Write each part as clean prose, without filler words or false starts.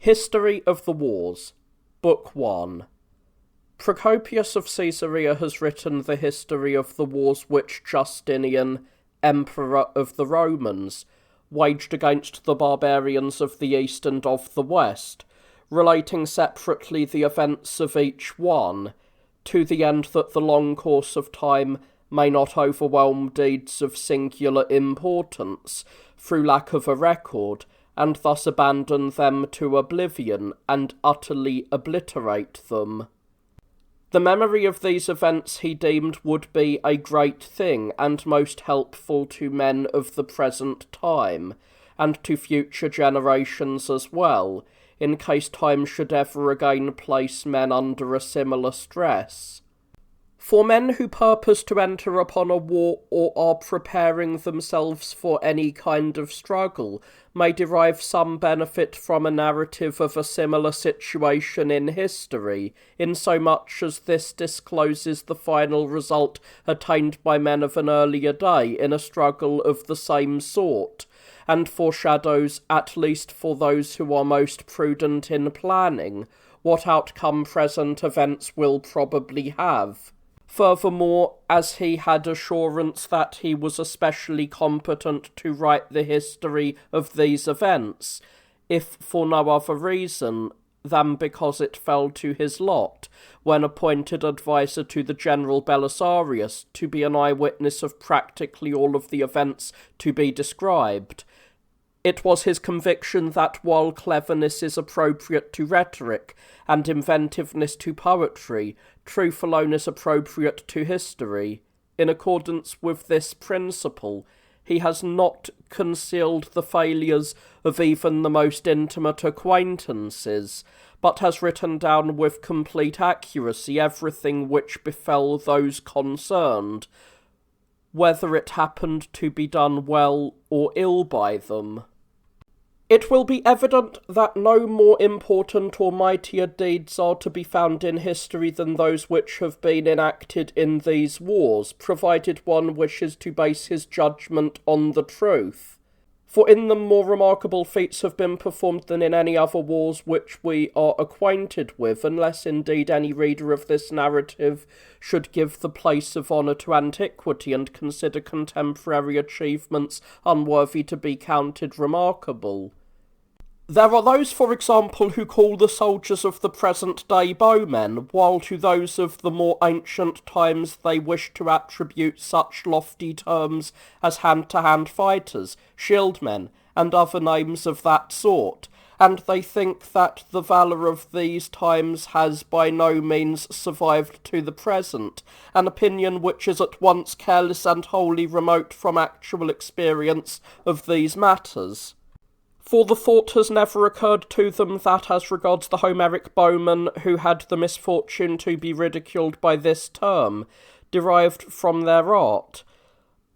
History of the Wars, Book 1. Procopius of Caesarea has written the history of the wars which Justinian, Emperor of the Romans, waged against the barbarians of the East and of the West, relating separately the events of each one, to the end that the long course of time may not overwhelm deeds of singular importance through lack of a record, and thus abandon them to oblivion and utterly obliterate them. The memory of these events he deemed would be a great thing and most helpful to men of the present time, and to future generations as well, in case time should ever again place men under a similar stress. For men who purpose to enter upon a war or are preparing themselves for any kind of struggle may derive some benefit from a narrative of a similar situation in history, insomuch as this discloses the final result attained by men of an earlier day in a struggle of the same sort, and foreshadows, at least for those who are most prudent in planning, what outcome present events will probably have. Furthermore, as he had assurance that he was especially competent to write the history of these events, if for no other reason than because it fell to his lot, when appointed adviser to the general Belisarius, to be an eyewitness of practically all of the events to be described. It was his conviction that while cleverness is appropriate to rhetoric, and inventiveness to poetry, truth alone is appropriate to history. In accordance with this principle, he has not concealed the failures of even the most intimate acquaintances, but has written down with complete accuracy everything which befell those concerned, whether it happened to be done well or ill by them. It will be evident that no more important or mightier deeds are to be found in history than those which have been enacted in these wars, provided one wishes to base his judgment on the truth. For in them more remarkable feats have been performed than in any other wars which we are acquainted with, unless indeed any reader of this narrative should give the place of honour to antiquity and consider contemporary achievements unworthy to be counted remarkable. There are those, for example, who call the soldiers of the present day bowmen, while to those of the more ancient times they wish to attribute such lofty terms as hand-to-hand fighters, shieldmen, and other names of that sort, and they think that the valour of these times has by no means survived to the present, an opinion which is at once careless and wholly remote from actual experience of these matters. For the thought has never occurred to them that as regards the Homeric bowmen who had the misfortune to be ridiculed by this term, derived from their art,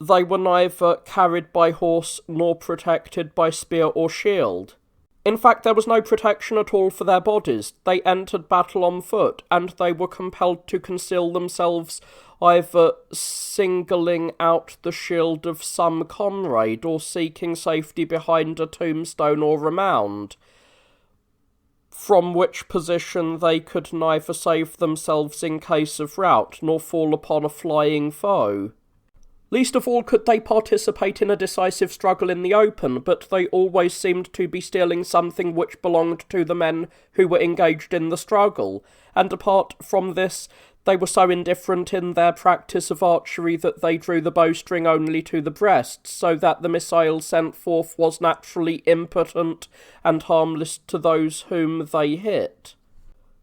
they were neither carried by horse nor protected by spear or shield. In fact, there was no protection at all for their bodies. They entered battle on foot, and they were compelled to conceal themselves, either singling out the shield of some comrade, or seeking safety behind a tombstone or a mound, from which position they could neither save themselves in case of rout, nor fall upon a flying foe. Least of all could they participate in a decisive struggle in the open, but they always seemed to be stealing something which belonged to the men who were engaged in the struggle, and apart from this, they were so indifferent in their practice of archery that they drew the bowstring only to the breast, so that the missile sent forth was naturally impotent and harmless to those whom they hit.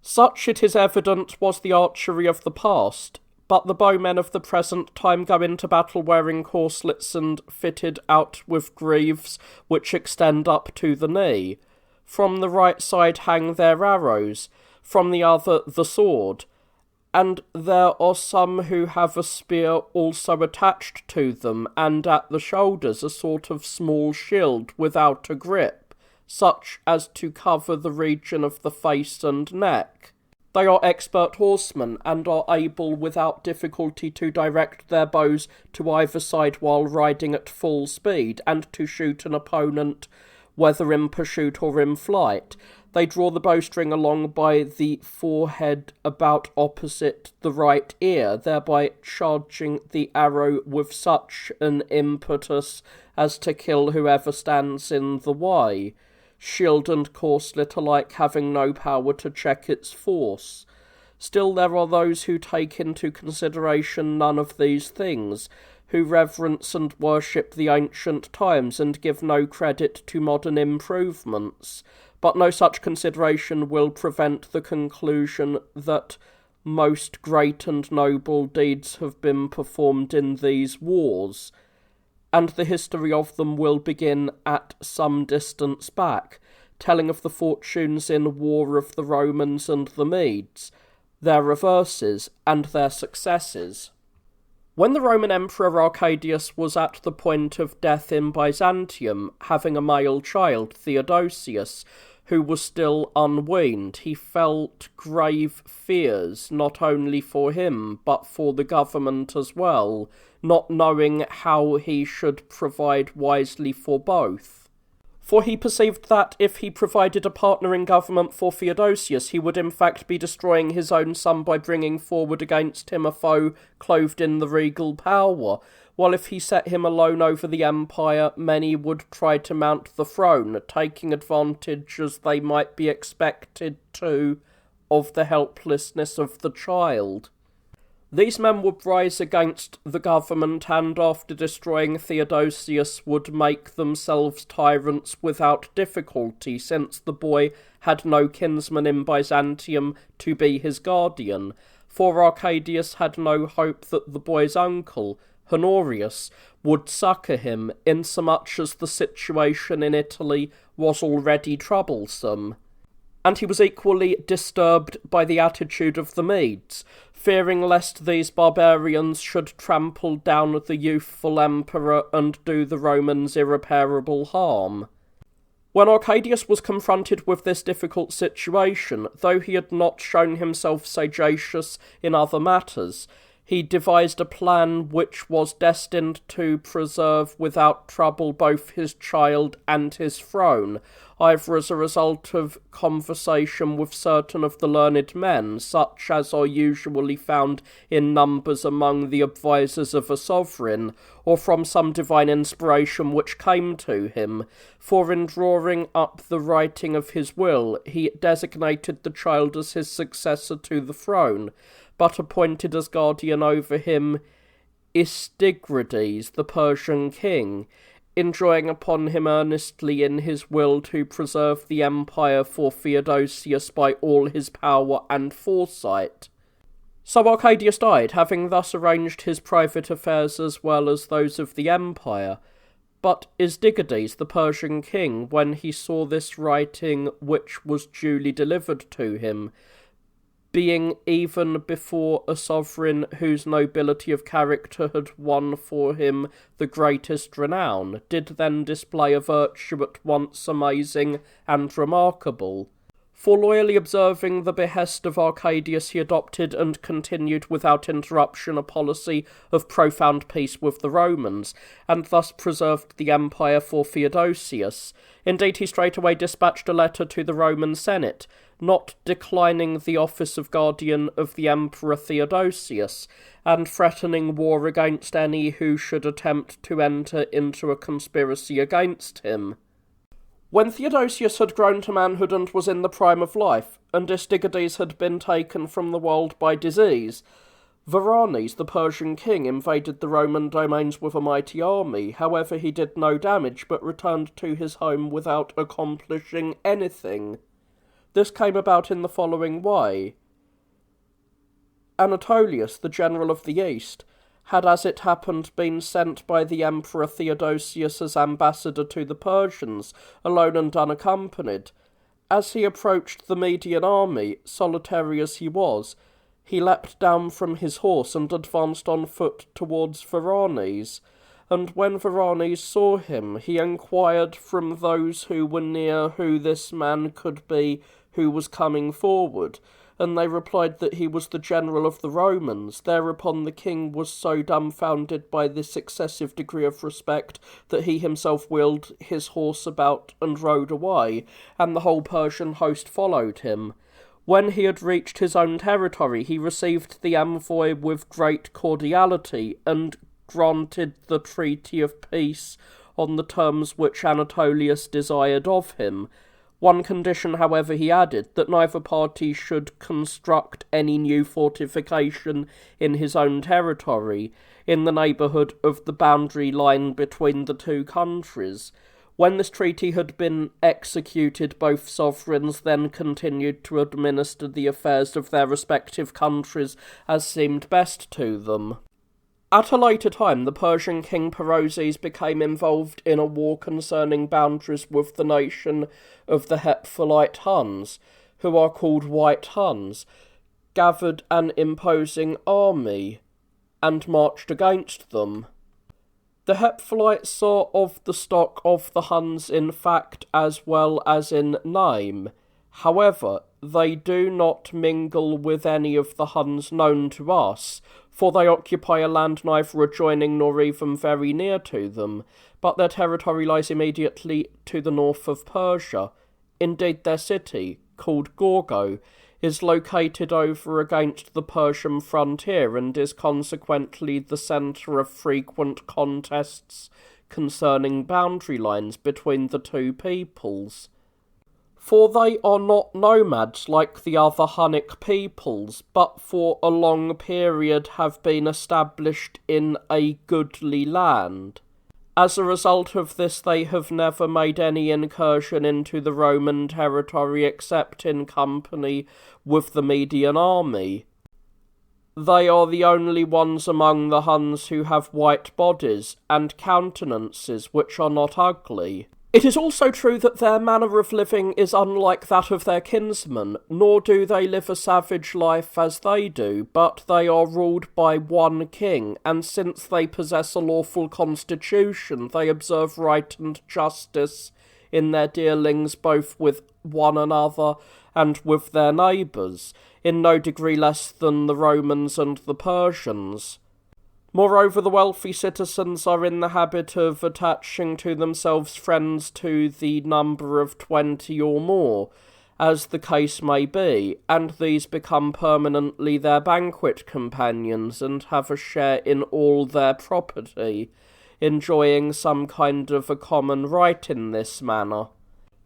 Such, it is evident, was the archery of the past, but the bowmen of the present time go into battle wearing corslets and fitted out with greaves which extend up to the knee. From the right side hang their arrows, from the other the sword, and there are some who have a spear also attached to them, and at the shoulders a sort of small shield without a grip, such as to cover the region of the face and neck. They are expert horsemen, and are able without difficulty to direct their bows to either side while riding at full speed, and to shoot an opponent whether in pursuit or in flight. They draw the bowstring along by the forehead about opposite the right ear, thereby charging the arrow with such an impetus as to kill whoever stands in the way, shield and corslet alike having no power to check its force. Still there are those who take into consideration none of these things, who reverence and worship the ancient times and give no credit to modern improvements. But no such consideration will prevent the conclusion that most great and noble deeds have been performed in these wars, and the history of them will begin at some distance back, telling of the fortunes in war of the Romans and the Medes, their reverses and their successes. When the Roman Emperor Arcadius was at the point of death in Byzantium, having a male child, Theodosius, who was still unweaned, he felt grave fears, not only for him, but for the government as well, not knowing how he should provide wisely for both. For he perceived that if he provided a partner in government for Theodosius, he would in fact be destroying his own son by bringing forward against him a foe clothed in the regal power, while if he set him alone over the empire, many would try to mount the throne, taking advantage, as they might be expected to, of the helplessness of the child. These men would rise against the government, and after destroying Theodosius would make themselves tyrants without difficulty, since the boy had no kinsman in Byzantium to be his guardian, for Arcadius had no hope that the boy's uncle, Honorius, would succour him, insomuch as the situation in Italy was already troublesome. And he was equally disturbed by the attitude of the Medes, fearing lest these barbarians should trample down the youthful emperor and do the Romans irreparable harm. When Arcadius was confronted with this difficult situation, though he had not shown himself sagacious in other matters, he devised a plan which was destined to preserve without trouble both his child and his throne, either as a result of conversation with certain of the learned men, such as are usually found in numbers among the advisers of a sovereign, or from some divine inspiration which came to him, for in drawing up the writing of his will, he designated the child as his successor to the throne, but appointed as guardian over him Istigrides, the Persian king, enjoining upon him earnestly in his will to preserve the empire for Theodosius by all his power and foresight. So Arcadius died, having thus arranged his private affairs as well as those of the empire. But Isdigades, the Persian king, when he saw this writing which was duly delivered to him, being even before a sovereign whose nobility of character had won for him the greatest renown, did then display a virtue at once amazing and remarkable. For loyally observing the behest of Arcadius, he adopted and continued without interruption a policy of profound peace with the Romans, and thus preserved the empire for Theodosius. Indeed, he straightway dispatched a letter to the Roman Senate, not declining the office of guardian of the Emperor Theodosius, and threatening war against any who should attempt to enter into a conspiracy against him. When Theodosius had grown to manhood and was in the prime of life, and Istigades had been taken from the world by disease, Varanes, the Persian king, invaded the Roman domains with a mighty army. However, he did no damage, but returned to his home without accomplishing anything. This came about in the following way. Anatolius, the general of the East, had as it happened been sent by the Emperor Theodosius as ambassador to the Persians, alone and unaccompanied. As he approached the Median army, solitary as he was, he leapt down from his horse and advanced on foot towards Varanes. And when Varanes saw him, he inquired from those who were near who this man could be who was coming forward, And they replied that he was the general of the Romans. Thereupon the king was so dumbfounded by this excessive degree of respect that he himself wheeled his horse about and rode away, and the whole Persian host followed him. When he had reached his own territory, he received the envoy with great cordiality, and granted the treaty of peace on the terms which Anatolius desired of him. One condition, however, he added, that neither party should construct any new fortification in his own territory, in the neighbourhood of the boundary line between the two countries. When this treaty had been executed, both sovereigns then continued to administer the affairs of their respective countries as seemed best to them. At a later time, the Persian king Perozes became involved in a war concerning boundaries with the nation of the Hephaelite Huns, who are called White Huns, gathered an imposing army, and marched against them. The Hephaelites are of the stock of the Huns in fact as well as in name. However, they do not mingle with any of the Huns known to us, for they occupy a land neither adjoining nor even very near to them, but their territory lies immediately to the north of Persia. Indeed, their city, called Gorgo, is located over against the Persian frontier and is consequently the centre of frequent contests concerning boundary lines between the two peoples. For they are not nomads like the other Hunnic peoples, but for a long period have been established in a goodly land. As a result of this, they have never made any incursion into the Roman territory except in company with the Median army. They are the only ones among the Huns who have white bodies and countenances which are not ugly. It is also true that their manner of living is unlike that of their kinsmen, nor do they live a savage life as they do, but they are ruled by one king, and since they possess a lawful constitution, they observe right and justice in their dealings both with one another and with their neighbours, in no degree less than the Romans and the Persians. Moreover, the wealthy citizens are in the habit of attaching to themselves friends to the number of 20 or more, as the case may be, and these become permanently their banquet companions and have a share in all their property, enjoying some kind of a common right in this manner.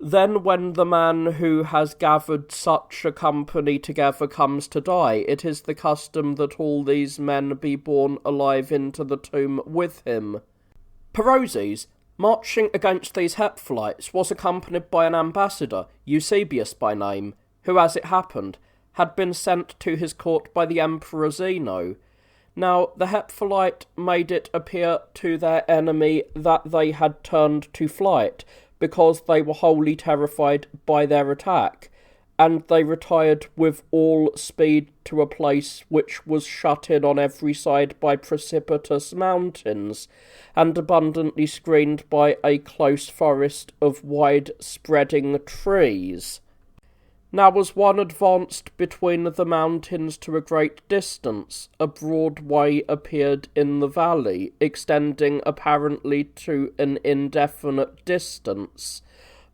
Then when the man who has gathered such a company together comes to die, it is the custom that all these men be borne alive into the tomb with him. Perozes, marching against these Hephaelites, was accompanied by an ambassador, Eusebius by name, who, as it happened, had been sent to his court by the Emperor Zeno. Now the Hephaelite made it appear to their enemy that they had turned to flight, because they were wholly terrified by their attack, and they retired with all speed to a place which was shut in on every side by precipitous mountains, and abundantly screened by a close forest of wide-spreading trees. Now as one advanced between the mountains to a great distance, a broad way appeared in the valley, extending apparently to an indefinite distance,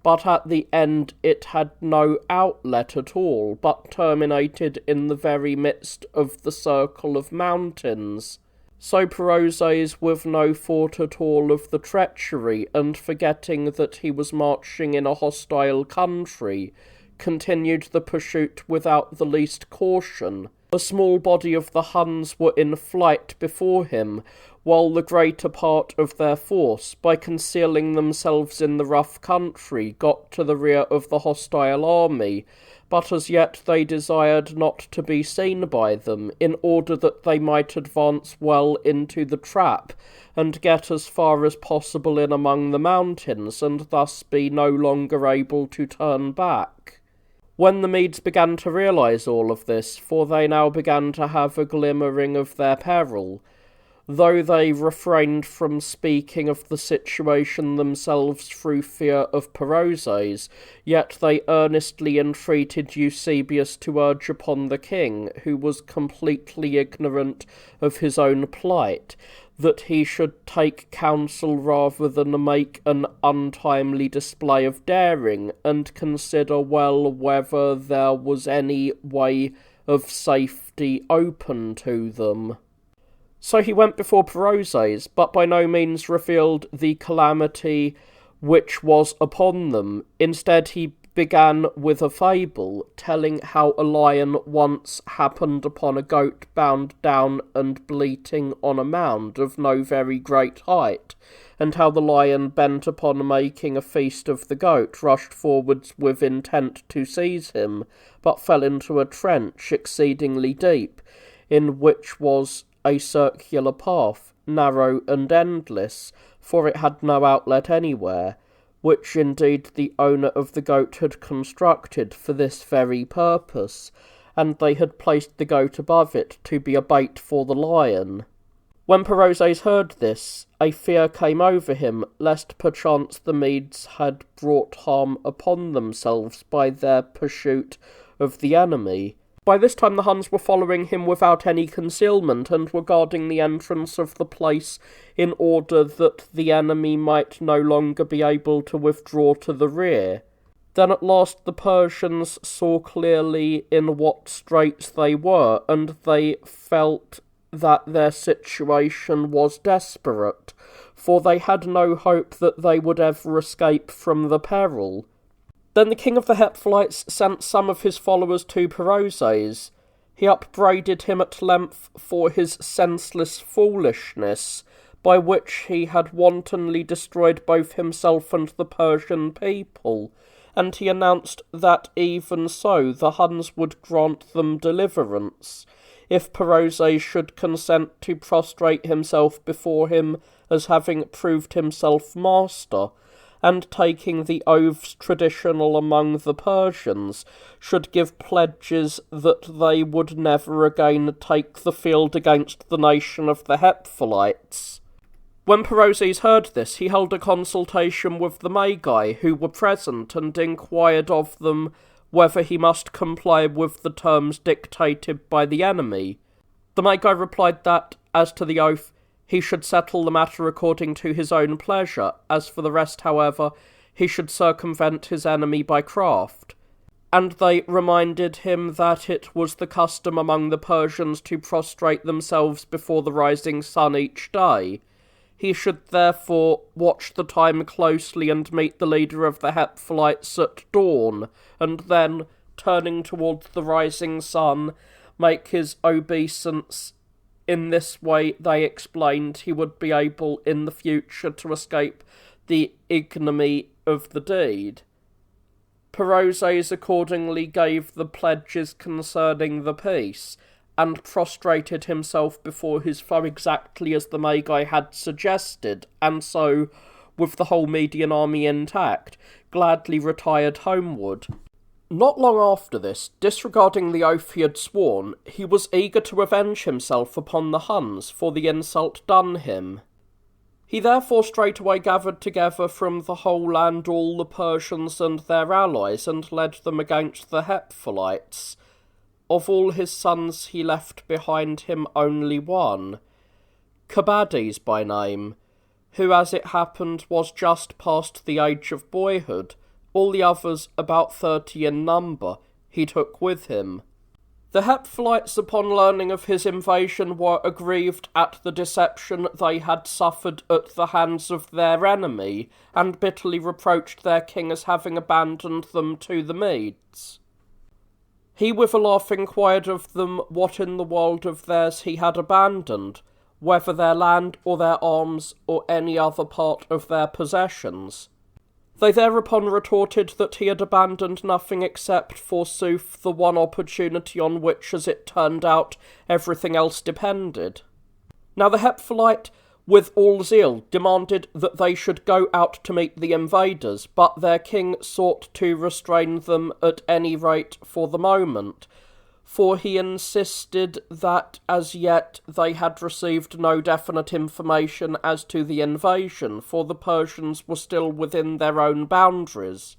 but at the end it had no outlet at all, but terminated in the very midst of the circle of mountains. So Perozes, with no thought at all of the treachery, and forgetting that he was marching in a hostile country, continued the pursuit without the least caution. A small body of the Huns were in flight before him, while the greater part of their force, by concealing themselves in the rough country, got to the rear of the hostile army, but as yet they desired not to be seen by them, in order that they might advance well into the trap, and get as far as possible in among the mountains, and thus be no longer able to turn back. When the Medes began to realise all of this, for they now began to have a glimmering of their peril, though they refrained from speaking of the situation themselves through fear of Perozes, yet they earnestly entreated Eusebius to urge upon the king, who was completely ignorant of his own plight, that he should take counsel rather than make an untimely display of daring, and consider well whether there was any way of safety open to them. So he went before Perozes, but by no means revealed the calamity which was upon them. Instead he began with a fable, telling how a lion once happened upon a goat bound down and bleating on a mound of no very great height, and how the lion, bent upon making a feast of the goat, rushed forwards with intent to seize him, but fell into a trench exceedingly deep, in which was a circular path, narrow and endless, for it had no outlet anywhere, which indeed the owner of the goat had constructed for this very purpose, and they had placed the goat above it to be a bait for the lion. When Perozes heard this, a fear came over him, lest perchance the Medes had brought harm upon themselves by their pursuit of the enemy. By this time the Huns were following him without any concealment, and were guarding the entrance of the place in order that the enemy might no longer be able to withdraw to the rear. Then at last the Persians saw clearly in what straits they were, and they felt that their situation was desperate, for they had no hope that they would ever escape from the peril. Then the king of the Hephthalites sent some of his followers to Perozes. He upbraided him at length for his senseless foolishness, by which he had wantonly destroyed both himself and the Persian people, and he announced that even so the Huns would grant them deliverance, if Perozes should consent to prostrate himself before him as having proved himself master, and taking the oaths traditional among the Persians, should give pledges that they would never again take the field against the nation of the Hephthalites. When Perozes heard this, he held a consultation with the Magi, who were present, and inquired of them whether he must comply with the terms dictated by the enemy. The Magi replied that, as to the oath, he should settle the matter according to his own pleasure. As for the rest, however, he should circumvent his enemy by craft. And they reminded him that it was the custom among the Persians to prostrate themselves before the rising sun each day. He should therefore watch the time closely and meet the leader of the Hephthalites at dawn, and then, turning towards the rising sun, make his obeisance. In this way, they explained, he would be able in the future to escape the ignominy of the deed. Perozes accordingly gave the pledges concerning the peace, and prostrated himself before his foe exactly as the Magi had suggested, and so, with the whole Median army intact, gladly retired homeward. Not long after this, disregarding the oath he had sworn, he was eager to avenge himself upon the Huns for the insult done him. He therefore straightway gathered together from the whole land all the Persians and their allies, and led them against the Hephthalites. Of all his sons he left behind him only one, Cobades by name, who, as it happened, was just past the age of boyhood. All the others, about 30 in number, he took with him. The Hephthalites, upon learning of his invasion, were aggrieved at the deception they had suffered at the hands of their enemy, and bitterly reproached their king as having abandoned them to the Medes. He with a laugh inquired of them what in the world of theirs he had abandoned, whether their land or their arms or any other part of their possessions. They thereupon retorted that he had abandoned nothing except, forsooth, the one opportunity on which, as it turned out, everything else depended. Now the Hephthalite, with all zeal, demanded that they should go out to meet the invaders, but their king sought to restrain them at any rate for the moment, for he insisted that as yet they had received no definite information as to the invasion, for the Persians were still within their own boundaries.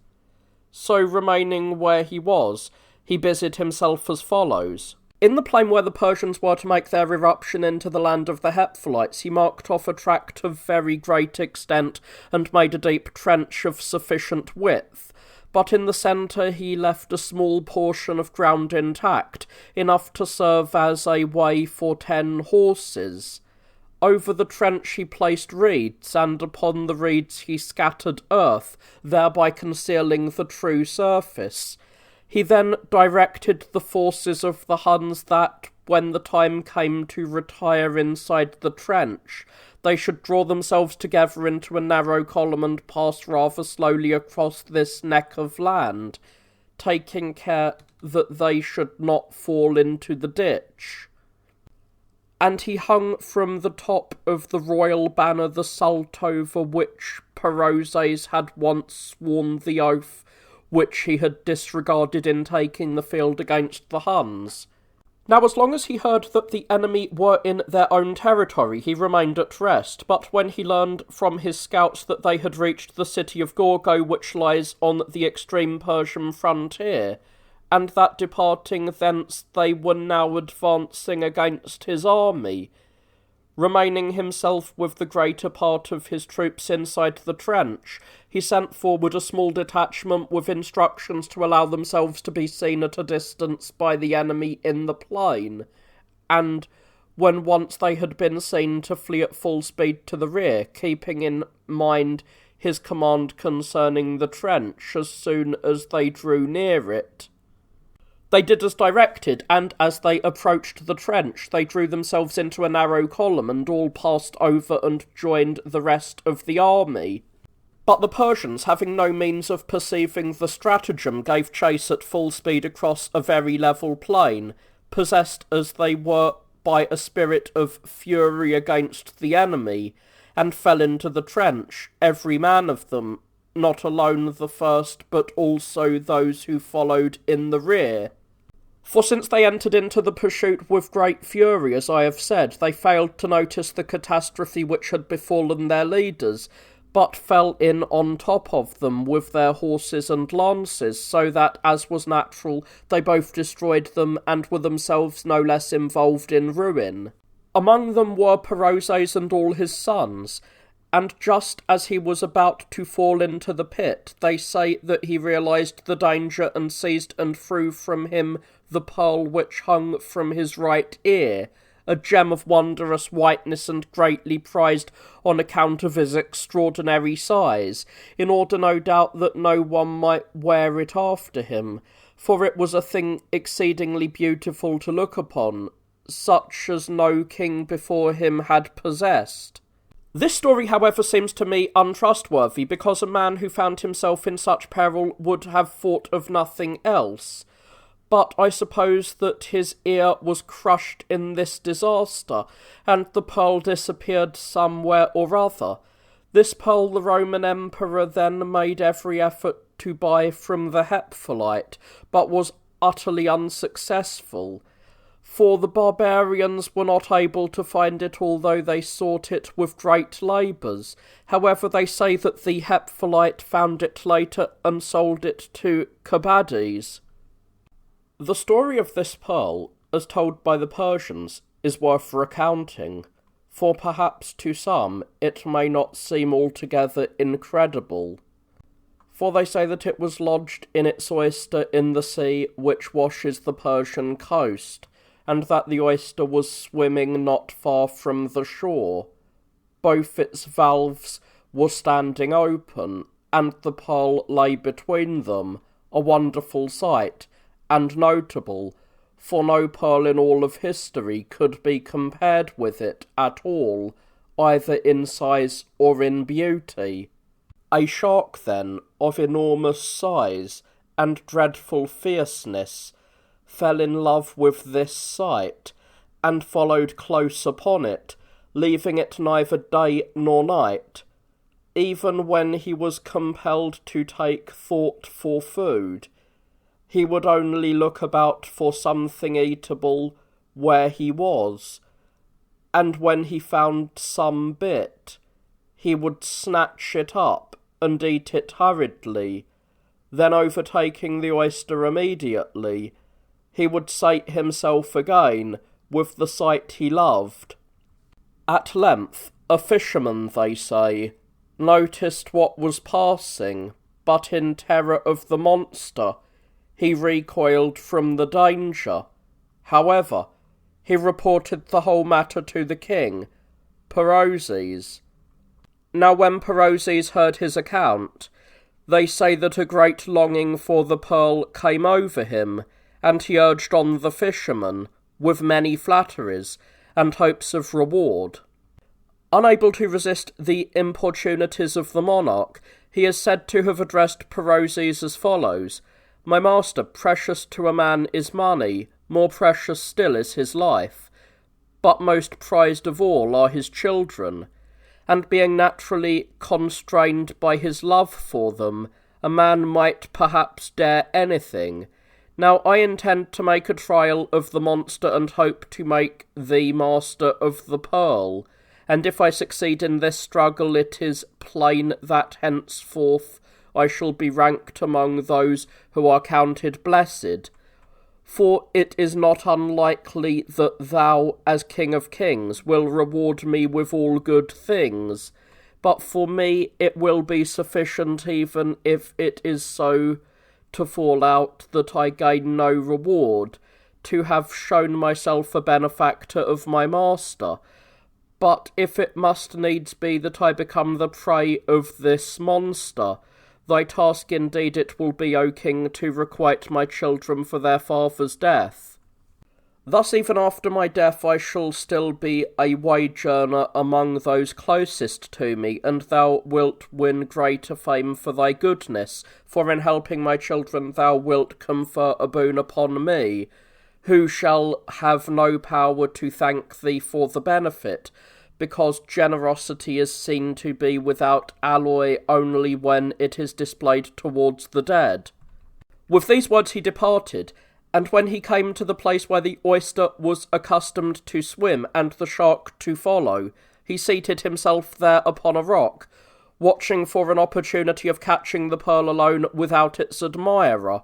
So, remaining where he was, he busied himself as follows. In the plain where the Persians were to make their irruption into the land of the Hephthalites, he marked off a tract of very great extent and made a deep trench of sufficient width, but in the centre he left a small portion of ground intact, enough to serve as a way for 10 horses. Over the trench he placed reeds, and upon the reeds he scattered earth, thereby concealing the true surface. He then directed the forces of the Huns that, when the time came to retire inside the trench, they should draw themselves together into a narrow column and pass rather slowly across this neck of land, taking care that they should not fall into the ditch. And he hung from the top of the royal banner the salt over which Perozes had once sworn the oath which he had disregarded in taking the field against the Huns. Now, as long as he heard that the enemy were in their own territory, he remained at rest, but when he learned from his scouts that they had reached the city of Gorgo, which lies on the extreme Persian frontier, and that departing thence they were now advancing against his army, remaining himself with the greater part of his troops inside the trench, he sent forward a small detachment with instructions to allow themselves to be seen at a distance by the enemy in the plain, and, when once they had been seen, to flee at full speed to the rear, keeping in mind his command concerning the trench as soon as they drew near it. They did as directed, and as they approached the trench, they drew themselves into a narrow column, and all passed over and joined the rest of the army. But the Persians, having no means of perceiving the stratagem, gave chase at full speed across a very level plain, possessed as they were by a spirit of fury against the enemy, and fell into the trench, every man of them, not alone the first, but also those who followed in the rear. For since they entered into the pursuit with great fury, as I have said, they failed to notice the catastrophe which had befallen their leaders, but fell in on top of them with their horses and lances, so that, as was natural, they both destroyed them and were themselves no less involved in ruin. Among them were Perozes and all his sons, and just as he was about to fall into the pit, they say that he realized the danger and seized and threw from him the pearl which hung from his right ear, a gem of wondrous whiteness and greatly prized on account of his extraordinary size, in order no doubt that no one might wear it after him, for it was a thing exceedingly beautiful to look upon, such as no king before him had possessed. This story, however, seems to me untrustworthy, because a man who found himself in such peril would have thought of nothing else. But I suppose that his ear was crushed in this disaster, and the pearl disappeared somewhere or other. This pearl the Roman Emperor then made every effort to buy from the Hephthalite, but was utterly unsuccessful, for the barbarians were not able to find it, although they sought it with great labours. However, they say that the Hephthalite found it later and sold it to Cabades. The story of this pearl, as told by the Persians, is worth recounting, for perhaps to some it may not seem altogether incredible. For they say that it was lodged in its oyster in the sea which washes the Persian coast, and that the oyster was swimming not far from the shore. Both its valves were standing open, and the pearl lay between them, a wonderful sight, and notable, for no pearl in all of history could be compared with it at all, either in size or in beauty. A shark, then, of enormous size and dreadful fierceness, fell in love with this sight, and followed close upon it, leaving it neither day nor night, even when he was compelled to take thought for food, he would only look about for something eatable where he was, and when he found some bit, he would snatch it up and eat it hurriedly. Then, overtaking the oyster immediately, he would sate himself again with the sight he loved. At length, a fisherman, they say, noticed what was passing, but in terror of the monster, he recoiled from the danger. However, he reported the whole matter to the king, Perozes. Now when Perozes heard his account, they say that a great longing for the pearl came over him, and he urged on the fisherman, with many flatteries, and hopes of reward. Unable to resist the importunities of the monarch, he is said to have addressed Perozes as follows: "My master, precious to a man is money, more precious still is his life, but most prized of all are his children, and being naturally constrained by his love for them, a man might perhaps dare anything. Now I intend to make a trial of the monster and hope to make thee master of the pearl, and if I succeed in this struggle, it is plain that henceforth I shall be ranked among those who are counted blessed. For it is not unlikely that thou, as King of Kings, will reward me with all good things, but for me it will be sufficient, even if it is so to fall out that I gain no reward, to have shown myself a benefactor of my master. But if it must needs be that I become the prey of this monster, thy task indeed it will be, O king, to requite my children for their father's death. Thus even after my death I shall still be a wage-earner among those closest to me, and thou wilt win greater fame for thy goodness, for in helping my children thou wilt confer a boon upon me, who shall have no power to thank thee for the benefit, because generosity is seen to be without alloy only when it is displayed towards the dead." With these words he departed, and when he came to the place where the oyster was accustomed to swim and the shark to follow, he seated himself there upon a rock, watching for an opportunity of catching the pearl alone without its admirer.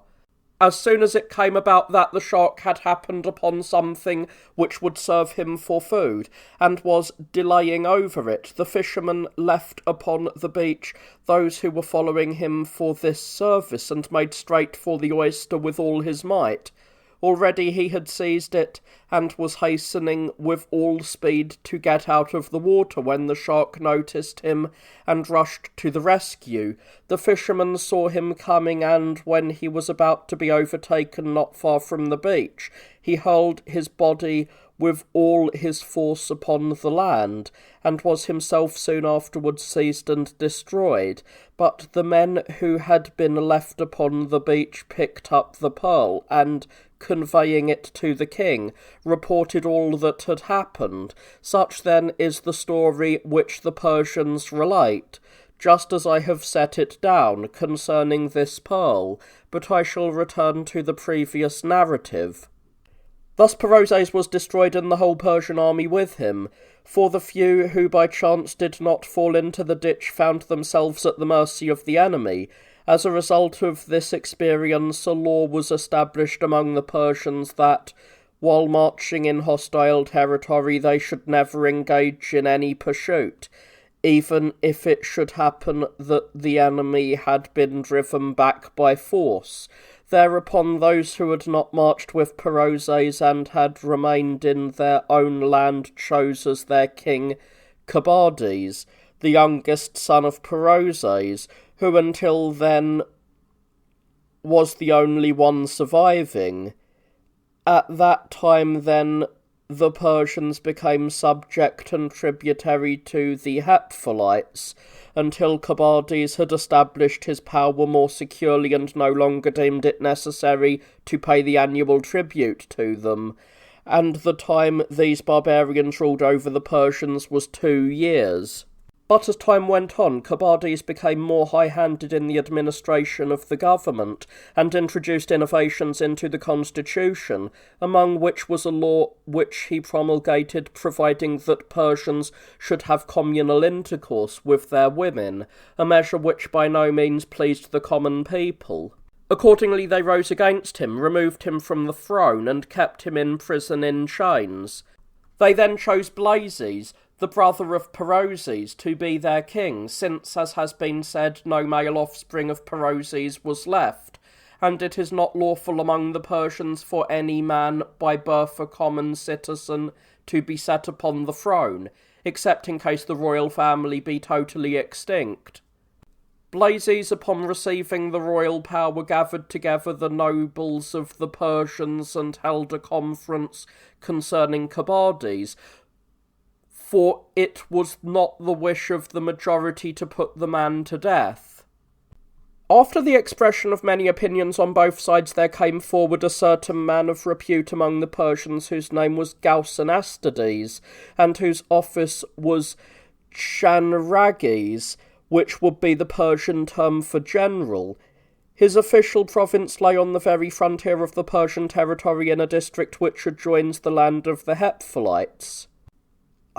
As soon as it came about that the shark had happened upon something which would serve him for food, and was delaying over it, the fisherman left upon the beach those who were following him for this service, and made straight for the oyster with all his might. Already he had seized it, and was hastening with all speed to get out of the water, when the shark noticed him, and rushed to the rescue. The fisherman saw him coming, and when he was about to be overtaken not far from the beach, he hurled his body with all his force upon the land, and was himself soon afterwards seized and destroyed. But the men who had been left upon the beach picked up the pearl, and, conveying it to the king, reported all that had happened. Such then is the story which the Persians relate, just as I have set it down concerning this pearl, but I shall return to the previous narrative. Thus Perozes was destroyed, and the whole Persian army with him, for the few who by chance did not fall into the ditch found themselves at the mercy of the enemy. As a result of this experience, a law was established among the Persians that, while marching in hostile territory, they should never engage in any pursuit, even if it should happen that the enemy had been driven back by force. Thereupon those who had not marched with Perozes and had remained in their own land chose as their king Cobades, the youngest son of Perozes, who until then was the only one surviving. At that time then the Persians became subject and tributary to the Hephthalites, until Cobades had established his power more securely and no longer deemed it necessary to pay the annual tribute to them, and the time these barbarians ruled over the Persians was 2 years. But as time went on, Kabardis became more high-handed in the administration of the government and introduced innovations into the constitution, among which was a law which he promulgated providing that Persians should have communal intercourse with their women, a measure which by no means pleased the common people. Accordingly they rose against him, removed him from the throne, and kept him in prison in chains. They then chose Blazes, the brother of Perozes, to be their king, since, as has been said, no male offspring of Perozes was left, and it is not lawful among the Persians for any man, by birth a common citizen, to be set upon the throne, except in case the royal family be totally extinct. Blazes, upon receiving the royal power, gathered together the nobles of the Persians and held a conference concerning Kabardis, for it was not the wish of the majority to put the man to death. After the expression of many opinions on both sides, there came forward a certain man of repute among the Persians, whose name was Galsanastides, and whose office was Chanragis, which would be the Persian term for general. His official province lay on the very frontier of the Persian territory in a district which adjoins the land of the Hephthalites.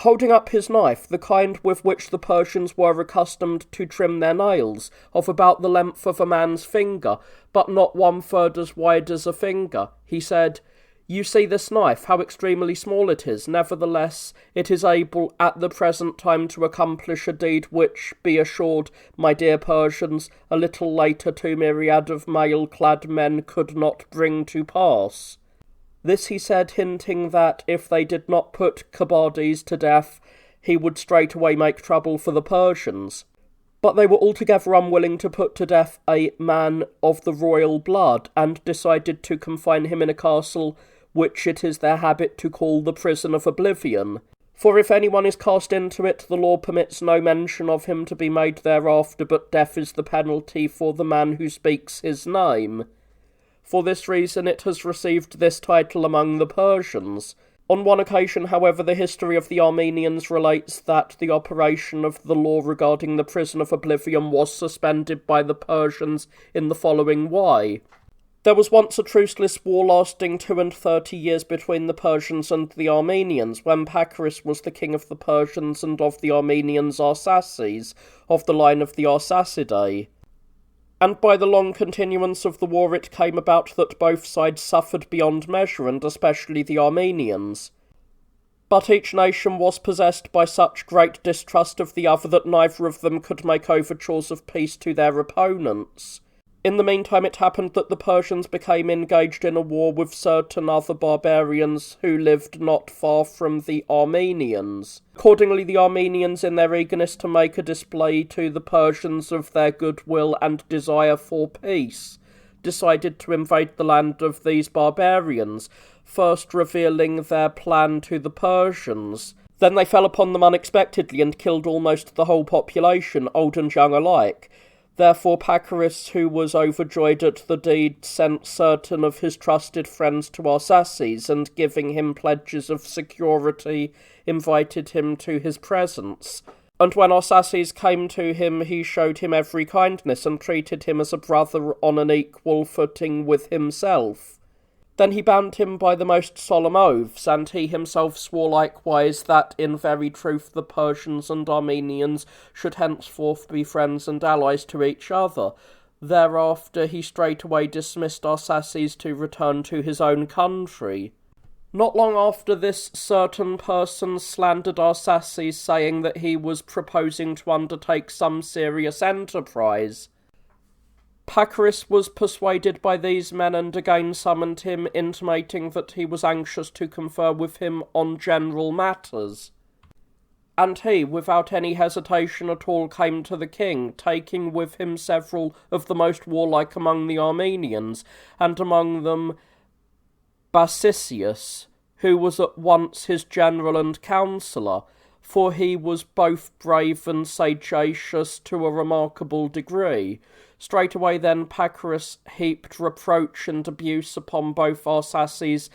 Holding up his knife, the kind with which the Persians were accustomed to trim their nails, of about the length of a man's finger, but not 1/3 as wide as a finger, he said, "You see this knife, how extremely small it is. Nevertheless, it is able at the present time to accomplish a deed which, be assured, my dear Persians, a little later 2 myriad of mail-clad men could not bring to pass." This he said, hinting that if they did not put Kabardis to death, he would straightway make trouble for the Persians. But they were altogether unwilling to put to death a man of the royal blood, and decided to confine him in a castle which it is their habit to call the prison of oblivion. For if anyone is cast into it, the law permits no mention of him to be made thereafter, but death is the penalty for the man who speaks his name. For this reason it has received this title among the Persians. On one occasion, however, the history of the Armenians relates that the operation of the law regarding the prison of oblivion was suspended by the Persians in the following way. There was once a truceless war lasting 32 years between the Persians and the Armenians, when Pacorus was the king of the Persians and of the Armenians Arsaces, of the line of the Arsacidae. And by the long continuance of the war it came about that both sides suffered beyond measure, and especially the Armenians. But each nation was possessed by such great distrust of the other that neither of them could make overtures of peace to their opponents. In the meantime it happened that the Persians became engaged in a war with certain other barbarians who lived not far from the Armenians. Accordingly the Armenians, in their eagerness to make a display to the Persians of their goodwill and desire for peace, decided to invade the land of these barbarians, first revealing their plan to the Persians. Then they fell upon them unexpectedly and killed almost the whole population, old and young alike. Therefore Pacorus, who was overjoyed at the deed, sent certain of his trusted friends to Arsaces, and giving him pledges of security, invited him to his presence. And when Arsaces came to him, he showed him every kindness, and treated him as a brother on an equal footing with himself. Then he bound him by the most solemn oaths, and he himself swore likewise that in very truth the Persians and Armenians should henceforth be friends and allies to each other. Thereafter he straightway dismissed Arsaces to return to his own country. Not long after this, certain persons slandered Arsaces, saying that he was proposing to undertake some serious enterprise. Pacorus was persuaded by these men and again summoned him, intimating that he was anxious to confer with him on general matters. And he, without any hesitation at all, came to the king, taking with him several of the most warlike among the Armenians, and among them Basisius, who was at once his general and counsellor, for he was both brave and sagacious to a remarkable degree. Straightway then Pacorus heaped reproach and abuse upon both Arsaces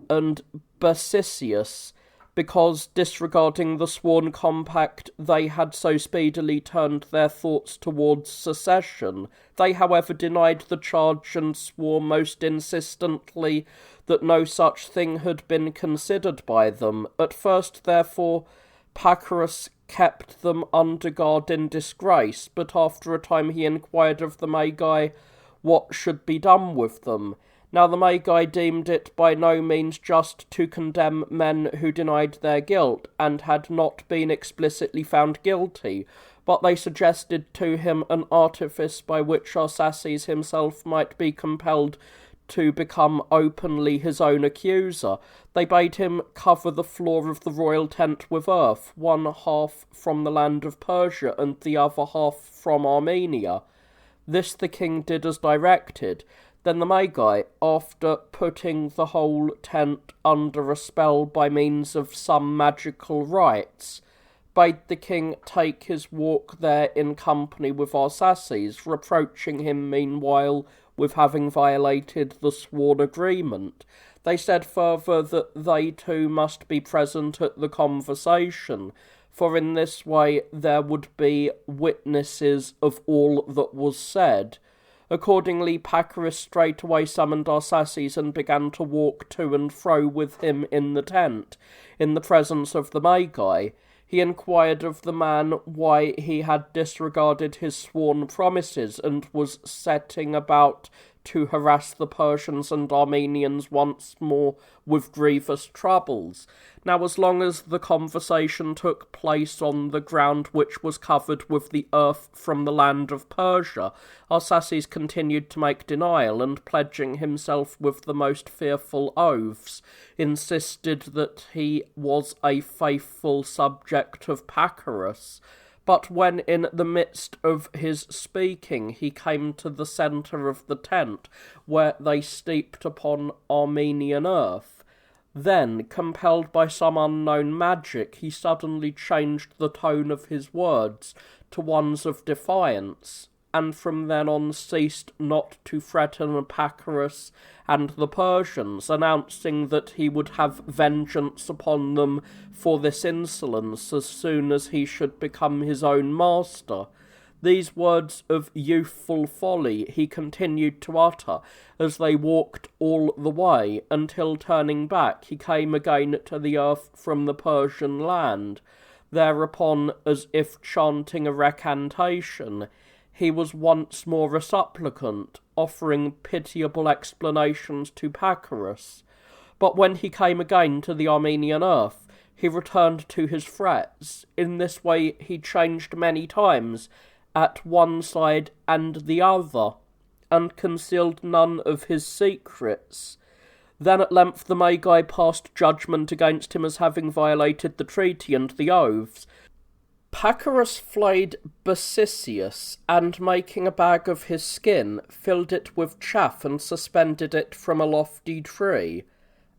and Basisius, because, disregarding the sworn compact, they had so speedily turned their thoughts towards secession. They, however, denied the charge and swore most insistently that no such thing had been considered by them. At first, therefore, Pacorus kept them under guard in disgrace, but after a time he inquired of the Magi what should be done with them. Now the Magi deemed it by no means just to condemn men who denied their guilt, and had not been explicitly found guilty, but they suggested to him an artifice by which Arsaces himself might be compelled to become openly his own accuser. They bade him cover the floor of the royal tent with earth, one half from the land of Persia, and the other half from Armenia. This the king did as directed. Then the Magi, after putting the whole tent under a spell by means of some magical rites, bade the king take his walk there in company with Arsaces, reproaching him meanwhile with having violated the sworn agreement. They said further that they too must be present at the conversation, for in this way there would be witnesses of all that was said. Accordingly, Pacorus straightway summoned Arsaces and began to walk to and fro with him in the tent, in the presence of the Magi. He inquired of the man why he had disregarded his sworn promises, and was setting about to harass the Persians and Armenians once more with grievous troubles. Now, as long as the conversation took place on the ground which was covered with the earth from the land of Persia, Arsaces continued to make denial, and pledging himself with the most fearful oaths, insisted that he was a faithful subject of Pacorus. But when in the midst of his speaking he came to the centre of the tent, where they steeped upon Armenian earth, then, compelled by some unknown magic, he suddenly changed the tone of his words to ones of defiance, and from then on ceased not to threaten Pacorus and the Persians, announcing that he would have vengeance upon them for this insolence as soon as he should become his own master. These words of youthful folly he continued to utter as they walked all the way, until, turning back, he came again to the earth from the Persian land. Thereupon, as if chanting a recantation, he was once more a supplicant, offering pitiable explanations to Pacorus. But when he came again to the Armenian earth, he returned to his threats. In this way he changed many times, at one side and the other, and concealed none of his secrets. Then at length the Magi passed judgment against him as having violated the treaty and the oaths. Pacorus flayed Basisius, and making a bag of his skin, filled it with chaff and suspended it from a lofty tree.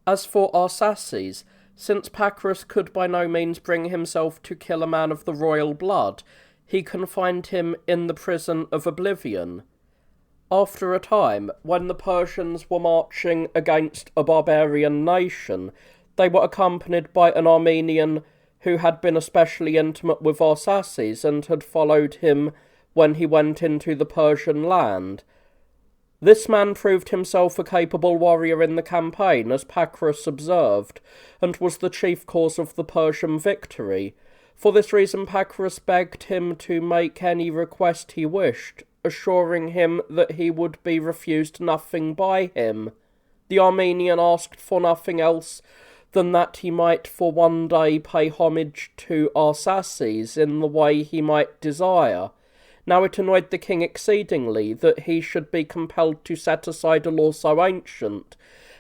As for Arsaces, since Pacorus could by no means bring himself to kill a man of the royal blood, he confined him in the prison of Oblivion. After a time, when the Persians were marching against a barbarian nation, they were accompanied by an Armenian who had been especially intimate with Arsaces, and had followed him when he went into the Persian land. This man proved himself a capable warrior in the campaign, as Pacorus observed, and was the chief cause of the Persian victory. For this reason Pacorus begged him to make any request he wished, assuring him that he would be refused nothing by him. The Armenian asked for nothing else than that he might for one day pay homage to Arsaces in the way he might desire. Now it annoyed the king exceedingly that he should be compelled to set aside a law so ancient.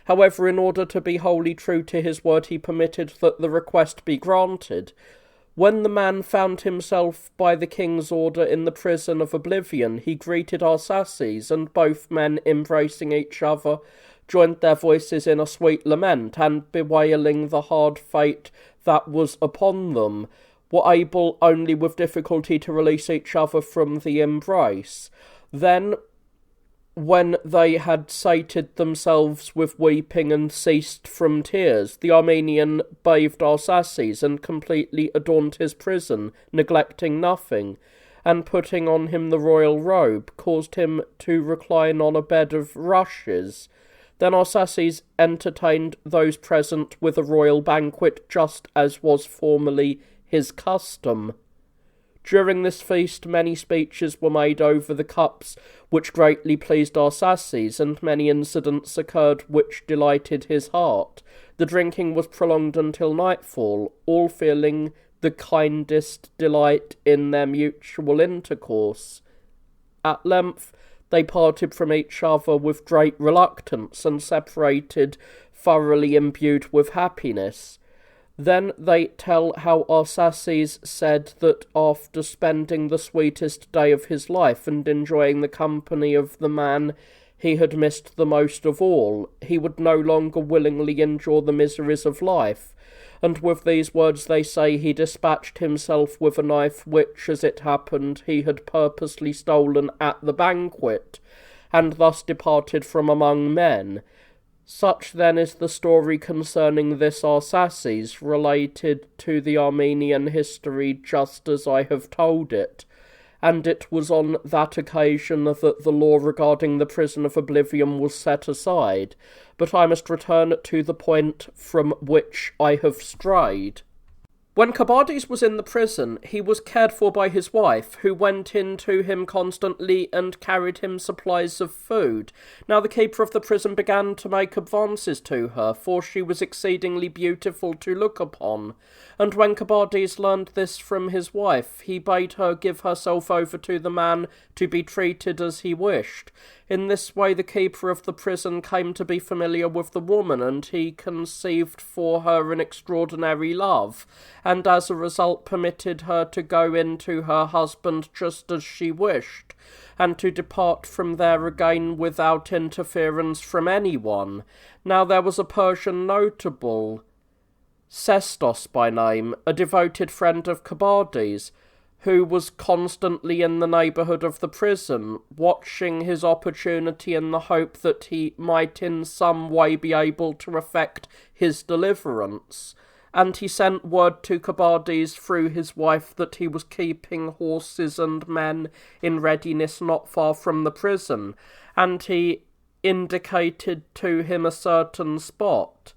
However, in order to be wholly true to his word, he permitted that the request be granted. When the man found himself by the king's order in the prison of Oblivion, he greeted Arsaces, and both men, embracing each other, joined their voices in a sweet lament, and bewailing the hard fate that was upon them, were able only with difficulty to release each other from the embrace. Then when they had sated themselves with weeping and ceased from tears, the Armenian bathed Arsaces and completely adorned his prison, neglecting nothing, and putting on him the royal robe, caused him to recline on a bed of rushes. Then Arsaces entertained those present with a royal banquet, just as was formerly his custom. During this feast many speeches were made over the cups, which greatly pleased Arsaces, and many incidents occurred which delighted his heart. The drinking was prolonged until nightfall, all feeling the kindest delight in their mutual intercourse. At length they parted from each other with great reluctance, and separated thoroughly imbued with happiness. Then they tell how Arsaces said that after spending the sweetest day of his life and enjoying the company of the man he had missed the most of all, he would no longer willingly endure the miseries of life, and with these words they say he dispatched himself with a knife which, as it happened, he had purposely stolen at the banquet, and thus departed from among men. Such then is the story concerning this Arsaces, related to the Armenian history just as I have told it, and it was on that occasion that the law regarding the prison of oblivion was set aside. But I must return to the point from which I have strayed. When Kabades was in the prison, he was cared for by his wife, who went in to him constantly and carried him supplies of food. Now the keeper of the prison began to make advances to her, for she was exceedingly beautiful to look upon. And when Kabades learned this from his wife, he bade her give herself over to the man to be treated as he wished. In this way the keeper of the prison came to be familiar with the woman, and he conceived for her an extraordinary love, and as a result permitted her to go in to her husband just as she wished, and to depart from there again without interference from anyone. Now there was a Persian notable, Sestos by name, a devoted friend of Kabades, who was constantly in the neighbourhood of the prison, watching his opportunity in the hope that he might in some way be able to effect his deliverance. And he sent word to Kabades through his wife that he was keeping horses and men in readiness not far from the prison, and he indicated to him a certain spot.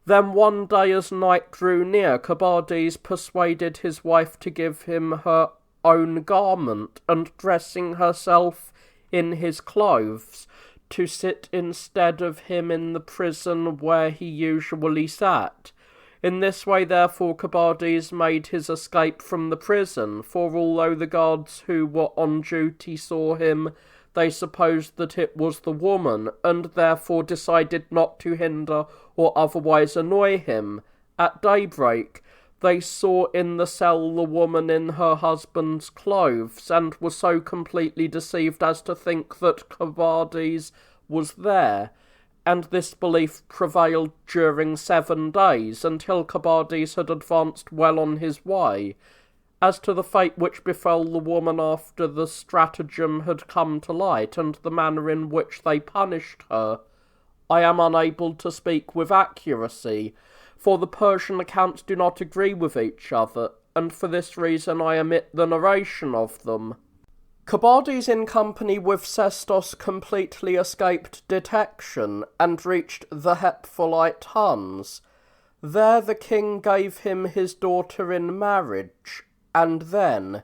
Then one day as night drew near, Kabades persuaded his wife to give him her own garment, and dressing herself in his clothes, to sit instead of him in the prison where he usually sat. In this way, therefore, Kabades made his escape from the prison, for although the guards who were on duty saw him, they supposed that it was the woman, and therefore decided not to hinder or otherwise annoy him. At daybreak, they saw in the cell the woman in her husband's clothes, and were so completely deceived as to think that Kabades was there, and this belief prevailed during 7 days, until Kabades had advanced well on his way. As to the fate which befell the woman after the stratagem had come to light, and the manner in which they punished her, I am unable to speak with accuracy, for the Persian accounts do not agree with each other, and for this reason I omit the narration of them. Kabades in company with Sestos completely escaped detection, and reached the Hephaelite Huns. There the king gave him his daughter in marriage, and then,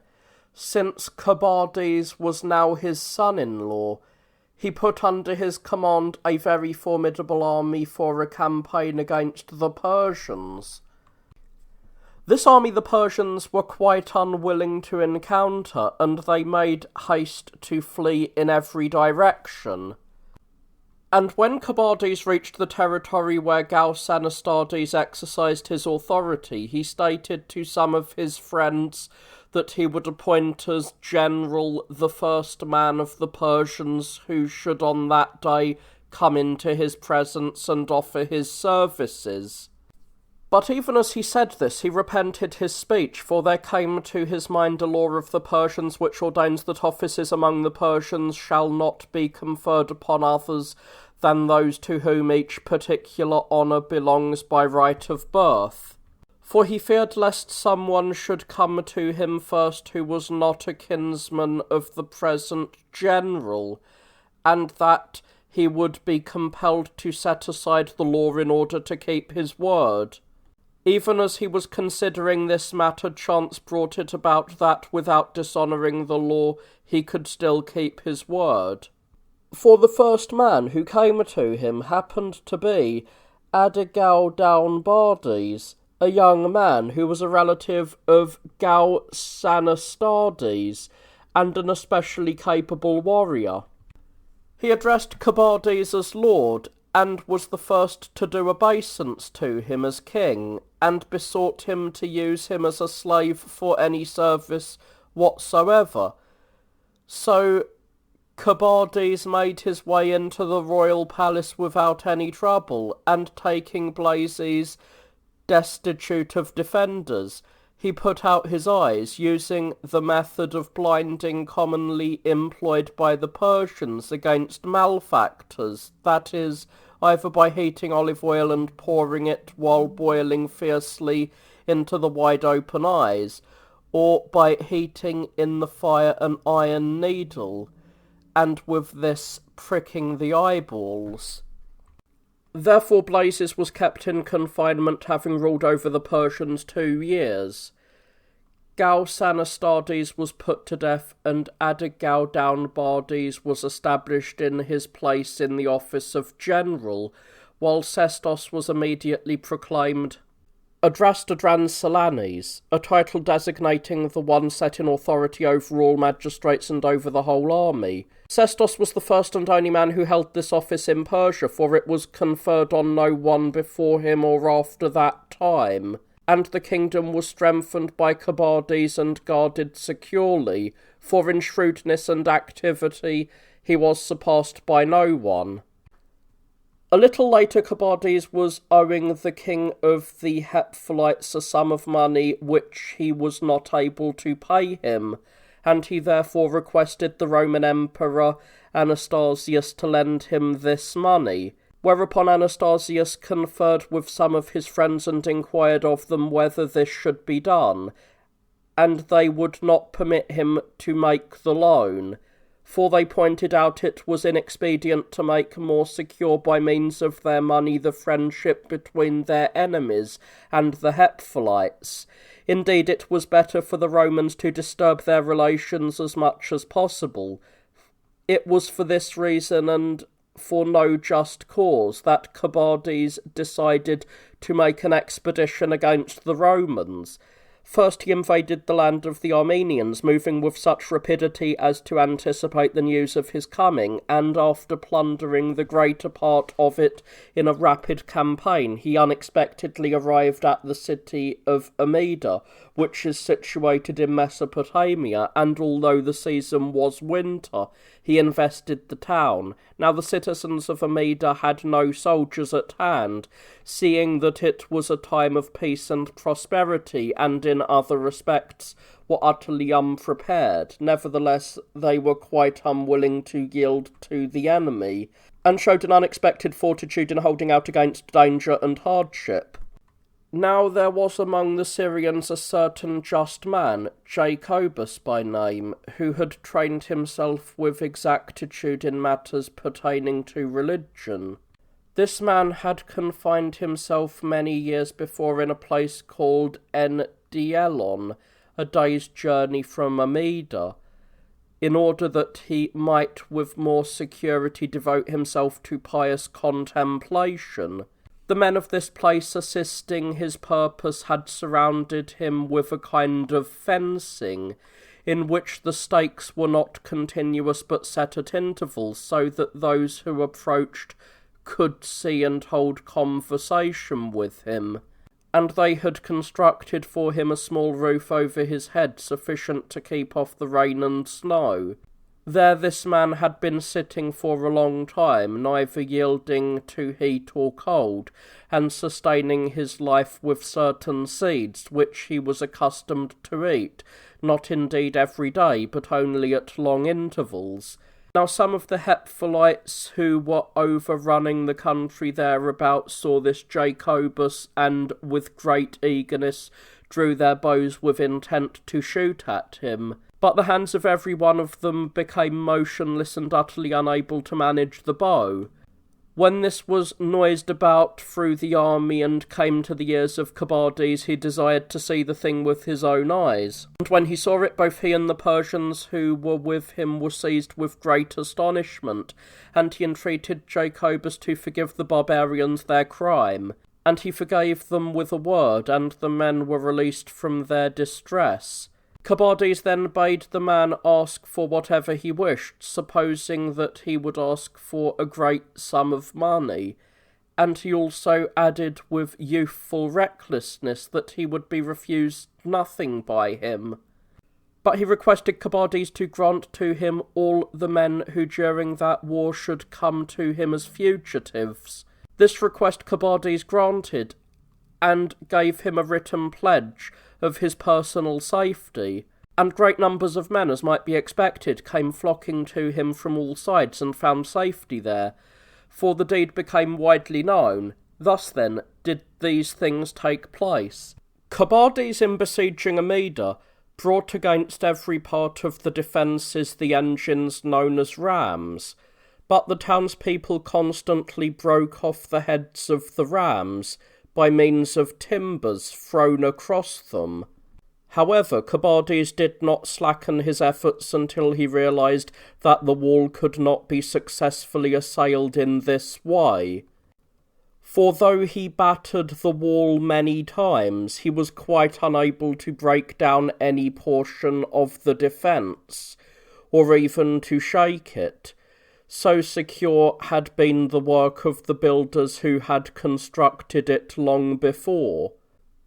since Kabades was now his son-in-law, he put under his command a very formidable army for a campaign against the Persians. This army the Persians were quite unwilling to encounter, and they made haste to flee in every direction. And when Kabades reached the territory where Gauss and Astades exercised his authority, he stated to some of his friends that he would appoint as general the first man of the Persians who should on that day come into his presence and offer his services. But even as he said this, he repented his speech, for there came to his mind a law of the Persians which ordains that offices among the Persians shall not be conferred upon others than those to whom each particular honour belongs by right of birth. For he feared lest someone should come to him first who was not a kinsman of the present general, and that he would be compelled to set aside the law in order to keep his word. Even as he was considering this matter, chance brought it about that, without dishonouring the law, he could still keep his word. For the first man who came to him happened to be Adigaudownbardes, a young man who was a relative of Gausanastardes, and an especially capable warrior. He addressed Cabardes as lord, and was the first to do obeisance to him as king, and besought him to use him as a slave for any service whatsoever. So Cabardes made his way into the royal palace without any trouble, and taking Blazes destitute of defenders, he put out his eyes, using the method of blinding commonly employed by the Persians against malefactors, that is, either by heating olive oil and pouring it while boiling fiercely into the wide-open eyes, or by heating in the fire an iron needle, and with this pricking the eyeballs. Therefore Blazes was kept in confinement, having ruled over the Persians 2 years. Gausanastardes was put to death, and Adigaudownbardes was established in his place in the office of general, while Sestos was immediately proclaimed Adrastodrancellanes, a title designating the one set in authority over all magistrates and over the whole army. Sestos was the first and only man who held this office in Persia, for it was conferred on no one before him or after that time, and the kingdom was strengthened by Cabardes and guarded securely, for in shrewdness and activity he was surpassed by no one. A little later, Cabardes was owing the king of the Hephthalites a sum of money which he was not able to pay him, and he therefore requested the Roman Emperor Anastasius to lend him this money, whereupon Anastasius conferred with some of his friends and inquired of them whether this should be done, and they would not permit him to make the loan, for they pointed out it was inexpedient to make more secure by means of their money the friendship between their enemies and the Hephthalites. Indeed, it was better for the Romans to disturb their relations as much as possible. It was for this reason, and for no just cause, that Cabardes decided to make an expedition against the Romans. First he invaded the land of the Armenians, moving with such rapidity as to anticipate the news of his coming, and after plundering the greater part of it in a rapid campaign, he unexpectedly arrived at the city of Amida, which is situated in Mesopotamia, and although the season was winter, he invested the town. Now the citizens of Amida had no soldiers at hand, seeing that it was a time of peace and prosperity, and in other respects were utterly unprepared. Nevertheless, they were quite unwilling to yield to the enemy, and showed an unexpected fortitude in holding out against danger and hardship. Now there was among the Syrians a certain just man, Jacobus by name, who had trained himself with exactitude in matters pertaining to religion. This man had confined himself many years before in a place called Endielon, a day's journey from Amida, in order that he might with more security devote himself to pious contemplation. The men of this place, assisting his purpose, had surrounded him with a kind of fencing, in which the stakes were not continuous but set at intervals, so that those who approached could see and hold conversation with him, and they had constructed for him a small roof over his head, sufficient to keep off the rain and snow. There this man had been sitting for a long time, neither yielding to heat or cold, and sustaining his life with certain seeds, which he was accustomed to eat, not indeed every day, but only at long intervals. Now some of the Hephthalites who were overrunning the country thereabouts saw this Jacobus, and with great eagerness drew their bows with intent to shoot at him. But the hands of every one of them became motionless and utterly unable to manage the bow. When this was noised about through the army and came to the ears of Cobades, he desired to see the thing with his own eyes. And when he saw it, both he and the Persians who were with him were seized with great astonishment, and he entreated Jacobus to forgive the barbarians their crime. And he forgave them with a word, and the men were released from their distress. Cobades then bade the man ask for whatever he wished, supposing that he would ask for a great sum of money, and he also added with youthful recklessness that he would be refused nothing by him. But he requested Cobades to grant to him all the men who during that war should come to him as fugitives. This request Cobades granted, and gave him a written pledge of his personal safety, and great numbers of men, as might be expected, came flocking to him from all sides and found safety there, for the deed became widely known. Thus then did these things take place. Cobades, in besieging Amida, brought against every part of the defences the engines known as rams, but the townspeople constantly broke off the heads of the rams by means of timbers thrown across them. However, Cobades did not slacken his efforts until he realized that the wall could not be successfully assailed in this way. For though he battered the wall many times, he was quite unable to break down any portion of the defence, or even to shake it. So secure had been the work of the builders who had constructed it long before.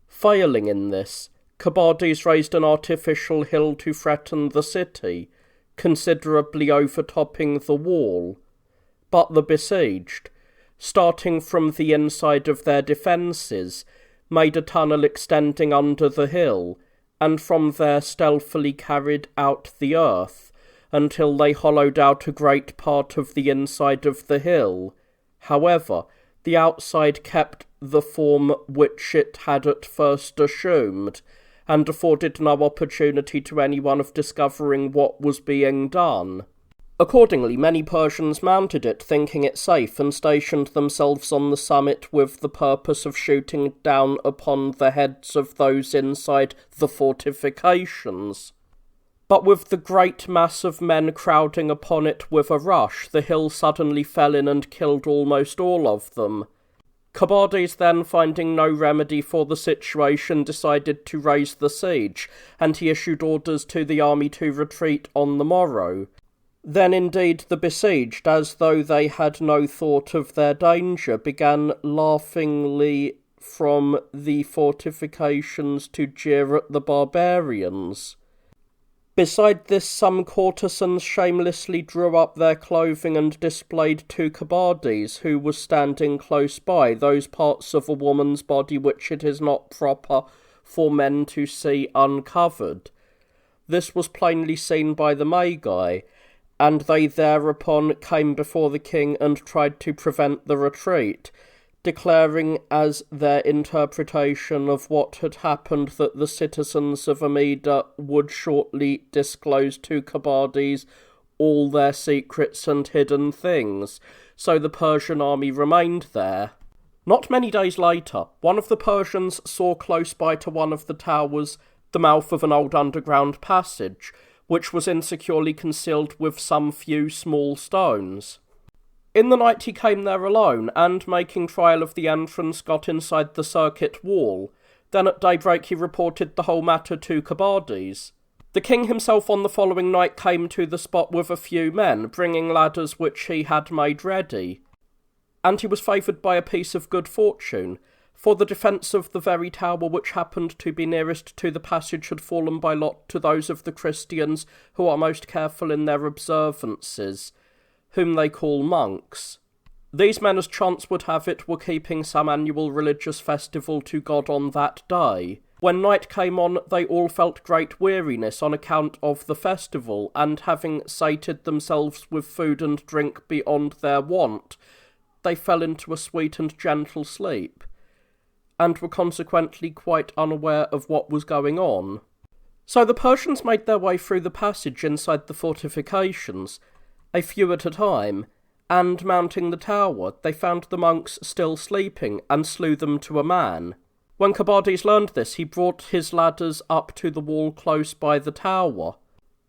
Failing in this, Cobades raised an artificial hill to threaten the city, considerably overtopping the wall. But the besieged, starting from the inside of their defences, made a tunnel extending under the hill, and from there stealthily carried out the earth, until they hollowed out a great part of the inside of the hill. However, the outside kept the form which it had at first assumed, and afforded no opportunity to anyone of discovering what was being done. Accordingly, many Persians mounted it, thinking it safe, and stationed themselves on the summit with the purpose of shooting down upon the heads of those inside the fortifications. But with the great mass of men crowding upon it with a rush, the hill suddenly fell in and killed almost all of them. Cobades then, finding no remedy for the situation, decided to raise the siege, and he issued orders to the army to retreat on the morrow. Then indeed the besieged, as though they had no thought of their danger, began laughingly from the fortifications to jeer at the barbarians. Beside this, some courtesans shamelessly drew up their clothing and displayed to Cobades, who was standing close by, those parts of a woman's body which it is not proper for men to see uncovered. This was plainly seen by the Magi, and they thereupon came before the king and tried to prevent the retreat, declaring as their interpretation of what had happened that the citizens of Amida would shortly disclose to Cobades all their secrets and hidden things, so the Persian army remained there. Not many days later, one of the Persians saw close by to one of the towers the mouth of an old underground passage, which was insecurely concealed with some few small stones. In the night he came there alone, and, making trial of the entrance, got inside the circuit wall. Then at daybreak he reported the whole matter to Cobades. The king himself on the following night came to the spot with a few men, bringing ladders which he had made ready. And he was favoured by a piece of good fortune, for the defence of the very tower which happened to be nearest to the passage had fallen by lot to those of the Christians who are most careful in their observances, whom they call monks. These men, as chance would have it, were keeping some annual religious festival to God on that day. When night came on, they all felt great weariness on account of the festival, and having sated themselves with food and drink beyond their wont, they fell into a sweet and gentle sleep, and were consequently quite unaware of what was going on. So the Persians made their way through the passage inside the fortifications, a few at a time, and mounting the tower, they found the monks still sleeping, and slew them to a man. When Carbades learned this, he brought his ladders up to the wall close by the tower.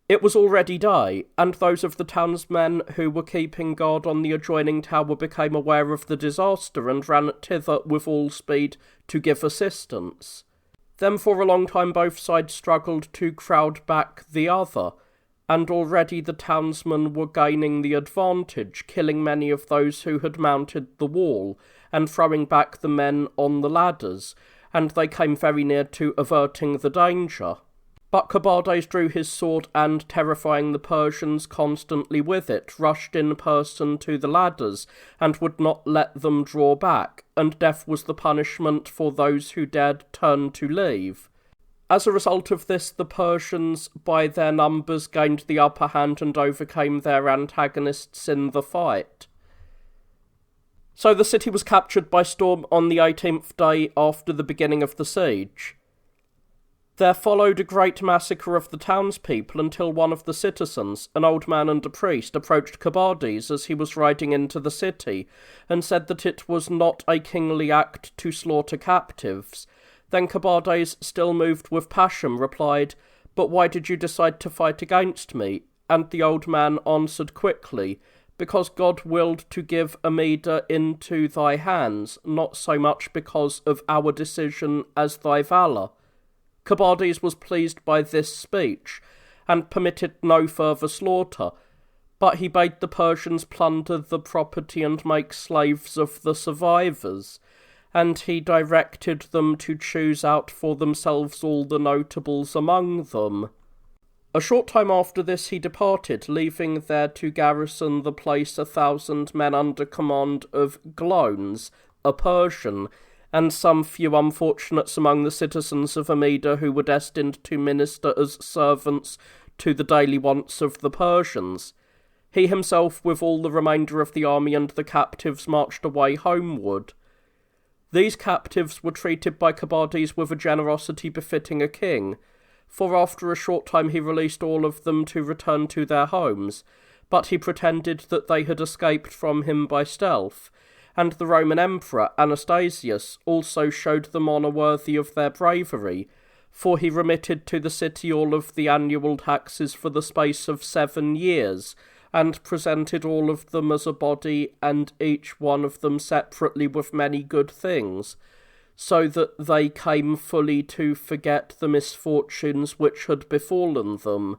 It was already day, and those of the townsmen who were keeping guard on the adjoining tower became aware of the disaster, and ran thither with all speed to give assistance. Then for a long time both sides struggled to crowd back the other, and already the townsmen were gaining the advantage, killing many of those who had mounted the wall, and throwing back the men on the ladders, and they came very near to averting the danger. But Carbades drew his sword, and, terrifying the Persians constantly with it, rushed in person to the ladders, and would not let them draw back, and death was the punishment for those who dared turn to leave. As a result of this, the Persians, by their numbers, gained the upper hand and overcame their antagonists in the fight. So the city was captured by storm on the 18th day after the beginning of the siege. There followed a great massacre of the townspeople until one of the citizens, an old man and a priest, approached Carbades as he was riding into the city, and said that it was not a kingly act to slaughter captives. Then Carbades, still moved with passion, replied, "But why did you decide to fight against me?" And the old man answered quickly, "Because God willed to give Amida into thy hands, not so much because of our decision as thy valour." Carbades was pleased by this speech, and permitted no further slaughter, but he bade the Persians plunder the property and make slaves of the survivors, and he directed them to choose out for themselves all the notables among them. A short time after this he departed, leaving there to garrison the place 1,000 men under command of Glones, a Persian, and some few unfortunates among the citizens of Amida who were destined to minister as servants to the daily wants of the Persians. He himself, with all the remainder of the army and the captives, marched away homeward. These captives were treated by Carbades with a generosity befitting a king, for after a short time he released all of them to return to their homes, but he pretended that they had escaped from him by stealth, and the Roman Emperor, Anastasius, also showed them honour worthy of their bravery, for he remitted to the city all of the annual taxes for the space of 7 years, and presented all of them as a body, and each one of them separately with many good things, so that they came fully to forget the misfortunes which had befallen them.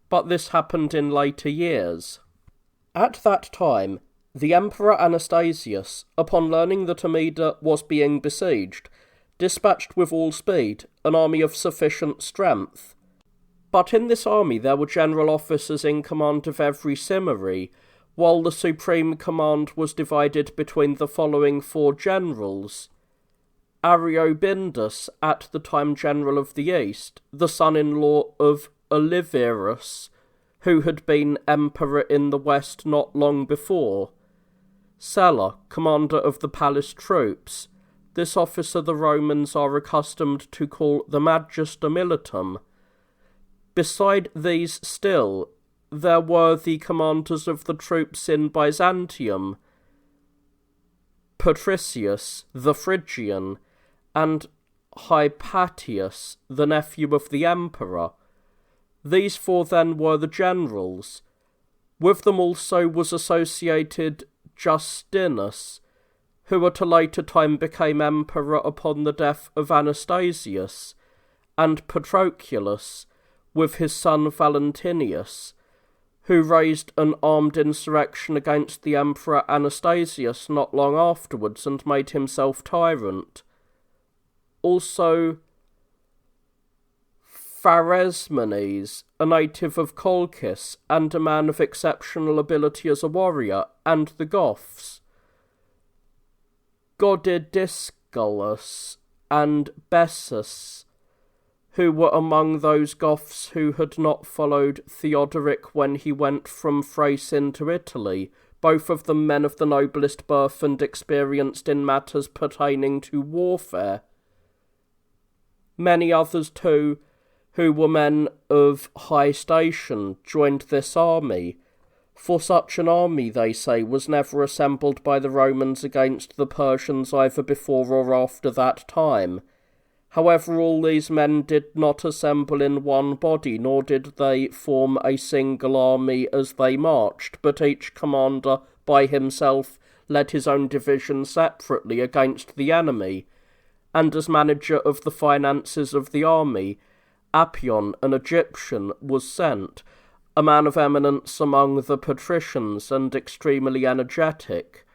But this happened in later years. At that time, the Emperor Anastasius, upon learning that Amida was being besieged, dispatched with all speed an army of sufficient strength. But in this army there were general officers in command of every simmery, while the supreme command was divided between the following 4 generals: Ariobindus, at the time general of the East, the son-in-law of Oliverus, who had been emperor in the West not long before; Sella, commander of the palace troops. This officer the Romans are accustomed to call the Magister Militum. Beside these still, there were the commanders of the troops in Byzantium, Patricius, the Phrygian, and Hypatius, the nephew of the emperor. These 4 then were the generals. With them also was associated Justinus, who at a later time became emperor upon the death of Anastasius, and Patroclus, with his son Valentinius, who raised an armed insurrection against the Emperor Anastasius not long afterwards, and made himself tyrant. also Pharesmenes, a native of Colchis, and a man of exceptional ability as a warrior, and the Goths, Godidiscalus and Bessus, who were among those Goths who had not followed Theodoric when he went from Thrace into Italy, both of them men of the noblest birth and experienced in matters pertaining to warfare. Many others, too, who were men of high station, joined this army, for such an army, they say, was never assembled by the Romans against the Persians either before or after that time. However, all these men did not assemble in one body, nor did they form a single army as they marched, but each commander by himself led his own division separately against the enemy, and as manager of the finances of the army, Apion, an Egyptian, was sent, a man of eminence among the patricians and extremely energetic,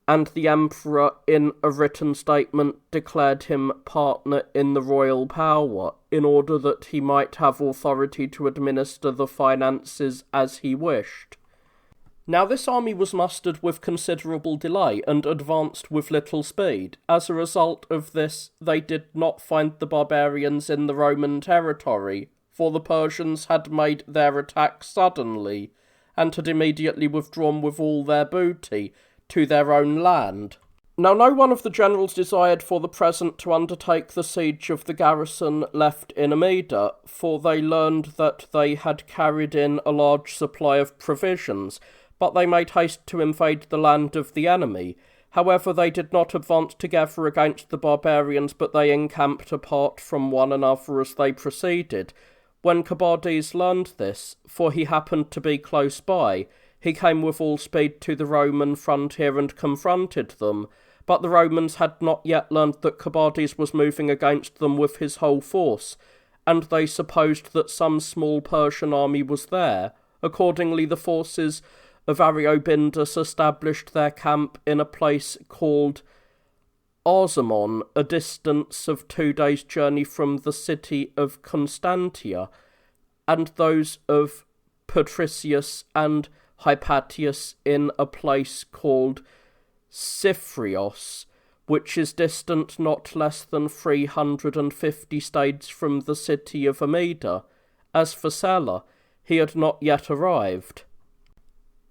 and the emperor in a written statement declared him partner in the royal power, in order that he might have authority to administer the finances as he wished. Now this army was mustered with considerable delay and advanced with little speed. As a result of this, they did not find the barbarians in the Roman territory, for the Persians had made their attack suddenly, and had immediately withdrawn with all their booty to their own land. Now no one of the generals desired for the present to undertake the siege of the garrison left in Amida, for they learned that they had carried in a large supply of provisions, but they made haste to invade the land of the enemy. However, they did not advance together against the barbarians, but they encamped apart from one another as they proceeded. When Cobades learned this, for he happened to be close by, he came with all speed to the Roman frontier and confronted them, but the Romans had not yet learned that Cobades was moving against them with his whole force, and they supposed that some small Persian army was there. Accordingly, the forces of Ariobindus established their camp in a place called Arzamon, a distance of 2 days' journey from the city of Constantia, and those of Patricius and Hypatius in a place called Cyphrios, which is distant not less than 350 stades from the city of Amida. As for Sela, he had not yet arrived.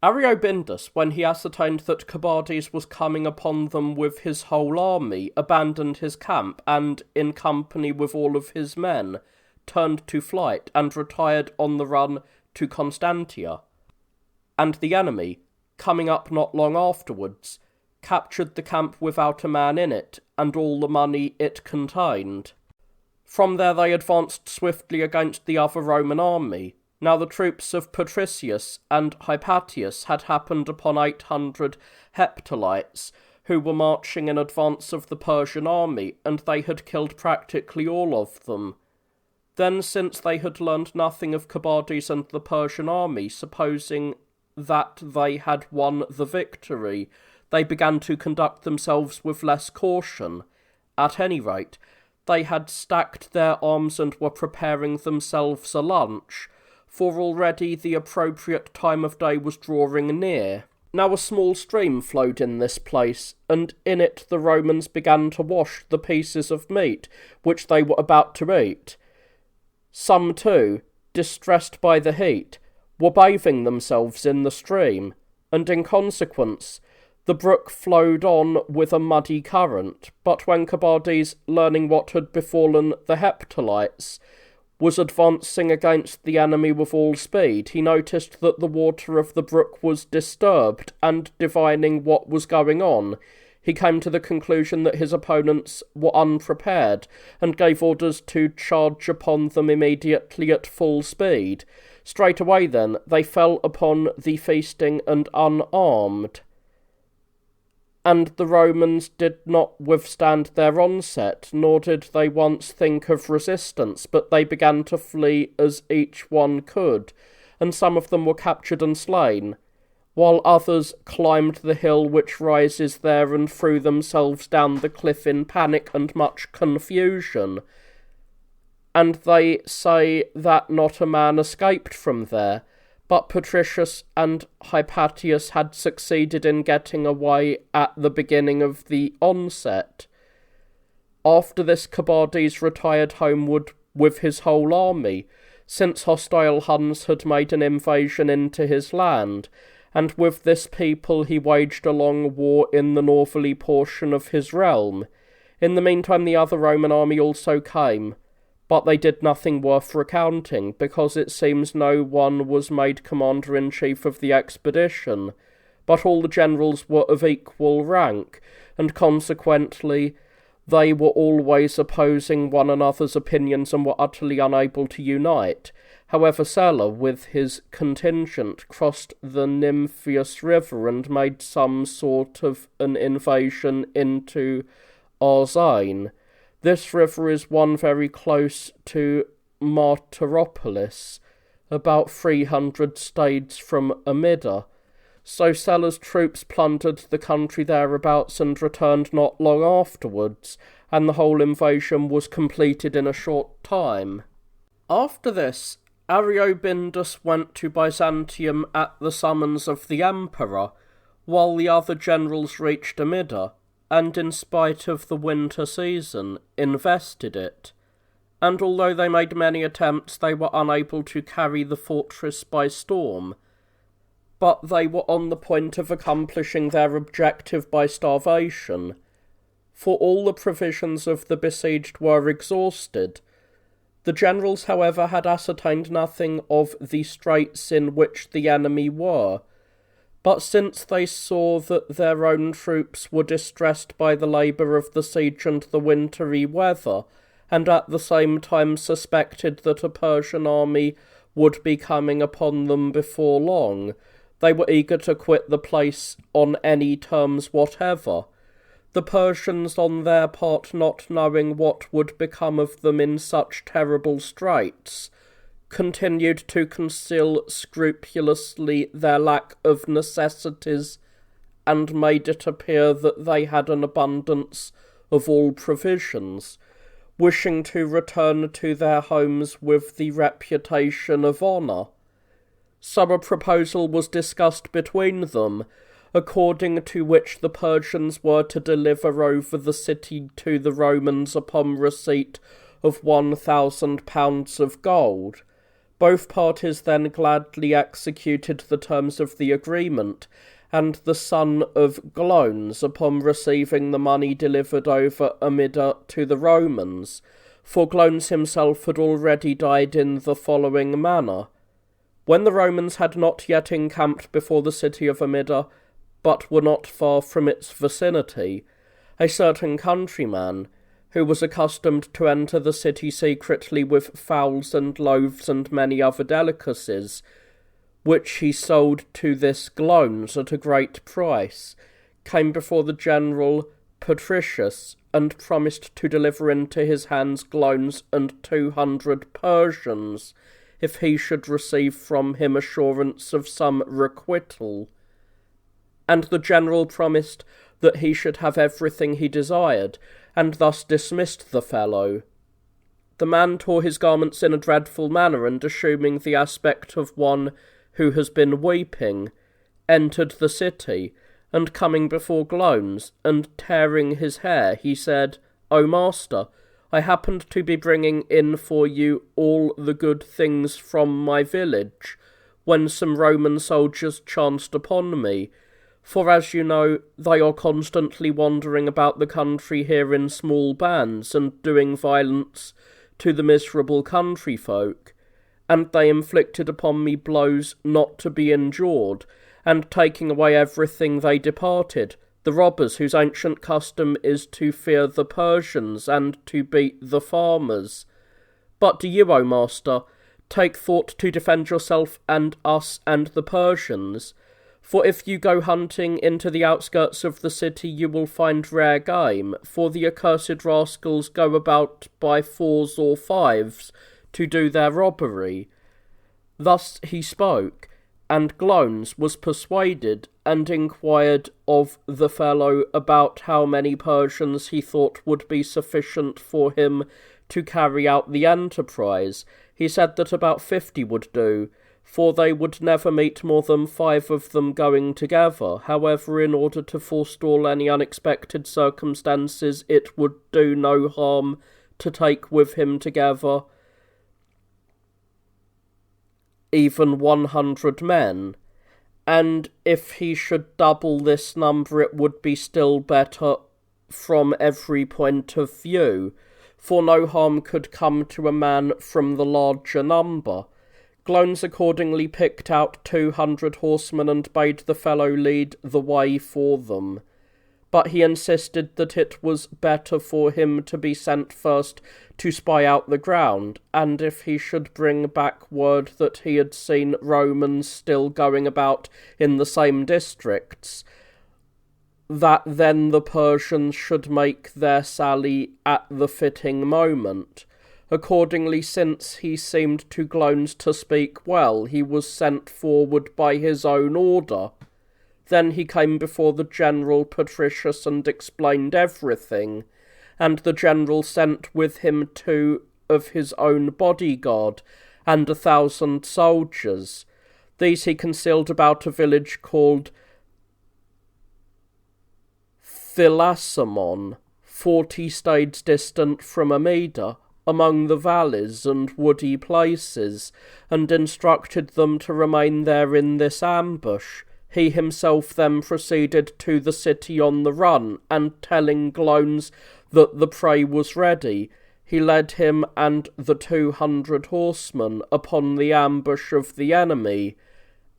Ariobindus, when he ascertained that Cobades was coming upon them with his whole army, abandoned his camp, and, in company with all of his men, turned to flight, and retired on the run to Constantia. And the enemy, coming up not long afterwards, captured the camp without a man in it, and all the money it contained. From there they advanced swiftly against the other Roman army. Now the troops of Patricius and Hypatius had happened upon 800 Heptalites, who were marching in advance of the Persian army, and they had killed practically all of them. Then, since they had learned nothing of Cobades and the Persian army, supposing that they had won the victory, they began to conduct themselves with less caution. At any rate, they had stacked their arms and were preparing themselves a lunch, for already the appropriate time of day was drawing near. Now a small stream flowed in this place, and in it the Romans began to wash the pieces of meat which they were about to eat. Some, too, distressed by the heat, were bathing themselves in the stream, and in consequence the brook flowed on with a muddy current. But when Cobades, learning what had befallen the Heptalites, was advancing against the enemy with all speed, he noticed that the water of the brook was disturbed, and divining what was going on, he came to the conclusion that his opponents were unprepared, and gave orders to charge upon them immediately at full speed. Straight away, then, they fell upon the feasting and unarmed, and the Romans did not withstand their onset, nor did they once think of resistance, but they began to flee as each one could, and some of them were captured and slain. while others climbed the hill which rises there and threw themselves down the cliff in panic and much confusion. And they say that not a man escaped from there, but Patricius and Hypatius had succeeded in getting away at the beginning of the onset. After this, Carbades retired homeward with his whole army, since hostile Huns had made an invasion into his land, and with this people he waged a long war in the northerly portion of his realm. In the meantime the other Roman army also came, but they did nothing worth recounting, because it seems no one was made commander-in-chief of the expedition, but all the generals were of equal rank, and consequently they were always opposing one another's opinions and were utterly unable to unite. However, Sulla, with his contingent, crossed the Nymphius River and made some sort of an invasion into Arzane. This river is one very close to Martyropolis, about 300 stades from Amida. So Sulla's troops plundered the country thereabouts and returned not long afterwards, and the whole invasion was completed in a short time. After this, Ariobindus went to Byzantium at the summons of the emperor, while the other generals reached Amida, and in spite of the winter season, invested it. And although they made many attempts, they were unable to carry the fortress by storm. But they were on the point of accomplishing their objective by starvation, for all the provisions of the besieged were exhausted. The generals, however, had ascertained nothing of the straits in which the enemy were, but since they saw that their own troops were distressed by the labour of the siege and the wintry weather, and at the same time suspected that a Persian army would be coming upon them before long, they were eager to quit the place on any terms whatever. The Persians, on their part, not knowing what would become of them in such terrible straits, continued to conceal scrupulously their lack of necessities, and made it appear that they had an abundance of all provisions, wishing to return to their homes with the reputation of honour. So a proposal was discussed between them, according to which the Persians were to deliver over the city to the Romans upon receipt of 1,000 pounds of gold. Both parties then gladly executed the terms of the agreement, and the son of Glones, upon receiving the money, delivered over Amida to the Romans, for Glones himself had already died in the following manner. When the Romans had not yet encamped before the city of Amida, but were not far from its vicinity, a certain countryman, who was accustomed to enter the city secretly with fowls and loaves and many other delicacies, which he sold to this Glones at a great price, came before the general Patricius, and promised to deliver into his hands Glones and 200 Persians, if he should receive from him assurance of some requital. And the general promised that he should have everything he desired, and thus dismissed the fellow. The man tore his garments in a dreadful manner, and assuming the aspect of one who has been weeping, entered the city, and coming before Glones, and tearing his hair, he said, "O master, I happened to be bringing in for you all the good things from my village, when some Roman soldiers chanced upon me, for as you know, they are constantly wandering about the country here in small bands, and doing violence to the miserable country folk, and they inflicted upon me blows not to be endured, and taking away everything they departed, the robbers whose ancient custom is to fear the Persians and to beat the farmers. But do you, O master, take thought to defend yourself and us and the Persians, for if you go hunting into the outskirts of the city you will find rare game, for the accursed rascals go about by 4s or 5s to do their robbery." Thus he spoke, and Glones was persuaded, and inquired of the fellow about how many Persians he thought would be sufficient for him to carry out the enterprise. He said that about 50 would do, for they would never meet more than 5 of them going together. However, in order to forestall any unexpected circumstances, it would do no harm to take with him together even 100 men, and if he should double this number it would be still better from every point of view, for no harm could come to a man from the larger number. Glones accordingly picked out 200 horsemen and bade the fellow lead the way for them. But he insisted that it was better for him to be sent first to spy out the ground, and if he should bring back word that he had seen Romans still going about in the same districts, that then the Persians should make their sally at the fitting moment. Accordingly, since he seemed to Glones to speak well, he was sent forward by his own order. Then he came before the general Patricius and explained everything, and the general sent with him 2 of his own bodyguard and 1,000 soldiers. These he concealed about a village called Philasamon, 40 stades distant from Amida, among the valleys and woody places, and instructed them to remain there in this ambush. He himself then proceeded to the city on the run, and telling Glones that the prey was ready, he led him and the 200 horsemen upon the ambush of the enemy,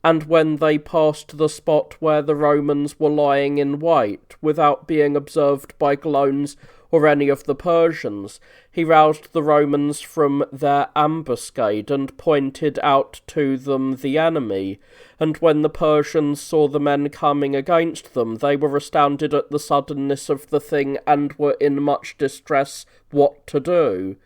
and when they passed the spot where the Romans were lying in wait, without being observed by Glones or any of the Persians, he roused the Romans from their ambuscade and pointed out to them the enemy. And when the Persians saw the men coming against them, they were astounded at the suddenness of the thing, and were in much distress what to do.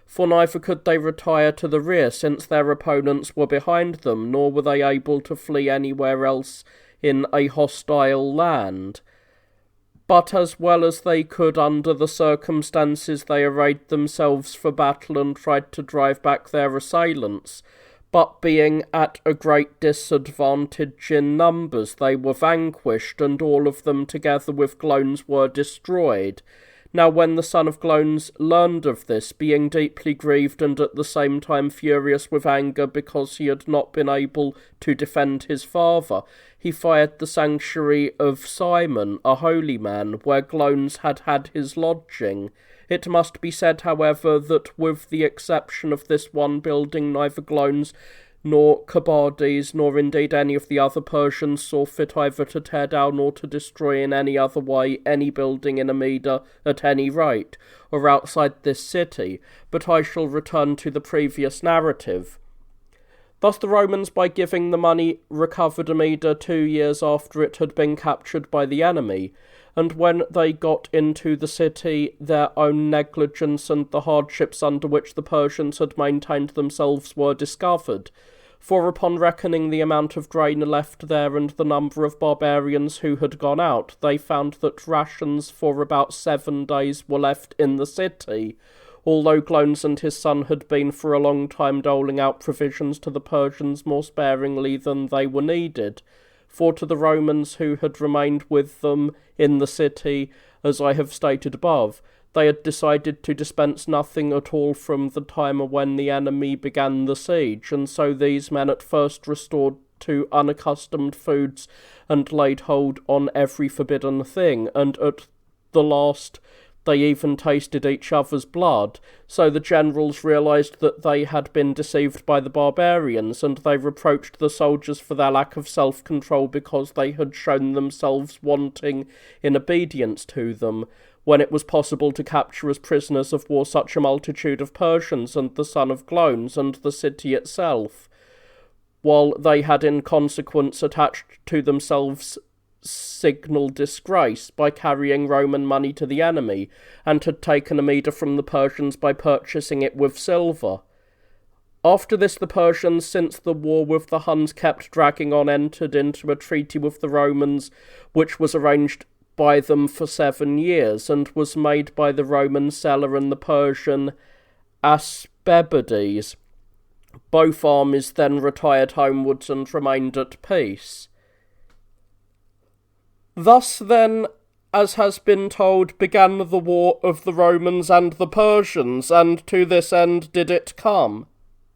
For neither could they retire to the rear, since their opponents were behind them, nor were they able to flee anywhere else in a hostile land. But as well as they could under the circumstances, they arrayed themselves for battle and tried to drive back their assailants. But being at a great disadvantage in numbers, they were vanquished, and all of them together with Glones were destroyed. Now when the son of Glones learned of this, being deeply grieved and at the same time furious with anger because he had not been able to defend his father, he fired the sanctuary of Simon, a holy man, where Glones had had his lodging. It must be said, however, that with the exception of this one building, neither Glones nor Carbades, nor indeed any of the other Persians, saw fit either to tear down or to destroy in any other way any building in Amida at any rate, or outside this city. But I shall return to the previous narrative. Thus the Romans, by giving the money, recovered Amida 2 years after it had been captured by the enemy, and when they got into the city, their own negligence and the hardships under which the Persians had maintained themselves were discovered. For upon reckoning the amount of grain left there and the number of barbarians who had gone out, they found that rations for about 7 days were left in the city, although Glones and his son had been for a long time doling out provisions to the Persians more sparingly than they were needed. For to the Romans who had remained with them in the city, as I have stated above, they had decided to dispense nothing at all from the time when the enemy began the siege, and so these men at first restored to unaccustomed foods and laid hold on every forbidden thing, and at the last they even tasted each other's blood. So the generals realized that they had been deceived by the barbarians, and they reproached the soldiers for their lack of self-control because they had shown themselves wanting in obedience to them, when it was possible to capture as prisoners of war such a multitude of Persians and the son of Glones and the city itself, while they had in consequence attached to themselves signal disgrace by carrying Roman money to the enemy, and had taken Amida from the Persians by purchasing it with silver. After this, the Persians, since the war with the Huns kept dragging on, entered into a treaty with the Romans, which was arranged by them for 7 years, and was made by the Roman Sulla and the Persian Asbebides. Both armies then retired homewards and remained at peace. Thus then, as has been told, began the war of the Romans and the Persians, and to this end did it come.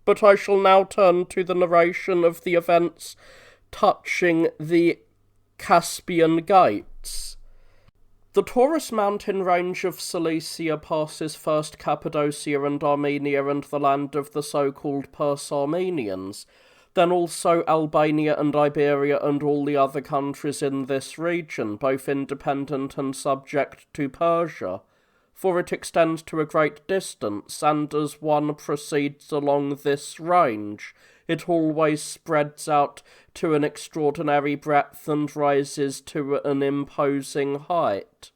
But I shall now turn to the narration of the events touching the Caspian Gates. The Taurus mountain range of Cilicia passes first Cappadocia and Armenia and the land of the so-called Perse-Armenians, then also Albania and Iberia and all the other countries in this region, both independent and subject to Persia, for it extends to a great distance, and as one proceeds along this range, it always spreads out to an extraordinary breadth and rises to an imposing height.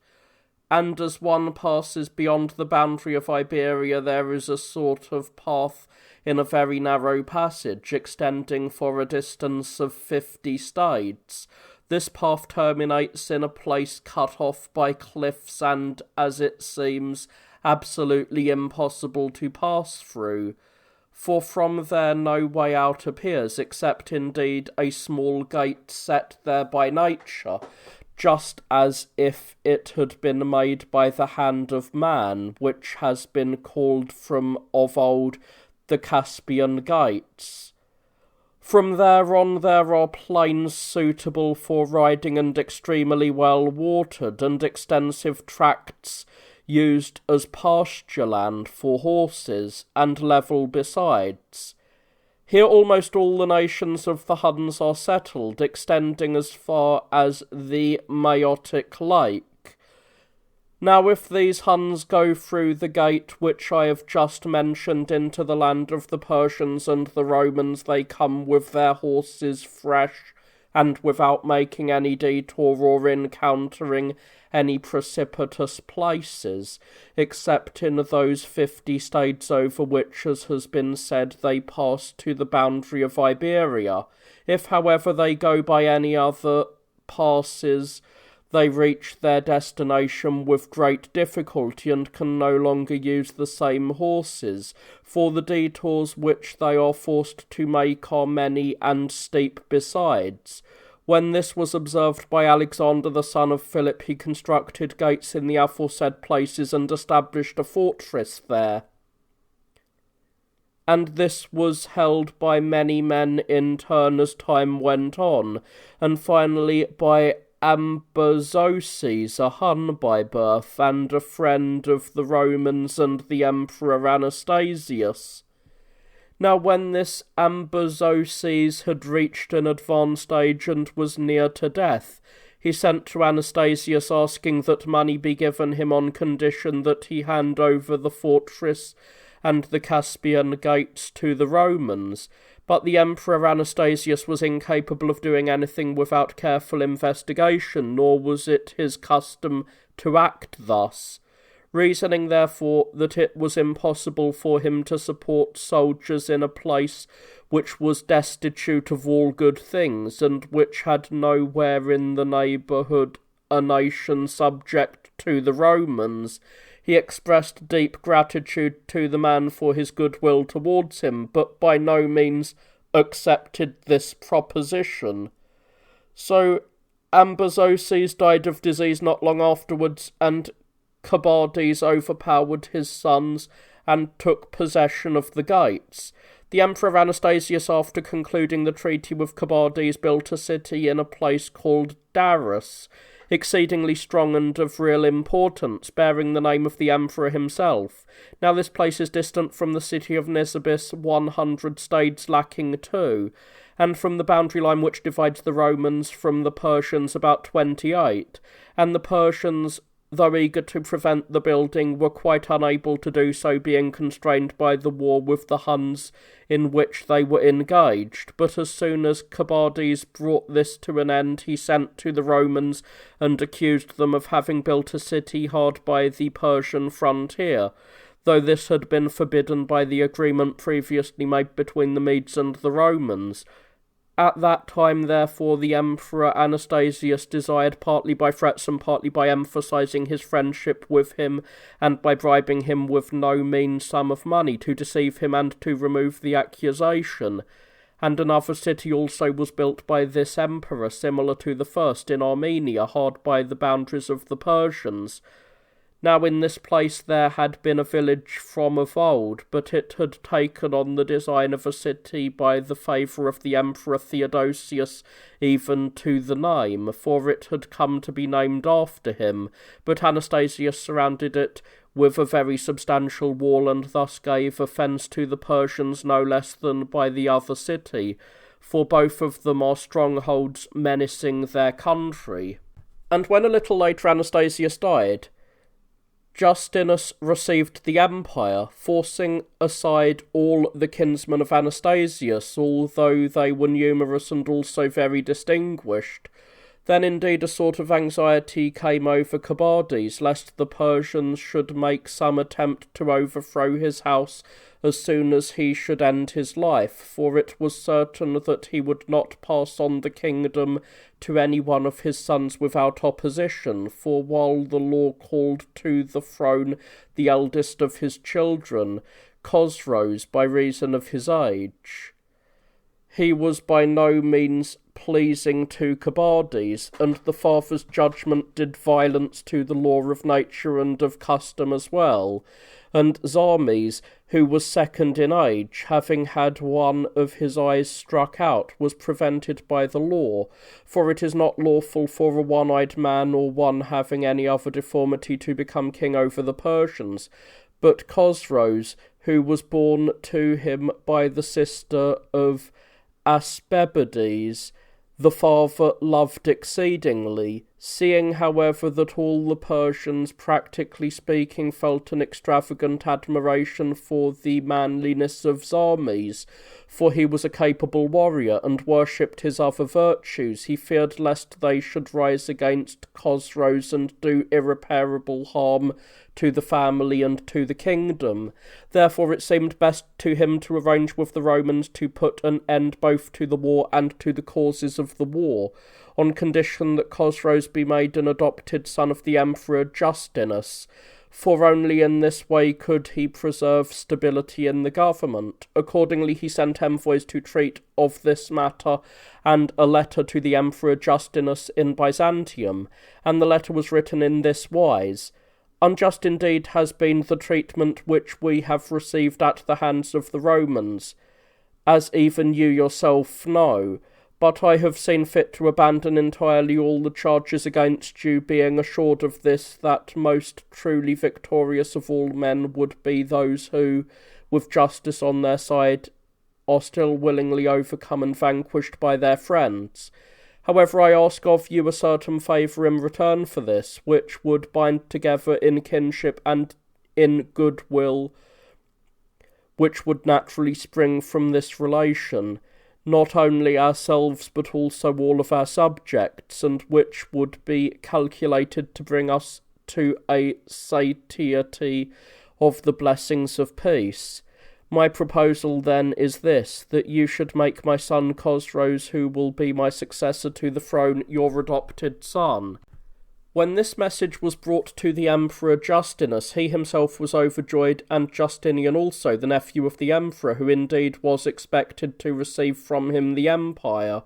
And as one passes beyond the boundary of Iberia, there is a sort of path in a very narrow passage, extending for a distance of 50 stades. This path terminates in a place cut off by cliffs and, as it seems, absolutely impossible to pass through, for from there no way out appears, except indeed a small gate set there by nature, just as if it had been made by the hand of man, which has been called from of old the Caspian Gates. From there on there are plains suitable for riding and extremely well watered, and extensive tracts used as pasture land for horses, and level besides. Here almost all the nations of the Huns are settled, extending as far as the Maeotic Lake. Now if these Huns go through the gate which I have just mentioned into the land of the Persians and the Romans, they come with their horses fresh, and without making any detour or encountering any precipitous places, except in those 50 stades over which, as has been said, they pass to the boundary of Iberia. If, however, they go by any other passes, they reach their destination with great difficulty, and can no longer use the same horses, for the detours which they are forced to make are many and steep besides. When this was observed by Alexander the son of Philip, he constructed gates in the aforesaid places and established a fortress there. And this was held by many men in turn as time went on, and finally by Ambazoces, a Hun by birth, and a friend of the Romans and the Emperor Anastasius. Now when this Ambazoces had reached an advanced age and was near to death, he sent to Anastasius asking that money be given him on condition that he hand over the fortress and the Caspian Gates to the Romans. But the Emperor Anastasius was incapable of doing anything without careful investigation, nor was it his custom to act thus, reasoning therefore that it was impossible for him to support soldiers in a place which was destitute of all good things, and which had nowhere in the neighbourhood a nation subject to the Romans. He expressed deep gratitude to the man for his goodwill towards him, but by no means accepted this proposition. So Ambazoces died of disease not long afterwards, and Cabades overpowered his sons and took possession of the gates. The Emperor Anastasius, after concluding the treaty with Cabades, built a city in a place called Darus, exceedingly strong and of real importance, bearing the name of the emperor himself. Now this place is distant from the city of Nisibis 100 stades, lacking 2, and from the boundary line which divides the Romans from the Persians about 28, and the Persians, though eager to prevent the building, were quite unable to do so, being constrained by the war with the Huns in which they were engaged. But as soon as Cabades brought this to an end, he sent to the Romans and accused them of having built a city hard by the Persian frontier. though this had been forbidden by the agreement previously made between the Medes and the Romans. At that time, therefore, the Emperor Anastasius desired, partly by threats and partly by emphasizing his friendship with him, and by bribing him with no mean sum of money, to deceive him and to remove the accusation. And another city also was built by this emperor, similar to the first, in Armenia, hard by the boundaries of the Persians. Now in this place there had been a village from of old, but it had taken on the design of a city by the favour of the Emperor Theodosius, even to the name, for it had come to be named after him. But Anastasius surrounded it with a very substantial wall, and thus gave offence to the Persians no less than by the other city, for both of them are strongholds menacing their country. And when a little later Anastasius died, Justinus received the empire, forcing aside all the kinsmen of Anastasius, although they were numerous and also very distinguished. Then indeed a sort of anxiety came over Cobades, lest the Persians should make some attempt to overthrow his house as soon as he should end his life, for it was certain that he would not pass on the kingdom to any one of his sons without opposition, for while the law called to the throne the eldest of his children, Chosroes, by reason of his age, he was by no means pleasing to Cobades, and the father's judgment did violence to the law of nature and of custom as well. And Zarmes, who was second in age, having had one of his eyes struck out, was prevented by the law, for it is not lawful for a one-eyed man or one having any other deformity to become king over the Persians. But Chosroes, who was born to him by the sister of Aspebiades, the father loved exceedingly. Seeing, however, that all the Persians, practically speaking, felt an extravagant admiration for the manliness of Zarmes, for he was a capable warrior, and worshipped his other virtues, he feared lest they should rise against Chosroes and do irreparable harm to the family and to the kingdom. Therefore it seemed best to him to arrange with the Romans to put an end both to the war and to the causes of the war, on condition that Chosroes be made an adopted son of the Emperor Justinus, for only in this way could he preserve stability in the government. Accordingly he sent envoys to treat of this matter, and a letter to the Emperor Justinus in Byzantium, and the letter was written in this wise: Unjust indeed has been the treatment which we have received at the hands of the Romans, as even you yourself know, but I have seen fit to abandon entirely all the charges against you, being assured of this, that most truly victorious of all men would be those who, with justice on their side, are still willingly overcome and vanquished by their friends. However, I ask of you a certain favour in return for this, which would bind together in kinship and in goodwill, which would naturally spring from this relation, not only ourselves but also all of our subjects, and which would be calculated to bring us to a satiety of the blessings of peace. My proposal then is this, that you should make my son Chosroes, who will be my successor to the throne, your adopted son. When this message was brought to the Emperor Justinus, he himself was overjoyed, and Justinian also, the nephew of the Emperor, who indeed was expected to receive from him the empire.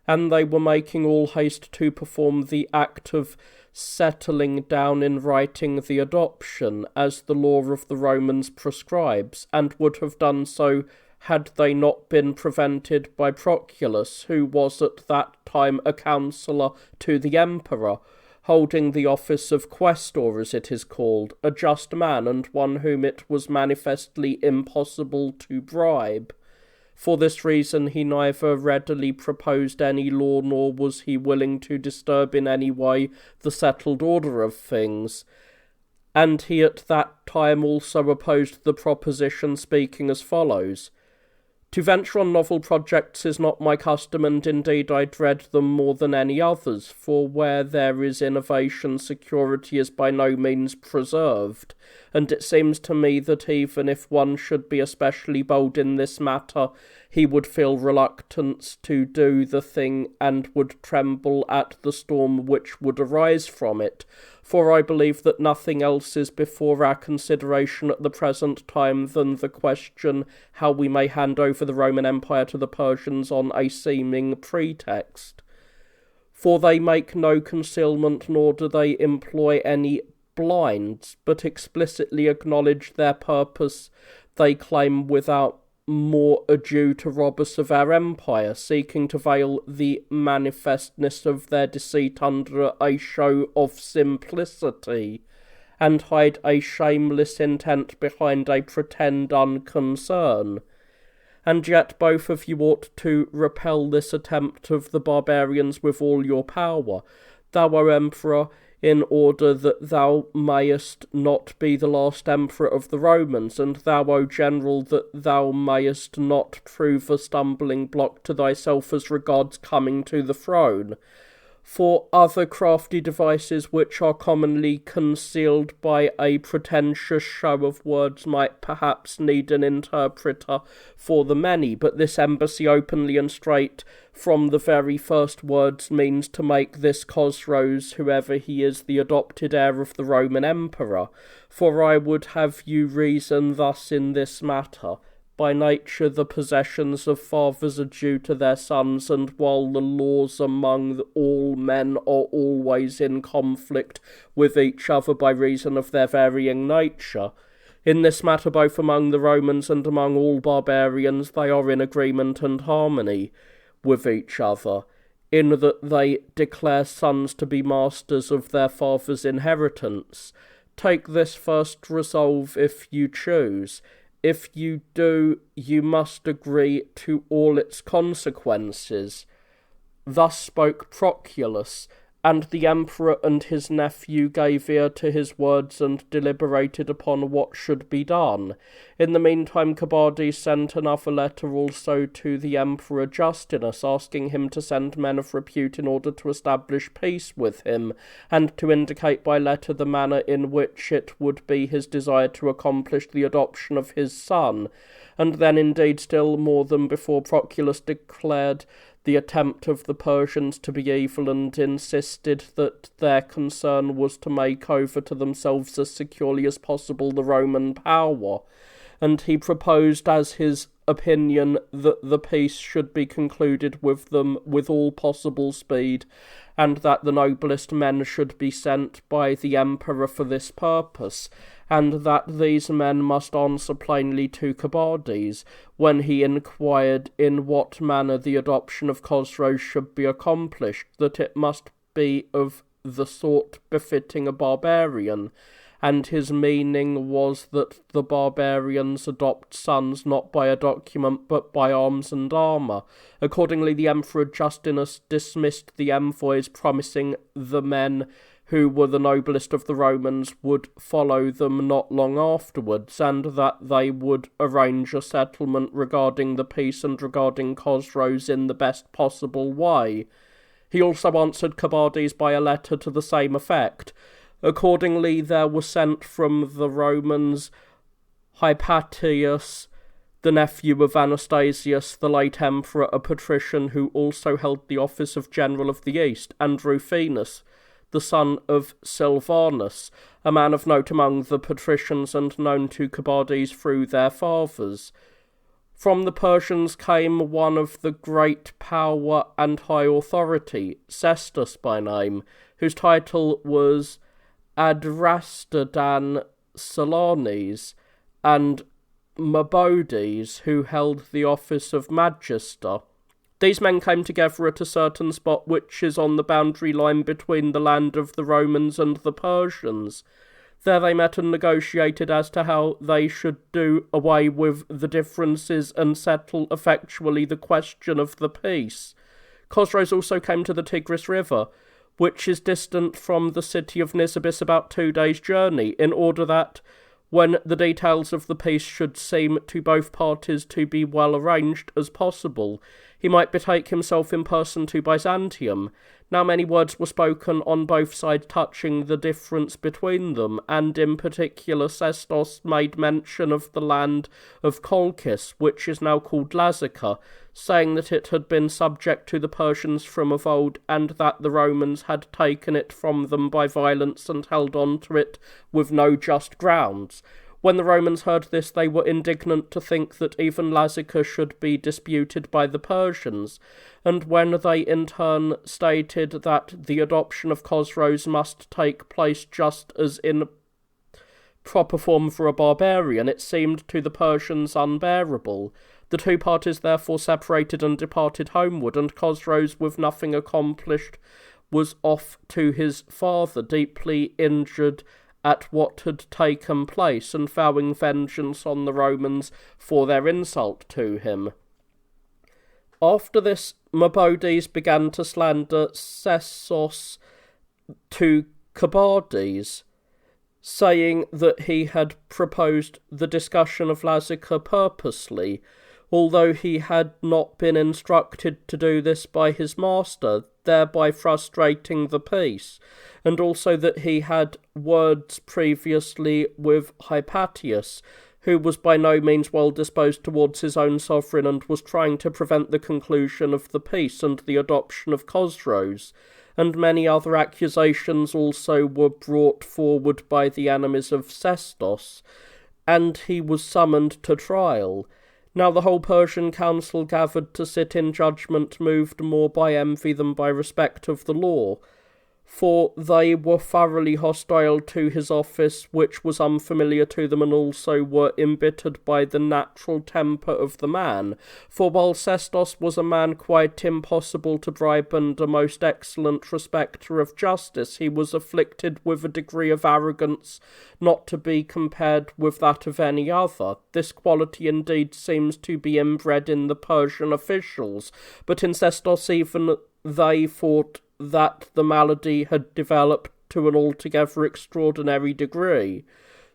And they were making all haste to perform the act of settling down in writing the adoption, as the law of the Romans prescribes, and would have done so had they not been prevented by Proculus, who was at that time a counsellor to the Emperor, holding the office of quaestor, as it is called, a just man, and one whom it was manifestly impossible to bribe. For this reason he neither readily proposed any law, nor was he willing to disturb in any way the settled order of things. And he at that time also opposed the proposition, speaking as follows: To venture on novel projects is not my custom, and indeed I dread them more than any others, for where there is innovation, security is by no means preserved, and it seems to me that even if one should be especially bold in this matter, he would feel reluctance to do the thing, and would tremble at the storm which would arise from it, for I believe that nothing else is before our consideration at the present time than the question how we may hand over the Roman Empire to the Persians on a seeming pretext. For they make no concealment, nor do they employ any blinds, but explicitly acknowledge their purpose. They claim without more ado to rob us of our empire, seeking to veil the manifestness of their deceit under a show of simplicity, and hide a shameless intent behind a pretend unconcern. And yet both of you ought to repel this attempt of the barbarians with all your power, thou, O Emperor, in order that thou mayest not be the last emperor of the Romans, and thou, O General, that thou mayest not prove a stumbling block to thyself as regards coming to the throne. For other crafty devices which are commonly concealed by a pretentious show of words might perhaps need an interpreter for the many, but this embassy openly and straight from the very first words means to make this Chosroes, whoever he is, the adopted heir of the Roman Emperor. For I would have you reason thus in this matter. By nature the possessions of fathers are due to their sons, and while the laws among all men are always in conflict with each other by reason of their varying nature, in this matter both among the Romans and among all barbarians they are in agreement and harmony with each other, in that they declare sons to be masters of their father's inheritance. Take this first resolve if you choose. If you do, you must agree to all its consequences. Thus spoke Proculus, and the emperor and his nephew gave ear to his words and deliberated upon what should be done. In the meantime Carbades sent another letter also to the emperor Justinus, asking him to send men of repute in order to establish peace with him, and to indicate by letter the manner in which it would be his desire to accomplish the adoption of his son. And then indeed still more than before Proculus declared the attempt of the Persians to be evil, and insisted that their concern was to make over to themselves as securely as possible the Roman power, and he proposed as his opinion that the peace should be concluded with them with all possible speed, and that the noblest men should be sent by the emperor for this purpose, and that these men must answer plainly to Carbades, when he inquired in what manner the adoption of Chosroes should be accomplished, that it must be of the sort befitting a barbarian, and his meaning was that the barbarians adopt sons not by a document but by arms and armour. Accordingly the Emperor Justinus dismissed the envoys, promising the men who were the noblest of the Romans would follow them not long afterwards, and that they would arrange a settlement regarding the peace and regarding Chosroes in the best possible way. He also answered Carbades by a letter to the same effect. Accordingly there was sent from the Romans Hypatius, the nephew of Anastasius, the late emperor, a patrician who also held the office of General of the East, and Rufinus, the son of Silvanus, a man of note among the patricians and known to Carbades through their fathers. From the Persians came one of the great power and high authority, Cestus by name, whose title was Adrastodan Solanes, and Mabodes, who held the office of Magister. These men came together at a certain spot which is on the boundary line between the land of the Romans and the Persians. There they met and negotiated as to how they should do away with the differences and settle effectually the question of the peace. Chosroes also came to the Tigris River, which is distant from the city of Nisibis about 2 days' journey, in order that, when the details of the peace should seem to both parties to be well arranged as possible, he might betake himself in person to Byzantium. Now many words were spoken on both sides touching the difference between them, and in particular Sestos made mention of the land of Colchis, which is now called Lazica, saying that it had been subject to the Persians from of old, and that the Romans had taken it from them by violence and held on to it with no just grounds. When the Romans heard this, they were indignant to think that even Lazica should be disputed by the Persians, and when they in turn stated that the adoption of Chosroes must take place just as in proper form for a barbarian, it seemed to the Persians unbearable. The two parties therefore separated and departed homeward, and Chosroes, with nothing accomplished, was off to his father, deeply injured at what had taken place, and vowing vengeance on the Romans for their insult to him. After this, Mabaudes began to slander Sessos to Carbades, saying that he had proposed the discussion of Lazica purposely, although he had not been instructed to do this by his master, thereby frustrating the peace, and also that he had words previously with Hypatius, who was by no means well disposed towards his own sovereign and was trying to prevent the conclusion of the peace and the adoption of Chosroes, and many other accusations also were brought forward by the enemies of Sestos, and he was summoned to trial. Now the whole Persian council gathered to sit in judgment, moved more by envy than by respect of the law, for they were thoroughly hostile to his office, which was unfamiliar to them, and also were embittered by the natural temper of the man. For while Sestos was a man quite impossible to bribe and a most excellent respecter of justice, he was afflicted with a degree of arrogance not to be compared with that of any other. This quality indeed seems to be inbred in the Persian officials, but in Sestos even they thought that the malady had developed to an altogether extraordinary degree.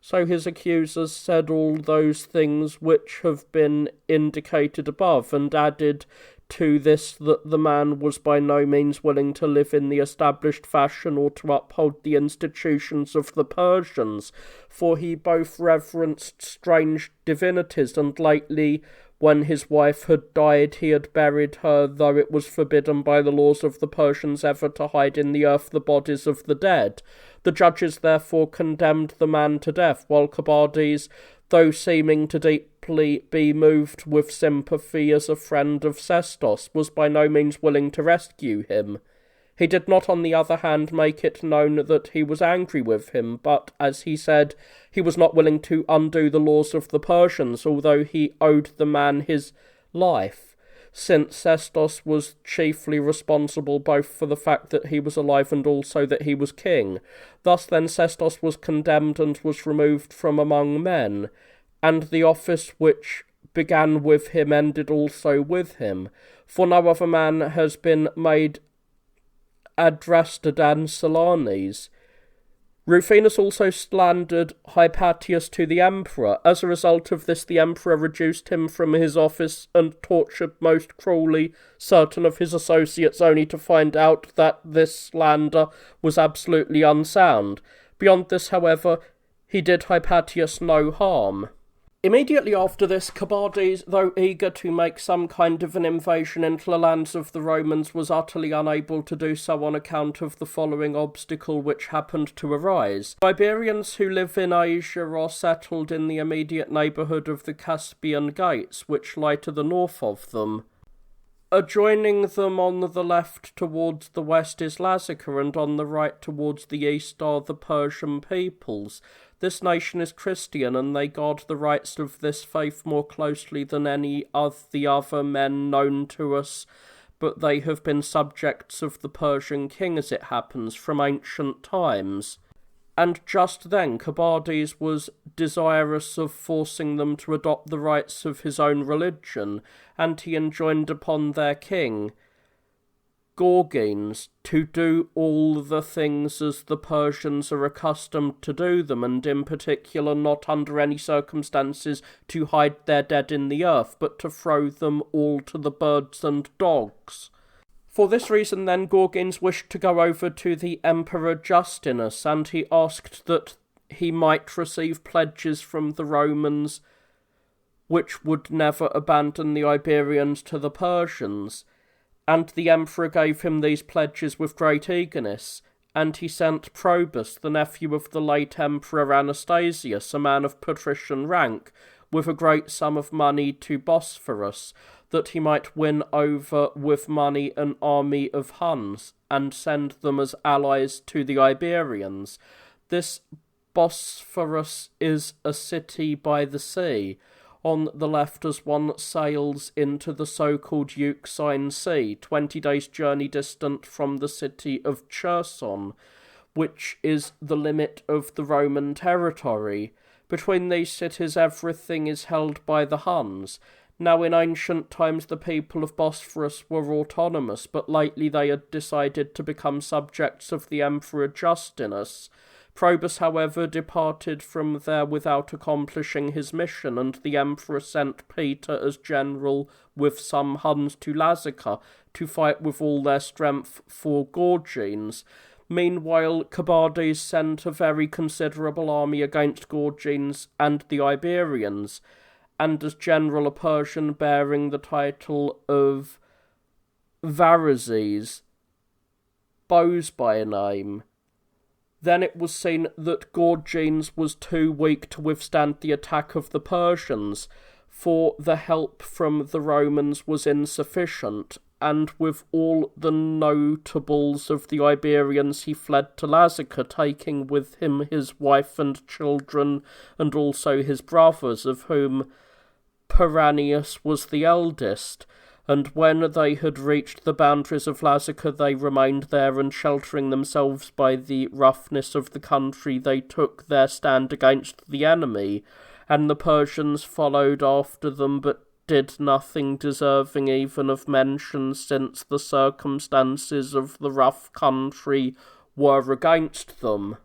So his accusers said all those things which have been indicated above, and added to this that the man was by no means willing to live in the established fashion or to uphold the institutions of the Persians, for he both reverenced strange divinities, and lately, when his wife had died, he had buried her, though it was forbidden by the laws of the Persians ever to hide in the earth the bodies of the dead. The judges therefore condemned the man to death, while Carbades, though seeming to deeply be moved with sympathy as a friend of Sestos, was by no means willing to rescue him. He did not, on the other hand, make it known that he was angry with him, but, as he said, he was not willing to undo the laws of the Persians, although he owed the man his life, since Sestos was chiefly responsible both for the fact that he was alive and also that he was king. Thus then Sestos was condemned and was removed from among men, and the office which began with him ended also with him, for no other man has been made Adrastadan Salanes. Rufinus also slandered Hypatius to the emperor. As a result of this, the emperor reduced him from his office and tortured most cruelly certain of his associates, only to find out that this slander was absolutely unsound. Beyond this, however, he did Hypatius no harm. Immediately after this, Carbades, though eager to make some kind of an invasion into the lands of the Romans, was utterly unable to do so on account of the following obstacle which happened to arise. Iberians who live in Asia are settled in the immediate neighbourhood of the Caspian Gates, which lie to the north of them. Adjoining them on the left towards the west is Lazica, and on the right towards the east are the Persian peoples. This nation is Christian, and they guard the rights of this faith more closely than any of the other men known to us, but they have been subjects of the Persian king, as it happens, from ancient times. And just then Carbades was desirous of forcing them to adopt the rites of his own religion, and he enjoined upon their king Gorgines to do all the things as the Persians are accustomed to do them, and in particular not under any circumstances to hide their dead in the earth, but to throw them all to the birds and dogs. For this reason, then, Gorgines wished to go over to the Emperor Justinus, and he asked that he might receive pledges from the Romans which would never abandon the Iberians to the Persians. And the emperor gave him these pledges with great eagerness, and he sent Probus, the nephew of the late Emperor Anastasius, a man of patrician rank, with a great sum of money to Bosphorus, that he might win over with money an army of Huns, and send them as allies to the Iberians. This Bosphorus is a city by the sea, on the left as one sails into the so-called Euxine Sea, 20 days' journey distant from the city of Cherson, which is the limit of the Roman territory. Between these cities everything is held by the Huns. Now in ancient times the people of Bosphorus were autonomous, but lately they had decided to become subjects of the Emperor Justinus. Probus, however, departed from there without accomplishing his mission, and the emperor sent Peter as general with some Huns to Lazica to fight with all their strength for Gorgines. Meanwhile, Cabades sent a very considerable army against Gorgines and the Iberians, and as general a Persian bearing the title of Varazes, Bose by name. Then it was seen that Gorgines was too weak to withstand the attack of the Persians, for the help from the Romans was insufficient, and with all the notables of the Iberians he fled to Lazica, taking with him his wife and children, and also his brothers, of whom Perannius was the eldest. And when they had reached the boundaries of Lazica, they remained there, and sheltering themselves by the roughness of the country, they took their stand against the enemy, and the Persians followed after them, but did nothing deserving even of mention, since the circumstances of the rough country were against them.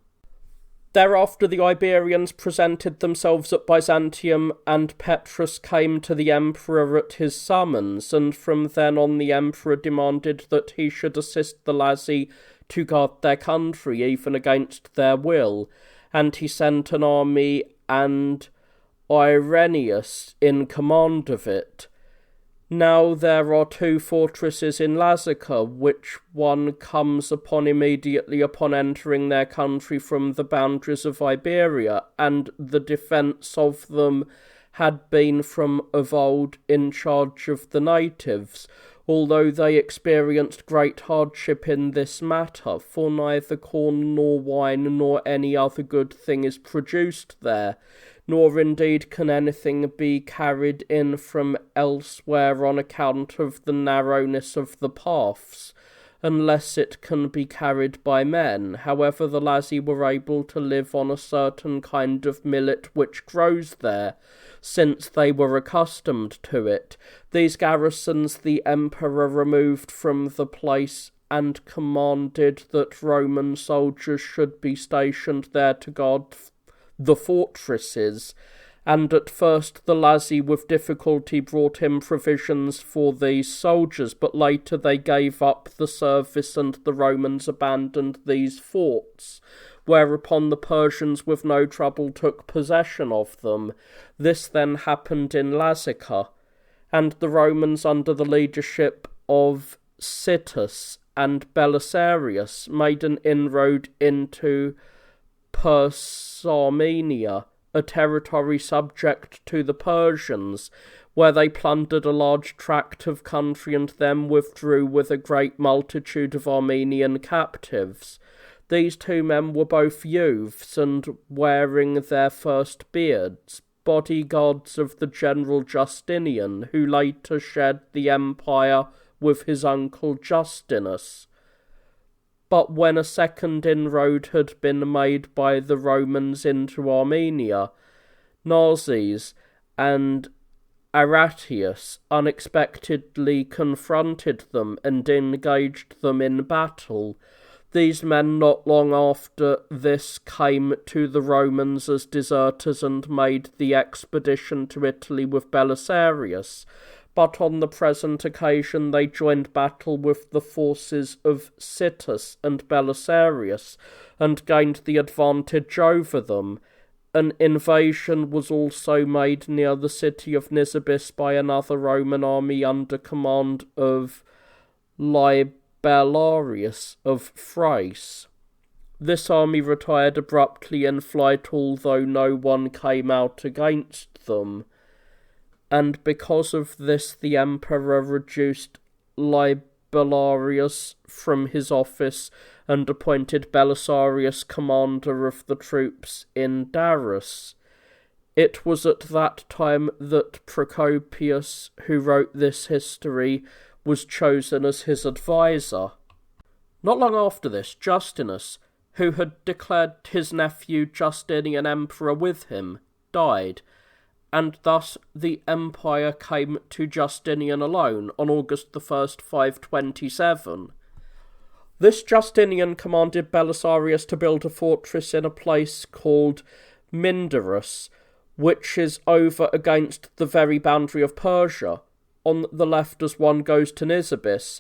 Thereafter the Iberians presented themselves at Byzantium, and Petrus came to the emperor at his summons, and from then on the emperor demanded that he should assist the Lazi to guard their country, even against their will, and he sent an army and Irenaeus in command of it. Now there are 2 fortresses in Lazica, which one comes upon immediately upon entering their country from the boundaries of Iberia, and the defence of them had been from of old in charge of the natives, although they experienced great hardship in this matter, for neither corn nor wine nor any other good thing is produced there, nor indeed can anything be carried in from elsewhere on account of the narrowness of the paths, unless it can be carried by men. However, the Lazi were able to live on a certain kind of millet which grows there, since they were accustomed to it. These garrisons the emperor removed from the place, and commanded that Roman soldiers should be stationed there to guard the fortresses, and at first the Lazi with difficulty brought him provisions for these soldiers, but later they gave up the service and the Romans abandoned these forts, whereupon the Persians with no trouble took possession of them. This then happened in Lazica, and the Romans under the leadership of Citus and Belisarius made an inroad into Persarmenia, a territory subject to the Persians, where they plundered a large tract of country and then withdrew with a great multitude of Armenian captives. These 2 men were both youths, and wearing their first beards, bodyguards of the general Justinian, who later shared the empire with his uncle Justinus. But when a second inroad had been made by the Romans into Armenia, Narses and Arratius unexpectedly confronted them and engaged them in battle. These men not long after this came to the Romans as deserters and made the expedition to Italy with Belisarius, but on the present occasion they joined battle with the forces of Citus and Belisarius, and gained the advantage over them. An invasion was also made near the city of Nisibis by another Roman army under command of Libellarius of Thrace. This army retired abruptly in flight, although no one came out against them, and because of this the emperor reduced Libellarius from his office and appointed Belisarius commander of the troops in Darus. It was at that time that Procopius, who wrote this history, was chosen as his advisor. Not long after this, Justinus, who had declared his nephew Justinian emperor with him, died, and thus the empire came to Justinian alone on August the 1st, 527. This Justinian commanded Belisarius to build a fortress in a place called Mindarus, which is over against the very boundary of Persia, on the left as one goes to Nisibis.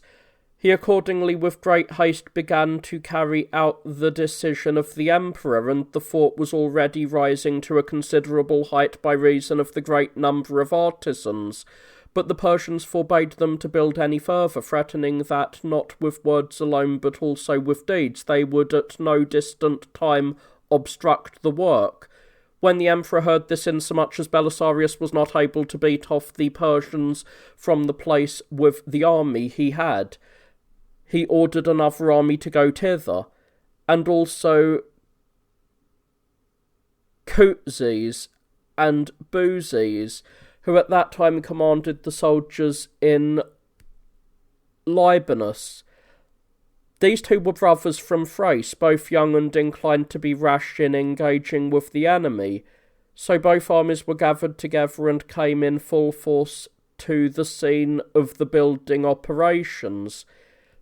He accordingly with great haste began to carry out the decision of the emperor, and the fort was already rising to a considerable height by reason of the great number of artisans. But the Persians forbade them to build any further, threatening that not with words alone but also with deeds they would at no distant time obstruct the work. When the emperor heard this, insomuch as Belisarius was not able to beat off the Persians from the place with the army he had, he ordered another army to go thither, and also Kutzes and Buzes, who at that time commanded the soldiers in Libanus. These two were brothers from Thrace, both young and inclined to be rash in engaging with the enemy, so both armies were gathered together and came in full force to the scene of the building operations.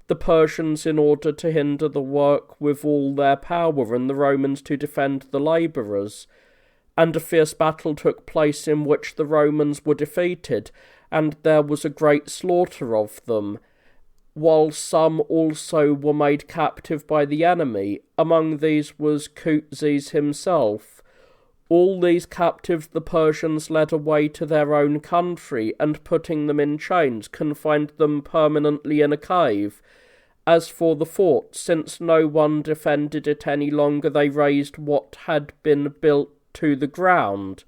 The Persians in order to hinder the work with all their power, and the Romans to defend the labourers. And a fierce battle took place in which the Romans were defeated, and there was a great slaughter of them, while some also were made captive by the enemy. Among these was Kutzes himself. All these captives the Persians led away to their own country, and putting them in chains, confined them permanently in a cave. As for the fort, since no one defended it any longer, they razed what had been built to the ground.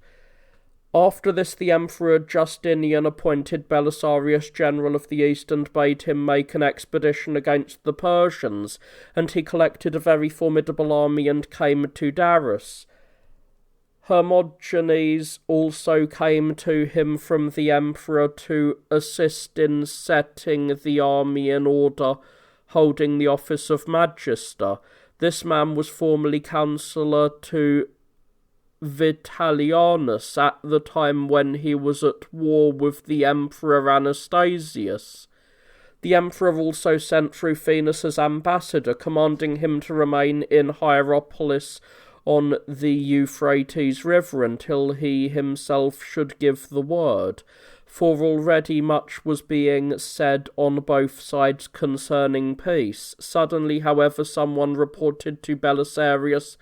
After this the Emperor Justinian appointed Belisarius general of the East and bade him make an expedition against the Persians, and he collected a very formidable army and came to Darus. Hermogenes also came to him from the Emperor to assist in setting the army in order, holding the office of Magister. This man was formerly counsellor to Vitalianus at the time when he was at war with the Emperor Anastasius. The Emperor also sent Rufinus as ambassador, commanding him to remain in Hierapolis on the Euphrates River until he himself should give the word, for already much was being said on both sides concerning peace. Suddenly, however, someone reported to Belisarius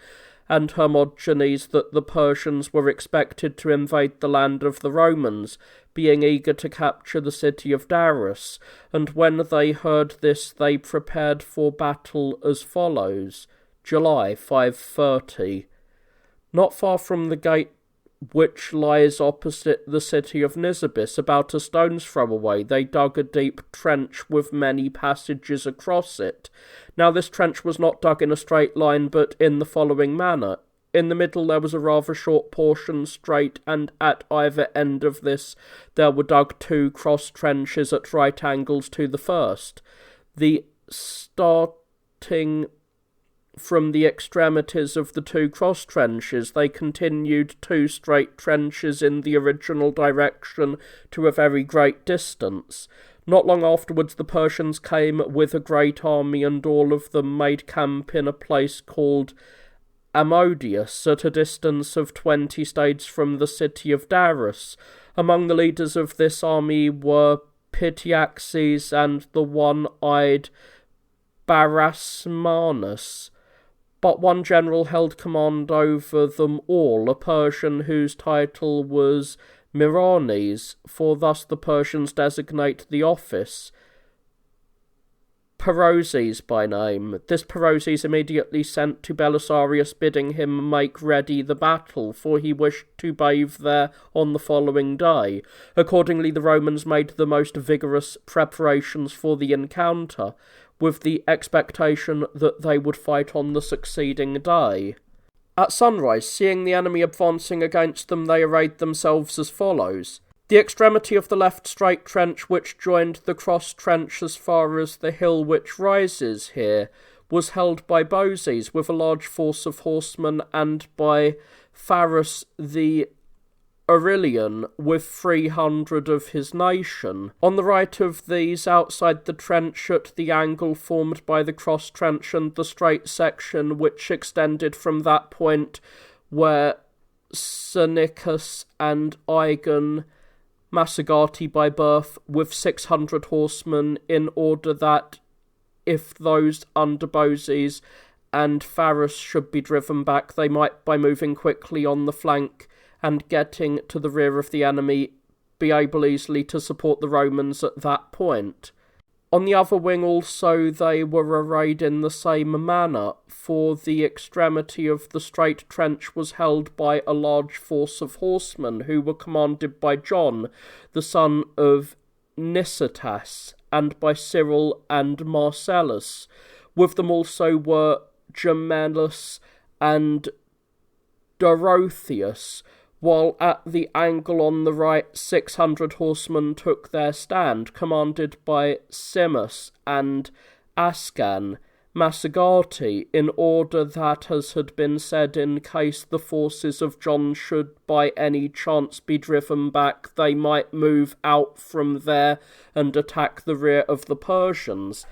and Hermogenes that the Persians were expected to invade the land of the Romans, being eager to capture the city of Darus, and when they heard this they prepared for battle as follows. July 530. Not far from the gate which lies opposite the city of Nisibis, about a stone's throw away, they dug a deep trench with many passages across it. Now this trench was not dug in a straight line, but in the following manner. In the middle there was a rather short portion straight, and at either end of this there were dug two cross trenches at right angles to the first. The starting from the extremities of the two cross trenches. They continued 2 straight trenches in the original direction to a very great distance. Not long afterwards the Persians came with a great army, and all of them made camp in a place called Ammonius, at a distance of 20 stades from the city of Darius. Among the leaders of this army were Pityaxes and the one-eyed Barasmanus, but one general held command over them all, a Persian whose title was Miranes, for thus the Persians designate the office, Perozes by name. This Perozes immediately sent to Belisarius, bidding him make ready the battle, for he wished to bathe there on the following day. Accordingly, the Romans made the most vigorous preparations for the encounter, with the expectation that they would fight on the succeeding day. At sunrise, seeing the enemy advancing against them, they arrayed themselves as follows. The extremity of the left straight trench, which joined the cross trench as far as the hill which rises here, was held by Bozes with a large force of horsemen, and by Pharas the Aurelian with 300 of his nation. On the right of these, outside the trench at the angle formed by the cross trench and the straight section which extended from that point, were Senicus and Igon, Massagati by birth, with 600 horsemen, in order that, if those under Bozes and Pharas should be driven back, they might, by moving quickly on the flank and getting to the rear of the enemy, be able easily to support the Romans at that point. On the other wing also they were arrayed in the same manner, for the extremity of the straight trench was held by a large force of horsemen, who were commanded by John, the son of Nicetas, and by Cyril and Marcellus. With them also were Gemellus and Dorotheus, while at the angle on the right 600 horsemen took their stand, commanded by Simus and Ascan, Massagati, in order that, as had been said, in case the forces of John should by any chance be driven back, they might move out from there and attack the rear of the Persians.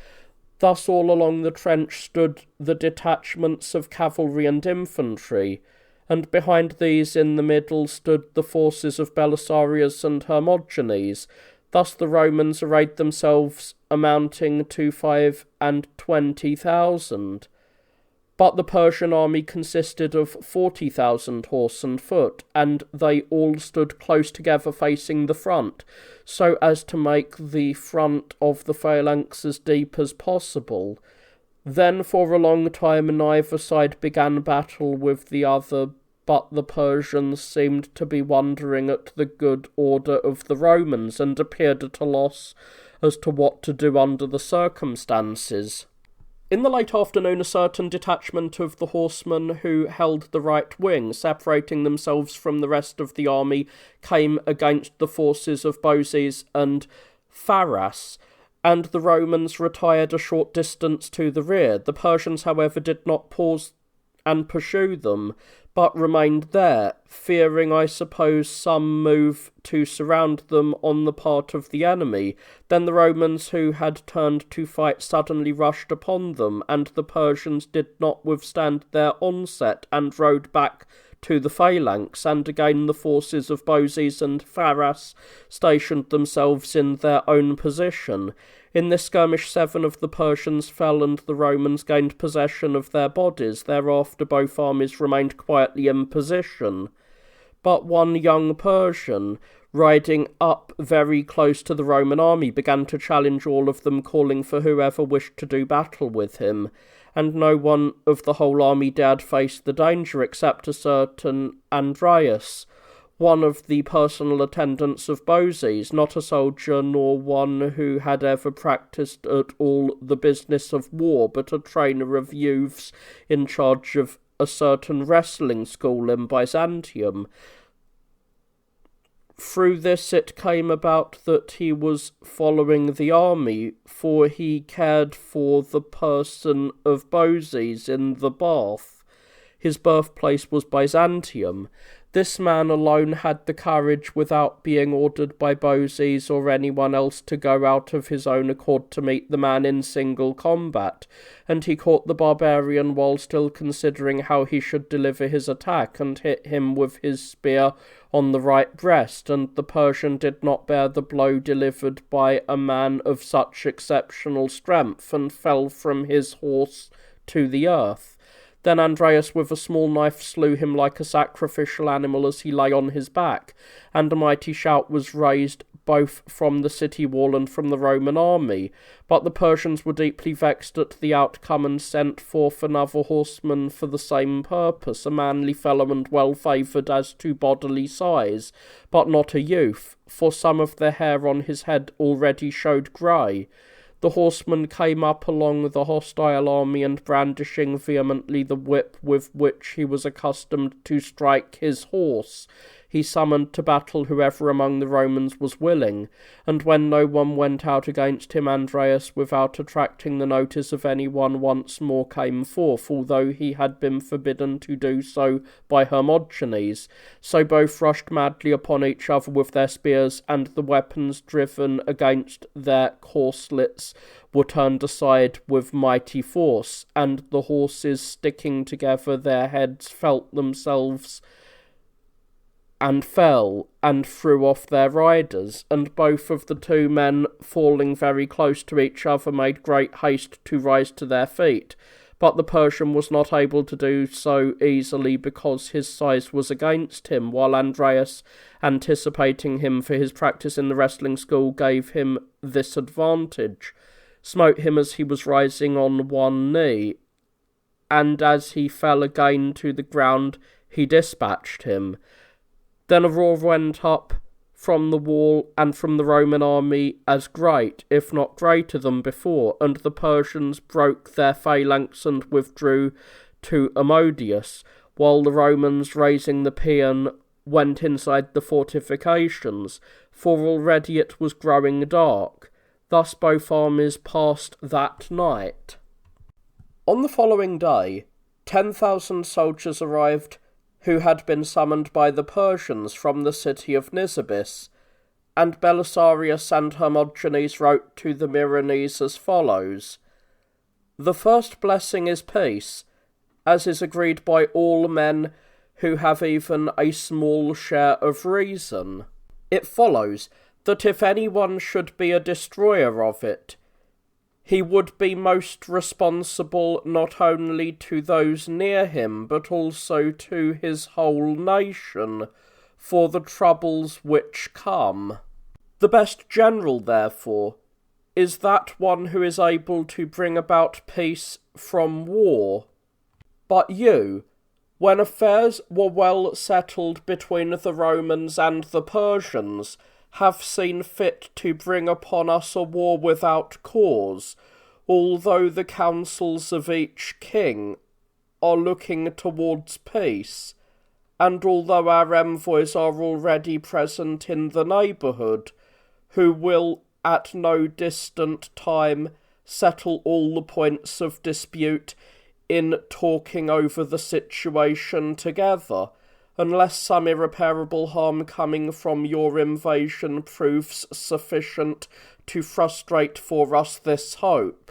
Thus all along the trench stood the detachments of cavalry and infantry, and behind these in the middle stood the forces of Belisarius and Hermogenes. Thus the Romans arrayed themselves, amounting to 25,000. But the Persian army consisted of 40,000 horse and foot, and they all stood close together facing the front, so as to make the front of the phalanx as deep as possible. Then for a long time neither side began battle with the other, but the Persians seemed to be wondering at the good order of the Romans, and appeared at a loss as to what to do under the circumstances. In the late afternoon, a certain detachment of the horsemen who held the right wing, separating themselves from the rest of the army, came against the forces of Bozes and Pharas, and the Romans retired a short distance to the rear. The Persians, however, did not pause and pursue them, but remained there, fearing, I suppose, some move to surround them on the part of the enemy. Then the Romans, who had turned to fight, suddenly rushed upon them, and the Persians did not withstand their onset, and rode back to the phalanx, and again the forces of Bozes and Pharas stationed themselves in their own position. In this skirmish 7 of the Persians fell, and the Romans gained possession of their bodies. Thereafter both armies remained quietly in position. But one young Persian, riding up very close to the Roman army, began to challenge all of them, calling for whoever wished to do battle with him. And no one of the whole army dared face the danger except a certain Andreas, one of the personal attendants of Bozes, not a soldier nor one who had ever practised at all the business of war, but a trainer of youths in charge of a certain wrestling school in Byzantium. Through this it came about that he was following the army, for he cared for the person of Boses in the Bath. His birthplace was Byzantium. This man alone had the courage, without being ordered by Boses or anyone else, to go out of his own accord to meet the man in single combat, and he caught the barbarian while still considering how he should deliver his attack, and hit him with his spear on the right breast, and the Persian did not bear the blow delivered by a man of such exceptional strength, and fell from his horse to the earth. Then Andreas with a small knife slew him like a sacrificial animal as he lay on his back, and a mighty shout was raised both from the city wall and from the Roman army. But the Persians were deeply vexed at the outcome, and sent forth another horseman for the same purpose, a manly fellow and well favoured as to bodily size, but not a youth, for some of the hair on his head already showed grey. The horseman came up along the hostile army, and brandishing vehemently the whip with which he was accustomed to strike his horse, he summoned to battle whoever among the Romans was willing, and when no one went out against him, Andreas, without attracting the notice of any one, once more came forth, although he had been forbidden to do so by Hermogenes. So both rushed madly upon each other with their spears, and the weapons driven against their corslets were turned aside with mighty force, and the horses, sticking together their heads, felt themselves and fell, and threw off their riders, and both of the two men, falling very close to each other, made great haste to rise to their feet. But the Persian was not able to do so easily, because his size was against him, while Andreas, anticipating him for his practice in the wrestling school, gave him this advantage, smote him as he was rising on one knee, and as he fell again to the ground, he dispatched him. Then a roar went up from the wall and from the Roman army as great, if not greater than before, and the Persians broke their phalanx and withdrew to Amodius, while the Romans, raising the paean, went inside the fortifications, for already it was growing dark. Thus both armies passed that night. On the following day, 10,000 soldiers arrived, who had been summoned by the Persians from the city of Nisibis, and Belisarius and Hermogenes wrote to the Myrianes as follows: The first blessing is peace, as is agreed by all men who have even a small share of reason. It follows that if anyone should be a destroyer of it, he would be most responsible not only to those near him, but also to his whole nation, for the troubles which come. The best general, therefore, is that one who is able to bring about peace from war. But you, when affairs were well settled between the Romans and the Persians, have seen fit to bring upon us a war without cause, although the councils of each king are looking towards peace, and although our envoys are already present in the neighbourhood, who will at no distant time settle all the points of dispute in talking over the situation together, unless some irreparable harm coming from your invasion proves sufficient to frustrate for us this hope.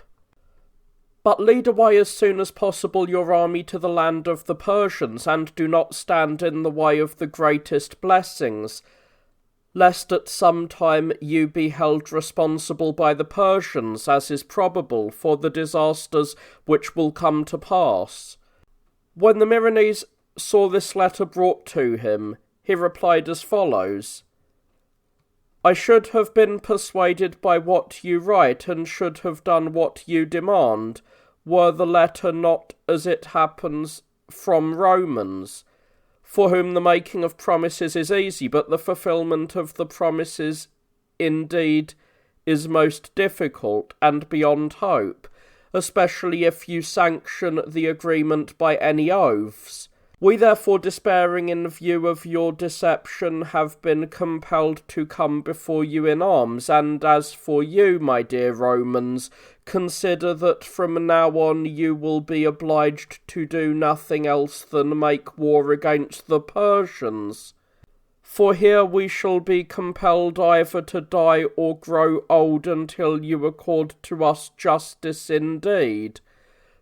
But lead away as soon as possible your army to the land of the Persians, and do not stand in the way of the greatest blessings, lest at some time you be held responsible by the Persians, as is probable, for the disasters which will come to pass. When the Myrianes saw this letter brought to him, he replied as follows: I should have been persuaded by what you write, and should have done what you demand, were the letter not, as it happens, from Romans, for whom the making of promises is easy, but the fulfilment of the promises indeed is most difficult and beyond hope, especially if you sanction the agreement by any oaths. We therefore, despairing in view of your deception, have been compelled to come before you in arms, and as for you, my dear Romans, consider that from now on you will be obliged to do nothing else than make war against the Persians. For here we shall be compelled either to die or grow old until you accord to us justice indeed.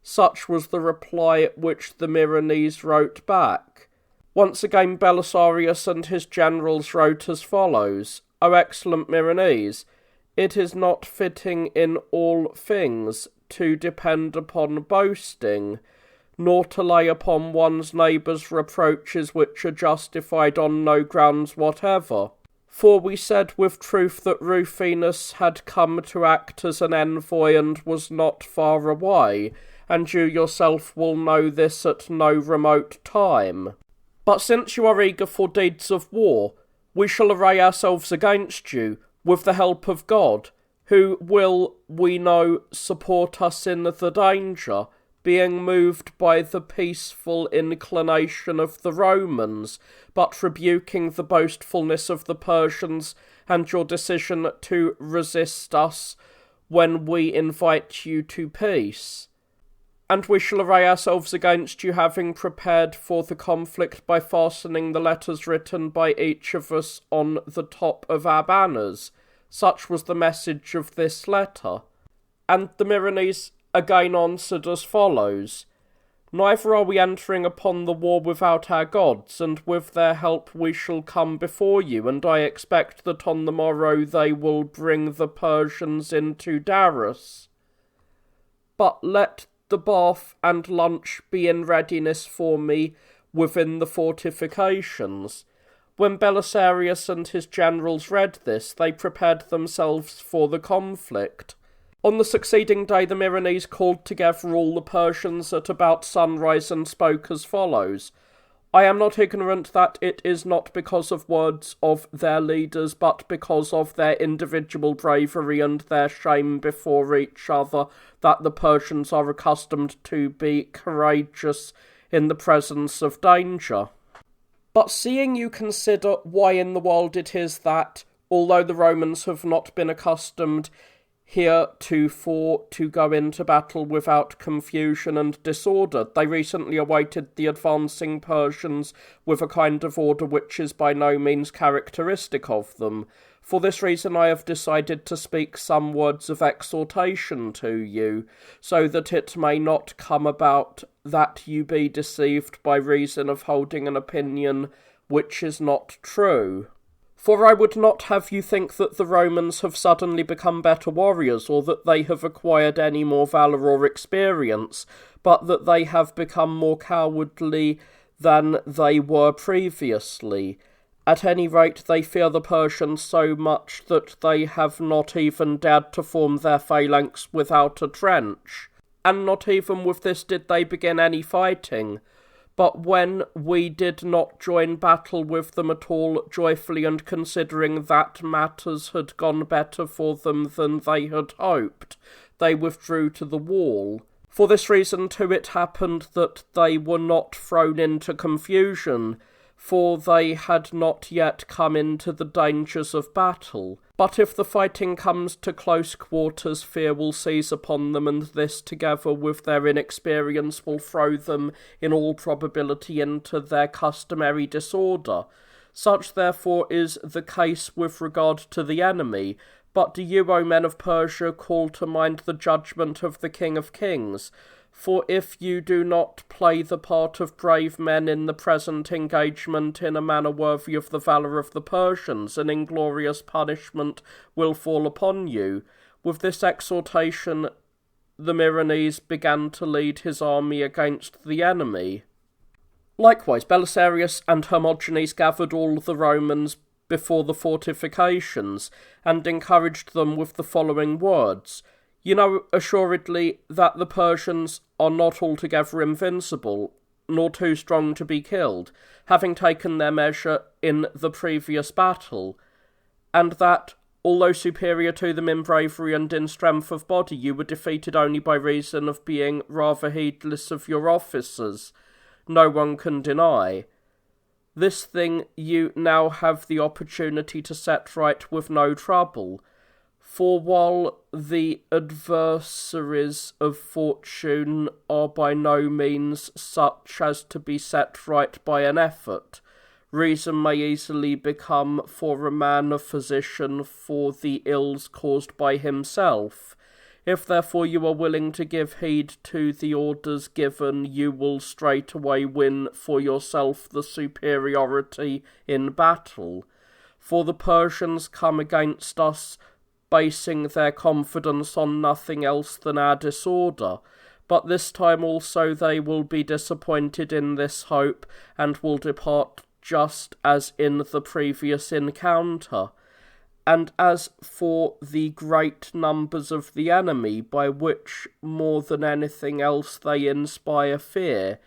Such was the reply which the Myronese wrote back. Once again Belisarius and his generals wrote as follows: O excellent Myronese, it is not fitting in all things to depend upon boasting, nor to lay upon one's neighbour's reproaches which are justified on no grounds whatever. For we said with truth that Rufinus had come to act as an envoy and was not far away, and you yourself will know this at no remote time. But since you are eager for deeds of war, we shall array ourselves against you, with the help of God, who will, we know, support us in the danger, being moved by the peaceful inclination of the Romans, but rebuking the boastfulness of the Persians and your decision to resist us when we invite you to peace. And we shall array ourselves against you, having prepared for the conflict by fastening the letters written by each of us on the top of our banners. Such was the message of this letter. And the Myronese again answered as follows: Neither are we entering upon the war without our gods, and with their help we shall come before you, and I expect that on the morrow they will bring the Persians into Darus. But let the bath and lunch be in readiness for me within the fortifications. When Belisarius and his generals read this, they prepared themselves for the conflict. On the succeeding day the Myronese called together all the Persians at about sunrise and spoke as follows: I am not ignorant that it is not because of words of their leaders, but because of their individual bravery and their shame before each other, that the Persians are accustomed to be courageous in the presence of danger. But seeing you consider why in the world it is that, although the Romans have not been accustomed heretofore to go into battle without confusion and disorder, they recently awaited the advancing Persians with a kind of order which is by no means characteristic of them. For this reason I have decided to speak some words of exhortation to you, so that it may not come about that you be deceived by reason of holding an opinion which is not true. For I would not have you think that the Romans have suddenly become better warriors, or that they have acquired any more valour or experience, but that they have become more cowardly than they were previously. At any rate, they fear the Persians so much that they have not even dared to form their phalanx without a trench. And not even with this did they begin any fighting. But when we did not join battle with them at all, joyfully and considering that matters had gone better for them than they had hoped, they withdrew to the wall. For this reason too it happened that they were not thrown into confusion, for they had not yet come into the dangers of battle. But if the fighting comes to close quarters, fear will seize upon them, and this, together with their inexperience, will throw them in all probability into their customary disorder. Such therefore is the case with regard to the enemy. But do you, O men of Persia, call to mind the judgment of the King of Kings? For if you do not play the part of brave men in the present engagement in a manner worthy of the valour of the Persians, an inglorious punishment will fall upon you. With this exhortation the Myronese began to lead his army against the enemy. Likewise Belisarius and Hermogenes gathered all the Romans before the fortifications, and encouraged them with the following words: You know assuredly that the Persians are not altogether invincible, nor too strong to be killed, having taken their measure in the previous battle, and that, although superior to them in bravery and in strength of body, you were defeated only by reason of being rather heedless of your officers. no one can deny. This thing you now have the opportunity to set right with no trouble, for while the adversaries of fortune are by no means such as to be set right by an effort, reason may easily become for a man a physician for the ills caused by himself. If therefore you are willing to give heed to the orders given, you will straightway win for yourself the superiority in battle. For the Persians come against us, basing their confidence on nothing else than our disorder, but this time also they will be disappointed in this hope, and will depart just as in the previous encounter. And as for the great numbers of the enemy, by which more than anything else they inspire fear,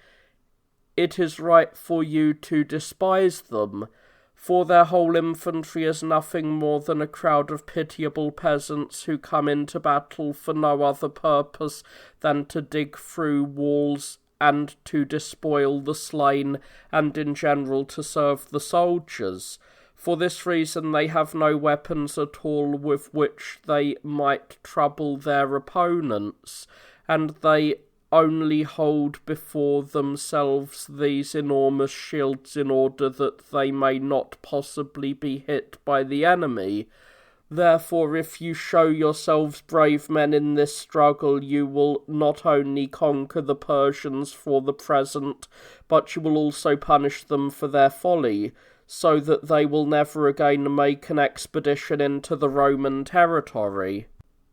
it is right for you to despise them, for their whole infantry is nothing more than a crowd of pitiable peasants who come into battle for no other purpose than to dig through walls and to despoil the slain, and in general to serve the soldiers. For this reason they have no weapons at all with which they might trouble their opponents, and they only hold before themselves these enormous shields in order that they may not possibly be hit by the enemy. Therefore, if you show yourselves brave men in this struggle, you will not only conquer the Persians for the present, but you will also punish them for their folly, so that they will never again make an expedition into the Roman territory.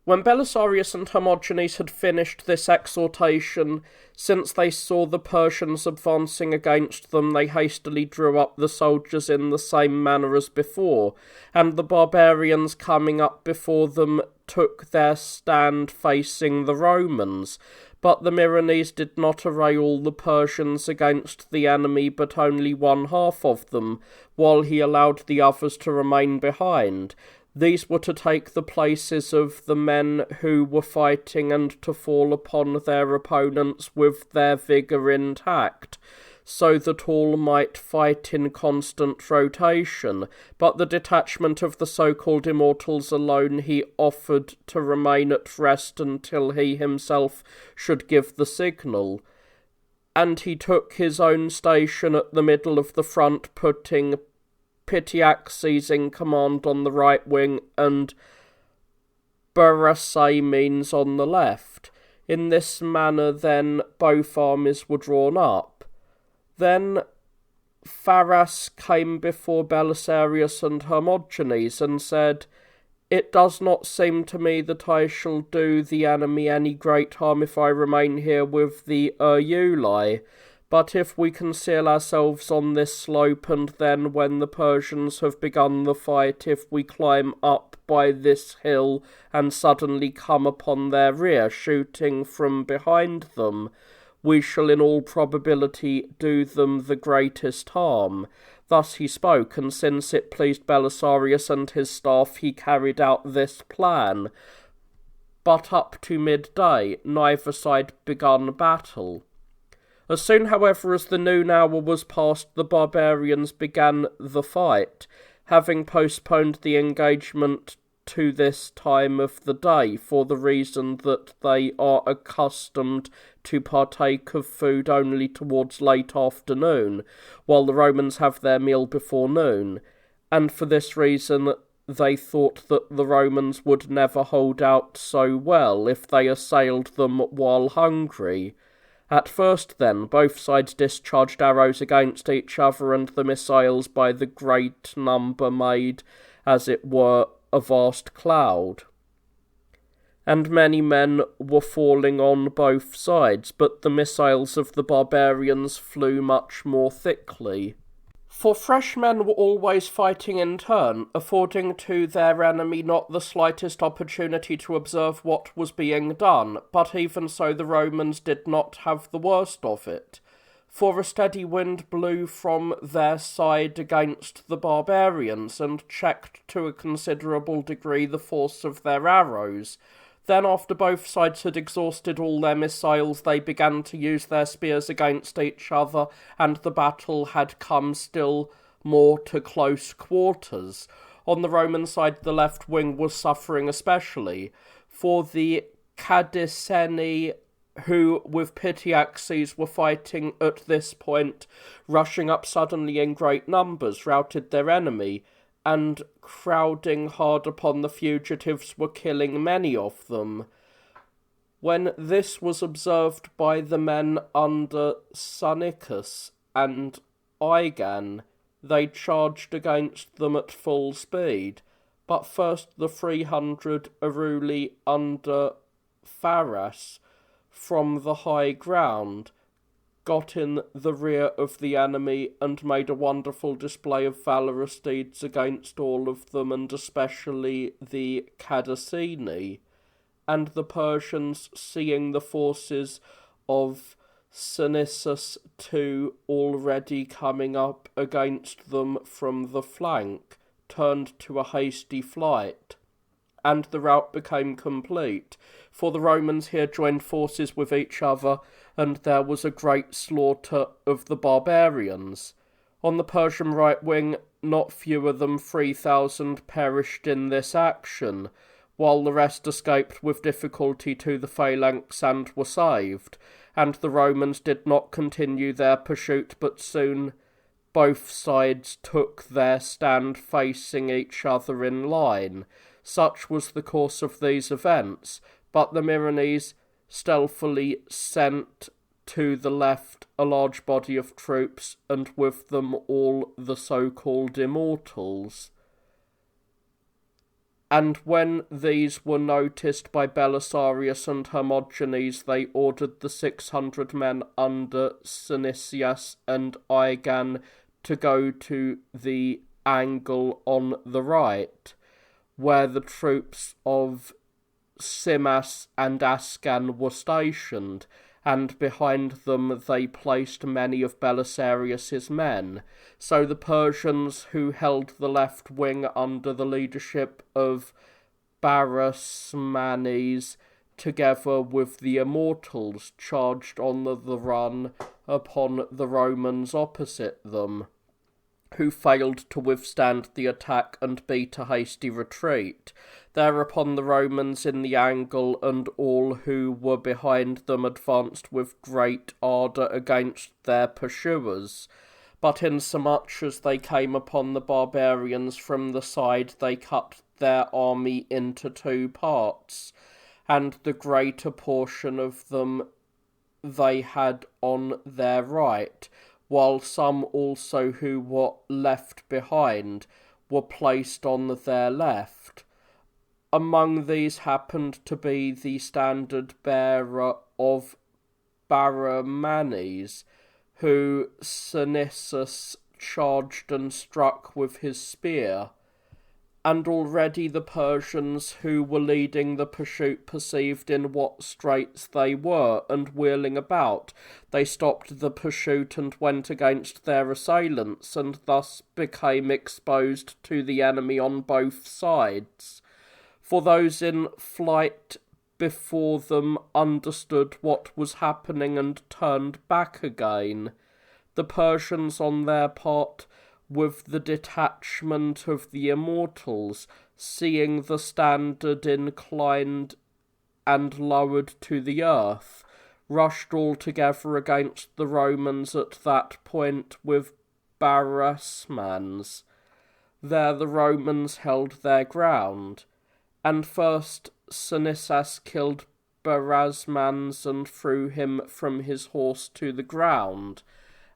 When Belisarius and Hermogenes had finished this exhortation, since they saw the Persians advancing against them, they hastily drew up the soldiers in the same manner as before, and the barbarians coming up before them took their stand facing the Romans. But the Myronese did not array all the Persians against the enemy, but only one half of them, while he allowed the others to remain behind. These were to take the places of the men who were fighting, and to fall upon their opponents with their vigour intact, so that all might fight in constant rotation. But the detachment of the so-called immortals alone he offered to remain at rest until he himself should give the signal. And he took his own station at the middle of the front, putting Pityaxes in command on the right wing, and Barasaemines on the left. In this manner, then, both armies were drawn up. Then Pharas came before Belisarius and Hermogenes, and said, "It does not seem to me that I shall do the enemy any great harm if I remain here with the Eruli. But if we conceal ourselves on this slope, and then when the Persians have begun the fight, if we climb up by this hill and suddenly come upon their rear, shooting from behind them, we shall in all probability do them the greatest harm." Thus he spoke, and since it pleased Belisarius and his staff, he carried out this plan. But up to midday, neither side begun battle. As soon, however, as the noon hour was past, the barbarians began the fight, having postponed the engagement to this time of the day, for the reason that they are accustomed to partake of food only towards late afternoon, while the Romans have their meal before noon, and for this reason they thought that the Romans would never hold out so well if they assailed them while hungry. At first, then, both sides discharged arrows against each other, and the missiles by the great number made, as it were, a vast cloud. And many men were falling on both sides, but the missiles of the barbarians flew much more thickly. For fresh men were always fighting in turn, affording to their enemy not the slightest opportunity to observe what was being done, but even so the Romans did not have the worst of it. For a steady wind blew from their side against the barbarians, and checked to a considerable degree the force of their arrows. Then, after both sides had exhausted all their missiles, they began to use their spears against each other, and the battle had come still more to close quarters. On the Roman side, the left wing was suffering especially, for the Cadiceni, who with pity-axes were fighting at this point, rushing up suddenly in great numbers, routed their enemy, and crowding hard upon the fugitives were killing many of them. When this was observed by the men under Sunnicus and Igan, they charged against them at full speed, but first the 300 Aruli under Pharas from the high ground got in the rear of the enemy and made a wonderful display of valorous deeds against all of them, and especially the Cadiceni. And the Persians, seeing the forces of Cynisus too already coming up against them from the flank, turned to a hasty flight, and the rout became complete, for the Romans here joined forces with each other, and there was a great slaughter of the barbarians. On the Persian right wing, not fewer than 3,000 perished in this action, while the rest escaped with difficulty to the phalanx and were saved, and the Romans did not continue their pursuit, but soon both sides took their stand facing each other in line. Such was the course of these events, but the Myrians stealthily sent to the left a large body of troops, and with them all the so-called Immortals. And when these were noticed by Belisarius and Hermogenes, they ordered the 600 men under Synesius and Igan to go to the angle on the right, where the troops of Simas and Ascan were stationed, and behind them they placed many of Belisarius's men. So the Persians, who held the left wing under the leadership of Barasmanes, together with the Immortals, charged on the run upon the Romans opposite them, who failed to withstand the attack and beat a hasty retreat. Thereupon the Romans in the angle and all who were behind them advanced with great ardour against their pursuers. But insomuch as they came upon the barbarians from the side, they cut their army into two parts, and the greater portion of them they had on their right, while some also who were left behind were placed on their left. Among these happened to be the standard-bearer of Baramanes, who Cynisus charged and struck with his spear. And already the Persians who were leading the pursuit perceived in what straits they were, and wheeling about, they stopped the pursuit and went against their assailants, and thus became exposed to the enemy on both sides. For those in flight before them understood what was happening and turned back again. The Persians on their part, with the detachment of the Immortals, seeing the standard inclined and lowered to the earth, rushed all together against the Romans at that point with Barasmans. There the Romans held their ground, and first Cynisus killed Barasmans and threw him from his horse to the ground.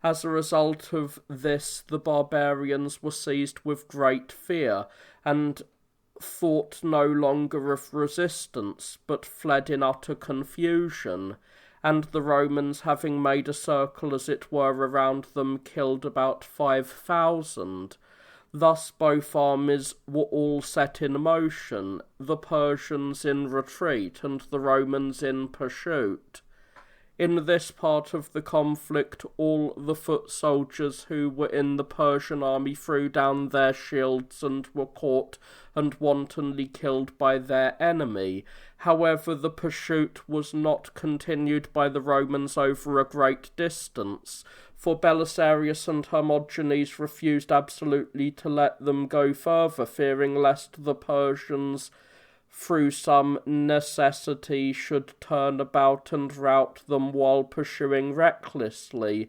As a result of this, the barbarians were seized with great fear, and thought no longer of resistance, but fled in utter confusion, and the Romans, having made a circle as it were around them, killed about 5,000. Thus both armies were all set in motion, the Persians in retreat and the Romans in pursuit. In this part of the conflict, all the foot soldiers who were in the Persian army threw down their shields and were caught and wantonly killed by their enemy. However, the pursuit was not continued by the Romans over a great distance, for Belisarius and Hermogenes refused absolutely to let them go further, fearing lest the Persians through some necessity should turn about and rout them while pursuing recklessly,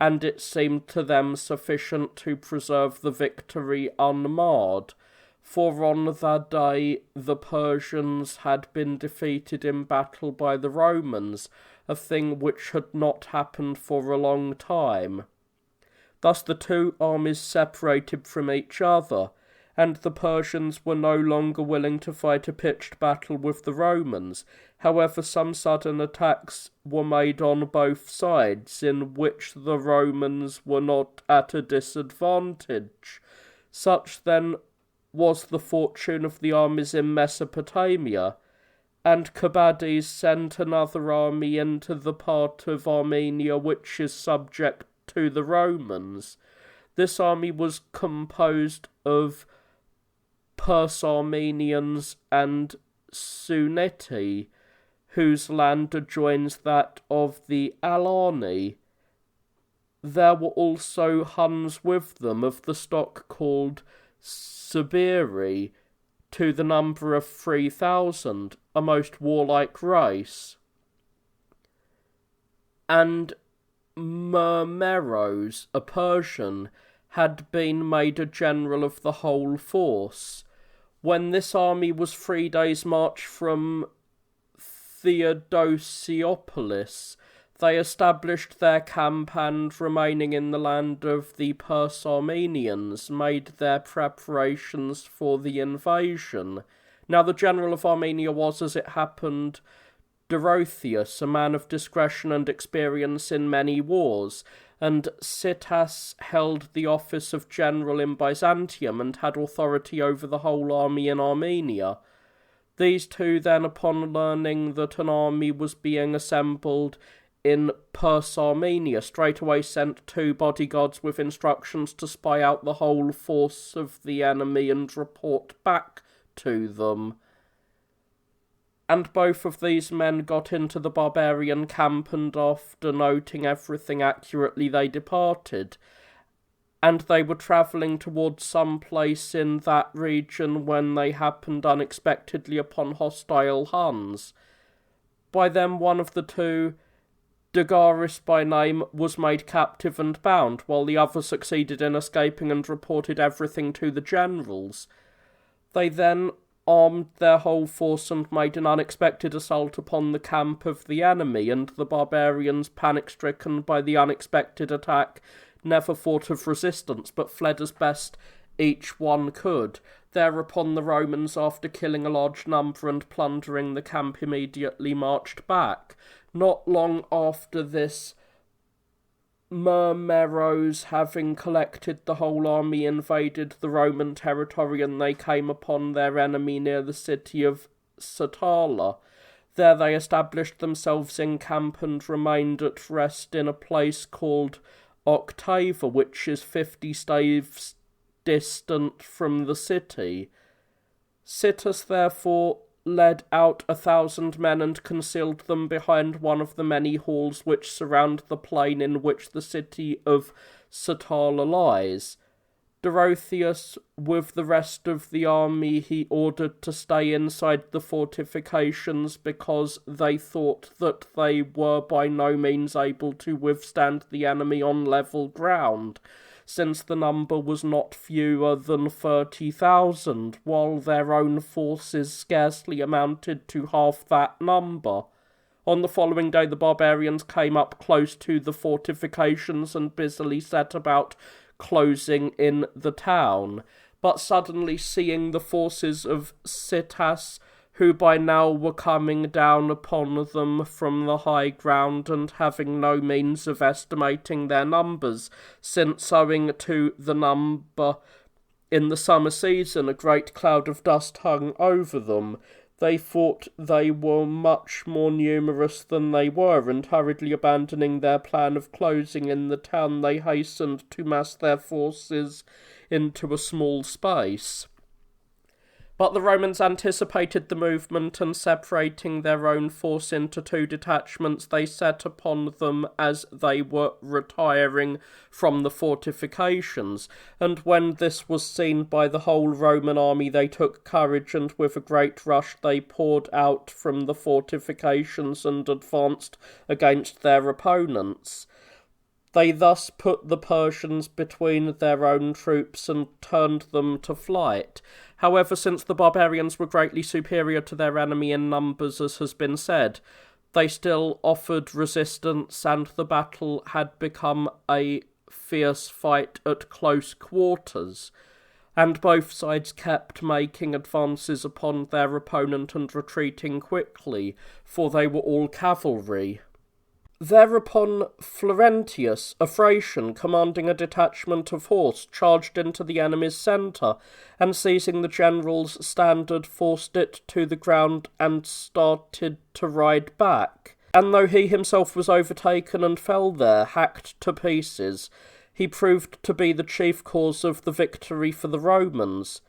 and it seemed to them sufficient to preserve the victory unmarred, for on that day the Persians had been defeated in battle by the Romans, a thing which had not happened for a long time. Thus the two armies separated from each other, and the Persians were no longer willing to fight a pitched battle with the Romans. However, some sudden attacks were made on both sides, in which the Romans were not at a disadvantage. Such, then, was the fortune of the armies in Mesopotamia, and Cobades sent another army into the part of Armenia which is subject to the Romans. This army was composed of Persarmenians and Sunneti, whose land adjoins that of the Alani. There were also Huns with them, of the stock called Sabiri, to the number of 3,000, a most warlike race. And Murmeros, a Persian, had been made a general of the whole force. When this army was 3 days' march from Theodosiopolis, they established their camp and, remaining in the land of the Persarmenians, made their preparations for the invasion. Now the general of Armenia was, as it happened, Dorotheus, a man of discretion and experience in many wars, and Sitas held the office of general in Byzantium and had authority over the whole army in Armenia. These two then, upon learning that an army was being assembled in Persarmenia, straightway sent 2 bodyguards with instructions to spy out the whole force of the enemy and report back to them. And both of these men got into the barbarian camp, and after noting everything accurately they departed. And they were travelling towards some place in that region when they happened unexpectedly upon hostile Huns. By them one of the two, Dagaris by name, was made captive and bound, while the other succeeded in escaping and reported everything to the generals. They then armed their whole force and made an unexpected assault upon the camp of the enemy, and the barbarians, panic-stricken by the unexpected attack, never thought of resistance, but fled as best each one could. Thereupon the Romans, after killing a large number and plundering the camp, immediately marched back. Not long after this, Murmeros, having collected the whole army, invaded the Roman territory, and they came upon their enemy near the city of Satala. There they established themselves in camp and remained at rest in a place called Octava, which is 50 staves distant from the city. Situs therefore led out 1,000 men and concealed them behind one of the many halls which surround the plain in which the city of Satala lies. Dorotheus, with the rest of the army, he ordered to stay inside the fortifications, because they thought that they were by no means able to withstand the enemy on level ground, since the number was not fewer than 30,000, while their own forces scarcely amounted to half that number. On the following day the barbarians came up close to the fortifications and busily set about closing in the town. But suddenly, seeing the forces of Sitas, who by now were coming down upon them from the high ground, and having no means of estimating their numbers, since owing to the number in the summer season a great cloud of dust hung over them, they thought they were much more numerous than they were, and hurriedly abandoning their plan of closing in the town, they hastened to mass their forces into a small space. But the Romans anticipated the movement, and separating their own force into two detachments, they set upon them as they were retiring from the fortifications. And when this was seen by the whole Roman army, they took courage, and with a great rush they poured out from the fortifications and advanced against their opponents. They thus put the Persians between their own troops and turned them to flight. However, since the barbarians were greatly superior to their enemy in numbers, as has been said, they still offered resistance, and the battle had become a fierce fight at close quarters, and both sides kept making advances upon their opponent and retreating quickly, for they were all cavalry. Thereupon Florentius, a Thracian, commanding a detachment of horse, charged into the enemy's centre, and seizing the general's standard, forced it to the ground and started to ride back. And though he himself was overtaken and fell there, hacked to pieces, he proved to be the chief cause of the victory for the Romans.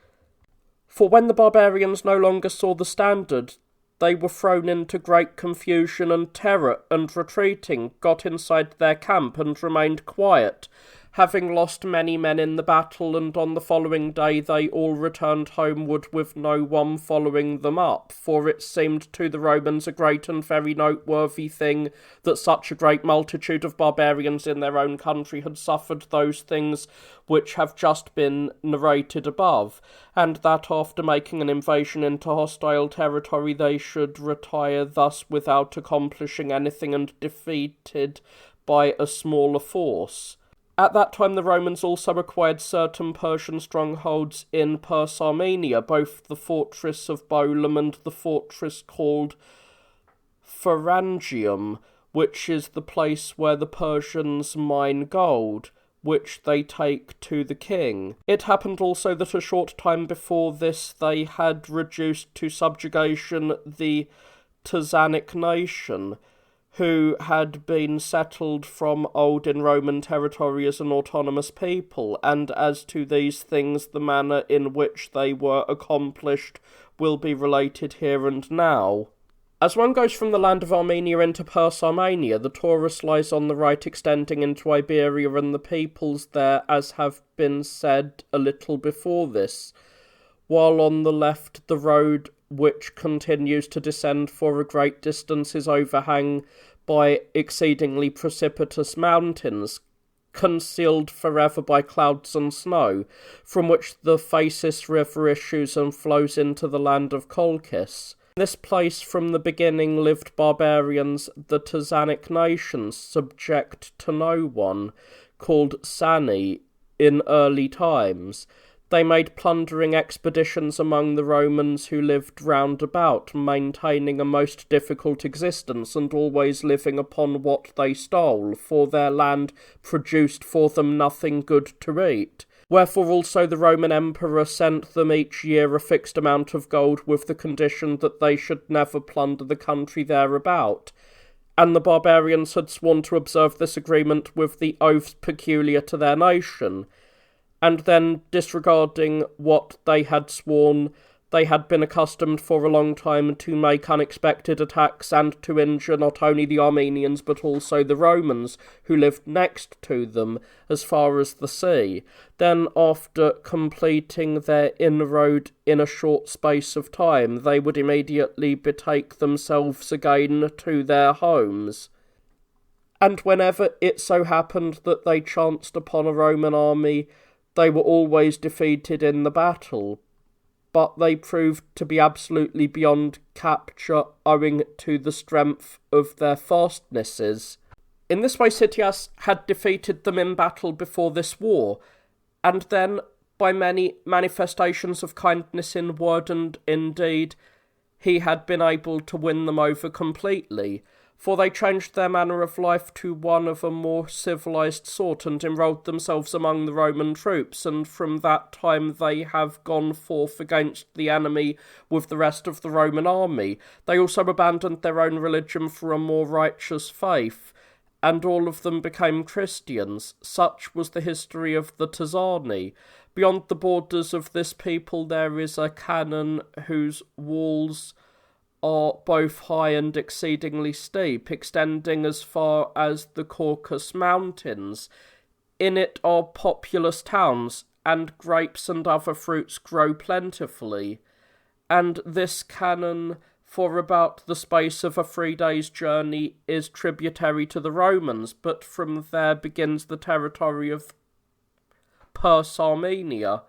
For when the barbarians no longer saw the standard, they were thrown into great confusion and terror, and retreating, got inside their camp and remained quiet, having lost many men in the battle, and on the following day they all returned homeward with no one following them up, for it seemed to the Romans a great and very noteworthy thing that such a great multitude of barbarians in their own country had suffered those things which have just been narrated above, and that after making an invasion into hostile territory they should retire thus without accomplishing anything, and defeated by a smaller force. At that time the Romans also acquired certain Persian strongholds in Persia, both the fortress of Bolam and the fortress called Pharangium, which is the place where the Persians mine gold, which they take to the king. It happened also that a short time before this they had reduced to subjugation the Teutonic nation, who had been settled from old in Roman territory as an autonomous people, and as to these things the manner in which they were accomplished will be related here and now. As one goes from the land of Armenia into Persia, the Taurus lies on the right, extending into Iberia, and the peoples there, as have been said a little before this, while on the left the road, which continues to descend for a great distance, is overhung by exceedingly precipitous mountains, concealed forever by clouds and snow, from which the Phasis River issues and flows into the land of Colchis. In this place from the beginning lived barbarians, the Teutonic nations, subject to no one, called Sani, in early times. They made plundering expeditions among the Romans who lived round about, maintaining a most difficult existence, and always living upon what they stole, for their land produced for them nothing good to eat. Wherefore also the Roman Emperor sent them each year a fixed amount of gold, with the condition that they should never plunder the country thereabout. And the barbarians had sworn to observe this agreement with the oaths peculiar to their nation. And then, disregarding what they had sworn, they had been accustomed for a long time to make unexpected attacks and to injure not only the Armenians but also the Romans, who lived next to them, as far as the sea. Then, after completing their inroad in a short space of time, they would immediately betake themselves again to their homes. And whenever it so happened that they chanced upon a Roman army, they were always defeated in the battle, but they proved to be absolutely beyond capture owing to the strength of their fastnesses. In this way Sitias had defeated them in battle before this war, and then, by many manifestations of kindness in word and in deed, he had been able to win them over completely, for they changed their manner of life to one of a more civilized sort, and enrolled themselves among the Roman troops, and from that time they have gone forth against the enemy with the rest of the Roman army. They also abandoned their own religion for a more righteous faith, and all of them became Christians. Such was the history of the Tazani. Beyond the borders of this people there is a canon whose walls are both high and exceedingly steep, extending as far as the Caucasus Mountains. In it are populous towns, and grapes and other fruits grow plentifully. And this canon, for about the space of a 3 days' journey, is tributary to the Romans, but from there begins the territory of Persia.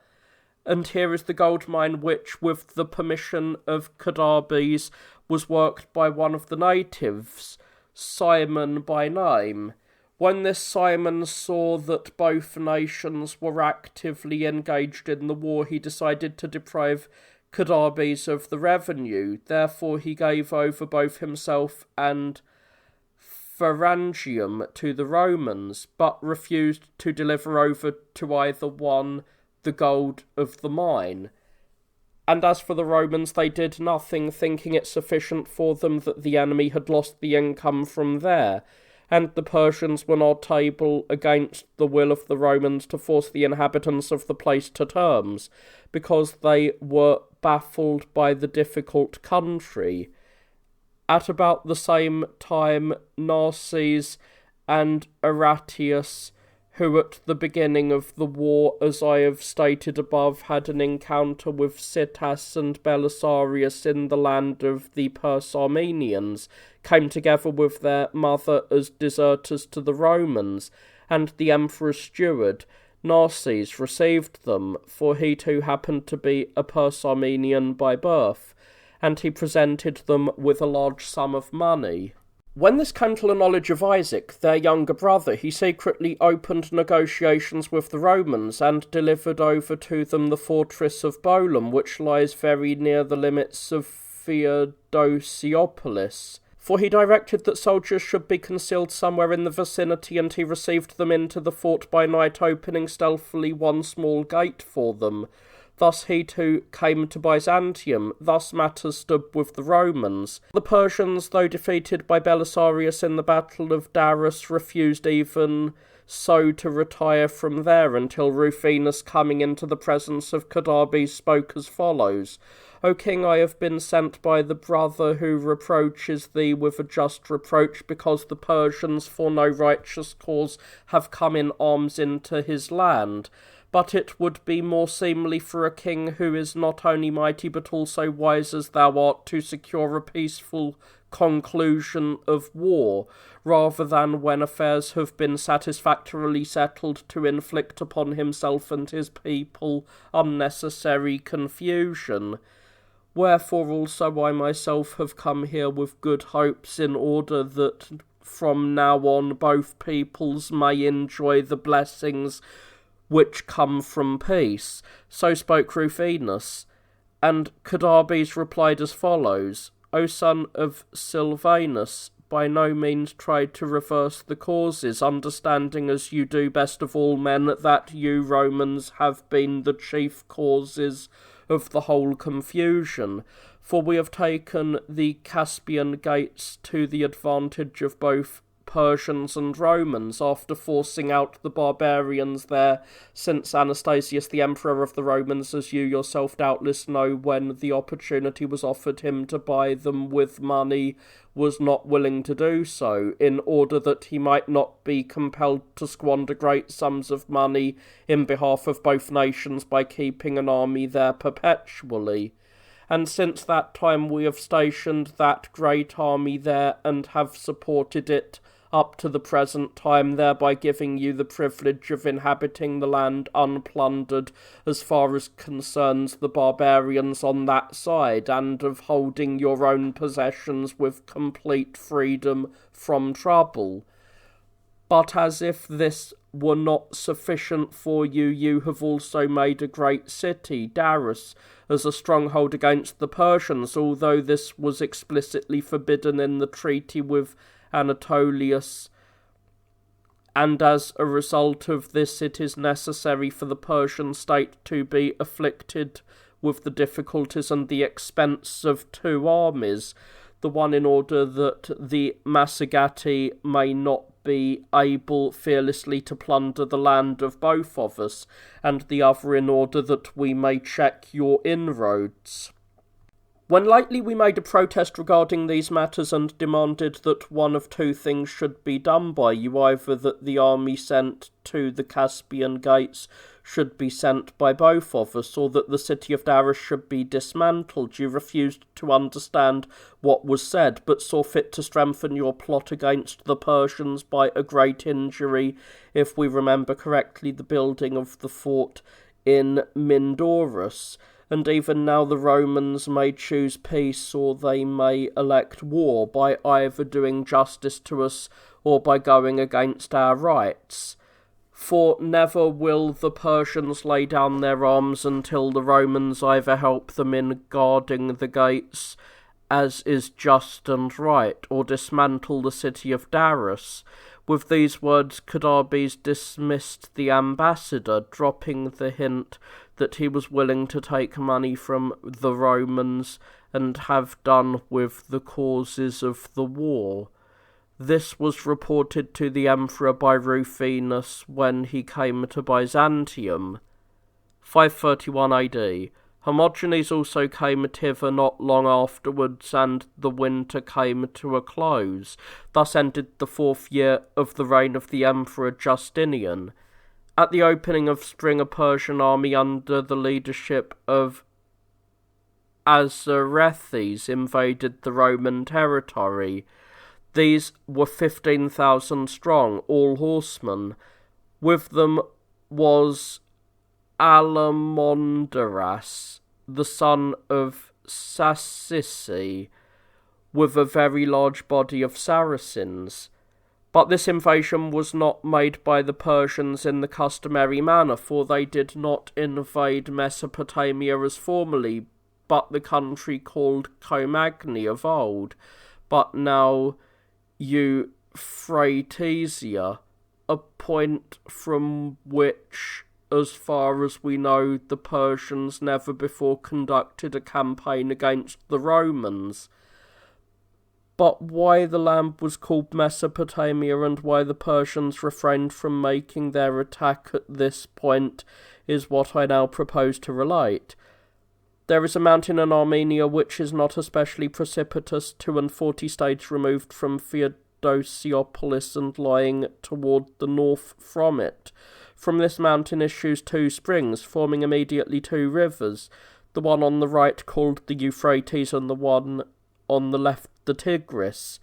And here is the gold mine which, with the permission of Cadarbes, was worked by one of the natives, Simon by name. When this Simon saw that both nations were actively engaged in the war, he decided to deprive Cadarbes of the revenue. Therefore he gave over both himself and Pharangium to the Romans, but refused to deliver over to either one the gold of the mine. And as for the Romans, they did nothing, thinking it sufficient for them that the enemy had lost the income from there, and the Persians were not able, against the will of the Romans, to force the inhabitants of the place to terms, because they were baffled by the difficult country. At about the same time, Narses and Aratius, who at the beginning of the war, as I have stated above, had an encounter with Citas and Belisarius in the land of the Persamenians, came together with their mother as deserters to the Romans, and the emperor's steward, Narses, received them, for he too happened to be a Persamenian by birth, and he presented them with a large sum of money. When this came to the knowledge of Isaac, their younger brother, he secretly opened negotiations with the Romans, and delivered over to them the fortress of Bolam, which lies very near the limits of Theodosiopolis. For he directed that soldiers should be concealed somewhere in the vicinity, and he received them into the fort by night, opening stealthily one small gate for them. Thus he too came to Byzantium. Thus matters stood with the Romans. The Persians, though defeated by Belisarius in the battle of Darus, refused even so to retire from there, until Rufinus, coming into the presence of Cadarbes, spoke as follows: O king, I have been sent by the brother who reproaches thee with a just reproach, because the Persians for no righteous cause have come in arms into his land. But it would be more seemly for a king who is not only mighty but also wise as thou art to secure a peaceful conclusion of war, rather than, when affairs have been satisfactorily settled, to inflict upon himself and his people unnecessary confusion. Wherefore also I myself have come here with good hopes, in order that from now on both peoples may enjoy the blessings which come from peace. So spoke Rufinus. And Cadarbes replied as follows: O son of Silvanus, by no means try to reverse the causes, understanding as you do best of all men that you Romans have been the chief causes of the whole confusion. For we have taken the Caspian gates to the advantage of both Persians and Romans, after forcing out the barbarians there, since Anastasius, the emperor of the Romans, as you yourself doubtless know, when the opportunity was offered him to buy them with money, was not willing to do so, in order that he might not be compelled to squander great sums of money in behalf of both nations by keeping an army there perpetually. And since that time we have stationed that great army there, and have supported it up to the present time, thereby giving you the privilege of inhabiting the land unplundered as far as concerns the barbarians on that side, and of holding your own possessions with complete freedom from trouble. But as if this were not sufficient for you, you have also made a great city, Darus, as a stronghold against the Persians, although this was explicitly forbidden in the treaty with Anatolius, and as a result of this it is necessary for the Persian state to be afflicted with the difficulties and the expense of two armies, the one in order that the Massagati may not be able fearlessly to plunder the land of both of us, and the other in order that we may check your inroads. When lately we made a protest regarding these matters and demanded that one of two things should be done by you, either that the army sent to the Caspian gates should be sent by both of us, or that the city of Daras should be dismantled, you refused to understand what was said, but saw fit to strengthen your plot against the Persians by a great injury, if we remember correctly, the building of the fort in Mindorus. And even now the Romans may choose peace, or they may elect war, by either doing justice to us or by going against our rights. For never will the Persians lay down their arms until the Romans either help them in guarding the gates, as is just and right, or dismantle the city of Daras. With these words Carbis dismissed the ambassador, dropping the hint that he was willing to take money from the Romans and have done with the causes of the war. This was reported to the emperor by Rufinus when he came to Byzantium. 531 AD. Hermogenes also came thither not long afterwards, and the winter came to a close. Thus ended the 4th year of the reign of the Emperor Justinian. At the opening of spring, a Persian army under the leadership of Azarethes invaded the Roman territory. These were 15,000 strong, all horsemen. With them was Alamondaras, the son of Sassisi, with a very large body of Saracens. But this invasion was not made by the Persians in the customary manner, for they did not invade Mesopotamia as formerly, but the country called Comagni of old, but now Euphratesia, a point from which, as far as we know, the Persians never before conducted a campaign against the Romans. But why the land was called Mesopotamia and why the Persians refrained from making their attack at this point is what I now propose to relate. There is a mountain in Armenia which is not especially precipitous, 42 stages removed from Theodosiopolis and lying toward the north from it. From this mountain issues two springs, forming immediately two rivers, the one on the right called the Euphrates and the one on the left the Tigris.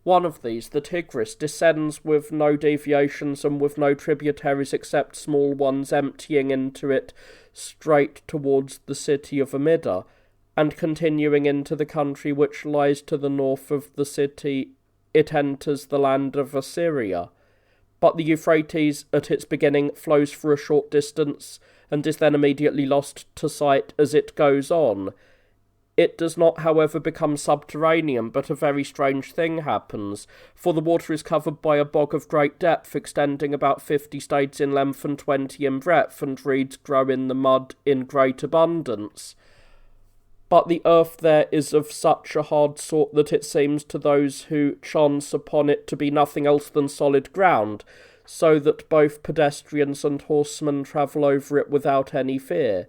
One of these, the Tigris, descends with no deviations and with no tributaries except small ones emptying into it straight towards the city of Amida, and continuing into the country which lies to the north of the city, it enters the land of Assyria. But the Euphrates, at its beginning, flows for a short distance, and is then immediately lost to sight as it goes on. It does not, however, become subterranean, but a very strange thing happens, for the water is covered by a bog of great depth, extending about 50 stades in length and 20 in breadth, and reeds grow in the mud in great abundance. But the earth there is of such a hard sort that it seems to those who chance upon it to be nothing else than solid ground, so that both pedestrians and horsemen travel over it without any fear.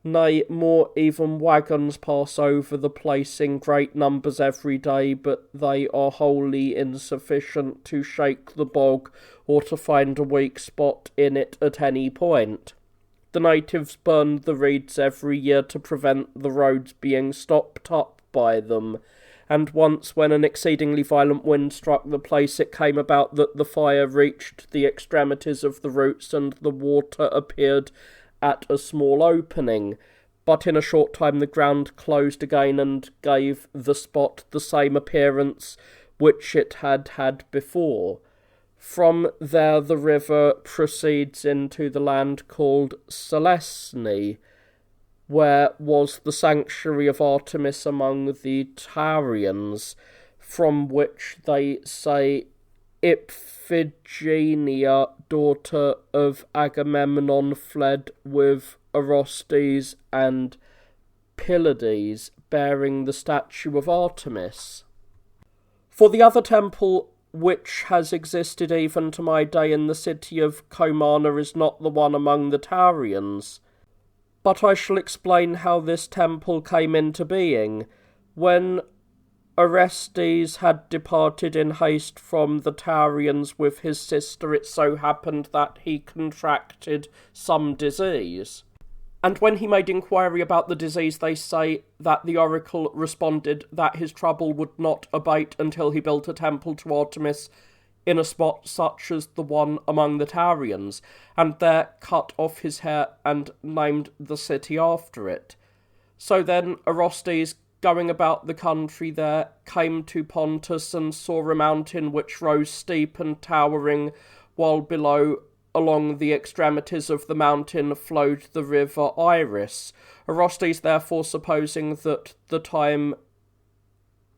Nay, more, even wagons pass over the place in great numbers every day, but they are wholly insufficient to shake the bog or to find a weak spot in it at any point. The natives burn the reeds every year to prevent the roads being stopped up by them, and once when an exceedingly violent wind struck the place, it came about that the fire reached the extremities of the roots and the water appeared at a small opening, but in a short time the ground closed again and gave the spot the same appearance which it had had before. From there the river proceeds into the land called Selesny, where was the sanctuary of Artemis among the Taurians, from which they say Iphigenia, daughter of Agamemnon, fled with Orestes and Pylades, bearing the statue of Artemis. For the other temple, which has existed even to my day in the city of Comana, is not the one among the Taurians. But I shall explain how this temple came into being. When Orestes had departed in haste from the Taurians with his sister, it so happened that he contracted some disease. And when he made inquiry about the disease, they say that the oracle responded that his trouble would not abate until he built a temple to Artemis in a spot such as the one among the Taurians, and there cut off his hair and named the city after it. So then Orestes, going about the country there, came to Pontus and saw a mountain which rose steep and towering, while below, along the extremities of the mountain, flowed the river Iris. Orestes, therefore, supposing that the time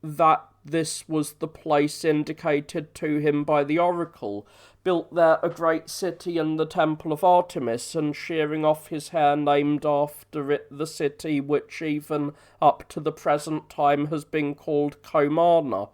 that this was the place indicated to him by the oracle, built there a great city and the temple of Artemis, and shearing off his hair named after it the city which even up to the present time has been called Comana.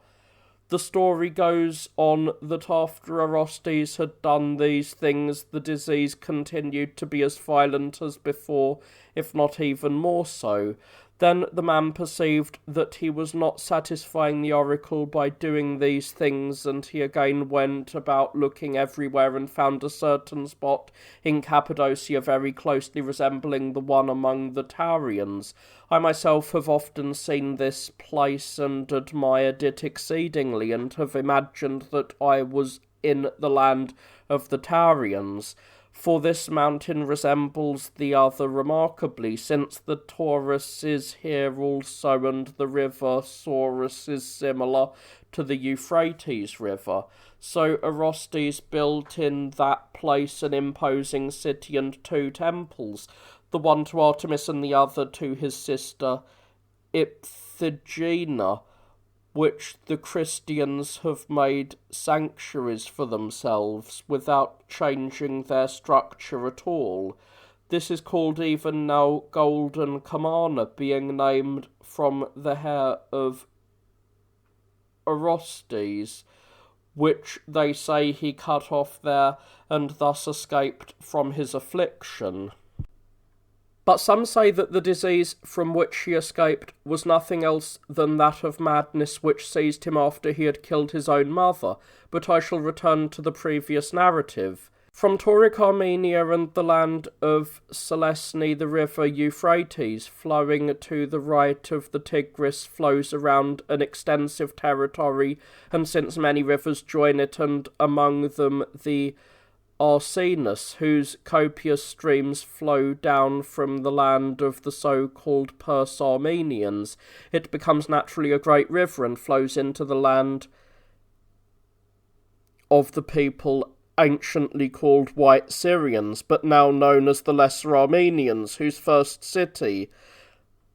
The story goes on that after Orestes had done these things, the disease continued to be as violent as before, if not even more so. Then the man perceived that he was not satisfying the oracle by doing these things, and he again went about looking everywhere and found a certain spot in Cappadocia very closely resembling the one among the Taurians. I myself have often seen this place and admired it exceedingly, and have imagined that I was in the land of the Taurians. For this mountain resembles the other remarkably, since the Taurus is here also, and the river Saurus is similar to the Euphrates River. So Orestes built in that place an imposing city and 2 temples, the one to Artemis and the other to his sister Iphigenia, which the Christians have made sanctuaries for themselves without changing their structure at all. This is called even now Golden Comana, being named from the hair of Orestes, which they say he cut off there, and thus escaped from his affliction. But some say that the disease from which he escaped was nothing else than that of madness which seized him after he had killed his own mother, but I shall return to the previous narrative. From Tauric Armenia and the land of Selesny, the river Euphrates, flowing to the right of the Tigris, flows around an extensive territory, and since many rivers join it, and among them the Arsenus, whose copious streams flow down from the land of the so-called Persians, it becomes naturally a great river and flows into the land of the people anciently called White Syrians, but now known as the Lesser Armenians, whose first city,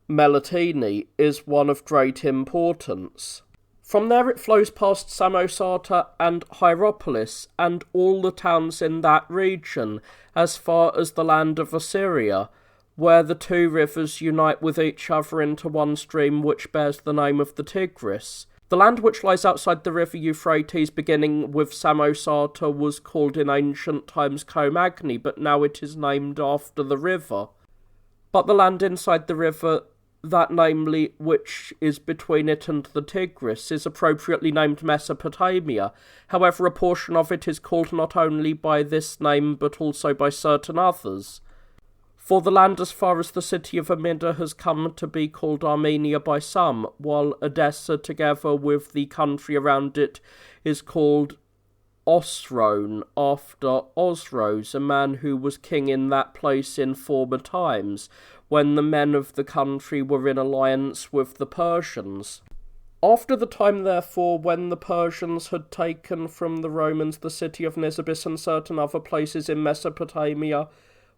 Melitene, is one of great importance. From there it flows past Samosata and Hierapolis, and all the towns in that region, as far as the land of Assyria, where the 2 rivers unite with each other into one stream which bears the name of the Tigris. The land which lies outside the river Euphrates, beginning with Samosata, was called in ancient times Comagni, but now it is named after the river. But the land inside the river, that namely which is between it and the Tigris, is appropriately named Mesopotamia. However, a portion of it is called not only by this name but also by certain others. For the land as far as the city of Amida has come to be called Armenia by some, while Edessa, together with the country around it, is called Osrone, after Osrose, a man who was king in that place in former times, when the men of the country were in alliance with the Persians. After the time, therefore, when the Persians had taken from the Romans the city of Nisibis and certain other places in Mesopotamia,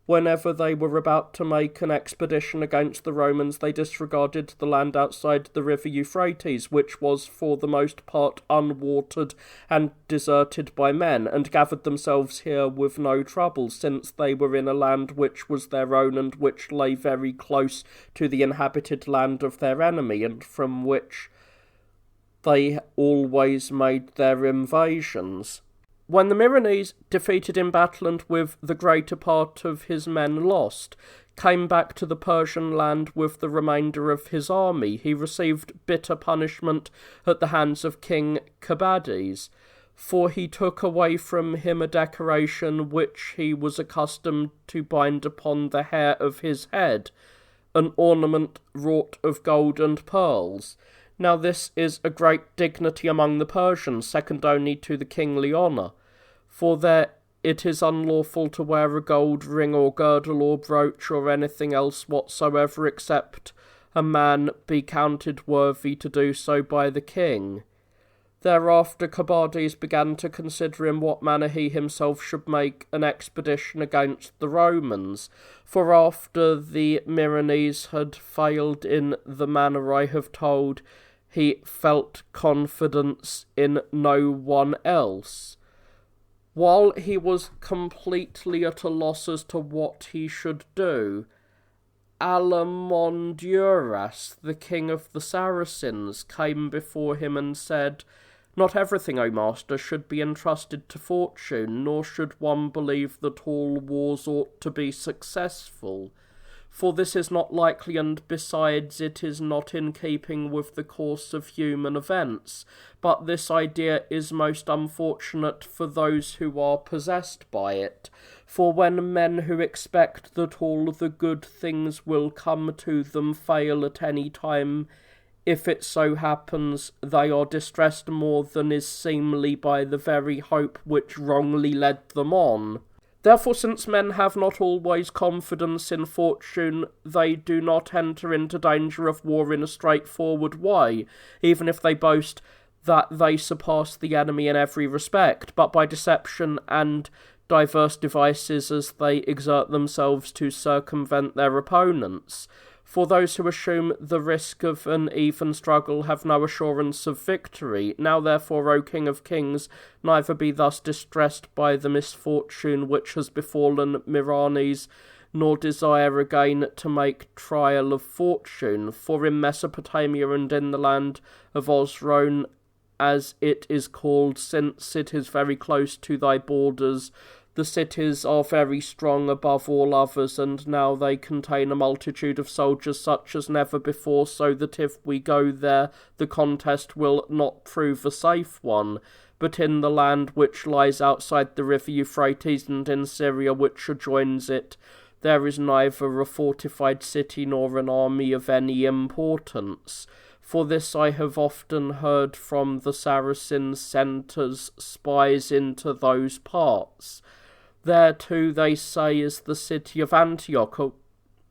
Whenever they were about to make an expedition against the Romans, they disregarded the land outside the river Euphrates, which was for the most part unwatered and deserted by men, and gathered themselves here with no trouble, since they were in a land which was their own and which lay very close to the inhabited land of their enemy, and from which they always made their invasions. When the Myronese, defeated in battle and with the greater part of his men lost, came back to the Persian land with the remainder of his army, he received bitter punishment at the hands of King Cabades, for he took away from him a decoration which he was accustomed to bind upon the hair of his head, an ornament wrought of gold and pearls. Now this is a great dignity among the Persians, second only to the kingly honour, for there it is unlawful to wear a gold ring or girdle or brooch or anything else whatsoever, except a man be counted worthy to do so by the king. Thereafter Cabades began to consider in what manner he himself should make an expedition against the Romans, for after the Myronese had failed in the manner I have told, he felt confidence in no one else. While he was completely at a loss as to what he should do, Alamonduras, the king of the Saracens, came before him and said, "Not everything, O master, should be entrusted to fortune, nor should one believe that all wars ought to be successful. For this is not likely, and besides it is not in keeping with the course of human events. But this idea is most unfortunate for those who are possessed by it. For when men who expect that all the good things will come to them fail at any time, if it so happens, they are distressed more than is seemly by the very hope which wrongly led them on. Therefore, since men have not always confidence in fortune, they do not enter into danger of war in a straightforward way, even if they boast that they surpass the enemy in every respect, but by deception and diverse devices as they exert themselves to circumvent their opponents. For those who assume the risk of an even struggle have no assurance of victory. Now therefore, O King of Kings, neither be thus distressed by the misfortune which has befallen Myronese, nor desire again to make trial of fortune. For in Mesopotamia and in the land of Osrone, as it is called, since it is very close to thy borders, the cities are very strong above all others, and now they contain a multitude of soldiers such as never before, so that if we go there, the contest will not prove a safe one. But in the land which lies outside the river Euphrates, and in Syria which adjoins it, there is neither a fortified city nor an army of any importance. For this I have often heard from the Saracens sent as spies into those parts. There, too, they say, is the city of Antioch,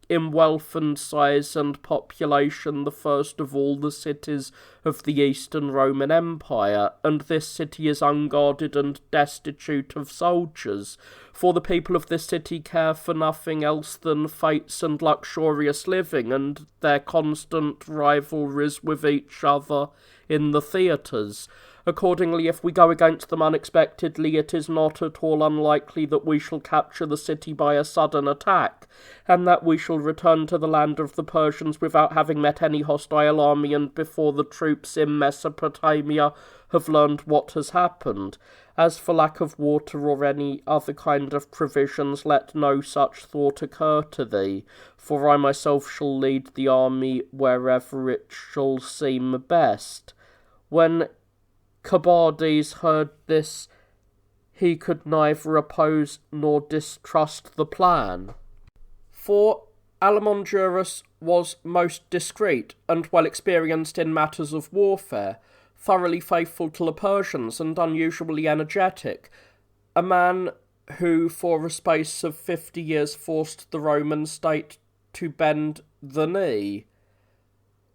in wealth and size and population the first of all the cities of the Eastern Roman Empire, and this city is unguarded and destitute of soldiers, for the people of this city care for nothing else than fetes and luxurious living, and their constant rivalries with each other in the theatres. Accordingly, if we go against them unexpectedly, it is not at all unlikely that we shall capture the city by a sudden attack, and that we shall return to the land of the Persians without having met any hostile army, and before the troops in Mesopotamia have learned what has happened. As for lack of water or any other kind of provisions, let no such thought occur to thee, for I myself shall lead the army wherever it shall seem best." When Cabades heard this, he could neither oppose nor distrust the plan. For Alamonduras was most discreet and well experienced in matters of warfare, thoroughly faithful to the Persians and unusually energetic, a man who for a space of 50 years forced the Roman state to bend the knee.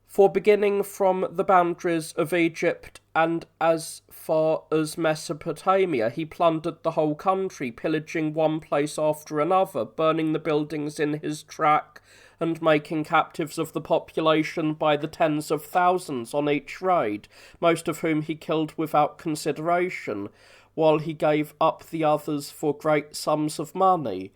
For beginning from the boundaries of Egypt and as far as Mesopotamia, he plundered the whole country, pillaging one place after another, burning the buildings in his track, and making captives of the population by the tens of thousands on each raid, most of whom he killed without consideration, while he gave up the others for great sums of money.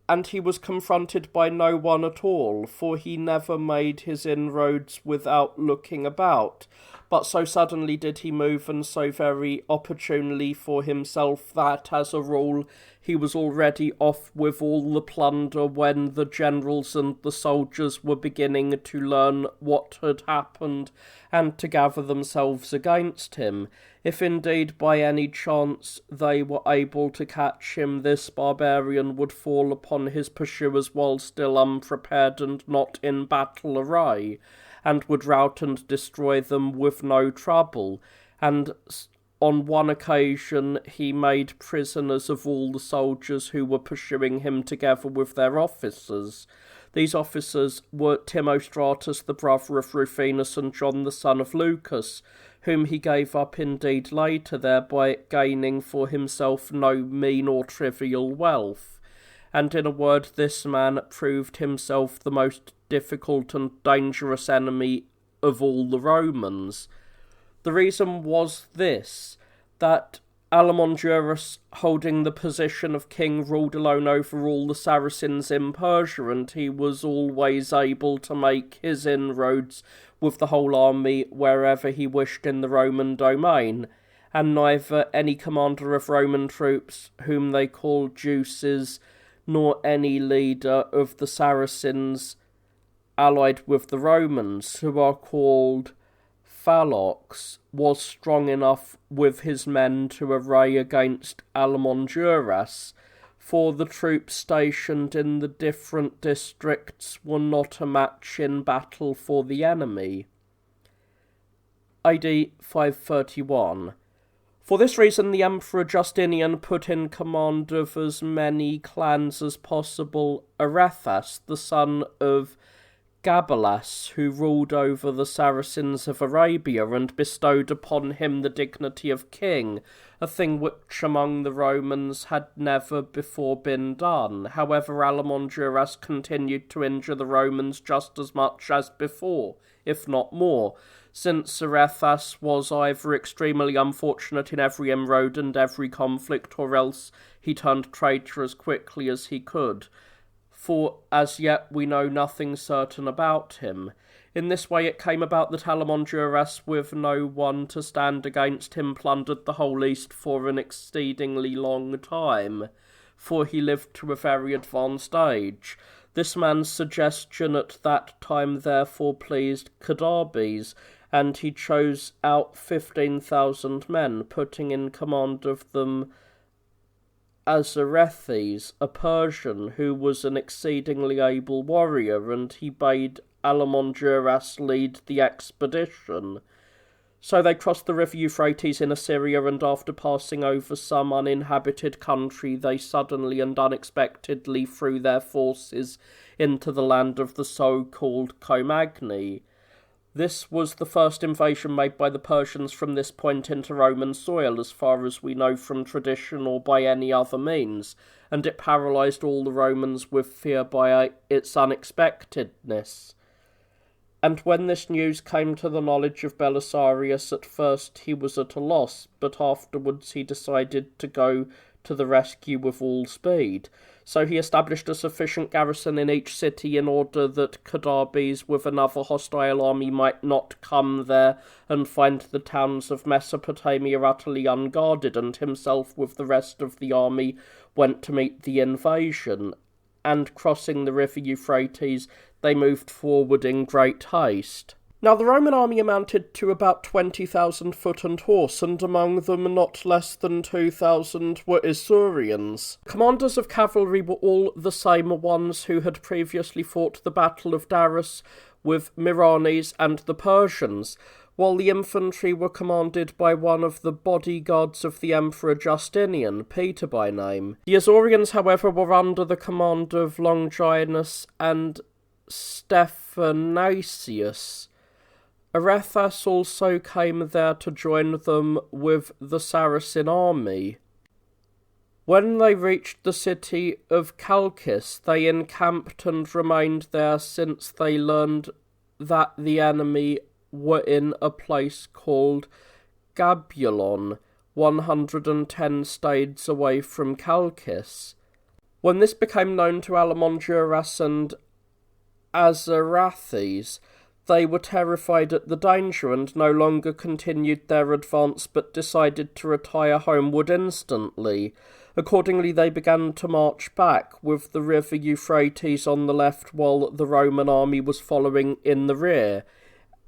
And he was confronted by no one at all, for he never made his inroads without looking about. But so suddenly did he move, and so very opportunely for himself, that, as a rule, he was already off with all the plunder when the generals and the soldiers were beginning to learn what had happened, and to gather themselves against him. If indeed by any chance they were able to catch him, this barbarian would fall upon his pursuers while still unprepared and not in battle array, and would rout and destroy them with no trouble. And on one occasion he made prisoners of all the soldiers who were pursuing him, together with their officers. These officers were Timostratus, the brother of Rufinus, and John, the son of Lucas, whom he gave up indeed later, thereby gaining for himself no mean or trivial wealth. And in a word, this man proved himself the most difficult and dangerous enemy of all the Romans. The reason was this, that Alamandurus, holding the position of king, ruled alone over all the Saracens in Persia, and he was always able to make his inroads with the whole army wherever he wished in the Roman domain, and neither any commander of Roman troops, whom they called Juices, nor any leader of the Saracens allied with the Romans, who are called Phalox, was strong enough with his men to array against Alamandurus, for the troops stationed in the different districts were not a match in battle for the enemy. AD 531. For this reason the Emperor Justinian put in command of as many clans as possible Arethas, the son of Gabalas, who ruled over the Saracens of Arabia, and bestowed upon him the dignity of king, a thing which among the Romans had never before been done. However, Alamandurus continued to injure the Romans just as much as before, if not more, since Arethas was either extremely unfortunate in every inroad and every conflict, or else he turned traitor as quickly as he could. For as yet we know nothing certain about him. In this way it came about that Alamandurus, with no one to stand against him, plundered the whole East for an exceedingly long time, for he lived to a very advanced age. This man's suggestion at that time therefore pleased Cadabes, and he chose out 15,000 men, putting in command of them Azarethes, a Persian, who was an exceedingly able warrior, and he bade Alamandurus lead the expedition. So they crossed the river Euphrates in Assyria, and after passing over some uninhabited country, they suddenly and unexpectedly threw their forces into the land of the so-called Comagni. This was the first invasion made by the Persians from this point into Roman soil, as far as we know from tradition or by any other means, and it paralysed all the Romans with fear by its unexpectedness. And when this news came to the knowledge of Belisarius, at first he was at a loss, but afterwards he decided to go to the rescue with all speed. So he established a sufficient garrison in each city in order that Cadabes with another hostile army might not come there and find the towns of Mesopotamia utterly unguarded, and himself with the rest of the army went to meet the invasion. And crossing the river Euphrates, they moved forward in great haste. Now the Roman army amounted to about 20,000 foot and horse, and among them not less than 2,000 were Isaurians. Commanders of cavalry were all the same ones who had previously fought the Battle of Darus with Miranes and the Persians, while the infantry were commanded by one of the bodyguards of the Emperor Justinian, Peter by name. The Isaurians, however, were under the command of Longinus and Stephanasius, Arethusa also came there to join them with the Saracen army. When they reached the city of Chalcis, they encamped and remained there, since they learned that the enemy were in a place called Gabulon, 110 stades away from Chalcis. When this became known to Alamongeras and Azarathes, they were terrified at the danger and no longer continued their advance, but decided to retire homeward instantly. Accordingly, they began to march back, with the river Euphrates on the left while the Roman army was following in the rear.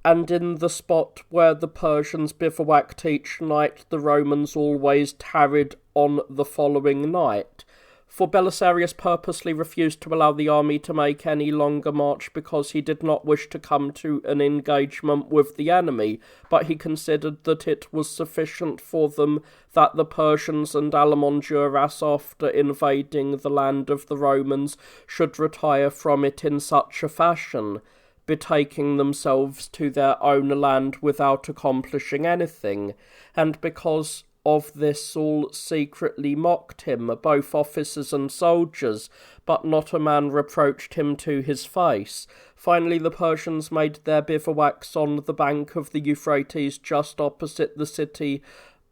And in the spot where the Persians bivouacked each night, the Romans always tarried on the following night. For Belisarius purposely refused to allow the army to make any longer march, because he did not wish to come to an engagement with the enemy, but he considered that it was sufficient for them that the Persians and Alamongeras, after invading the land of the Romans, should retire from it in such a fashion, betaking themselves to their own land without accomplishing anything. And because of this all secretly mocked him, both officers and soldiers, but not a man reproached him to his face. Finally, the Persians made their bivouacs on the bank of the Euphrates, just opposite the city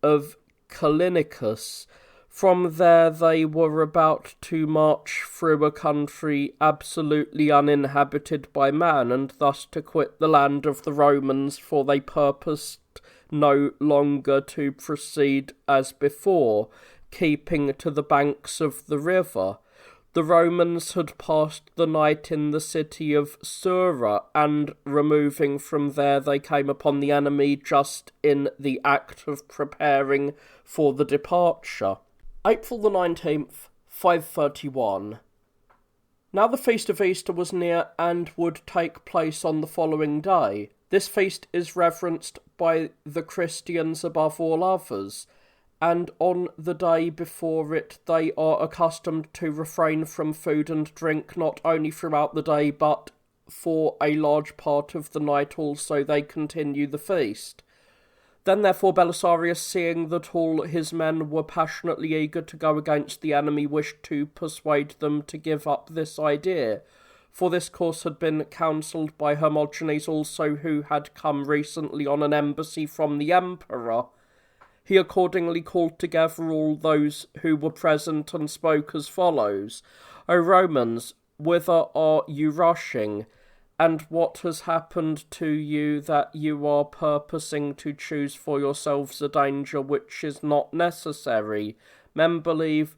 of Callinicus. From there they were about to march through a country absolutely uninhabited by man, and thus to quit the land of the Romans, for they purposed no longer to proceed as before, keeping to the banks of the river. The Romans had passed the night in the city of Sura, and removing from there they came upon the enemy just in the act of preparing for the departure. April the 19th, 531. Now the feast of Easter was near, and would take place on the following day. This feast is reverenced by the Christians above all others, and on the day before it they are accustomed to refrain from food and drink, not only throughout the day, but for a large part of the night also they continue the feast. Then therefore Belisarius, seeing that all his men were passionately eager to go against the enemy, wished to persuade them to give up this idea. For this course had been counselled by Hermogenes also, who had come recently on an embassy from the emperor. He accordingly called together all those who were present and spoke as follows: O Romans, whither are you rushing? And what has happened to you that you are purposing to choose for yourselves a danger which is not necessary? Men believe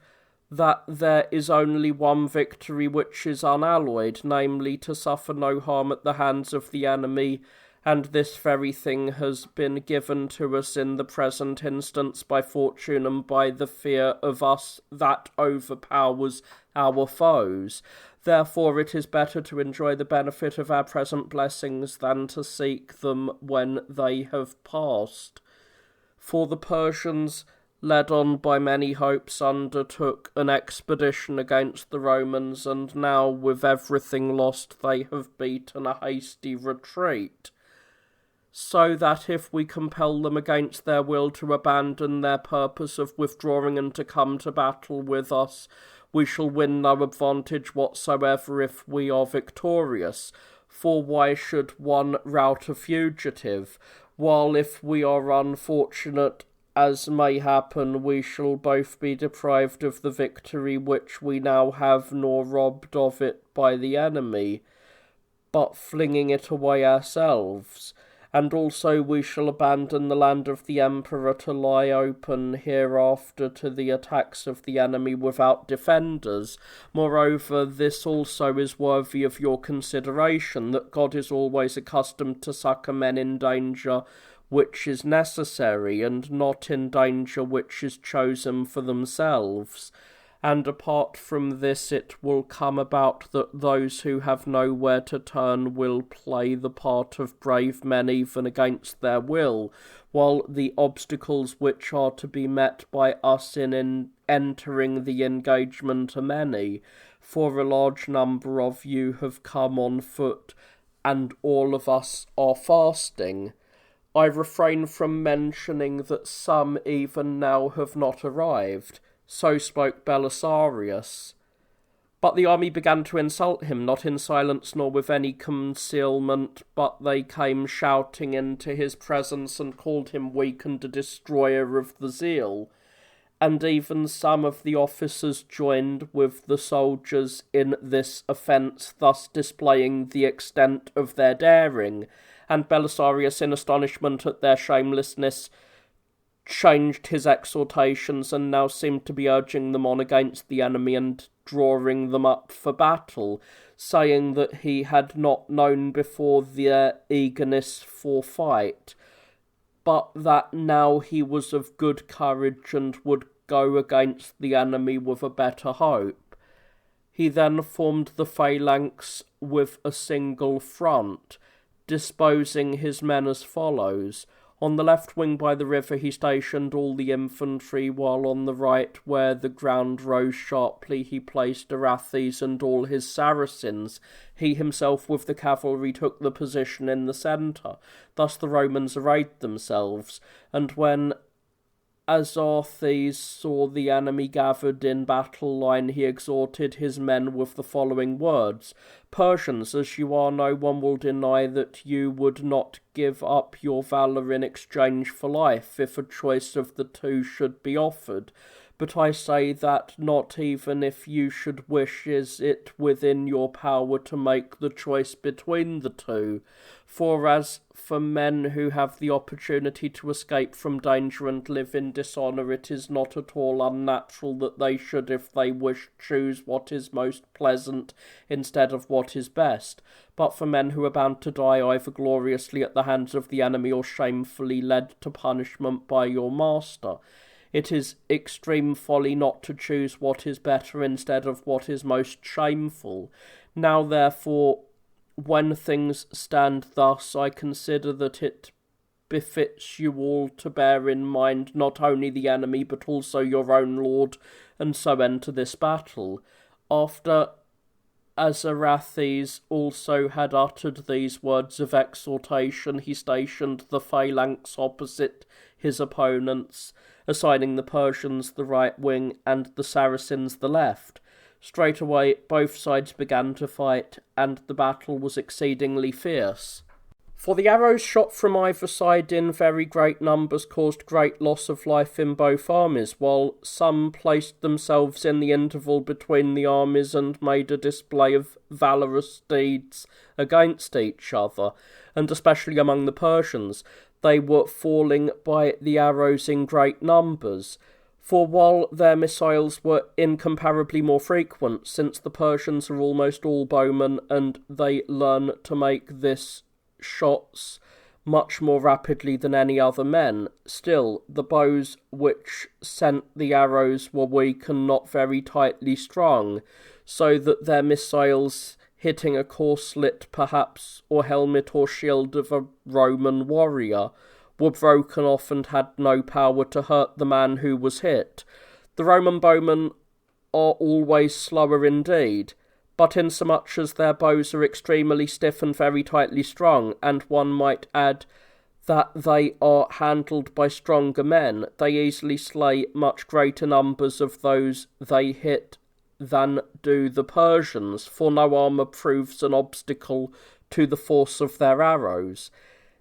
that there is only one victory which is unalloyed, namely to suffer no harm at the hands of the enemy, and this very thing has been given to us in the present instance by fortune and by the fear of us that overpowers our foes. Therefore it is better to enjoy the benefit of our present blessings than to seek them when they have passed. For the Persians, led on by many hopes, undertook an expedition against the Romans, and now with everything lost they have beaten a hasty retreat, so that if we compel them against their will to abandon their purpose of withdrawing and to come to battle with us, we shall win no advantage whatsoever if we are victorious. For why should one rout a fugitive, while if we are unfortunate, as may happen, we shall both be deprived of the victory which we now have, nor robbed of it by the enemy, but flinging it away ourselves? And also we shall abandon the land of the emperor to lie open hereafter to the attacks of the enemy without defenders. Moreover, this also is worthy of your consideration, that God is always accustomed to succour men in danger which is necessary, and not in danger which is chosen for themselves. And apart from this, it will come about that those who have nowhere to turn will play the part of brave men even against their will, while the obstacles which are to be met by us in entering the engagement are many. For a large number of you have come on foot, and all of us are fasting. I refrain from mentioning that some even now have not arrived. So spoke Belisarius. But the army began to insult him, not in silence nor with any concealment, but they came shouting into his presence and called him weak and a destroyer of the zeal. And even some of the officers joined with the soldiers in this offence, thus displaying the extent of their daring. And Belisarius, in astonishment at their shamelessness, changed his exhortations and now seemed to be urging them on against the enemy and drawing them up for battle, saying that he had not known before their eagerness for fight, but that now he was of good courage and would go against the enemy with a better hope. He then formed the phalanx with a single front, disposing his men as follows. On the left wing by the river he stationed all the infantry, while on the right, where the ground rose sharply, he placed Arathes and all his Saracens. He himself with the cavalry took the position in the centre. Thus the Romans arrayed themselves, and when Azarthes saw the enemy gathered in battle line, he exhorted his men with the following words: Persians, as you are, no one will deny that you would not give up your valour in exchange for life, if a choice of the two should be offered. But I say that not even if you should wish is it within your power to make the choice between the two. For as for men who have the opportunity to escape from danger and live in dishonour, it is not at all unnatural that they should, if they wish, choose what is most pleasant instead of what is best. But for men who are bound to die either gloriously at the hands of the enemy or shamefully led to punishment by your master, it is extreme folly not to choose what is better instead of what is most shameful. Now, therefore, when things stand thus, I consider that it befits you all to bear in mind not only the enemy, but also your own lord, and so enter this battle. After Azarthes also had uttered these words of exhortation, he stationed the phalanx opposite his opponents, assigning the Persians the right wing and the Saracens the left. Straightway both sides began to fight, and the battle was exceedingly fierce. For the arrows shot from either side in very great numbers caused great loss of life in both armies, while some placed themselves in the interval between the armies and made a display of valorous deeds against each other, and especially among the Persians. They were falling by the arrows in great numbers. For while their missiles were incomparably more frequent, since the Persians are almost all bowmen, and they learn to make this shots much more rapidly than any other men, still the bows which sent the arrows were weak and not very tightly strung, so that their missiles, hitting a corslet perhaps, or helmet or shield of a Roman warrior, were broken off and had no power to hurt the man who was hit. The Roman bowmen are always slower indeed, but insomuch as their bows are extremely stiff and very tightly strung, and one might add that they are handled by stronger men, they easily slay much greater numbers of those they hit than do the Persians, for no armour proves an obstacle to the force of their arrows.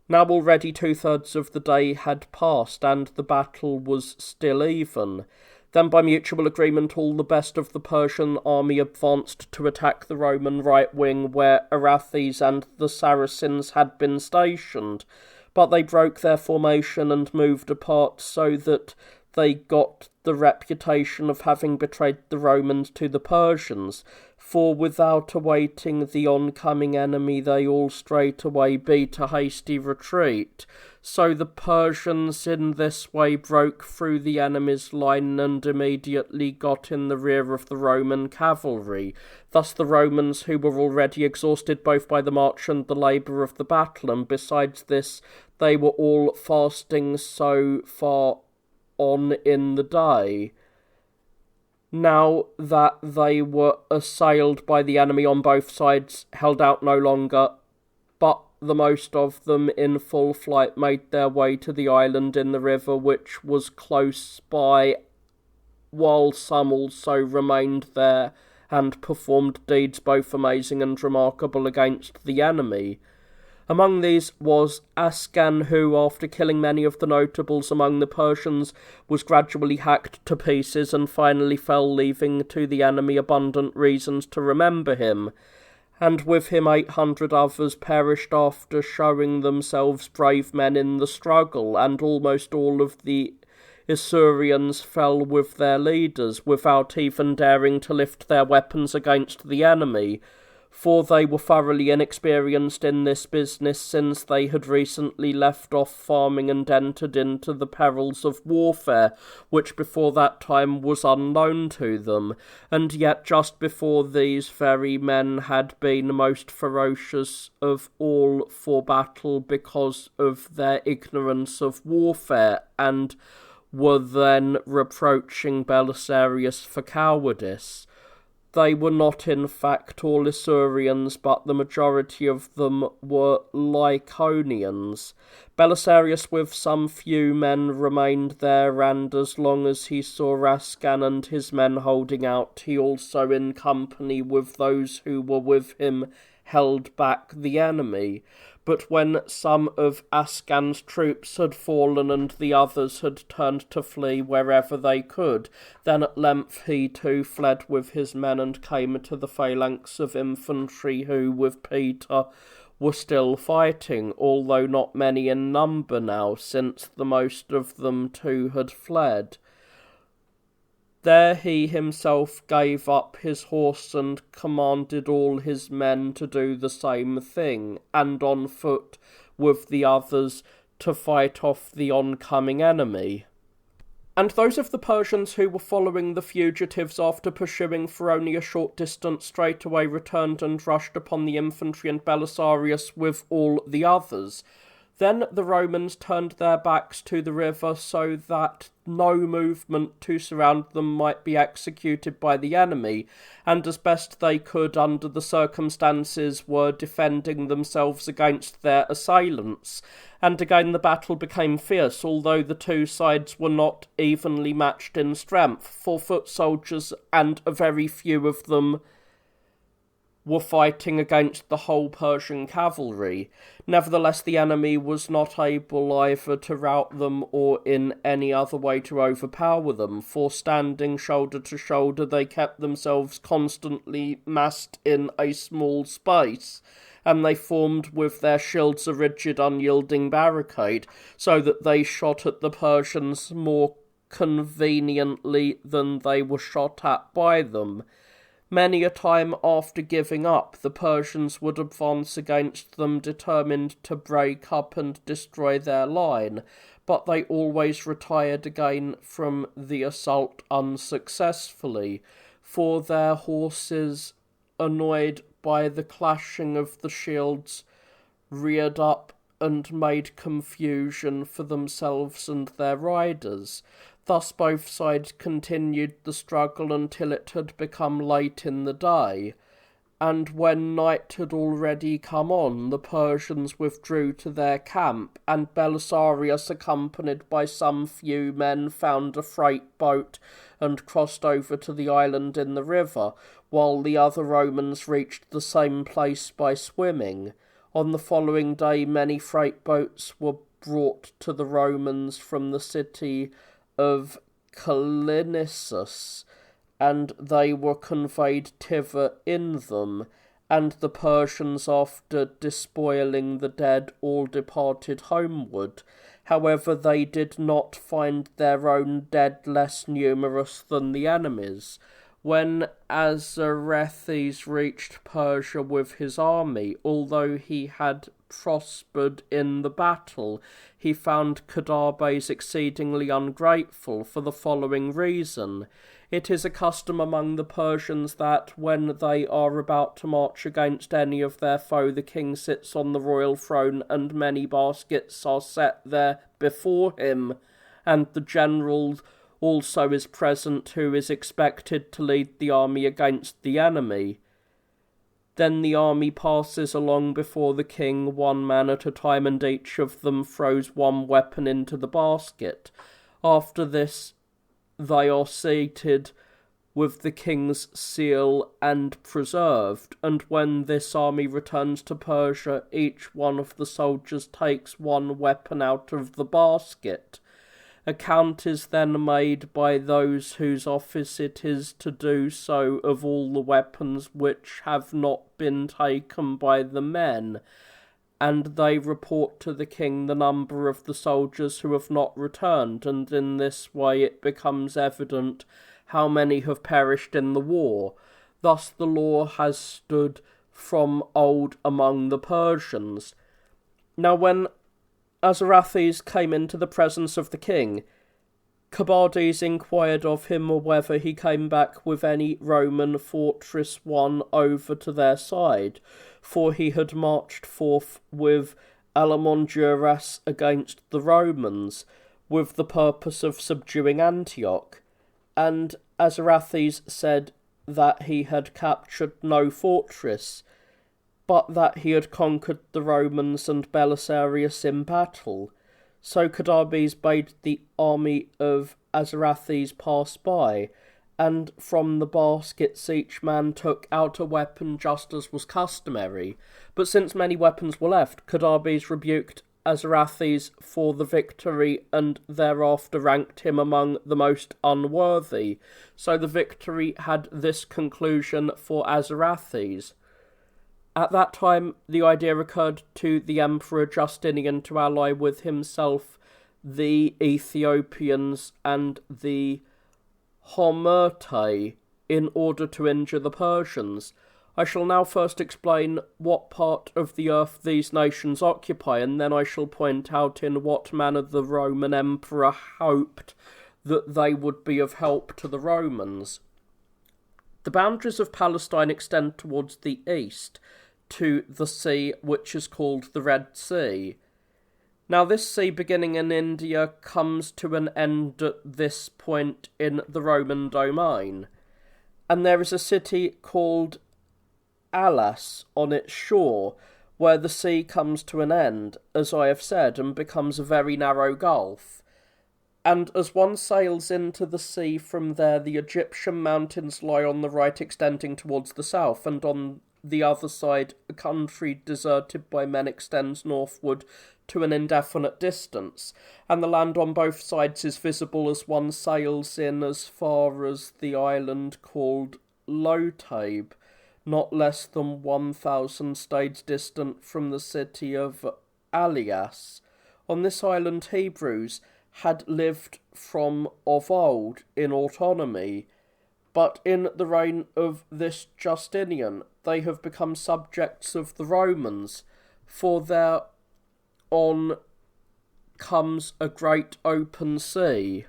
Now already 2/3 of the day had passed, and the battle was still even. Then by mutual agreement all the best of the Persian army advanced to attack the Roman right wing, where Arathes and the Saracens had been stationed, but they broke their formation and moved apart, so that they got the reputation of having betrayed the Romans to the Persians, for without awaiting the oncoming enemy they all straightway beat a hasty retreat. So the Persians in this way broke through the enemy's line and immediately got in the rear of the Roman cavalry. Thus the Romans, who were already exhausted both by the march and the labour of the battle, and besides this they were all fasting so far on in the day, now that they were assailed by the enemy on both sides, held out no longer, the most of them in full flight made their way to the island in the river which was close by, while some also remained there and performed deeds both amazing and remarkable against the enemy. Among these was Ascan, who, after killing many of the notables among the Persians, was gradually hacked to pieces and finally fell, leaving to the enemy abundant reasons to remember him. And with him 800 others perished after showing themselves brave men in the struggle, and almost all of the Isaurians fell with their leaders, without even daring to lift their weapons against the enemy, for they were thoroughly inexperienced in this business, since they had recently left off farming and entered into the perils of warfare, which before that time was unknown to them, and yet just before these very men had been most ferocious of all for battle because of their ignorance of warfare, and were then reproaching Belisarius for cowardice. They were not in fact all Isaurians, but the majority of them were Lycaonians. Belisarius with some few men remained there, and as long as he saw Ascan and his men holding out, he also, in company with those who were with him, held back the enemy. But when some of Ascan's troops had fallen and the others had turned to flee wherever they could, then at length he too fled with his men and came to the phalanx of infantry who, with Peter, were still fighting, although not many in number now, since the most of them too had fled. There he himself gave up his horse and commanded all his men to do the same thing, and on foot with the others to fight off the oncoming enemy. And those of the Persians who were following the fugitives, after pursuing for only a short distance, straightway returned and rushed upon the infantry and Belisarius with all the others. Then the Romans turned their backs to the river so that no movement to surround them might be executed by the enemy, and as best they could under the circumstances were defending themselves against their assailants. And again the battle became fierce, although the two sides were not evenly matched in strength, for foot soldiers and a very few of them were fighting against the whole Persian cavalry. Nevertheless, the enemy was not able either to rout them or in any other way to overpower them, for standing shoulder to shoulder they kept themselves constantly massed in a small space, and they formed with their shields a rigid, unyielding barricade, so that they shot at the Persians more conveniently than they were shot at by them. Many a time after giving up, the Persians would advance against them, determined to break up and destroy their line, but they always retired again from the assault unsuccessfully, for their horses, annoyed by the clashing of the shields, reared up and made confusion for themselves and their riders. Thus both sides continued the struggle until it had become late in the day, and when night had already come on, the Persians withdrew to their camp, and Belisarius, accompanied by some few men, found a freight boat and crossed over to the island in the river, while the other Romans reached the same place by swimming. On the following day many freight boats were brought to the Romans from the city of Callinicus, and they were conveyed thither in them, and the Persians, after despoiling the dead, all departed homeward. However, they did not find their own dead less numerous than the enemy's. When Azarethes reached Persia with his army, although he had prospered in the battle, he found Cadarbes exceedingly ungrateful, for the following reason. It is a custom among the Persians that, when they are about to march against any of their foe, the king sits on the royal throne, and many baskets are set there before him, and the general also is present, who is expected to lead the army against the enemy. Then the army passes along before the king, one man at a time, and each of them throws one weapon into the basket. After this, they are seated with the king's seal and preserved, and when this army returns to Persia, each one of the soldiers takes one weapon out of the basket. A count is then made by those whose office it is to do so of all the weapons which have not been taken by the men, and they report to the king the number of the soldiers who have not returned, and in this way it becomes evident how many have perished in the war. Thus the law has stood from old among the Persians. Now when Azarastes came into the presence of the king, Cobades inquired of him whether he came back with any Roman fortress won over to their side, for he had marched forth with Alamonduras against the Romans, with the purpose of subduing Antioch. And Azarastes said that he had captured no fortress, but that he had conquered the Romans and Belisarius in battle. So Cobades bade the army of Azarastes pass by, and from the baskets each man took out a weapon just as was customary. But since many weapons were left, Cobades rebuked Azarastes for the victory, and thereafter ranked him among the most unworthy. So the victory had this conclusion for Azarastes. At that time the idea occurred to the Emperor Justinian to ally with himself the Ethiopians and the Homertae in order to injure the Persians. I shall now first explain what part of the earth these nations occupy, and then I shall point out in what manner the Roman Emperor hoped that they would be of help to the Romans. The boundaries of Palestine extend towards the east, to the sea which is called the Red Sea. Now this sea, beginning in India, comes to an end at this point in the Roman domain, and there is a city called Alas on its shore, where the sea comes to an end, as I have said, and becomes a very narrow gulf. And as one sails into the sea from there, the Egyptian mountains lie on the right, extending towards the south, and on the other side a country deserted by men extends northward to an indefinite distance, and the land on both sides is visible as one sails in as far as the island called Lotabe, not less than 1,000 stades distant from the city of Alias. On this island Hebrews had lived from of old in autonomy, but in the reign of this Justinian they have become subjects of the Romans, for thereon comes a great open sea.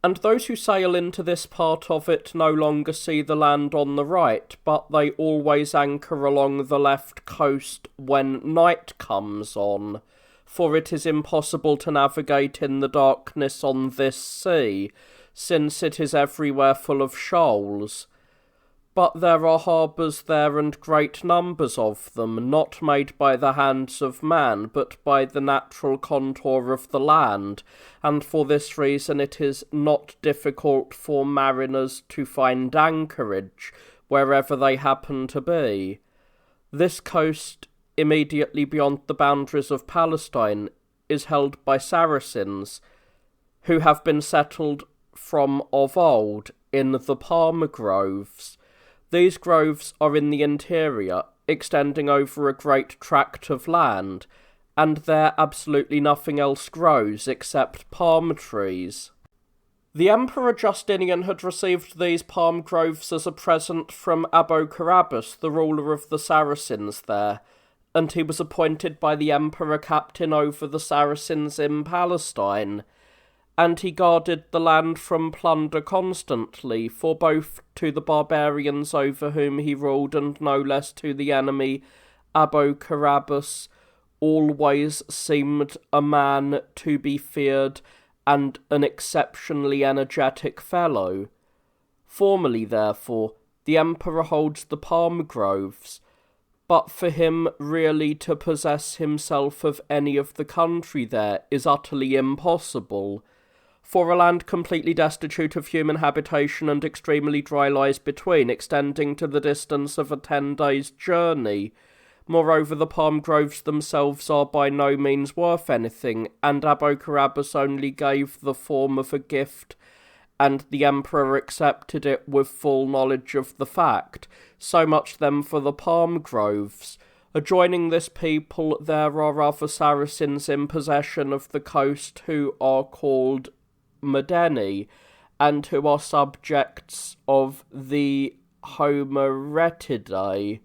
And those who sail into this part of it no longer see the land on the right, but they always anchor along the left coast when night comes on, for it is impossible to navigate in the darkness on this sea, since it is everywhere full of shoals. But there are harbours there, and great numbers of them, not made by the hands of man, but by the natural contour of the land, and for this reason it is not difficult for mariners to find anchorage, wherever they happen to be. This coast, immediately beyond the boundaries of Palestine, is held by Saracens, who have been settled from of old in the palm groves. These groves are in the interior, extending over a great tract of land, and there absolutely nothing else grows except palm trees. The Emperor Justinian had received these palm groves as a present from Abocarabas, the ruler of the Saracens there, and he was appointed by the Emperor captain over the Saracens in Palestine, and he guarded the land from plunder constantly, for both to the barbarians over whom he ruled, and no less to the enemy, Abocarabas always seemed a man to be feared, and an exceptionally energetic fellow. Formerly, therefore, the Emperor holds the palm groves, but for him really to possess himself of any of the country there is utterly impossible. For a land completely destitute of human habitation and extremely dry lies between, extending to the distance of a 10 days' journey. Moreover, the palm groves themselves are by no means worth anything, and Aboukirabas only gave the form of a gift, and the emperor accepted it with full knowledge of the fact. So much then for the palm groves. Adjoining this people there are other Saracens in possession of the coast who are called Medeni, and who are subjects of the Homeretidae.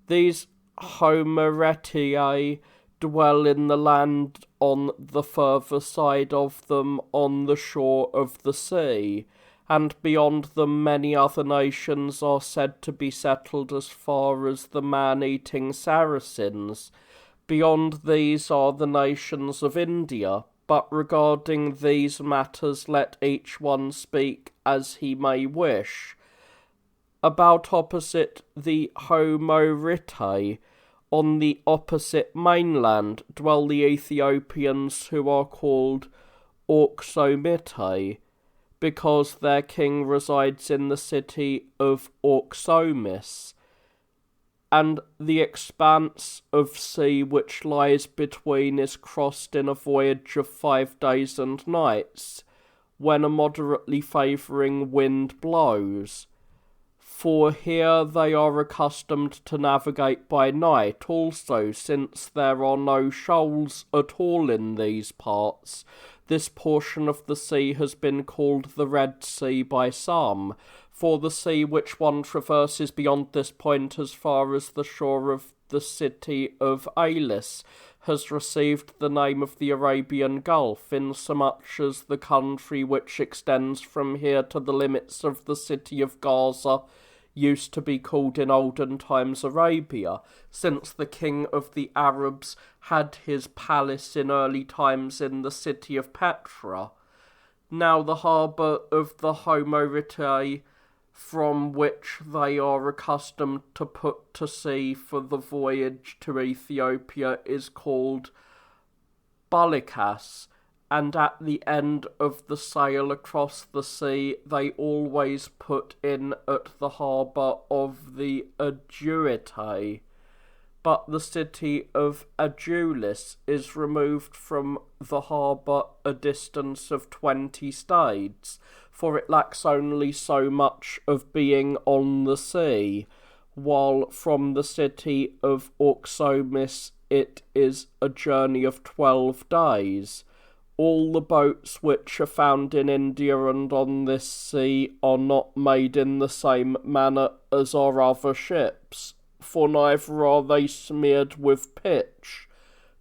These Homeretidae dwell in the land on the further side of them on the shore of the sea, and beyond them many other nations are said to be settled as far as the man-eating Saracens. Beyond these are the nations of India, but regarding these matters let each one speak as he may wish. About opposite the Homeritae, on the opposite mainland, dwell the Ethiopians who are called Auxomitae, because their king resides in the city of Auxomis, and the expanse of sea which lies between is crossed in a voyage of 5 days and nights, when a moderately favouring wind blows. For here they are accustomed to navigate by night also, since there are no shoals at all in these parts. This portion of the sea has been called the Red Sea by some, for the sea which one traverses beyond this point as far as the shore of the city of Alis has received the name of the Arabian Gulf, insomuch as the country which extends from here to the limits of the city of Gaza used to be called in olden times Arabia, since the king of the Arabs had his palace in early times in the city of Petra. Now the harbour of the Homeritae, from which they are accustomed to put to sea for the voyage to Ethiopia, is called Bulikas, and at the end of the sail across the sea they always put in at the harbour of the Aduitae. But the city of Adulis is removed from the harbour a distance of 20 stades, for it lacks only so much of being on the sea, while from the city of Auxomis it is a journey of 12 days. All the boats which are found in India and on this sea are not made in the same manner as are other ships, for neither are they smeared with pitch,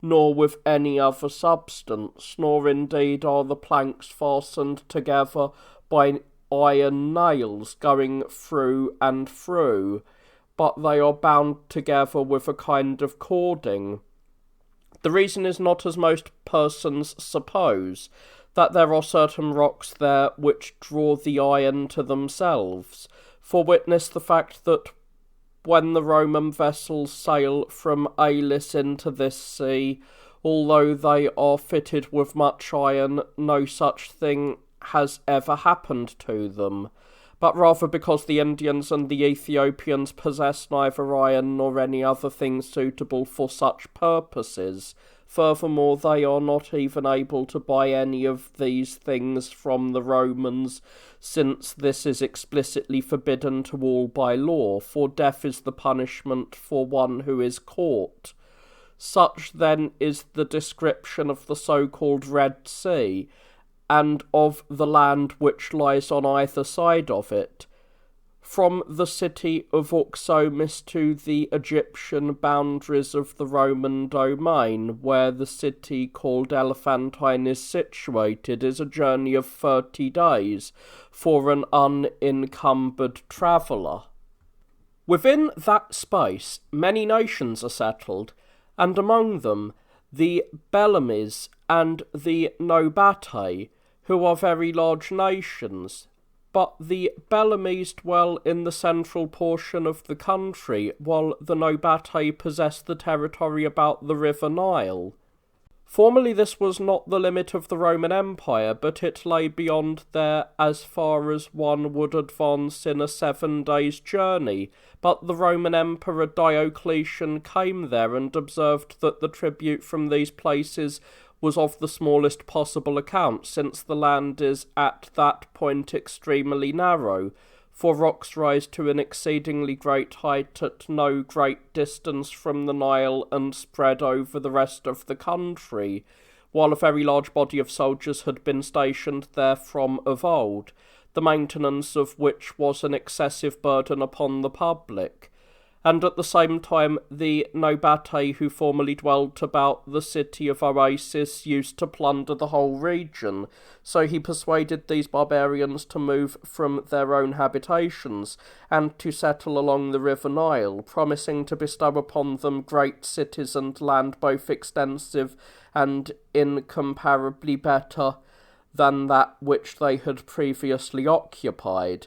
nor with any other substance, nor indeed are the planks fastened together by iron nails going through and through, but they are bound together with a kind of cording. The reason is not, as most persons suppose, that there are certain rocks there which draw the iron to themselves, for witness the fact that when the Roman vessels sail from Alis into this sea, although they are fitted with much iron, no such thing has ever happened to them, but rather because the Indians and the Ethiopians possess neither iron nor any other thing suitable for such purposes. Furthermore, they are not even able to buy any of these things from the Romans, since this is explicitly forbidden to all by law, for death is the punishment for one who is caught. Such then is the description of the so-called Red Sea, and of the land which lies on either side of it, from the city of Auxomis to the Egyptian boundaries of the Roman domain, where the city called Elephantine is situated, is a journey of 30 days for an unencumbered traveller. Within that space many nations are settled, and among them the Belamies and the Nobatae, who are very large nations. but the Bellamese dwell in the central portion of the country, while the Nobatae possess the territory about the River Nile. Formerly this was not the limit of the Roman Empire, but it lay beyond there as far as one would advance in a 7 days' journey. But the Roman Emperor Diocletian came there and observed that the tribute from these places was of the smallest possible account, since the land is at that point extremely narrow, for rocks rise to an exceedingly great height at no great distance from the Nile and spread over the rest of the country, while a very large body of soldiers had been stationed there from of old, the maintenance of which was an excessive burden upon the public. And at the same time the Nobatae who formerly dwelt about the city of Oasis used to plunder the whole region, so he persuaded these barbarians to move from their own habitations, and to settle along the River Nile, promising to bestow upon them great cities and land both extensive and incomparably better than that which they had previously occupied.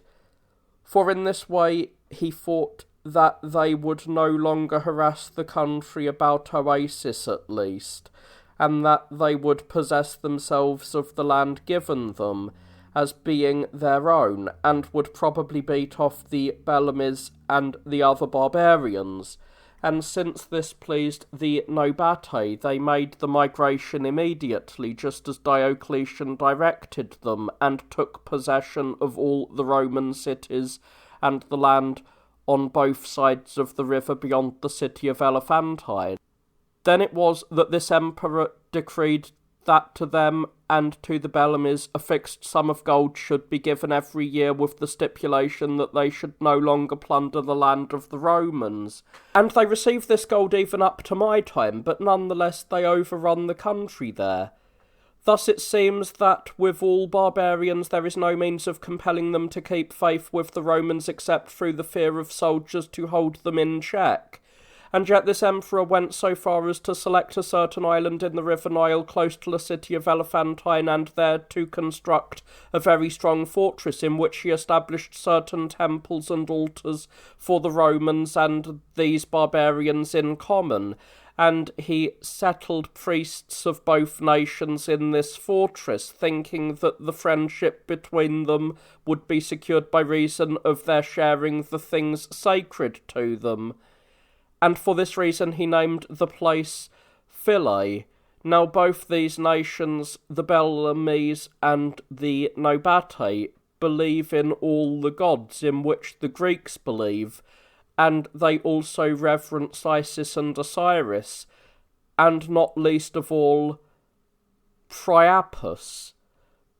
For in this way he thought that they would no longer harass the country about Oasis at least, and that they would possess themselves of the land given them, as being their own, and would probably beat off the Bellamese and the other barbarians. And since this pleased the Nobatae, they made the migration immediately, just as Diocletian directed them, and took possession of all the Roman cities and the land on both sides of the river beyond the city of Elephantine. Then it was that this emperor decreed that to them and to the Bellamese a fixed sum of gold should be given every year, with the stipulation that they should no longer plunder the land of the Romans. And they received this gold even up to my time, but nonetheless they overrun the country there. Thus it seems that with all barbarians there is no means of compelling them to keep faith with the Romans except through the fear of soldiers to hold them in check. And yet this emperor went so far as to select a certain island in the River Nile close to the city of Elephantine, and there to construct a very strong fortress in which he established certain temples and altars for the Romans and these barbarians in common. And he settled priests of both nations in this fortress, thinking that the friendship between them would be secured by reason of their sharing the things sacred to them. And for this reason he named the place Philae. Now both these nations, the Bellamese and the Nobatae, believe in all the gods in which the Greeks believe, and they also reverence Isis and Osiris, and not least of all Priapus.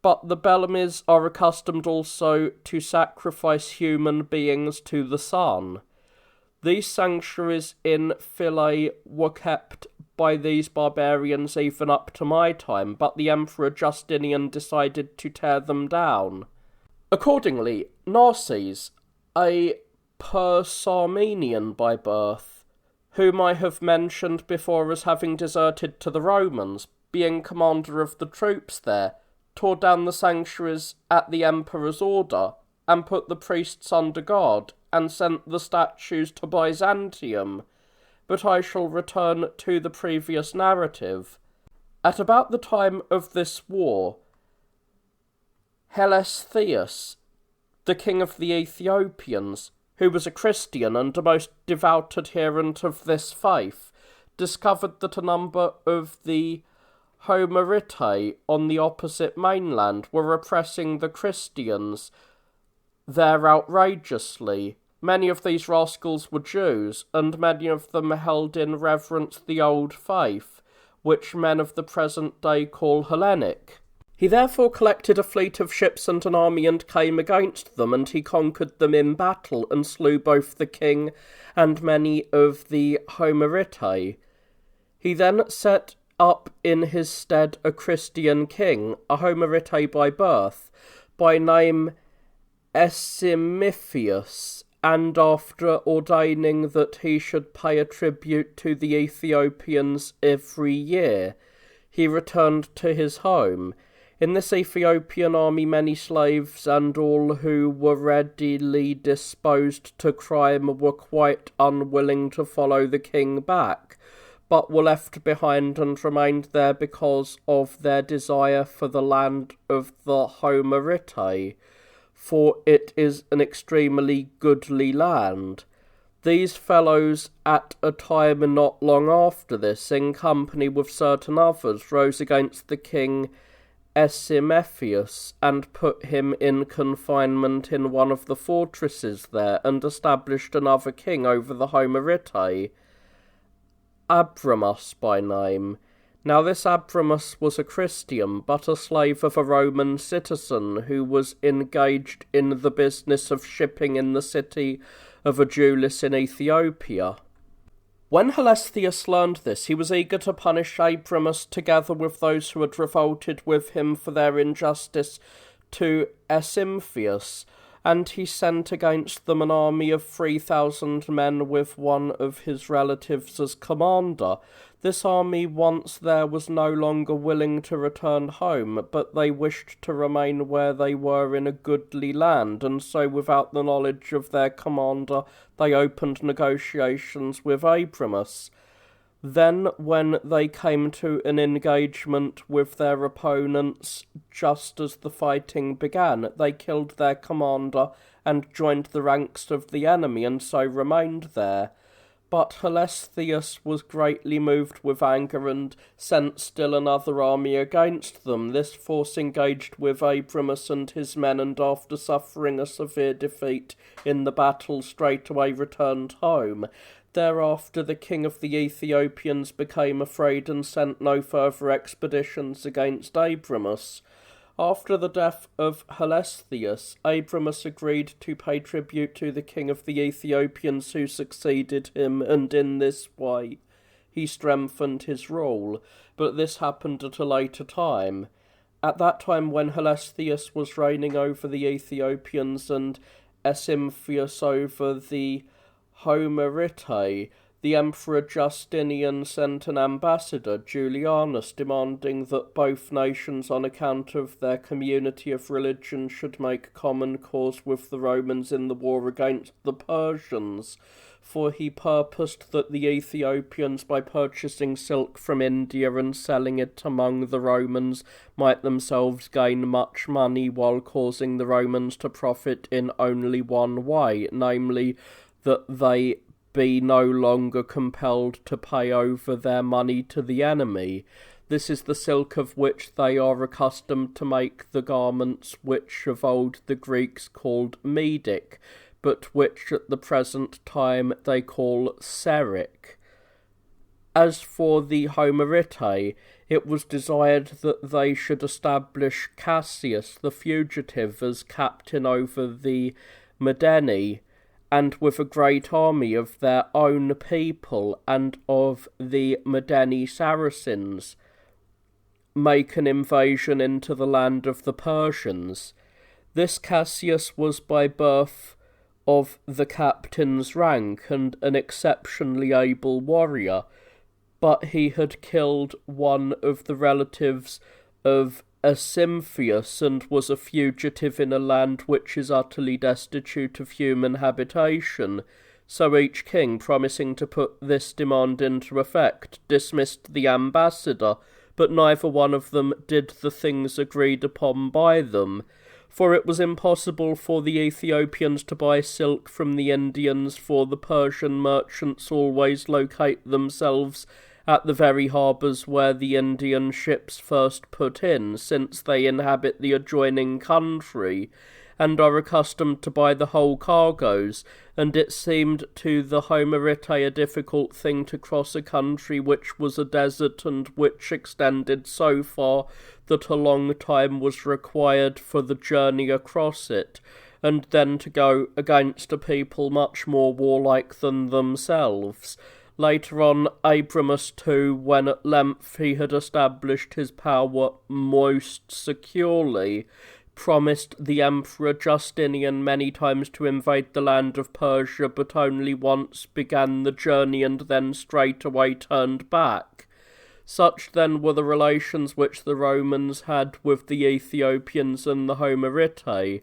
But the Bellamese are accustomed also to sacrifice human beings to the sun. These sanctuaries in Philae were kept by these barbarians even up to my time, but the Emperor Justinian decided to tear them down. Accordingly, Narses, a Persian by birth, whom I have mentioned before as having deserted to the Romans, being commander of the troops there, tore down the sanctuaries at the emperor's order, and put the priests under guard, and sent the statues to Byzantium. But I shall return to the previous narrative. At about the time of this war, Helestheus, the king of the Ethiopians, who was a Christian and a most devout adherent of this faith, discovered that a number of the Homeritae on the opposite mainland were oppressing the Christians there outrageously. Many of these rascals were Jews, and many of them held in reverence the old faith, which men of the present day call Hellenic. He therefore collected a fleet of ships and an army and came against them, and he conquered them in battle, and slew both the king and many of the Homeritae. He then set up in his stead a Christian king, a Homeritae by birth, by name Esimiphius, and after ordaining that he should pay a tribute to the Ethiopians every year, he returned to his home. In this Ethiopian army many slaves and all who were readily disposed to crime were quite unwilling to follow the king back, but were left behind and remained there because of their desire for the land of the Homeritae, for it is an extremely goodly land. These fellows, at a time not long after this, in company with certain others, rose against the king Esimephius, and put him in confinement in one of the fortresses there, and established another king over the Homeritae, Abramus by name. Now this Abramus was a Christian, but a slave of a Roman citizen, who was engaged in the business of shipping in the city of Adulis in Ethiopia. When Hellestheus learned this, he was eager to punish Abramus together with those who had revolted with him for their injustice to Esimephius, and he sent against them an army of 3,000 men with one of his relatives as commander. This army once there was no longer willing to return home, but they wished to remain where they were in a goodly land, and so without the knowledge of their commander they opened negotiations with Abramus. Then, when they came to an engagement with their opponents, just as the fighting began, they killed their commander and joined the ranks of the enemy, and so remained there. But Hellestheus was greatly moved with anger, and sent still another army against them. This force engaged with Abramus and his men, and after suffering a severe defeat in the battle, straightway returned home. Thereafter the king of the Ethiopians became afraid, and sent no further expeditions against Abramus. After the death of Hellestheus, Abramus agreed to pay tribute to the king of the Ethiopians who succeeded him, and in this way he strengthened his rule. But this happened at a later time. At that time, when Hellestheus was reigning over the Ethiopians and Esimephius over the Homeritae, the Emperor Justinian sent an ambassador, Julianus, demanding that both nations, on account of their community of religion, should make common cause with the Romans in the war against the Persians, for he purposed that the Ethiopians, by purchasing silk from India and selling it among the Romans, might themselves gain much money, while causing the Romans to profit in only one way, namely, that they be no longer compelled to pay over their money to the enemy. This is the silk of which they are accustomed to make the garments which of old the Greeks called Medic, but which at the present time they call Seric. As for the Homeritae, it was desired that they should establish Cassius the fugitive as captain over the Medeni, and with a great army of their own people and of the Medeni Saracens, make an invasion into the land of the Persians. This Cassius was by birth of the captain's rank, and an exceptionally able warrior, but he had killed one of the relatives of Esimephius, and was a fugitive in a land which is utterly destitute of human habitation. So each king, promising to put this demand into effect, dismissed the ambassador, but neither one of them did the things agreed upon by them. For it was impossible for the Ethiopians to buy silk from the Indians, for the Persian merchants always locate themselves at the very harbours where the Indian ships first put in, since they inhabit the adjoining country, and are accustomed to buy the whole cargoes, and it seemed to the Homeritae a difficult thing to cross a country which was a desert, and which extended so far that a long time was required for the journey across it, and then to go against a people much more warlike than themselves. Later on, Abramus too, when at length he had established his power most securely, promised the Emperor Justinian many times to invade the land of Persia, but only once began the journey, and then straightway turned back. Such then were the relations which the Romans had with the Ethiopians and the Homeritae.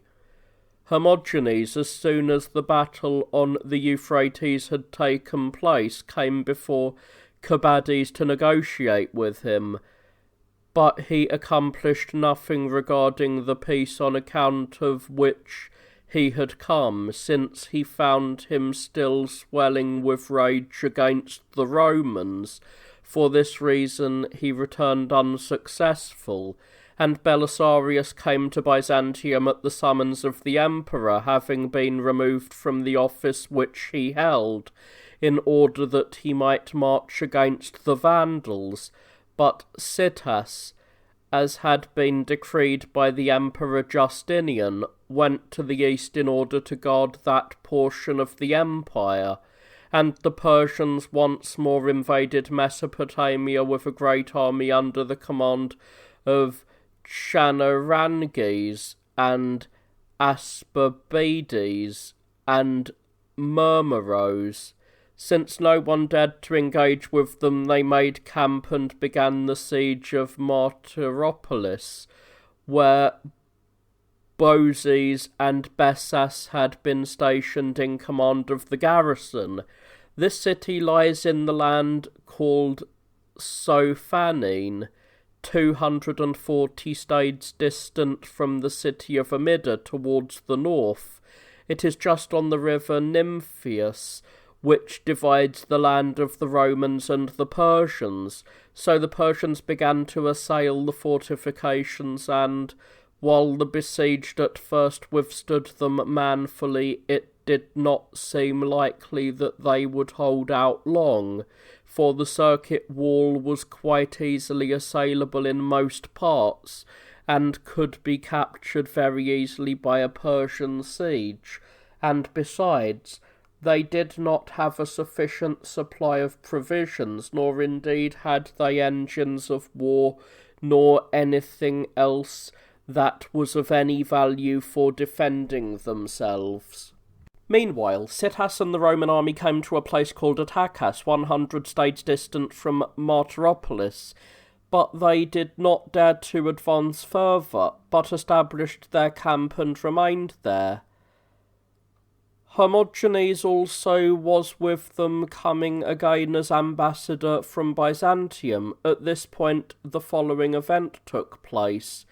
Hermogenes, as soon as the battle on the Euphrates had taken place, came before Cobades to negotiate with him, but he accomplished nothing regarding the peace on account of which he had come, since he found him still swelling with rage against the Romans. For this reason he returned unsuccessful, and Belisarius came to Byzantium at the summons of the emperor, having been removed from the office which he held, in order that he might march against the Vandals. But Citas, as had been decreed by the Emperor Justinian, went to the east in order to guard that portion of the empire, and the Persians once more invaded Mesopotamia with a great army under the command of Chanaranges and Asperbedes and Murmeros. Since no one dared to engage with them, they made camp and began the siege of Martyropolis, where Bozes and Bessas had been stationed in command of the garrison. This city lies in the land called Sophanine, 240 stades distant from the city of Amida towards the north. It is just on the river Nymphaeus, which divides the land of the Romans and the Persians. So the Persians began to assail the fortifications, and, while the besieged at first withstood them manfully, it did not seem likely that they would hold out long, for the circuit wall was quite easily assailable in most parts, and could be captured very easily by a Persian siege, and besides, they did not have a sufficient supply of provisions, nor indeed had they engines of war, nor anything else that was of any value for defending themselves. Meanwhile, Citas and the Roman army came to a place called Attacas, 100 stades distant from Martyropolis, but they did not dare to advance further, but established their camp and remained there. Hermogenes also was with them, coming again as ambassador from Byzantium. At this point the following event took place.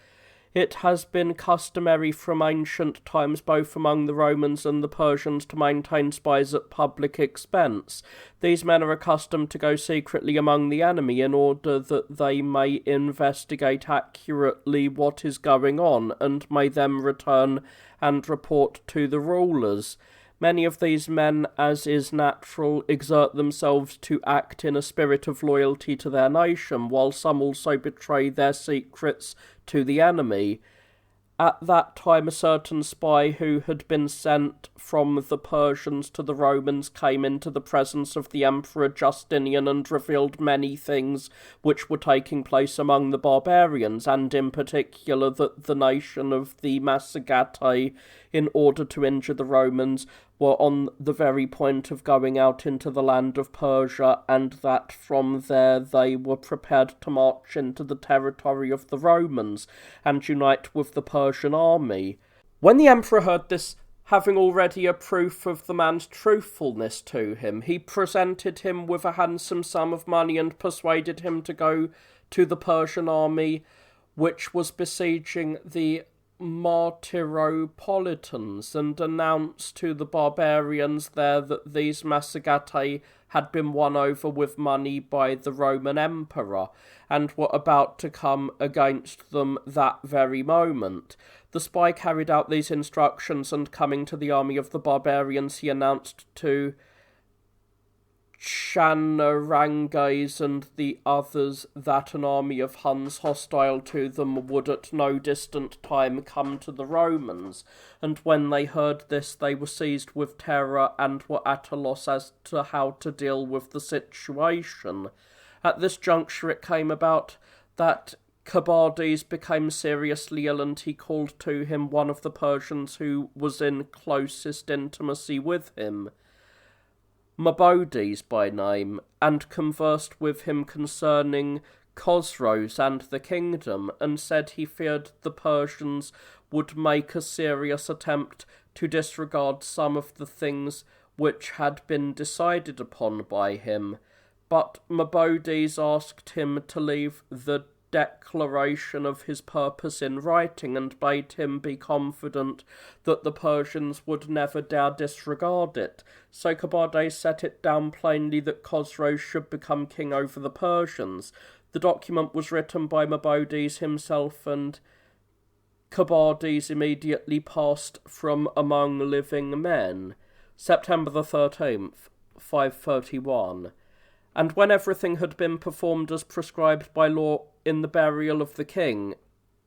It has been customary from ancient times both among the Romans and the Persians to maintain spies at public expense. These men are accustomed to go secretly among the enemy in order that they may investigate accurately what is going on, and may then return and report to the rulers. Many of these men, as is natural, exert themselves to act in a spirit of loyalty to their nation, while some also betray their secrets to the enemy. At that time a certain spy who had been sent from the Persians to the Romans came into the presence of the Emperor Justinian and revealed many things which were taking place among the barbarians, and in particular that the nation of the Massagetae, in order to injure the Romans, were on the very point of going out into the land of Persia, and that from there they were prepared to march into the territory of the Romans and unite with the Persian army. When the emperor heard this, having already a proof of the man's truthfulness to him, he presented him with a handsome sum of money and persuaded him to go to the Persian army, which was besieging the Martyropolitans, and announced to the barbarians there that these Massagetae had been won over with money by the Roman emperor, and were about to come against them that very moment. The spy carried out these instructions, and coming to the army of the barbarians, he announced to Chanaranges and the others that an army of Huns hostile to them would at no distant time come to the Romans, and when they heard this they were seized with terror and were at a loss as to how to deal with the situation. At this juncture it came about that Cobades became seriously ill, and he called to him one of the Persians who was in closest intimacy with him, Mabodies by name, and conversed with him concerning Chosroes and the kingdom, and said he feared the Persians would make a serious attempt to disregard some of the things which had been decided upon by him. But Mabaudes asked him to leave the declaration of his purpose in writing, and bade him be confident that the Persians would never dare disregard it. So Cobades set it down plainly that Chosroes should become king over the Persians. The document was written by Mabaudes himself, and Cobades immediately passed from among living men. September the 13th, 531. And when everything had been performed as prescribed by law in the burial of the king,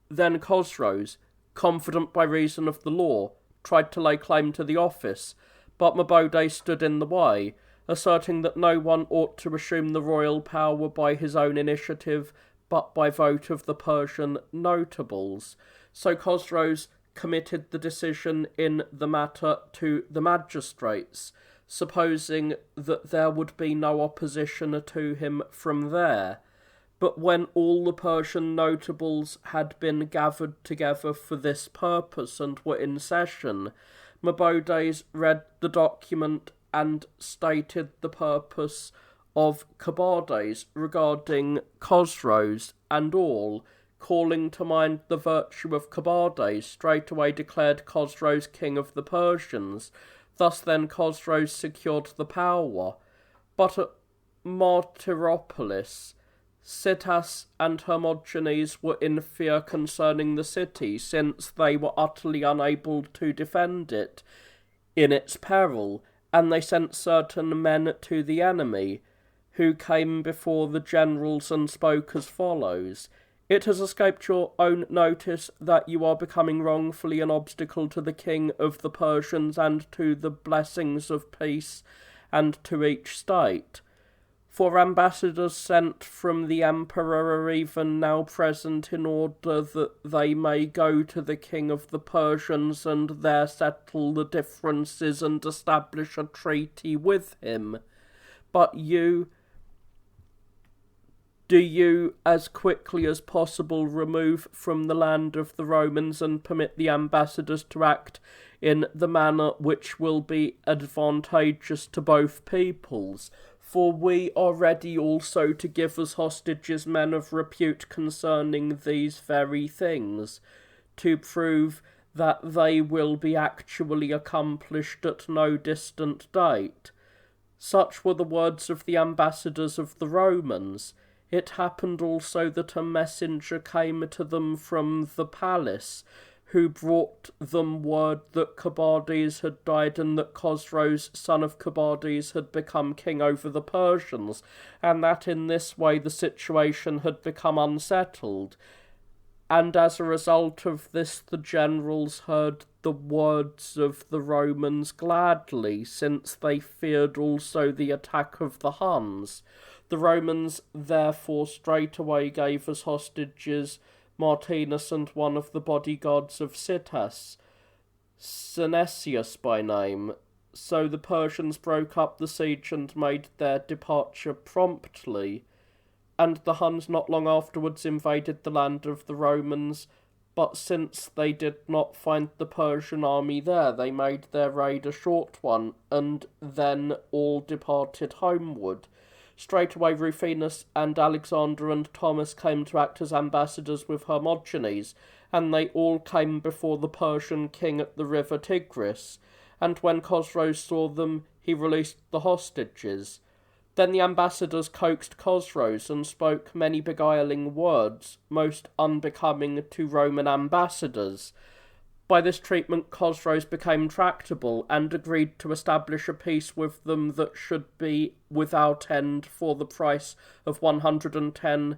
then Chosroes, confident by reason of the law, tried to lay claim to the office, but Mabaudes stood in the way, asserting that no one ought to assume the royal power by his own initiative, but by vote of the Persian notables. So Chosroes committed the decision in the matter to the magistrates, supposing that there would be no opposition to him from there. But when all the Persian notables had been gathered together for this purpose and were in session, Mabaudes read the document and stated the purpose of Cobades regarding Chosroes and all, calling to mind the virtue of Cobades, straightway declared Chosroes king of the Persians. Thus then Chosroes secured the power. But at Martyropolis, Citas and Hermogenes were in fear concerning the city, since they were utterly unable to defend it in its peril, and they sent certain men to the enemy, who came before the generals and spoke as follows: "It has escaped your own notice that you are becoming wrongfully an obstacle to the king of the Persians and to the blessings of peace and to each state. For ambassadors sent from the emperor are even now present in order that they may go to the king of the Persians and there settle the differences and establish a treaty with him. But do you as quickly as possible remove from the land of the Romans and permit the ambassadors to act in the manner which will be advantageous to both peoples. For we are ready also to give as hostages men of repute concerning these very things, to prove that they will be actually accomplished at no distant date." Such were the words of the ambassadors of the Romans. It happened also that a messenger came to them from the palace, who brought them word that Cobades had died and that Chosroes, son of Cobades, had become king over the Persians, and that in this way the situation had become unsettled. And as a result of this the generals heard the words of the Romans gladly, since they feared also the attack of the Huns. The Romans therefore straightway gave as hostages Martinus and one of the bodyguards of Citas, Synesius by name. So the Persians broke up the siege and made their departure promptly, and the Huns not long afterwards invaded the land of the Romans, but since they did not find the Persian army there, they made their raid a short one, and then all departed homeward. Straightway Rufinus and Alexander and Thomas came to act as ambassadors with Hermogenes, and they all came before the Persian king at the river Tigris, and when Chosroes saw them, he released the hostages. Then the ambassadors coaxed Chosroes and spoke many beguiling words, most unbecoming to Roman ambassadors. By this treatment Chosroes became tractable, and agreed to establish a peace with them that should be without end for the price of 110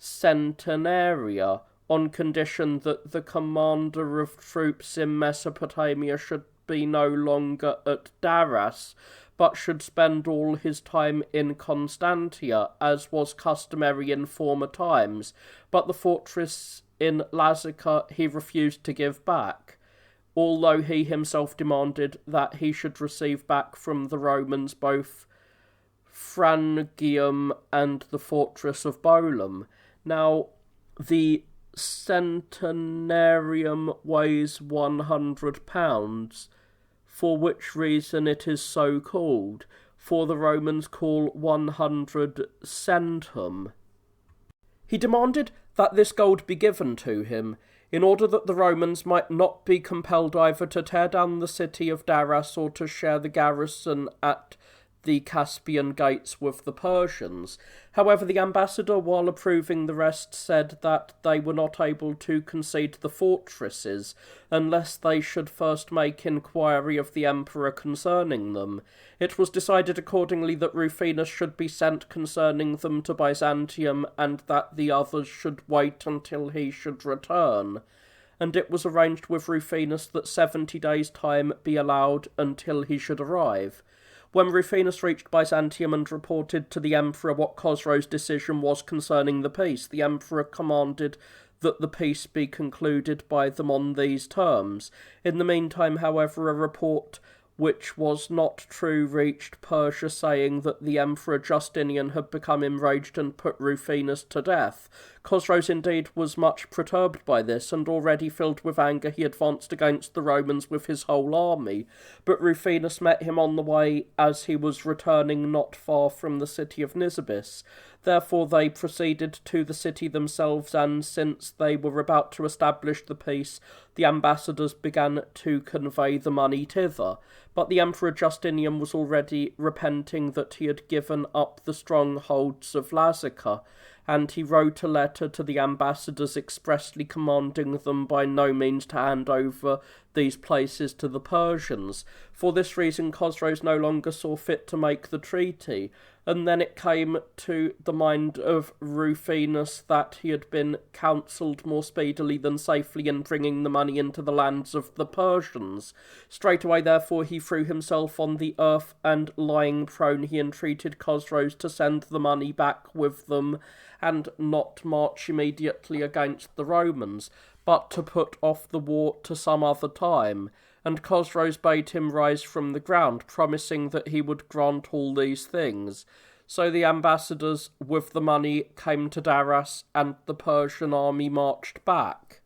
centenaria, on condition that the commander of troops in Mesopotamia should be no longer at Daras, but should spend all his time in Constantia, as was customary in former times, but the fortress in Lazica he refused to give back, although he himself demanded that he should receive back from the Romans both Phrangium and the fortress of Bolam. Now, the centenarium weighs 100 pounds, for which reason it is so called, for the Romans call 100 centum. He demanded that this gold be given to him, in order that the Romans might not be compelled either to tear down the city of Daras or to share the garrison at the Caspian gates with the Persians. However, the ambassador, while approving the rest, said that they were not able to concede the fortresses unless they should first make inquiry of the emperor concerning them. It was decided accordingly that Rufinus should be sent concerning them to Byzantium, and that the others should wait until he should return. And it was arranged with Rufinus that 70 days' time be allowed until he should arrive. When Rufinus reached Byzantium and reported to the emperor what Chosroes' decision was concerning the peace, the emperor commanded that the peace be concluded by them on these terms. In the meantime, however, a report which was not true reached Persia, saying that the Emperor Justinian had become enraged and put Rufinus to death. Chosroes indeed was much perturbed by this, and already filled with anger he advanced against the Romans with his whole army. But Rufinus met him on the way as he was returning not far from the city of Nisibis. Therefore they proceeded to the city themselves, and since they were about to establish the peace, the ambassadors began to convey the money thither. But the Emperor Justinian was already repenting that he had given up the strongholds of Lazica, and he wrote a letter to the ambassadors expressly commanding them by no means to hand over these places to the Persians. For this reason Chosroes no longer saw fit to make the treaty, and then it came to the mind of Rufinus that he had been counselled more speedily than safely in bringing the money into the lands of the Persians. Straightway, therefore, he threw himself on the earth, and lying prone he entreated Chosroes to send the money back with them, and not march immediately against the Romans, but to put off the war to some other time. And Chosroes bade him rise from the ground, promising that he would grant all these things. So the ambassadors with the money came to Daras, and the Persian army marched back.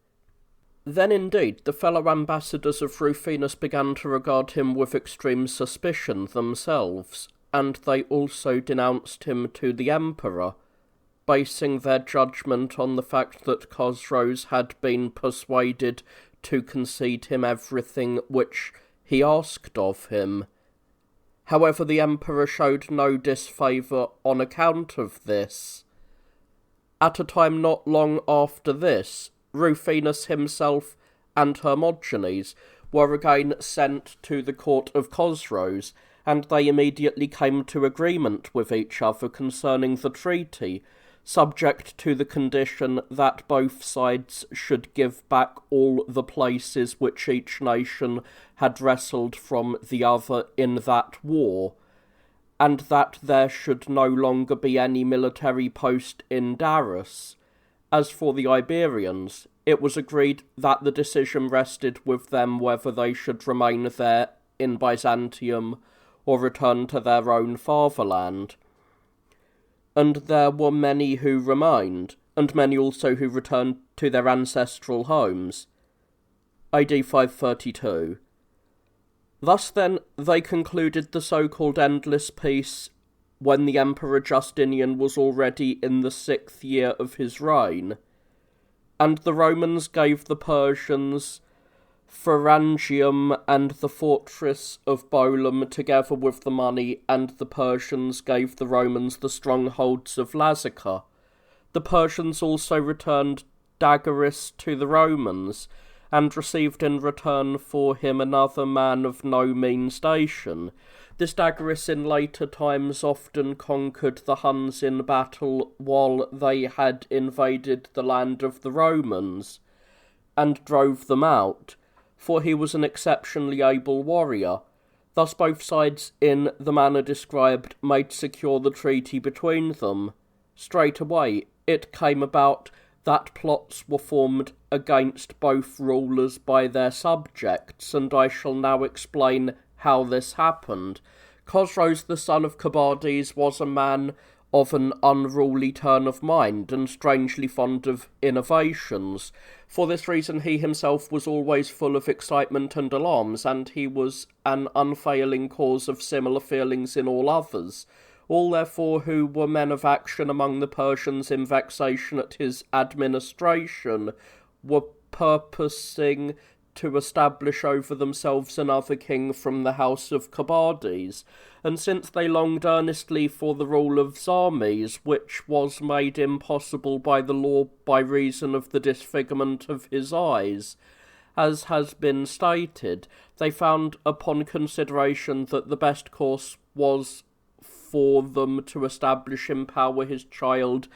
Then indeed the fellow ambassadors of Rufinus began to regard him with extreme suspicion themselves, and they also denounced him to the emperor, basing their judgment on the fact that Chosroes had been persuaded to concede him everything which he asked of him. However, the emperor showed no disfavour on account of this. At a time not long after this, Rufinus himself and Hermogenes were again sent to the court of Chosroes, and they immediately came to agreement with each other concerning the treaty, subject to the condition that both sides should give back all the places which each nation had wrestled from the other in that war, and that there should no longer be any military post in Daras. As for the Iberians, it was agreed that the decision rested with them whether they should remain there in Byzantium or return to their own fatherland. And there were many who remained, and many also who returned to their ancestral homes. AD 532. Thus then they concluded the so-called endless peace when the Emperor Justinian was already in the 6th year of his reign, and the Romans gave the Persians Pharangium and the fortress of Bolam together with the money, and the Persians gave the Romans the strongholds of Lazica. The Persians also returned Dagaris to the Romans, and received in return for him another man of no mean station. This Dagaris in later times often conquered the Huns in battle while they had invaded the land of the Romans, and drove them out, for he was an exceptionally able warrior. Thus both sides, in the manner described, made secure the treaty between them. Straightway it came about that plots were formed against both rulers by their subjects, and I shall now explain how this happened. Chosroes the son of Cobades was a man of an unruly turn of mind and strangely fond of innovations. For this reason he himself was always full of excitement and alarms, and he was an unfailing cause of similar feelings in all others. All therefore who were men of action among the Persians in vexation at his administration were purposing to establish over themselves another king from the house of Cobades, and since they longed earnestly for the rule of Zarmes, which was made impossible by the law by reason of the disfigurement of his eyes, as has been stated, they found upon consideration that the best course was for them to establish in power his child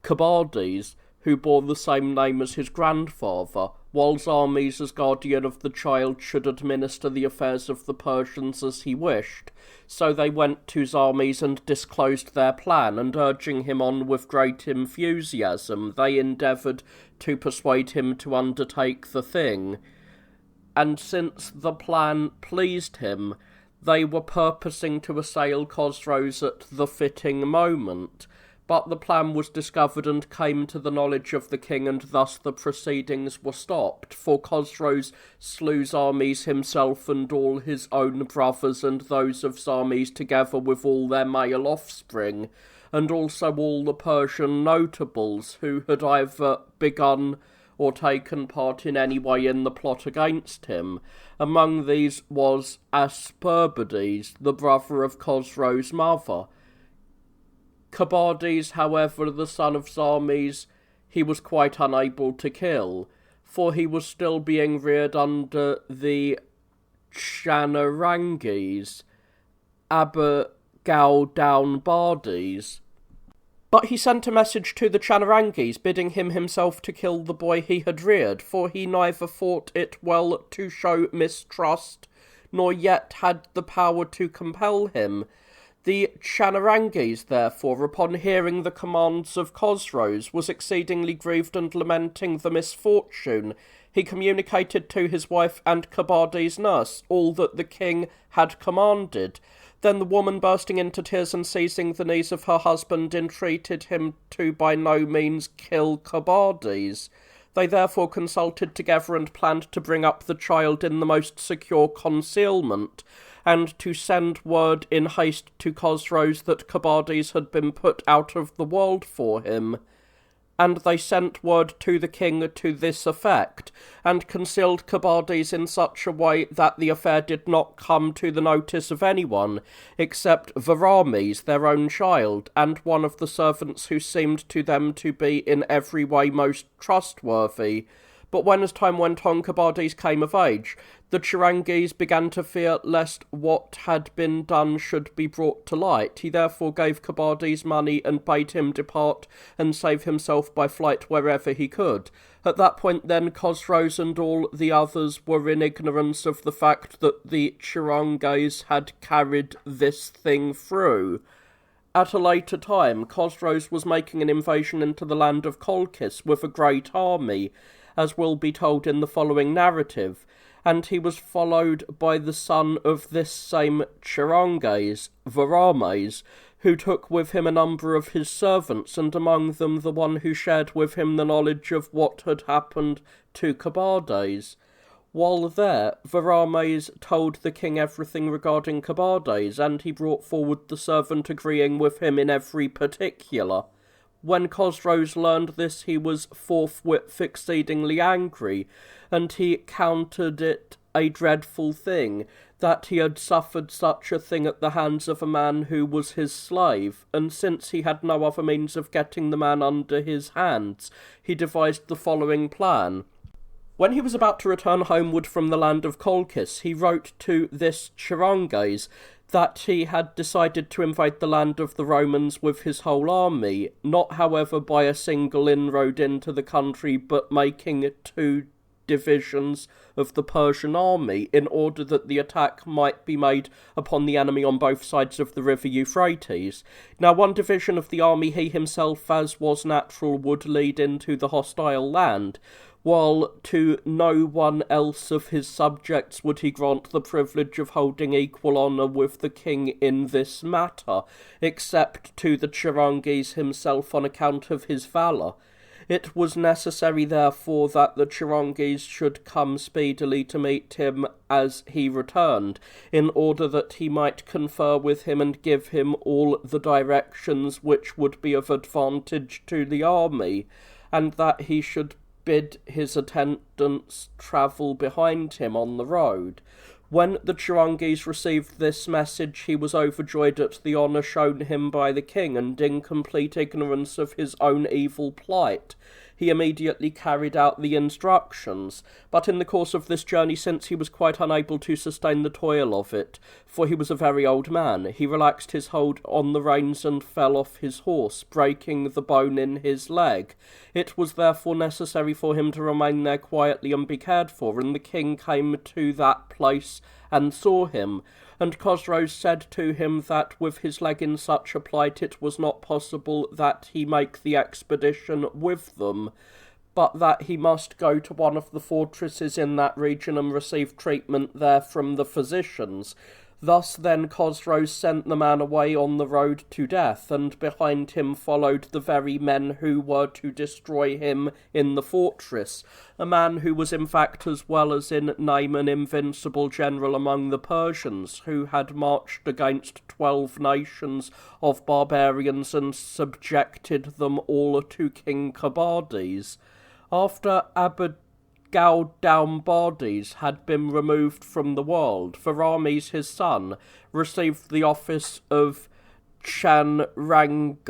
Cobades, who bore the same name as his grandfather, while Zarmes, as guardian of the child, should administer the affairs of the Persians as he wished. So they went to Zarmes and disclosed their plan, and urging him on with great enthusiasm, they endeavoured to persuade him to undertake the thing. And since the plan pleased him, they were purposing to assail Chosroes at the fitting moment. But the plan was discovered and came to the knowledge of the king, and thus the proceedings were stopped. For Chosroes slew Zarmes himself and all his own brothers and those of Zarmes, together with all their male offspring, and also all the Persian notables who had either begun or taken part in any way in the plot against him. Among these was Asperbides, the brother of Chosroes' mother. Cobades, however, the son of Zarmes, he was quite unable to kill, for he was still being reared under the Chanaranges, Abergaudownbades. But he sent a message to the Chanaranges, bidding him himself to kill the boy he had reared, for he neither thought it well to show mistrust, nor yet had the power to compel him. The Chanaranges, therefore, upon hearing the commands of Chosroes, was exceedingly grieved, and lamenting the misfortune, he communicated to his wife and Cobades' nurse all that the king had commanded. Then the woman, bursting into tears and seizing the knees of her husband, entreated him to by no means kill Cobades. They therefore consulted together and planned to bring up the child in the most secure concealment, and to send word in haste to Chosroes that Cobades had been put out of the world for him. And they sent word to the king to this effect, and concealed Cobades in such a way that the affair did not come to the notice of anyone, except Varames, their own child, and one of the servants who seemed to them to be in every way most trustworthy. But when as time went on Cobades came of age, the Chanaranges began to fear lest what had been done should be brought to light. He therefore gave Cobades money and bade him depart and save himself by flight wherever he could. At that point then Chosroes and all the others were in ignorance of the fact that the Chanaranges had carried this thing through. At a later time, Chosroes was making an invasion into the land of Colchis with a great army, as will be told in the following narrative, and he was followed by the son of this same Chanaranges, Varames, who took with him a number of his servants, and among them the one who shared with him the knowledge of what had happened to Cobades. While there, Varames told the king everything regarding Cobades, and he brought forward the servant agreeing with him in every particular. When Chosroes learned this, he was forthwith exceedingly angry, and he counted it a dreadful thing that he had suffered such a thing at the hands of a man who was his slave, and since he had no other means of getting the man under his hands, he devised the following plan. When he was about to return homeward from the land of Colchis, he wrote to this Chanaranges that he had decided to invade the land of the Romans with his whole army, not however by a single inroad into the country, but making 2 divisions of the Persian army, in order that the attack might be made upon the enemy on both sides of the river Euphrates. Now 1 division of the army he himself, as was natural, would lead into the hostile land, while to no one else of his subjects would he grant the privilege of holding equal honour with the king in this matter, except to the Chirangues himself on account of his valour. It was necessary, therefore, that the Chirangues should come speedily to meet him as he returned, in order that he might confer with him and give him all the directions which would be of advantage to the army, and that he should bid his attendants travel behind him on the road. When the Chirangues received this message, he was overjoyed at the honour shown him by the king, and in complete ignorance of his own evil plight, he immediately carried out the instructions. But in the course of this journey, since he was quite unable to sustain the toil of it, for he was a very old man, he relaxed his hold on the reins and fell off his horse, breaking the bone in his leg. It was therefore necessary for him to remain there quietly and be cared for, and the king came to that place and saw him. And Chosroes said to him that with his leg in such a plight it was not possible that he make the expedition with them, but that he must go to one of the fortresses in that region and receive treatment there from the physicians. Thus then Chosroes sent the man away on the road to death, and behind him followed the very men who were to destroy him in the fortress, a man who was in fact as well as in name an invincible general among the Persians, who had marched against 12 nations of barbarians and subjected them all to King Kabades. After Gaudaumbardes had been removed from the world, Varames his son received the office of Chanrangas.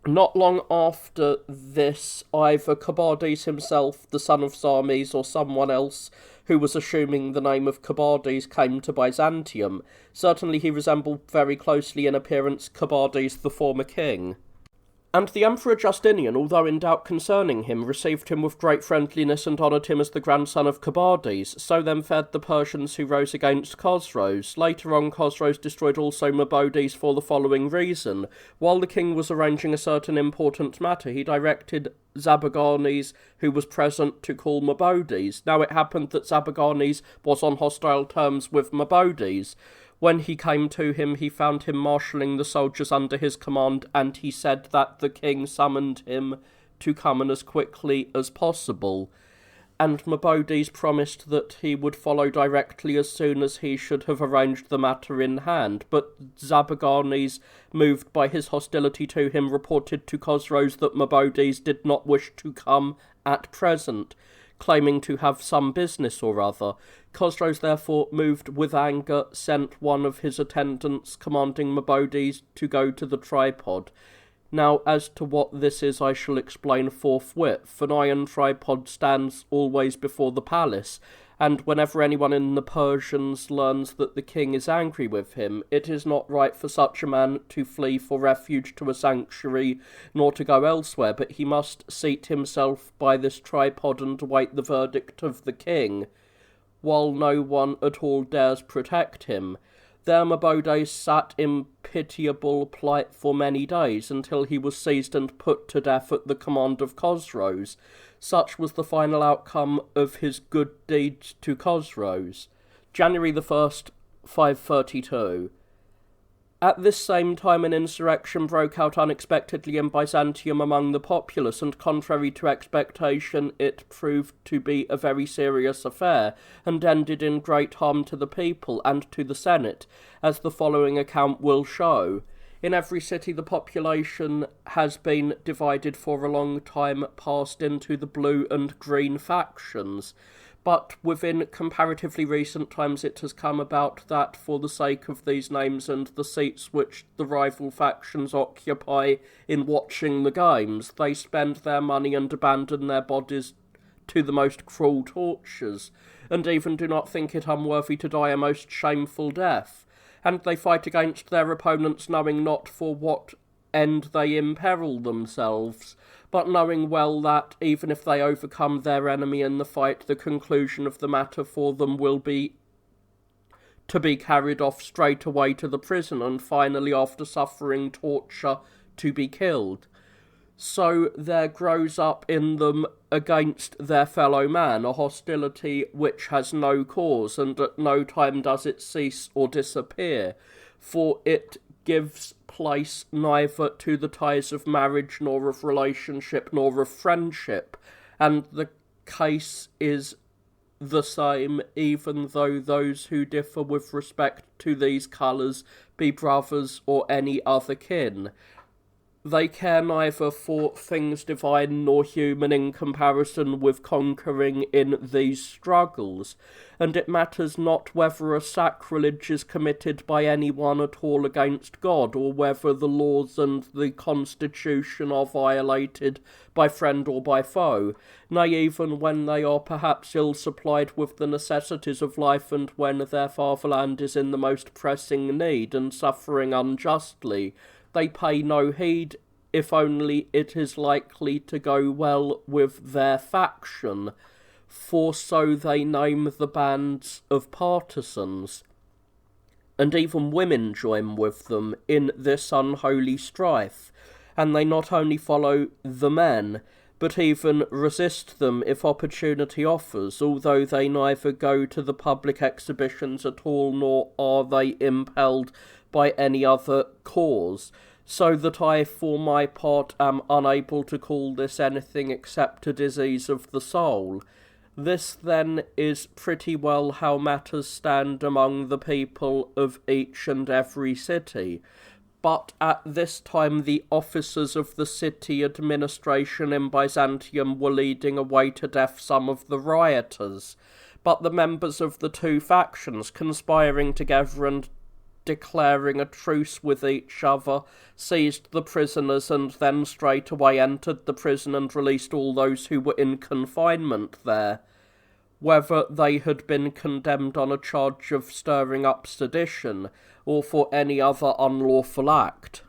Not long after this, either Kabades himself, the son of Zarmes, or someone else who was assuming the name of Kabades, came to Byzantium. Certainly he resembled very closely in appearance Kabades, the former king. And the Emperor Justinian, although in doubt concerning him, received him with great friendliness and honoured him as the grandson of Kabades. So then fared the Persians who rose against Chosroes. Later on, Chosroes destroyed also Mabaudes for the following reason. While the king was arranging a certain important matter, he directed Zabagarnes, who was present, to call Mabaudes. Now it happened that Zabagarnes was on hostile terms with Mabaudes. When he came to him, he found him marshalling the soldiers under his command, and he said that the king summoned him to come in as quickly as possible. And Mabaudes promised that he would follow directly as soon as he should have arranged the matter in hand. But Zabagarnes, moved by his hostility to him, reported to Chosroes that Mabaudes did not wish to come at present, claiming to have some business or other. Chosroes, therefore, moved with anger, sent one of his attendants, commanding Mabaudes to go to the tripod. Now, as to what this is, I shall explain forthwith. An iron tripod stands always before the palace, and whenever anyone in the Persians learns that the king is angry with him, it is not right for such a man to flee for refuge to a sanctuary, nor to go elsewhere, but he must seat himself by this tripod and await the verdict of the king, while no one at all dares protect him. There Mabaudes sat in pitiable plight for many days, until he was seized and put to death at the command of Chosroes. Such was the final outcome of his good deeds to Chosroes. January the 1st, 532. At this same time an insurrection broke out unexpectedly in Byzantium among the populace, and contrary to expectation it proved to be a very serious affair, and ended in great harm to the people and to the Senate, as the following account will show. In every city the population has been divided for a long time past into the blue and green factions, but within comparatively recent times it has come about that, for the sake of these names and the seats which the rival factions occupy in watching the games, they spend their money and abandon their bodies to the most cruel tortures, and even do not think it unworthy to die a most shameful death. And they fight against their opponents, knowing not for what end they imperil themselves, but knowing well that, even if they overcome their enemy in the fight, the conclusion of the matter for them will be to be carried off straight away to the prison, and finally, after suffering torture, to be killed. So there grows up in them against their fellow man a hostility which has no cause, and at no time does it cease or disappear, for it gives place neither to the ties of marriage, nor of relationship, nor of friendship, and the case is the same even though those who differ with respect to these colours be brothers or any other kin. They care neither for things divine nor human in comparison with conquering in these struggles, and it matters not whether a sacrilege is committed by anyone at all against God, or whether the laws and the constitution are violated by friend or by foe, nay, even when they are perhaps ill-supplied with the necessities of life, and when their fatherland is in the most pressing need and suffering unjustly. They pay no heed, if only it is likely to go well with their faction, for so they name the bands of partisans. And even women join with them in this unholy strife, and they not only follow the men, but even resist them if opportunity offers, although they neither go to the public exhibitions at all, nor are they impelled by any other cause, so that I, for my part, am unable to call this anything except a disease of the soul. This, then, is pretty well how matters stand among the people of each and every city. But at this time the officers of the city administration in Byzantium were leading away to death some of the rioters, but the members of the two factions, conspiring together and declaring a truce with each other, seized the prisoners, and then straightway entered the prison and released all those who were in confinement there, whether they had been condemned on a charge of stirring up sedition, or for any other unlawful act.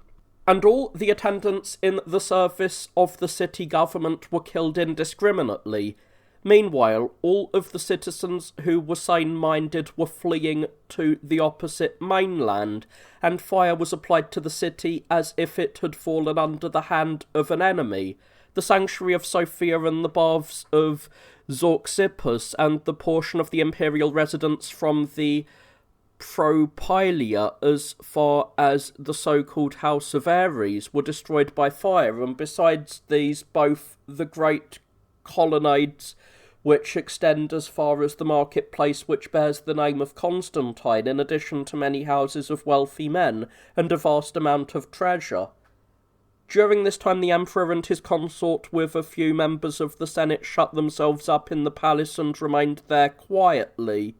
And all the attendants in the service of the city government were killed indiscriminately. Meanwhile, all of the citizens who were sane-minded were fleeing to the opposite mainland, and fire was applied to the city as if it had fallen under the hand of an enemy. The sanctuary of Sophia and the baths of Zeuxippus and the portion of the imperial residence from the Propilia as far as the so-called House of Ares were destroyed by fire, and besides these both the great colonnades which extend as far as the marketplace which bears the name of Constantine, in addition to many houses of wealthy men, and a vast amount of treasure. During this time the emperor and his consort with a few members of the Senate shut themselves up in the palace and remained there quietly.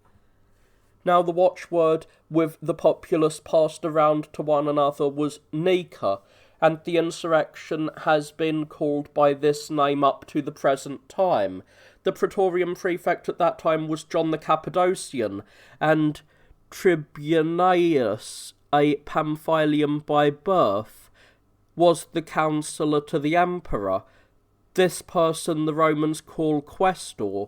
Now the watchword with the populace passed around to one another was Nika, and the insurrection has been called by this name up to the present time. The praetorian prefect at that time was John the Cappadocian, and Tribunius, a Pamphylian by birth, was the counsellor to the emperor. This person the Romans call Questor.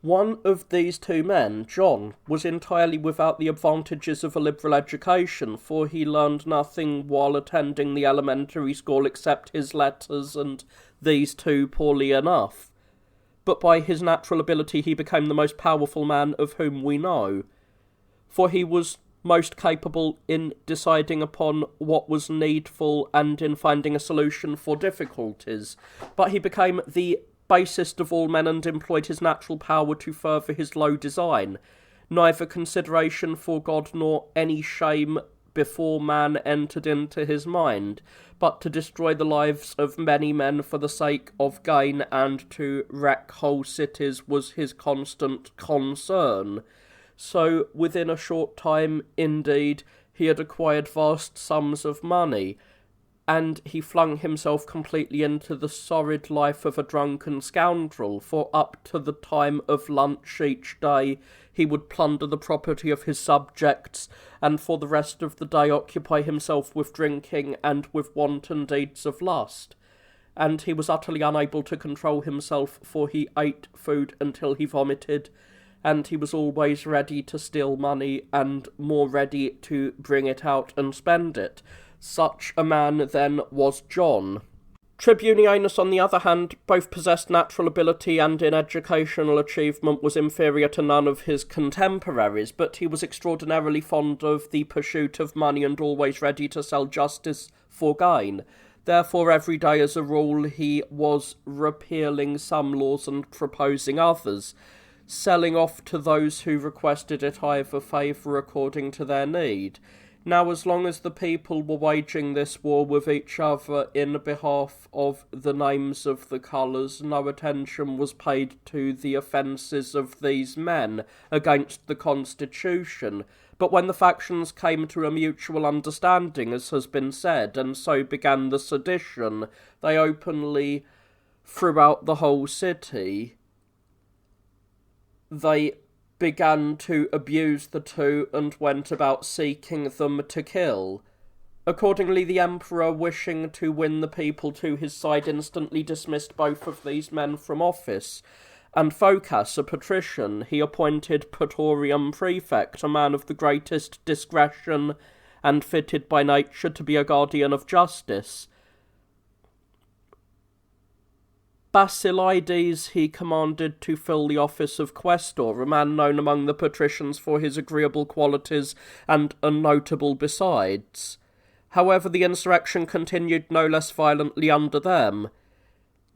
One of these two men, John, was entirely without the advantages of a liberal education, for he learned nothing while attending the elementary school except his letters, and these too poorly enough. But by his natural ability he became the most powerful man of whom we know, for he was most capable in deciding upon what was needful and in finding a solution for difficulties. But he became the basest of all men and employed his natural power to further his low design. Neither consideration for God nor any shame before man entered into his mind, but to destroy the lives of many men for the sake of gain and to wreck whole cities was his constant concern. So within a short time, indeed, he had acquired vast sums of money, and he flung himself completely into the sordid life of a drunken scoundrel, for up to the time of lunch each day he would plunder the property of his subjects, and for the rest of the day occupy himself with drinking and with wanton deeds of lust. And he was utterly unable to control himself, for he ate food until he vomited, and he was always ready to steal money, and more ready to bring it out and spend it. Such a man, then, was John. Tribunianus, on the other hand, both possessed natural ability and in educational achievement was inferior to none of his contemporaries, but he was extraordinarily fond of the pursuit of money and always ready to sell justice for gain. Therefore, every day as a rule, he was repealing some laws and proposing others, selling off to those who requested it either favour according to their need. Now, as long as the people were waging this war with each other in behalf of the names of the colours, no attention was paid to the offences of these men against the constitution. But when the factions came to a mutual understanding, as has been said, and so began the sedition, they openly, throughout the whole city, they began to abuse the two and went about seeking them to kill. Accordingly, the emperor, wishing to win the people to his side, instantly dismissed both of these men from office, and Phocas, a patrician, he appointed Praetorian Prefect, a man of the greatest discretion and fitted by nature to be a guardian of justice. Basilides he commanded to fill the office of questor, a man known among the patricians for his agreeable qualities and unnotable besides. However, the insurrection continued no less violently under them.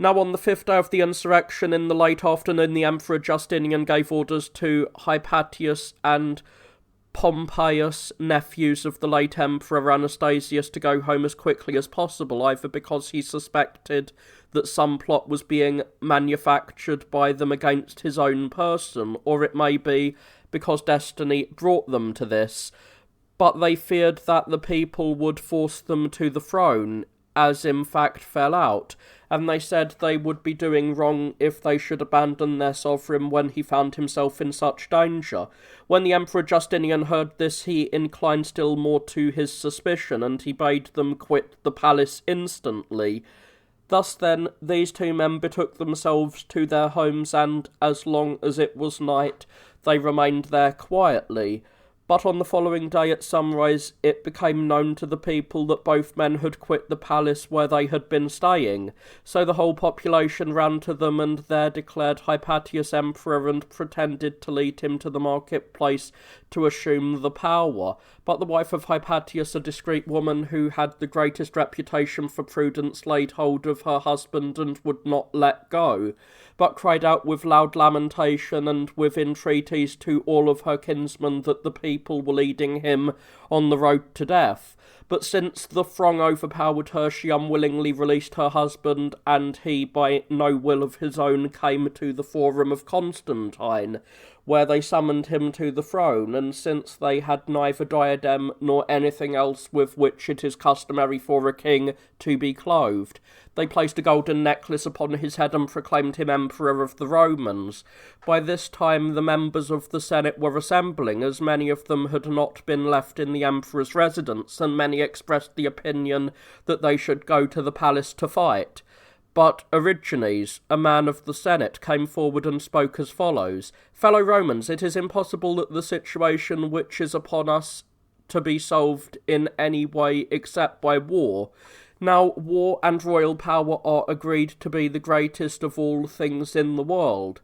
Now, on the 5th day of the insurrection, in the late afternoon, the Emperor Justinian gave orders to Hypatius and Pompeius, nephews of the late Emperor Anastasius, to go home as quickly as possible, either because he suspected that some plot was being manufactured by them against his own person, or it may be because destiny brought them to this, but they feared that the people would force them to the throne, as in fact fell out, and they said they would be doing wrong if they should abandon their sovereign when he found himself in such danger. When the Emperor Justinian heard this, he inclined still more to his suspicion, and he bade them quit the palace instantly. Thus then, these two men betook themselves to their homes, and, as long as it was night, they remained there quietly. But on the following day at sunrise, it became known to the people that both men had quit the palace where they had been staying. So the whole population ran to them, and there declared Hypatius emperor, and pretended to lead him to the marketplace to assume the power. But the wife of Hypatius, a discreet woman who had the greatest reputation for prudence, laid hold of her husband and would not let go, but cried out with loud lamentation and with entreaties to all of her kinsmen that the people were leading him on the road to death. But since the throng overpowered her, she unwillingly released her husband, and he, by no will of his own, came to the forum of Constantine, where they summoned him to the throne, and since they had neither diadem nor anything else with which it is customary for a king to be clothed, they placed a golden necklace upon his head and proclaimed him Emperor of the Romans. By this time the members of the Senate were assembling, as many of them had not been left in the Emperor's residence, and many expressed the opinion that they should go to the palace to fight. But Origenes, a man of the Senate, came forward and spoke as follows: "Fellow Romans, it is impossible that the situation which is upon us to be solved in any way except by war. Now, war and royal power are agreed to be the greatest of all things in the world.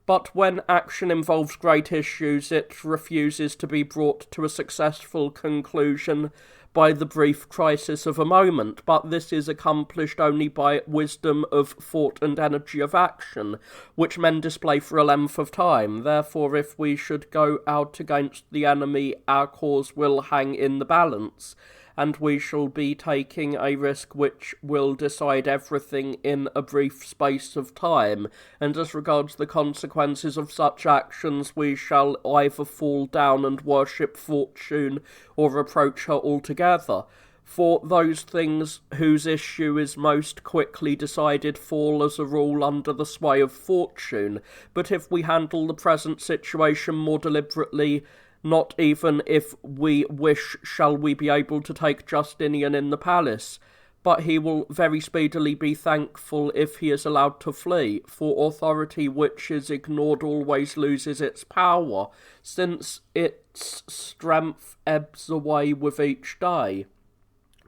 But when action involves great issues, it refuses to be brought to a successful conclusion by the brief crisis of a moment, but this is accomplished only by wisdom of thought and energy of action, which men display for a length of time. Therefore, if we should go out against the enemy, our cause will hang in the balance, and we shall be taking a risk which will decide everything in a brief space of time, and as regards the consequences of such actions, we shall either fall down and worship fortune, or reproach her altogether. For those things whose issue is most quickly decided fall as a rule under the sway of fortune, but if we handle the present situation more deliberately, not even if we wish shall we be able to take Justinian in the palace, but he will very speedily be thankful if he is allowed to flee, for authority which is ignored always loses its power, since its strength ebbs away with each day.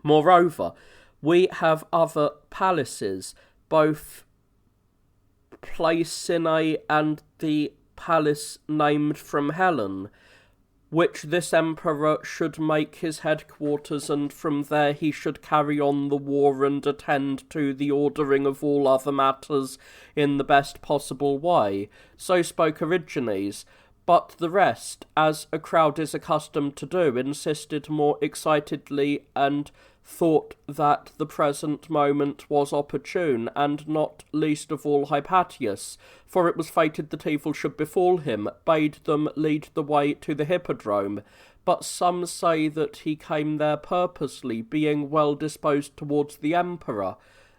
Moreover, We have other palaces, both Placinae and the palace named from Helen, which this emperor should make his headquarters, and from there he should carry on the war and attend to the ordering of all other matters in the best possible way. So spoke Origenes, but the rest, as a crowd is accustomed to do, insisted more excitedly and thought that the present moment was opportune, and not least of all Hypatius, for it was fated that evil should befall him, bade them lead the way to the hippodrome. But some say that he came there purposely, being well disposed towards the emperor.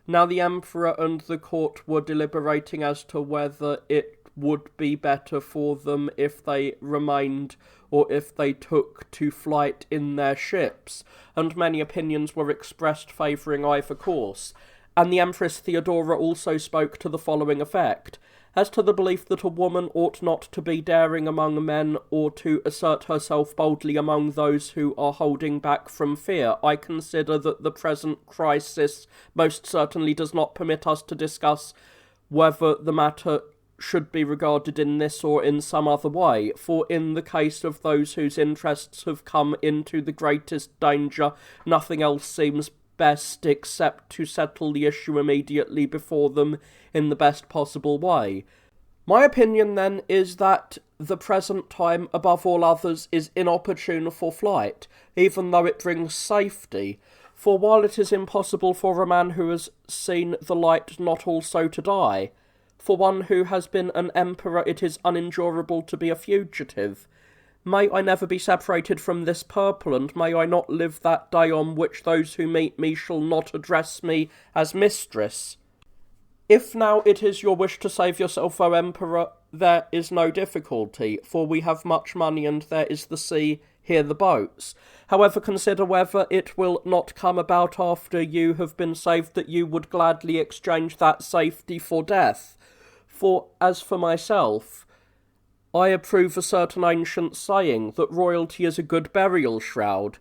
Now the emperor and the court were deliberating as to whether it would be better for them if they remained or if they took to flight in their ships, and many opinions were expressed favouring either course, and the Empress Theodora also spoke to the following effect: as to the belief that a woman ought not to be daring among men or to assert herself boldly among those who are holding back from fear, I consider that the present crisis most certainly does not permit us to discuss whether the matter should be regarded in this or in some other way, for in the case of those whose interests have come into the greatest danger, nothing else seems best except to settle the issue immediately before them in the best possible way. My opinion, then, is that the present time, above all others, is inopportune for flight, even though it brings safety. For while it is impossible for a man who has seen the light not also to die, for one who has been an emperor it is unendurable to be a fugitive. May I never be separated from this purple, and may I not live that day on which those who meet me shall not address me as mistress. If now it is your wish to save yourself, O Emperor, there is no difficulty, for we have much money, and there is the sea, here the boats. However, consider whether it will not come about after you have been saved that you would gladly exchange that safety for death. For, as for myself, I approve a certain ancient saying, that royalty is a good burial shroud.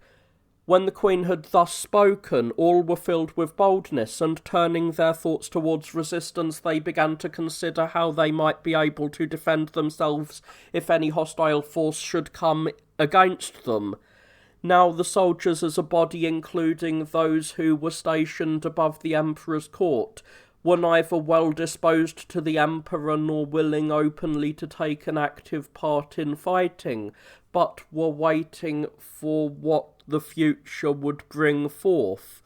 When the Queen had thus spoken, all were filled with boldness, and turning their thoughts towards resistance, they began to consider how they might be able to defend themselves if any hostile force should come against them. Now the soldiers as a body, including those who were stationed above the emperor's court, were neither well disposed to the emperor nor willing openly to take an active part in fighting, but were waiting for what the future would bring forth.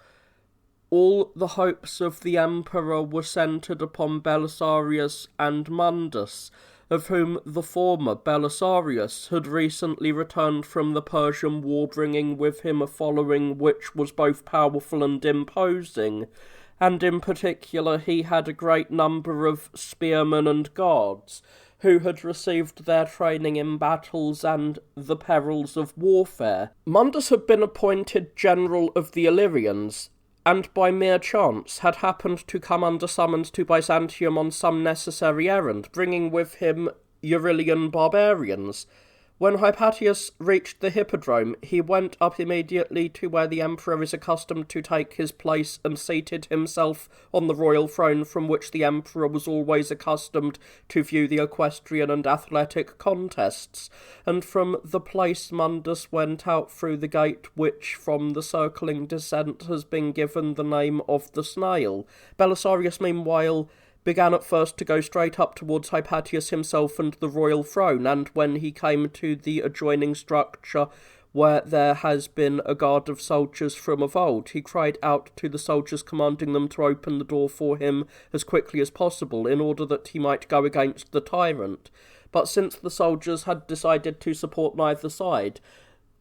All the hopes of the emperor were centred upon Belisarius and Mundus, of whom the former, Belisarius, had recently returned from the Persian war, bringing with him a following which was both powerful and imposing, and in particular he had a great number of spearmen and guards, who had received their training in battles and the perils of warfare. Mundus had been appointed general of the Illyrians, and by mere chance had happened to come under summons to Byzantium on some necessary errand, bringing with him Eurylian barbarians. When Hypatius reached the hippodrome, he went up immediately to where the emperor is accustomed to take his place, and seated himself on the royal throne from which the emperor was always accustomed to view the equestrian and athletic contests, and from the place Mundus went out through the gate which from the circling descent has been given the name of the Snail. Belisarius meanwhile began at first to go straight up towards Hypatius himself and the royal throne, and when he came to the adjoining structure where there has been a guard of soldiers from of old, he cried out to the soldiers, commanding them to open the door for him as quickly as possible, in order that he might go against the tyrant. But since the soldiers had decided to support neither side,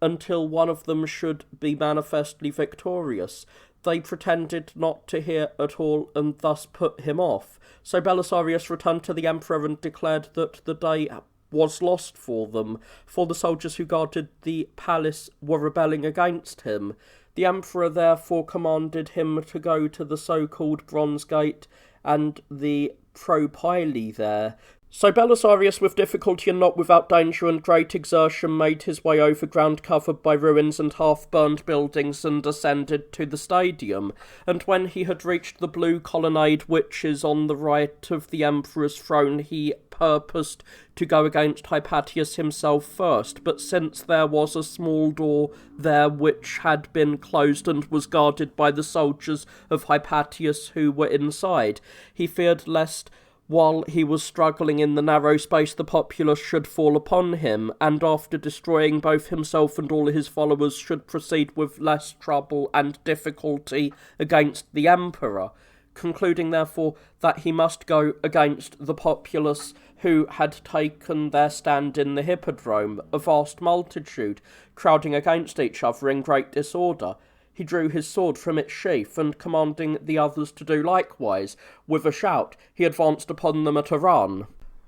until one of them should be manifestly victorious, they pretended not to hear at all, and thus put him off. So Belisarius returned to the emperor and declared that the day was lost for them, for the soldiers who guarded the palace were rebelling against him. The emperor therefore commanded him to go to the so-called Bronze Gate and the Propylae there, So Belisarius, with difficulty and not without danger and great exertion, made his way over ground covered by ruins and half-burned buildings and ascended to the stadium, and when he had reached the blue colonnade which is on the right of the emperor's throne, he purposed to go against Hypatius himself first, but since there was a small door there which had been closed and was guarded by the soldiers of Hypatius who were inside, he feared lest while he was struggling in the narrow space the populace should fall upon him, and after destroying both himself and all his followers should proceed with less trouble and difficulty against the emperor, concluding therefore that he must go against the populace who had taken their stand in the hippodrome, a vast multitude, crowding against each other in great disorder. He drew his sword from its sheath, and commanding the others to do likewise, with a shout he advanced upon them at a run.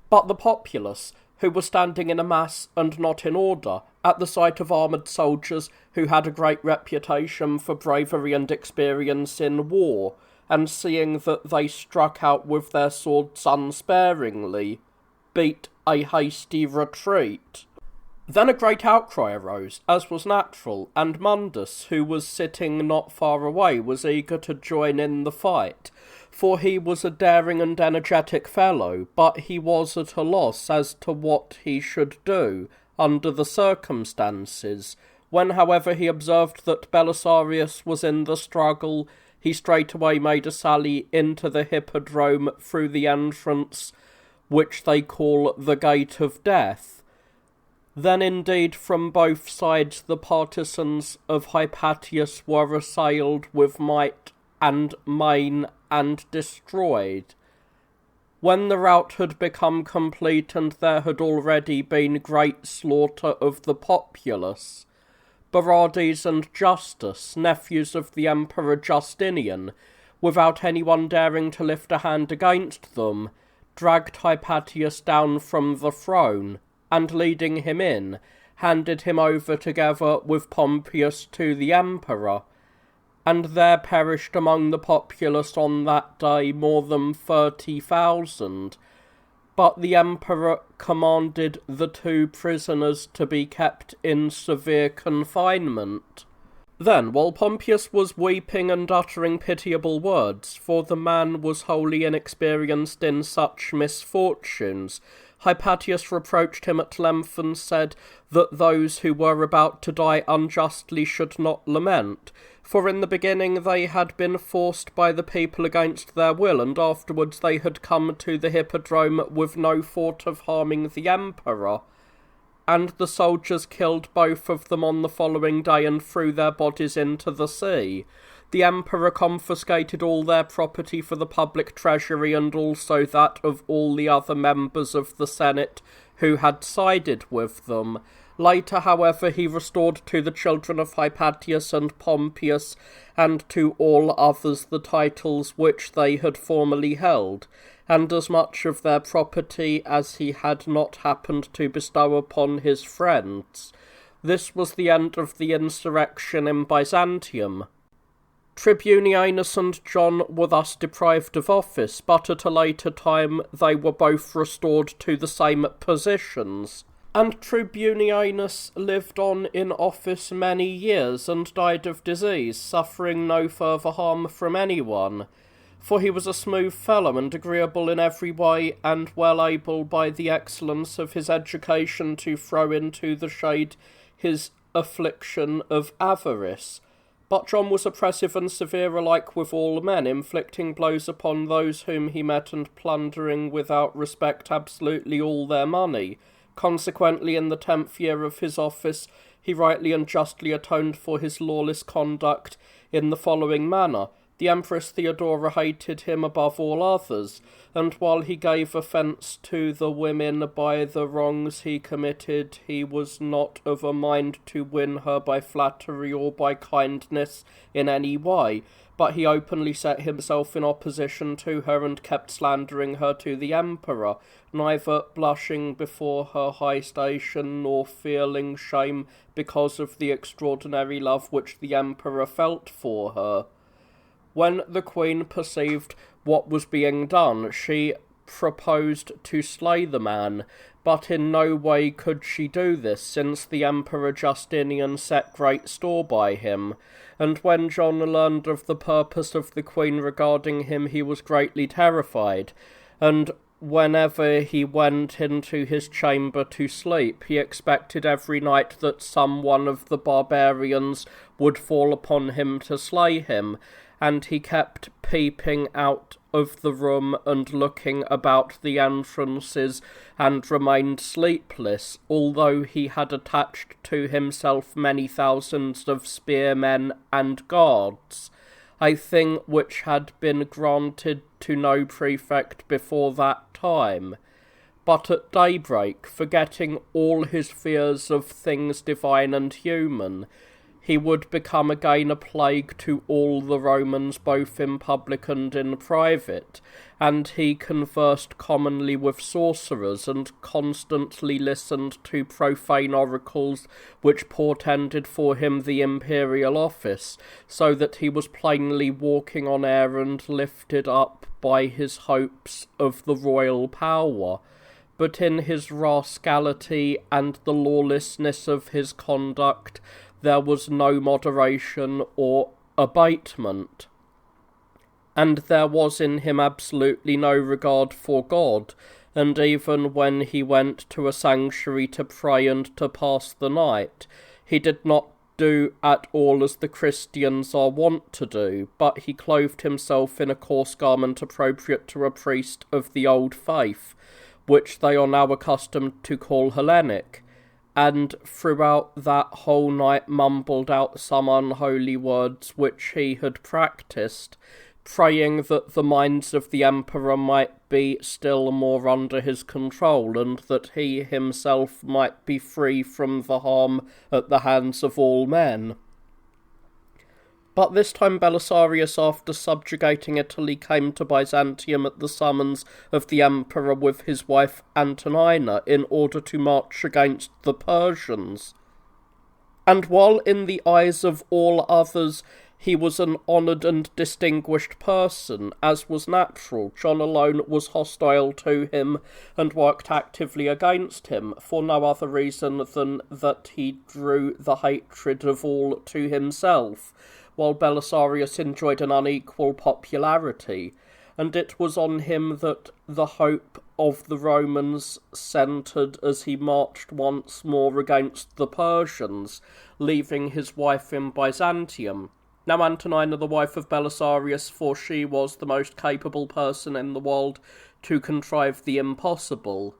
But the populace, who were standing in a mass and not in order, at the sight of armoured soldiers who had a great reputation for bravery and experience in war, and seeing that they struck out with their swords unsparingly, beat a hasty retreat. Then a great outcry arose, as was natural, and Mundus, who was sitting not far away, was eager to join in the fight, for he was a daring and energetic fellow, but he was at a loss as to what he should do under the circumstances. When, however, he observed that Belisarius was in the struggle, he straightway made a sally into the hippodrome through the entrance which they call the Gate of Death. Then indeed from both sides the partisans of Hypatius were assailed with might and main and destroyed. When the rout had become complete and there had already been great slaughter of the populace, Barades and Justus, nephews of the Emperor Justinian, without anyone daring to lift a hand against them, dragged Hypatius down from the throne, and leading him in, handed him over together with Pompeius to the emperor, and there perished among the populace on that day more than 30,000. But the emperor commanded the two prisoners to be kept in severe confinement. Then, while Pompeius was weeping and uttering pitiable words, for the man was wholly inexperienced in such misfortunes, Hypatius reproached him at length and said that those who were about to die unjustly should not lament, for in the beginning they had been forced by the people against their will, and afterwards they had come to the hippodrome with no thought of harming the emperor, and the soldiers killed both of them on the following day and threw their bodies into the sea. The emperor confiscated all their property for the public treasury and also that of all the other members of the Senate who had sided with them. Later, however, he restored to the children of Hypatius and Pompeius and to all others the titles which they had formerly held, and as much of their property as he had not happened to bestow upon his friends. This was the end of the insurrection in Byzantium. Tribunianus and John were thus deprived of office, but at a later time they were both restored to the same positions. And Tribunianus lived on in office many years and died of disease, suffering no further harm from anyone. For he was a smooth fellow and agreeable in every way, and well able by the excellence of his education to throw into the shade his affliction of avarice. But John was oppressive and severe alike with all men, inflicting blows upon those whom he met and plundering without respect absolutely all their money. Consequently, in the 10th year of his office, he rightly and justly atoned for his lawless conduct in the following manner. The Empress Theodora hated him above all others, and while he gave offence to the women by the wrongs he committed, he was not of a mind to win her by flattery or by kindness in any way, but he openly set himself in opposition to her and kept slandering her to the emperor, neither blushing before her high station nor feeling shame because of the extraordinary love which the emperor felt for her. When the queen perceived what was being done, she proposed to slay the man, but in no way could she do this, since the Emperor Justinian set great store by him. And when John learned of the purpose of the queen regarding him, he was greatly terrified, and whenever he went into his chamber to sleep, he expected every night that some one of the barbarians would fall upon him to slay him, and he kept peeping out of the room and looking about the entrances, and remained sleepless, although he had attached to himself many thousands of spearmen and guards, a thing which had been granted to no prefect before that time. But at daybreak, forgetting all his fears of things divine and human, he would become again a plague to all the Romans, both in public and in private, and he conversed commonly with sorcerers, and constantly listened to profane oracles which portended for him the imperial office, so that he was plainly walking on air and lifted up by his hopes of the royal power. But in his rascality and the lawlessness of his conduct there was no moderation or abatement, and there was in him absolutely no regard for God, and even when he went to a sanctuary to pray and to pass the night, he did not do at all as the Christians are wont to do, but he clothed himself in a coarse garment appropriate to a priest of the old faith, which they are now accustomed to call Hellenic, and throughout that whole night mumbled out some unholy words which he had practised, praying that the minds of the emperor might be still more under his control, and that he himself might be free from the harm at the hands of all men. But this time Belisarius, after subjugating Italy, came to Byzantium at the summons of the emperor with his wife Antonina, in order to march against the Persians. And while in the eyes of all others he was an honoured and distinguished person, as was natural, John alone was hostile to him and worked actively against him, for no other reason than that he drew the hatred of all to himself, while Belisarius enjoyed an unequal popularity, and it was on him that the hope of the Romans centred as he marched once more against the Persians, leaving his wife in Byzantium. Now Antonina, the wife of Belisarius, for she was the most capable person in the world to contrive the impossible,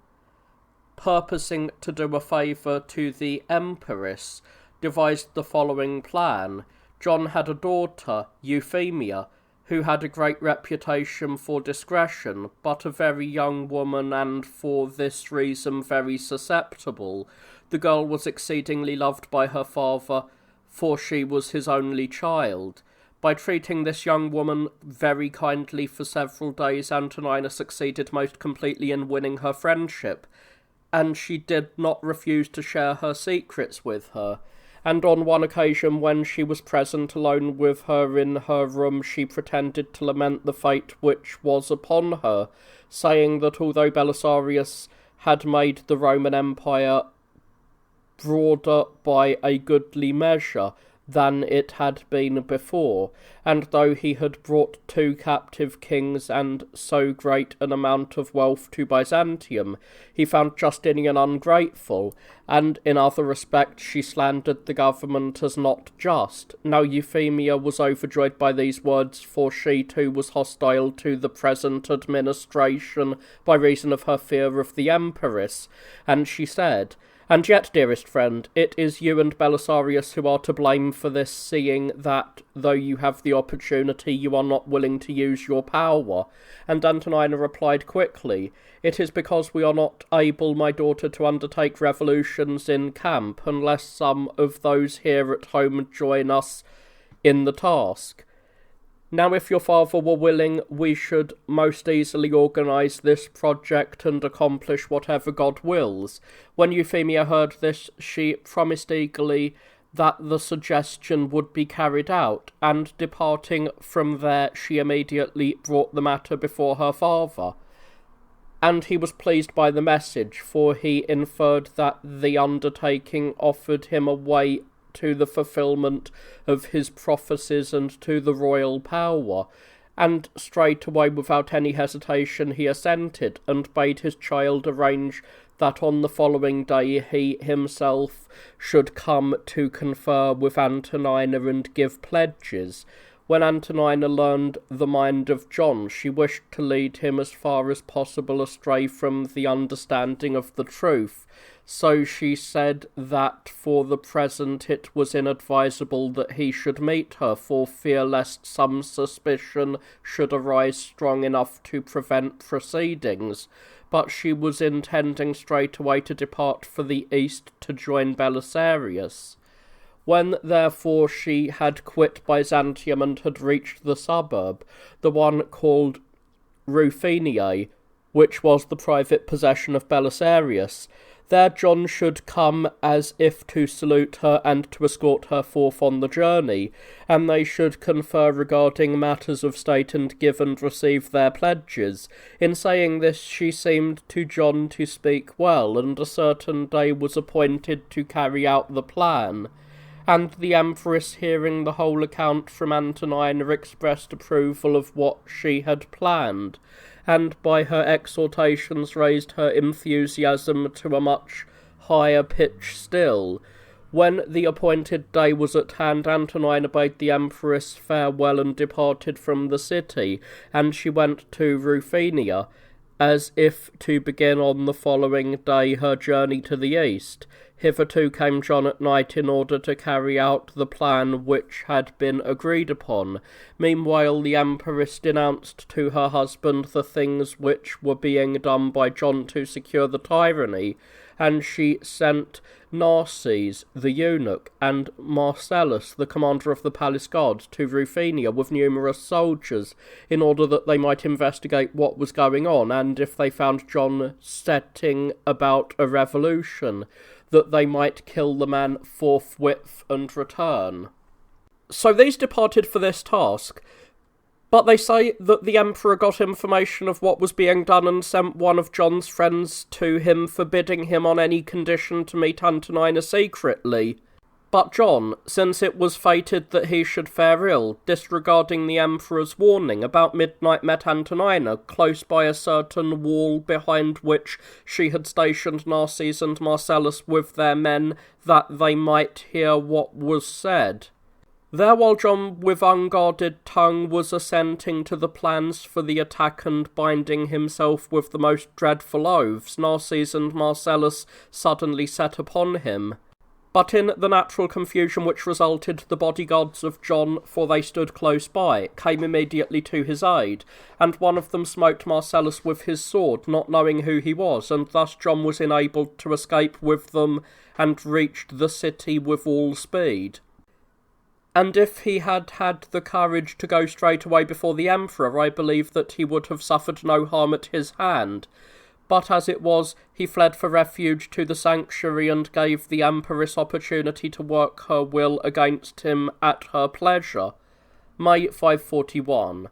purposing to do a favour to the empress, devised the following plan. John had a daughter, Euphemia, who had a great reputation for discretion, but a very young woman, and for this reason very susceptible. The girl was exceedingly loved by her father, for she was his only child. By treating this young woman very kindly for several days, Antonina succeeded most completely in winning her friendship, and she did not refuse to share her secrets with her. And on one occasion, when she was present alone with her in her room, she pretended to lament the fate which was upon her, saying that although Belisarius had made the Roman Empire broader by a goodly measure than it had been before, and though he had brought 2 captive kings and so great an amount of wealth to Byzantium, he found Justinian ungrateful, and in other respects she slandered the government as not just. Now Euphemia was overjoyed by these words, for she too was hostile to the present administration by reason of her fear of the empress, and she said, "And yet, dearest friend, it is you and Belisarius who are to blame for this, seeing that, though you have the opportunity, you are not willing to use your power." And Antonina replied quickly, "It is because we are not able, my daughter, to undertake revolutions in camp, unless some of those here at home join us in the task. Now, if your father were willing, we should most easily organise this project and accomplish whatever God wills." When Euphemia heard this, she promised eagerly that the suggestion would be carried out, and departing from there, she immediately brought the matter before her father. and he was pleased by the message, for he inferred that the undertaking offered him a way to the fulfilment of his prophecies and to the royal power, and straightway without any hesitation he assented, and bade his child arrange that on the following day he himself should come to confer with Antonina and give pledges. When Antonina learned the mind of John, she wished to lead him as far as possible astray from the understanding of the truth. So she said that for the present it was inadvisable that he should meet her, for fear lest some suspicion should arise strong enough to prevent proceedings. But she was intending straightway to depart for the east to join Belisarius. When, therefore, she had quit Byzantium and had reached the suburb, the one called Rutheniae, which was the private possession of Belisarius, there John should come as if to salute her and to escort her forth on the journey, and they should confer regarding matters of state and give and receive their pledges. In saying this she seemed to John to speak well, and a certain day was appointed to carry out the plan. And the Empress, hearing the whole account from Antonina, expressed approval of what she had planned, and by her exhortations raised her enthusiasm to a much higher pitch still. When the appointed day was at hand, Antonina bade the Empress farewell and departed from the city, and she went to Ruthenia, as if to begin on the following day her journey to the east. Hitherto came John at night in order to carry out the plan which had been agreed upon. Meanwhile the Empress denounced to her husband the things which were being done by John to secure the tyranny, and she sent Narses, the eunuch, and Marcellus, the commander of the palace guard, to Ruthenia with numerous soldiers, in order that they might investigate what was going on, and if they found John setting about a revolution, that they might kill the man forthwith and return. So these departed for this task, but they say that the emperor got information of what was being done and sent one of John's friends to him, forbidding him on any condition to meet Antonina secretly. But John, since it was fated that he should fare ill, disregarding the emperor's warning, about midnight met Antonina close by a certain wall behind which she had stationed Narses and Marcellus with their men, that they might hear what was said. There, while John with unguarded tongue was assenting to the plans for the attack and binding himself with the most dreadful oaths, Narses and Marcellus suddenly set upon him. But in the natural confusion which resulted, the bodyguards of John, for they stood close by, came immediately to his aid, and one of them smote Marcellus with his sword, not knowing who he was, and thus John was enabled to escape with them, and reached the city with all speed. And if he had had the courage to go straight away before the emperor, I believe that he would have suffered no harm at his hand. But as it was, he fled for refuge to the sanctuary and gave the empress opportunity to work her will against him at her pleasure. May 541.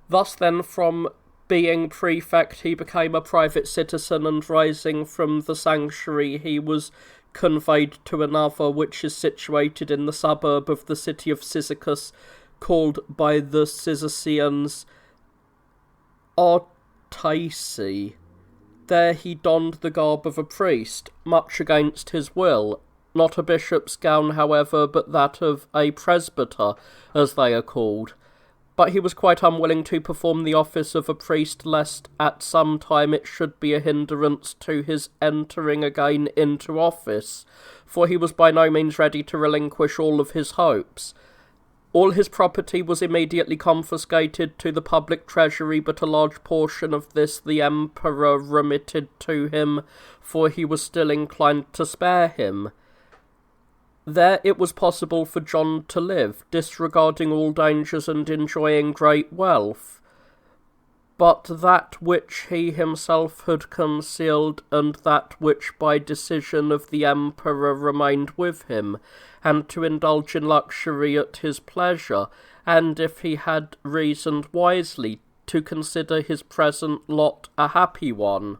Thus then, from being prefect, he became a private citizen, and rising from the sanctuary, he was conveyed to another, which is situated in the suburb of the city of Cyzicus, called by the Cyzicians Artace. There he donned the garb of a priest, much against his will, not a bishop's gown, however, but that of a presbyter, as they are called. But he was quite unwilling to perform the office of a priest, lest at some time it should be a hindrance to his entering again into office, for he was by no means ready to relinquish all of his hopes. All his property was immediately confiscated to the public treasury, but a large portion of this the emperor remitted to him, for he was still inclined to spare him. There it was possible for John to live, disregarding all dangers and enjoying great wealth. But that which he himself had concealed, and that which by decision of the emperor remained with him, and to indulge in luxury at his pleasure, and if he had reasoned wisely, to consider his present lot a happy one.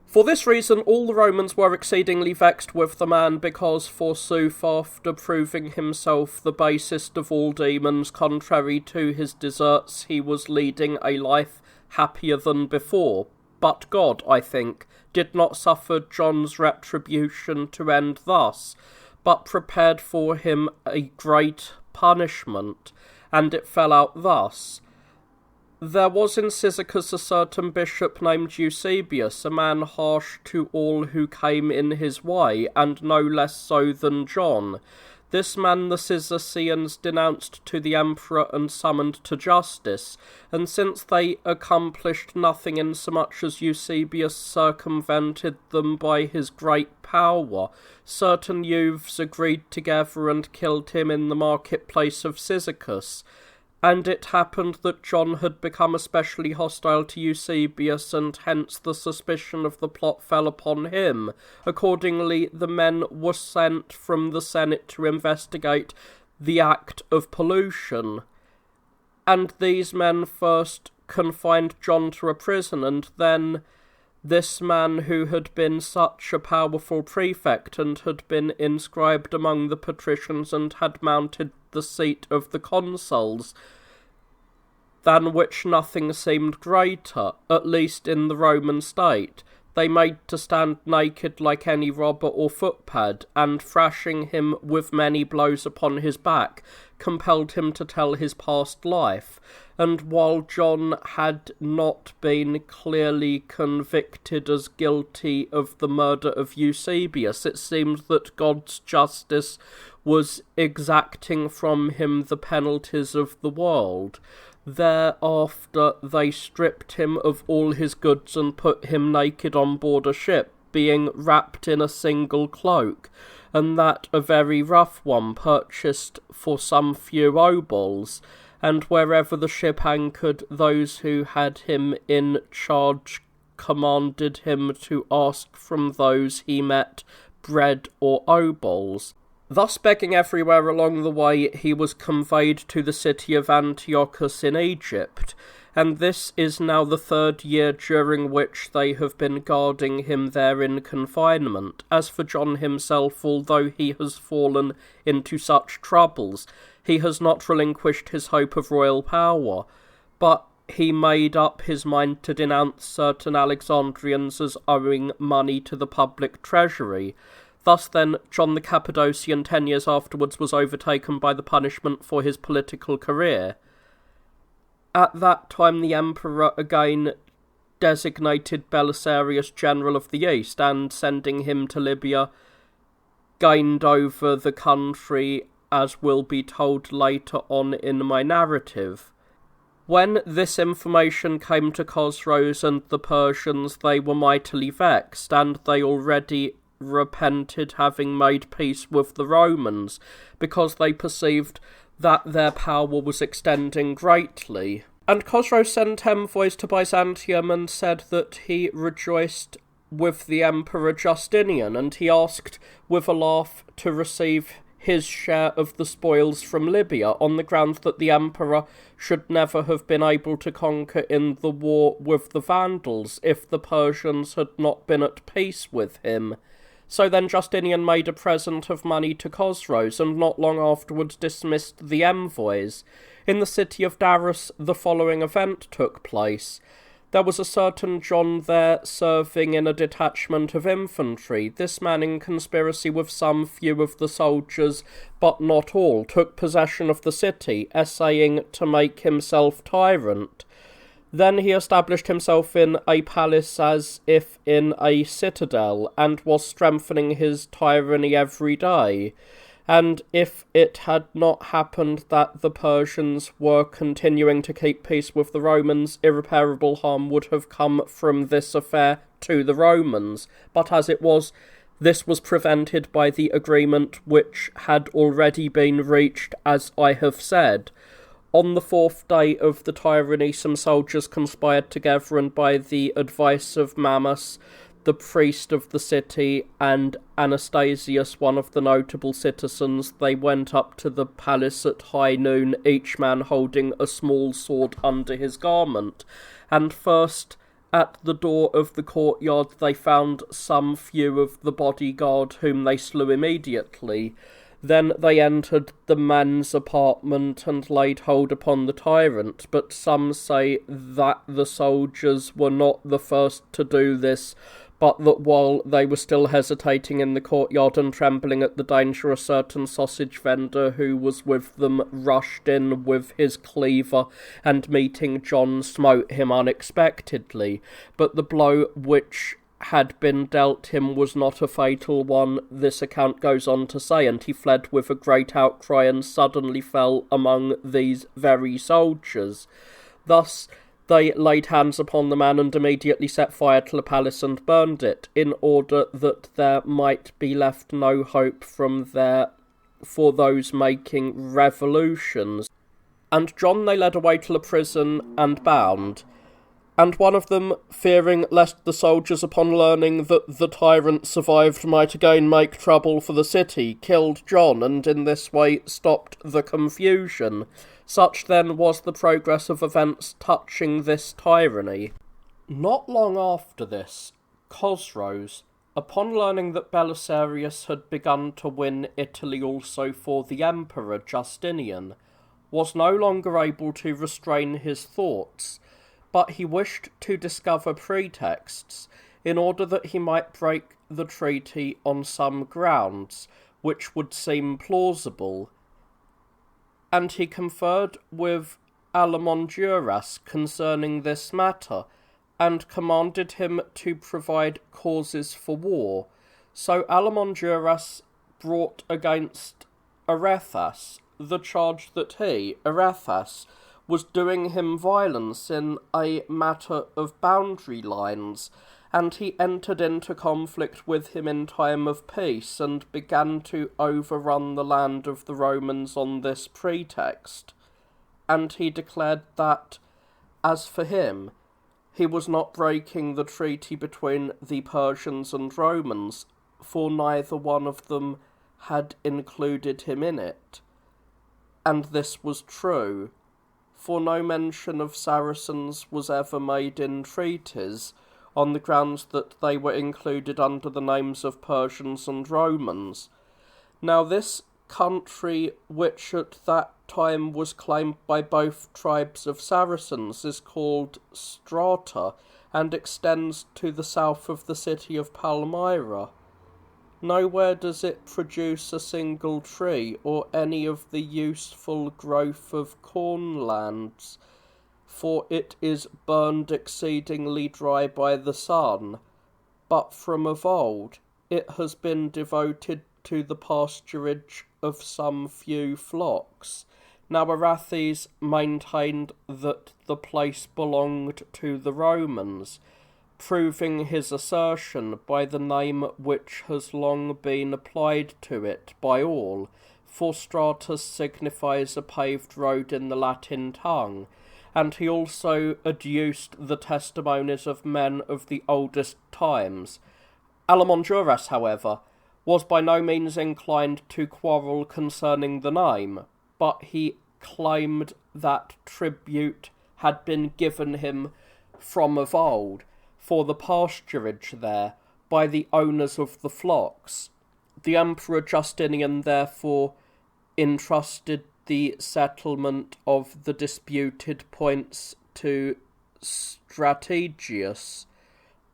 For this reason all the Romans were exceedingly vexed with the man, because forsooth after proving himself the basest of all demons, contrary to his deserts, he was leading a life happier than before. But God, I think, did not suffer John's retribution to end thus, but prepared for him a great punishment, and it fell out thus. There was in Cyzicus a certain bishop named Eusebius, a man harsh to all who came in his way, and no less so than John. This man the Cyzicians denounced to the emperor and summoned to justice, and since they accomplished nothing insomuch as Eusebius circumvented them by his great power, certain youths agreed together and killed him in the marketplace of Cyzicus. And it happened that John had become especially hostile to Eusebius, and hence the suspicion of the plot fell upon him. Accordingly, the men were sent from the Senate to investigate the act of pollution. And these men first confined John to a prison, and then this man, who had been such a powerful prefect, and had been inscribed among the patricians, and had mounted the seat of the consuls, than which nothing seemed greater, at least in the Roman state, they made to stand naked like any robber or footpad, and thrashing him with many blows upon his back, compelled him to tell his past life. And while John had not been clearly convicted as guilty of the murder of Eusebius, it seemed that God's justice was exacting from him the penalties of the world. Thereafter they stripped him of all his goods and put him naked on board a ship, being wrapped in a single cloak, and that a very rough one, purchased for some few obols. And wherever the ship anchored, those who had him in charge commanded him to ask from those he met bread or obols. Thus begging everywhere along the way, he was conveyed to the city of Antiochus in Egypt, and this is now the 3rd year during which they have been guarding him there in confinement. As for John himself, although he has fallen into such troubles, he has not relinquished his hope of royal power, but he made up his mind to denounce certain Alexandrians as owing money to the public treasury. Thus then, John the Cappadocian 10 years afterwards was overtaken by the punishment for his political career. At that time the emperor again designated Belisarius general of the East, and sending him to Libya, gained over the country, as will be told later on in my narrative. When this information came to Chosroes and the Persians, they were mightily vexed, and they already repented having made peace with the Romans, because they perceived that their power was extending greatly. And Chosroes sent envoys to Byzantium and said that he rejoiced with the Emperor Justinian, and he asked with a laugh to receive his share of the spoils from Libya, on the ground that the Emperor should never have been able to conquer in the war with the Vandals if the Persians had not been at peace with him. So then Justinian made a present of money to Chosroes, and not long afterwards dismissed the envoys. In the city of Darus the following event took place. There was a certain John there serving in a detachment of infantry. This man, in conspiracy with some few of the soldiers, but not all, took possession of the city, essaying to make himself tyrant. Then he established himself in a palace as if in a citadel, and was strengthening his tyranny every day. And if it had not happened that the Persians were continuing to keep peace with the Romans, irreparable harm would have come from this affair to the Romans. But as it was, this was prevented by the agreement which had already been reached, as I have said. On the 4th day of the tyranny, some soldiers conspired together, and by the advice of Mammas, the priest of the city, and Anastasius, one of the notable citizens, they went up to the palace at high noon, each man holding a small sword under his garment. And first, at the door of the courtyard, they found some few of the bodyguard, whom they slew immediately. Then they entered the men's apartment and laid hold upon the tyrant, but some say that the soldiers were not the first to do this, but that while they were still hesitating in the courtyard and trembling at the danger, a certain sausage vendor who was with them rushed in with his cleaver, and meeting John smote him unexpectedly. But the blow which had been dealt him was not a fatal one, this account goes on to say, and he fled with a great outcry and suddenly fell among these very soldiers. Thus they laid hands upon the man and immediately set fire to the palace and burned it, in order that there might be left no hope from there for those making revolutions. And John they led away to the prison and bound. And one of them, fearing lest the soldiers, upon learning that the tyrant survived, might again make trouble for the city, killed John, and in this way stopped the confusion. Such then was the progress of events touching this tyranny. Not long after this, Chosroes, upon learning that Belisarius had begun to win Italy also for the Emperor Justinian, was no longer able to restrain his thoughts, but he wished to discover pretexts in order that he might break the treaty on some grounds which would seem plausible. And he conferred with Alemonduras concerning this matter, and commanded him to provide causes for war. So Alemonduras brought against Arethas the charge that he, Arethas, was doing him violence in a matter of boundary lines, and he entered into conflict with him in time of peace, and began to overrun the land of the Romans on this pretext. And he declared that, as for him, he was not breaking the treaty between the Persians and Romans, for neither one of them had included him in it. And this was true, for no mention of Saracens was ever made in treaties, on the grounds that they were included under the names of Persians and Romans. Now this country, which at that time was claimed by both tribes of Saracens, is called Strata, and extends to the south of the city of Palmyra. Nowhere does it produce a single tree, or any of the useful growth of cornlands, for it is burned exceedingly dry by the sun, but from of old it has been devoted to the pasturage of some few flocks. Now Arathis maintained that the place belonged to the Romans, proving his assertion by the name which has long been applied to it by all, for stratus signifies a paved road in the Latin tongue, and he also adduced the testimonies of men of the oldest times. Alemonduras, however, was by no means inclined to quarrel concerning the name, but he claimed that tribute had been given him from of old, for the pasturage there, by the owners of the flocks. The Emperor Justinian therefore entrusted the settlement of the disputed points to Strategius,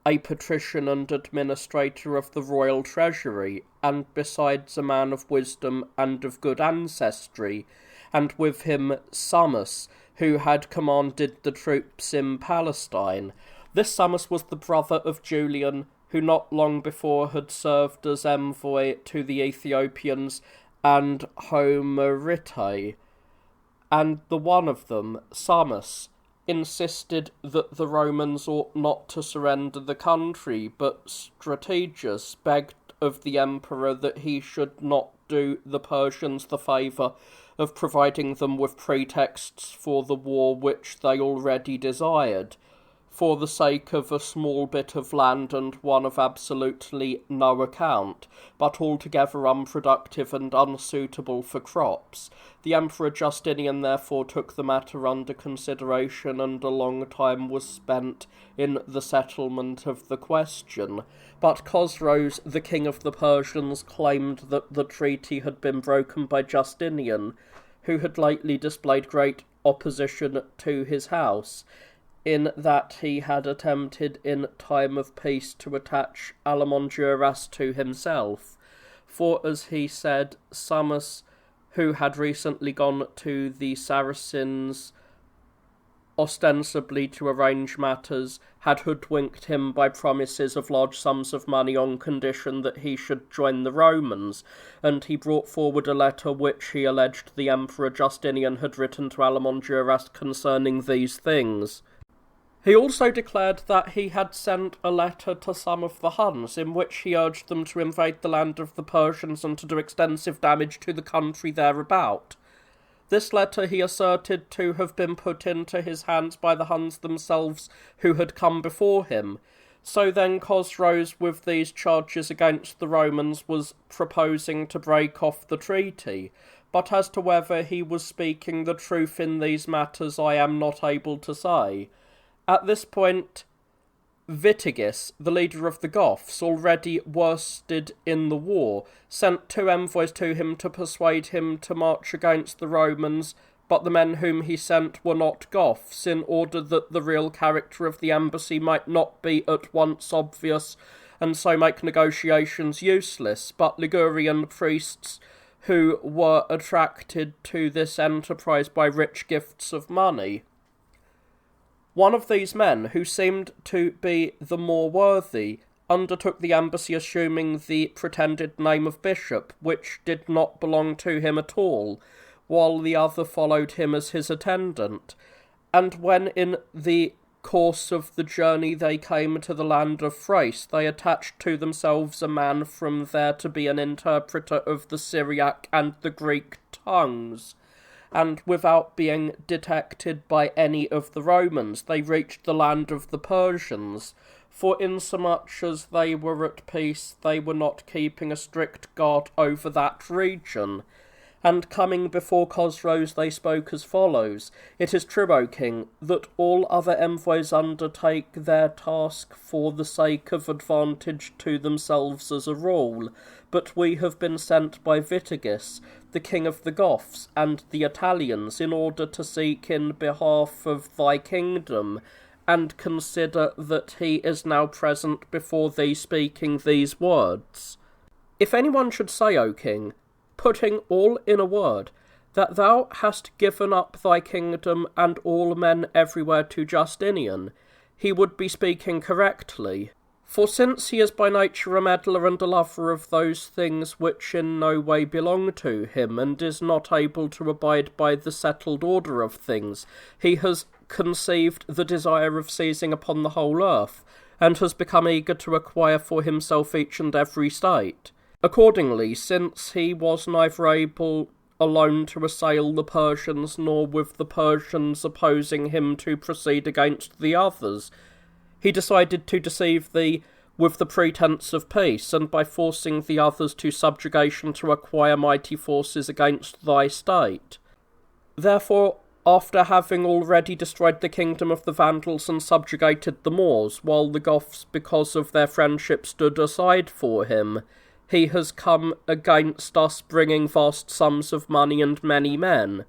a patrician and administrator of the royal treasury, and besides a man of wisdom and of good ancestry, and with him Summus, who had commanded the troops in Palestine. This Summus was the brother of Julian, who not long before had served as envoy to the Ethiopians and Homeritae, and the one of them, Summus, insisted that the Romans ought not to surrender the country, but Strategius begged of the emperor that he should not do the Persians the favour of providing them with pretexts for the war which they already desired, for the sake of a small bit of land and one of absolutely no account, but altogether unproductive and unsuitable for crops. The Emperor Justinian therefore took the matter under consideration, and a long time was spent in the settlement of the question. But Chosroes, the king of the Persians, claimed that the treaty had been broken by Justinian, who had lately displayed great opposition to his house, in that he had attempted in time of peace to attach Alamonduras to himself. For, as he said, Samus, who had recently gone to the Saracens ostensibly to arrange matters, had hoodwinked him by promises of large sums of money on condition that he should join the Romans, and he brought forward a letter which he alleged the Emperor Justinian had written to Alamonduras concerning these things. He also declared that he had sent a letter to some of the Huns, in which he urged them to invade the land of the Persians and to do extensive damage to the country thereabout. This letter he asserted to have been put into his hands by the Huns themselves, who had come before him. So then Chosroes, with these charges against the Romans, was proposing to break off the treaty. But as to whether he was speaking the truth in these matters, I am not able to say. At this point, Witigis, the leader of the Goths, already worsted in the war, sent 2 envoys to him to persuade him to march against the Romans, but the men whom he sent were not Goths, in order that the real character of the embassy might not be at once obvious, and so make negotiations useless, but Ligurian priests who were attracted to this enterprise by rich gifts of money. One of these men, who seemed to be the more worthy, undertook the embassy assuming the pretended name of bishop, which did not belong to him at all, while the other followed him as his attendant. And when in the course of the journey they came to the land of Thrace, they attached to themselves a man from there to be an interpreter of the Syriac and the Greek tongues. And without being detected by any of the Romans, they reached the land of the Persians, for insomuch as they were at peace, they were not keeping a strict guard over that region. And coming before Chosroes, they spoke as follows: It is true, O king, that all other envoys undertake their task for the sake of advantage to themselves as a rule, but we have been sent by Witigis, the king of the Goths, and the Italians, in order to seek in behalf of thy kingdom, and consider that he is now present before thee speaking these words. If anyone should say, O king, putting all in a word, that thou hast given up thy kingdom and all men everywhere to Justinian, he would be speaking correctly. For since he is by nature a meddler and a lover of those things which in no way belong to him, and is not able to abide by the settled order of things, he has conceived the desire of seizing upon the whole earth, and has become eager to acquire for himself each and every state. Accordingly, since he was neither able alone to assail the Persians, nor with the Persians opposing him to proceed against the others, he decided to deceive thee with the pretence of peace, and by forcing the others to subjugation to acquire mighty forces against thy state. Therefore, after having already destroyed the kingdom of the Vandals and subjugated the Moors, while the Goths, because of their friendship, stood aside for him, he has come against us, bringing vast sums of money and many men.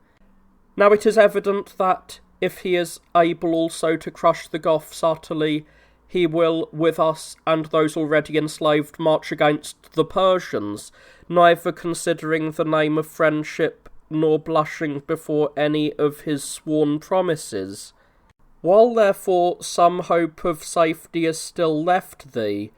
Now it is evident that, if he is able also to crush the Goths utterly, he will, with us and those already enslaved, march against the Persians, neither considering the name of friendship, nor blushing before any of his sworn promises. While therefore some hope of safety is still left thee,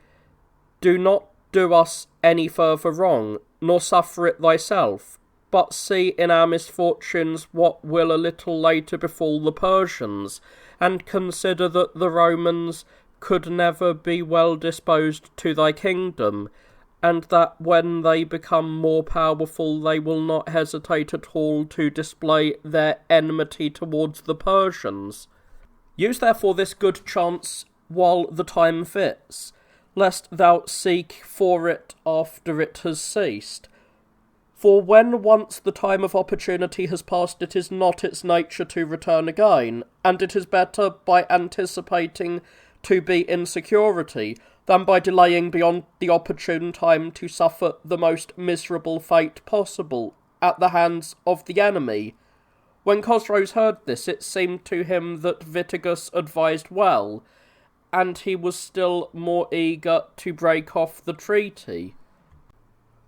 do not do us any further wrong, nor suffer it thyself, but see in our misfortunes what will a little later befall the Persians, and consider that the Romans could never be well disposed to thy kingdom, and that when they become more powerful they will not hesitate at all to display their enmity towards the Persians. Use therefore this good chance while the time fits, lest thou seek for it after it has ceased. For when once the time of opportunity has passed, it is not its nature to return again, and it is better by anticipating to be in security, than by delaying beyond the opportune time to suffer the most miserable fate possible at the hands of the enemy. When Chosroes heard this, it seemed to him that Vitigus advised well, and he was still more eager to break off the treaty.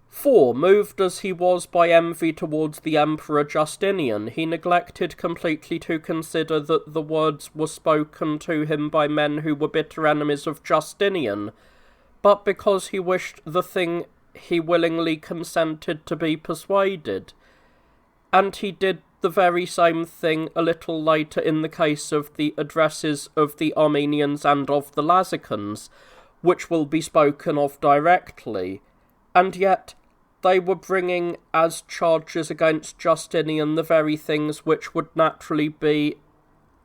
For, moved as he was by envy towards the Emperor Justinian, he neglected completely to consider that the words were spoken to him by men who were bitter enemies of Justinian, but because he wished the thing he willingly consented to be persuaded. And he did the very same thing a little later in the case of the addresses of the Armenians and of the Lazicans, which will be spoken of directly, and yet they were bringing as charges against Justinian the very things which would naturally be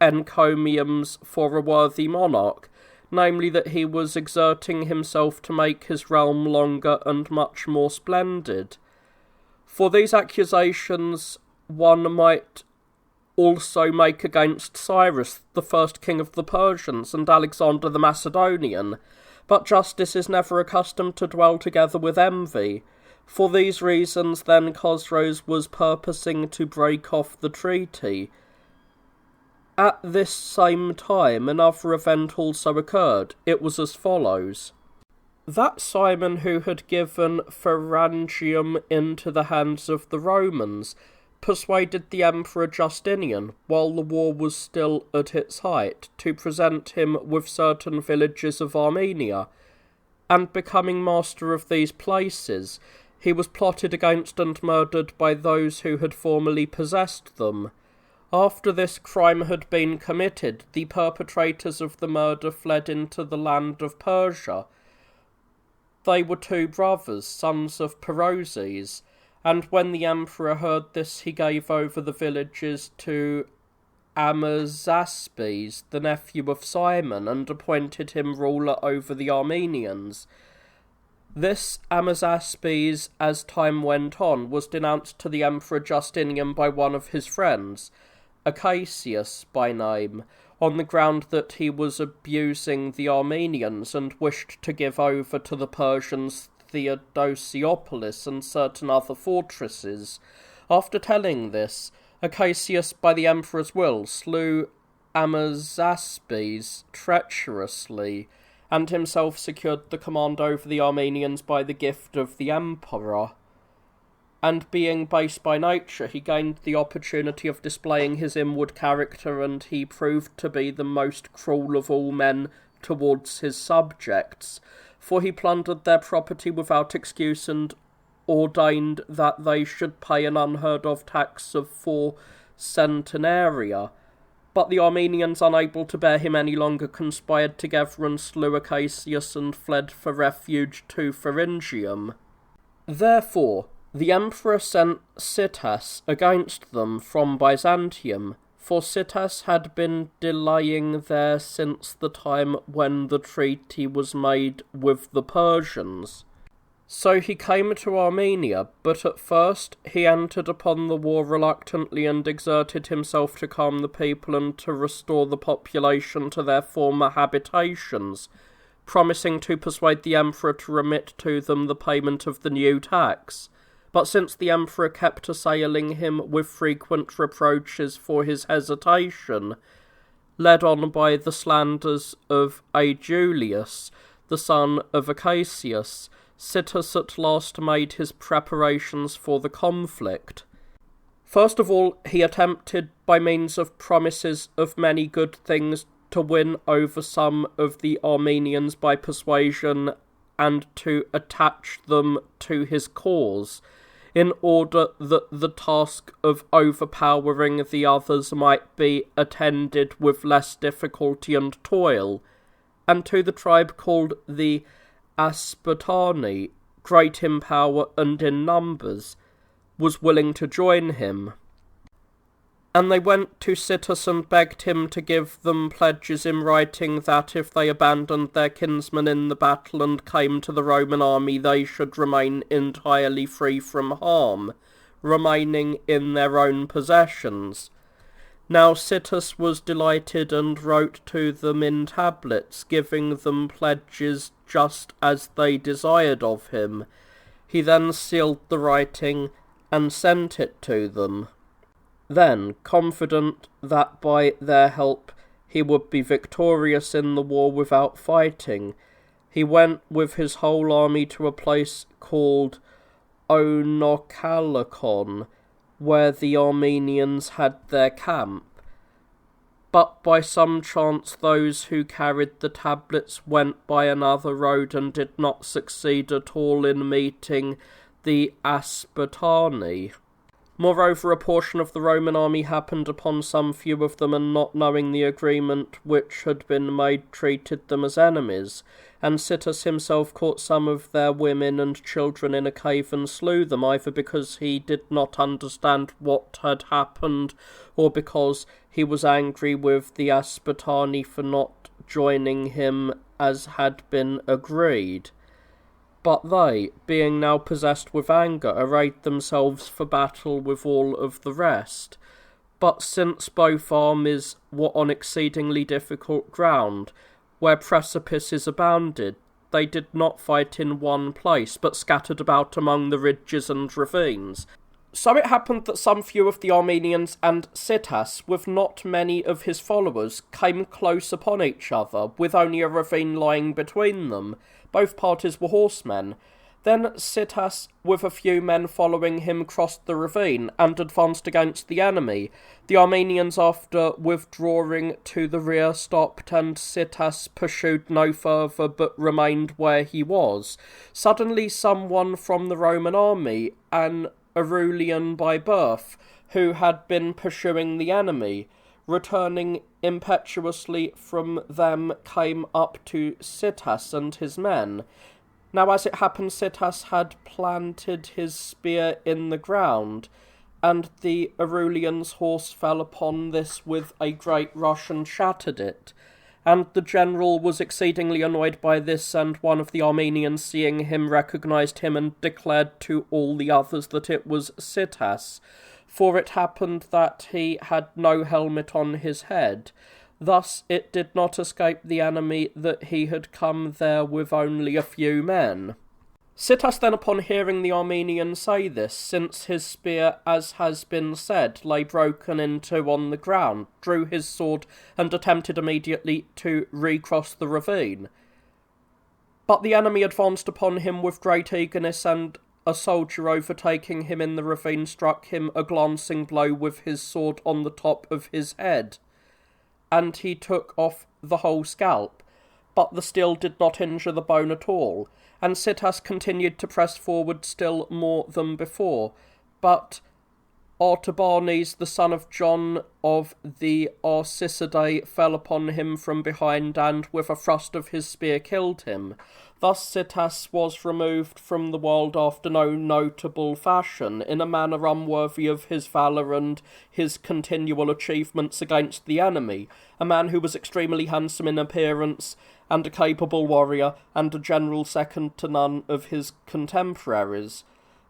encomiums for a worthy monarch, namely that he was exerting himself to make his realm longer and much more splendid. For these accusations one might also make against Cyrus, the first king of the Persians, and Alexander the Macedonian, but justice is never accustomed to dwell together with envy. For these reasons, then, Chosroes was purposing to break off the treaty. At this same time, another event also occurred. It was as follows. That Simon who had given Pharangium into the hands of the Romans persuaded the Emperor Justinian, while the war was still at its height, to present him with certain villages of Armenia, and becoming master of these places, he was plotted against and murdered by those who had formerly possessed them. After this crime had been committed, the perpetrators of the murder fled into the land of Persia. They were two brothers, sons of Peroses, and when the emperor heard this, he gave over the villages to Amazaspes, the nephew of Simon, and appointed him ruler over the Armenians. This Amazaspes, as time went on, was denounced to the Emperor Justinian by one of his friends, Acacius by name, on the ground that he was abusing the Armenians and wished to give over to the Persians Theodosiopolis and certain other fortresses. After telling this, Acacius, by the emperor's will, slew Amazaspes treacherously, and himself secured the command over the Armenians by the gift of the emperor. And being base by nature, he gained the opportunity of displaying his inward character, and he proved to be the most cruel of all men towards his subjects, for he plundered their property without excuse, and ordained that they should pay an unheard-of tax of 4 centenaria. But the Armenians, unable to bear him any longer, conspired together and slew Acacius and fled for refuge to Pharingium. Therefore, the emperor sent Citas against them from Byzantium, for Citas had been delaying there since the time when the treaty was made with the Persians. So he came to Armenia, but at first he entered upon the war reluctantly and exerted himself to calm the people and to restore the population to their former habitations, promising to persuade the emperor to remit to them the payment of the new tax. But since the emperor kept assailing him with frequent reproaches for his hesitation, led on by the slanders of Aedulius, the son of Acacius, Citas at last made his preparations for the conflict. First of all, he attempted, by means of promises of many good things, to win over some of the Armenians by persuasion and to attach them to his cause, in order that the task of overpowering the others might be attended with less difficulty and toil, and to the tribe called the Aspartani, great in power and in numbers, was willing to join him. And they went to Citus and begged him to give them pledges in writing that if they abandoned their kinsmen in the battle and came to the Roman army, they should remain entirely free from harm, remaining in their own possessions. Now Citus was delighted and wrote to them in tablets, giving them pledges just as they desired of him. He then sealed the writing and sent it to them. Then, confident that by their help he would be victorious in the war without fighting, he went with his whole army to a place called Onokalakon, where the Armenians had their camp. But by some chance those who carried the tablets went by another road and did not succeed at all in meeting the Aspartani. Moreover, a portion of the Roman army happened upon some few of them, and not knowing the agreement which had been made, treated them as enemies. And Citus himself caught some of their women and children in a cave and slew them, either because he did not understand what had happened, or because he was angry with the Aspartani for not joining him as had been agreed. But they, being now possessed with anger, arrayed themselves for battle with all of the rest. But since both armies were on exceedingly difficult ground, where precipices abounded, they did not fight in one place, but scattered about among the ridges and ravines. So it happened that some few of the Armenians and Citas, with not many of his followers, came close upon each other, with only a ravine lying between them. Both parties were horsemen. Then Citas, with a few men following him, crossed the ravine and advanced against the enemy. The Armenians, after withdrawing to the rear, stopped, and Citas pursued no further, but remained where he was. Suddenly someone from the Roman army, an Arulian by birth, who had been pursuing the enemy, returning impetuously from them, came up to Citas and his men. Now as it happened, Citas had planted his spear in the ground, and the Arulian's horse fell upon this with a great rush and shattered it. And the general was exceedingly annoyed by this, and one of the Armenians, seeing him, recognized him and declared to all the others that it was Citas. For it happened that he had no helmet on his head. Thus it did not escape the enemy that he had come there with only a few men. Citas then, upon hearing the Armenian say this, since his spear, as has been said, lay broken in two on the ground, drew his sword and attempted immediately to recross the ravine. But the enemy advanced upon him with great eagerness, and a soldier, overtaking him in the ravine, struck him a glancing blow with his sword on the top of his head, and he took off the whole scalp. But the steel did not injure the bone at all, and Citas continued to press forward still more than before. But Artabanes, the son of John of the Arsacidae, fell upon him from behind, and with a thrust of his spear killed him. Thus Citas was removed from the world after no notable fashion, in a manner unworthy of his valour and his continual achievements against the enemy, a man who was extremely handsome in appearance, and a capable warrior, and a general second to none of his contemporaries.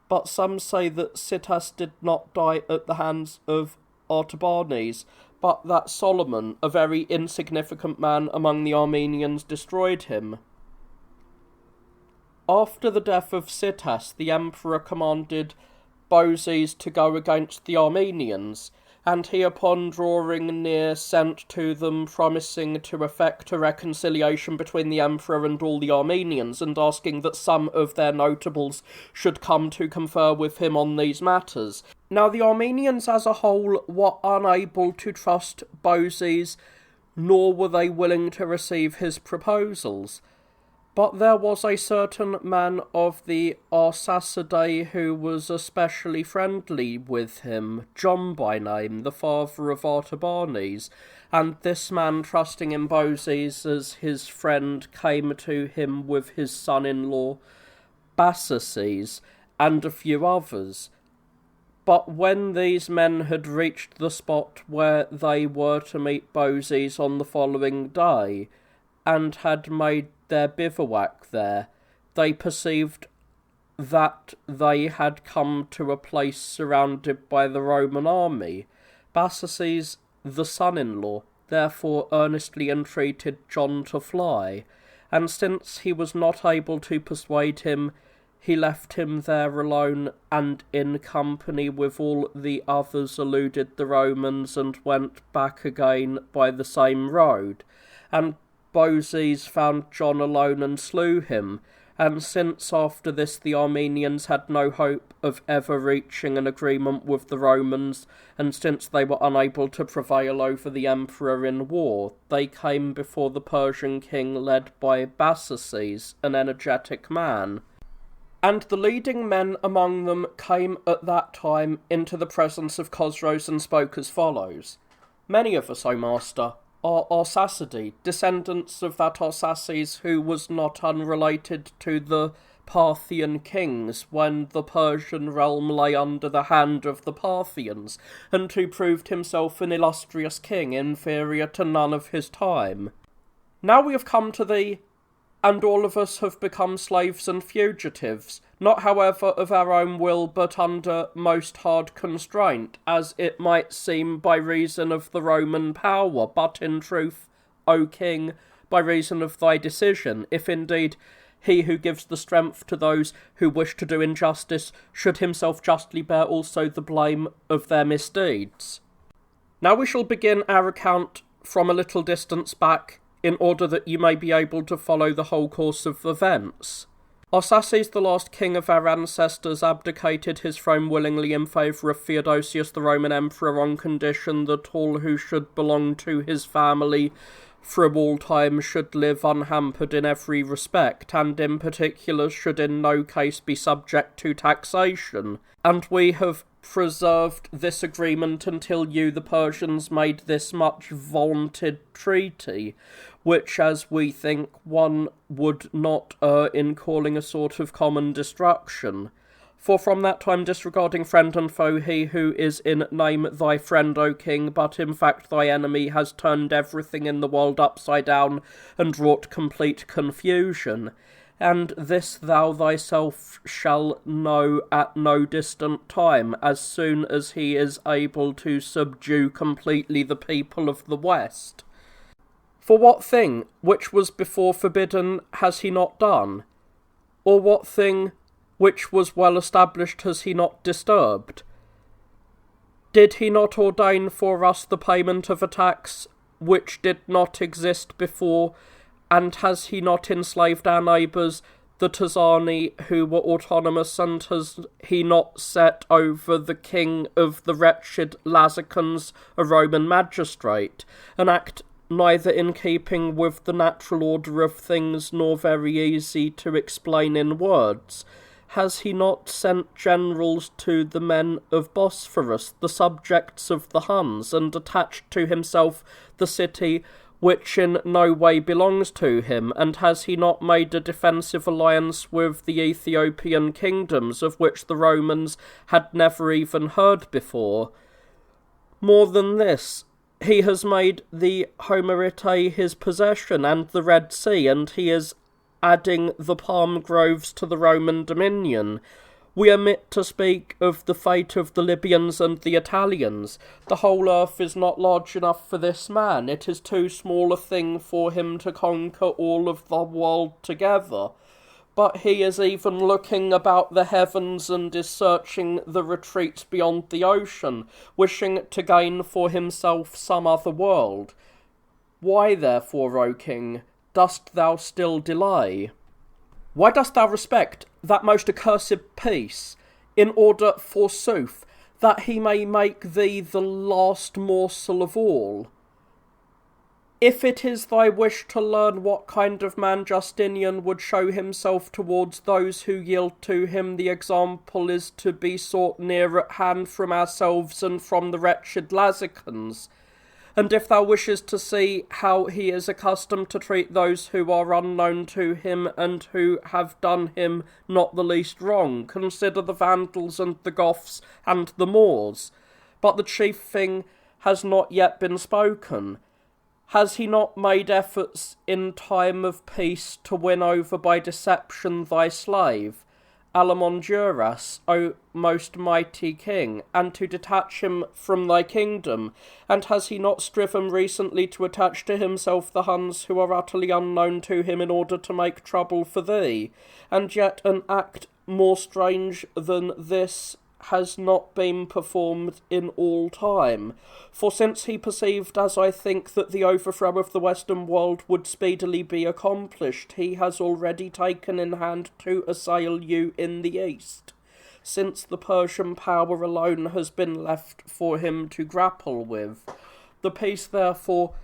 But some say that Citas did not die at the hands of Artabanes, but that Solomon, a very insignificant man among the Armenians, destroyed him. After the death of Citas, the emperor commanded Bozes to go against the Armenians, and he, upon drawing near, sent to them, promising to effect a reconciliation between the emperor and all the Armenians, and asking that some of their notables should come to confer with him on these matters. Now the Armenians as a whole were unable to trust Bozes, nor were they willing to receive his proposals. But there was a certain man of the Arsacidae who was especially friendly with him, John by name, the father of Artabanes, and this man, trusting in Bozes as his friend, came to him with his son-in-law, Basaces, and a few others. But when these men had reached the spot where they were to meet Bozes on the following day, and had made their bivouac there, they perceived that they had come to a place surrounded by the Roman army. Bacchus, the son-in-law, therefore earnestly entreated John to fly, and since he was not able to persuade him, he left him there alone, and in company with all the others eluded the Romans and went back again by the same road. And Bozes found John alone and slew him, and since after this the Armenians had no hope of ever reaching an agreement with the Romans, and since they were unable to prevail over the emperor in war, they came before the Persian king led by Bacchus, an energetic man. And the leading men among them came at that time into the presence of Chosroes and spoke as follows. Many of us, O master, are Arsacidae, descendants of that Arsaces who was not unrelated to the Parthian kings when the Persian realm lay under the hand of the Parthians, and who proved himself an illustrious king inferior to none of his time. Now we have come to thee, and all of us have become slaves and fugitives, not however of our own will, but under most hard constraint, as it might seem by reason of the Roman power, but in truth, O king, by reason of thy decision, if indeed he who gives the strength to those who wish to do injustice should himself justly bear also the blame of their misdeeds. Now we shall begin our account from a little distance back, in order that you may be able to follow the whole course of events. Arsaces, the last king of our ancestors, abdicated his throne willingly in favour of Theodosius, the Roman emperor, on condition that all who should belong to his family through all time should live unhampered in every respect, and in particular should in no case be subject to taxation. And we have preserved this agreement until you, the Persians, made this much vaunted treaty, which, as we think, one would not err in calling a sort of common destruction. For from that time, disregarding friend and foe, he who is in name thy friend, O king, but in fact thy enemy, has turned everything in the world upside down, and wrought complete confusion. And this thou thyself shall know at no distant time, as soon as he is able to subdue completely the people of the West. For what thing, which was before forbidden, has he not done? Or what thing, which was well established, has he not disturbed? Did he not ordain for us the payment of a tax, which did not exist before, and has he not enslaved our neighbours, the Tazani, who were autonomous, and has he not set over the king of the wretched Lazicans a Roman magistrate, an act neither in keeping with the natural order of things, nor very easy to explain in words? Has he not sent generals to the men of Bosphorus, the subjects of the Huns, and attached to himself the city which in no way belongs to him? And has he not made a defensive alliance with the Ethiopian kingdoms, of which the Romans had never even heard before? More than this, he has made the Homerite his possession, and the Red Sea, and he is adding the palm groves to the Roman dominion. We omit to speak of the fate of the Libyans and the Italians. The whole earth is not large enough for this man. It is too small a thing for him to conquer all of the world together. But he is even looking about the heavens and is searching the retreats beyond the ocean, wishing to gain for himself some other world. Why, therefore, O king, dost thou still delay? Why dost thou respect that most accursed peace, in order, forsooth, that he may make thee the last morsel of all? If it is thy wish to learn what kind of man Justinian would show himself towards those who yield to him, the example is to be sought near at hand from ourselves and from the wretched Lazicans. And if thou wishes to see how he is accustomed to treat those who are unknown to him and who have done him not the least wrong, consider the Vandals and the Goths and the Moors. But the chief thing has not yet been spoken. Has he not made efforts in time of peace to win over by deception thy slave, Alamonduras, O most mighty king, and to detach him from thy kingdom? And has he not striven recently to attach to himself the Huns who are utterly unknown to him in order to make trouble for thee? And yet an act more strange than this has not been performed in all time. For since he perceived, as I think, that the overthrow of the Western world would speedily be accomplished, he has already taken in hand to assail you in the East, since the Persian power alone has been left for him to grapple with. The peace, therefore,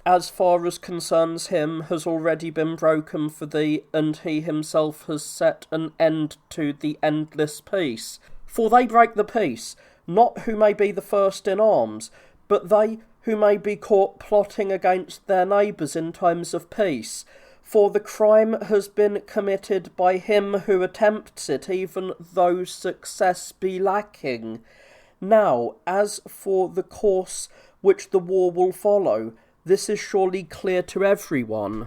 as far as concerns him, has already been broken for thee, and he himself has set an end to the endless peace. For they break the peace, not who may be the first in arms, but they who may be caught plotting against their neighbours in times of peace. For the crime has been committed by him who attempts it, even though success be lacking. Now, as for the course which the war will follow, this is surely clear to everyone.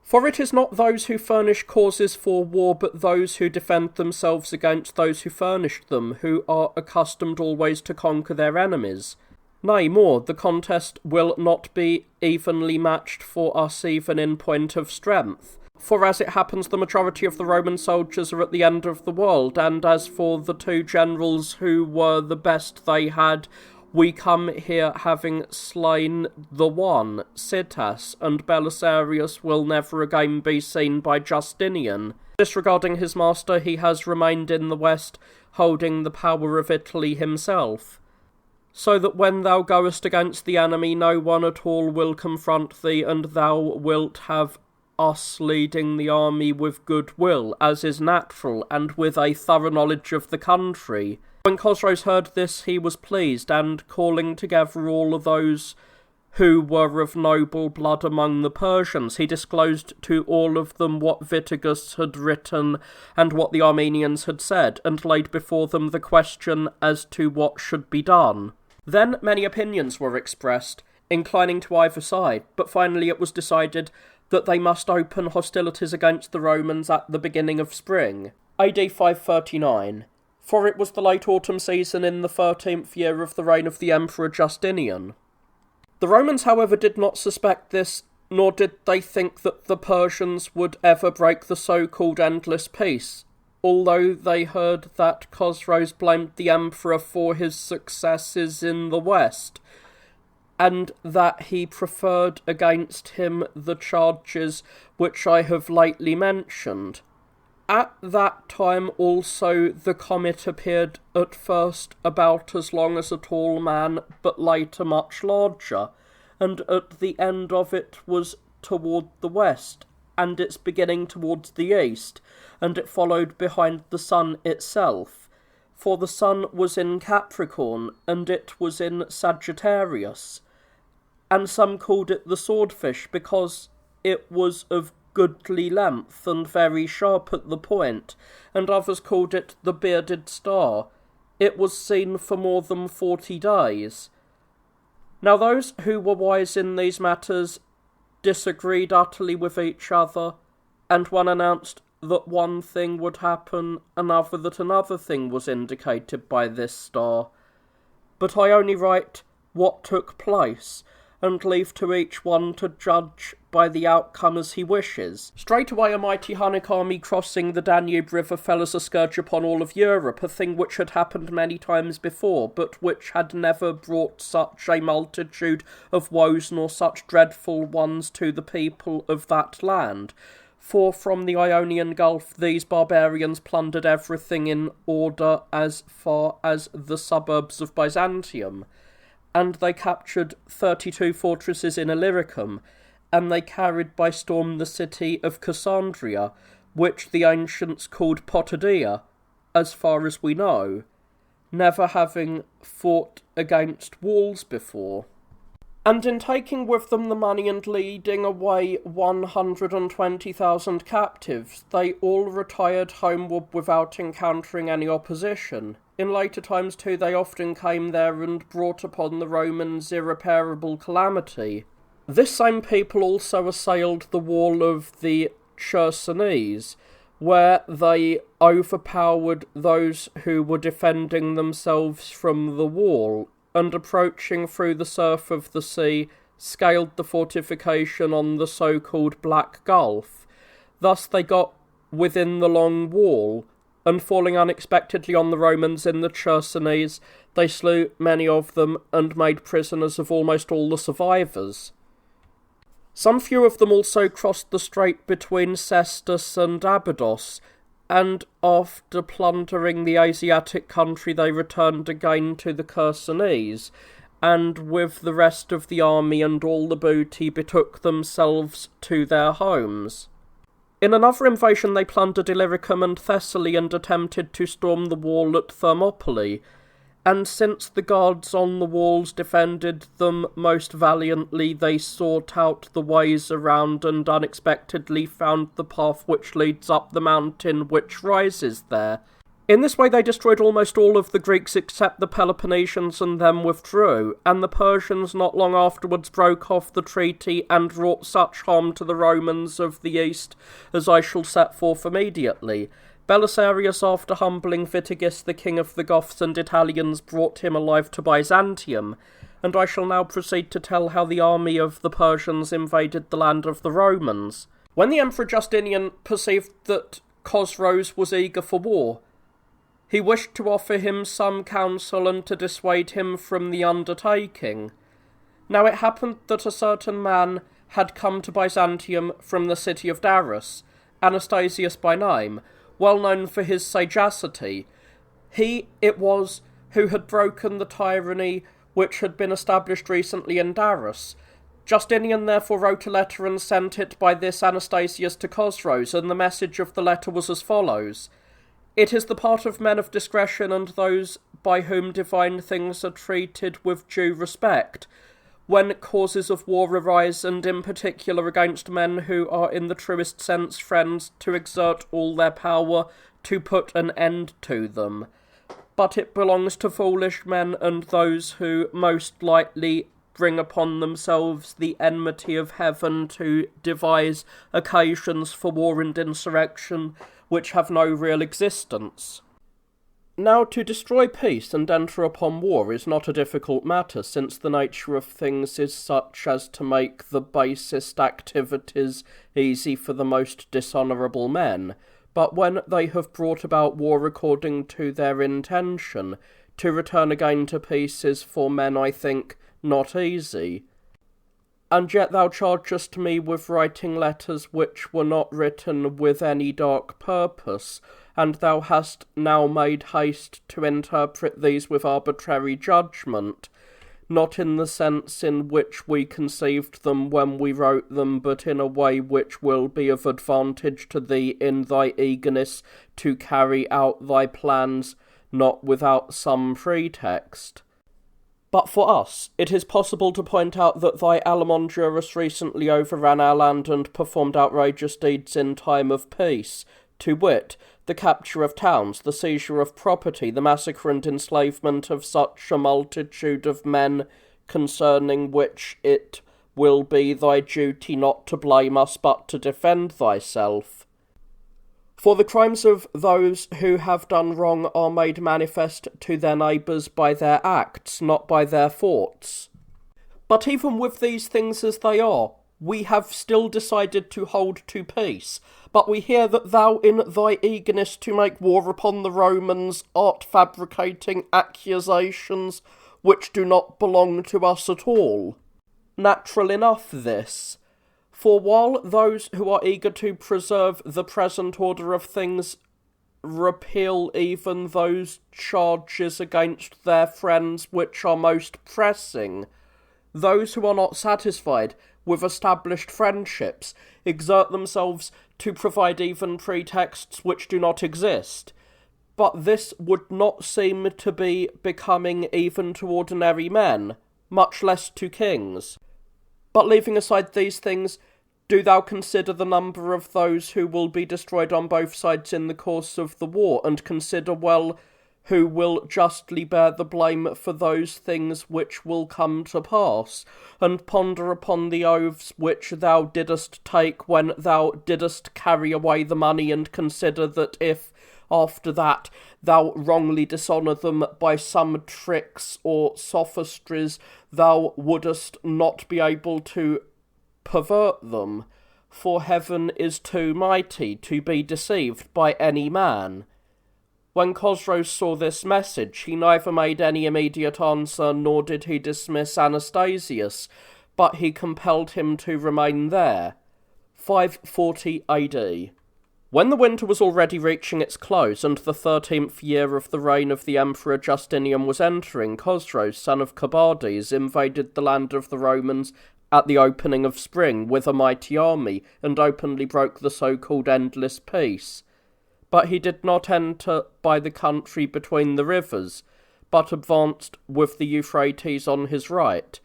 For it is not those who furnish causes for war, but those who defend themselves against those who furnished them, who are accustomed always to conquer their enemies. Nay, more, the contest will not be evenly matched for us even in point of strength. For as it happens, the majority of the Roman soldiers are at the end of the world, and as for the two generals who were the best they had, we come here having slain the one, Citas, and Belisarius will never again be seen by Justinian. Disregarding his master, he has remained in the west, holding the power of Italy himself. So that when thou goest against the enemy, no one at all will confront thee, and thou wilt have us leading the army with good will, as is natural, and with a thorough knowledge of the country. When Chosroes heard this, he was pleased, and calling together all of those who were of noble blood among the Persians, he disclosed to all of them what Vitigus had written and what the Armenians had said, and laid before them the question as to what should be done. Then many opinions were expressed, inclining to either side, but finally it was decided that they must open hostilities against the Romans at the beginning of spring, AD 539. For it was the late autumn season in the 13th year of the reign of the Emperor Justinian. The Romans, however, did not suspect this, nor did they think that the Persians would ever break the so-called endless peace, although they heard that Chosroes blamed the emperor for his successes in the west, and that he preferred against him the charges which I have lately mentioned. At that time also the comet appeared at first about as long as a tall man, but later much larger, and at the end of it was toward the west, and its beginning towards the east, and it followed behind the sun itself. For the sun was in Capricorn, and it was in Sagittarius, and some called it the swordfish, because it was of goodly length and very sharp at the point, and others called it the bearded star. It was seen for more than 40 days. Now those who were wise in these matters disagreed utterly with each other, and one announced that one thing would happen, another that another thing was indicated by this star. But I only write what took place, and leave to each one to judge by the outcome as he wishes. Straightway a mighty Hunnic army crossing the Danube river fell as a scourge upon all of Europe, a thing which had happened many times before, but which had never brought such a multitude of woes nor such dreadful ones to the people of that land. For from the Ionian Gulf these barbarians plundered everything in order as far as the suburbs of Byzantium, and they captured 32 fortresses in Illyricum, and they carried by storm the city of Cassandria, which the ancients called Potidea, as far as we know, never having fought against walls before. and in taking with them the money and leading away 120,000 captives, they all retired homeward without encountering any opposition. In later times, too, they often came there and brought upon the Romans irreparable calamity. This same people also assailed the wall of the Chersonese, where they overpowered those who were defending themselves from the wall, and approaching through the surf of the sea, scaled the fortification on the so-called Black Gulf. Thus they got within the long wall, and falling unexpectedly on the Romans in the Chersonese, they slew many of them and made prisoners of almost all the survivors. Some few of them also crossed the strait between Sestus and Abydos, and after plundering the Asiatic country they returned again to the Chersonese, and with the rest of the army and all the booty betook themselves to their homes. In another invasion they plundered Illyricum and Thessaly and attempted to storm the wall at Thermopylae, and since the guards on the walls defended them most valiantly, they sought out the ways around and unexpectedly found the path which leads up the mountain which rises there. In this way they destroyed almost all of the Greeks except the Peloponnesians and then withdrew, and the Persians not long afterwards broke off the treaty and wrought such harm to the Romans of the East as I shall set forth immediately. Belisarius, after humbling Vitiges, the king of the Goths and Italians, brought him alive to Byzantium, and I shall now proceed to tell how the army of the Persians invaded the land of the Romans. When the Emperor Justinian perceived that Chosroes was eager for war, he wished to offer him some counsel and to dissuade him from the undertaking. Now it happened that a certain man had come to Byzantium from the city of Darus, Anastasius by name, well known for his sagacity. He it was who had broken the tyranny which had been established recently in Darus. Justinian therefore wrote a letter and sent it by this Anastasius to Chosroes, and the message of the letter was as follows. It is the part of men of discretion and those by whom divine things are treated with due respect, when causes of war arise, and in particular against men who are in the truest sense friends, to exert all their power to put an end to them. But it belongs to foolish men and those who most lightly bring upon themselves the enmity of heaven to devise occasions for war and insurrection which have no real existence. Now, to destroy peace and enter upon war is not a difficult matter, since the nature of things is such as to make the basest activities easy for the most dishonourable men. But when they have brought about war according to their intention, to return again to peace is for men, I think, not easy. And yet thou chargest me with writing letters which were not written with any dark purpose, and thou hast now made haste to interpret these with arbitrary judgment, not in the sense in which we conceived them when we wrote them, but in a way which will be of advantage to thee in thy eagerness to carry out thy plans, not without some pretext. But for us, it is possible to point out that thy Alamondurus recently overran our land and performed outrageous deeds in time of peace, to wit, the capture of towns, the seizure of property, the massacre and enslavement of such a multitude of men, concerning which it will be thy duty not to blame us, but to defend thyself. For the crimes of those who have done wrong are made manifest to their neighbours by their acts, not by their thoughts. But even with these things as they are, we have still decided to hold to peace, but we hear that thou in thy eagerness to make war upon the Romans art fabricating accusations which do not belong to us at all. Natural enough this, for while those who are eager to preserve the present order of things repeal even those charges against their friends which are most pressing, those who are not satisfied with established friendships exert themselves to provide even pretexts which do not exist. But this would not seem to be becoming even to ordinary men, much less to kings. But leaving aside these things, do thou consider the number of those who will be destroyed on both sides in the course of the war, and consider well who will justly bear the blame for those things which will come to pass, and ponder upon the oaths which thou didst take when thou didst carry away the money, and consider that if, after that, thou wrongly dishonour them by some tricks or sophistries, thou wouldst not be able to pervert them, for heaven is too mighty to be deceived by any man. When Chosroes saw this message, he neither made any immediate answer, nor did he dismiss Anastasius, but he compelled him to remain there. 540 AD. When the winter was already reaching its close, and the 13th year of the reign of the Emperor Justinian was entering, Chosroes, son of Carbades, invaded the land of the Romans at the opening of spring with a mighty army, and openly broke the so-called endless peace. But he did not enter by the country between the rivers, but advanced with the Euphrates on his right.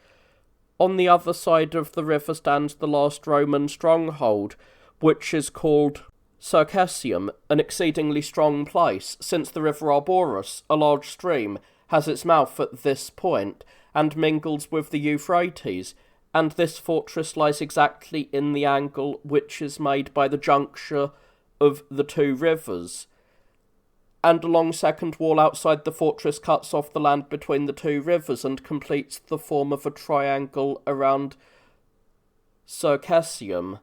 On the other side of the river stands the last Roman stronghold, which is called Circesium, an exceedingly strong place, since the river Arborus, a large stream, has its mouth at this point, and mingles with the Euphrates, and this fortress lies exactly in the angle which is made by the juncture of the two rivers, and a long second wall outside the fortress cuts off the land between the two rivers and completes the form of a triangle around Circesium.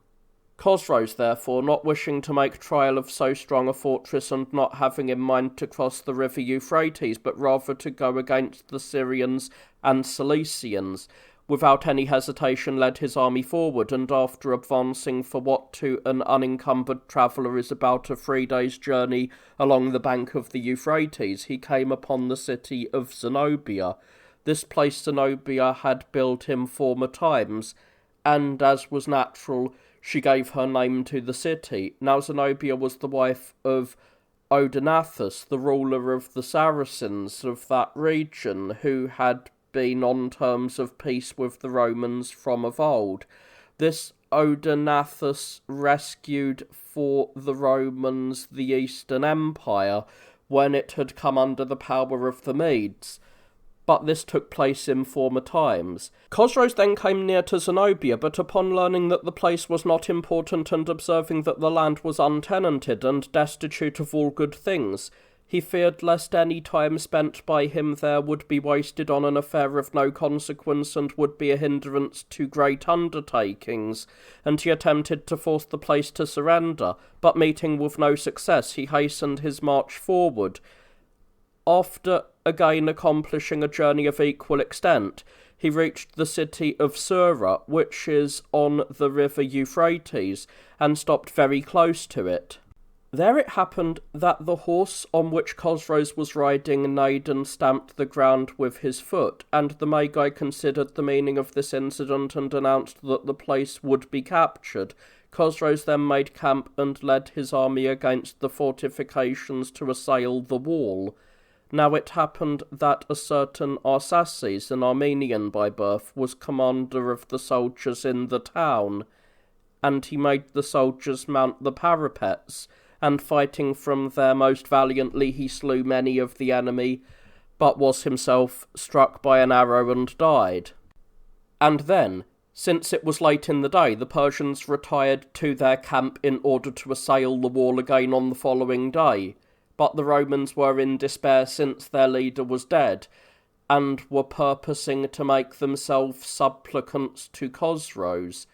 Chosroes, therefore, not wishing to make trial of so strong a fortress, and not having in mind to cross the river Euphrates, but rather to go against the Syrians and Cilicians, without any hesitation led his army forward, and after advancing for what to an unencumbered traveller is about a 3 days' journey along the bank of the Euphrates, he came upon the city of Zenobia. This place Zenobia had built in former times, and, as was natural, she gave her name to the city. Now Zenobia was the wife of Odenathus, the ruler of the Saracens of that region, who had been on terms of peace with the Romans from of old. This Odenathus rescued for the Romans the Eastern Empire when it had come under the power of the Medes, but this took place in former times. Chosroes then came near to Zenobia, but upon learning that the place was not important, and observing that the land was untenanted and destitute of all good things, he feared lest any time spent by him there would be wasted on an affair of no consequence, and would be a hindrance to great undertakings, and he attempted to force the place to surrender, but meeting with no success, he hastened his march forward. After again accomplishing a journey of equal extent, he reached the city of Sura, which is on the river Euphrates, and stopped very close to it. There it happened that the horse on which Chosroes was riding neighed and stamped the ground with his foot, and the Magi considered the meaning of this incident and announced that the place would be captured. Chosroes then made camp and led his army against the fortifications to assail the wall. Now it happened that a certain Arsaces, an Armenian by birth, was commander of the soldiers in the town, and he made the soldiers mount the parapets, and fighting from there most valiantly he slew many of the enemy, but was himself struck by an arrow and died. And then, since it was late in the day, the Persians retired to their camp in order to assail the wall again on the following day, but the Romans were in despair since their leader was dead, and were purposing to make themselves supplicants to Chosroes.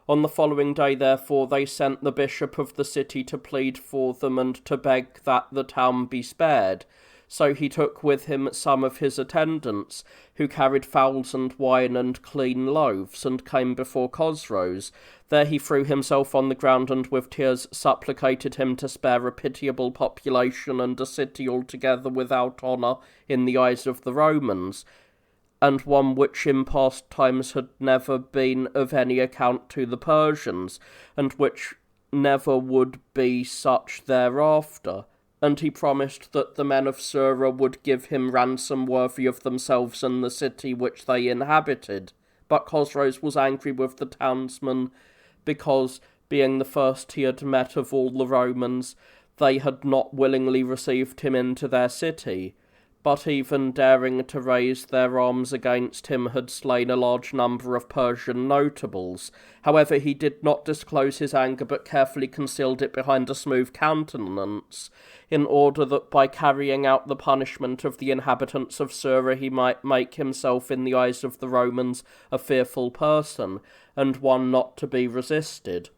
On the following day, therefore, they sent the bishop of the city to plead for them and to beg that the town be spared. So he took with him some of his attendants, who carried fowls and wine and clean loaves, and came before Chosroes. There he threw himself on the ground, and with tears supplicated him to spare a pitiable population and a city altogether without honour in the eyes of the Romans, and one which in past times had never been of any account to the Persians, and which never would be such thereafter. and he promised that the men of Sura would give him ransom worthy of themselves and the city which they inhabited. But Chosroes was angry with the townsmen, because, being the first he had met of all the Romans, they had not willingly received him into their city, but even daring to raise their arms against him had slain a large number of Persian notables. However, he did not disclose his anger, but carefully concealed it behind a smooth countenance, in order that by carrying out the punishment of the inhabitants of Sura he might make himself in the eyes of the Romans a fearful person, and one not to be resisted.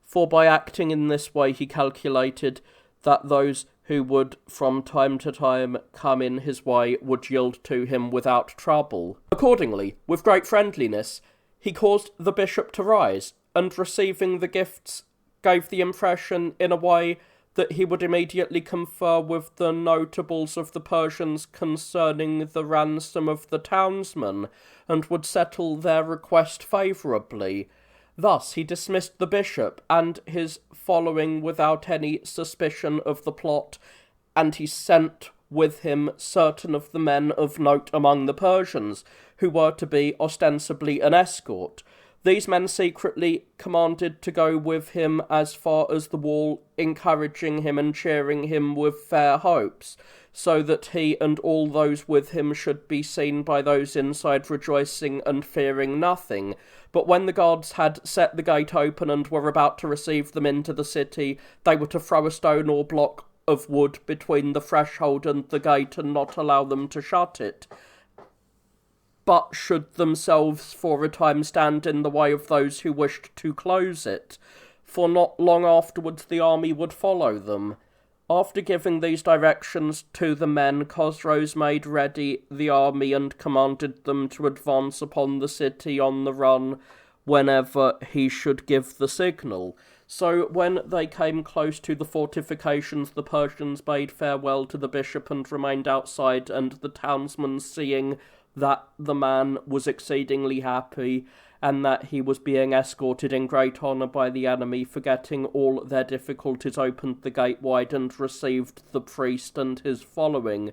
For by acting in this way he calculated that those who would from time to time come in his way would yield to him without trouble. Accordingly, with great friendliness, he caused the bishop to rise, and receiving the gifts gave the impression in a way that he would immediately confer with the notables of the Persians concerning the ransom of the townsmen, and would settle their request favourably. Thus he dismissed the bishop and his following without any suspicion of the plot, and he sent with him certain of the men of note among the Persians, who were to be ostensibly an escort. These men secretly commanded to go with him as far as the wall, encouraging him and cheering him with fair hopes, so that he and all those with him should be seen by those inside rejoicing and fearing nothing. But when the guards had set the gate open and were about to receive them into the city, they were to throw a stone or block of wood between the threshold and the gate and not allow them to shut it, but should themselves for a time stand in the way of those who wished to close it, for not long afterwards the army would follow them. After giving these directions to the men, Chosroes made ready the army and commanded them to advance upon the city on the run whenever he should give the signal. So when they came close to the fortifications, the Persians bade farewell to the bishop and remained outside, and the townsmen, seeing that the man was exceedingly happy, and that he was being escorted in great honour by the enemy, forgetting all their difficulties, opened the gate wide and received the priest and his following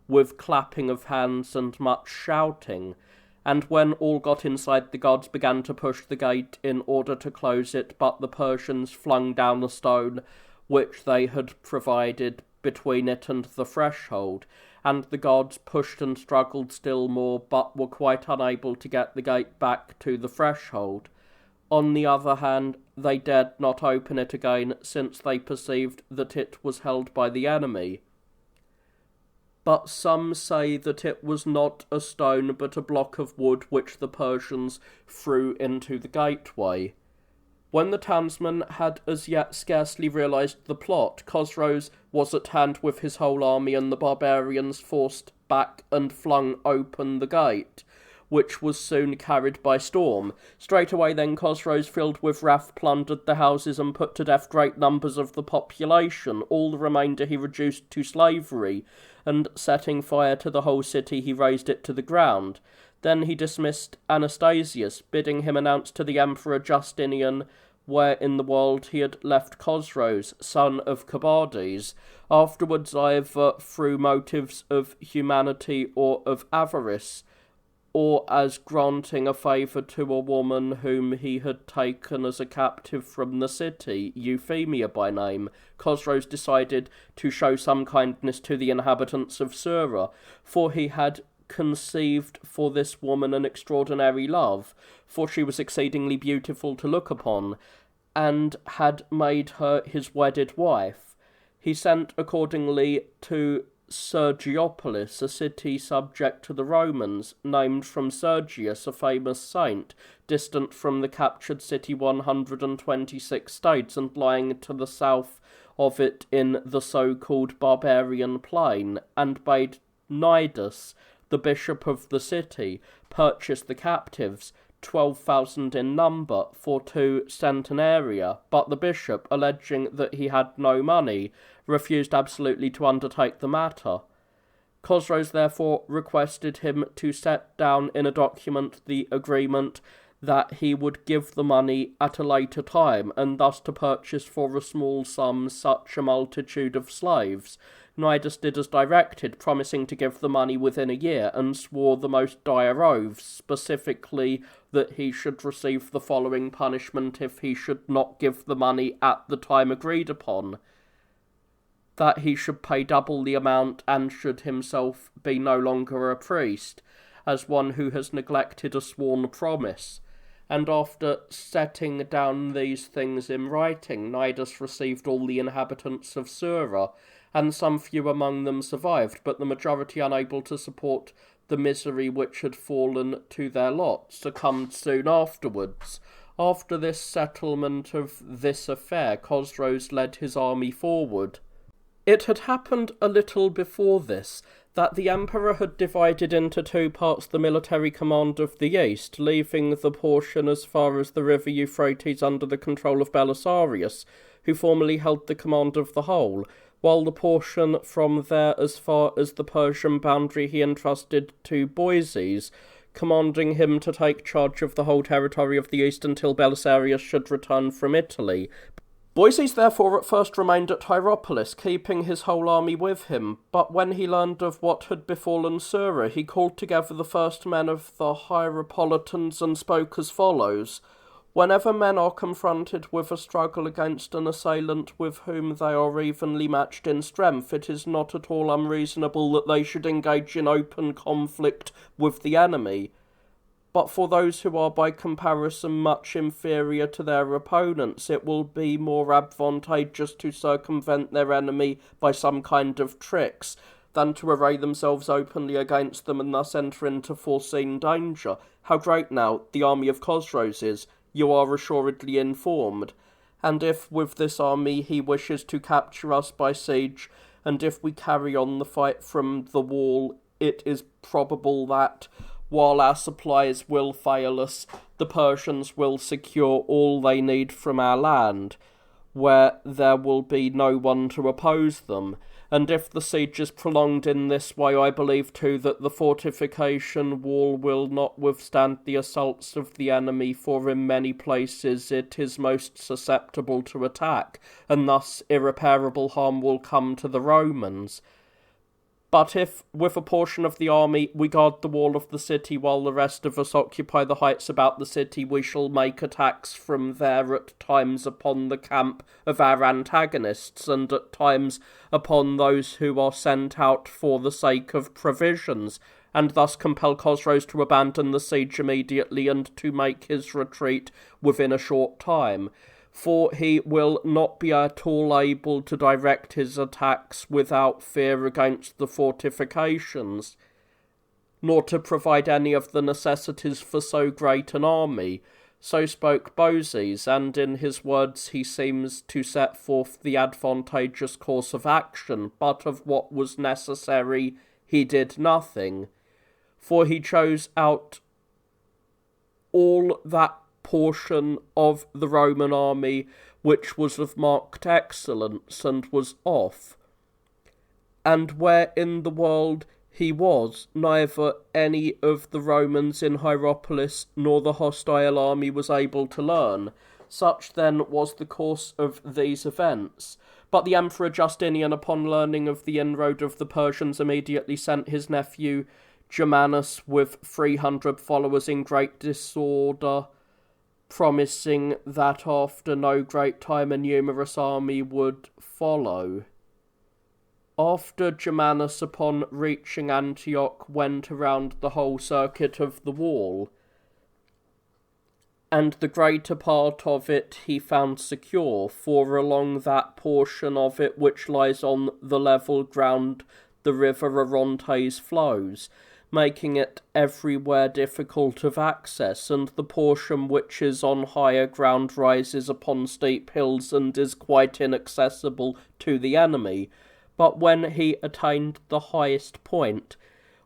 with clapping of hands and much shouting. And when all got inside, the guards began to push the gate in order to close it, but the Persians flung down a stone which they had provided between it and the threshold, and the guards pushed and struggled still more, but were quite unable to get the gate back to the threshold. On the other hand, they dared not open it again, since they perceived that it was held by the enemy. But some say that it was not a stone, but a block of wood which the Persians threw into the gateway. When the townsmen had as yet scarcely realized the plot, Chosroes was at hand with his whole army, and the barbarians forced back and flung open the gate, which was soon carried by storm. Straightway then Chosroes, filled with wrath, plundered the houses and put to death great numbers of the population. All the remainder he reduced to slavery, and setting fire to the whole city he razed it to the ground. Then he dismissed Anastasius, bidding him announce to the Emperor Justinian where in the world he had left Chosroes, son of Cobades. Afterwards, either through motives of humanity or of avarice, or as granting a favour to a woman whom he had taken as a captive from the city, Euphemia by name, Chosroes decided to show some kindness to the inhabitants of Sura, for he had conceived for this woman an extraordinary love, for she was exceedingly beautiful to look upon, and had made her his wedded wife. He sent accordingly to Sergiopolis, a city subject to the Romans, named from Sergius, a famous saint, distant from the captured city 126 states, and lying to the south of it in the so-called barbarian plain, and bade Nidus, the bishop of the city, purchased the captives, 12,000 in number, for 2 centenaria, but the bishop, alleging that he had no money, refused absolutely to undertake the matter. Chosroes therefore requested him to set down in a document the agreement that he would give the money at a later time, and thus to purchase for a small sum such a multitude of slaves. Nidus did as directed, promising to give the money within a year, and swore the most dire oaths, specifically that he should receive the following punishment if he should not give the money at the time agreed upon: that he should pay double the amount, and should himself be no longer a priest, as one who has neglected a sworn promise. And after setting down these things in writing, Nidus received all the inhabitants of Sura, and some few among them survived, but the majority, unable to support the misery which had fallen to their lot, succumbed soon afterwards. After this settlement of this affair, Chosroes led his army forward. It had happened a little before this that the emperor had divided into two parts the military command of the east, leaving the portion as far as the river Euphrates under the control of Belisarius, who formerly held the command of the whole, while the portion from there as far as the Persian boundary he entrusted to Boeses, commanding him to take charge of the whole territory of the east until Belisarius should return from Italy. Boeses therefore at first remained at Hierapolis, keeping his whole army with him, but when he learned of what had befallen Sura, he called together the first men of the Hierapolitans and spoke as follows: "Whenever men are confronted with a struggle against an assailant with whom they are evenly matched in strength, it is not at all unreasonable that they should engage in open conflict with the enemy. But for those who are by comparison much inferior to their opponents, it will be more advantageous to circumvent their enemy by some kind of tricks, than to array themselves openly against them and thus enter into foreseen danger. How great now the army of Chosroes is, you are assuredly informed. And if with this army he wishes to capture us by siege, and if we carry on the fight from the wall, it is probable that, while our supplies will fail us, the Persians will secure all they need from our land, where there will be no one to oppose them. And if the siege is prolonged in this way, I believe too that the fortification wall will not withstand the assaults of the enemy, for in many places it is most susceptible to attack, and thus irreparable harm will come to the Romans. But if, with a portion of the army, we guard the wall of the city while the rest of us occupy the heights about the city, we shall make attacks from there at times upon the camp of our antagonists, and at times upon those who are sent out for the sake of provisions, and thus compel Chosroes to abandon the siege immediately and to make his retreat within a short time. For he will not be at all able to direct his attacks without fear against the fortifications, nor to provide any of the necessities for so great an army." So spoke Boeses, and in his words he seems to set forth the advantageous course of action, but of what was necessary he did nothing. For he chose out all that portion of the Roman army which was of marked excellence and was off, and where in the world he was, neither any of the Romans in Hierapolis nor the hostile army was able to learn. Such then was the course of these events. But the Emperor Justinian, upon learning of the inroad of the Persians, immediately sent his nephew Germanus with 300 followers in great disorder, promising that after no great time a numerous army would follow. After Germanus, upon reaching Antioch, went around the whole circuit of the wall, and the greater part of it he found secure, for along that portion of it which lies on the level ground the river Orontes flows, making it everywhere difficult of access, and the portion which is on higher ground rises upon steep hills and is quite inaccessible to the enemy. But when he attained the highest point,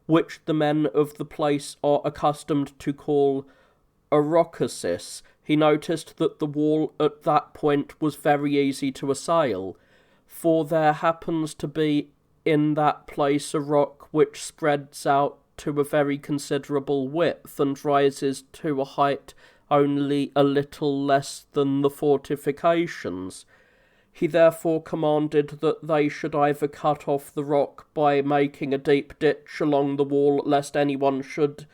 which the men of the place are accustomed to call Orocosis, he noticed that the wall at that point was very easy to assail, for there happens to be in that place a rock which spreads out to a very considerable width, and rises to a height only a little less than the fortifications. He therefore commanded that they should either cut off the rock by making a deep ditch along the wall, lest anyone should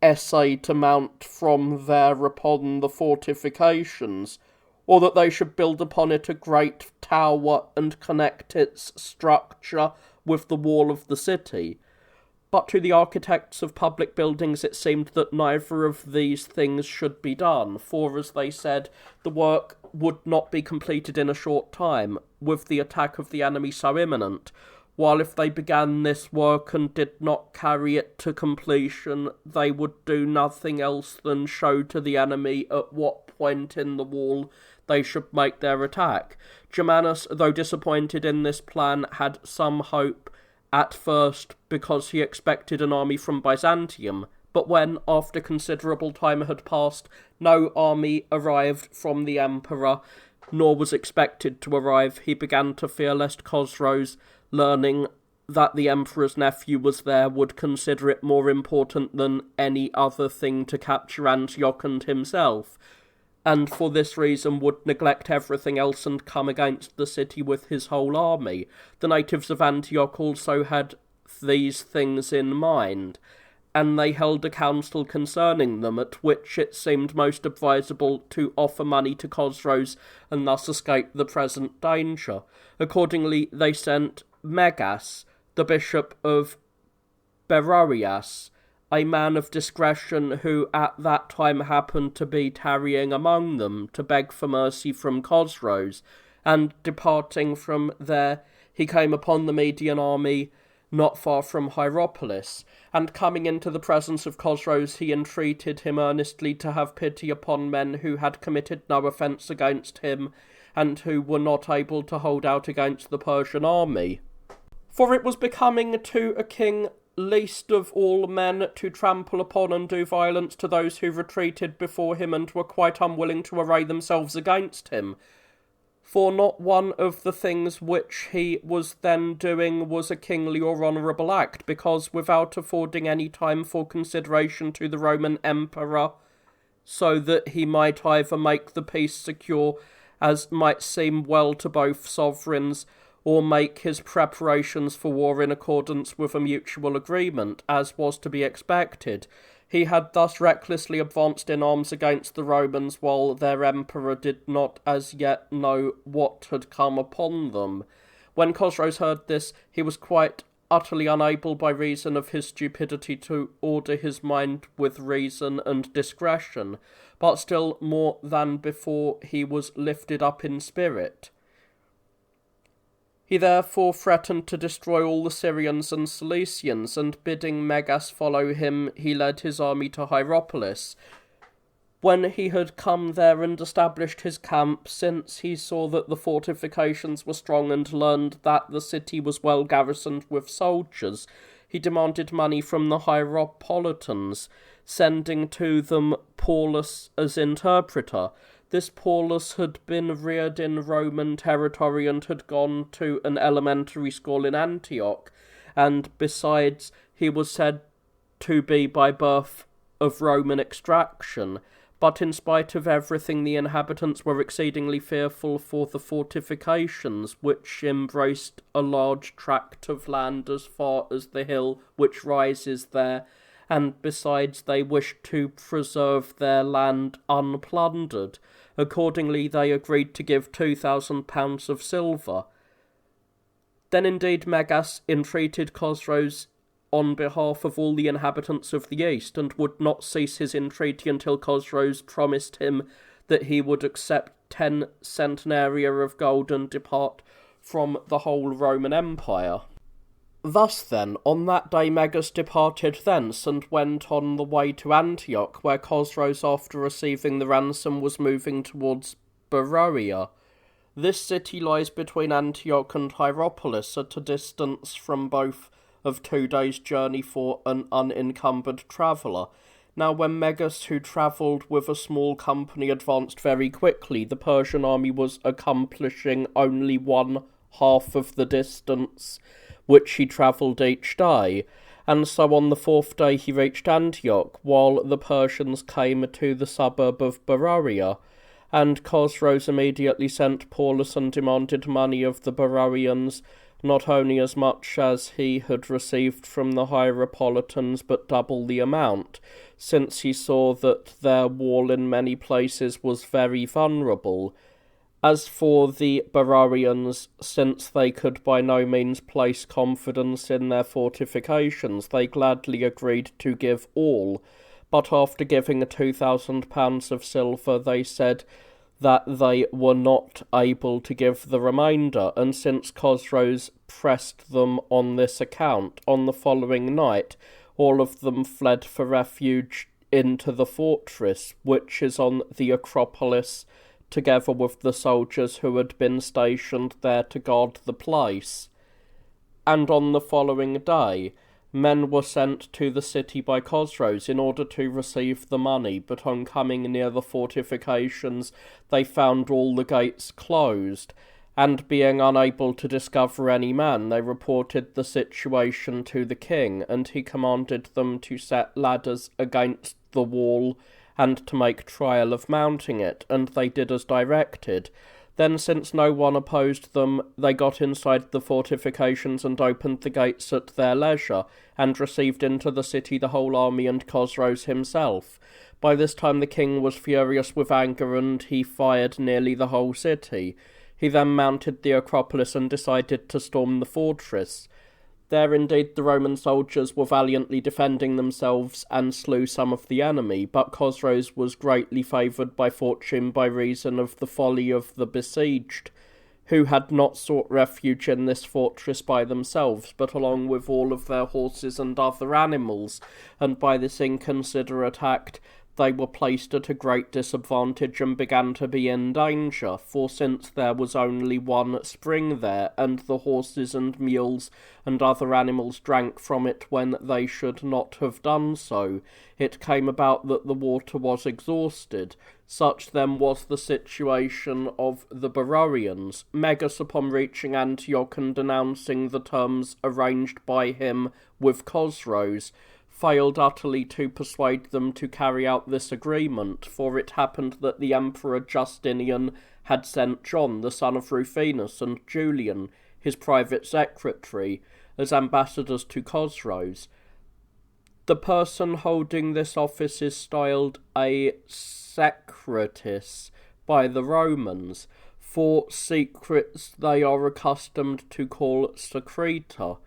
essay to mount from there upon the fortifications, or that they should build upon it a great tower and connect its structure with the wall of the city. But to the architects of public buildings it seemed that neither of these things should be done, for, as they said, the work would not be completed in a short time, with the attack of the enemy so imminent, while if they began this work and did not carry it to completion, they would do nothing else than show to the enemy at what point in the wall they should make their attack. Germanus, though disappointed in this plan, had some hope at first because he expected an army from Byzantium, but when, after considerable time had passed, no army arrived from the emperor, nor was expected to arrive, he began to fear lest Chosroes, learning that the emperor's nephew was there, would consider it more important than any other thing to capture Antioch and himself, and for this reason would neglect everything else and come against the city with his whole army. The natives of Antioch also had these things in mind, and they held a council concerning them, at which it seemed most advisable to offer money to Chosroes and thus escape the present danger. Accordingly, they sent Megas, the bishop of Beroias, a man of discretion who at that time happened to be tarrying among them, to beg for mercy from Chosroes, and departing from there he came upon the Median army not far from Hierapolis, and coming into the presence of Chosroes he entreated him earnestly to have pity upon men who had committed no offence against him, and who were not able to hold out against the Persian army. For it was becoming to a king least of all men to trample upon and do violence to those who retreated before him and were quite unwilling to array themselves against him. For not one of the things which he was then doing was a kingly or honourable act, because without affording any time for consideration to the Roman emperor, so that he might either make the peace secure, as might seem well to both sovereigns, or make his preparations for war in accordance with a mutual agreement, as was to be expected, he had thus recklessly advanced in arms against the Romans, while their emperor did not as yet know what had come upon them. When Chosroes heard this, he was quite utterly unable by reason of his stupidity to order his mind with reason and discretion, but still more than before he was lifted up in spirit. He therefore threatened to destroy all the Syrians and Cilicians, and bidding Megas follow him, he led his army to Hierapolis. When he had come there and established his camp, since he saw that the fortifications were strong and learned that the city was well garrisoned with soldiers, he demanded money from the Hierapolitans, sending to them Paulus as interpreter. This Paulus had been reared in Roman territory and had gone to an elementary school in Antioch, and besides he was said to be by birth of Roman extraction. But in spite of everything the inhabitants were exceedingly fearful for the fortifications, which embraced a large tract of land as far as the hill which rises there, and besides they wished to preserve their land unplundered. Accordingly they agreed to give 2,000 pounds of silver. Then indeed Megas entreated Chosroes on behalf of all the inhabitants of the east, and would not cease his entreaty until Chosroes promised him that he would accept 10 centenaria of gold and depart from the whole Roman Empire. Thus then, on that day Megas departed thence, and went on the way to Antioch, where Chosroes, after receiving the ransom, was moving towards Beroia. This city lies between Antioch and Hierapolis, at a distance from both of 2 days' journey for an unencumbered traveller. Now when Megas, who travelled with a small company, advanced very quickly, the Persian army was accomplishing only 1/2 of the distance which he travelled each day, and so on the fourth day he reached Antioch, while the Persians came to the suburb of Beroea, and Chosroes immediately sent Paulus and demanded money of the Beroeans, not only as much as he had received from the Hierapolitans, but double the amount, since he saw that their wall in many places was very vulnerable. As for the Beroeans, since they could by no means place confidence in their fortifications, they gladly agreed to give all, but after giving £2,000 of silver, they said that they were not able to give the remainder, and since Chosroes pressed them on this account, on the following night all of them fled for refuge into the fortress, which is on the Acropolis, together with the soldiers who had been stationed there to guard the place. And on the following day, men were sent to the city by Chosroes in order to receive the money, but on coming near the fortifications they found all the gates closed, and being unable to discover any man, they reported the situation to the king, and he commanded them to set ladders against the wall and to make trial of mounting it, and they did as directed. Then, since no one opposed them, they got inside the fortifications and opened the gates at their leisure, and received into the city the whole army and Chosroes himself. By this time the king was furious with anger, and he fired nearly the whole city. He then mounted the Acropolis and decided to storm the fortress. There indeed the Roman soldiers were valiantly defending themselves and slew some of the enemy, but Chosroes was greatly favoured by fortune by reason of the folly of the besieged, who had not sought refuge in this fortress by themselves, but along with all of their horses and other animals, and by this inconsiderate act they were placed at a great disadvantage and began to be in danger, for since there was only one spring there, and the horses and mules and other animals drank from it when they should not have done so, it came about that the water was exhausted. Such then was the situation of the Beroeans. Megas, upon reaching Antioch and announcing the terms arranged by him with Chosroes, failed utterly to persuade them to carry out this agreement, for it happened that the Emperor Justinian had sent John, the son of Rufinus, and Julian, his private secretary, as ambassadors to Chosroes. The person holding this office is styled a secretis by the Romans, for secrets they are accustomed to call secreta.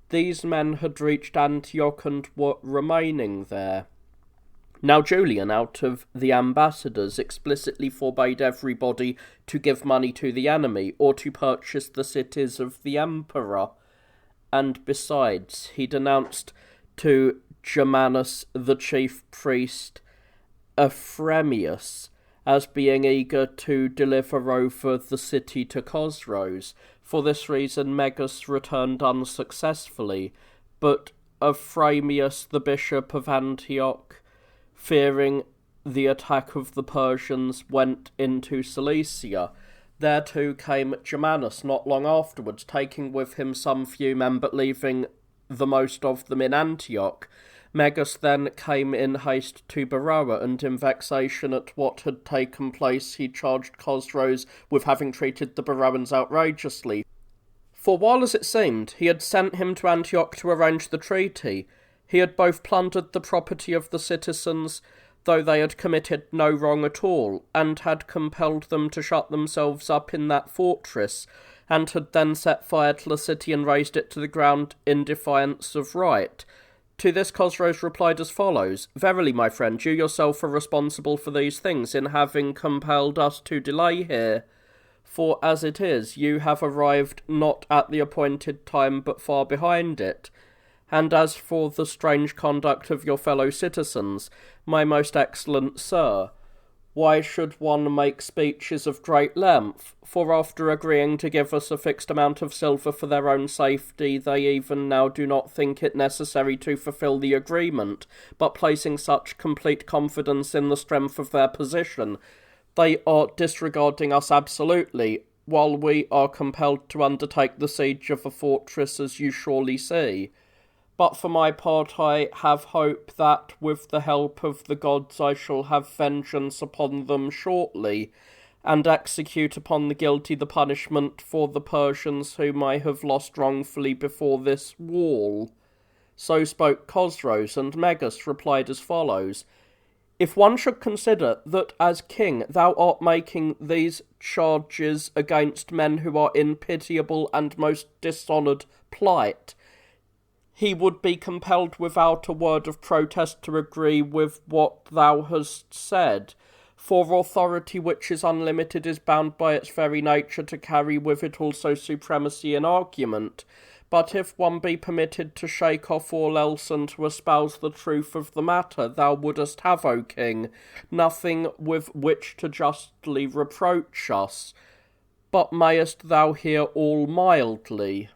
These men had reached Antioch and were remaining there. Now Julian, out of the ambassadors, explicitly forbade everybody to give money to the enemy, or to purchase the cities of the emperor, and besides, he denounced to Germanus, the chief priest, Ephremius, as being eager to deliver over the city to Chosroes. For this reason Megas returned unsuccessfully, but Ephremius, the bishop of Antioch, fearing the attack of the Persians, went into Cilicia. There too came Germanus not long afterwards, taking with him some few men, but leaving the most of them in Antioch. Megas then came in haste to Beroea, and in vexation at what had taken place he charged Chosroes with having treated the Beroeans outrageously. For while, as it seemed, he had sent him to Antioch to arrange the treaty, he had both plundered the property of the citizens, though they had committed no wrong at all, and had compelled them to shut themselves up in that fortress, and had then set fire to the city and razed it to the ground in defiance of right. To this Chosroes replied as follows: "Verily, my friend, you yourself are responsible for these things in having compelled us to delay here. For as it is, you have arrived not at the appointed time but far behind it. And as for the strange conduct of your fellow citizens, my most excellent sir, why should one make speeches of great length? For after agreeing to give us a fixed amount of silver for their own safety, they even now do not think it necessary to fulfill the agreement, but placing such complete confidence in the strength of their position, they are disregarding us absolutely, while we are compelled to undertake the siege of a fortress, as you surely see. But for my part I have hope that, with the help of the gods, I shall have vengeance upon them shortly, and execute upon the guilty the punishment for the Persians whom I have lost wrongfully before this wall." So spoke Chosroes, and Megas replied as follows: "If one should consider that as king thou art making these charges against men who are in pitiable and most dishonoured plight, he would be compelled without a word of protest to agree with what thou hast said. For authority which is unlimited is bound by its very nature to carry with it also supremacy in argument. But if one be permitted to shake off all else and to espouse the truth of the matter, thou wouldest have, O king, nothing with which to justly reproach us. But mayest thou hear all mildly?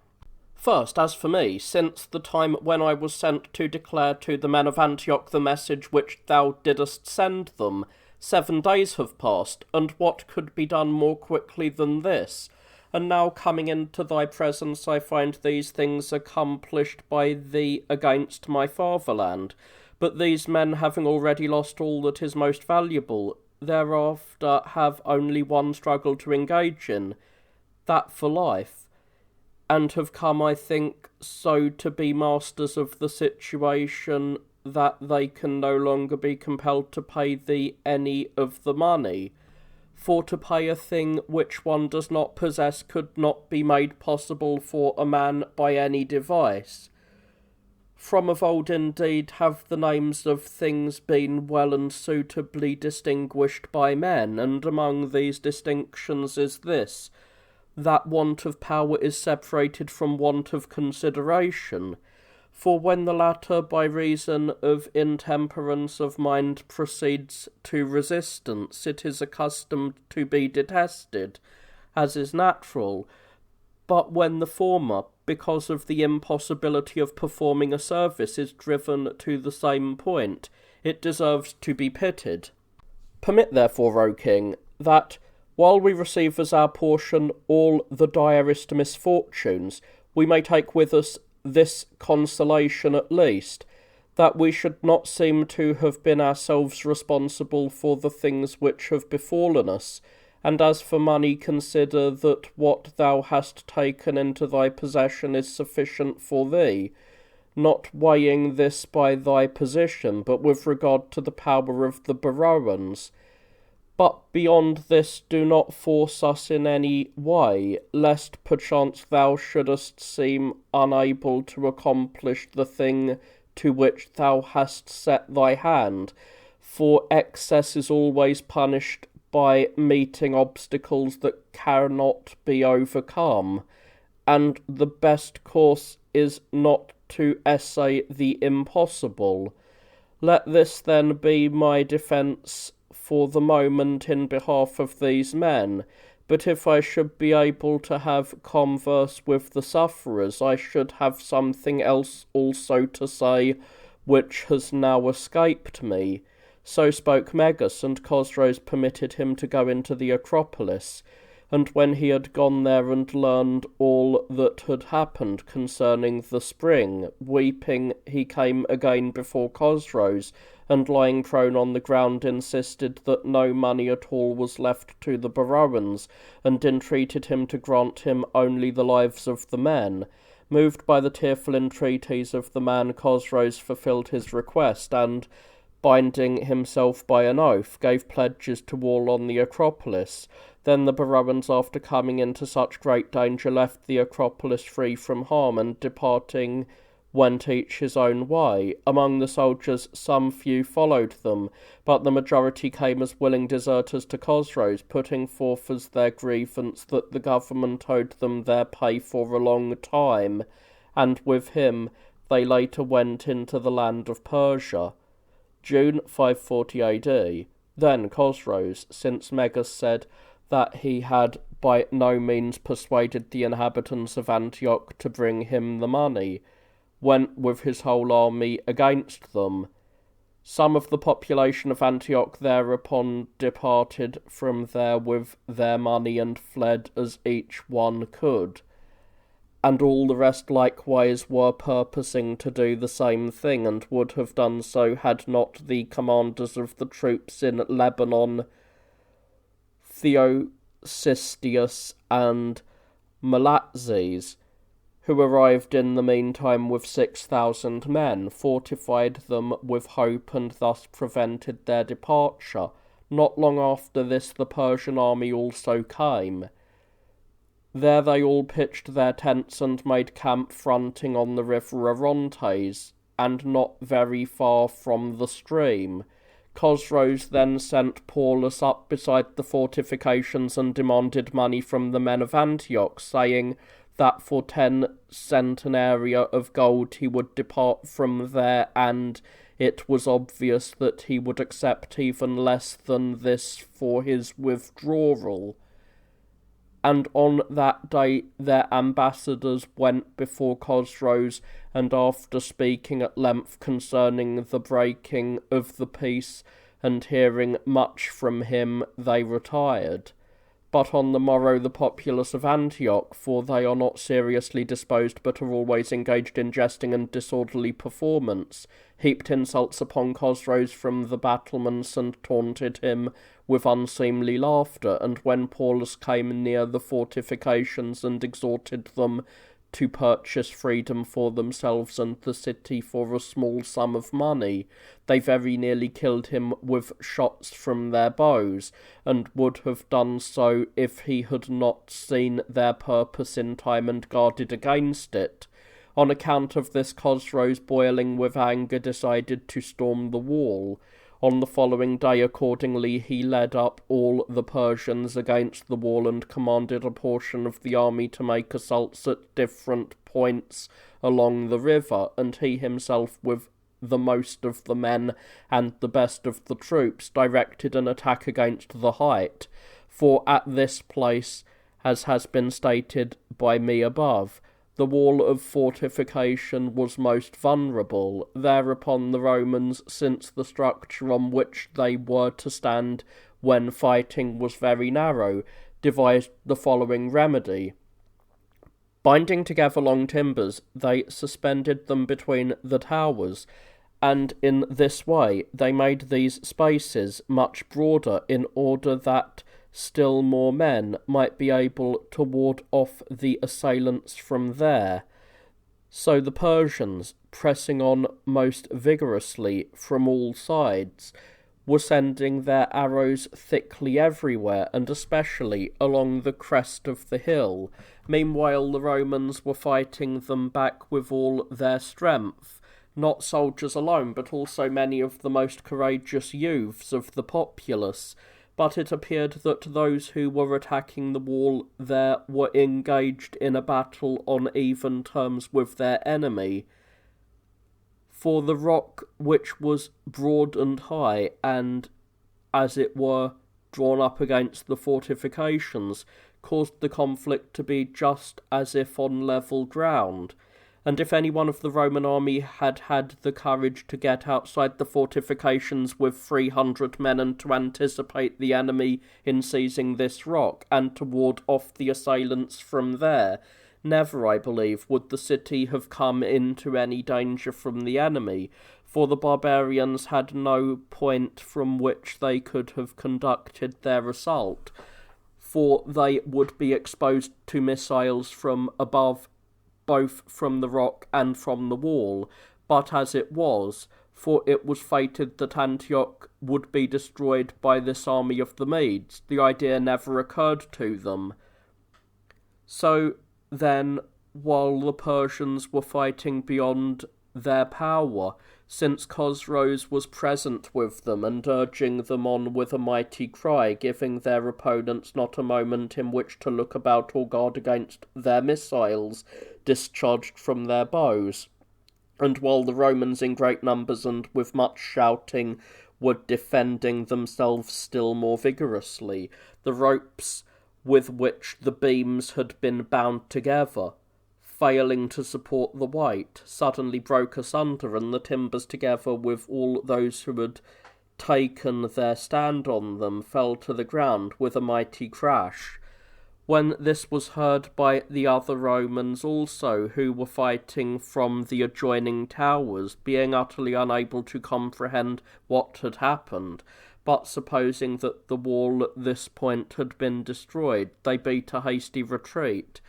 First, as for me, since the time when I was sent to declare to the men of Antioch the message which thou didst send them, 7 days have passed, and what could be done more quickly than this? And now coming into thy presence I find these things accomplished by thee against my fatherland. But these men, having already lost all that is most valuable, thereafter have only one struggle to engage in, that for life, and have come, I think, so to be masters of the situation that they can no longer be compelled to pay thee any of the money. For to pay a thing which one does not possess could not be made possible for a man by any device. From of old indeed have the names of things been well and suitably distinguished by men, and among these distinctions is this, that want of power is separated from want of consideration. For when the latter, by reason of intemperance of mind, proceeds to resistance, it is accustomed to be detested, as is natural. But when the former, because of the impossibility of performing a service, is driven to the same point, it deserves to be pitied. Permit, therefore, O king, that, while we receive as our portion all the direst misfortunes, we may take with us this consolation at least, that we should not seem to have been ourselves responsible for the things which have befallen us, and as for money, consider that what thou hast taken into thy possession is sufficient for thee, not weighing this by thy position, but with regard to the power of the Barons. But beyond this do not force us in any way, lest perchance thou shouldest seem unable to accomplish the thing to which thou hast set thy hand, for excess is always punished by meeting obstacles that cannot be overcome, and the best course is not to essay the impossible. Let this then be my defence for the moment in behalf of these men, but if I should be able to have converse with the sufferers, I should have something else also to say, which has now escaped me. So spoke Megas, and Chosroes permitted him to go into the Acropolis. And when he had gone there and learned all that had happened concerning the spring, weeping he came again before Chosroes, and lying prone on the ground insisted that no money at all was left to the Barons, and entreated him to grant him only the lives of the men. Moved by the tearful entreaties of the man, Chosroes fulfilled his request, and, binding himself by an oath, gave pledges to wall on the Acropolis. Then the Barons, after coming into such great danger, left the Acropolis free from harm, and departing went each his own way. Among the soldiers some few followed them, but the majority came as willing deserters to Chosroes, putting forth as their grievance that the government owed them their pay for a long time, and with him they later went into the land of Persia. June 540 AD. Then Chosroes, since Megas said that he had by no means persuaded the inhabitants of Antioch to bring him the money, went with his whole army against them. Some of the population of Antioch thereupon departed from there with their money and fled as each one could. and all the rest likewise were purposing to do the same thing, and would have done so had not the commanders of the troops in Lebanon, Theosistius and Malatzes, who arrived in the meantime with 6,000 men, fortified them with hope and thus prevented their departure. Not long after this the Persian army also came. There they all pitched their tents and made camp fronting on the river Orontes, and not very far from the stream. Chosroes then sent Paulus up beside the fortifications and demanded money from the men of Antioch, saying that for 10 centenaria of gold he would depart from there, and it was obvious that he would accept even less than this for his withdrawal. And on that day their ambassadors went before Chosroes, and after speaking at length concerning the breaking of the peace, and hearing much from him, they retired. But on the morrow the populace of Antioch, for they are not seriously disposed, but are always engaged in jesting and disorderly performance, heaped insults upon Chosroes from the battlements, and taunted him with unseemly laughter. And when Paulus came near the fortifications and exhorted them to purchase freedom for themselves and the city for a small sum of money, they very nearly killed him with shots from their bows, and would have done so if he had not seen their purpose in time and guarded against it. On account of this, Chosroes, boiling with anger, decided to storm the wall. On the following day, accordingly, he led up all the Persians against the wall, and commanded a portion of the army to make assaults at different points along the river, and he himself, with the most of the men and the best of the troops, directed an attack against the height. For at this place, as has been stated by me above, the wall of fortification was most vulnerable. Thereupon the Romans, since the structure on which they were to stand when fighting was very narrow, devised the following remedy. Binding together long timbers, they suspended them between the towers, and in this way they made these spaces much broader, in order that still more men might be able to ward off the assailants from there. So the Persians, pressing on most vigorously from all sides, were sending their arrows thickly everywhere, and especially along the crest of the hill. Meanwhile the Romans were fighting them back with all their strength, not soldiers alone, but also many of the most courageous youths of the populace. But it appeared that those who were attacking the wall there were engaged in a battle on even terms with their enemy. For the rock, which was broad and high, and, as it were, drawn up against the fortifications, caused the conflict to be just as if on level ground. And if any one of the Roman army had had the courage to get outside the fortifications with 300 men, and to anticipate the enemy in seizing this rock, and to ward off the assailants from there, never, I believe, would the city have come into any danger from the enemy, for the barbarians had no point from which they could have conducted their assault, for they would be exposed to missiles from above, both from the rock and from the wall. But as it was, for it was fated that Antioch would be destroyed by this army of the Medes, the idea never occurred to them. So then, while the Persians were fighting beyond their power, since Chosroes was present with them, and urging them on with a mighty cry, giving their opponents not a moment in which to look about or guard against their missiles discharged from their bows. And while the Romans in great numbers and with much shouting were defending themselves still more vigorously, the ropes with which the beams had been bound together, failing to support the weight, suddenly broke asunder, and the timbers, together with all those who had taken their stand on them, fell to the ground with a mighty crash. when this was heard by the other Romans also, who were fighting from the adjoining towers, being utterly unable to comprehend what had happened, but supposing that the wall at this point had been destroyed, they beat a hasty retreat.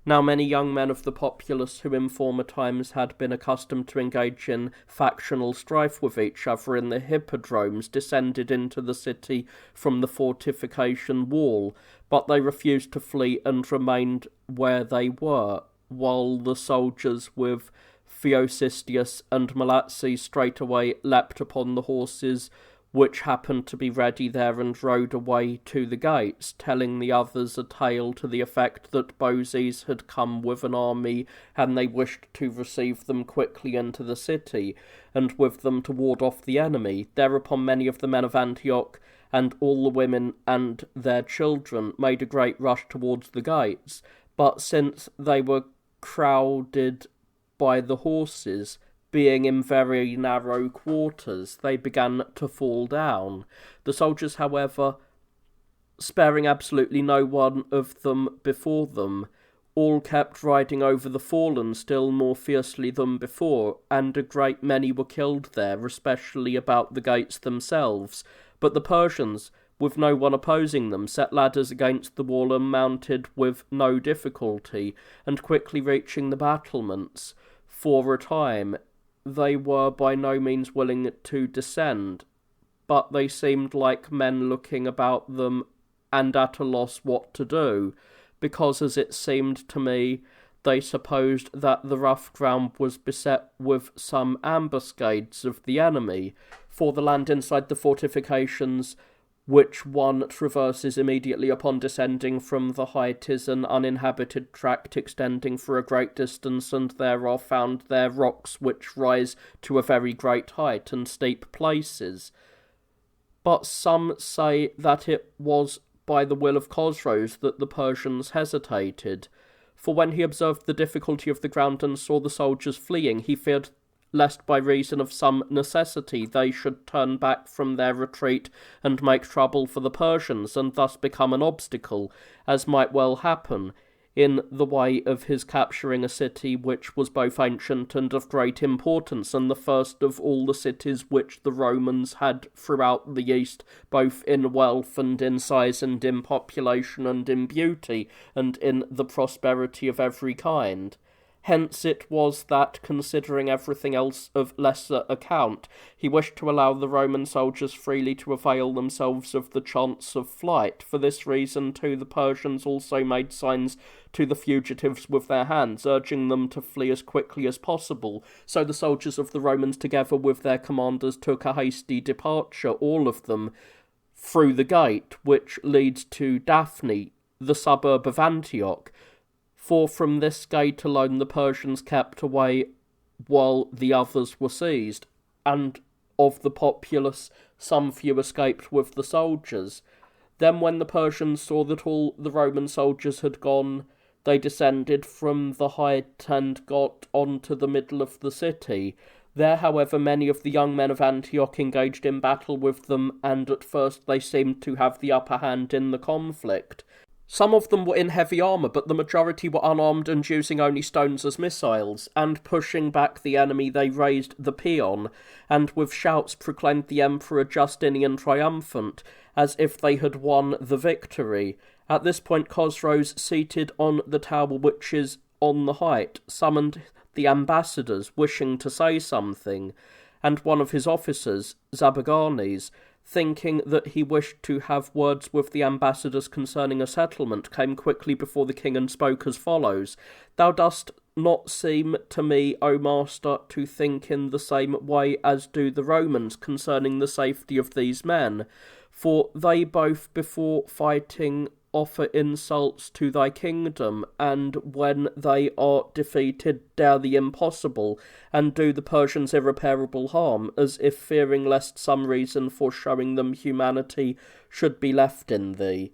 Now many young men of the populace, who in former times had been accustomed to engage in factional strife with each other in the hippodromes, descended into the city from the fortification wall, but they refused to flee and remained where they were, while the soldiers with Theosistius and Malaxes straightway leapt upon the horses which happened to be ready there, and rode away to the gates, telling the others a tale to the effect that Bozes had come with an army, and they wished to receive them quickly into the city, and with them to ward off the enemy. Thereupon many of the men of Antioch, and all the women and their children, made a great rush towards the gates, but since they were crowded by the horses, being in very narrow quarters, they began to fall down. The soldiers, however, sparing absolutely no one of them before them, all kept riding over the fallen still more fiercely than before, and a great many were killed there, especially about the gates themselves. But the Persians, with no one opposing them, set ladders against the wall and mounted with no difficulty, and quickly reaching the battlements, for a time they were by no means willing to descend, but they seemed like men looking about them and at a loss what to do, because, as it seemed to me, they supposed that the rough ground was beset with some ambuscades of the enemy, for the land inside the fortifications, which one traverses immediately upon descending from the height, is an uninhabited tract extending for a great distance, and there are found there rocks which rise to a very great height, and steep places. But some say that it was by the will of Chosroes that the Persians hesitated, for when he observed the difficulty of the ground and saw the soldiers fleeing, he feared lest by reason of some necessity they should turn back from their retreat and make trouble for the Persians, and thus become an obstacle, as might well happen, in the way of his capturing a city which was both ancient and of great importance, and the first of all the cities which the Romans had throughout the East, both in wealth and in size and in population and in beauty and in the prosperity of every kind. Hence it was that, considering everything else of lesser account, he wished to allow the Roman soldiers freely to avail themselves of the chance of flight. For this reason, too, the Persians also made signs to the fugitives with their hands, urging them to flee as quickly as possible. So the soldiers of the Romans, together with their commanders, took a hasty departure, all of them, through the gate which leads to Daphne, the suburb of Antioch, for from this gate alone the Persians kept away while the others were seized, and of the populace some few escaped with the soldiers. Then when the Persians saw that all the Roman soldiers had gone, they descended from the height and got on to the middle of the city. There, however, many of the young men of Antioch engaged in battle with them, and at first they seemed to have the upper hand in the conflict. Some of them were in heavy armour, but the majority were unarmed and using only stones as missiles, and pushing back the enemy they raised the paeon, and with shouts proclaimed the Emperor Justinian triumphant, as if they had won the victory. At this point Chosroes, seated on the tower which is on the height, summoned the ambassadors, wishing to say something, and one of his officers, Zabagarnes, thinking that he wished to have words with the ambassadors concerning a settlement, came quickly before the king and spoke as follows: "Thou dost not seem to me, O master, to think in the same way as do the Romans concerning the safety of these men, for they both before fighting offer insults to thy kingdom, and when they are defeated dare the impossible, and do the Persians irreparable harm, as if fearing lest some reason for showing them humanity should be left in thee.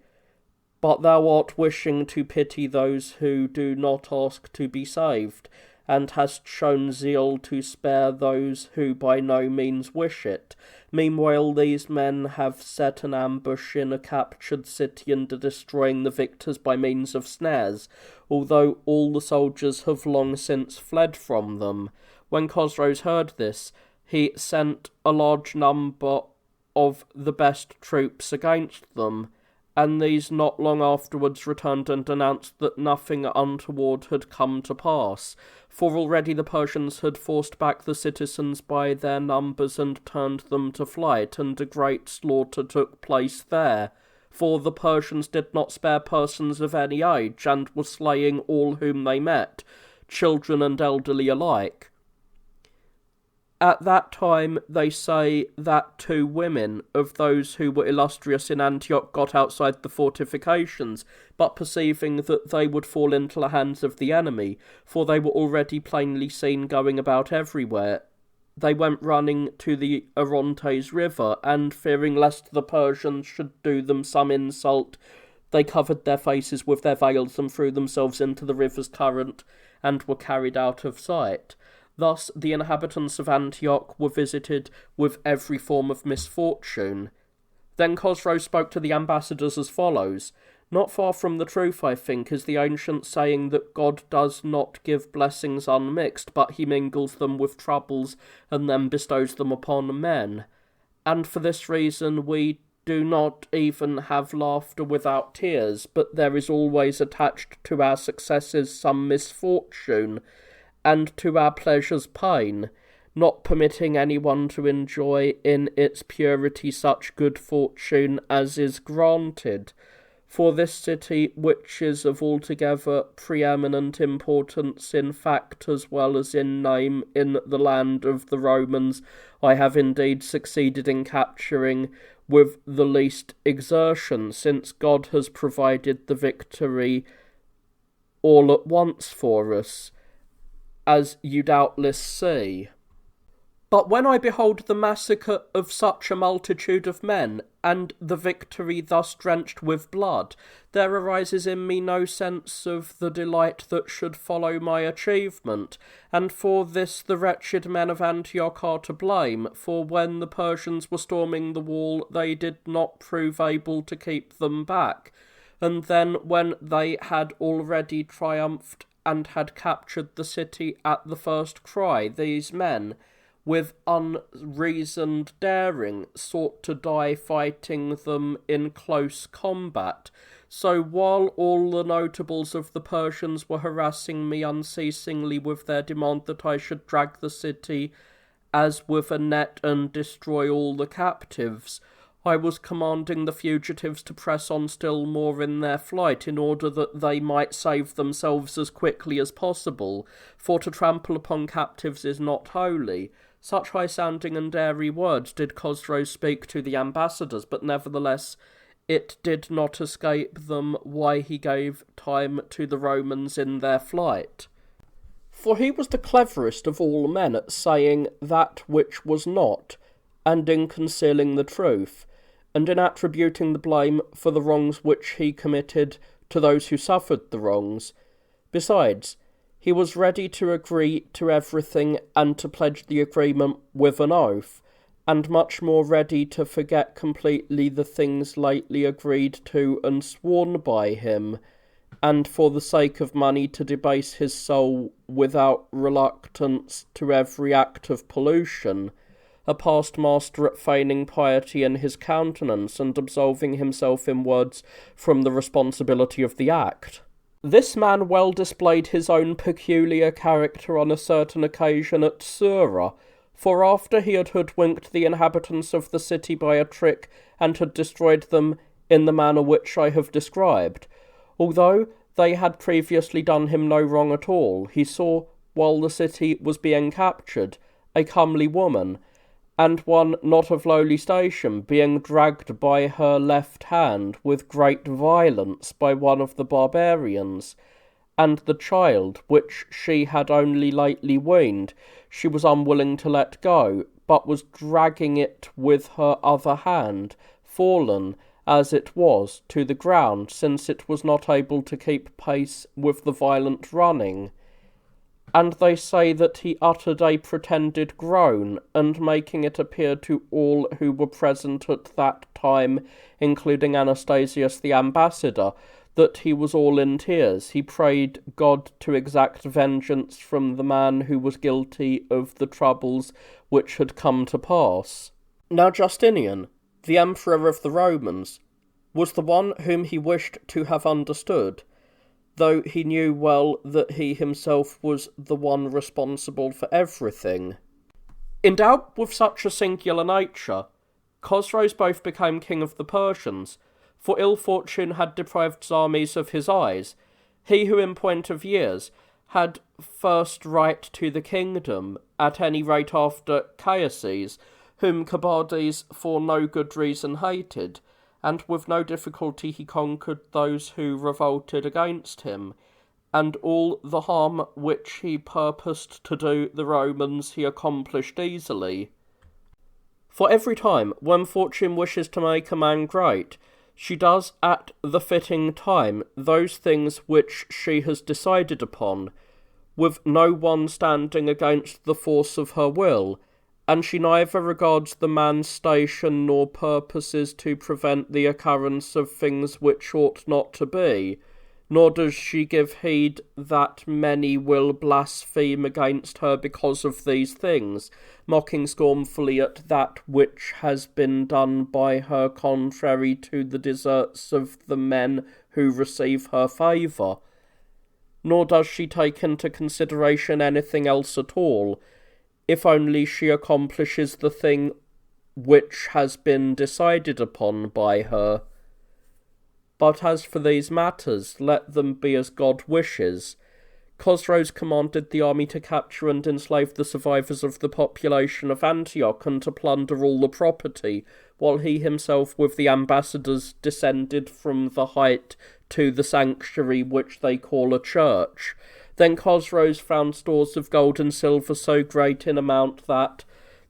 But thou art wishing to pity those who do not ask to be saved, and hast shown zeal to spare those who by no means wish it. Meanwhile these men have set an ambush in a captured city and are destroying the victors by means of snares, although all the soldiers have long since fled from them. When Chosroes heard this, he sent a large number of the best troops against them, and these not long afterwards returned and announced that nothing untoward had come to pass, for already the Persians had forced back the citizens by their numbers and turned them to flight, and a great slaughter took place there. For the Persians did not spare persons of any age, and were slaying all whom they met, children and elderly alike. At that time they say that 2 women of those who were illustrious in Antioch got outside the fortifications, but perceiving that they would fall into the hands of the enemy, for they were already plainly seen going about everywhere, they went running to the Orontes river, and fearing lest the Persians should do them some insult, they covered their faces with their veils and threw themselves into the river's current, and were carried out of sight. Thus the inhabitants of Antioch were visited with every form of misfortune. Then Chosroes spoke to the ambassadors as follows: Not far from the truth, I think, is the ancient saying that God does not give blessings unmixed, but he mingles them with troubles and then bestows them upon men. And for this reason we do not even have laughter without tears, but there is always attached to our successes some misfortune, and to our pleasures pain, not permitting anyone to enjoy in its purity such good fortune as is granted. For this city, which is of altogether preeminent importance in fact as well as in name in the land of the Romans, I have indeed succeeded in capturing with the least exertion, since God has provided the victory all at once for us, as you doubtless see. But when I behold the massacre of such a multitude of men, and the victory thus drenched with blood, there arises in me no sense of the delight that should follow my achievement, and for this the wretched men of Antioch are to blame, for when the Persians were storming the wall they did not prove able to keep them back, and then when they had already triumphed and had captured the city at the first cry, these men, with unreasoned daring, sought to die fighting them in close combat. So while all the notables of the Persians were harassing me unceasingly with their demand that I should drag the city as with a net and destroy all the captives, I was commanding the fugitives to press on still more in their flight, in order that they might save themselves as quickly as possible, for to trample upon captives is not holy. Such high-sounding and airy words did Chosroes speak to the ambassadors, but nevertheless it did not escape them why he gave time to the Romans in their flight. For he was the cleverest of all men at saying that which was not, and in concealing the truth, and in attributing the blame for the wrongs which he committed to those who suffered the wrongs. Besides, he was ready to agree to everything and to pledge the agreement with an oath, and much more ready to forget completely the things lately agreed to and sworn by him, and for the sake of money to debase his soul without reluctance to every act of pollution, a past master at feigning piety in his countenance and absolving himself in words from the responsibility of the act. This man well displayed his own peculiar character on a certain occasion at Sura, for after he had hoodwinked the inhabitants of the city by a trick and had destroyed them in the manner which I have described, although they had previously done him no wrong at all, he saw, while the city was being captured, a comely woman, and one not of lowly station, being dragged by her left hand with great violence by one of the barbarians, and the child, which she had only lately weaned, she was unwilling to let go, but was dragging it with her other hand, fallen, as it was, to the ground, since it was not able to keep pace with the violent running. and they say that he uttered a pretended groan, and making it appear to all who were present at that time, including Anastasius the ambassador, that he was all in tears, he prayed God to exact vengeance from the man who was guilty of the troubles which had come to pass. Now Justinian, the emperor of the Romans, was the one whom he wished to have understood, though he knew well that he himself was the one responsible for everything. Endowed with such a singular nature, Chosroes both became king of the Persians, for ill fortune had deprived Zames of his eyes, he who in point of years had first right to the kingdom, at any rate after Caeses, whom Carbades for no good reason hated, and with no difficulty he conquered those who revolted against him, and all the harm which he purposed to do the Romans he accomplished easily. For every time, when fortune wishes to make a man great, she does at the fitting time those things which she has decided upon, with no one standing against the force of her will, and she neither regards the man's station nor purposes to prevent the occurrence of things which ought not to be, nor does she give heed that many will blaspheme against her because of these things, mocking scornfully at that which has been done by her contrary to the deserts of the men who receive her favour. Nor does she take into consideration anything else at all, if only she accomplishes the thing which has been decided upon by her. But as for these matters, let them be as God wishes. Chosroes commanded the army to capture and enslave the survivors of the population of Antioch and to plunder all the property, while he himself with the ambassadors descended from the height to the sanctuary which they call a church. Then Chosroes found stores of gold and silver so great in amount that,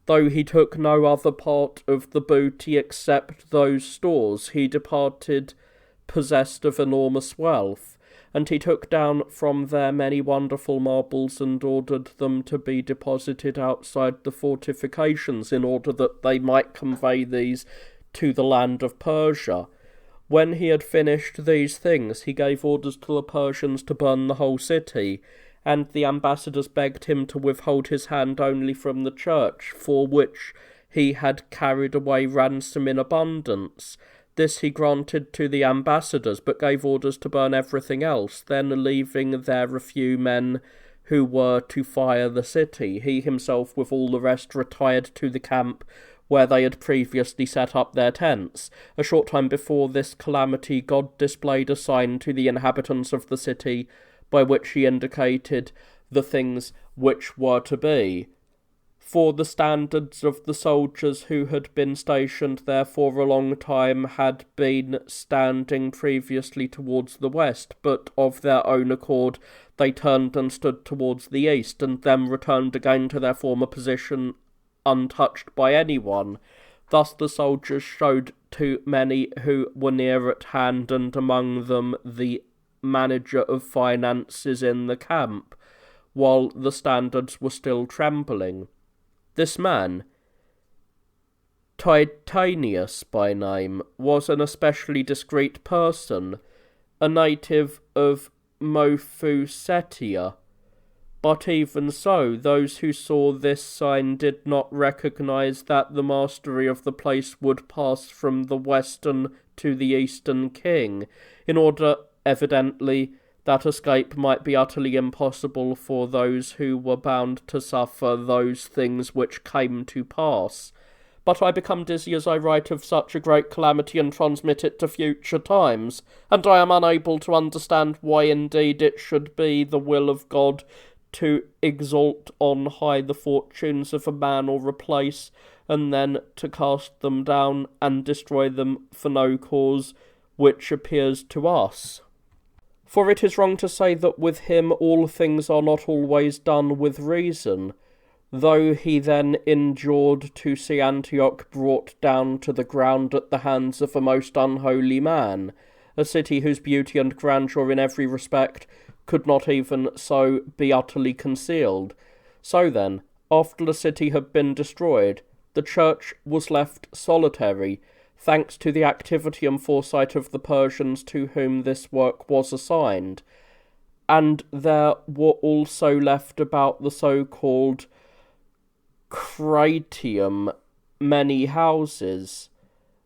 though he took no other part of the booty except those stores, he departed possessed of enormous wealth, and he took down from there many wonderful marbles and ordered them to be deposited outside the fortifications in order that they might convey these to the land of Persia. When he had finished these things, he gave orders to the Persians to burn the whole city, and the ambassadors begged him to withhold his hand only from the church, for which he had carried away ransom in abundance. This he granted to the ambassadors, but gave orders to burn everything else. Then, leaving there a few men who were to fire the city, he himself with all the rest retired to the camp where they had previously set up their tents. A short time before this calamity, God displayed a sign to the inhabitants of the city, by which he indicated the things which were to be. For the standards of the soldiers who had been stationed there for a long time had been standing previously towards the west, but of their own accord they turned and stood towards the east, and then returned again to their former position untouched by anyone. Thus the soldiers showed to many who were near at hand, and among them the manager of finances in the camp, while the standards were still trembling. This man, Titanius by name, was an especially discreet person, a native of Mophusetia. But even so, those who saw this sign did not recognize that the mastery of the place would pass from the western to the eastern king, in order, evidently, that escape might be utterly impossible for those who were bound to suffer those things which came to pass. But I become dizzy as I write of such a great calamity and transmit it to future times, and I am unable to understand why indeed it should be the will of God to exalt on high the fortunes of a man or a place, and then to cast them down and destroy them for no cause which appears to us. For it is wrong to say that with him all things are not always done with reason, though he then endured to see Antioch brought down to the ground at the hands of a most unholy man, a city whose beauty and grandeur in every respect could not even so be utterly concealed. So then, after the city had been destroyed, the church was left solitary, thanks to the activity and foresight of the Persians to whom this work was assigned. And there were also left about the so-called Cratium many houses,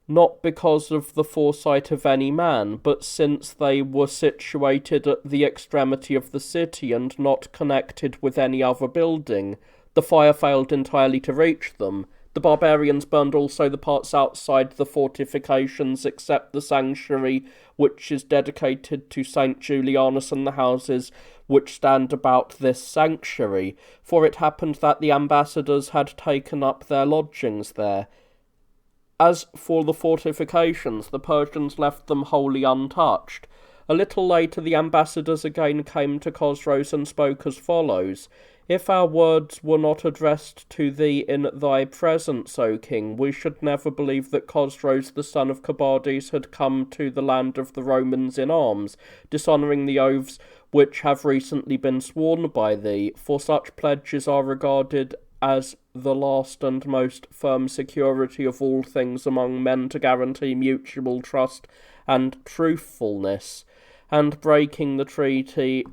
not because of the foresight of any man, but since they were situated at the extremity of the city and not connected with any other building, the fire failed entirely to reach them. The barbarians burned also the parts outside the fortifications, except the sanctuary, which is dedicated to Saint Julianus, and the houses which stand about this sanctuary, for it happened that the ambassadors had taken up their lodgings there. As for the fortifications, the Persians left them wholly untouched. A little later the ambassadors again came to Chosroes and spoke as follows: "If our words were not addressed to thee in thy presence, O king, we should never believe that Chosroes the son of Cobades had come to the land of the Romans in arms, dishonouring the oaths which have recently been sworn by thee, for such pledges are regarded as the last and most firm security of all things among men to guarantee mutual trust and truthfulness, and breaking the treaty,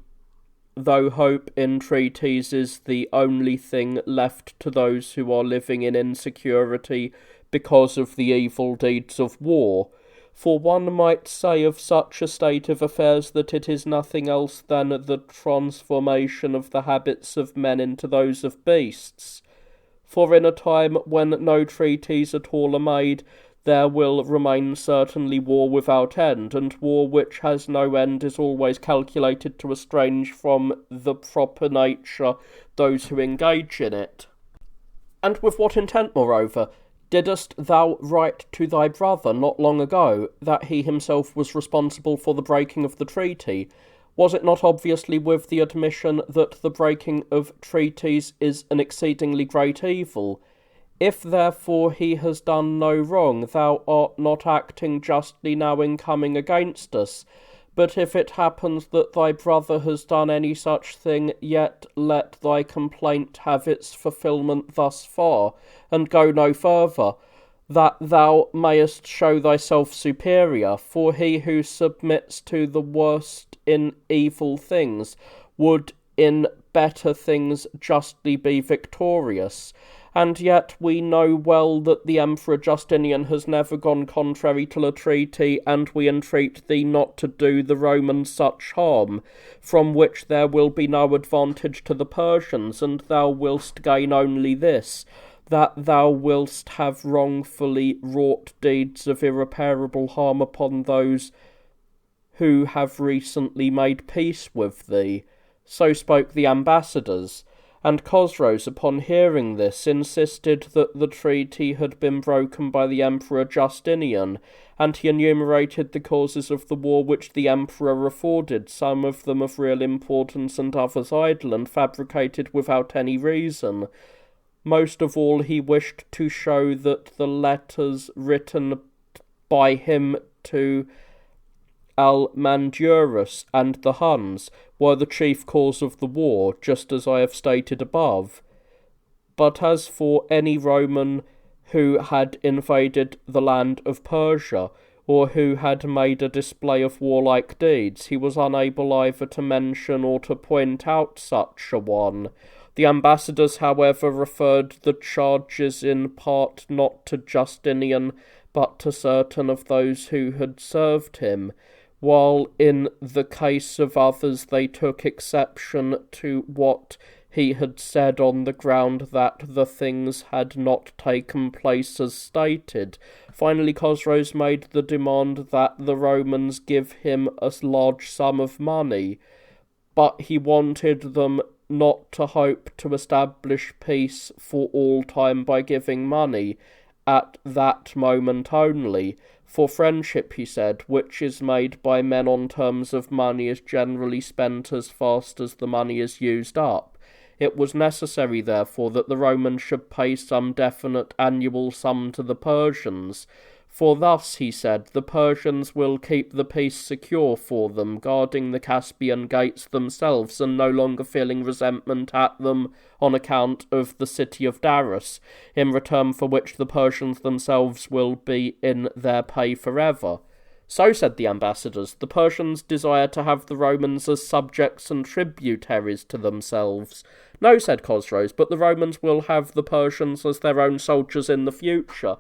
though hope in treaties is the only thing left to those who are living in insecurity because of the evil deeds of war. For one might say of such a state of affairs that it is nothing else than the transformation of the habits of men into those of beasts. For in a time when no treaties at all are made, there will remain certainly war without end, and war which has no end is always calculated to estrange from the proper nature those who engage in it. And with what intent, moreover, didst thou write to thy brother not long ago that he himself was responsible for the breaking of the treaty? Was it not obviously with the admission that the breaking of treaties is an exceedingly great evil? If therefore he has done no wrong, thou art not acting justly now in coming against us. But if it happens that thy brother has done any such thing, yet let thy complaint have its fulfilment thus far, and go no further, that thou mayest show thyself superior. For he who submits to the worst in evil things would in better things justly be victorious. And yet we know well that the Emperor Justinian has never gone contrary to a treaty, and we entreat thee not to do the Romans such harm, from which there will be no advantage to the Persians, and thou wilt gain only this, that thou wilt have wrongfully wrought deeds of irreparable harm upon those who have recently made peace with thee." So spoke the ambassadors. And Chosroes, upon hearing this, insisted that the treaty had been broken by the Emperor Justinian, and he enumerated the causes of the war which the Emperor afforded, some of them of real importance and others idle and fabricated without any reason. Most of all he wished to show that the letters written by him to Almandurus and the Huns were the chief cause of the war, just as I have stated above. But as for any Roman who had invaded the land of Persia, or who had made a display of warlike deeds, he was unable either to mention or to point out such a one. The ambassadors, however, referred the charges in part not to Justinian, but to certain of those who had served him, while in the case of others they took exception to what he had said on the ground that the things had not taken place as stated. Finally, Chosroes made the demand that the Romans give him a large sum of money, but he wanted them not to hope to establish peace for all time by giving money, at that moment only. For friendship, he said, which is made by men on terms of money, is generally spent as fast as the money is used up. It was necessary, therefore, that the Romans should pay some definite annual sum to the Persians, For thus, he said, the Persians will keep the peace secure for them, guarding the Caspian gates themselves, and no longer feeling resentment at them on account of the city of Darius, in return for which the Persians themselves will be in their pay forever. So, said the ambassadors, the Persians desire to have the Romans as subjects and tributaries to themselves. No, said Chosroes, but the Romans will have the Persians as their own soldiers in the future,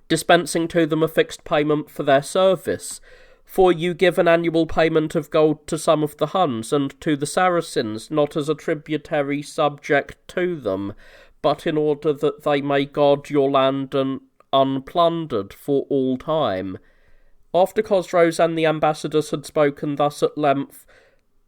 dispensing to them a fixed payment for their service. For you give an annual payment of gold to some of the Huns and to the Saracens, not as a tributary subject to them, but in order that they may guard your land unplundered for all time. After Chosroes and the ambassadors had spoken thus at length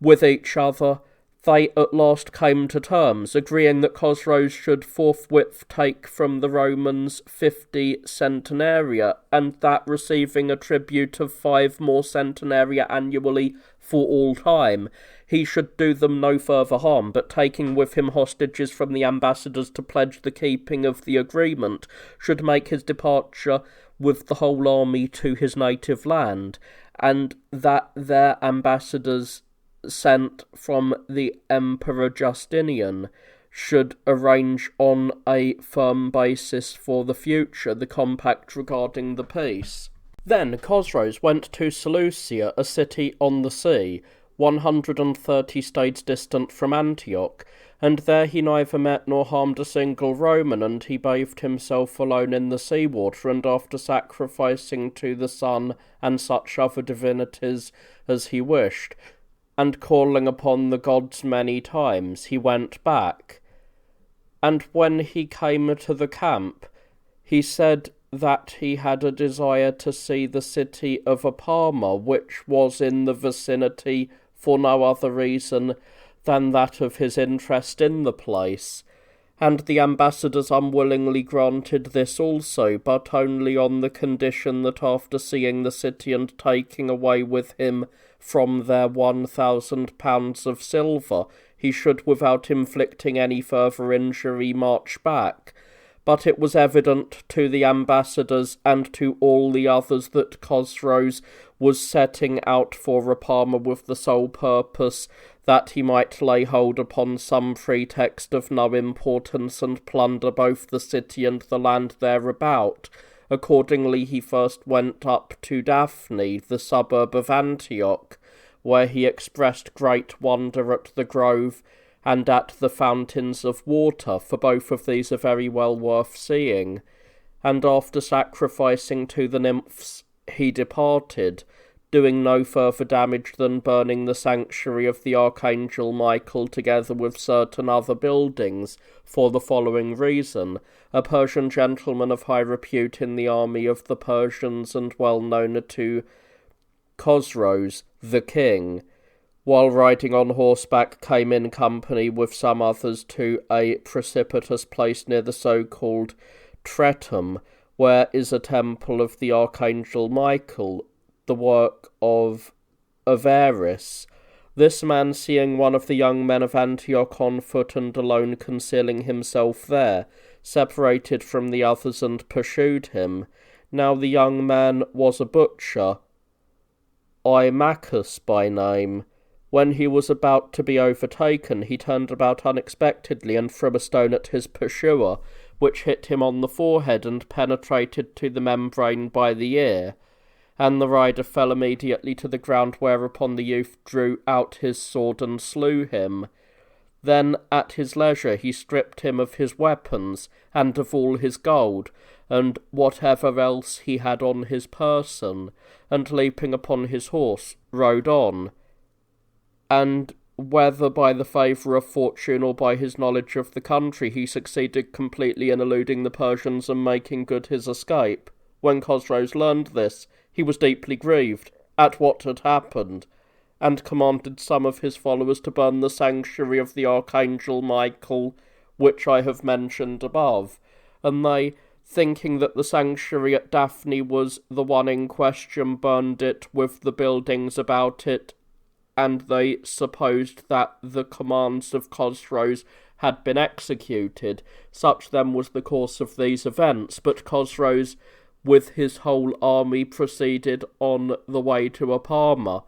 with each other, they at last came to terms, agreeing that Chosroes should forthwith take from the Romans 50 centenaria, and that receiving a tribute of 5 more centenaria annually for all time, he should do them no further harm, but taking with him hostages from the ambassadors to pledge the keeping of the agreement, should make his departure with the whole army to his native land, and that their ambassadors sent from the Emperor Justinian should arrange on a firm basis for the future the compact regarding the peace. Then Chosroes went to Seleucia, a city on the sea, 130 stades distant from Antioch, and there he neither met nor harmed a single Roman, and he bathed himself alone in the sea-water, and after sacrificing to the sun and such other divinities as he wished, and calling upon the gods many times, he went back. And when he came to the camp, he said that he had a desire to see the city of Apama, which was in the vicinity for no other reason than that of his interest in the place. And the ambassadors unwillingly granted this also, but only on the condition that after seeing the city and taking away with him from there 1,000 pounds of silver, he should, without inflicting any further injury, march back. But it was evident to the ambassadors and to all the others that Chosroes was setting out for Apama with the sole purpose that he might lay hold upon some pretext of no importance and plunder both the city and the land thereabout. Accordingly he first went up to Daphne, the suburb of Antioch, where he expressed great wonder at the grove and at the fountains of water, for both of these are very well worth seeing. And after sacrificing to the nymphs he departed, doing no further damage than burning the sanctuary of the Archangel Michael together with certain other buildings, for the following reason: a Persian gentleman of high repute in the army of the Persians and well known to Chosroes, the king, while riding on horseback, came in company with some others to a precipitous place near the so-called Tretum, where is a temple of the Archangel Michael, the work of Avaris. This man, seeing one of the young men of Antioch on foot and alone concealing himself there, separated from the others and pursued him. Now the young man was a butcher, Imachus by name. When he was about to be overtaken, he turned about unexpectedly and threw a stone at his pursuer, which hit him on the forehead and penetrated to the membrane by the ear. And the rider fell immediately to the ground, whereupon the youth drew out his sword and slew him. Then at his leisure he stripped him of his weapons, and of all his gold, and whatever else he had on his person, and leaping upon his horse, rode on. And whether by the favour of fortune or by his knowledge of the country, he succeeded completely in eluding the Persians and making good his escape. When Chosroes learned this, he was deeply grieved at what had happened, and commanded some of his followers to burn the sanctuary of the Archangel Michael, which I have mentioned above, and they, thinking that the sanctuary at Daphne was the one in question, burned it with the buildings about it, and they supposed that the commands of Chosroes had been executed. Such then was the course of these events, but Chosroes with his whole army proceeded on the way to Aparma.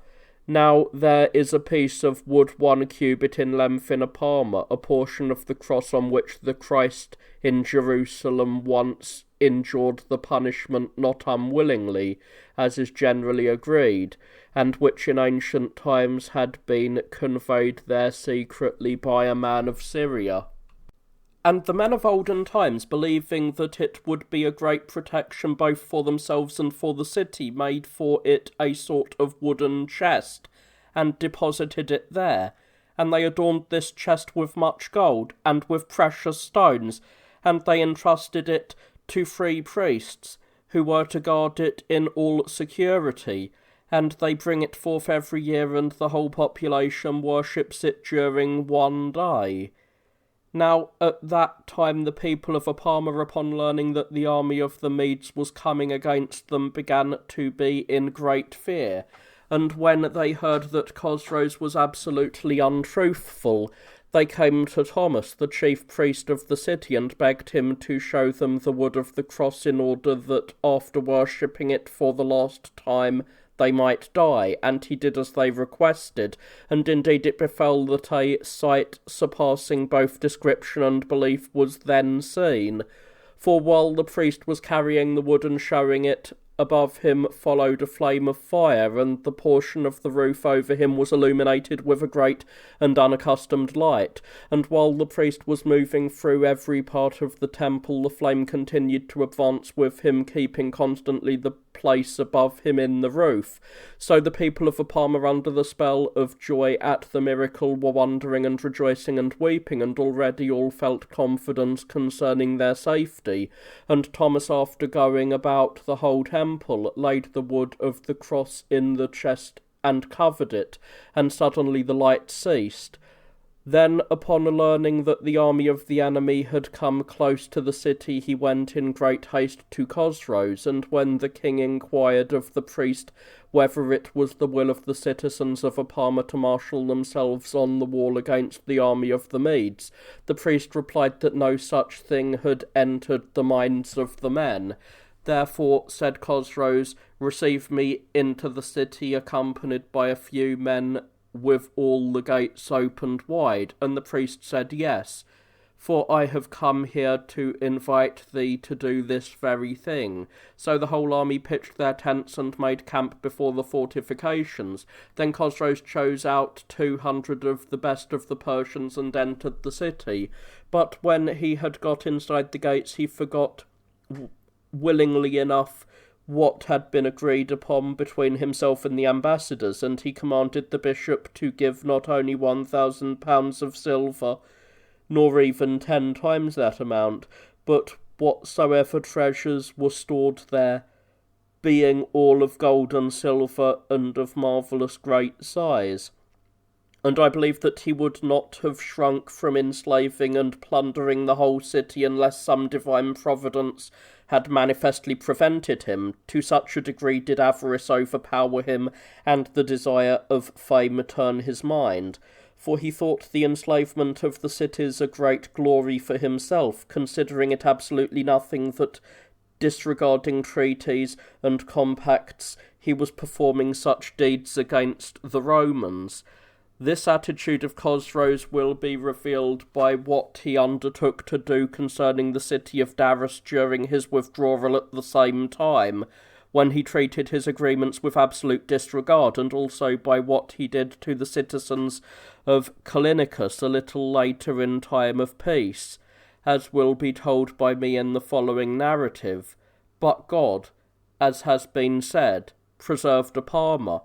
Now there is a piece of wood 1 cubit in length in Aparma, a portion of the cross on which the Christ in Jerusalem once endured the punishment not unwillingly, as is generally agreed, and which in ancient times had been conveyed there secretly by a man of Syria. And the men of olden times, believing that it would be a great protection both for themselves and for the city, made for it a sort of wooden chest, and deposited it there. And they adorned this chest with much gold, and with precious stones, and they entrusted it to 3 priests, who were to guard it in all security. And they bring it forth every year, and the whole population worships it during one day. Now, at that time, the people of Aparma, upon learning that the army of the Medes was coming against them, began to be in great fear. And when they heard that Chosroes was absolutely untruthful, they came to Thomas, the chief priest of the city, and begged him to show them the wood of the cross in order that, after worshipping it for the last time, they might die, and he did as they requested, and indeed it befell that a sight surpassing both description and belief was then seen. For while the priest was carrying the wood and showing it, above him followed a flame of fire, and the portion of the roof over him was illuminated with a great and unaccustomed light. And while the priest was moving through every part of the temple, the flame continued to advance with him, keeping constantly the place above him in the roof. So the people of Aparma, under the spell of joy at the miracle, were wondering and rejoicing and weeping, and already all felt confidence concerning their safety. And Thomas, after going about the whole temple, laid the wood of the cross in the chest and covered it, and suddenly the light ceased. Then, upon learning that the army of the enemy had come close to the city, he went in great haste to Chosroes, and when the king inquired of the priest whether it was the will of the citizens of Aparma to marshal themselves on the wall against the army of the Medes, the priest replied that no such thing had entered the minds of the men. Therefore, said Chosroes, receive me into the city, accompanied by a few men with all the gates opened wide. And the priest said, yes, for I have come here to invite thee to do this very thing. So the whole army pitched their tents and made camp before the fortifications. Then Chosroes chose out 200 of the best of the Persians and entered the city. But when he had got inside the gates, he forgot willingly enough what had been agreed upon between himself and the ambassadors, and he commanded the bishop to give not only 1,000 pounds of silver, nor even 10 times that amount, but whatsoever treasures were stored there, being all of gold and silver, and of marvellous great size. And I believe that he would not have shrunk from enslaving and plundering the whole city unless some divine providence had manifestly prevented him. To such a degree did avarice overpower him, and the desire of fame turn his mind. For he thought the enslavement of the cities a great glory for himself, considering it absolutely nothing that, disregarding treaties and compacts, he was performing such deeds against the Romans. This attitude of Chosroes will be revealed by what he undertook to do concerning the city of Daras during his withdrawal at the same time, when he treated his agreements with absolute disregard, and also by what he did to the citizens of Callinicus a little later in time of peace, as will be told by me in the following narrative. But God, as has been said, preserved Aparma.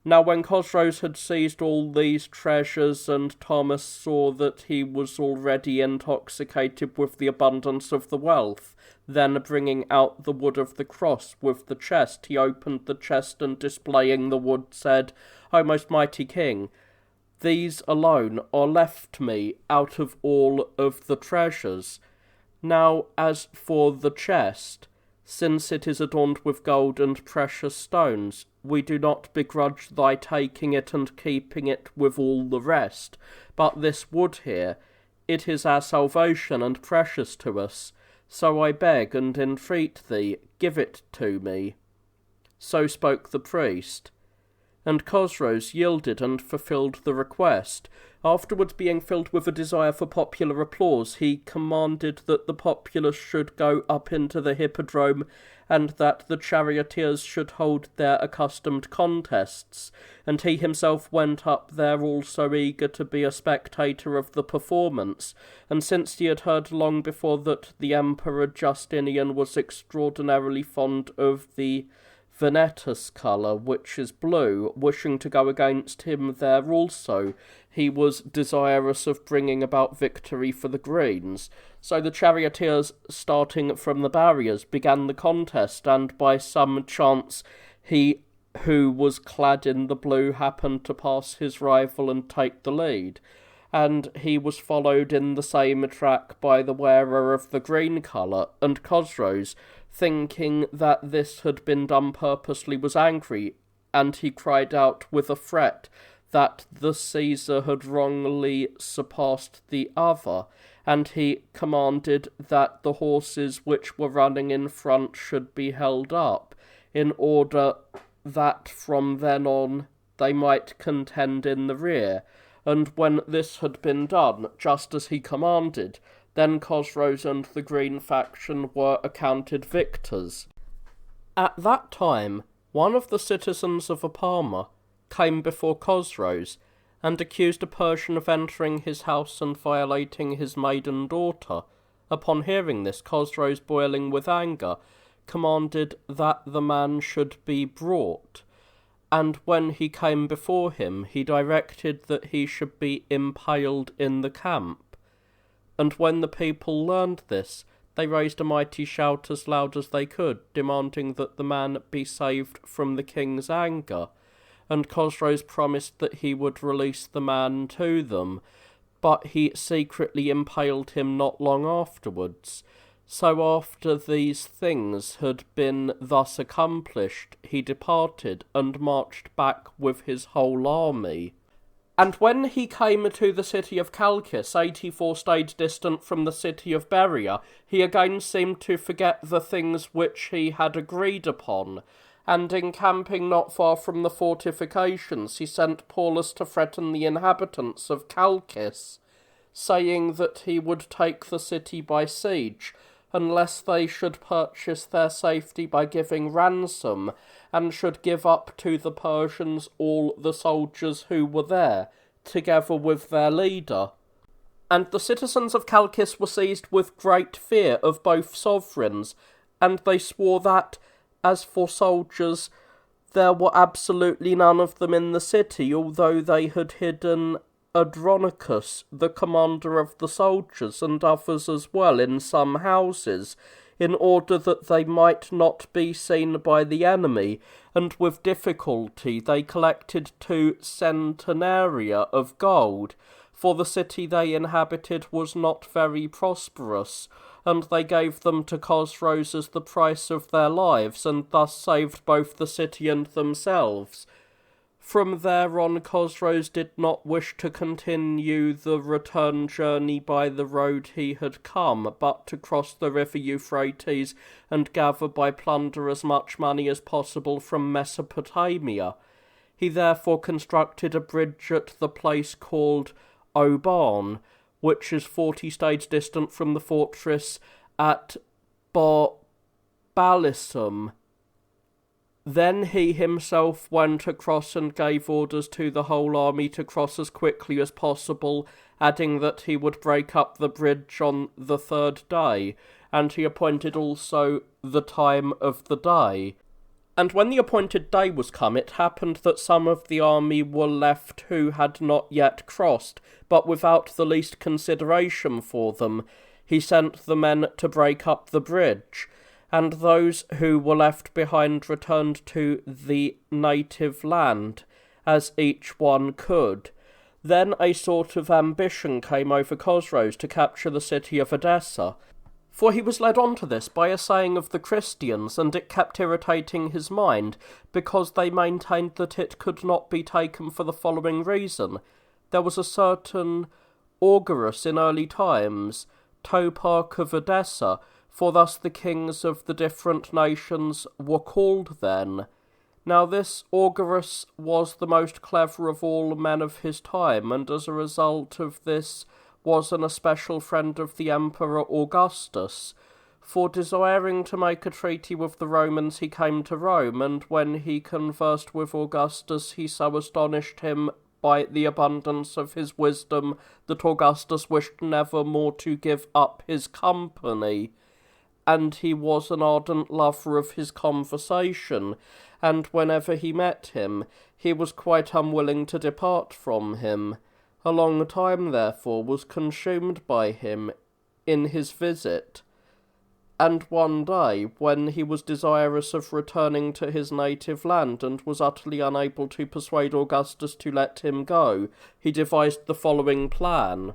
Now when Chosroes had seized all these treasures, and Thomas saw that he was already intoxicated with the abundance of the wealth, then bringing out the wood of the cross with the chest, he opened the chest, and displaying the wood, said, O most mighty king, these alone are left me out of all of the treasures. Now as for the chest, since it is adorned with gold and precious stones, we do not begrudge thy taking it and keeping it with all the rest. But this wood here, it is our salvation and precious to us. So I beg and entreat thee, give it to me." So spoke the priest. And Chosroes yielded and fulfilled the request. Afterwards, being filled with a desire for popular applause, he commanded that the populace should go up into the hippodrome, and that the charioteers should hold their accustomed contests, and he himself went up there also, eager to be a spectator of the performance. And since he had heard long before that the Emperor Justinian was extraordinarily fond of the Venetus colour, which is blue, wishing to go against him there also, he was desirous of bringing about victory for the Greens. So the charioteers, starting from the barriers, began the contest, and by some chance he who was clad in the blue happened to pass his rival and take the lead, and he was followed in the same track by the wearer of the green colour, and Chosroes, thinking that this had been done purposely, was angry, and he cried out with a fret that the Caesar had wrongly surpassed the other, and he commanded that the horses which were running in front should be held up, in order that from then on they might contend in the rear. And when this had been done, just as he commanded, then Chosroes and the Green faction were accounted victors. At that time, one of the citizens of Apama came before Chosroes, and accused a Persian of entering his house and violating his maiden daughter. Upon hearing this, Chosroes, boiling with anger, commanded that the man should be brought, and when he came before him, he directed that he should be impaled in the camp. And when the people learned this, they raised a mighty shout as loud as they could, demanding that the man be saved from the king's anger. And Chosroes promised that he would release the man to them, but he secretly impaled him not long afterwards. So after these things had been thus accomplished, he departed and marched back with his whole army. And when he came to the city of Chalcis, 84 stades distant from the city of Berea, he again seemed to forget the things which he had agreed upon, and encamping not far from the fortifications, he sent Paulus to threaten the inhabitants of Chalcis, saying that he would take the city by siege, unless they should purchase their safety by giving ransom, and should give up to the Persians all the soldiers who were there, together with their leader. And the citizens of Chalcis were seized with great fear of both sovereigns, and they swore that, as for soldiers, there were absolutely none of them in the city, although they had hidden Andronicus, the commander of the soldiers, and others as well, in some houses, in order that they might not be seen by the enemy, and with difficulty they collected 2 centenaria of gold, for the city they inhabited was not very prosperous, and they gave them to Chosroes as the price of their lives, and thus saved both the city and themselves. From there on, Chosroes did not wish to continue the return journey by the road he had come, but to cross the river Euphrates and gather by plunder as much money as possible from Mesopotamia. He therefore constructed a bridge at the place called Oban, which is 40 stades distant from the fortress at Balisum. Then he himself went across and gave orders to the whole army to cross as quickly as possible, adding that he would break up the bridge on the 3rd day, and he appointed also the time of the day. And when the appointed day was come, it happened that some of the army were left who had not yet crossed, but without the least consideration for them, he sent the men to break up the bridge. And those who were left behind returned to the native land, as each one could. Then a sort of ambition came over Chosroes to capture the city of Edessa, for he was led on to this by a saying of the Christians, and it kept irritating his mind, because they maintained that it could not be taken for the following reason. There was a certain Auguras in early times, Toparch of Edessa, for thus the kings of the different nations were called then. Now this Augeras was the most clever of all men of his time, and as a result of this was an especial friend of the Emperor Augustus. For desiring to make a treaty with the Romans he came to Rome, and when he conversed with Augustus he so astonished him by the abundance of his wisdom that Augustus wished never more to give up his company. And he was an ardent lover of his conversation, and whenever he met him, he was quite unwilling to depart from him. A long time, therefore, was consumed by him in his visit. And one day, when he was desirous of returning to his native land, and was utterly unable to persuade Augustus to let him go, he devised the following plan.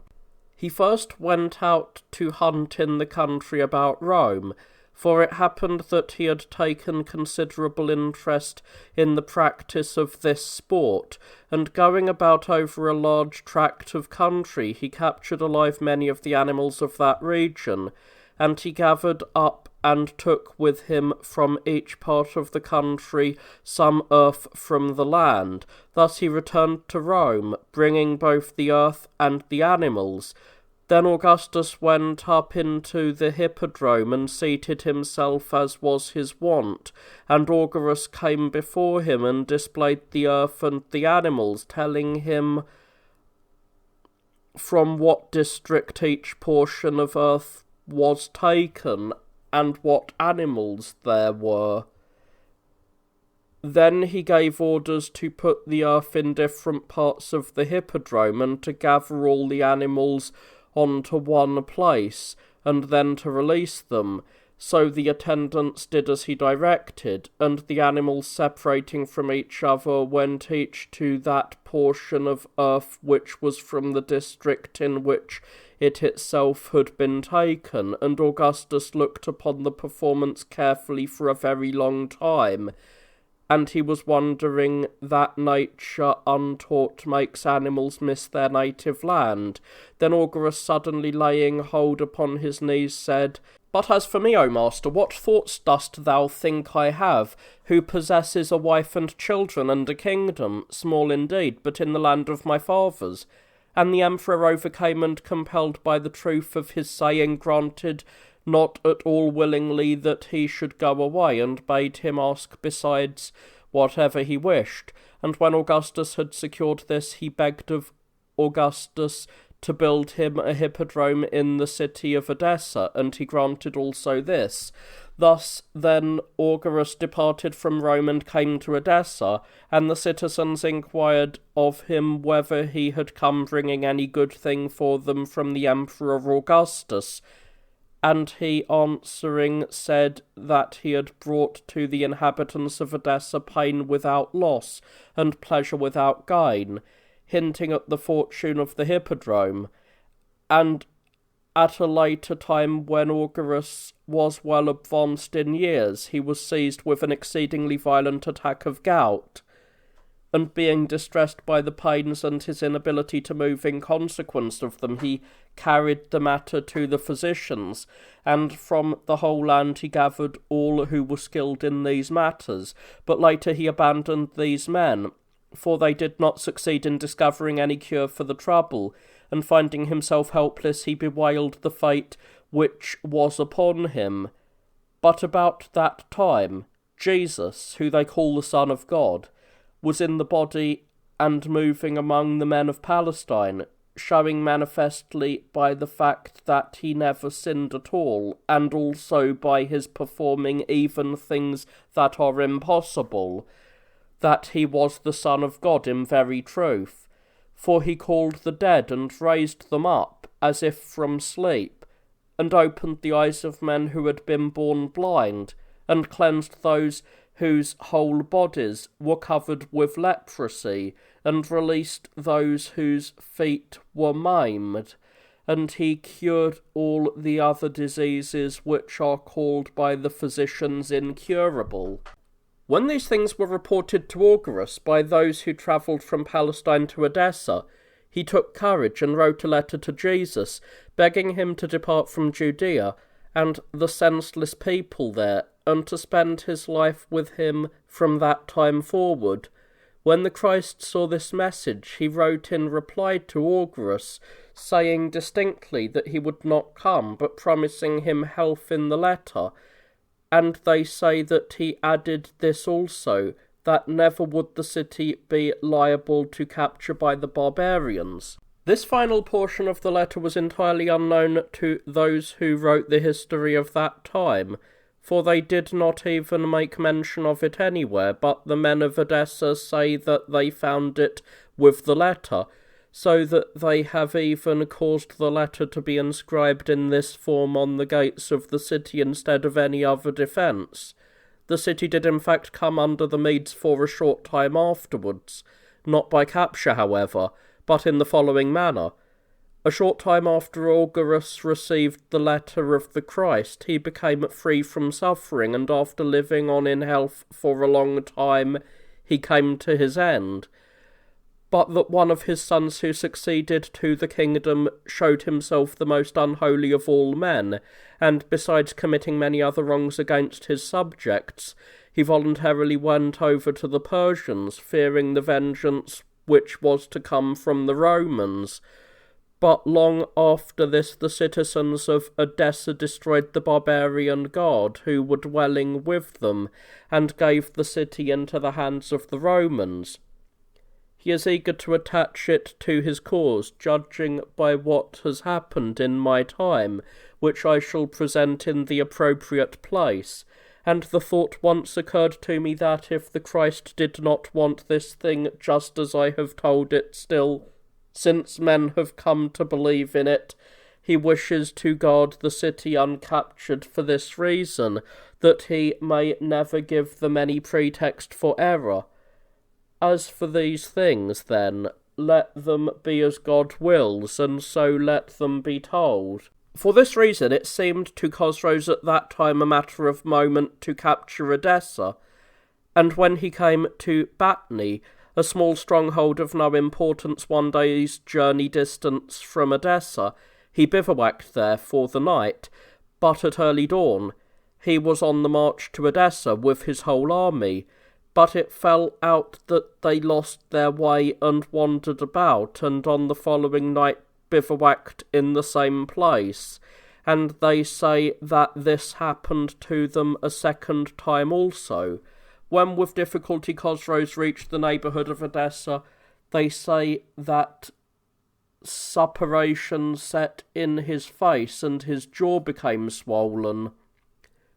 He first went out to hunt in the country about Rome, for it happened that he had taken considerable interest in the practice of this sport, and going about over a large tract of country, he captured alive many of the animals of that region, and he gathered up and took with him from each part of the country some earth from the land. Thus he returned to Rome, bringing both the earth and the animals. Then Augustus went up into the hippodrome and seated himself as was his wont, and Augeras came before him and displayed the earth and the animals, telling him from what district each portion of earth was taken, and what animals there were. Then he gave orders to put the earth in different parts of the hippodrome, and to gather all the animals onto one place, and then to release them. So the attendants did as he directed, and the animals separating from each other went each to that portion of earth which was from the district in which it itself had been taken, and Augustus looked upon the performance carefully for a very long time, and he was wondering that nature untaught makes animals miss their native land. Then Augeras, suddenly laying hold upon his knees, said, "But as for me, O master, what thoughts dost thou think I have, who possesses a wife and children and a kingdom, small indeed, but in the land of my fathers?" And the emperor, overcame and compelled by the truth of his saying, granted not at all willingly that he should go away, and bade him ask besides whatever he wished. And when Augustus had secured this, he begged of Augustus to build him a hippodrome in the city of Edessa, and he granted also this. Thus then Augeras departed from Rome and came to Edessa, and the citizens inquired of him whether he had come bringing any good thing for them from the Emperor Augustus. And he answering said that he had brought to the inhabitants of Edessa pain without loss, and pleasure without gain, hinting at the fortune of the hippodrome. And at a later time, when Augeras was well advanced in years, he was seized with an exceedingly violent attack of gout, and being distressed by the pains and his inability to move in consequence of them, he carried the matter to the physicians, and from the whole land he gathered all who were skilled in these matters. But later he abandoned these men, for they did not succeed in discovering any cure for the trouble, and finding himself helpless, he bewailed the fate which was upon him. But about that time, Jesus, who they call the Son of God, was in the body and moving among the men of Palestine, showing manifestly by the fact that he never sinned at all, and also by his performing even things that are impossible, that he was the Son of God in very truth. For he called the dead and raised them up, as if from sleep, and opened the eyes of men who had been born blind, and cleansed those whose whole bodies were covered with leprosy, and released those whose feet were maimed, and he cured all the other diseases which are called by the physicians incurable. When these things were reported to Augeras by those who travelled from Palestine to Edessa, he took courage and wrote a letter to Jesus, begging him to depart from Judea, and the senseless people there, and to spend his life with him from that time forward. When the Christ saw this message, he wrote in reply to Augurus, saying distinctly that he would not come, but promising him health in the letter. And they say that he added this also, that never would the city be liable to capture by the barbarians. This final portion of the letter was entirely unknown to those who wrote the history of that time, for they did not even make mention of it anywhere, but the men of Edessa say that they found it with the letter, so that they have even caused the letter to be inscribed in this form on the gates of the city instead of any other defence. The city did in fact come under the Medes for a short time afterwards, not by capture, however, but in the following manner. A short time after Augurus received the letter of the Christ, he became free from suffering, and after living on in health for a long time, he came to his end. But that one of his sons who succeeded to the kingdom showed himself the most unholy of all men, and besides committing many other wrongs against his subjects, he voluntarily went over to the Persians, fearing the vengeance which was to come from the Romans. But long after this the citizens of Edessa destroyed the barbarian god who were dwelling with them, and gave the city into the hands of the Romans. He is eager to attach it to his cause, judging by what has happened in my time, which I shall present in the appropriate place. And the thought once occurred to me that if the Christ did not want this thing just as I have told it, still, since men have come to believe in it, he wishes to guard the city uncaptured for this reason, that he may never give them any pretext for error. As for these things, then, let them be as God wills, and so let them be told. For this reason it seemed to Chosroes at that time a matter of moment to capture Edessa, and when he came to Batni, a small stronghold of no importance 1 day's journey distance from Edessa, he bivouacked there for the night, but at early dawn he was on the march to Edessa with his whole army. But it fell out that they lost their way and wandered about, and on the following night bivouacked in the same place, and they say that this happened to them a second time also. When with difficulty Chosroes reached the neighbourhood of Edessa, they say that suppuration set in his face, and his jaw became swollen.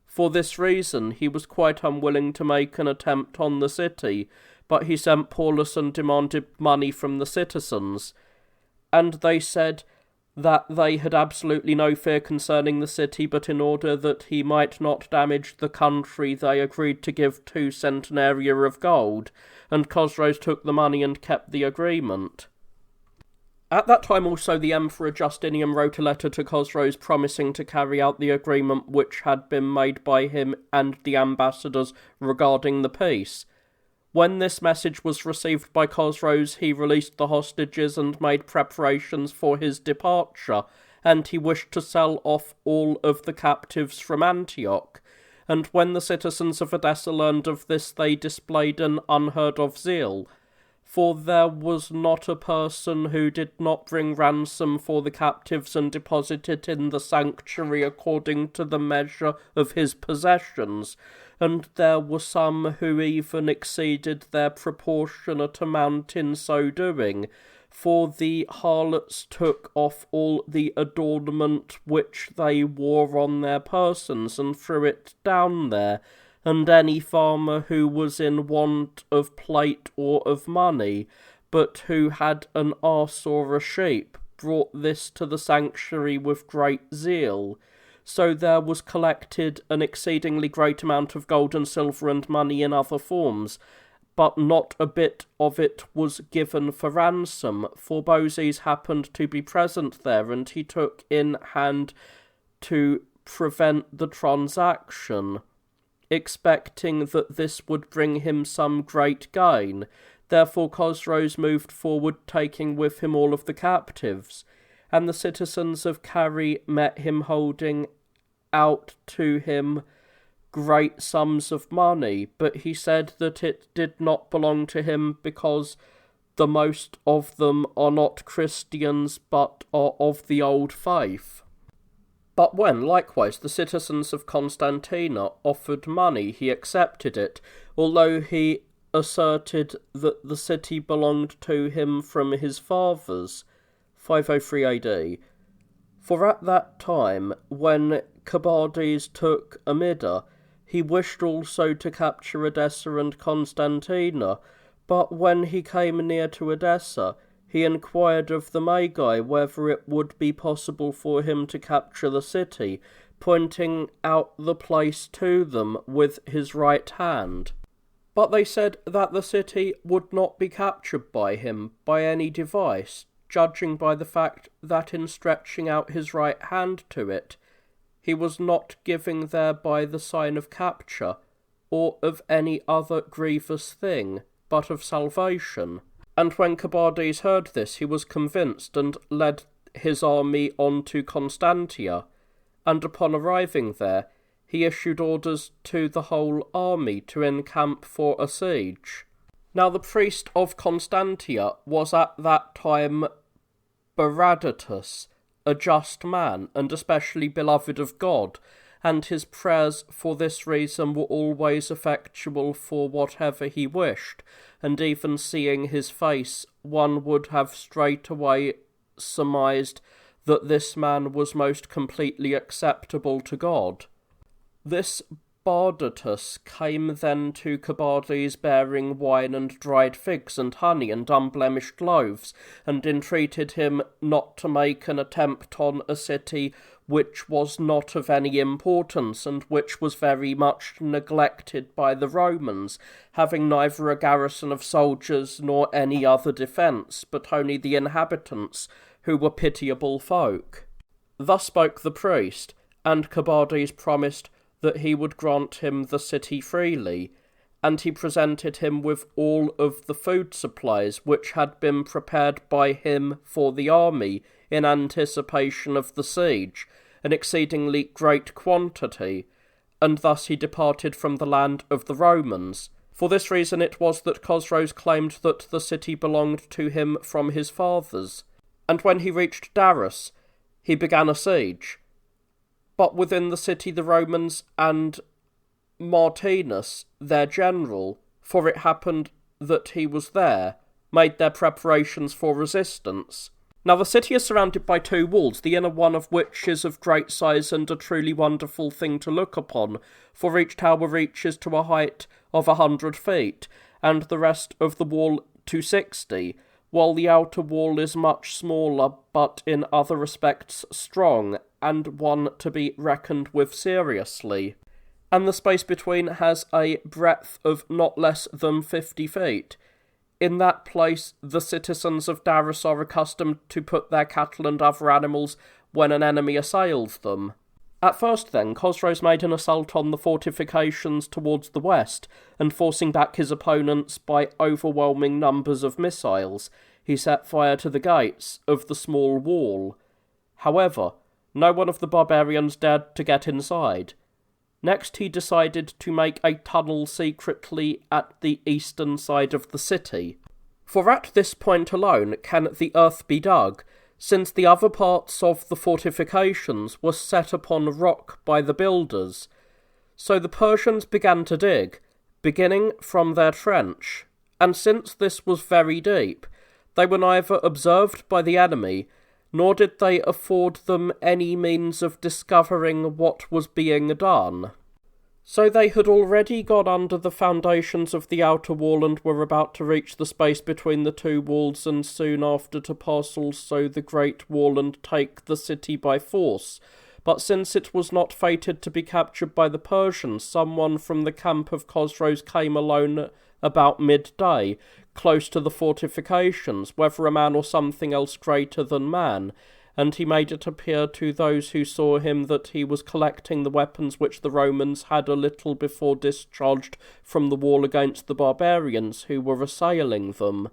For this reason he was quite unwilling to make an attempt on the city, but he sent Paulus and demanded money from the citizens. And they said that they had absolutely no fear concerning the city, but in order that he might not damage the country they agreed to give 2 centenaria of gold, and Chosroes took the money and kept the agreement. At that time also the Emperor Justinian wrote a letter to Chosroes promising to carry out the agreement which had been made by him and the ambassadors regarding the peace. When this message was received by Chosroes, he released the hostages and made preparations for his departure, and he wished to sell off all of the captives from Antioch. And when the citizens of Edessa learned of this, they displayed an unheard-of zeal. For there was not a person who did not bring ransom for the captives and deposit it in the sanctuary according to the measure of his possessions, and there were some who even exceeded their proportionate amount in so doing, for the harlots took off all the adornment which they wore on their persons and threw it down there, and any farmer who was in want of plate or of money, but who had an ass or a sheep, brought this to the sanctuary with great zeal. So there was collected an exceedingly great amount of gold and silver and money in other forms, but not a bit of it was given for ransom, for Bozes happened to be present there, and he took in hand to prevent the transaction, expecting that this would bring him some great gain. Therefore Chosroes moved forward, taking with him all of the captives, and the citizens of Carrhae met him holding out to him great sums of money, but he said that it did not belong to him because the most of them are not Christians but are of the old faith. But when, likewise, the citizens of Constantina offered money, he accepted it, although he asserted that the city belonged to him from his fathers, 503 AD. For at that time, when Carbades took Amida, he wished also to capture Edessa and Constantina, but when he came near to Edessa, he inquired of the Magi whether it would be possible for him to capture the city, pointing out the place to them with his right hand. But they said that the city would not be captured by him by any device, judging by the fact that in stretching out his right hand to it, he was not giving thereby the sign of capture, or of any other grievous thing, but of salvation. And when Carbades heard this, he was convinced, and led his army on to Constantia, and upon arriving there, he issued orders to the whole army to encamp for a siege. Now the priest of Constantia was at that time Baradatus, a just man, and especially beloved of God, and his prayers for this reason were always effectual for whatever he wished, and even seeing his face, one would have straightway surmised that this man was most completely acceptable to God. This Baradatus came then to Carbades bearing wine and dried figs and honey and unblemished loaves, and entreated him not to make an attempt on a city which was not of any importance, and which was very much neglected by the Romans, having neither a garrison of soldiers nor any other defence, but only the inhabitants, who were pitiable folk. Thus spoke the priest, and Carbades promised that he would grant him the city freely, and he presented him with all of the food supplies which had been prepared by him for the army in anticipation of the siege, an exceedingly great quantity, and thus he departed from the land of the Romans. For this reason it was that Chosroes claimed that the city belonged to him from his fathers, and when he reached Darus, he began a siege. But within the city the Romans and Martinus, their general, for it happened that he was there, made their preparations for resistance. Now the city is surrounded by two walls, the inner one of which is of great size and a truly wonderful thing to look upon, for each tower reaches to a height of 100 feet, and the rest of the wall to 60, while the outer wall is much smaller, but in other respects strong, and one to be reckoned with seriously. And the space between has a breadth of not less than 50 feet. In that place the citizens of Darus are accustomed to put their cattle and other animals when an enemy assails them. At first then, Chosroes made an assault on the fortifications towards the west, and forcing back his opponents by overwhelming numbers of missiles, he set fire to the gates of the small wall. However, no one of the barbarians dared to get inside. Next he decided to make a tunnel secretly at the eastern side of the city. For at this point alone can the earth be dug, since the other parts of the fortifications were set upon rock by the builders. So the Persians began to dig, beginning from their trench, and since this was very deep, they were neither observed by the enemy, nor did they afford them any means of discovering what was being done. So they had already gone under the foundations of the outer wall and were about to reach the space between the two walls, and soon after to pass also the great wall and take the city by force. But since it was not fated to be captured by the Persians, someone from the camp of Chosroes came alone about midday, close to the fortifications, whether a man or something else greater than man, and he made it appear to those who saw him that he was collecting the weapons which the Romans had a little before discharged from the wall against the barbarians who were assailing them.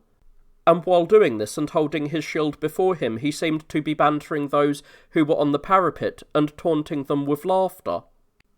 And while doing this and holding his shield before him, he seemed to be bantering those who were on the parapet and taunting them with laughter.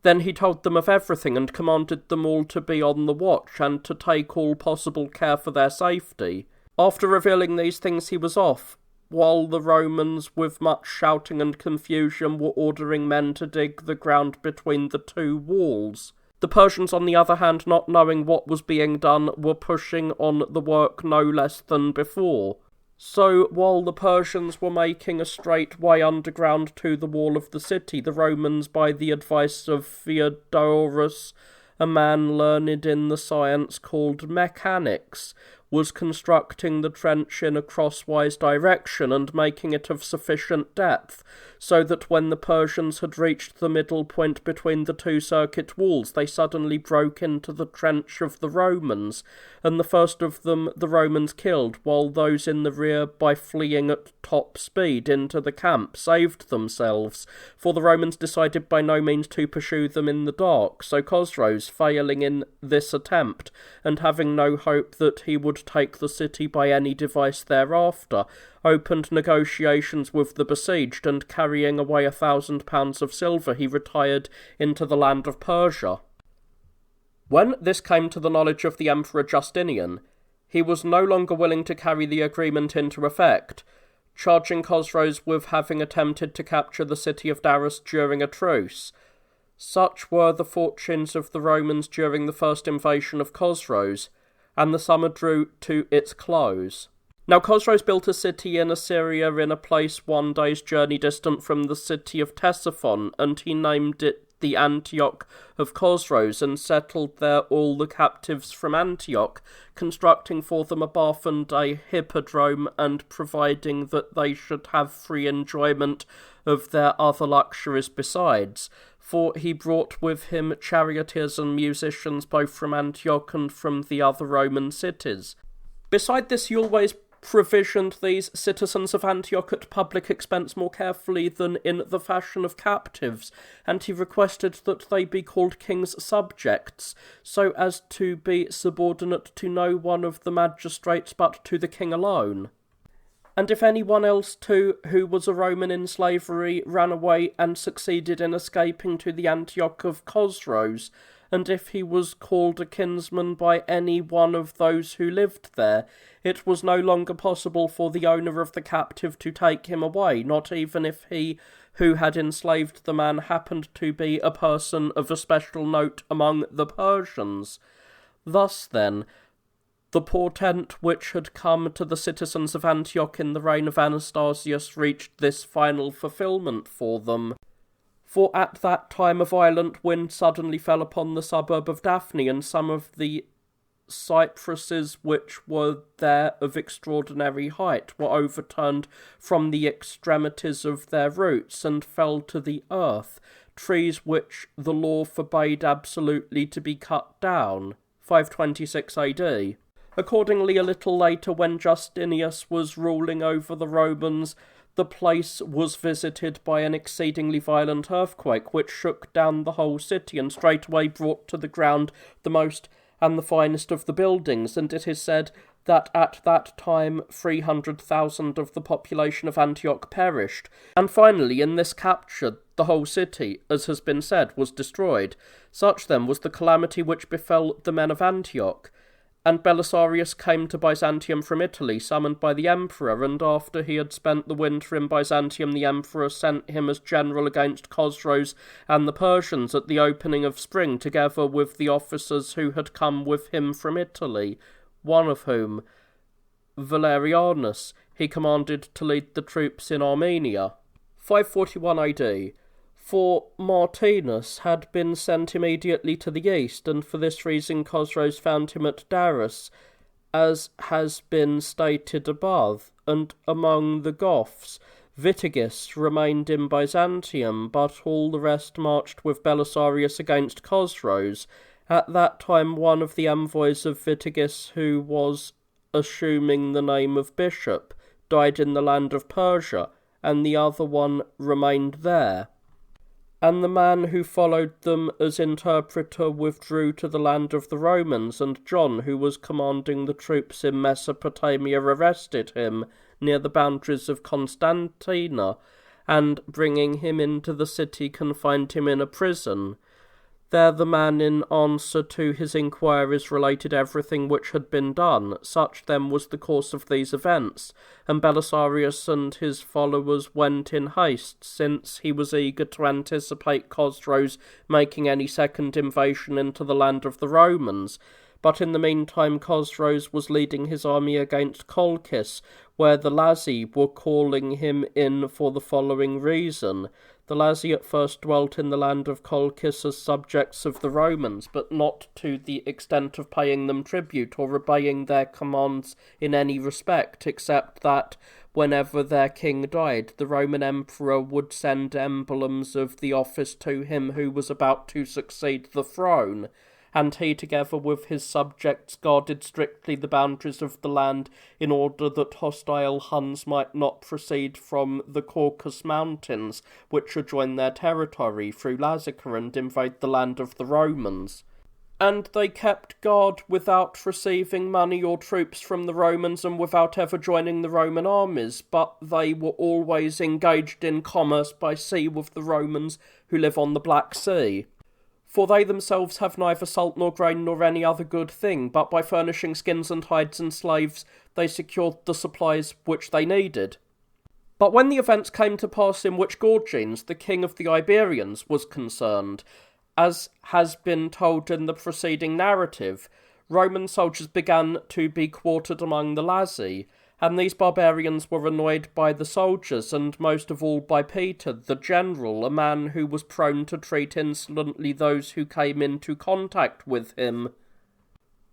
Then he told them of everything and commanded them all to be on the watch and to take all possible care for their safety. After revealing these things, he was off, while the Romans, with much shouting and confusion, were ordering men to dig the ground between the two walls. The Persians, on the other hand, not knowing what was being done, were pushing on the work no less than before. So, while the Persians were making a straight way underground to the wall of the city, the Romans, by the advice of Theodorus, a man learned in the science called mechanics, was constructing the trench in a crosswise direction and making it of sufficient depth, so that when the Persians had reached the middle point between the two circuit walls, they suddenly broke into the trench of the Romans, and the first of them the Romans killed, while those in the rear, by fleeing at top speed into the camp, saved themselves, for the Romans decided by no means to pursue them in the dark. So Chosroes, failing in this attempt, and having no hope that he would take the city by any device thereafter, opened negotiations with the besieged, and carrying away £1,000 of silver, he retired into the land of Persia. When this came to the knowledge of the Emperor Justinian, he was no longer willing to carry the agreement into effect, charging Chosroes with having attempted to capture the city of Daras during a truce. Such were the fortunes of the Romans during the first invasion of Chosroes, and the summer drew to its close. Now Chosroes built a city in Assyria in a place 1 day's journey distant from the city of Ctesiphon, and he named it the Antioch of Chosroes, and settled there all the captives from Antioch, constructing for them a bath and a hippodrome, and providing that they should have free enjoyment of their other luxuries besides. For he brought with him charioteers and musicians both from Antioch and from the other Roman cities. Beside this, he always provisioned these citizens of Antioch at public expense more carefully than in the fashion of captives, and he requested that they be called king's subjects, so as to be subordinate to no one of the magistrates but to the king alone. And if anyone else too, who was a Roman in slavery, ran away and succeeded in escaping to the Antioch of Chosroes, and if he was called a kinsman by any one of those who lived there, it was no longer possible for the owner of the captive to take him away, not even if he who had enslaved the man happened to be a person of a special note among the Persians. Thus, then, the portent which had come to the citizens of Antioch in the reign of Anastasius reached this final fulfilment for them. For at that time a violent wind suddenly fell upon the suburb of Daphne, and some of the cypresses which were there of extraordinary height were overturned from the extremities of their roots, and fell to the earth, trees which the law forbade absolutely to be cut down. 526 AD. Accordingly, a little later, when Justinius was ruling over the Romans, the place was visited by an exceedingly violent earthquake, which shook down the whole city, and straightway brought to the ground the most and the finest of the buildings, and it is said that at that time 300,000 of the population of Antioch perished. And finally, in this capture, the whole city, as has been said, was destroyed. Such then was the calamity which befell the men of Antioch. And Belisarius came to Byzantium from Italy, summoned by the emperor, and after he had spent the winter in Byzantium, the emperor sent him as general against Chosroes and the Persians at the opening of spring, together with the officers who had come with him from Italy, one of whom, Valerianus, he commanded to lead the troops in Armenia. 541 AD. For Martinus had been sent immediately to the east, and for this reason Chosroes found him at Daras, as has been stated above, and among the Goths Vitiges remained in Byzantium, but all the rest marched with Belisarius against Chosroes. At that time one of the envoys of Vitiges, who was assuming the name of bishop, died in the land of Persia, and the other one remained there. And the man who followed them as interpreter withdrew to the land of the Romans, and John, who was commanding the troops in Mesopotamia, arrested him near the boundaries of Constantina, and bringing him into the city confined him in a prison. There the man, in answer to his inquiries, related everything which had been done. Such then was the course of these events, and Belisarius and his followers went in haste, since he was eager to anticipate Chosroes making any second invasion into the land of the Romans. But in the meantime Chosroes was leading his army against Colchis, where the Lazi were calling him in for the following reason. The Lazi at first dwelt in the land of Colchis as subjects of the Romans, but not to the extent of paying them tribute or obeying their commands in any respect, except that, whenever their king died, the Roman emperor would send emblems of the office to him who was about to succeed the throne, and he, together with his subjects, guarded strictly the boundaries of the land in order that hostile Huns might not proceed from the Caucasus Mountains, which adjoin their territory, through Lazica and invade the land of the Romans. And they kept guard without receiving money or troops from the Romans and without ever joining the Roman armies, but they were always engaged in commerce by sea with the Romans who live on the Black Sea. For they themselves have neither salt nor grain nor any other good thing, but by furnishing skins and hides and slaves they secured the supplies which they needed. But when the events came to pass in which Gorgenes, the king of the Iberians, was concerned, as has been told in the preceding narrative, Roman soldiers began to be quartered among the Lazi, and these barbarians were annoyed by the soldiers, and most of all by Peter, the general, a man who was prone to treat insolently those who came into contact with him.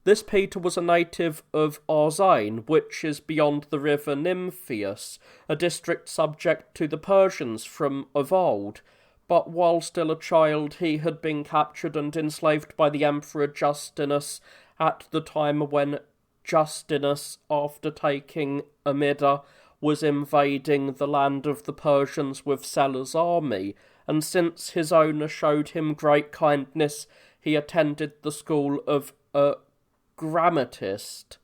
This Peter was a native of Arzain, which is beyond the river Nymphius, a district subject to the Persians from of old, but while still a child he had been captured and enslaved by the Emperor Justinus at the time when Justinus, after taking Amida, was invading the land of the Persians with Sulla's army, and since his owner showed him great kindness, he attended the school of a grammatist,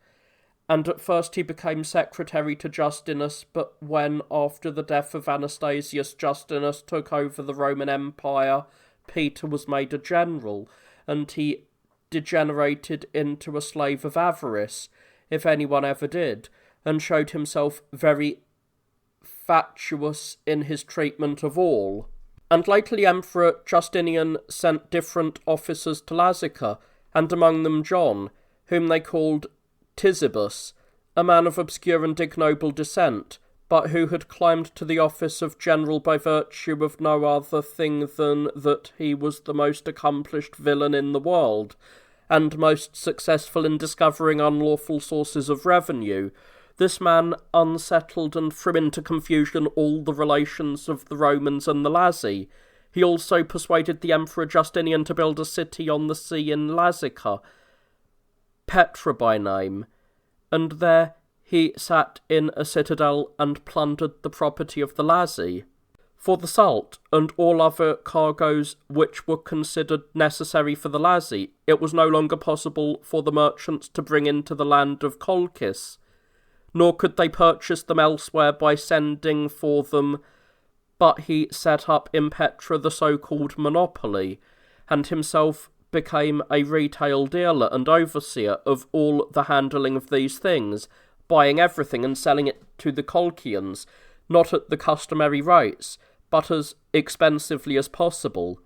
and at first he became secretary to Justinus, but when, after the death of Anastasius, Justinus took over the Roman Empire, Peter was made a general, and he degenerated into a slave of avarice, if anyone ever did, and showed himself very fatuous in his treatment of all. And lately Emperor Justinian sent different officers to Lazica, and among them John, whom they called Tisibus, a man of obscure and ignoble descent, but who had climbed to the office of general by virtue of no other thing than that he was the most accomplished villain in the world, and most successful in discovering unlawful sources of revenue. This man unsettled and threw into confusion all the relations of the Romans and the Lazi. He also persuaded the Emperor Justinian to build a city on the sea in Lazica, Petra by name, and there he sat in a citadel and plundered the property of the Lazi. For the salt and all other cargoes which were considered necessary for the Lazi, it was no longer possible for the merchants to bring into the land of Colchis, nor could they purchase them elsewhere by sending for them, but he set up in Petra the so-called monopoly, and himself became a retail dealer and overseer of all the handling of these things, buying everything and selling it to the Colchians, not at the customary rates, but as expensively as possible.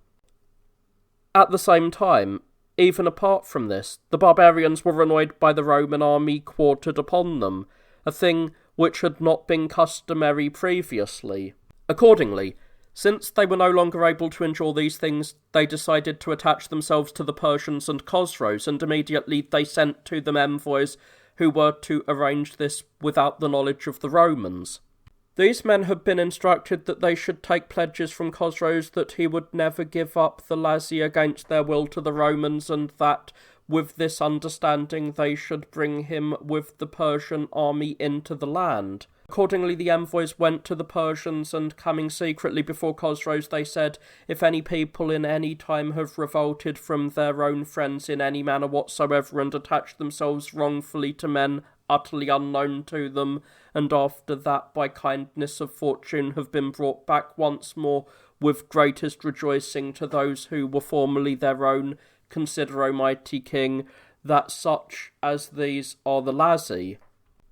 At the same time, even apart from this, the barbarians were annoyed by the Roman army quartered upon them, a thing which had not been customary previously. Accordingly, since they were no longer able to endure these things, they decided to attach themselves to the Persians and Chosroes, and immediately they sent to them envoys who were to arrange this without the knowledge of the Romans. These men had been instructed that they should take pledges from Chosroes that he would never give up the Lazi against their will to the Romans, and that, with this understanding, they should bring him with the Persian army into the land. Accordingly, the envoys went to the Persians, and coming secretly before Chosroes, they said, "If any people in any time have revolted from their own friends in any manner whatsoever, and attached themselves wrongfully to men utterly unknown to them, and after that by kindness of fortune have been brought back once more with greatest rejoicing to those who were formerly their own, consider, O mighty king, that such as these are the Lazi.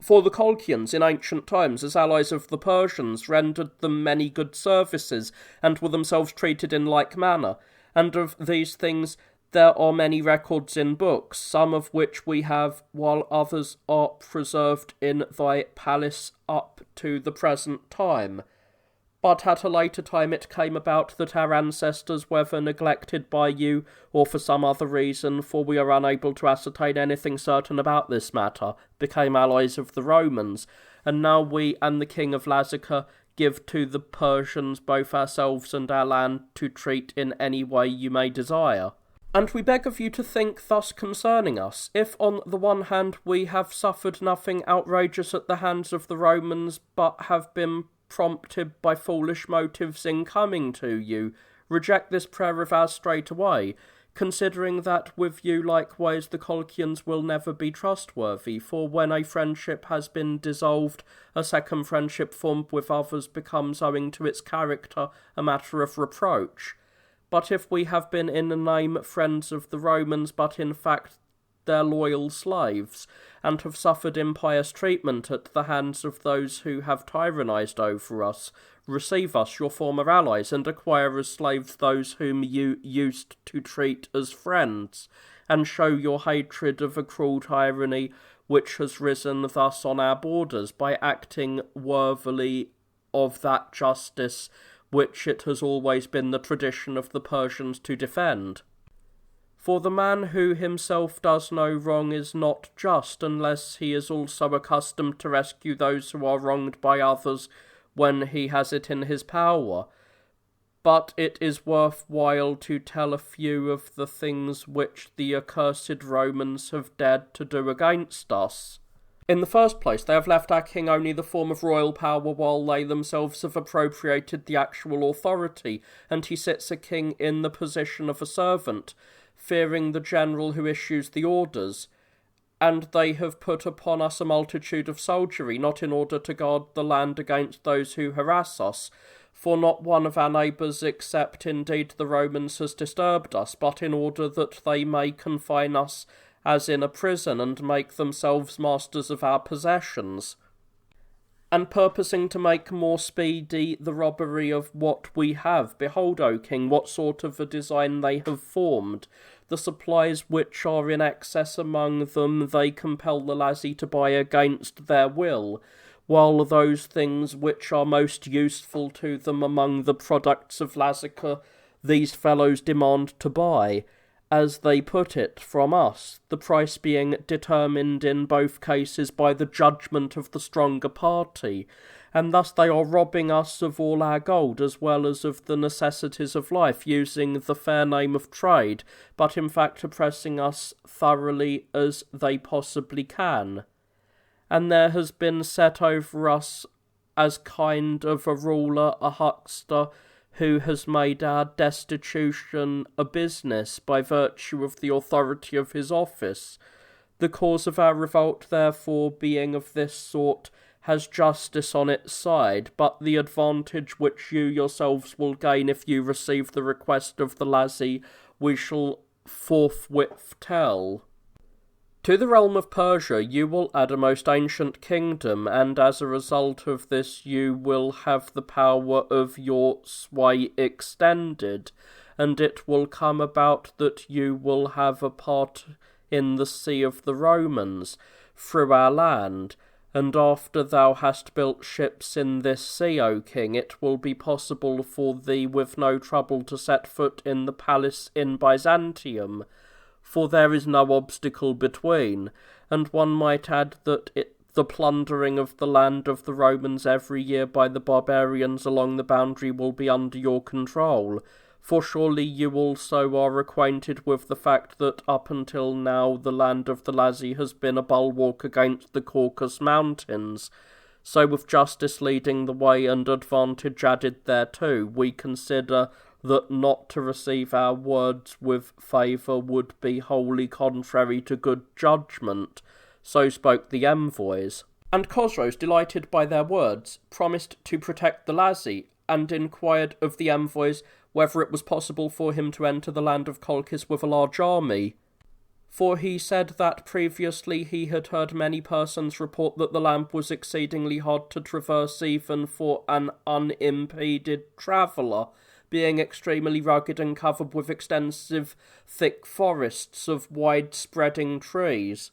For the Colchians in ancient times, as allies of the Persians, rendered them many good services, and were themselves treated in like manner, and of these things there are many records in books, some of which we have, while others are preserved in thy palace up to the present time. But at a later time it came about that our ancestors, whether neglected by you or for some other reason, for we are unable to ascertain anything certain about this matter, became allies of the Romans, and now we and the king of Lazica give to the Persians both ourselves and our land to treat in any way you may desire. And we beg of you to think thus concerning us. If on the one hand we have suffered nothing outrageous at the hands of the Romans, but have been prompted by foolish motives in coming to you, reject this prayer of ours straight away, considering that with you likewise the Colchians will never be trustworthy, for when a friendship has been dissolved, a second friendship formed with others becomes, owing to its character, a matter of reproach. But if we have been in name friends of the Romans, but in fact their loyal slaves, and have suffered impious treatment at the hands of those who have tyrannized over us, receive us, your former allies, and acquire as slaves those whom you used to treat as friends, and show your hatred of a cruel tyranny which has risen thus on our borders, by acting worthily of that justice which it has always been the tradition of the Persians to defend. For the man who himself does no wrong is not just, unless he is also accustomed to rescue those who are wronged by others when he has it in his power. But it is worthwhile to tell a few of the things which the accursed Romans have dared to do against us. In the first place, they have left our king only the form of royal power, while they themselves have appropriated the actual authority, and he sits a king in the position of a servant, fearing the general who issues the orders. And they have put upon us a multitude of soldiery, not in order to guard the land against those who harass us, for not one of our neighbours, except indeed the Romans, has disturbed us, but in order that they may confine us as in a prison, and make themselves masters of our possessions, and purposing to make more speedy the robbery of what we have. Behold, O king, what sort of a design they have formed. The supplies which are in excess among them they compel the Lazi to buy against their will, while those things which are most useful to them among the products of Lazica these fellows demand to buy, as they put it, from us, the price being determined in both cases by the judgment of the stronger party, and thus they are robbing us of all our gold, as well as of the necessities of life, using the fair name of trade, but in fact oppressing us thoroughly as they possibly can. And there has been set over us as kind of a ruler, a huckster, who has made our destitution a business by virtue of the authority of his office. The cause of our revolt, therefore, being of this sort, has justice on its side, but the advantage which you yourselves will gain if you receive the request of the Lazi we shall forthwith tell. To the realm of Persia you will add a most ancient kingdom, and as a result of this you will have the power of your sway extended, and it will come about that you will have a part in the sea of the Romans, through our land, and after thou hast built ships in this sea, O king, it will be possible for thee with no trouble to set foot in the palace in Byzantium, for there is no obstacle between, and one might add that the plundering of the land of the Romans every year by the barbarians along the boundary will be under your control, for surely you also are acquainted with the fact that up until now the land of the Lazi has been a bulwark against the Caucasus Mountains, So with justice leading the way and advantage added thereto, we consider that not to receive our words with favour would be wholly contrary to good judgment. So spoke the envoys. And Chosroes, delighted by their words, promised to protect the Lazi, and inquired of the envoys whether it was possible for him to enter the land of Colchis with a large army. For he said that previously he had heard many persons report that the land was exceedingly hard to traverse even for an unimpeded traveller, being extremely rugged and covered with extensive thick forests of wide-spreading trees.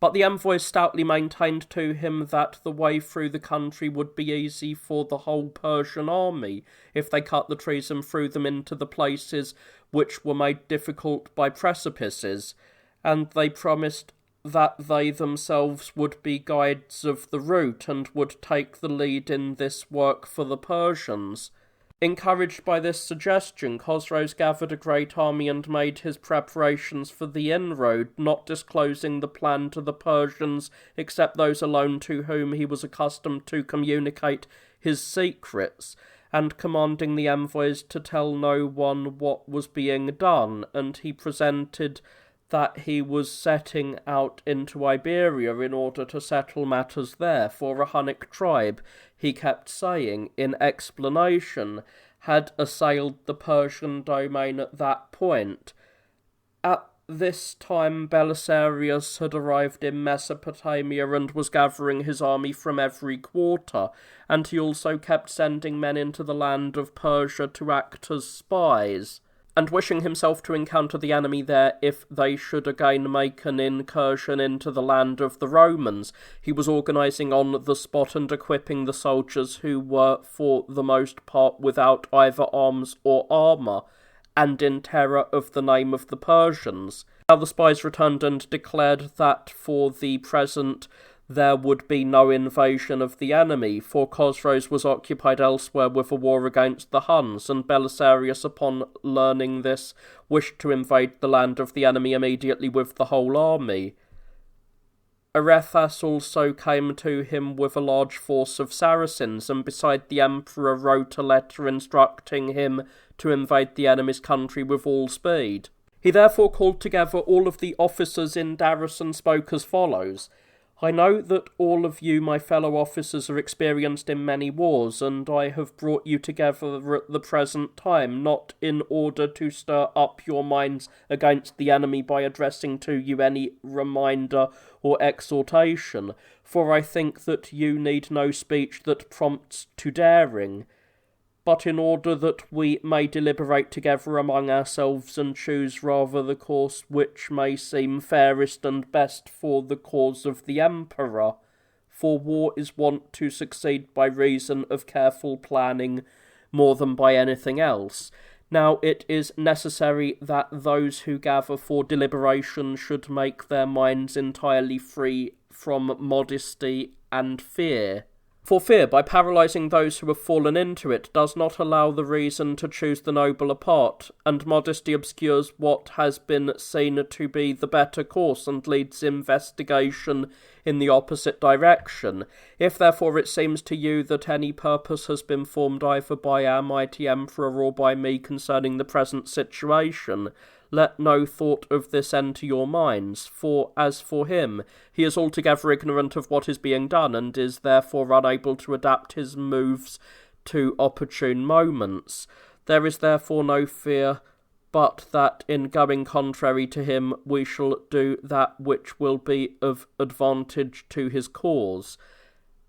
But the envoys stoutly maintained to him that the way through the country would be easy for the whole Persian army, if they cut the trees and threw them into the places which were made difficult by precipices, and they promised that they themselves would be guides of the route and would take the lead in this work for the Persians. Encouraged by this suggestion, Chosroes gathered a great army and made his preparations for the inroad, not disclosing the plan to the Persians except those alone to whom he was accustomed to communicate his secrets, and commanding the envoys to tell no one what was being done, and he presented that he was setting out into Iberia in order to settle matters there, for a Hunnic tribe, he kept saying, in explanation, had assailed the Persian domain at that point. At this time Belisarius had arrived in Mesopotamia and was gathering his army from every quarter, and he also kept sending men into the land of Persia to act as spies, and wishing himself to encounter the enemy there if they should again make an incursion into the land of the Romans, he was organising on the spot and equipping the soldiers who were for the most part without either arms or armour, and in terror of the name of the Persians. Now the spies returned and declared that for the present there would be no invasion of the enemy, for Chosroes was occupied elsewhere with a war against the Huns, and Belisarius, upon learning this, wished to invade the land of the enemy immediately with the whole army. Arethas also came to him with a large force of Saracens, and beside the emperor wrote a letter instructing him to invade the enemy's country with all speed. He therefore called together all of the officers in Daras and spoke as follows: I know that all of you, my fellow officers, are experienced in many wars, and I have brought you together at the present time, not in order to stir up your minds against the enemy by addressing to you any reminder or exhortation, for I think that you need no speech that prompts to daring, but in order that we may deliberate together among ourselves and choose rather the course which may seem fairest and best for the cause of the emperor, for war is wont to succeed by reason of careful planning more than by anything else. Now it is necessary that those who gather for deliberation should make their minds entirely free from modesty and fear. For fear, by paralysing those who have fallen into it, does not allow the reason to choose the nobler part, and modesty obscures what has been seen to be the better course, and leads investigation in the opposite direction. If therefore it seems to you that any purpose has been formed either by our mighty emperor or by me concerning the present situation, let no thought of this enter your minds, for as for him, he is altogether ignorant of what is being done, and is therefore unable to adapt his moves to opportune moments. There is therefore no fear, but that in going contrary to him we shall do that which will be of advantage to his cause.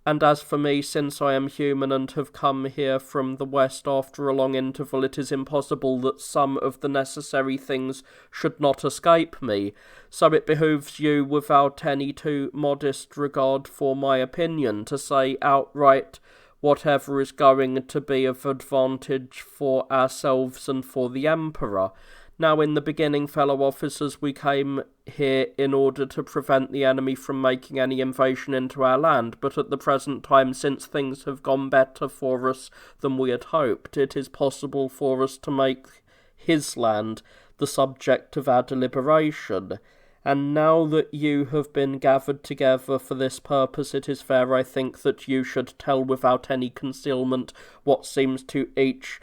And as for me, since I am human and have come here from the west after a long interval, it is impossible that some of the necessary things should not escape me. So it behooves you, without any too modest regard for my opinion, to say outright whatever is going to be of advantage for ourselves and for the emperor. Now in the beginning, fellow officers, we came here in order to prevent the enemy from making any invasion into our land, but at the present time, since things have gone better for us than we had hoped, it is possible for us to make his land the subject of our deliberation. And now that you have been gathered together for this purpose, it is fair, I think, that you should tell without any concealment what seems to each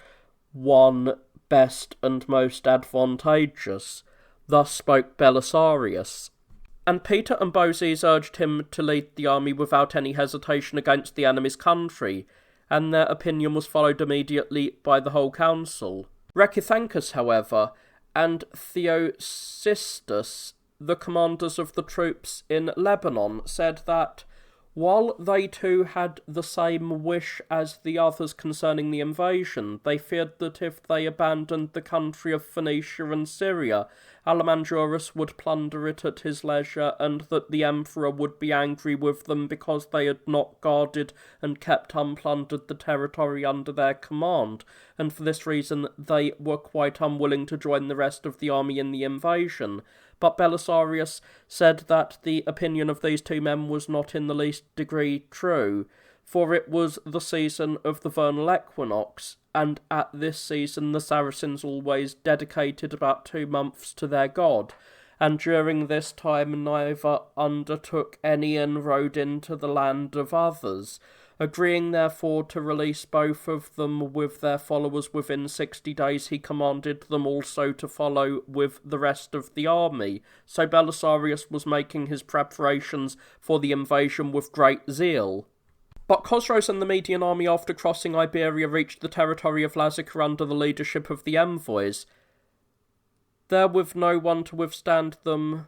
one best and most advantageous. Thus spoke Belisarius. And Peter and Bozes urged him to lead the army without any hesitation against the enemy's country, and their opinion was followed immediately by the whole council. Recithancus, however, and Theosistus, the commanders of the troops in Lebanon, said that, while they too had the same wish as the others concerning the invasion, they feared that if they abandoned the country of Phoenicia and Syria, Alamandurus would plunder it at his leisure, and that the emperor would be angry with them because they had not guarded and kept unplundered the territory under their command, and for this reason they were quite unwilling to join the rest of the army in the invasion. But Belisarius said that the opinion of these two men was not in the least degree true, for it was the season of the vernal equinox, and at this season the Saracens always dedicated about 2 months to their god, and during this time neither undertook any inroad into the land of others. Agreeing therefore to release both of them with their followers within 60 days, he commanded them also to follow with the rest of the army. So Belisarius was making his preparations for the invasion with great zeal. But Chosroes and the Median army, after crossing Iberia, reached the territory of Lazica under the leadership of the envoys. There with no one to withstand them,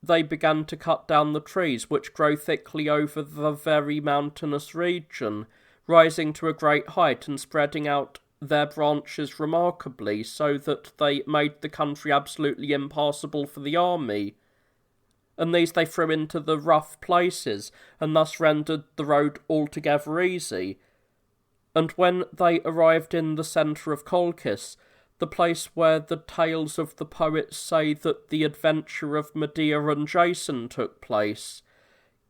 they began to cut down the trees which grow thickly over the very mountainous region, rising to a great height and spreading out their branches remarkably, so that they made the country absolutely impassable for the army. And these they threw into the rough places, and thus rendered the road altogether easy. And when they arrived in the centre of Colchis, the place where the tales of the poets say that the adventure of Medea and Jason took place,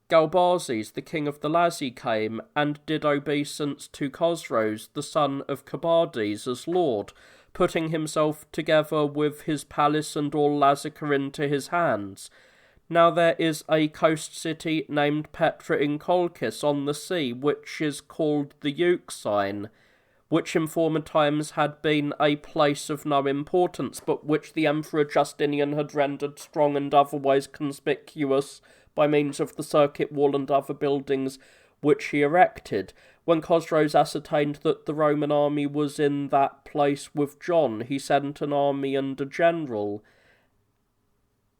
Galbazes, the king of the Lazi, came and did obeisance to Chosroes, the son of Cabades, as lord, putting himself together with his palace and all Lazica into his hands. Now there is a coast city named Petra in Colchis on the sea, which is called the Euxine, which in former times had been a place of no importance, but which the Emperor Justinian had rendered strong and otherwise conspicuous by means of the circuit wall and other buildings which he erected. When Chosroes ascertained that the Roman army was in that place with John, he sent an army and a general,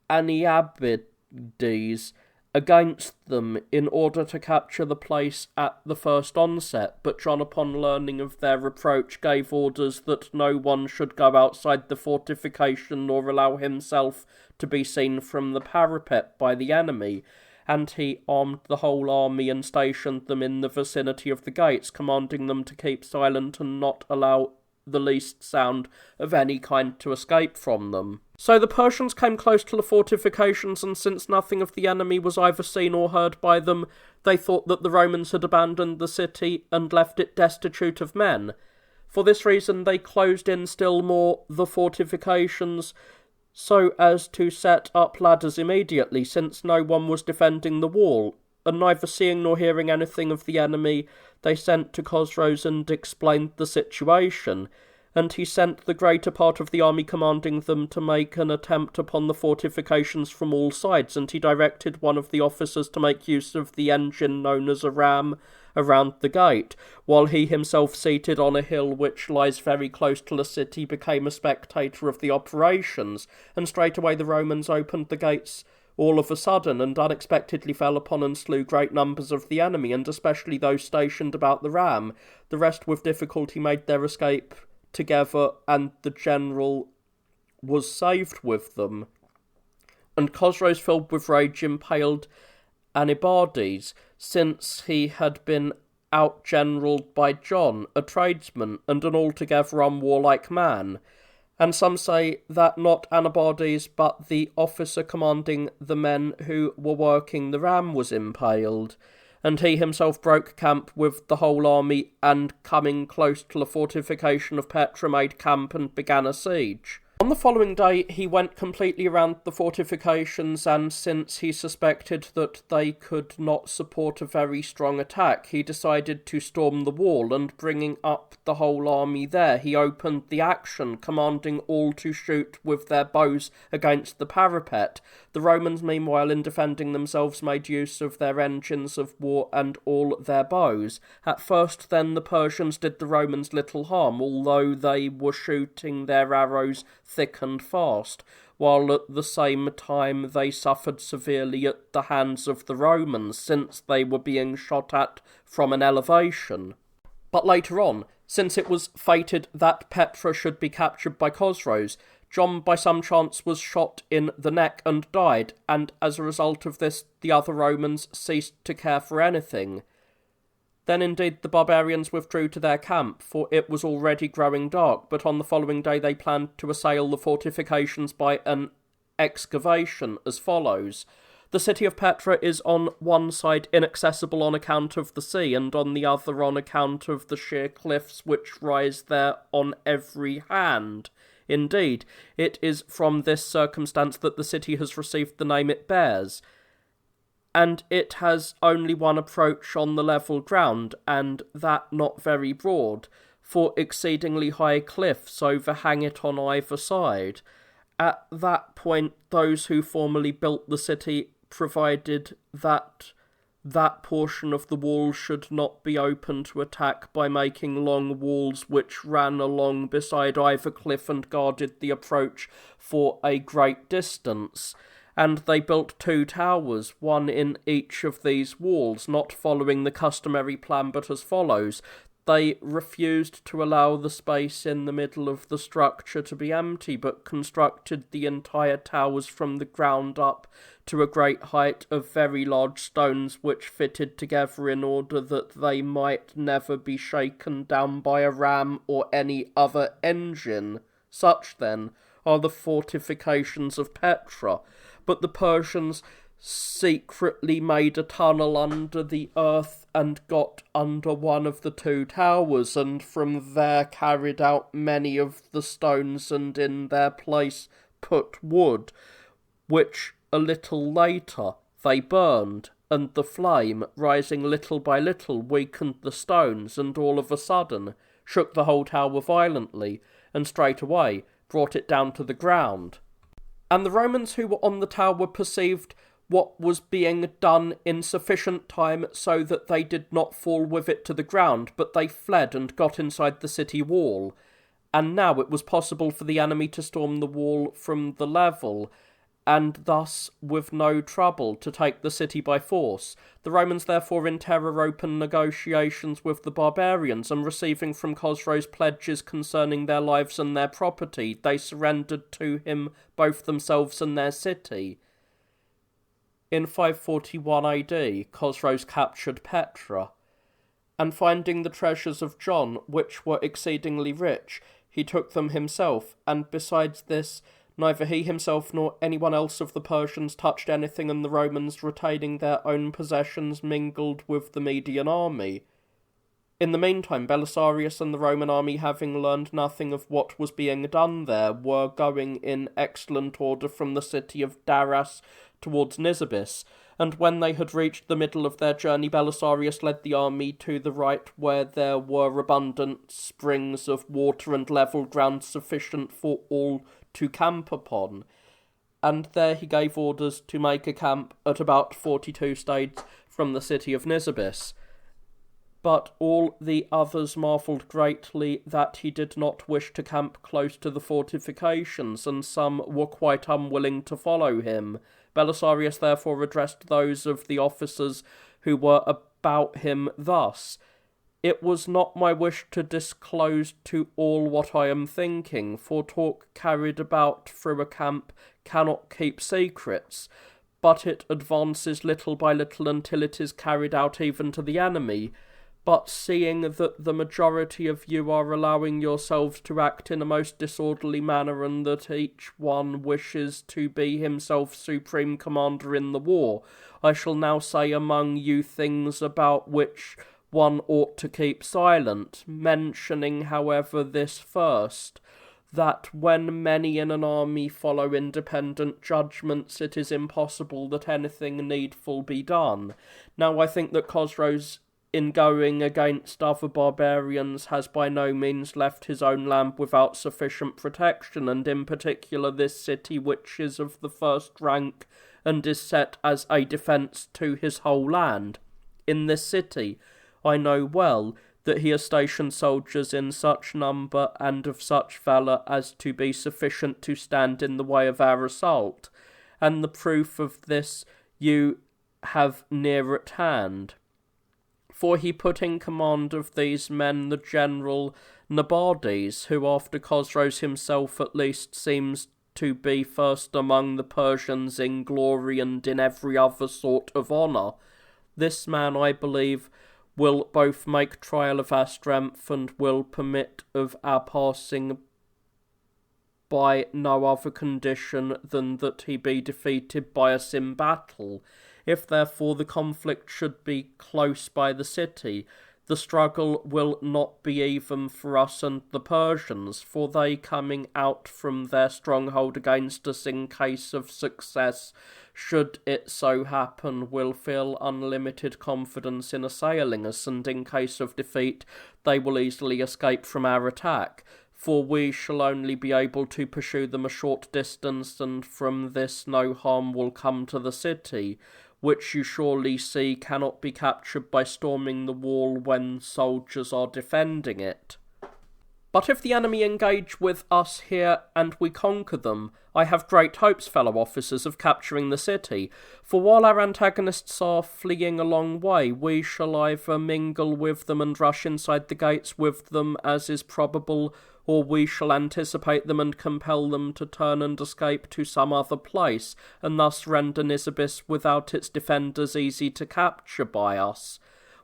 Aniabides, against them in order to capture the place at the first onset, but John, upon learning of their approach, gave orders that no one should go outside the fortification nor allow himself to be seen from the parapet by the enemy, and he armed the whole army and stationed them in the vicinity of the gates, commanding them to keep silent and not allow the least sound of any kind to escape from them. So the Persians came close to the fortifications, and since nothing of the enemy was either seen or heard by them, they thought that the Romans had abandoned the city and left it destitute of men. For this reason they closed in still more the fortifications, so as to set up ladders immediately, since no one was defending the wall, and neither seeing nor hearing anything of the enemy, they sent to Chosroes and explained the situation, and he sent the greater part of the army, commanding them to make an attempt upon the fortifications from all sides, and he directed one of the officers to make use of the engine known as a ram around the gate, while he himself, seated on a hill which lies very close to the city, became a spectator of the operations, and straightway the Romans opened the gates all of a sudden, and unexpectedly fell upon and slew great numbers of the enemy, and especially those stationed about the ram. The rest with difficulty made their escape together, and the general was saved with them. And Chosroes, filled with rage, impaled Anibardes, since he had been outgeneralled by John, a tradesman, and an altogether unwarlike man. And some say that not Anibardes, but the officer commanding the men who were working the ram was impaled, and he himself broke camp with the whole army, and coming close to the fortification of Petra, made camp and began a siege. On the following day, he went completely around the fortifications, and since he suspected that they could not support a very strong attack, he decided to storm the wall, and bringing up the whole army there, he opened the action, commanding all to shoot with their bows against the parapet. The Romans, meanwhile, in defending themselves, made use of their engines of war and all their bows. At first, then, the Persians did the Romans little harm, although they were shooting their arrows thick and fast, while at the same time they suffered severely at the hands of the Romans, since they were being shot at from an elevation. But later on, since it was fated that Petra should be captured by Chosroes, John by some chance was shot in the neck and died, and as a result of this the other Romans ceased to care for anything. Then indeed the barbarians withdrew to their camp, for it was already growing dark, but on the following day they planned to assail the fortifications by an excavation as follows. The city of Petra is on one side inaccessible on account of the sea, and on the other on account of the sheer cliffs which rise there on every hand. Indeed, it is from this circumstance that the city has received the name it bears, and it has only one approach on the level ground, and that not very broad, for exceedingly high cliffs overhang it on either side. At that point those who formerly built the city provided that that portion of the wall should not be open to attack by making long walls which ran along beside either cliff and guarded the approach for a great distance. And they built 2 towers, one in each of these walls, not following the customary plan but as follows. They refused to allow the space in the middle of the structure to be empty, but constructed the entire towers from the ground up to a great height of very large stones which fitted together in order that they might never be shaken down by a ram or any other engine. Such, then, are the fortifications of Petra. But the Persians secretly made a tunnel under the earth and got under one of the 2 towers, and from there carried out many of the stones, and in their place put wood, which a little later they burned, and the flame, rising little by little, weakened the stones, and all of a sudden shook the whole tower violently, and straightway brought it down to the ground. And the Romans who were on the tower perceived what was being done in sufficient time so that they did not fall with it to the ground, but they fled and got inside the city wall. And now it was possible for the enemy to storm the wall from the level, and thus, with no trouble, to take the city by force. The Romans therefore in terror opened negotiations with the barbarians, and receiving from Chosroes pledges concerning their lives and their property, they surrendered to him both themselves and their city. In 541 AD, Chosroes captured Petra, and finding the treasures of John, which were exceedingly rich, he took them himself, and besides this, neither he himself nor anyone else of the Persians touched anything, and the Romans, retaining their own possessions, mingled with the Median army. In the meantime, Belisarius and the Roman army, having learned nothing of what was being done there, were going in excellent order from the city of Daras towards Nisibis, and when they had reached the middle of their journey, Belisarius led the army to the right, where there were abundant springs of water and level ground sufficient for all to camp upon, and there he gave orders to make a camp at about 42 stades from the city of Nisibis. But all the others marvelled greatly that he did not wish to camp close to the fortifications, and some were quite unwilling to follow him. Belisarius therefore addressed those of the officers who were about him thus: "It was not my wish to disclose to all what I am thinking, for talk carried about through a camp cannot keep secrets, but it advances little by little until it is carried out even to the enemy. But seeing that the majority of you are allowing yourselves to act in a most disorderly manner, and that each one wishes to be himself supreme commander in the war, I shall now say among you things about which one ought to keep silent, mentioning, however, this first, that when many in an army follow independent judgments, it is impossible that anything needful be done. Now, I think that Khosrow's, in going against other barbarians, has by no means left his own land without sufficient protection, and in particular this city, which is of the first rank and is set as a defence to his whole land. In this city, I know well that he has stationed soldiers in such number and of such valour as to be sufficient to stand in the way of our assault, and the proof of this you have near at hand. For he put in command of these men the general Nabades, who after Khosrow's himself at least seems to be first among the Persians in glory and in every other sort of honour. This man, I believe, will both make trial of our strength and will permit of our passing by no other condition than that he be defeated by us in battle. If therefore the conflict should be close by the city, the struggle will not be even for us and the Persians, for they coming out from their stronghold against us in case of success, should it so happen, will feel unlimited confidence in assailing us, and in case of defeat they will easily escape from our attack, for we shall only be able to pursue them a short distance, and from this no harm will come to the city, which you surely see cannot be captured by storming the wall when soldiers are defending it. But if the enemy engage with us here and we conquer them, I have great hopes, fellow officers, of capturing the city, for while our antagonists are fleeing a long way, we shall either mingle with them and rush inside the gates with them, as is probable, or we shall anticipate them and compel them to turn and escape to some other place, and thus render Nisibis without its defenders easy to capture by us.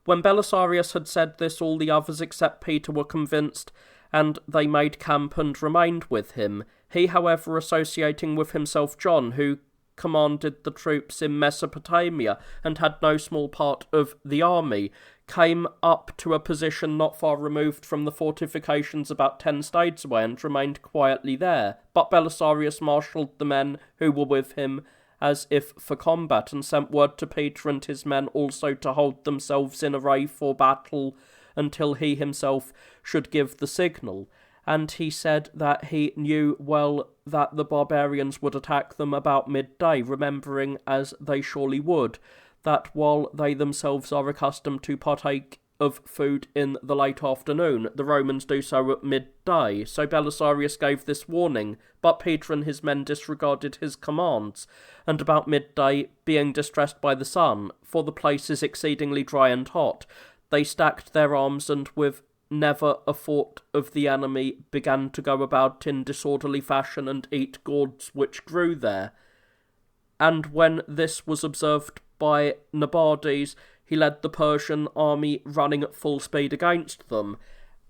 When Belisarius had said this, all the others except Peter were convinced, and they made camp and remained with him. He, however, associating with himself John, who commanded the troops in Mesopotamia and had no small part of the army, came up to a position not far removed from the fortifications, about 10 stades away, and remained quietly there. But Belisarius marshalled the men who were with him as if for combat, and sent word to Peter and his men also to hold themselves in array for battle until he himself should give the signal. And he said that he knew well that the barbarians would attack them about midday, remembering, as they surely would, that while they themselves are accustomed to partake of food in the late afternoon, the Romans do so at midday. So Belisarius gave this warning, but Peter and his men disregarded his commands, and about midday, being distressed by the sun, for the place is exceedingly dry and hot, they stacked their arms, and with never a thought of the enemy began to go about in disorderly fashion and eat gourds which grew there. And when this was observed by Nabades, he led the Persian army running at full speed against them,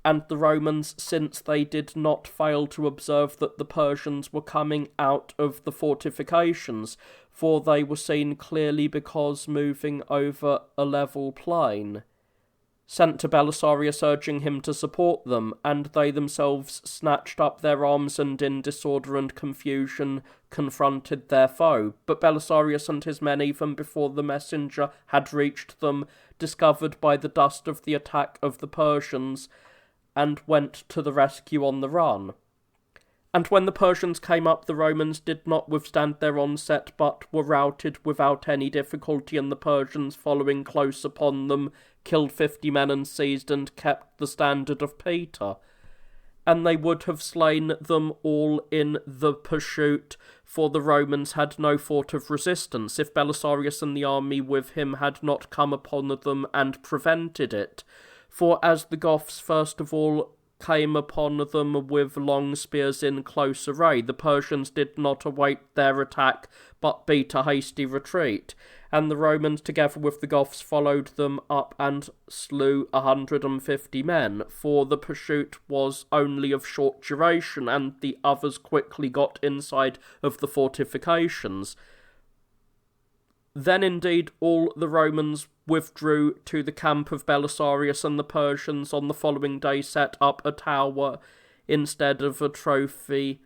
and the Romans, since they did not fail to observe that the Persians were coming out of the fortifications, for they were seen clearly because moving over a level plain, sent to Belisarius urging him to support them, and they themselves snatched up their arms and in disorder and confusion confronted their foe. But Belisarius and his men, even before the messenger had reached them, discovered by the dust of the attack of the Persians, and went to the rescue on the run. And when the Persians came up, the Romans did not withstand their onset, but were routed without any difficulty, and the Persians, following close upon them, killed 50 men and seized and kept the standard of Peter. And they would have slain them all in the pursuit, for the Romans had no thought of resistance, if Belisarius and the army with him had not come upon them and prevented it. For as the Goths first of all came upon them with long spears in close array, the Persians did not await their attack, but beat a hasty retreat, and the Romans, together with the Goths, followed them up and slew 150 men, for the pursuit was only of short duration, and the others quickly got inside of the fortifications. Then indeed all the Romans withdrew to the camp of Belisarius, and the Persians on the following day set up a tower instead of a trophy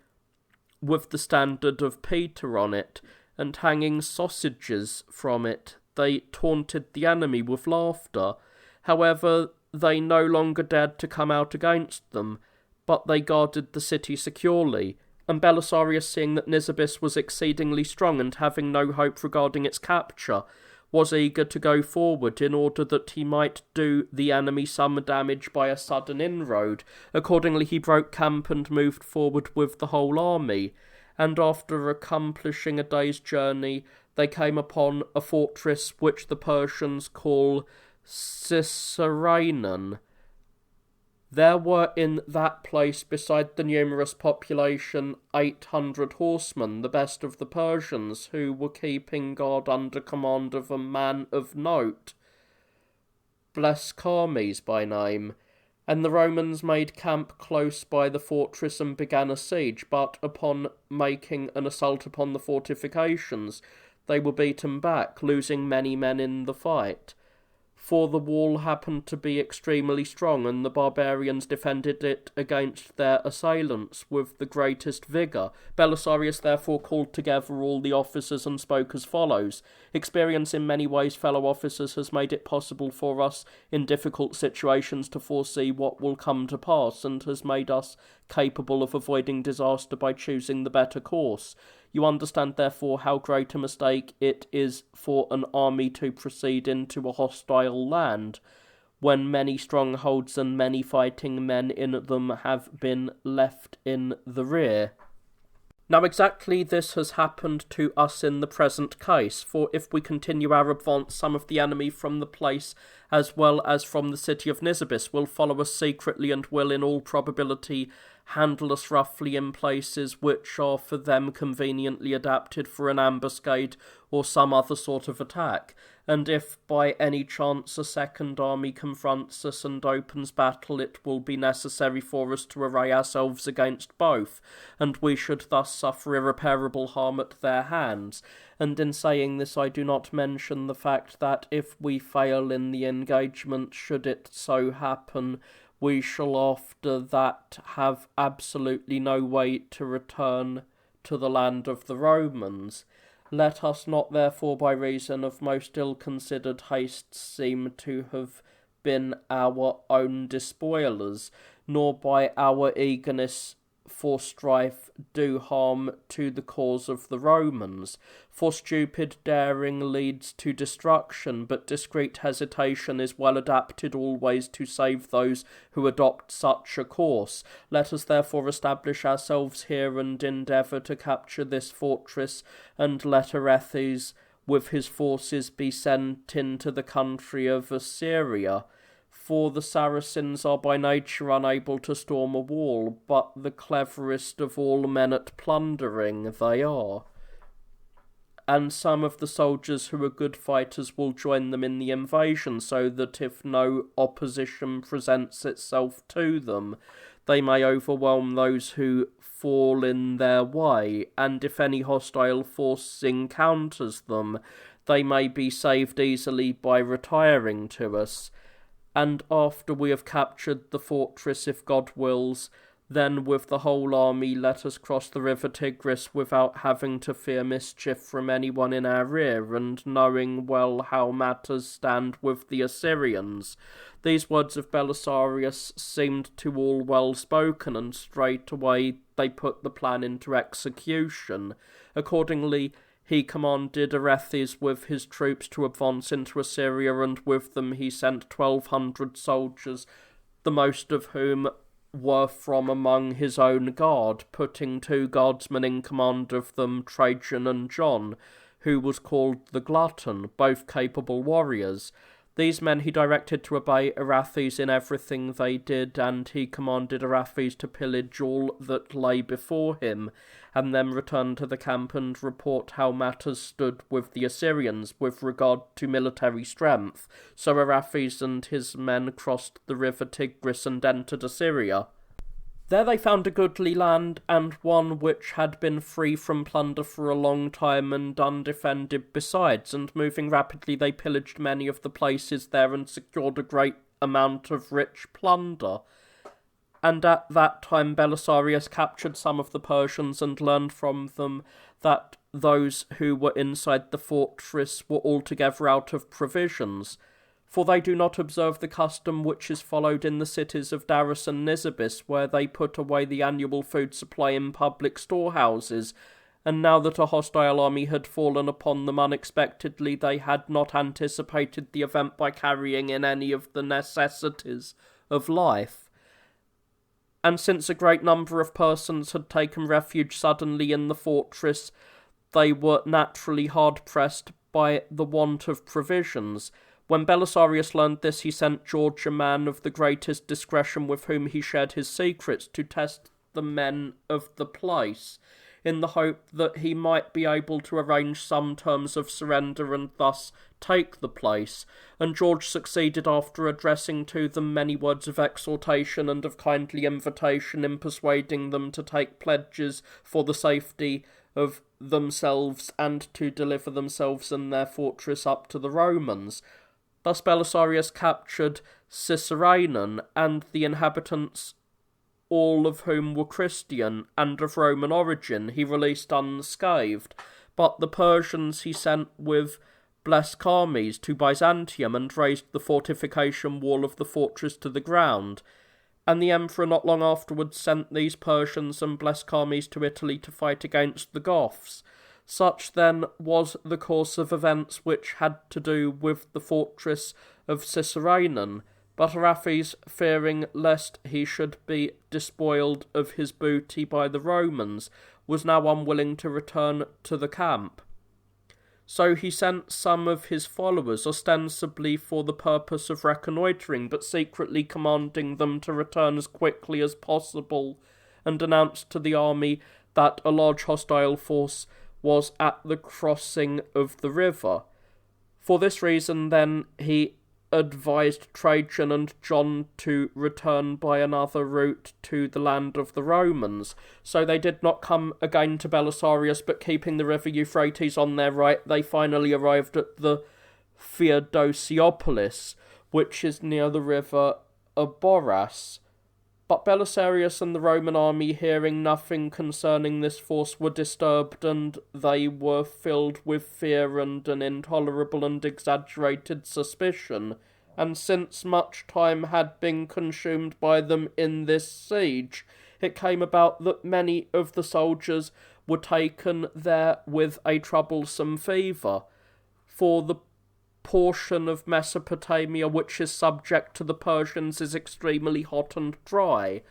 with the standard of Peter on it, and hanging sausages from it. They taunted the enemy with laughter. However, they no longer dared to come out against them, but they guarded the city securely, and Belisarius, seeing that Nisibis was exceedingly strong and having no hope regarding its capture, was eager to go forward in order that he might do the enemy some damage by a sudden inroad. Accordingly, he broke camp and moved forward with the whole army, and after accomplishing a day's journey, they came upon a fortress which the Persians call Cicerainon. There were in that place, beside the numerous population, 800 horsemen, the best of the Persians, who were keeping guard under command of a man of note, Blescames by name. And the Romans made camp close by the fortress and began a siege, but upon making an assault upon the fortifications, they were beaten back, losing many men in the fight. For the wall happened to be extremely strong, and the barbarians defended it against their assailants with the greatest vigour. Belisarius therefore called together all the officers and spoke as follows: "Experience in many ways, fellow officers, has made it possible for us in difficult situations to foresee what will come to pass, and has made us capable of avoiding disaster by choosing the better course. You understand, therefore, how great a mistake it is for an army to proceed into a hostile land, when many strongholds and many fighting men in them have been left in the rear. Now exactly this has happened to us in the present case, for if we continue our advance, some of the enemy from the place, as well as from the city of Nisibis, will follow us secretly, and will in all probability handle us roughly in places which are for them conveniently adapted for an ambuscade or some other sort of attack. And if by any chance a second army confronts us and opens battle, it will be necessary for us to array ourselves against both, and we should thus suffer irreparable harm at their hands. And in saying this, I do not mention the fact that if we fail in the engagement, should it so happen, we shall after that have absolutely no way to return to the land of the Romans. Let us not therefore by reason of most ill-considered haste seem to have been our own despoilers, nor by our eagerness for strife do harm to the cause of the Romans. For stupid daring leads to destruction, but discreet hesitation is well adapted always to save those who adopt such a course. Let us therefore establish ourselves here and endeavour to capture this fortress, and let Arethes with his forces be sent into the country of Assyria. For the Saracens are by nature unable to storm a wall, but the cleverest of all men at plundering they are. And some of the soldiers who are good fighters will join them in the invasion, so that if no opposition presents itself to them, they may overwhelm those who fall in their way, and if any hostile force encounters them, they may be saved easily by retiring to us. And after we have captured the fortress, if God wills, then with the whole army let us cross the river Tigris without having to fear mischief from anyone in our rear, and knowing well how matters stand with the Assyrians." These words of Belisarius seemed to all well spoken, and straightway they put the plan into execution. Accordingly, he commanded Arethes with his troops to advance into Assyria, and with them he sent 1,200 soldiers, the most of whom were from among his own guard, putting 2 guardsmen in command of them, Trajan and John, who was called the Glutton, both capable warriors. These men he directed to obey Arethes in everything they did, and he commanded Arethes to pillage all that lay before him, and then return to the camp and report how matters stood with the Assyrians with regard to military strength. So Arethes and his men crossed the river Tigris and entered Assyria. There they found a goodly land, and one which had been free from plunder for a long time and undefended besides, and moving rapidly they pillaged many of the places there and secured a great amount of rich plunder. and at that time Belisarius captured some of the Persians and learned from them that those who were inside the fortress were altogether out of provisions, for they do not observe the custom which is followed in the cities of Daras and Nisibis, where they put away the annual food supply in public storehouses, and now that a hostile army had fallen upon them unexpectedly, they had not anticipated the event by carrying in any of the necessities of life. And since a great number of persons had taken refuge suddenly in the fortress, they were naturally hard-pressed by the want of provisions. When Belisarius learned this, he sent George, a man of the greatest discretion with whom he shared his secrets, to test the men of the place, in the hope that he might be able to arrange some terms of surrender and thus take the place, and George succeeded, after addressing to them many words of exhortation and of kindly invitation, in persuading them to take pledges for the safety of themselves and to deliver themselves and their fortress up to the Romans. Thus Belisarius captured Ciceranum and the inhabitants, all of whom were Christian and of Roman origin, he released unscathed, but the Persians he sent with Blescames to Byzantium and razed the fortification wall of the fortress to the ground, and the emperor not long afterwards sent these Persians and Blescames to Italy to fight against the Goths. Such then was the course of events which had to do with the fortress of Ciceranum, but Araphis, fearing lest he should be despoiled of his booty by the Romans, was now unwilling to return to the camp. So he sent some of his followers, ostensibly for the purpose of reconnoitring, but secretly commanding them to return as quickly as possible, and announced to the army that a large hostile force was at the crossing of the river. For this reason, then, he advised Trajan and John to return by another route to the land of the Romans. So they did not come again to Belisarius, but keeping the river Euphrates on their right, they finally arrived at the Theodosiopolis, which is near the river Aboras. But Belisarius and the Roman army, hearing nothing concerning this force, were disturbed, and they were filled with fear and an intolerable and exaggerated suspicion. And since much time had been consumed by them in this siege, it came about that many of the soldiers were taken there with a troublesome fever. For the portion of Mesopotamia which is subject to the Persians is extremely hot and dry,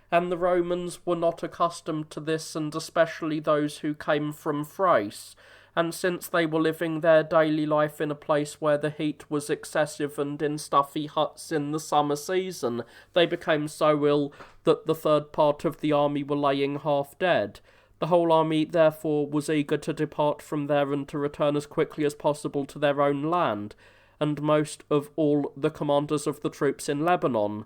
and the Romans were not accustomed to this, and especially those who came from Thrace, and since they were living their daily life in a place where the heat was excessive and in stuffy huts in the summer season, they became so ill that the third part of the army were laying half dead. The whole army, therefore, was eager to depart from there and to return as quickly as possible to their own land, and most of all the commanders of the troops in Lebanon,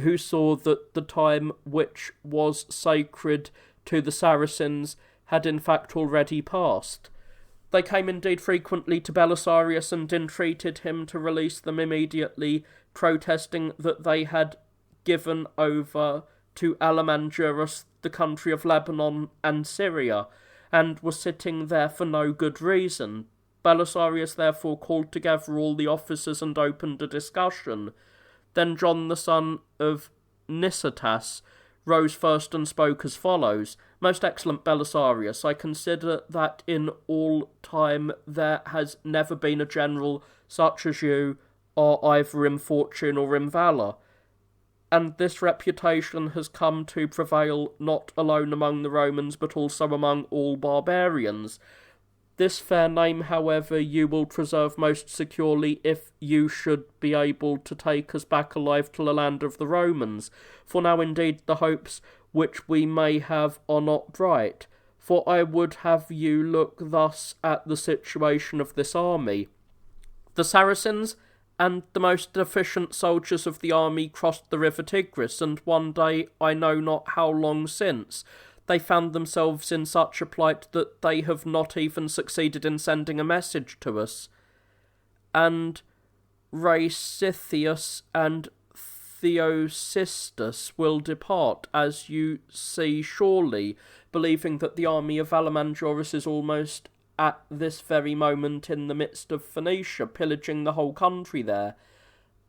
who saw that the time which was sacred to the Saracens had in fact already passed. They came indeed frequently to Belisarius and entreated him to release them immediately, protesting that they had given over to Alamandurus the country of Lebanon and Syria, and were sitting there for no good reason. Belisarius therefore called together all the officers and opened a discussion. Then John the son of Nicetas rose first and spoke as follows: "Most excellent Belisarius, I consider that in all time there has never been a general such as you are, either in fortune or in valour. And this reputation has come to prevail not alone among the Romans, but also among all barbarians. This fair name, however, you will preserve most securely if you should be able to take us back alive to the land of the Romans. For now, indeed, the hopes which we may have are not bright. For I would have you look thus at the situation of this army. The Saracens and the most efficient soldiers of the army crossed the river Tigris, and one day, I know not how long since, they found themselves in such a plight that they have not even succeeded in sending a message to us. And Racithius and Theosistus will depart, as you see surely, believing that the army of Alamandorus is almost at this very moment in the midst of Phoenicia, pillaging the whole country there.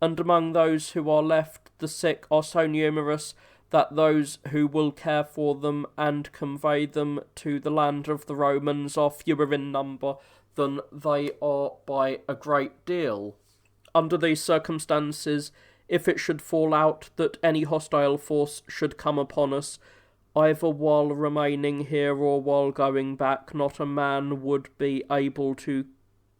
And among those who are left, the sick are so numerous that those who will care for them and convey them to the land of the Romans are fewer in number than they are by a great deal. Under these circumstances, if it should fall out that any hostile force should come upon us, either while remaining here or while going back, not a man would be able to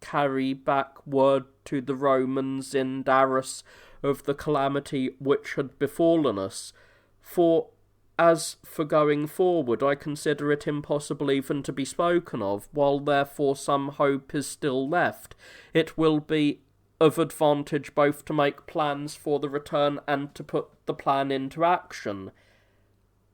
carry back word to the Romans in Darus of the calamity which had befallen us. For as for going forward, I consider it impossible even to be spoken of. While therefore some hope is still left, it will be of advantage both to make plans for the return and to put the plan into action.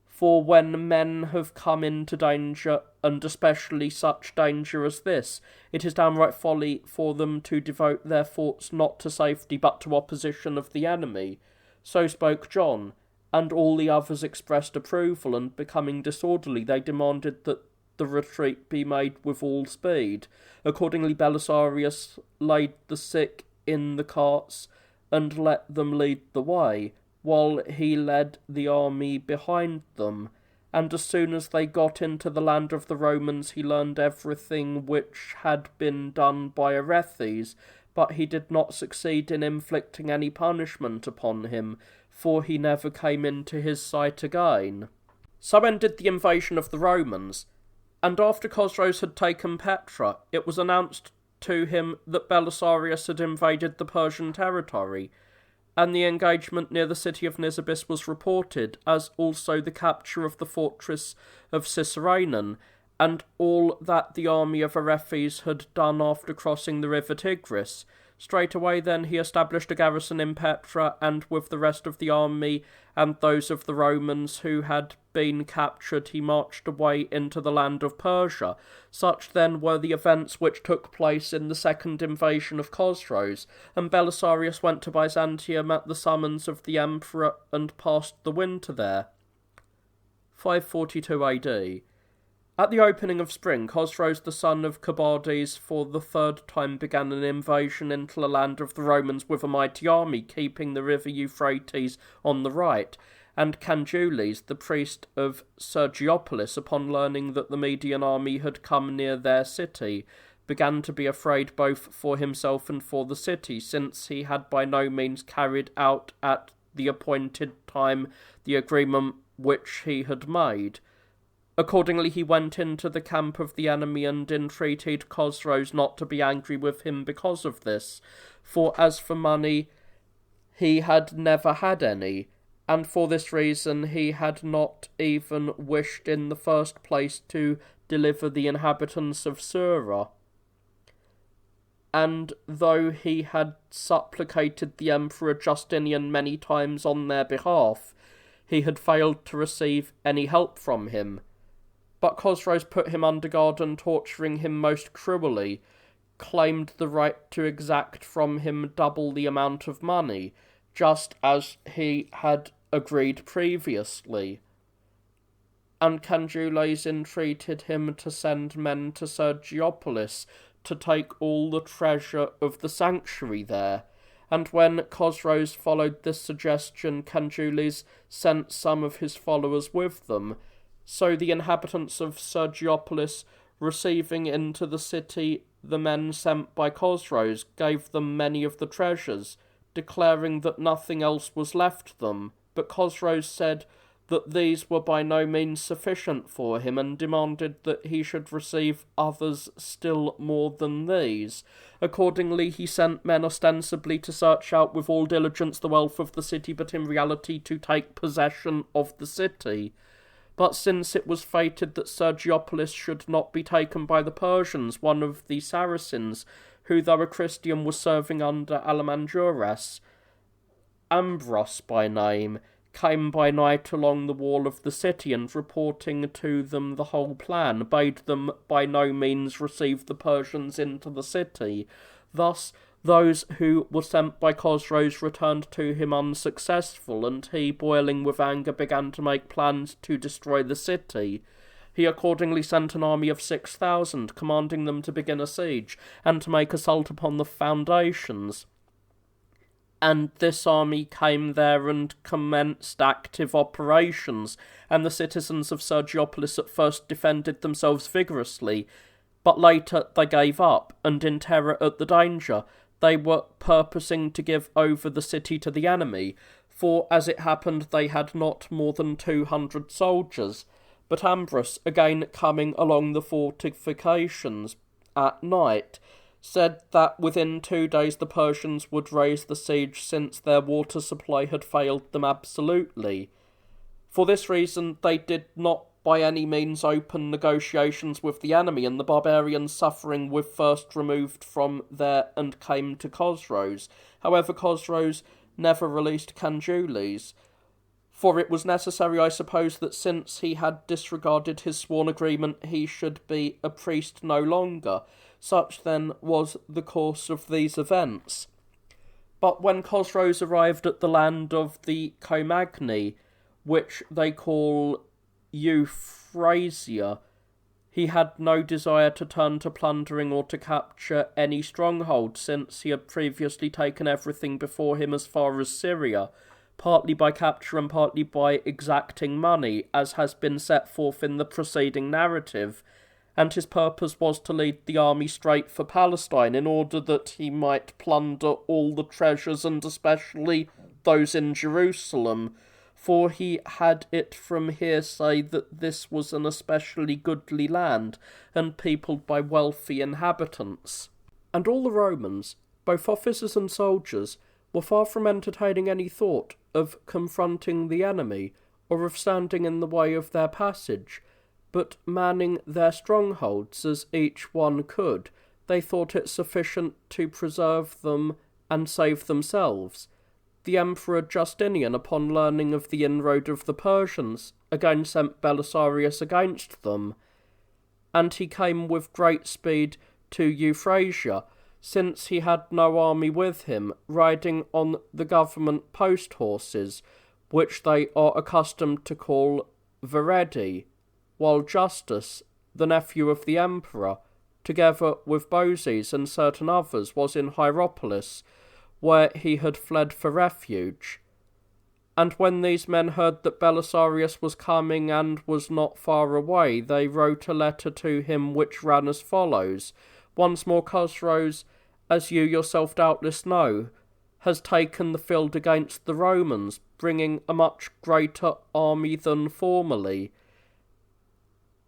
For when men have come into danger, and especially such danger as this, it is downright folly for them to devote their thoughts not to safety but to opposition of the enemy. So spoke John, and all the others expressed approval, and becoming disorderly, they demanded that the retreat be made with all speed. Accordingly Belisarius laid the sick in the carts, and let them lead the way, while he led the army behind them. And as soon as they got into the land of the Romans, he learned everything which had been done by Orestes, but he did not succeed in inflicting any punishment upon him, for he never came into his sight again. So ended the invasion of the Romans, and after Chosroes had taken Petra, it was announced to him that Belisarius had invaded the Persian territory, and the engagement near the city of Nisibis was reported, as also the capture of the fortress of Ciceronen, and all that the army of Orestes had done after crossing the river Tigris. Straightway then he established a garrison in Petra, and with the rest of the army and those of the Romans who had been captured, he marched away into the land of Persia. Such then were the events which took place in the second invasion of Chosroes, and Belisarius went to Byzantium at the summons of the emperor, and passed the winter there. 542 AD. At the opening of spring, Chosroes the son of Cobades for the third time began an invasion into the land of the Romans with a mighty army, keeping the river Euphrates on the right, and Canjules, the priest of Sergiopolis, upon learning that the Median army had come near their city, began to be afraid both for himself and for the city, since he had by no means carried out at the appointed time the agreement which he had made. Accordingly he went into the camp of the enemy and entreated Chosroes not to be angry with him because of this, for as for money he had never had any, and for this reason he had not even wished in the first place to deliver the inhabitants of Sura. And though he had supplicated the Emperor Justinian many times on their behalf, he had failed to receive any help from him. But Chosroes put him under guard and, torturing him most cruelly, claimed the right to exact from him double the amount of money, just as he had agreed previously. And Canjules entreated him to send men to Sergiopolis to take all the treasure of the sanctuary there. And when Chosroes followed this suggestion, Canjules sent some of his followers with them. So the inhabitants of Sergiopolis, receiving into the city the men sent by Chosroes, gave them many of the treasures, declaring that nothing else was left them. But Chosroes said that these were by no means sufficient for him, and demanded that he should receive others still more than these. Accordingly he sent men ostensibly to search out with all diligence the wealth of the city, but in reality to take possession of the city. But since it was fated that Sergiopolis should not be taken by the Persians, one of the Saracens, who though a Christian was serving under Alamandorus, Ambros by name, came by night along the wall of the city, and reporting to them the whole plan, bade them by no means receive the Persians into the city. Thus Those who were sent by Chosroes returned to him unsuccessful, and he, boiling with anger, began to make plans to destroy the city. He accordingly sent an army of 6,000, commanding them to begin a siege, and to make assault upon the foundations. And this army came there and commenced active operations, and the citizens of Sergiopolis at first defended themselves vigorously, but later they gave up, and in terror at the danger, they were purposing to give over the city to the enemy, for as it happened they had not more than 200 soldiers. But Ambrus, again coming along the fortifications at night, said that within 2 days the Persians would raise the siege, since their water supply had failed them absolutely. For this reason they did not by any means open negotiations with the enemy, and the barbarians, suffering, were first removed from there and came to Chosroes. However, Chosroes never released Canjules, for it was necessary, I suppose, that since he had disregarded his sworn agreement, he should be a priest no longer. Such then was the course of these events. But when Chosroes arrived at the land of the Comagni, which they call Euphrasia, he had no desire to turn to plundering or to capture any stronghold, since he had previously taken everything before him as far as Syria, partly by capture and partly by exacting money, as has been set forth in the preceding narrative, and his purpose was to lead the army straight for Palestine, in order that he might plunder all the treasures, and especially those in Jerusalem, for he had it from hearsay that this was an especially goodly land, and peopled by wealthy inhabitants. And all the Romans, both officers and soldiers, were far from entertaining any thought of confronting the enemy, or of standing in the way of their passage, but manning their strongholds as each one could. They thought it sufficient to preserve them and save themselves. The Emperor Justinian, upon learning of the inroad of the Persians, again sent Belisarius against them, and he came with great speed to Euphrasia, since he had no army with him, riding on the government post horses, which they are accustomed to call Veredi, while Justus, the nephew of the Emperor, together with Bozes and certain others, was in Hierapolis, where he had fled for refuge. And when these men heard that Belisarius was coming and was not far away, they wrote a letter to him which ran as follows: "Once more Chosroes, as you yourself doubtless know, has taken the field against the Romans, bringing a much greater army than formerly,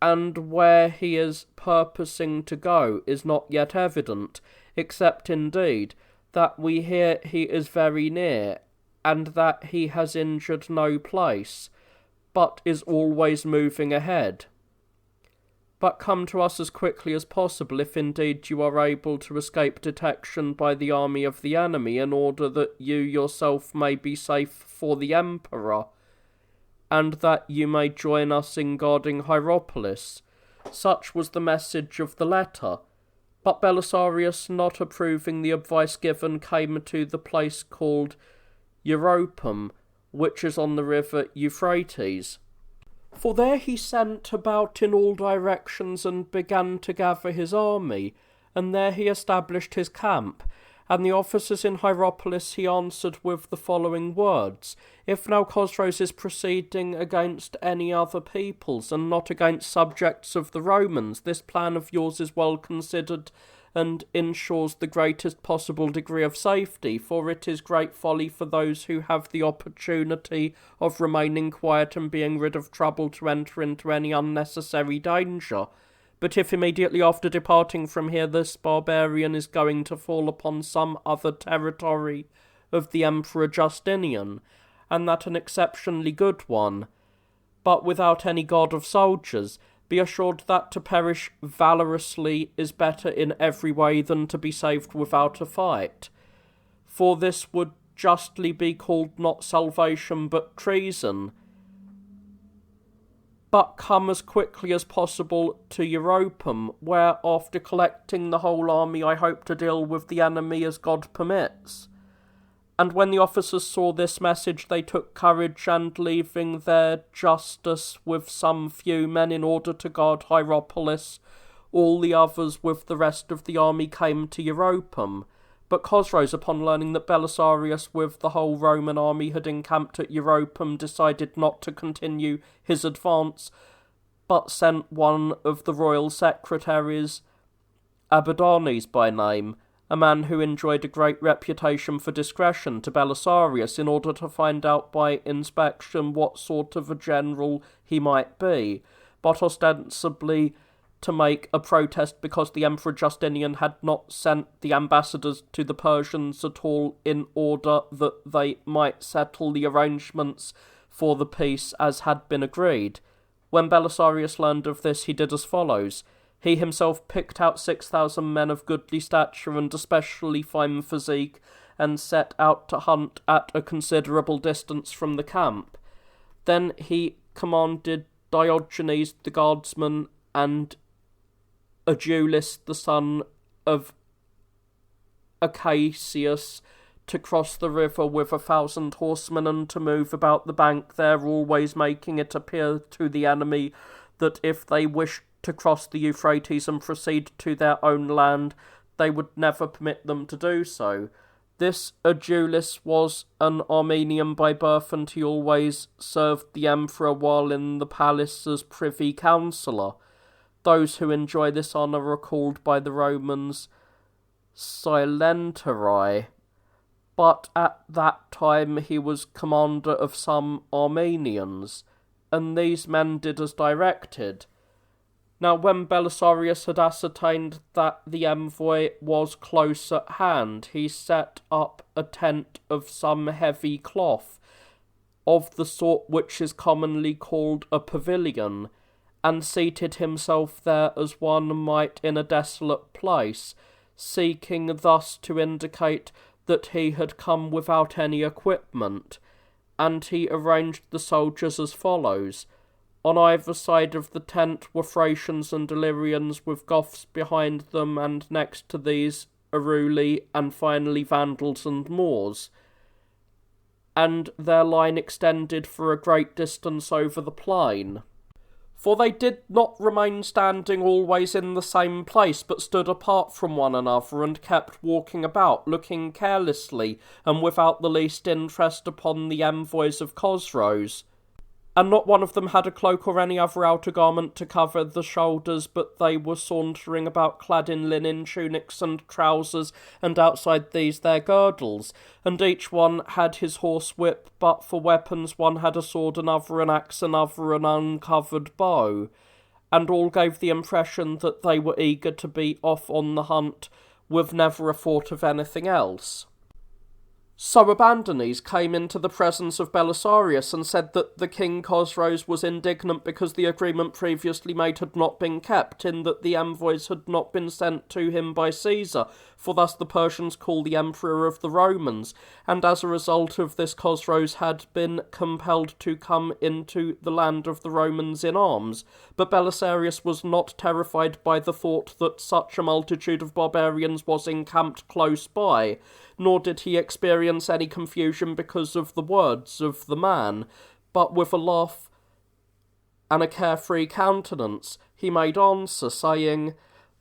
and where he is purposing to go is not yet evident, except indeed that we hear he is very near, and that he has injured no place, but is always moving ahead. But come to us as quickly as possible, if indeed you are able to escape detection by the army of the enemy, in order that you yourself may be safe for the Emperor, and that you may join us in guarding Hierapolis." Such was the message of the letter. But Belisarius, not approving the advice given, came to the place called Europum, which is on the river Euphrates. For there he sent about in all directions and began to gather his army, and there he established his camp. And the officers in Hierapolis he answered with the following words: "If now Chosroes is proceeding against any other peoples, and not against subjects of the Romans, this plan of yours is well considered, and ensures the greatest possible degree of safety, for it is great folly for those who have the opportunity of remaining quiet and being rid of trouble to enter into any unnecessary danger. But if immediately after departing from here this barbarian is going to fall upon some other territory of the Emperor Justinian, and that an exceptionally good one, but without any god of soldiers, be assured that to perish valorously is better in every way than to be saved without a fight. For this would justly be called not salvation but treason. but come as quickly as possible to Europum, where, after collecting the whole army, I hope to deal with the enemy as God permits. And when the officers saw this message, they took courage, and leaving their justice with some few men in order to guard Hierapolis, all the others with the rest of the army came to Europum. But Chosroes, upon learning that Belisarius with the whole Roman army had encamped at Europum, decided not to continue his advance, but sent one of the royal secretaries, Abadones by name, a man who enjoyed a great reputation for discretion, to Belisarius in order to find out by inspection what sort of a general he might be, but ostensibly to make a protest because the Emperor Justinian had not sent the ambassadors to the Persians at all in order that they might settle the arrangements for the peace as had been agreed. When Belisarius learned of this, he did as follows. He himself picked out 6,000 men of goodly stature and especially fine physique, and set out to hunt at a considerable distance from the camp. Then he commanded Diogenes the guardsman and Adulis the son of Acacius to cross the river with 1,000 horsemen and to move about the bank there, always making it appear to the enemy that if they wished to cross the Euphrates and proceed to their own land, they would never permit them to do so. This Adulis was an Armenian by birth, and he always served the emperor while in the palace as privy councillor. Those who enjoy this honour are called by the Romans Silentari, but at that time he was commander of some Armenians, and these men did as directed. Now when Belisarius had ascertained that the envoy was close at hand, he set up a tent of some heavy cloth, of the sort which is commonly called a pavilion, and seated himself there as one might in a desolate place, seeking thus to indicate that he had come without any equipment. And he arranged the soldiers as follows. On either side of the tent were Thracians and Illyrians with Goths behind them, and next to these Aruli, and finally Vandals and Moors. And their line extended for a great distance over the plain. For they did not remain standing always in the same place, but stood apart from one another, and kept walking about, looking carelessly, and without the least interest upon the envoys of Chosroes. And not one of them had a cloak or any other outer garment to cover the shoulders, but they were sauntering about clad in linen tunics and trousers, and outside these their girdles. And each one had his horsewhip, but for weapons one had a sword, another an axe, another an uncovered bow. And all gave the impression that they were eager to be off on the hunt, with never a thought of anything else. So Abandones came into the presence of Belisarius and said that the king Chosroes was indignant because the agreement previously made had not been kept, in that the envoys had not been sent to him by Caesar, for thus the Persians call the emperor of the Romans, and as a result of this Chosroes had been compelled to come into the land of the Romans in arms. But Belisarius was not terrified by the thought that such a multitude of barbarians was encamped close by, nor did he experience any confusion because of the words of the man, but with a laugh and a carefree countenance he made answer, saying,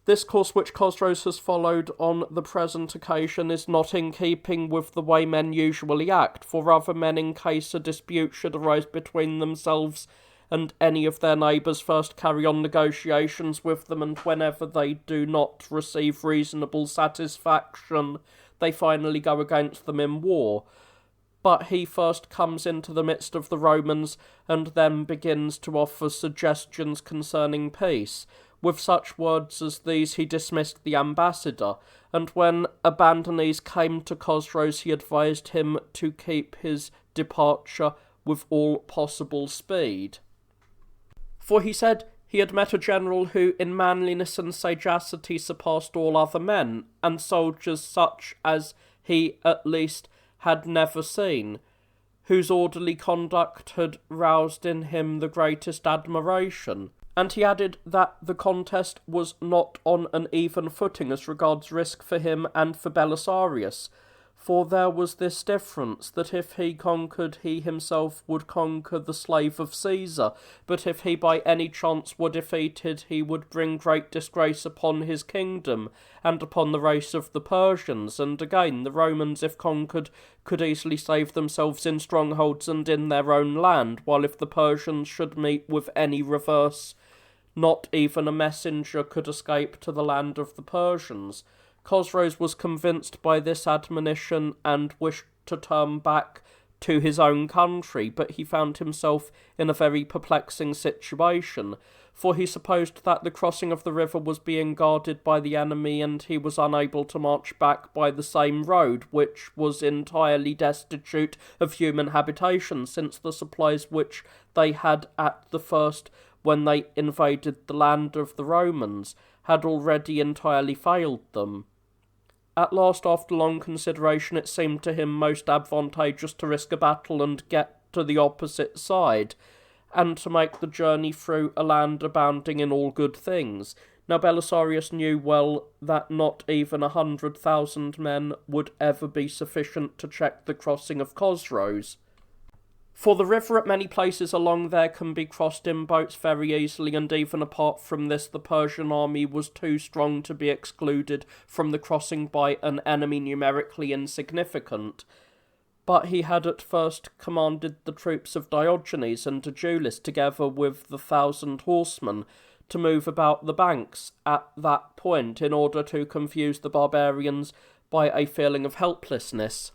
"This course which Chosroes has followed on the present occasion is not in keeping with the way men usually act, for other men, in case a dispute should arise between themselves and any of their neighbours, first carry on negotiations with them, and whenever they do not receive reasonable satisfaction, they finally go against them in war. But he first comes into the midst of the Romans, and then begins to offer suggestions concerning peace. With such words as these he dismissed the ambassador, and when Abandones came to Chosroes he advised him to keep his departure with all possible speed. For he said he had met a general who in manliness and sagacity surpassed all other men, and soldiers such as he at least had never seen, whose orderly conduct had roused in him the greatest admiration. And he added that the contest was not on an even footing as regards risk for him and for Belisarius, for there was this difference, that if he conquered, he himself would conquer the slave of Caesar, but if he by any chance were defeated, he would bring great disgrace upon his kingdom, and upon the race of the Persians, and again the Romans, if conquered, could easily save themselves in strongholds and in their own land, while if the Persians should meet with any reverse, not even a messenger could escape to the land of the Persians. Chosroes was convinced by this admonition and wished to turn back to his own country, but he found himself in a very perplexing situation, for he supposed that the crossing of the river was being guarded by the enemy, and he was unable to march back by the same road, which was entirely destitute of human habitation, since the supplies which they had at the first, when they invaded the land of the Romans, had already entirely failed them. At last, after long consideration, it seemed to him most advantageous to risk a battle and get to the opposite side, and to make the journey through a land abounding in all good things. Now Belisarius knew well that not even 100,000 men would ever be sufficient to check the crossing of Chosroes. For the river at many places along there can be crossed in boats very easily, and even apart from this the Persian army was too strong to be excluded from the crossing by an enemy numerically insignificant. But he had at first commanded the troops of Diogenes and Adulis, together with the 1,000 horsemen, to move about the banks at that point in order to confuse the barbarians by a feeling of helplessness.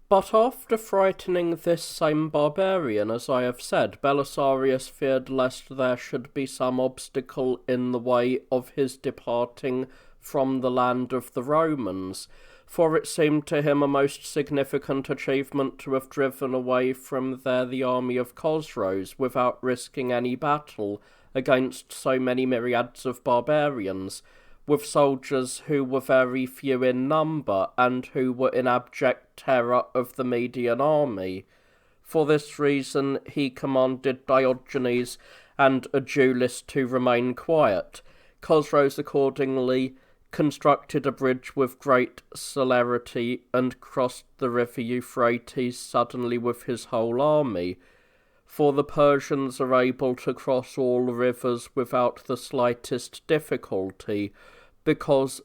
But after frightening this same barbarian, as I have said, Belisarius feared lest there should be some obstacle in the way of his departing from the land of the Romans, for it seemed to him a most significant achievement to have driven away from there the army of Chosroes without risking any battle against so many myriads of barbarians, with soldiers who were very few in number, and who were in abject terror of the Median army. For this reason he commanded Diogenes and Adulis to remain quiet. Chosroes accordingly constructed a bridge with great celerity, and crossed the river Euphrates suddenly with his whole army. For the Persians are able to cross all rivers without the slightest difficulty, because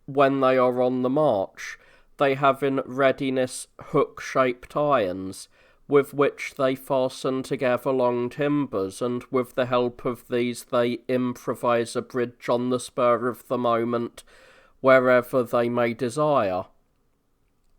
when they are on the march, they have in readiness hook-shaped irons, with which they fasten together long timbers, and with the help of these they improvise a bridge on the spur of the moment, wherever they may desire.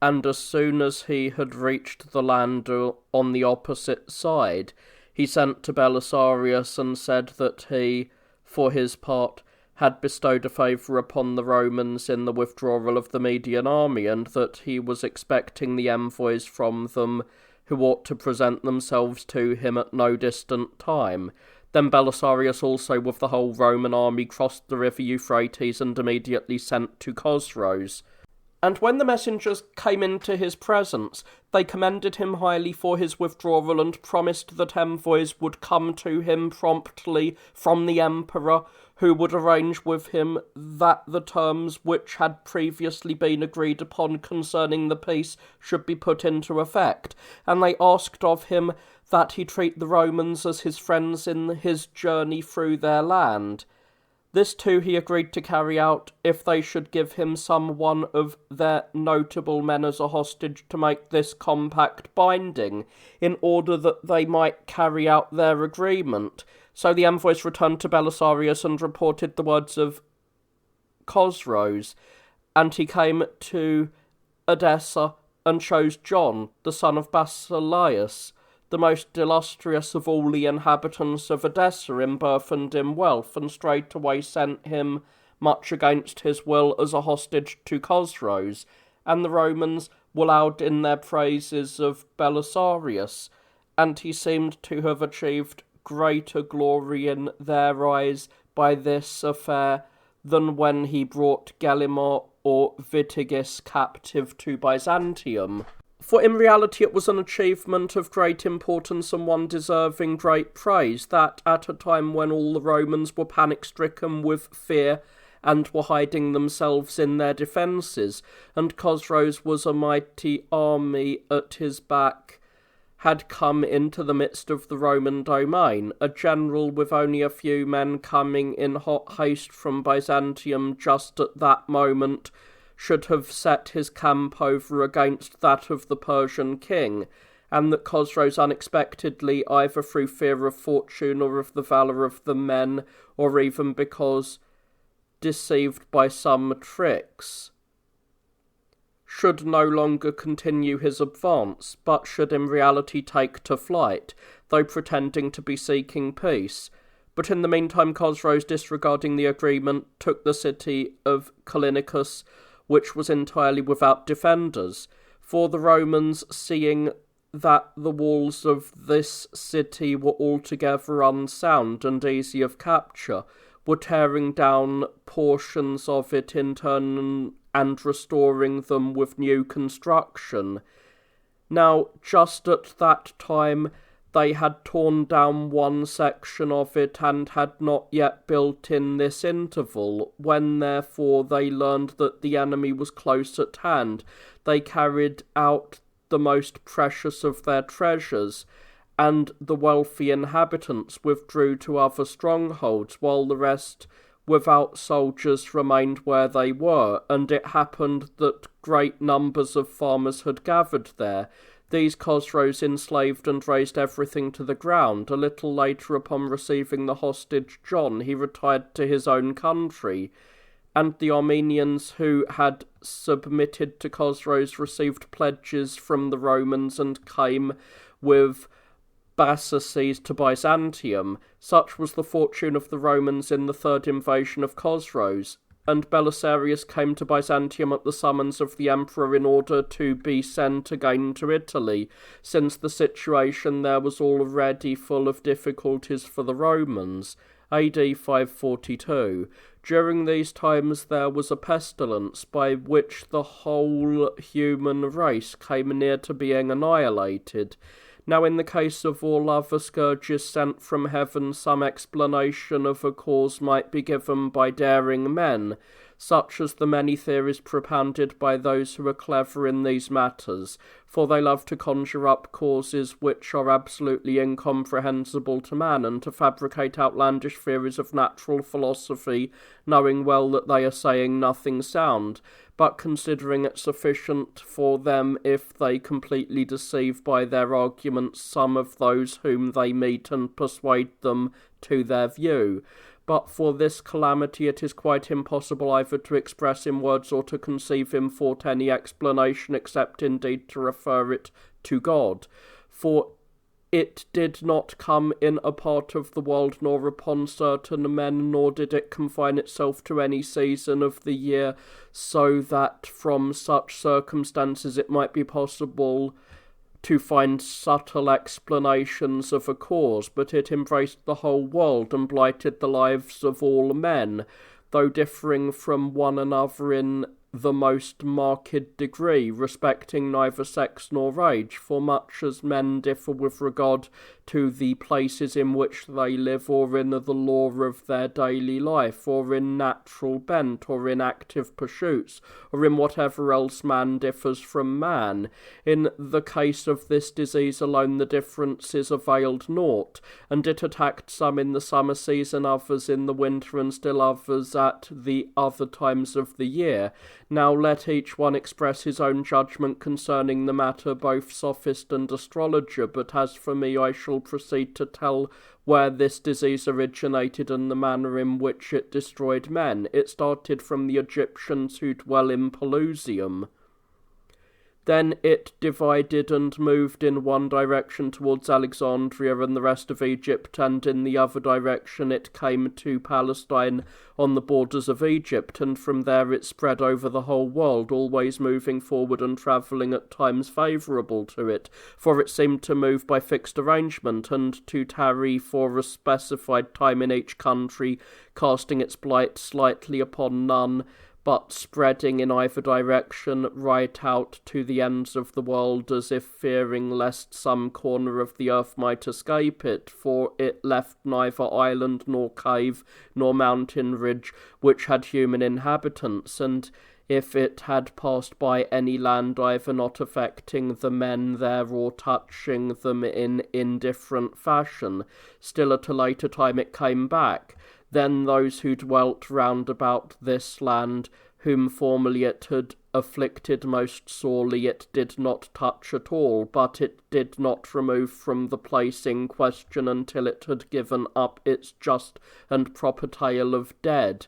And as soon as he had reached the land on the opposite side, he sent to Belisarius and said that he, for his part, had bestowed a favour upon the Romans in the withdrawal of the Median army, and that he was expecting the envoys from them, who ought to present themselves to him at no distant time. Then Belisarius also with the whole Roman army crossed the river Euphrates and immediately sent to Chosroes. And when the messengers came into his presence, they commended him highly for his withdrawal, and promised that envoys would come to him promptly from the emperor, who would arrange with him that the terms which had previously been agreed upon concerning the peace should be put into effect. And they asked of him that he treat the Romans as his friends in his journey through their land. This too he agreed to carry out, if they should give him some one of their notable men as a hostage to make this compact binding, in order that they might carry out their agreement. So the envoys returned to Belisarius and reported the words of Chosroes, and he came to Edessa and chose John, the son of Basileus, the most illustrious of all the inhabitants of Edessa in birth and in wealth, and straightway sent him, much against his will, as a hostage to Chosroes. And the Romans were loud in their praises of Belisarius, and he seemed to have achieved greater glory in their eyes by this affair than when he brought Gelimer or Vitigis captive to Byzantium. For in reality it was an achievement of great importance and one deserving great praise, that at a time when all the Romans were panic-stricken with fear and were hiding themselves in their defences, and Chosroes was a mighty army at his back, had come into the midst of the Roman domain, a general with only a few men coming in hot haste from Byzantium just at that moment, should have set his camp over against that of the Persian king, and that Chosroes unexpectedly, either through fear of fortune or of the valour of the men, or even because deceived by some tricks, should no longer continue his advance, but should in reality take to flight, though pretending to be seeking peace. But in the meantime Chosroes, disregarding the agreement, took the city of Callinicus, which was entirely without defenders, for the Romans, seeing that the walls of this city were altogether unsound and easy of capture, were tearing down portions of it in turn and restoring them with new construction. Now, just at that time, they had torn down one section of it and had not yet built in this interval. When therefore they learned that the enemy was close at hand, they carried out the most precious of their treasures, and the wealthy inhabitants withdrew to other strongholds, while the rest without soldiers remained where they were. And it happened that great numbers of farmers had gathered there. These Chosroes enslaved and razed everything to the ground. A little later, upon receiving the hostage John, he retired to his own country, and the Armenians who had submitted to Chosroes received pledges from the Romans and came with Bassaces to Byzantium. Such was the fortune of the Romans in the third invasion of Chosroes, and Belisarius came to Byzantium at the summons of the emperor in order to be sent again to Italy, since the situation there was already full of difficulties for the Romans. AD 542. During these times there was a pestilence by which the whole human race came near to being annihilated. Now in the case of all other scourges sent from heaven, some explanation of a cause might be given by daring men, such as the many theories propounded by those who are clever in these matters, for they love to conjure up causes which are absolutely incomprehensible to man, and to fabricate outlandish theories of natural philosophy, knowing well that they are saying nothing sound, but considering it sufficient for them if they completely deceive by their arguments some of those whom they meet and persuade them to their view. But for this calamity it is quite impossible either to express in words or to conceive in thought any explanation, except indeed to refer it to God. For it did not come in a part of the world, nor upon certain men, nor did it confine itself to any season of the year, so that from such circumstances it might be possible to find subtle explanations of a cause, but it embraced the whole world and blighted the lives of all men, though differing from one another in the most marked degree, respecting neither sex nor age, for much as men differ with regard to the places in which they live, or in the law of their daily life, or in natural bent, or in active pursuits, or in whatever else man differs from man. In the case of this disease alone the differences availed naught, and it attacked some in the summer season, others in the winter, and still others at the other times of the year. Now let each one express his own judgment concerning the matter, both sophist and astrologer, but as for me I shall proceed to tell where this disease originated and the manner in which it destroyed men. It started from the Egyptians who dwell in Pelusium. Then it divided and moved in one direction towards Alexandria and the rest of Egypt, and in the other direction it came to Palestine on the borders of Egypt, and from there it spread over the whole world, always moving forward and travelling at times favourable to it, for it seemed to move by fixed arrangement, and to tarry for a specified time in each country, casting its blight slightly upon none, but spreading in either direction right out to the ends of the world, as if fearing lest some corner of the earth might escape it, for it left neither island nor cave nor mountain ridge which had human inhabitants, and if it had passed by any land either not affecting the men there or touching them in indifferent fashion, still at a later time it came back. Then those who dwelt round about this land, whom formerly it had afflicted most sorely, it did not touch at all, but it did not remove from the place in question until it had given up its just and proper tale of dead,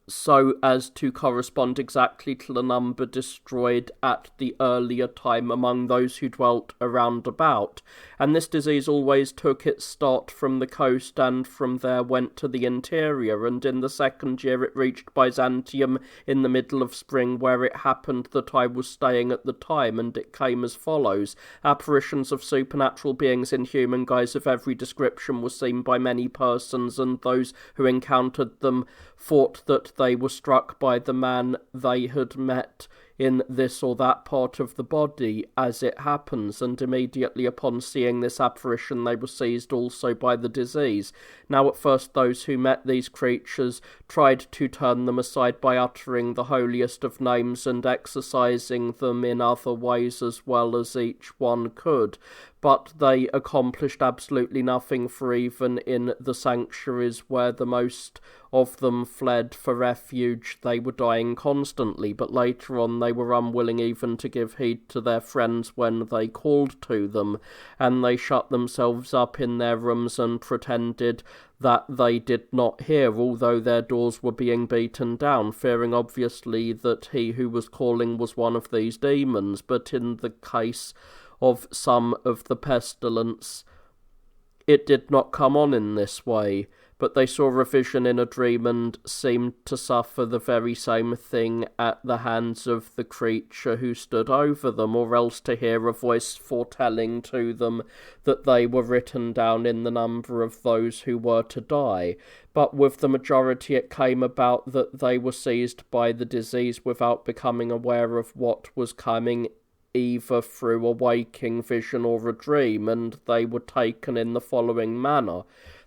so as to correspond exactly to the number destroyed at the earlier time among those who dwelt around about. And this disease always took its start from the coast, and from there went to the interior, and in the second year it reached Byzantium in the middle of spring, where it happened that I was staying at the time, and it came as follows. Apparitions of supernatural beings in human guise of every description were seen by many persons, and those who encountered them thought that they were struck by the man they had met in this or that part of the body, as it happens, and immediately upon seeing this apparition they were seized also by the disease. Now at first those who met these creatures tried to turn them aside by uttering the holiest of names and exorcising them in other ways as well as each one could, but they accomplished absolutely nothing, for even in the sanctuaries where the most of them fled for refuge they were dying constantly, but later on they were unwilling even to give heed to their friends when they called to them, and they shut themselves up in their rooms and pretended that they did not hear, although their doors were being beaten down, fearing obviously that he who was calling was one of these demons. But in the case of some of the pestilence, it did not come on in this way, but they saw a vision in a dream and seemed to suffer the very same thing at the hands of the creature who stood over them, or else to hear a voice foretelling to them that they were written down in the number of those who were to die. But with the majority it came about that they were seized by the disease without becoming aware of what was coming, either through a waking vision or a dream, and they were taken in the following manner.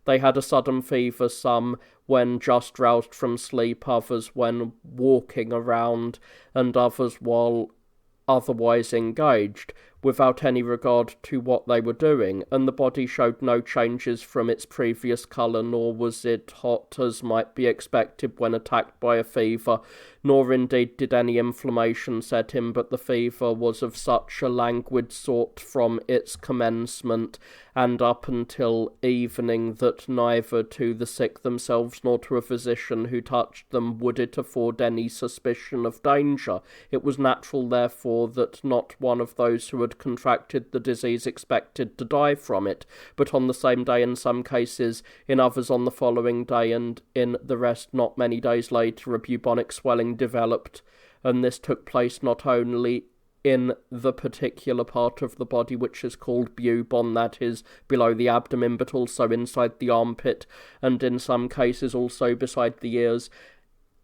They had a sudden fever, some when just roused from sleep, others when walking around, and others while otherwise engaged, without any regard to what they were doing, and the body showed no changes from its previous colour, nor was it hot as might be expected when attacked by a fever, nor indeed did any inflammation set in, but the fever was of such a languid sort from its commencement and up until evening that neither to the sick themselves nor to a physician who touched them would it afford any suspicion of danger. It was natural, therefore, that not one of those who had contracted the disease expected to die from it, but on the same day in some cases, in others on the following day, and in the rest not many days later, a bubonic swelling developed, and this took place not only in the particular part of the body which is called bubon, that is, below the abdomen, but also inside the armpit, and in some cases also beside the ears,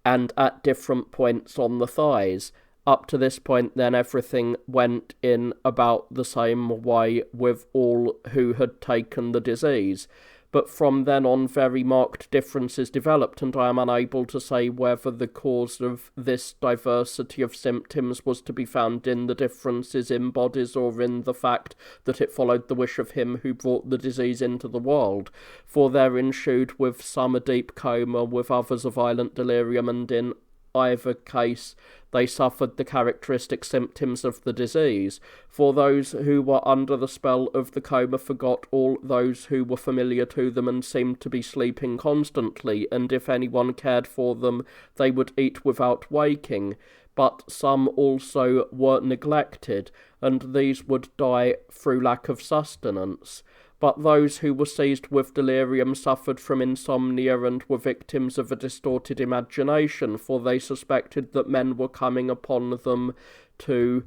and at different points on the thighs. Up to this point, then, everything went in about the same way with all who had taken the disease. But from then on, very marked differences developed, and I am unable to say whether the cause of this diversity of symptoms was to be found in the differences in bodies or in the fact that it followed the wish of him who brought the disease into the world. For there ensued with some a deep coma, with others a violent delirium, and in either case they suffered the characteristic symptoms of the disease. For those who were under the spell of the coma forgot all those who were familiar to them and seemed to be sleeping constantly, and if anyone cared for them, they would eat without waking. But some also were neglected, and these would die through lack of sustenance. But those who were seized with delirium suffered from insomnia and were victims of a distorted imagination, for they suspected that men were coming upon them to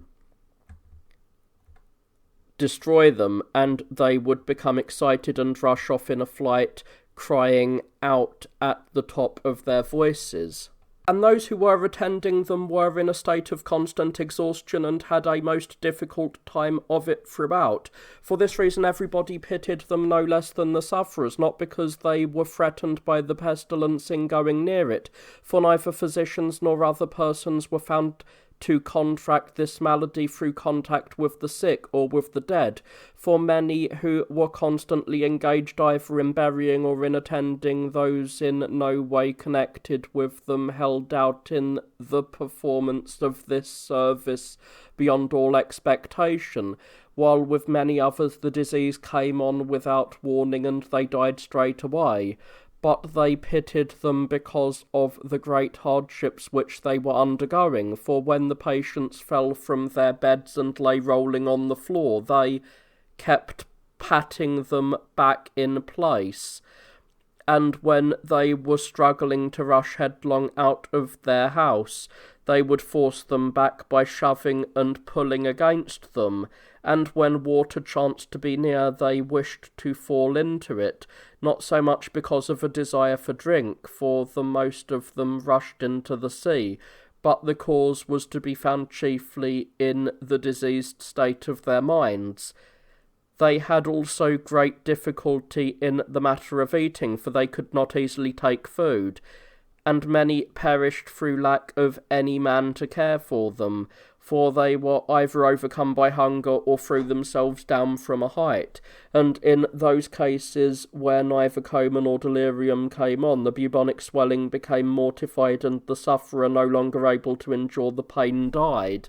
destroy them, and they would become excited and rush off in a flight, crying out at the top of their voices. and those who were attending them were in a state of constant exhaustion and had a most difficult time of it throughout. For this reason everybody pitied them no less than the sufferers, not because they were threatened by the pestilence in going near it, for neither physicians nor other persons were found to contract this malady through contact with the sick or with the dead, for many who were constantly engaged either in burying or in attending those in no way connected with them held out in the performance of this service beyond all expectation, while with many others the disease came on without warning and they died straight away. But they pitied them because of the great hardships which they were undergoing, for when the patients fell from their beds and lay rolling on the floor, they kept patting them back in place, and when they were struggling to rush headlong out of their house, they would force them back by shoving and pulling against them, and when water chanced to be near, they wished to fall into it, not so much because of a desire for drink, for the most of them rushed into the sea, but the cause was to be found chiefly in the diseased state of their minds. They had also great difficulty in the matter of eating, for they could not easily take food, and many perished through lack of any man to care for them, for they were either overcome by hunger or threw themselves down from a height, and in those cases where neither coma nor delirium came on, the bubonic swelling became mortified, and the sufferer, no longer able to endure the pain, died.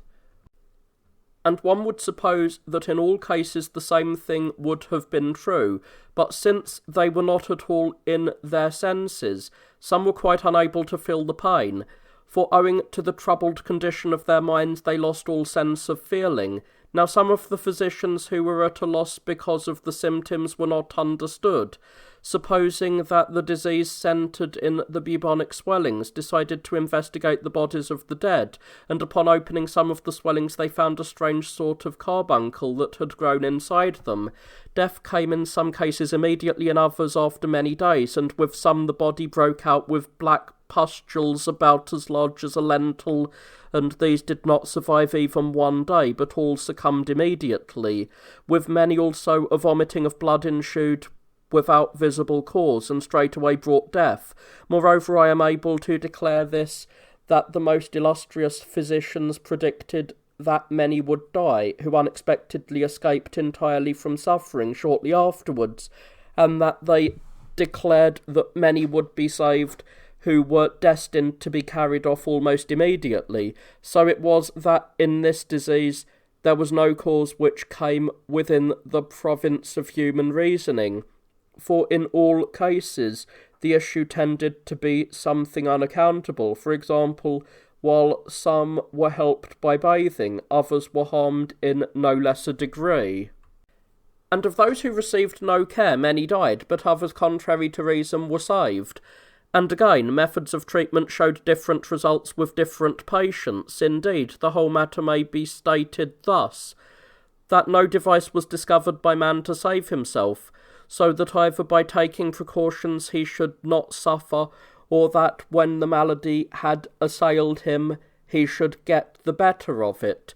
And one would suppose that in all cases the same thing would have been true, but since they were not at all in their senses, some were quite unable to feel the pain, for owing to the troubled condition of their minds they lost all sense of feeling. Now some of the physicians who were at a loss because of the symptoms were not understood, supposing that the disease centred in the bubonic swellings, decided to investigate the bodies of the dead, and upon opening some of the swellings they found a strange sort of carbuncle that had grown inside them. Death came in some cases immediately, in others after many days, and with some the body broke out with black pustules about as large as a lentil, and these did not survive even one day, but all succumbed immediately. With many also a vomiting of blood ensued without visible cause, and straightway brought death. Moreover, I am able to declare this, that the most illustrious physicians predicted that many would die, who unexpectedly escaped entirely from suffering shortly afterwards, and that they declared that many would be saved who were destined to be carried off almost immediately. So it was that in this disease there was no cause which came within the province of human reasoning, for in all cases the issue tended to be something unaccountable. For example, while some were helped by bathing, others were harmed in no less a degree. And of those who received no care, many died, but others, contrary to reason, were saved. And again, methods of treatment showed different results with different patients. Indeed, the whole matter may be stated thus, that no device was discovered by man to save himself, so that either by taking precautions he should not suffer, or that when the malady had assailed him he should get the better of it.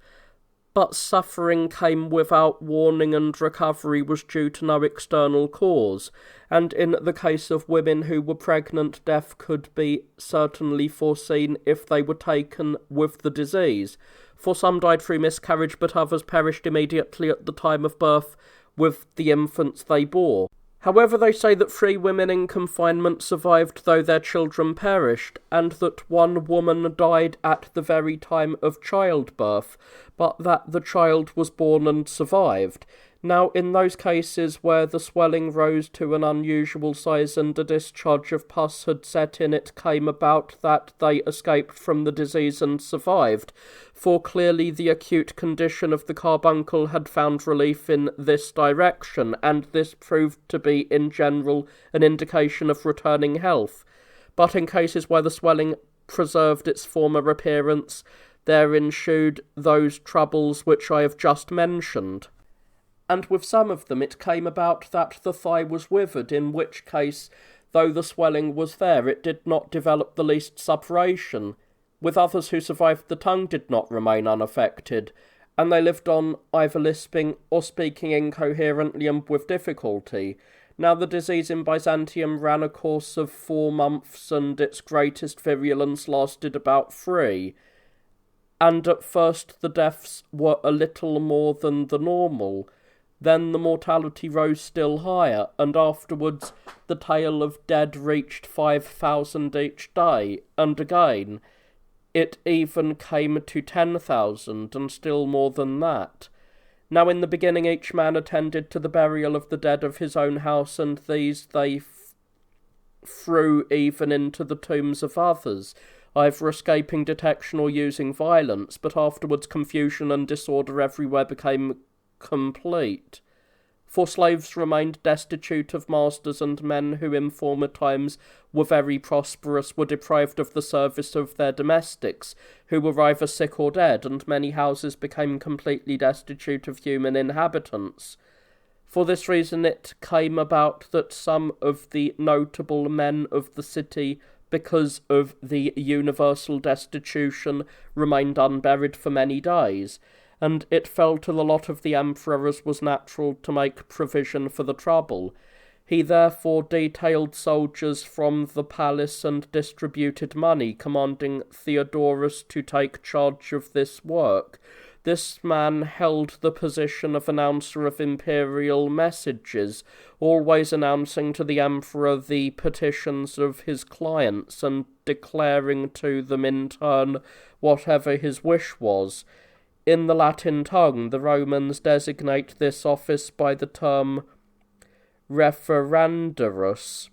But suffering came without warning, and recovery was due to no external cause, and in the case of women who were pregnant, death could be certainly foreseen if they were taken with the disease, for some died through miscarriage, but others perished immediately at the time of birth with the infants they bore. However, they say that 3 women in confinement survived though their children perished, and that 1 woman died at the very time of childbirth, but that the child was born and survived. Now, in those cases where the swelling rose to an unusual size and a discharge of pus had set in, it came about that they escaped from the disease and survived, for clearly the acute condition of the carbuncle had found relief in this direction, and this proved to be in general an indication of returning health. But in cases where the swelling preserved its former appearance, there ensued those troubles which I have just mentioned. And with some of them it came about that the thigh was withered, in which case though the swelling was there, it did not develop the least suppuration. With others who survived, the tongue did not remain unaffected, and they lived on either lisping or speaking incoherently and with difficulty. Now the disease in Byzantium ran a course of 4 months, and its greatest virulence lasted about 3. And at first the deaths were a little more than the normal. Then the mortality rose still higher, and afterwards the tale of dead reached 5,000 each day, and again it even came to 10,000, and still more than that. Now in the beginning each man attended to the burial of the dead of his own house, and these they threw even into the tombs of others, either escaping detection or using violence, but afterwards confusion and disorder everywhere became complete. For slaves remained destitute of masters, and men who in former times were very prosperous were deprived of the service of their domestics, who were either sick or dead, and many houses became completely destitute of human inhabitants. For this reason it came about that some of the notable men of the city, because of the universal destitution, remained unburied for many days, and it fell to the lot of the emperor, as was natural, to make provision for the trouble. He therefore detailed soldiers from the palace and distributed money, commanding Theodorus to take charge of this work. This man held the position of announcer of imperial messages, always announcing to the emperor the petitions of his clients, and declaring to them in turn whatever his wish was. In the Latin tongue, the Romans designate this office by the term referendarius.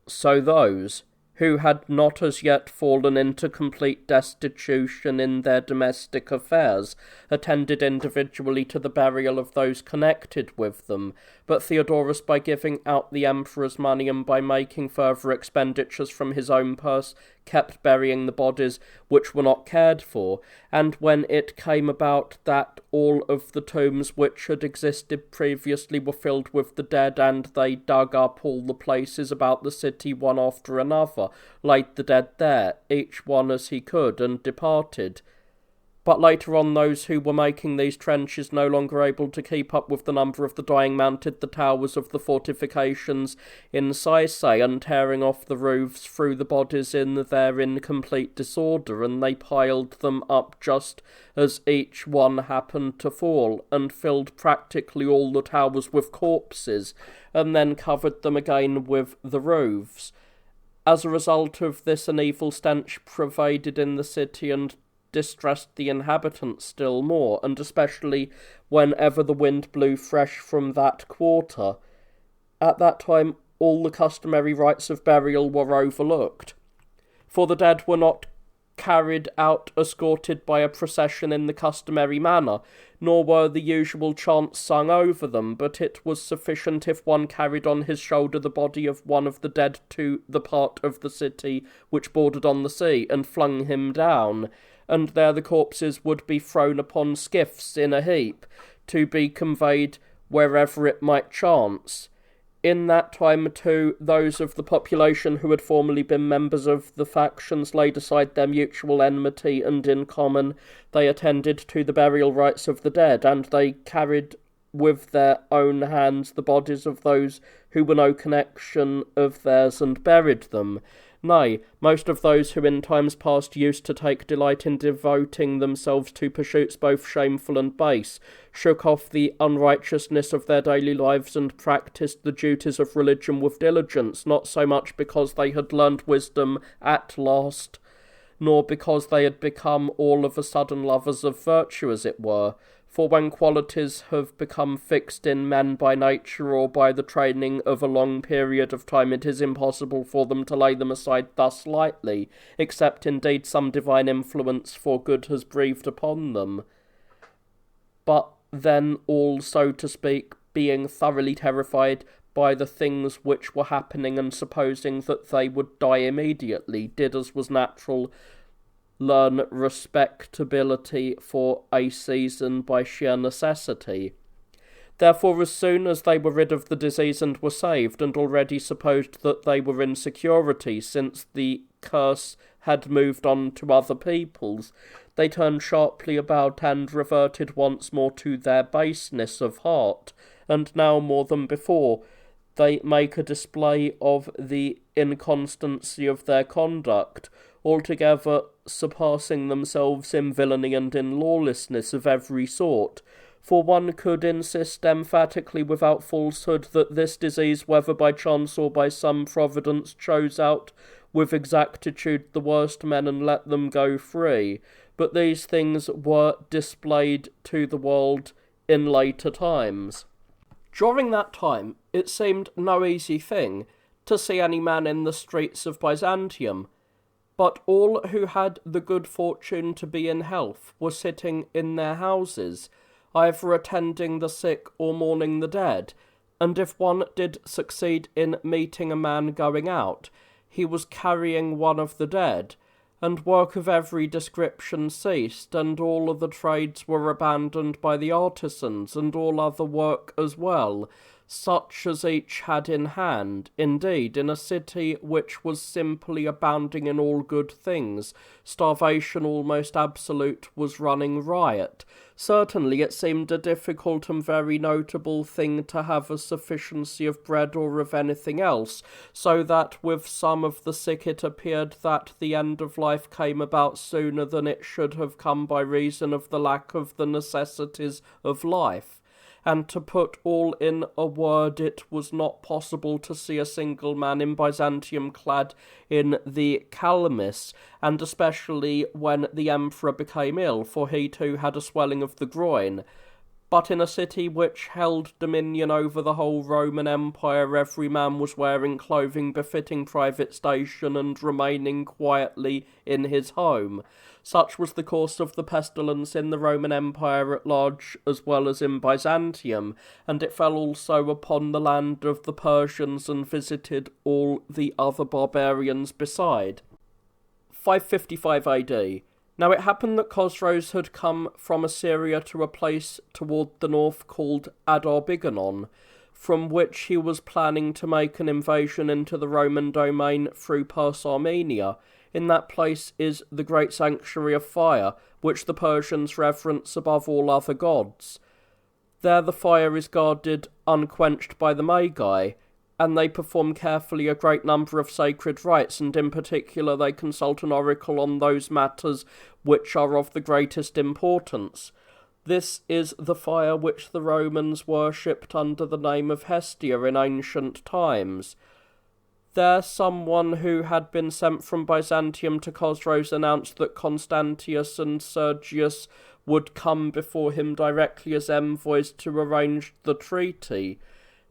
So those who had not as yet fallen into complete destitution in their domestic affairs attended individually to the burial of those connected with them, but Theodorus, by giving out the emperor's money and by making further expenditures from his own purse, kept burying the bodies which were not cared for, and when it came about that all of the tombs which had existed previously were filled with the dead, and they dug up all the places about the city one after another, laid the dead there, each one as he could, and departed. But later on, those who were making these trenches, no longer able to keep up with the number of the dying, mounted the towers of the fortifications in Sicily, and tearing off the roofs, threw the bodies in there in complete disorder, and they piled them up just as each one happened to fall, and filled practically all the towers with corpses, and then covered them again with the roofs. As a result of this, an evil stench pervaded in the city, and distressed the inhabitants still more, and especially whenever the wind blew fresh from that quarter. At that time all the customary rites of burial were overlooked, for the dead were not carried out escorted by a procession in the customary manner, nor were the usual chants sung over them, but it was sufficient if one carried on his shoulder the body of one of the dead to the part of the city which bordered on the sea, and flung him down, and there the corpses would be thrown upon skiffs in a heap, to be conveyed wherever it might chance. In that time, too, those of the population who had formerly been members of the factions laid aside their mutual enmity, and in common they attended to the burial rites of the dead, and they carried with their own hands the bodies of those who were no connection of theirs, and buried them. Nay, most of those who in times past used to take delight in devoting themselves to pursuits both shameful and base, shook off the unrighteousness of their daily lives, and practised the duties of religion with diligence, not so much because they had learned wisdom at last, nor because they had become all of a sudden lovers of virtue, as it were. For when qualities have become fixed in men by nature or by the training of a long period of time, it is impossible for them to lay them aside thus lightly, except indeed some divine influence for good has breathed upon them. But then all, so to speak, being thoroughly terrified by the things which were happening, and supposing that they would die immediately, did, as was natural, learn respectability for a season by sheer necessity. Therefore, as soon as they were rid of the disease and were saved, and already supposed that they were in security, since the curse had moved on to other peoples, they turned sharply about and reverted once more to their baseness of heart, and now more than before they make a display of the inconstancy of their conduct, altogether surpassing themselves in villainy and in lawlessness of every sort. For one could insist emphatically without falsehood that this disease, whether by chance or by some providence, chose out with exactitude the worst men and let them go free. But these things were displayed to the world in later times. During that time, it seemed no easy thing to see any man in the streets of Byzantium, but all who had the good fortune to be in health were sitting in their houses, either attending the sick or mourning the dead, and if one did succeed in meeting a man going out, he was carrying one of the dead, and work of every description ceased, and all of the trades were abandoned by the artisans, and all other work as well, such as each had in hand. Indeed, in a city which was simply abounding in all good things, starvation almost absolute was running riot. Certainly it seemed a difficult and very notable thing to have a sufficiency of bread or of anything else, so that with some of the sick it appeared that the end of life came about sooner than it should have come by reason of the lack of the necessities of life. And to put all in a word, it was not possible to see a single man in Byzantium clad in the chlamys, and especially when the emperor became ill, for he too had a swelling of the groin. But in a city which held dominion over the whole Roman Empire, every man was wearing clothing befitting private station and remaining quietly in his home. Such was the course of the pestilence in the Roman Empire at large as well as in Byzantium, and it fell also upon the land of the Persians and visited all the other barbarians beside. 555 AD. Now it happened that Chosroes had come from Assyria to a place toward the north called Adarbiganon, from which he was planning to make an invasion into the Roman domain through Persia. In that place is the great sanctuary of fire, which the Persians reverence above all other gods. There the fire is guarded unquenched by the Magi, and they perform carefully a great number of sacred rites, and in particular they consult an oracle on those matters which are of the greatest importance. This is the fire which the Romans worshipped under the name of Hestia in ancient times. There someone who had been sent from Byzantium to Chosroes announced that Constantius and Sergius would come before him directly as envoys to arrange the treaty.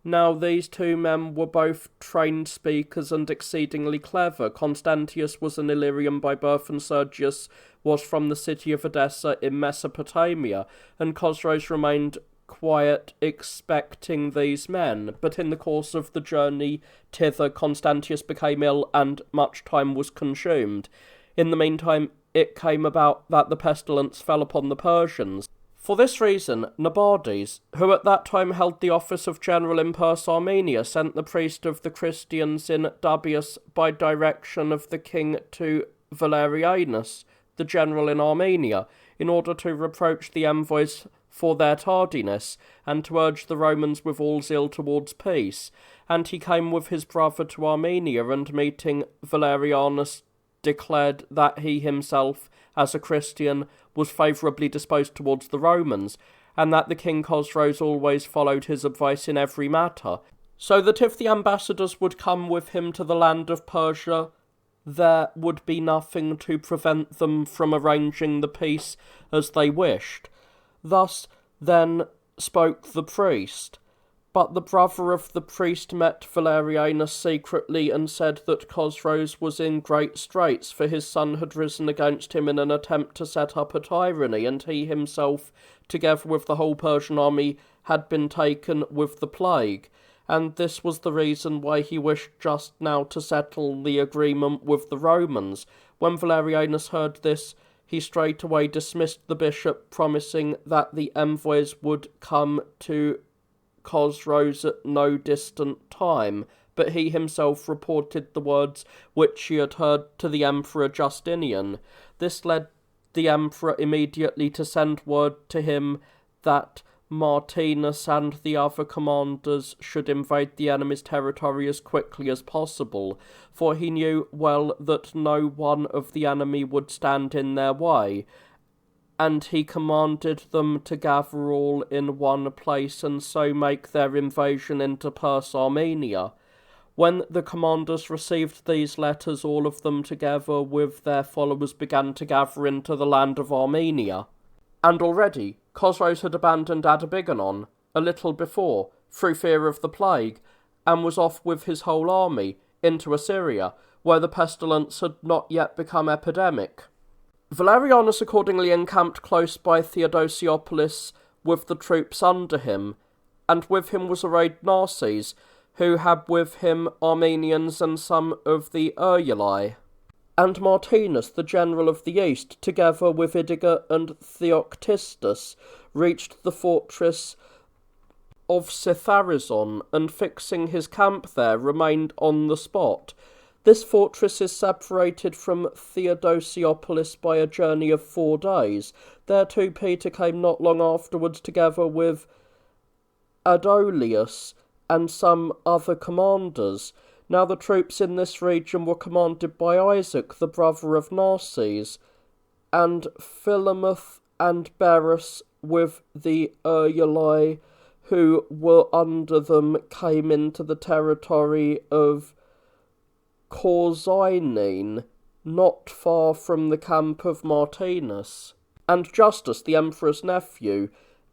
Now these two men were both trained speakers and exceedingly clever. Constantius was an Illyrian by birth, and Sergius was from the city of Edessa in Mesopotamia, and Chosroes remained quiet, expecting these men. But in the course of the journey thither, Constantius became ill, and much time was consumed. In the meantime, it came about that the pestilence fell upon the Persians. For this reason, Nabades, who at that time held the office of general in Persia, sent the priest of the Christians in Dubius by direction of the king to Valerianus, the general in Armenia, in order to reproach the envoys for their tardiness, and to urge the Romans with all zeal towards peace. And he came with his brother to Armenia, and meeting Valerianus declared that he himself, as a Christian, was favourably disposed towards the Romans, and that the king Chosroes always followed his advice in every matter, so that if the ambassadors would come with him to the land of Persia, there would be nothing to prevent them from arranging the peace as they wished. Thus, then, spoke the priest. But the brother of the priest met Valerianus secretly and said that Chosroes was in great straits, for his son had risen against him in an attempt to set up a tyranny, and he himself, together with the whole Persian army, had been taken with the plague. And this was the reason why he wished just now to settle the agreement with the Romans. When Valerianus heard this, he straightway dismissed the bishop, promising that the envoys would come to Chosroes at no distant time, but he himself reported the words which he had heard to the Emperor Justinian. This led the Emperor immediately to send word to him that Martinus and the other commanders should invade the enemy's territory as quickly as possible, for he knew well that no one of the enemy would stand in their way, and he commanded them to gather all in one place and so make their invasion into Persia-Armenia. When the commanders received these letters, all of them together with their followers began to gather into the land of Armenia. And already Chosroes had abandoned Adibiganon a little before, through fear of the plague, and was off with his whole army into Assyria, where the pestilence had not yet become epidemic. Valerianus accordingly encamped close by Theodosiopolis with the troops under him, and with him was arrayed Narses, who had with him Armenians and some of the Uruli. And Martinus, the general of the east, together with Idiger and Theoctistus, reached the fortress of Citharizon, and fixing his camp there, remained on the spot. This fortress is separated from Theodosiopolis by a journey of 4 days. Thereto Peter came not long afterwards, together with Adolius and some other commanders. Now the troops in this region were commanded by Isaac, the brother of Narses, and Philomath and Berus with the Uruli who were under them came into the territory of Corzine, not far from the camp of Martinus. And Justus, the emperor's nephew,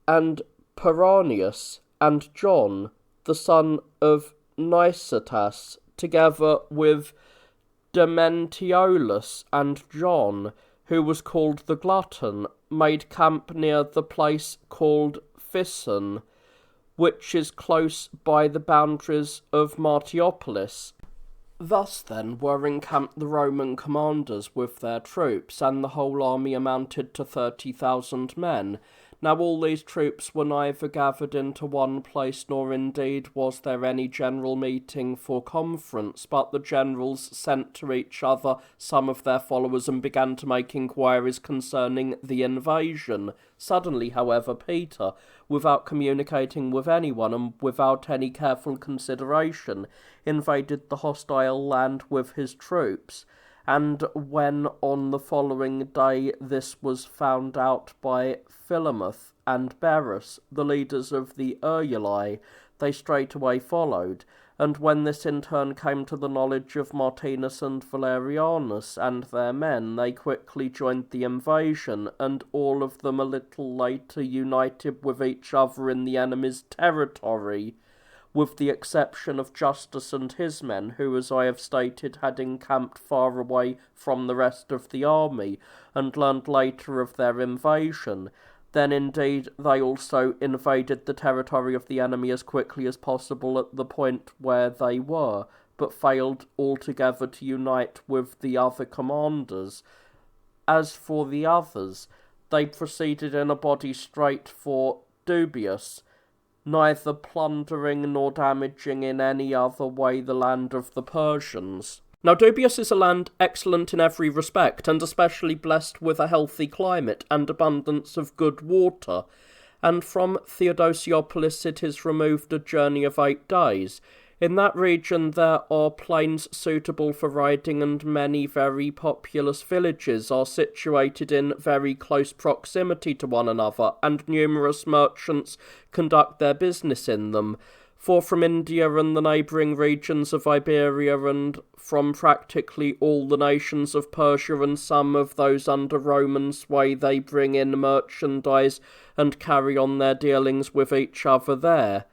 and Peranius, and John, the son of Nicetas, together with Dementiolus and John, who was called the Glutton, made camp near the place called Phison, which is close by the boundaries of Martiopolis. Thus, then, were encamped the Roman commanders with their troops, and the whole army amounted to 30,000 men. Now all these troops were neither gathered into one place, nor indeed was there any general meeting for conference, but the generals sent to each other some of their followers and began to make inquiries concerning the invasion. Suddenly, however, Peter, without communicating with anyone and without any careful consideration, invaded the hostile land with his troops. And when on the following day this was found out by Philomath and Berus, the leaders of the Uruli, they straightway followed. And when this in turn came to the knowledge of Martinus and Valerianus and their men, they quickly joined the invasion, and all of them a little later united with each other in the enemy's territory, with the exception of Justus and his men, who, as I have stated, had encamped far away from the rest of the army, and learned later of their invasion. Then indeed they also invaded the territory of the enemy as quickly as possible at the point where they were, but failed altogether to unite with the other commanders. As for the others, they proceeded in a body straight for Dubius, neither plundering nor damaging in any other way the land of the Persians. Now Dubius is a land excellent in every respect, and especially blessed with a healthy climate and abundance of good water, and from Theodosiopolis it is removed a journey of 8 days. In that region there are plains suitable for riding, and many very populous villages are situated in very close proximity to one another, and numerous merchants conduct their business in them. For from India and the neighbouring regions of Iberia, and from practically all the nations of Persia and some of those under Roman sway, they bring in merchandise and carry on their dealings with each other there.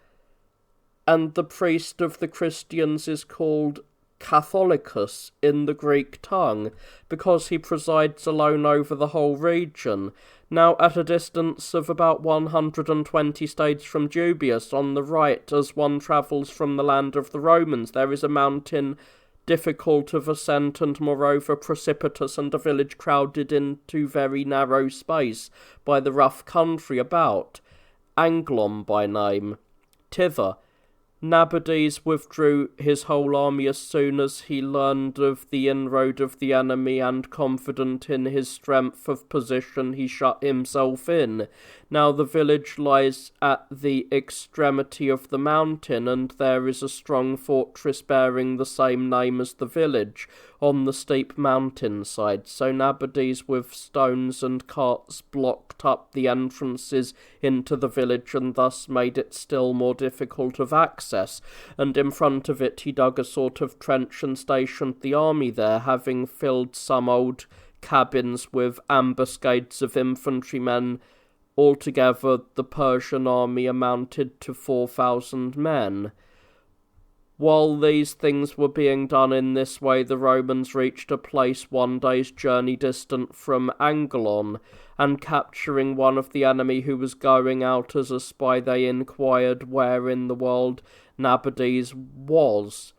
And the priest of the Christians is called Catholicus in the Greek tongue, because he presides alone over the whole region. Now at a distance of about 120 stades from Dubius, on the right, as one travels from the land of the Romans, there is a mountain difficult of ascent, and moreover precipitous, and a village crowded into very narrow space by the rough country about, Anglon by name. thither. Nabonidus withdrew his whole army as soon as he learned of the inroad of the enemy, and confident in his strength of position he shut himself in. Now the village lies at the extremity of the mountain, and there is a strong fortress bearing the same name as the village, on the steep mountainside. So Nabonidus with stones and carts blocked up the entrances into the village, and thus made it still more difficult of access. And in front of it he dug a sort of trench and stationed the army there, having filled some old cabins with ambuscades of infantrymen. Altogether the Persian army amounted to 4,000 men. While these things were being done in this way, the Romans reached a place 1 day's journey distant from Anglon, and capturing one of the enemy who was going out as a spy, they inquired where in the world Nabonidus was,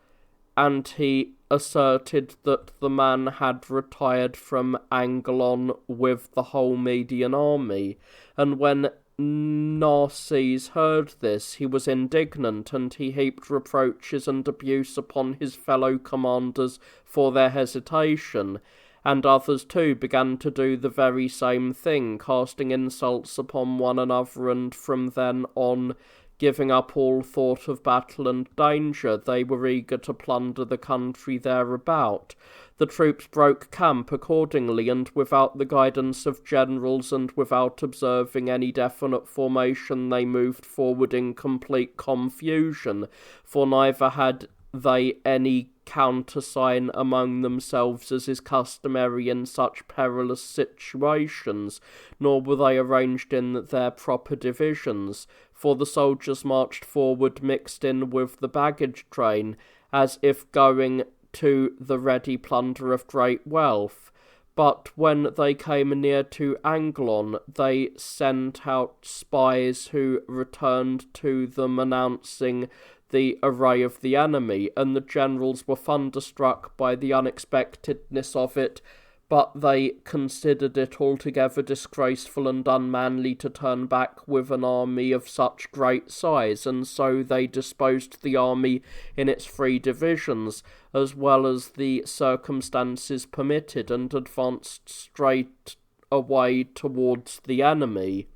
and he asserted that the man had retired from Anglon with the whole Median army. And when Narses heard this, he was indignant, and he heaped reproaches and abuse upon his fellow commanders for their hesitation, and others too began to do the very same thing, casting insults upon one another, and from then on, giving up all thought of battle and danger, they were eager to plunder the country thereabout. The troops broke camp accordingly, and without the guidance of generals, and without observing any definite formation, they moved forward in complete confusion, for neither had they any countersign among themselves, as is customary in such perilous situations, nor were they arranged in their proper divisions, for the soldiers marched forward mixed in with the baggage train, as if going to the ready plunder of great wealth. But when they came near to Anglon, they sent out spies who returned to them announcing the array of the enemy, and the generals were thunderstruck by the unexpectedness of it, but they considered it altogether disgraceful and unmanly to turn back with an army of such great size, and so they disposed the army in its 3 divisions, as well as the circumstances permitted, and advanced straight away towards the enemy.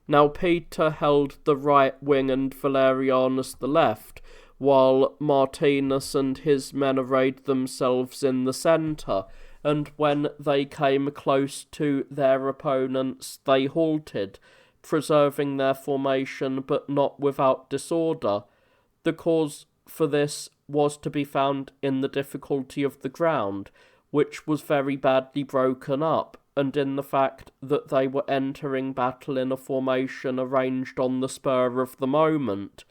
Now Peter held the right wing and Valerianus the left, while Martinus and his men arrayed themselves in the centre, and when they came close to their opponents they halted, preserving their formation, but not without disorder. The cause for this was to be found in the difficulty of the ground, which was very badly broken up, and in the fact that they were entering battle in a formation arranged on the spur of the moment.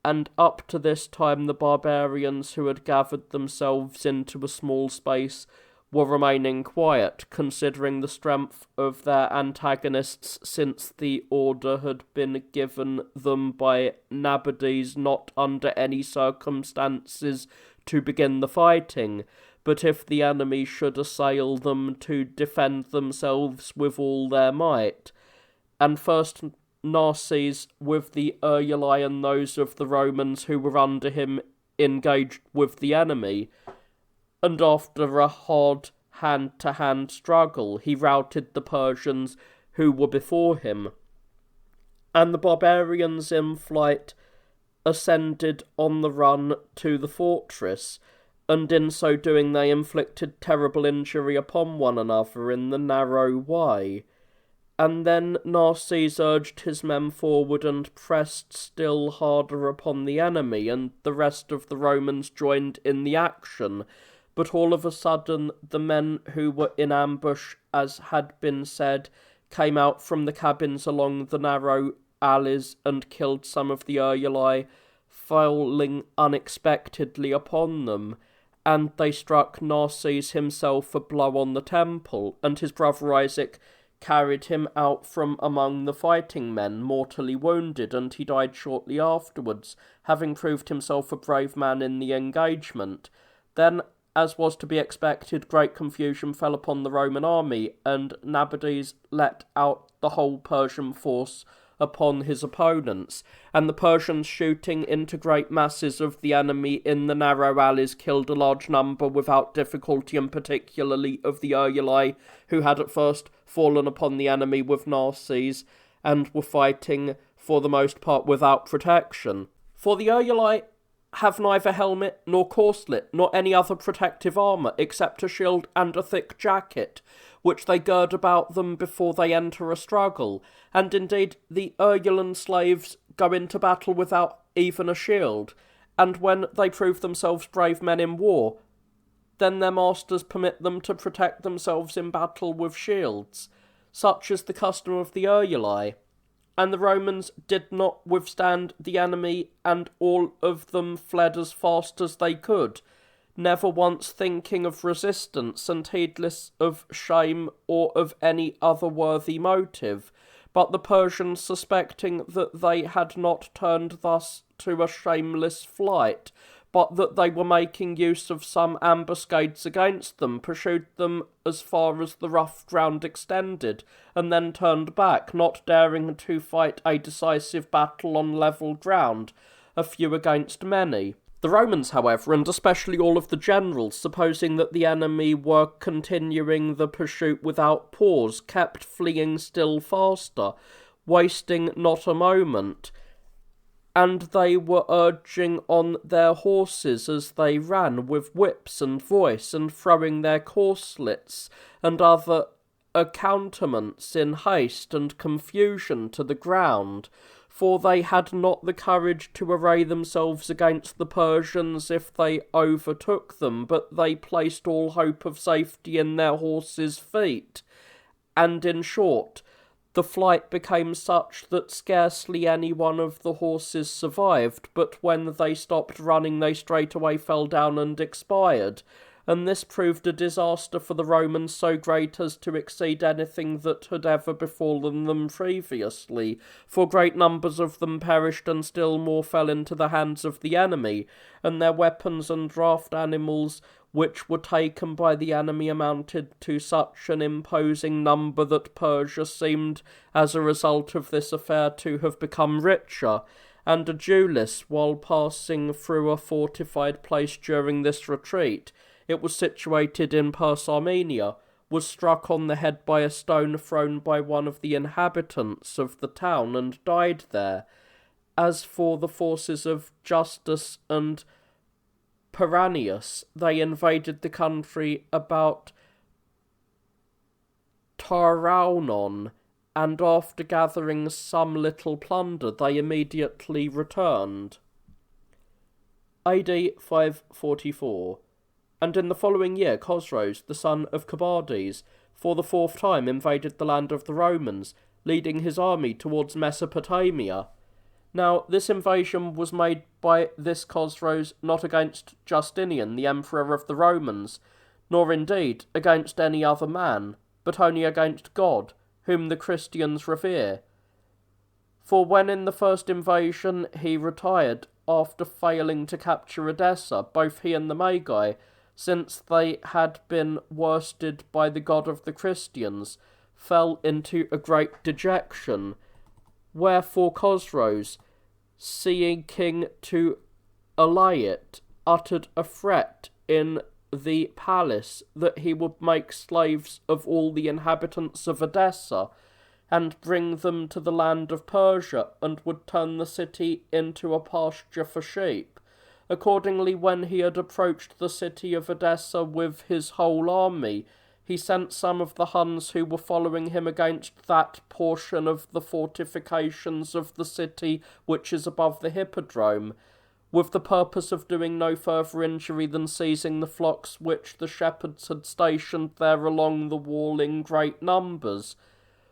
And up to this time the barbarians, who had gathered themselves into a small space, were remaining quiet, considering the strength of their antagonists, since the order had been given them by Nabonidus not under any circumstances to begin the fighting, but if the enemy should assail them, to defend themselves with all their might. And first Narses, with the Eruli and those of the Romans who were under him, engaged with the enemy, and after a hard hand-to-hand struggle he routed the Persians who were before him. And the barbarians in flight ascended on the run to the fortress, and in so doing they inflicted terrible injury upon one another in the narrow way. And then Narses urged his men forward and pressed still harder upon the enemy, and the rest of the Romans joined in the action. But all of a sudden the men who were in ambush, as had been said, came out from the cabins along the narrow alleys and killed some of the Eruli, falling unexpectedly upon them. And they struck Narses himself a blow on the temple, and his brother Isaac carried him out from among the fighting men, mortally wounded, and he died shortly afterwards, having proved himself a brave man in the engagement. Then, as was to be expected, great confusion fell upon the Roman army, and Nabonidus let out the whole Persian force upon his opponents, and the Persians, shooting into great masses of the enemy in the narrow alleys, killed a large number without difficulty, and particularly of the Uruli, who had at first fallen upon the enemy with narses, and were fighting for the most part without protection. For the Uruli have neither helmet nor corslet nor any other protective armour except a shield and a thick jacket, which they gird about them before they enter a struggle, and indeed the Ursulan slaves go into battle without even a shield, and when they prove themselves brave men in war, then their masters permit them to protect themselves in battle with shields. Such is the custom of the Uruli. And the Romans did not withstand the enemy, and all of them fled as fast as they could, never once thinking of resistance, and heedless of shame or of any other worthy motive. But the Persians, suspecting that they had not turned thus to a shameless flight, but that they were making use of some ambuscades against them, pursued them as far as the rough ground extended, and then turned back, not daring to fight a decisive battle on level ground, a few against many. The Romans, however, and especially all of the generals, supposing that the enemy were continuing the pursuit without pause, kept fleeing still faster, wasting not a moment, and they were urging on their horses as they ran with whips and voice, and throwing their corslets and other accoutrements in haste and confusion to the ground, for they had not the courage to array themselves against the Persians if they overtook them, but they placed all hope of safety in their horses' feet, and in short, the flight became such that scarcely any one of the horses survived, but when they stopped running they straightway fell down and expired, and this proved a disaster for the Romans so great as to exceed anything that had ever befallen them previously, for great numbers of them perished, and still more fell into the hands of the enemy, and their weapons and draft animals which were taken by the enemy amounted to such an imposing number that Persia seemed, as a result of this affair, to have become richer, and Adulis, while passing through a fortified place during this retreat, it was situated in Persia, was struck on the head by a stone thrown by one of the inhabitants of the town, and died there. As for the forces of Justus and Perannius, they invaded the country about Taraunon, and after gathering some little plunder, they immediately returned. AD 544. And in the following year Chosroes, the son of Cobades, for the fourth time invaded the land of the Romans, leading his army towards Mesopotamia. Now, this invasion was made by this Chosroes not against Justinian, the emperor of the Romans, nor indeed against any other man, but only against God, whom the Christians revere. For when in the first invasion he retired, after failing to capture Edessa, both he and the Magi, since they had been worsted by the God of the Christians, fell into a great dejection. Wherefore Chosroes, seeking to allay it, uttered a threat in the palace that he would make slaves of all the inhabitants of Edessa, and bring them to the land of Persia, and would turn the city into a pasture for sheep. Accordingly, when he had approached the city of Edessa with his whole army, he sent some of the Huns who were following him against that portion of the fortifications of the city which is above the hippodrome, with the purpose of doing no further injury than seizing the flocks which the shepherds had stationed there along the wall in great numbers,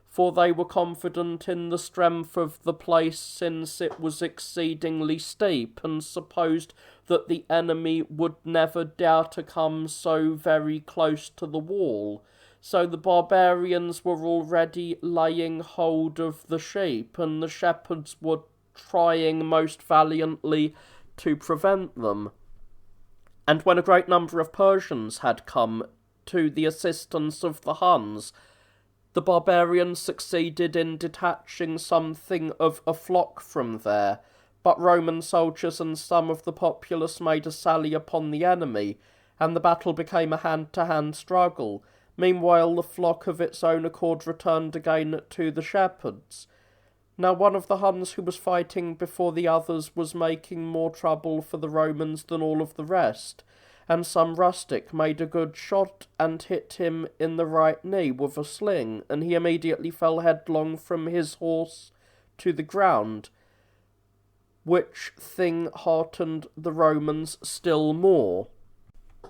for they were confident in the strength of the place, since it was exceedingly steep, and supposed that the enemy would never dare to come so very close to the wall. So the barbarians were already laying hold of the sheep, and the shepherds were trying most valiantly to prevent them. And when a great number of Persians had come to the assistance of the Huns, The barbarians succeeded in detaching something of a flock from there, but Roman soldiers and some of the populace made a sally upon the enemy, and the battle became a hand-to-hand struggle. Meanwhile, the flock of its own accord returned again to the shepherds. Now one of the Huns who was fighting before the others was making more trouble for the Romans than all of the rest, and some rustic made a good shot and hit him in the right knee with a sling, and he immediately fell headlong from his horse to the ground, which thing heartened the Romans still more.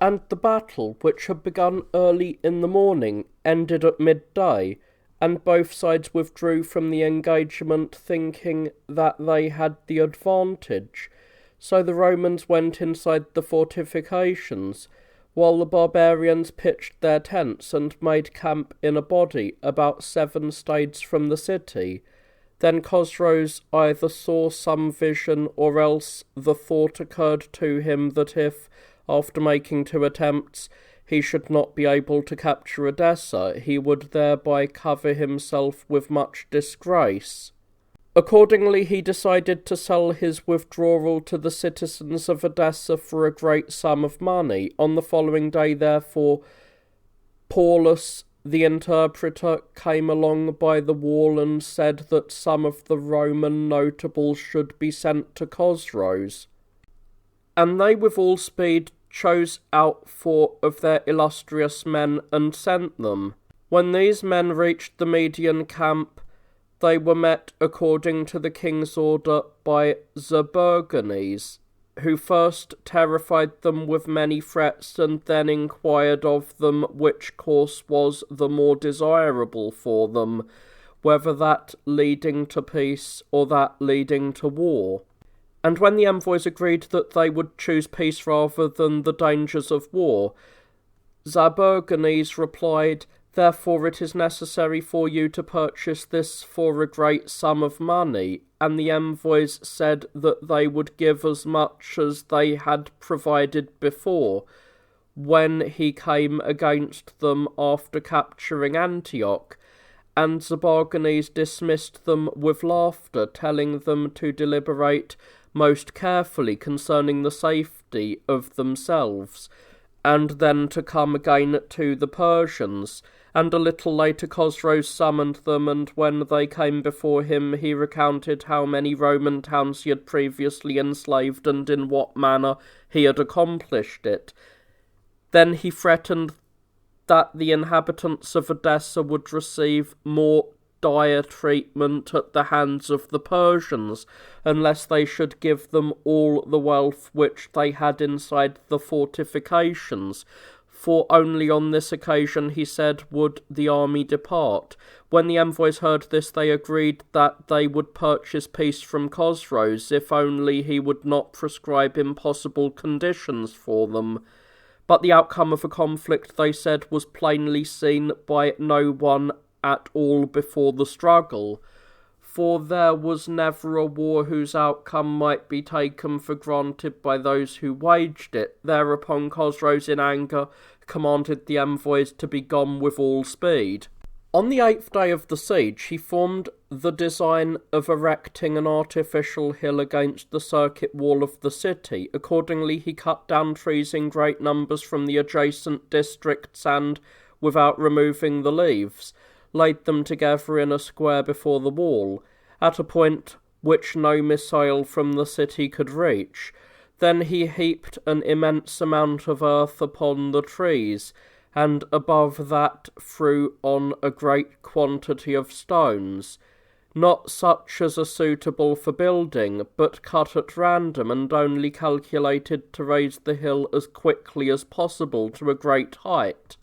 And the battle, which had begun early in the morning, ended at midday, and both sides withdrew from the engagement thinking that they had the advantage. So the Romans went inside the fortifications, while the barbarians pitched their tents and made camp in a body about 7 stades from the city. Then Chosroes either saw some vision, or else the thought occurred to him that if, after making 2 attempts, he should not be able to capture Edessa, he would thereby cover himself with much disgrace. Accordingly, he decided to sell his withdrawal to the citizens of Edessa for a great sum of money. On the following day, therefore, Paulus, the interpreter, came along by the wall and said that some of the Roman notables should be sent to Chosroes. And they with all speed chose out 4 of their illustrious men and sent them. When these men reached the Median camp, they were met, according to the king's order, by Zaberganes, who first terrified them with many threats, and then inquired of them which course was the more desirable for them, whether that leading to peace or that leading to war. And when the envoys agreed that they would choose peace rather than the dangers of war, Zaberganes replied, "Therefore it is necessary for you to purchase this for a great sum of money." And the envoys said that they would give as much as they had provided before, when he came against them after capturing Antioch. And Zaberganes dismissed them with laughter, telling them to deliberate most carefully concerning the safety of themselves, and then to come again to the Persians. And a little later Chosroes summoned them, and when they came before him he recounted how many Roman towns he had previously enslaved, and in what manner he had accomplished it. Then he threatened that the inhabitants of Edessa would receive more dire treatment at the hands of the Persians, unless they should give them all the wealth which they had inside the fortifications. For only on this occasion, he said, would the army depart. When the envoys heard this, they agreed that they would purchase peace from Chosroes, if only he would not prescribe impossible conditions for them. But the outcome of a conflict, they said, was plainly seen by no one at all before the struggle, for there was never a war whose outcome might be taken for granted by those who waged it. Thereupon Chosroes, in anger, commanded the envoys to be gone with all speed. On the 8th day of the siege, he formed the design of erecting an artificial hill against the circuit wall of the city. Accordingly, he cut down trees in great numbers from the adjacent districts and, without removing the leaves, laid them together in a square before the wall, at a point which no missile from the city could reach. Then he heaped an immense amount of earth upon the trees, and above that threw on a great quantity of stones, not such as are suitable for building, but cut at random, and only calculated to raise the hill as quickly as possible to a great height.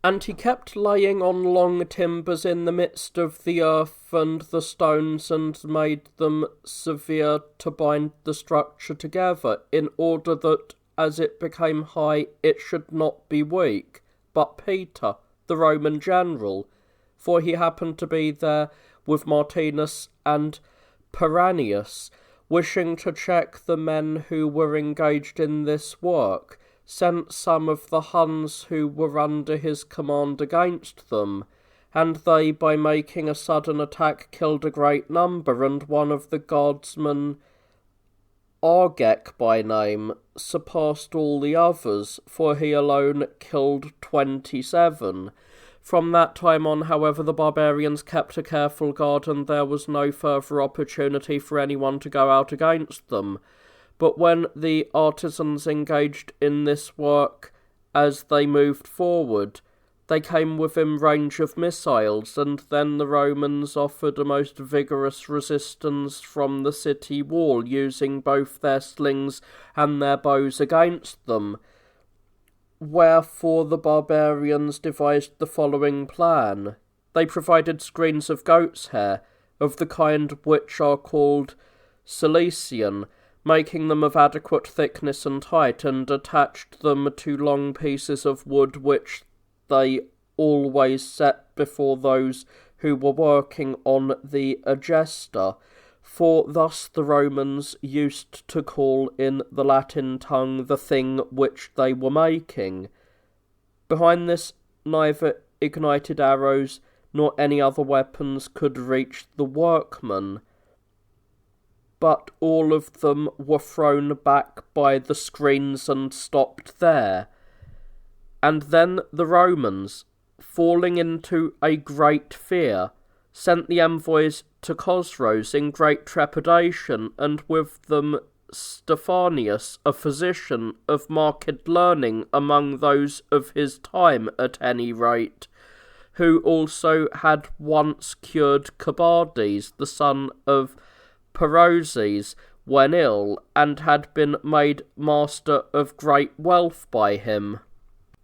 And he kept laying on long timbers in the midst of the earth and the stones, and made them severe to bind the structure together, in order that, as it became high, it should not be weak. But Peter, the Roman general, for he happened to be there with Martinus and Perannius, wishing to check the men who were engaged in this work, sent some of the Huns who were under his command against them, and they, by making a sudden attack, killed a great number, and one of the guardsmen, Argek by name, surpassed all the others, for he alone killed 27. From that time on, however, the barbarians kept a careful guard, and there was no further opportunity for anyone to go out against them. But when the artisans engaged in this work, as they moved forward, they came within range of missiles, and then the Romans offered a most vigorous resistance from the city wall, using both their slings and their bows against them. Wherefore the barbarians devised the following plan. They provided screens of goat's hair, of the kind which are called Cilician, making them of adequate thickness and height, and attached them to long pieces of wood which they always set before those who were working on the agesta, for thus the Romans used to call in the Latin tongue the thing which they were making. Behind this, neither ignited arrows nor any other weapons could reach the workmen, but all of them were thrown back by the screens and stopped there. And then the Romans, falling into a great fear, sent the envoys to Chosroes in great trepidation, and with them Stephanius, a physician of marked learning among those of his time at any rate, who also had once cured Carbades, the son of Peroses, when ill, and had been made master of great wealth by him.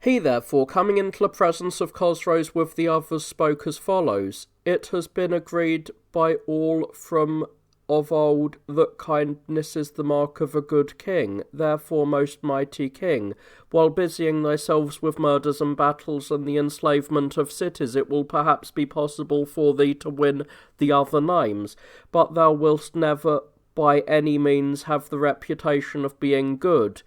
He, therefore, coming into the presence of Chosroes with the others, spoke as follows. It has been agreed by all from of old that kindness is the mark of a good king. Therefore, most mighty king, while busying thyself with murders and battles and the enslavement of cities, it will perhaps be possible for thee to win the other names, but thou wilt never by any means have the reputation of being good,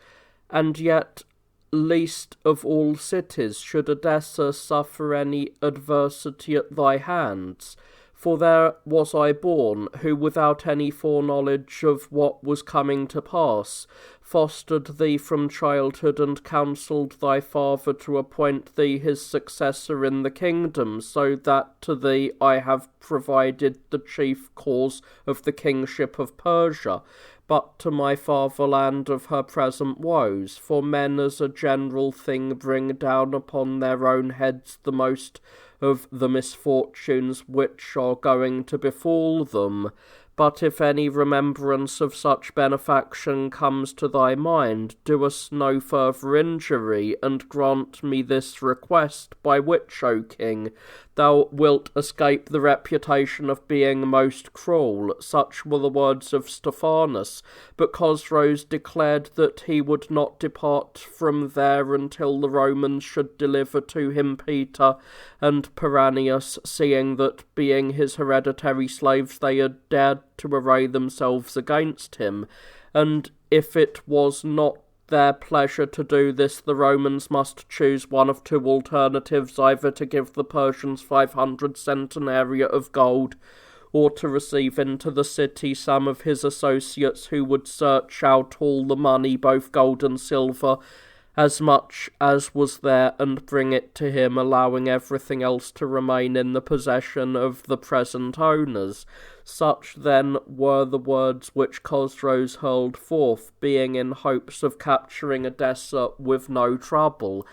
and yet least of all cities should Edessa suffer any adversity at thy hands. For there was I born, who without any foreknowledge of what was coming to pass, fostered thee from childhood, and counselled thy father to appoint thee his successor in the kingdom, so that to thee I have provided the chief cause of the kingship of Persia, but to my fatherland of her present woes. For men as a general thing bring down upon their own heads the most of the misfortunes which are going to befall them. But if any remembrance of such benefaction comes to thy mind, do us no further injury, and grant me this request, by which, O king, thou wilt escape the reputation of being most cruel. Such were the words of Stephanus, but Chosroes declared that he would not depart from there until the Romans should deliver to him Peter and Peranius, seeing that, being his hereditary slaves, they had dared to array themselves against him, and if it was not their pleasure to do this, the Romans must choose one of two alternatives, either to give the Persians 500 centenaria of gold, or to receive into the city some of his associates who would search out all the money, both gold and silver, as much as was there, and bring it to him, allowing everything else to remain in the possession of the present owners. Such then were the words which Chosroes hurled forth, being in hopes of capturing Edessa with no trouble.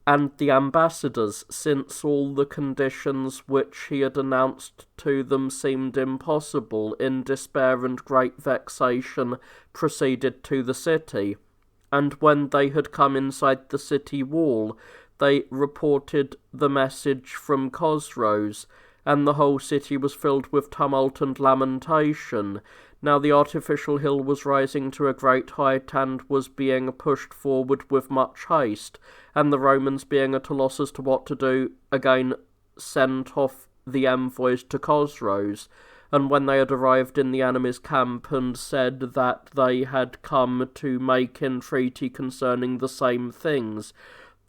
And the ambassadors, since all the conditions which he had announced to them seemed impossible, in despair and great vexation, proceeded to the city. And when they had come inside the city wall, they reported the message from Chosroes, and the whole city was filled with tumult and lamentation. Now the artificial hill was rising to a great height, and was being pushed forward with much haste, and the Romans, being at a loss as to what to do, again sent off the envoys to Chosroes. And when they had arrived in the enemy's camp, and said that they had come to make entreaty concerning the same things,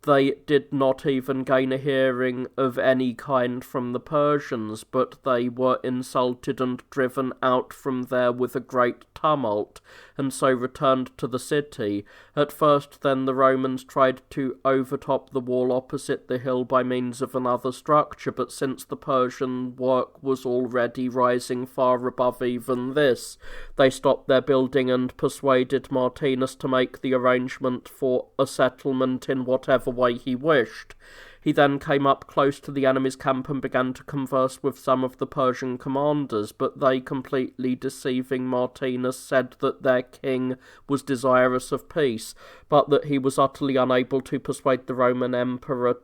They did not even gain a hearing of any kind from the Persians, but they were insulted and driven out from there with a great tumult, and so returned to the city. At first, then, the Romans tried to overtop the wall opposite the hill by means of another structure, but since the Persian work was already rising far above even this, they stopped their building and persuaded Martinus to make the arrangement for a settlement in whatever way he wished. He then came up close to the enemy's camp and began to converse with some of the Persian commanders, but they, completely deceiving Martinus, said that their king was desirous of peace, but that he was utterly unable to persuade the Roman emperor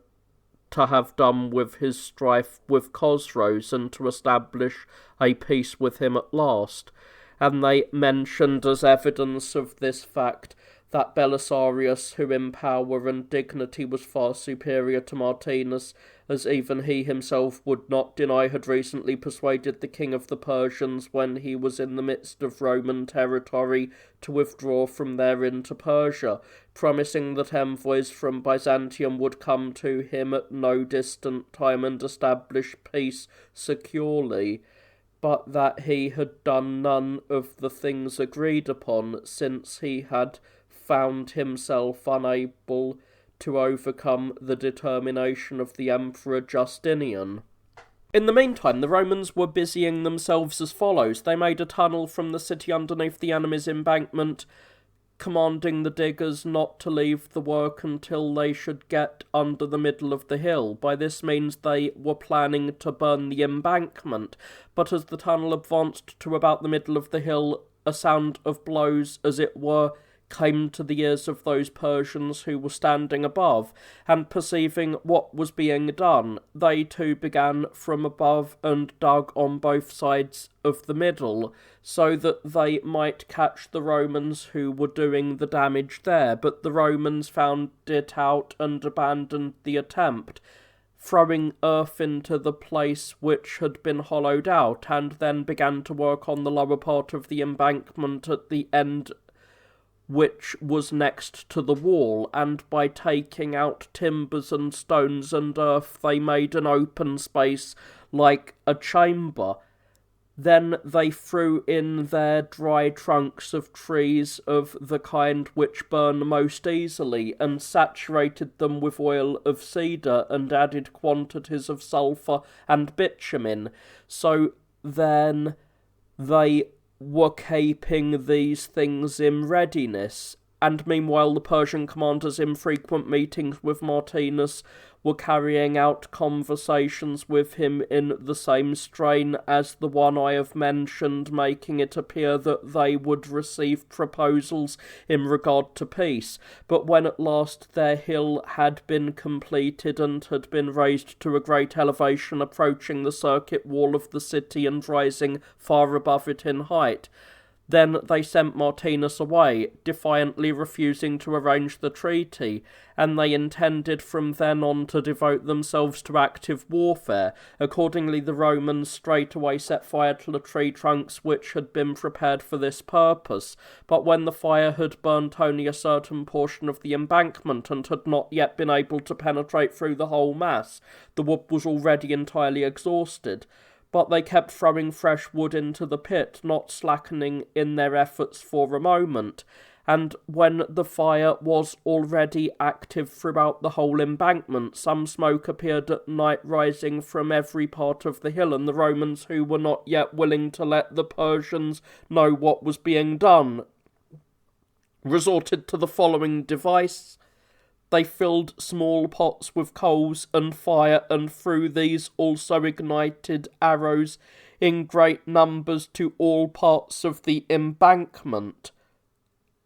to have done with his strife with Chosroes and to establish a peace with him at last. And they mentioned as evidence of this fact that Belisarius, who in power and dignity was far superior to Martinus, as even he himself would not deny, had recently persuaded the king of the Persians, when he was in the midst of Roman territory, to withdraw from there into Persia, promising that envoys from Byzantium would come to him at no distant time and establish peace securely, but that he had done none of the things agreed upon, since he had found himself unable to overcome the determination of the Emperor Justinian. In the meantime, the Romans were busying themselves as follows. They made a tunnel from the city underneath the enemy's embankment, commanding the diggers not to leave the work until they should get under the middle of the hill. By this means they were planning to burn the embankment, but as the tunnel advanced to about the middle of the hill, a sound of blows, as it were, came to the ears of those Persians who were standing above, and perceiving what was being done, they too began from above and dug on both sides of the middle, so that they might catch the Romans who were doing the damage there. But the Romans found it out and abandoned the attempt, throwing earth into the place which had been hollowed out, and then began to work on the lower part of the embankment at the end which was next to the wall, and by taking out timbers and stones and earth they made an open space like a chamber. Then they threw in their dry trunks of trees of the kind which burn most easily, and saturated them with oil of cedar, and added quantities of sulphur and bitumen. So then they were keeping these things in readiness, and meanwhile the Persian commanders, in frequent meetings with Martinus, were carrying out conversations with him in the same strain as the one I have mentioned, making it appear that they would receive proposals in regard to peace. But when at last their hill had been completed and had been raised to a great elevation, approaching the circuit wall of the city and rising far above it in height, then they sent Martinus away, defiantly refusing to arrange the treaty, and they intended from then on to devote themselves to active warfare. Accordingly, the Romans straightway set fire to the tree trunks which had been prepared for this purpose. But when the fire had burnt only a certain portion of the embankment, and had not yet been able to penetrate through the whole mass, the wood was already entirely exhausted. But they kept throwing fresh wood into the pit, not slackening in their efforts for a moment, and when the fire was already active throughout the whole embankment, some smoke appeared at night rising from every part of the hill, and the Romans, who were not yet willing to let the Persians know what was being done, resorted to the following device. They filled small pots with coals and fire, and threw these also ignited arrows in great numbers to all parts of the embankment.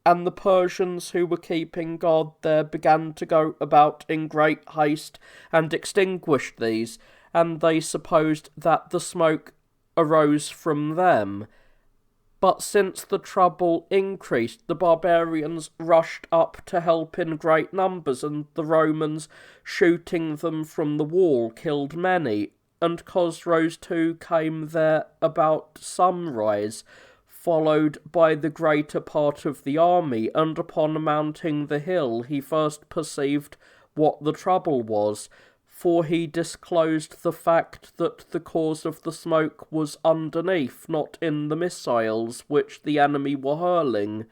And the Persians who were keeping guard there began to go about in great haste and extinguished these, and they supposed that the smoke arose from them. But since the trouble increased, the barbarians rushed up to help in great numbers, and the Romans, shooting them from the wall, killed many. And Chosroes too came there about sunrise, followed by the greater part of the army, and upon mounting the hill he first perceived what the trouble was, for he disclosed the fact that the cause of the smoke was underneath, not in the missiles which the enemy were hurling,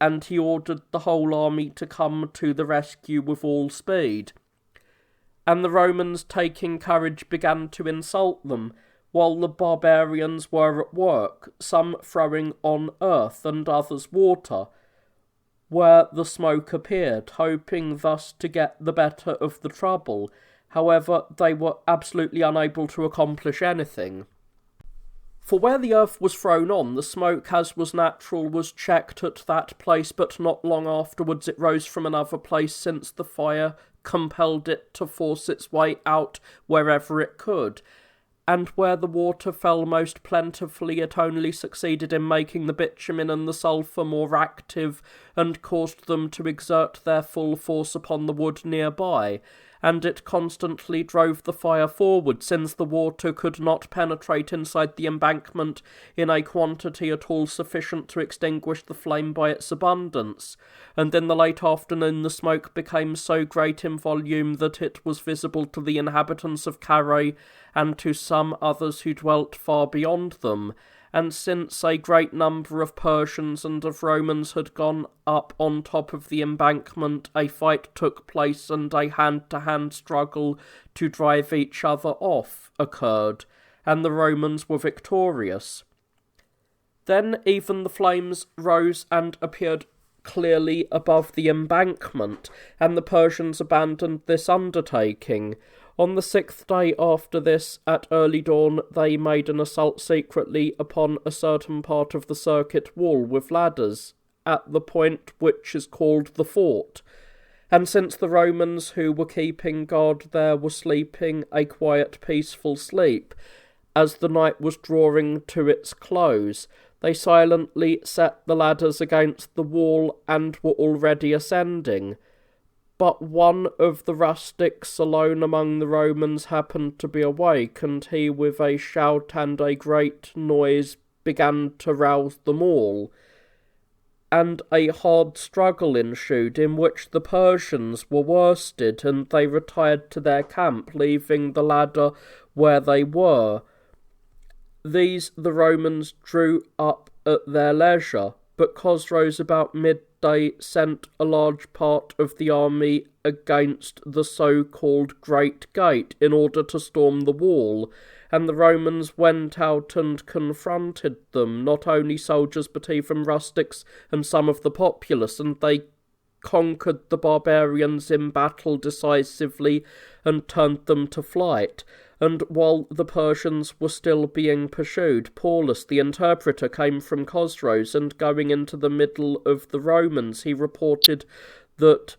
and he ordered the whole army to come to the rescue with all speed. And the Romans, taking courage, began to insult them, while the barbarians were at work, some throwing on earth and others water, where the smoke appeared, hoping thus to get the better of the trouble. However, they were absolutely unable to accomplish anything. For where the earth was thrown on, the smoke, as was natural, was checked at that place, but not long afterwards it rose from another place, since the fire compelled it to force its way out wherever it could. And where the water fell most plentifully, it only succeeded in making the bitumen and the sulphur more active, and caused them to exert their full force upon the wood nearby, and it constantly drove the fire forward, since the water could not penetrate inside the embankment in a quantity at all sufficient to extinguish the flame by its abundance. And in the late afternoon the smoke became so great in volume that it was visible to the inhabitants of Carrhae, and to some others who dwelt far beyond them. And since a great number of Persians and of Romans had gone up on top of the embankment, a fight took place, and a hand-to-hand struggle to drive each other off occurred, and the Romans were victorious. Then even the flames rose and appeared clearly above the embankment, and the Persians abandoned this undertaking. On the 6th day after this, at early dawn, they made an assault secretly upon a certain part of the circuit wall with ladders, at the point which is called the fort. And since the Romans who were keeping guard there were sleeping a quiet, peaceful sleep, as the night was drawing to its close, they silently set the ladders against the wall and were already ascending. But one of the rustics alone among the Romans happened to be awake, and he with a shout and a great noise began to rouse them all. And a hard struggle ensued, in which the Persians were worsted, and they retired to their camp, leaving the ladder where they were. These the Romans drew up at their leisure, but Chosroes about midday sent a large part of the army against the so-called Great Gate in order to storm the wall, and the Romans went out and confronted them, not only soldiers but even rustics and some of the populace, and they conquered the barbarians in battle decisively and turned them to flight. And while the Persians were still being pursued, Paulus the interpreter came from Chosroes, and going into the middle of the Romans he reported that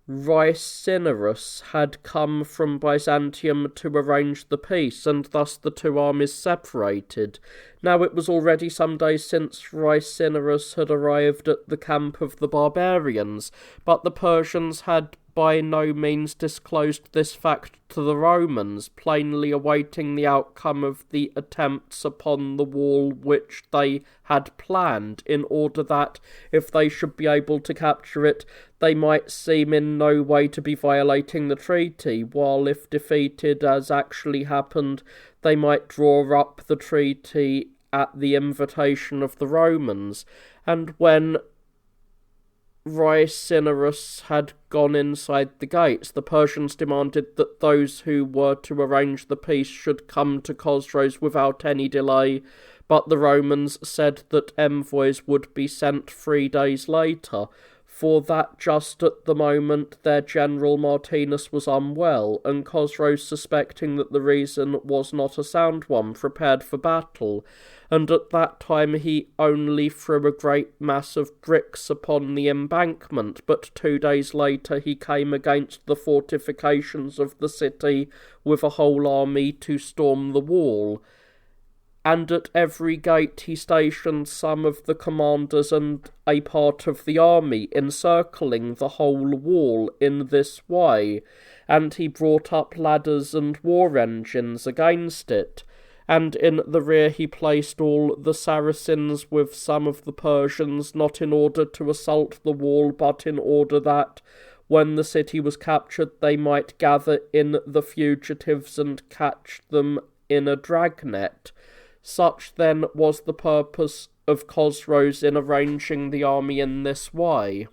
Rhyscinirus had come from Byzantium to arrange the peace, and thus the two armies separated. Now it was already some days since Rhyscinirus had arrived at the camp of the barbarians, but the Persians had by no means disclosed this fact to the Romans, plainly awaiting the outcome of the attempts upon the wall which they had planned, in order that, if they should be able to capture it, they might seem in no way to be violating the treaty, while if defeated, as actually happened, they might draw up the treaty at the invitation of the Romans. And when Rhyscinirus had gone inside the gates, the Persians demanded that those who were to arrange the peace should come to Chosroes without any delay, but the Romans said that envoys would be sent 3 days later, for that just at the moment their general Martinus was unwell, and Chosroes, suspecting that the reason was not a sound one, prepared for battle, and at that time he only threw a great mass of bricks upon the embankment, but 2 days later he came against the fortifications of the city with a whole army to storm the wall. And at every gate he stationed some of the commanders and a part of the army, encircling the whole wall in this way, and he brought up ladders and war engines against it. And in the rear he placed all the Saracens with some of the Persians, not in order to assault the wall, but in order that, when the city was captured, they might gather in the fugitives and catch them in a dragnet. Such then was the purpose of Chosroes in arranging the army in this way.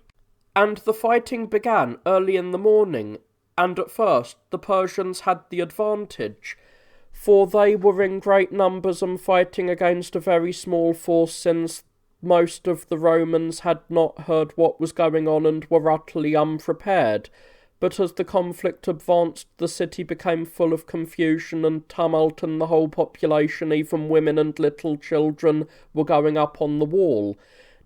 And the fighting began early in the morning, and at first the Persians had the advantage, for they were in great numbers and fighting against a very small force, since most of the Romans had not heard what was going on and were utterly unprepared. But as the conflict advanced, the city became full of confusion and tumult, and the whole population, even women and little children, were going up on the wall.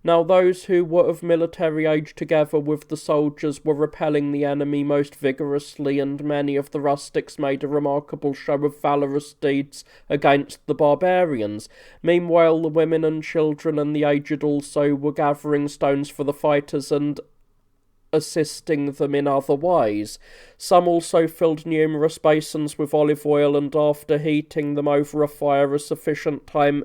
Now those who were of military age, together with the soldiers, were repelling the enemy most vigorously, and many of the rustics made a remarkable show of valorous deeds against the barbarians. Meanwhile the women and children and the aged also were gathering stones for the fighters and assisting them in other ways. Some also filled numerous basins with olive oil, and after heating them over a fire a sufficient time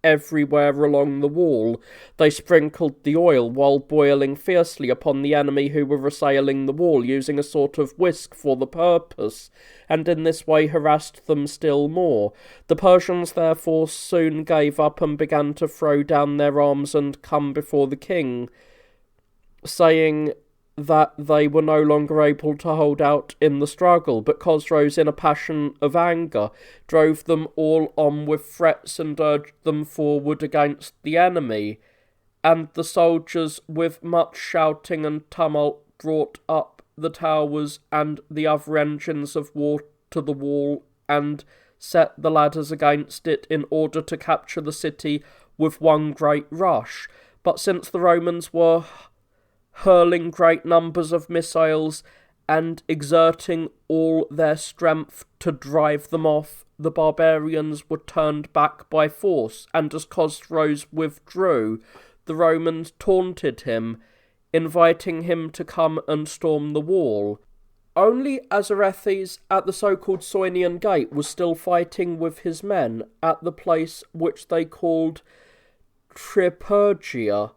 everywhere along the wall, they sprinkled the oil while boiling fiercely upon the enemy who were assailing the wall, using a sort of whisk for the purpose, and in this way harassed them still more. The Persians therefore soon gave up and began to throw down their arms and come before the king, saying that they were no longer able to hold out in the struggle. But Chosroes, in a passion of anger, drove them all on with threats and urged them forward against the enemy. And the soldiers, with much shouting and tumult, brought up the towers and the other engines of war to the wall, and set the ladders against it in order to capture the city with one great rush. But since the Romans were hurling great numbers of missiles and exerting all their strength to drive them off, the barbarians were turned back by force, and as Chosroes withdrew, the Romans taunted him, inviting him to come and storm the wall. Only Azarethes at the so-called Soinian Gate was still fighting with his men at the place which they called Tripergia,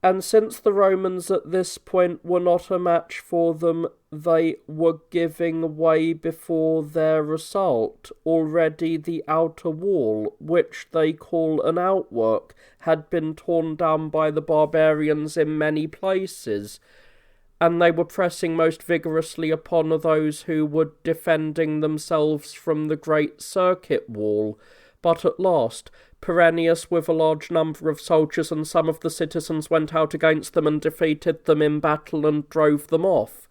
and since the Romans at this point were not a match for them, they were giving way before their assault. Already the outer wall, which they call an outwork, had been torn down by the barbarians in many places, and they were pressing most vigorously upon those who were defending themselves from the great circuit wall. But at last Perennius, with a large number of soldiers and some of the citizens, went out against them and defeated them in battle and drove them off.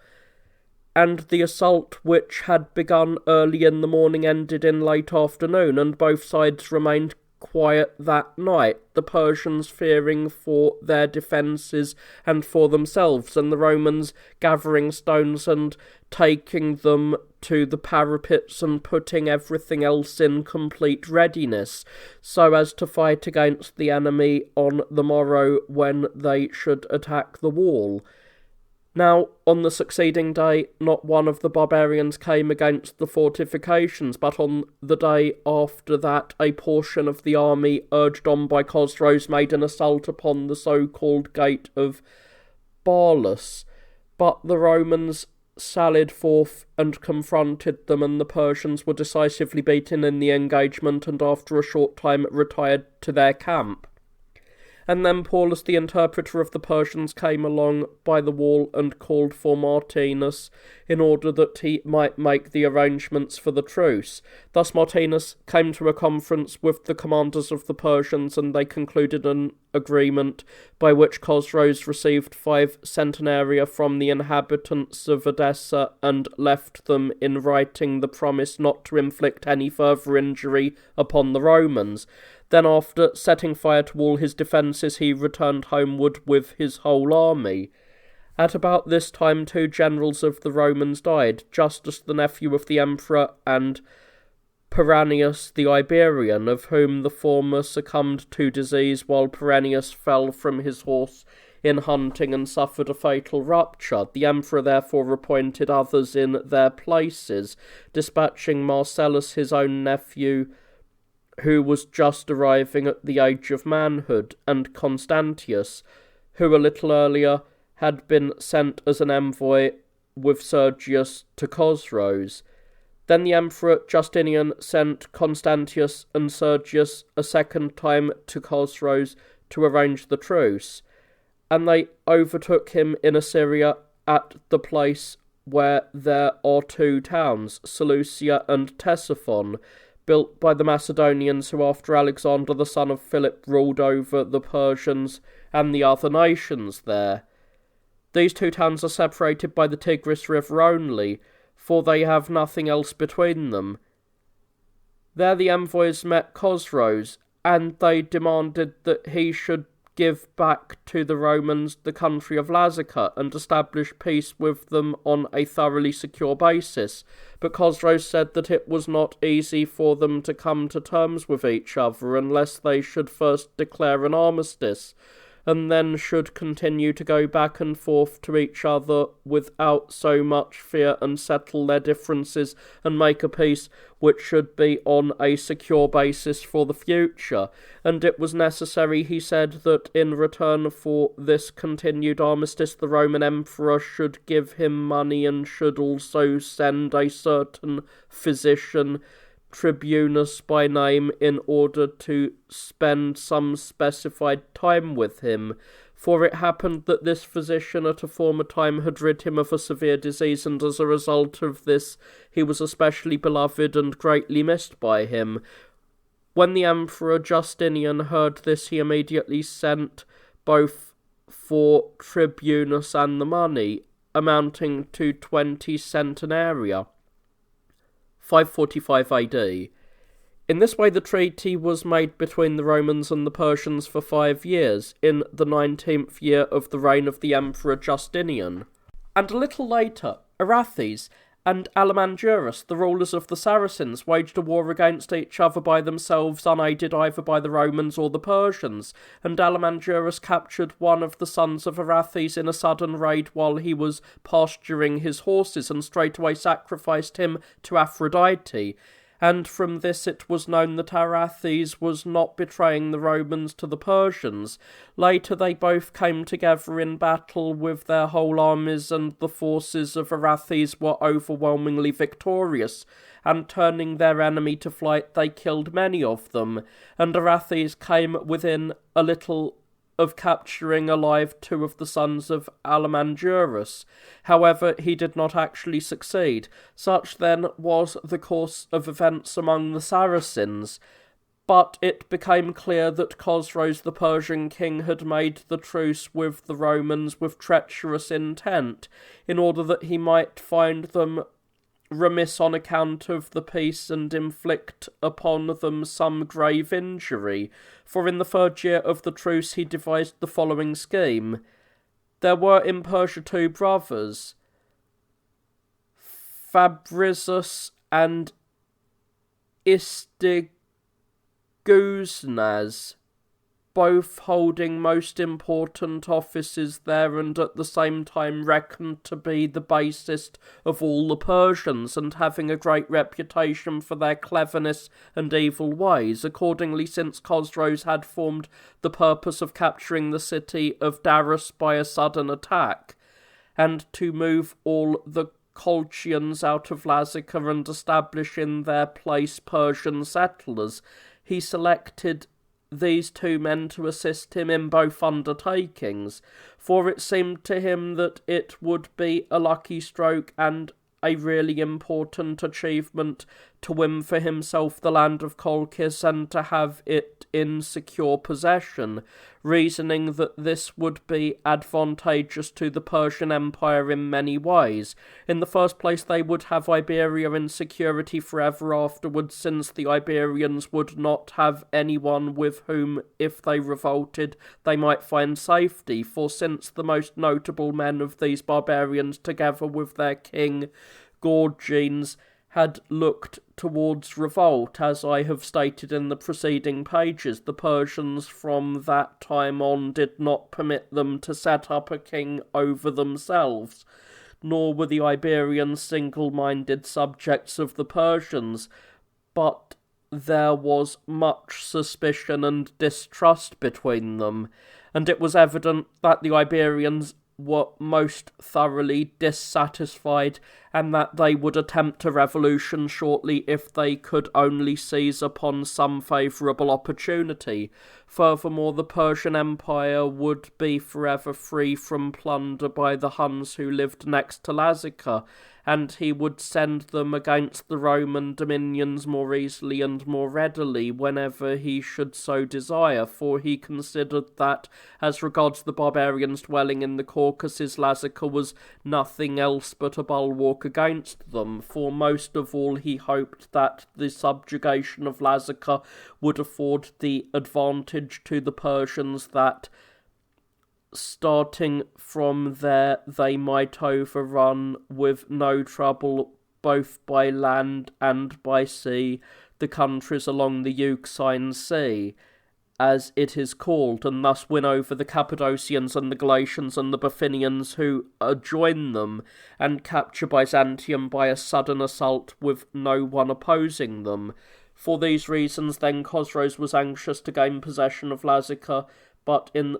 And the assault, which had begun early in the morning, ended in late afternoon, and both sides remained quiet that night, the Persians fearing for their defences and for themselves, and the Romans gathering stones and taking them to the parapets and putting everything else in complete readiness, so as to fight against the enemy on the morrow when they should attack the wall. Now, on the succeeding day, not one of the barbarians came against the fortifications, but on the day after that, a portion of the army, urged on by Chosroes, made an assault upon the so-called Gate of Barlas. But the Romans sallied forth and confronted them, and the Persians were decisively beaten in the engagement, and after a short time retired to their camp. And then Paulus, the interpreter of the Persians, came along by the wall and called for Martinus, in order that he might make the arrangements for the truce. Thus Martinus came to a conference with the commanders of the Persians, and they concluded an agreement by which Chosroes received 5 centenaria from the inhabitants of Edessa, and left them in writing the promise not to inflict any further injury upon the Romans. Then, after setting fire to all his defences, he returned homeward with his whole army. At about this time 2 generals of the Romans died, Justus the nephew of the emperor, and Perennius the Iberian, of whom the former succumbed to disease, while Perennius fell from his horse in hunting and suffered a fatal rupture. The emperor therefore appointed others in their places, dispatching Marcellus, his own nephew, who was just arriving at the age of manhood, and Constantius, who a little earlier had been sent as an envoy with Sergius to Chosroes. Then the Emperor Justinian sent Constantius and Sergius a second time to Chosroes to arrange the truce, and they overtook him in Assyria at the place where there are two towns, Seleucia and Ctesiphon, built by the Macedonians who after Alexander the son of Philip ruled over the Persians and the other nations there. These two towns are separated by the Tigris River only, for they have nothing else between them. There the envoys met Chosroes, and they demanded that he should give back to the Romans the country of Lazica and establish peace with them on a thoroughly secure basis. But Chosroes said that it was not easy for them to come to terms with each other unless they should first declare an armistice, and then should continue to go back and forth to each other without so much fear, and settle their differences and make a peace which should be on a secure basis for the future. And it was necessary, he said, that in return for this continued armistice the Roman Emperor should give him money and should also send a certain physician, Tribunus by name, in order to spend some specified time with him, for it happened that this physician at a former time had rid him of a severe disease, and as a result of this he was especially beloved and greatly missed by him. When the Emperor Justinian heard this, he immediately sent both for Tribunus and the money, amounting to 20 centenaria. 545 AD. In this way the treaty was made between the Romans and the Persians for 5 years, in the 19th year of the reign of the Emperor Justinian. And a little later, Arathis and Alamandurus, the rulers of the Saracens, waged a war against each other by themselves, unaided either by the Romans or the Persians, and Alamandurus captured one of the sons of Arathis in a sudden raid while he was pasturing his horses, and straightway sacrificed him to Aphrodite. And from this it was known that Arathis was not betraying the Romans to the Persians. Later they both came together in battle with their whole armies, and the forces of Arathis were overwhelmingly victorious, and turning their enemy to flight they killed many of them, and Arathis came within a little of capturing alive 2 of the sons of Alamandurus. However, he did not actually succeed. Such then was the course of events among the Saracens. But it became clear that Chosroes the Persian king had made the truce with the Romans with treacherous intent, in order that he might find them remiss on account of the peace and inflict upon them some grave injury. For in the 3rd year of the truce he devised the following scheme. There were in Persia 2 brothers, Fabrizus and Istigouznas, both holding most important offices there, and at the same time reckoned to be the basest of all the Persians, and having a great reputation for their cleverness and evil ways. Accordingly, since Chosroes had formed the purpose of capturing the city of Darus by a sudden attack, and to move all the Colchians out of Lazica and establish in their place Persian settlers, he selected these 2 men to assist him in both undertakings, for it seemed to him that it would be a lucky stroke and a really important achievement to win for himself the land of Colchis and to have it in secure possession, reasoning that this would be advantageous to the Persian Empire in many ways. In the first place, they would have Iberia in security forever afterwards, since the Iberians would not have anyone with whom, if they revolted, they might find safety, for since the most notable men of these barbarians, together with their king, Gorgenes, had looked towards revolt, as I have stated in the preceding pages, the Persians from that time on did not permit them to set up a king over themselves, nor were the Iberians single-minded subjects of the Persians, but there was much suspicion and distrust between them, and it was evident that the Iberians were most thoroughly dissatisfied, and that they would attempt a revolution shortly if they could only seize upon some favourable opportunity. Furthermore, the Persian Empire would be forever free from plunder by the Huns who lived next to Lazica, and he would send them against the Roman dominions more easily and more readily whenever he should so desire, for he considered that, as regards the barbarians dwelling in the Caucasus, Lazica was nothing else but a bulwark against them, for most of all he hoped that the subjugation of Lazica would afford the advantage to the Persians that, starting from there, they might overrun with no trouble, both by land and by sea, the countries along the Euxine Sea, as it is called, and thus win over the Cappadocians and the Galatians and the Bithynians who join them, and capture Byzantium by a sudden assault with no one opposing them. For these reasons, then, Chosroes was anxious to gain possession of Lazica, but in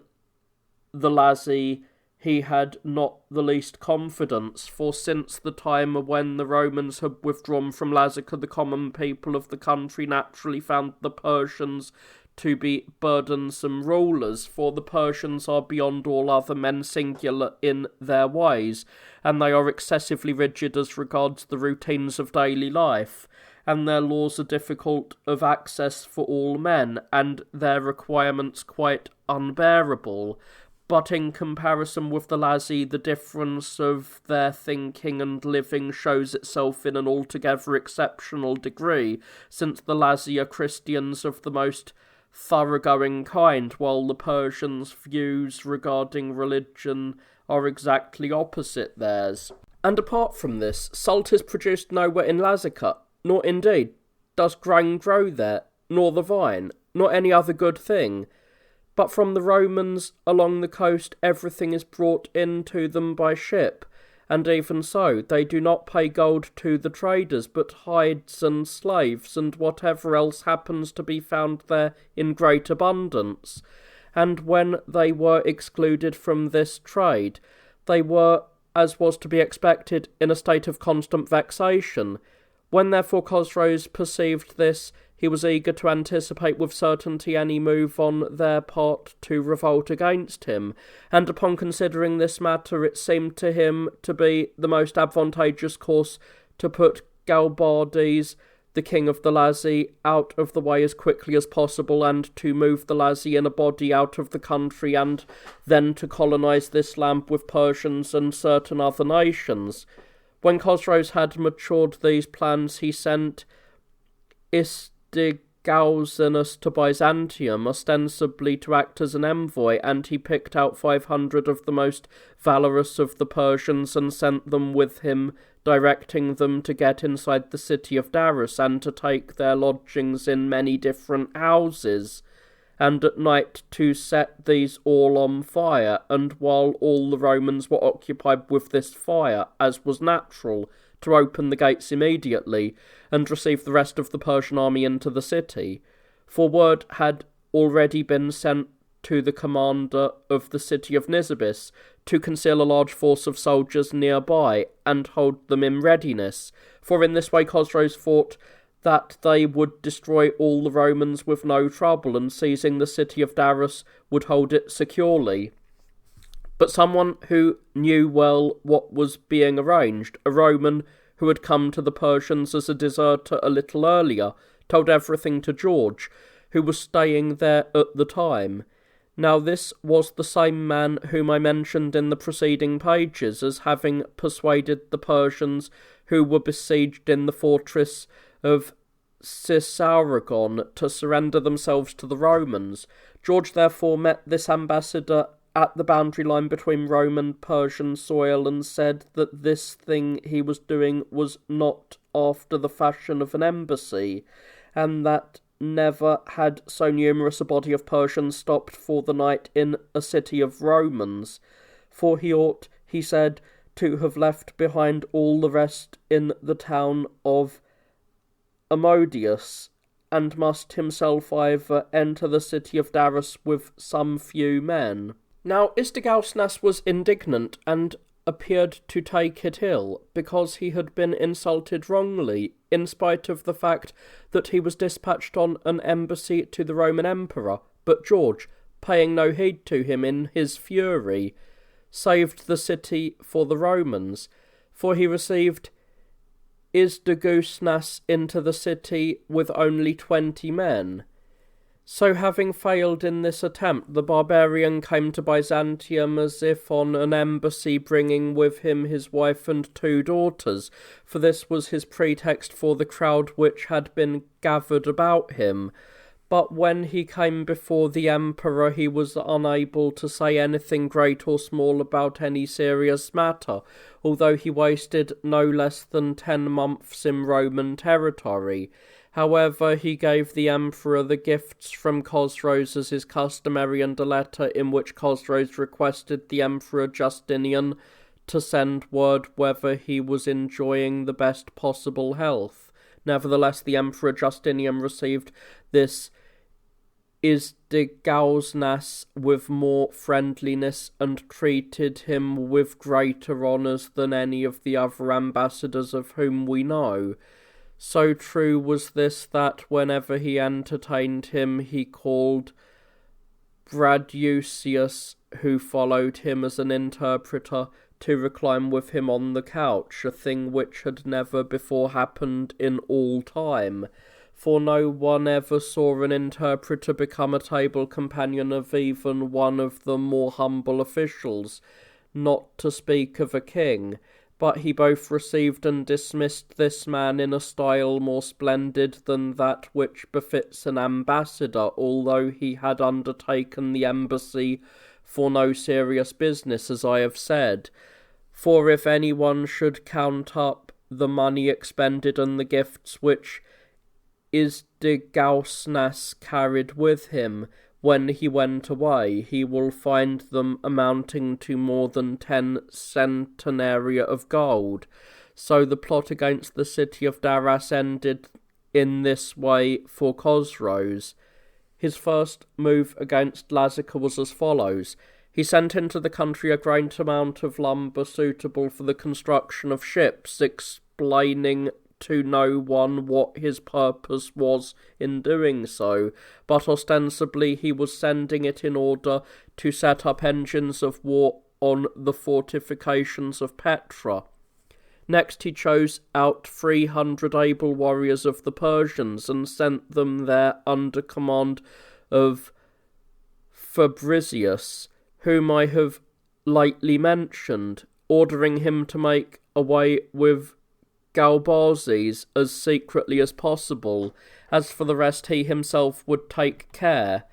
the Lazi he had not the least confidence, for since the time when the Romans had withdrawn from Lazica, the common people of the country naturally found the Persians to be burdensome rulers, for the Persians are beyond all other men singular in their ways, and they are excessively rigid as regards the routines of daily life, and their laws are difficult of access for all men, and their requirements quite unbearable. But in comparison with the Lazi, the difference of their thinking and living shows itself in an altogether exceptional degree, since the Lazi are Christians of the most thoroughgoing kind, while the Persians' views regarding religion are exactly opposite theirs. And apart from this, salt is produced nowhere in Lazica, nor indeed does grain grow there, nor the vine, nor any other good thing. But from the Romans along the coast everything is brought in to them by ship, and even so they do not pay gold to the traders, but hides and slaves, and whatever else happens to be found there in great abundance. And when they were excluded from this trade, they were, as was to be expected, in a state of constant vexation. When therefore Chosroes perceived this, he was eager to anticipate with certainty any move on their part to revolt against him, and upon considering this matter it seemed to him to be the most advantageous course to put Galbardes, the king of the Lazi, out of the way as quickly as possible, and to move the Lazi in a body out of the country, and then to colonize this land with Persians and certain other nations. When Chosroes had matured these plans, he sent Istigalzinus to Byzantium, ostensibly to act as an envoy, and he picked out 500 of the most valorous of the Persians and sent them with him, directing them to get inside the city of Darus and to take their lodgings in many different houses, and at night to set these all on fire, and while all the Romans were occupied with this fire, as was natural, to open the gates immediately, and receive the rest of the Persian army into the city. For word had already been sent to the commander of the city of Nisibis to conceal a large force of soldiers nearby, and hold them in readiness, for in this way Chosroes thought that they would destroy all the Romans with no trouble, and seizing the city of Darus would hold it securely. But someone who knew well what was being arranged, a Roman who had come to the Persians as a deserter a little earlier, told everything to George, who was staying there at the time. Now this was the same man whom I mentioned in the preceding pages as having persuaded the Persians who were besieged in the fortress of Cisauragon to surrender themselves to the Romans. George therefore met this ambassador at the boundary line between Roman and Persian soil, and said that this thing he was doing was not after the fashion of an embassy, and that never had so numerous a body of Persians stopped for the night in a city of Romans, for he ought, he said, to have left behind all the rest in the town of Amodius, and must himself either enter the city of Darus with some few men, Now Istigausnas was indignant and appeared to take it ill, because he had been insulted wrongly, in spite of the fact that he was dispatched on an embassy to the Roman Emperor. But George, paying no heed to him in his fury, saved the city for the Romans, for he received Istigausnas into the city with only 20 men. So having failed in this attempt, the barbarian came to Byzantium as if on an embassy, bringing with him his wife and 2 daughters, for this was his pretext for the crowd which had been gathered about him. But when he came before the emperor, he was unable to say anything great or small about any serious matter, although he wasted no less than 10 months in Roman territory. However, he gave the emperor the gifts from Chosroes as is customary, and a letter in which Chosroes requested the emperor Justinian to send word whether he was enjoying the best possible health. Nevertheless, the emperor Justinian received this Istigausnas with more friendliness and treated him with greater honours than any of the other ambassadors of whom we know. So true was this that whenever he entertained him, he called Bradusius, who followed him as an interpreter, to recline with him on the couch, a thing which had never before happened in all time, for no one ever saw an interpreter become a table companion of even one of the more humble officials, not to speak of a king. But he both received and dismissed this man in a style more splendid than that which befits an ambassador, although he had undertaken the embassy for no serious business, as I have said. For if anyone should count up the money expended and the gifts which Istigausnas carried with him when he went away, he will find them amounting to more than 10 centenaria of gold. So the plot against the city of Daras ended in this way for Chosroes. His first move against Lazica was as follows. He sent into the country a great amount of lumber suitable for the construction of ships, explaining to no one what his purpose was in doing so, but ostensibly he was sending it in order to set up engines of war on the fortifications of Petra. Next he chose out 300 able warriors of the Persians and sent them there under command of Fabricius, whom I have lately mentioned, ordering him to make away with Galbarzes as secretly as possible. As for the rest, he himself would take care.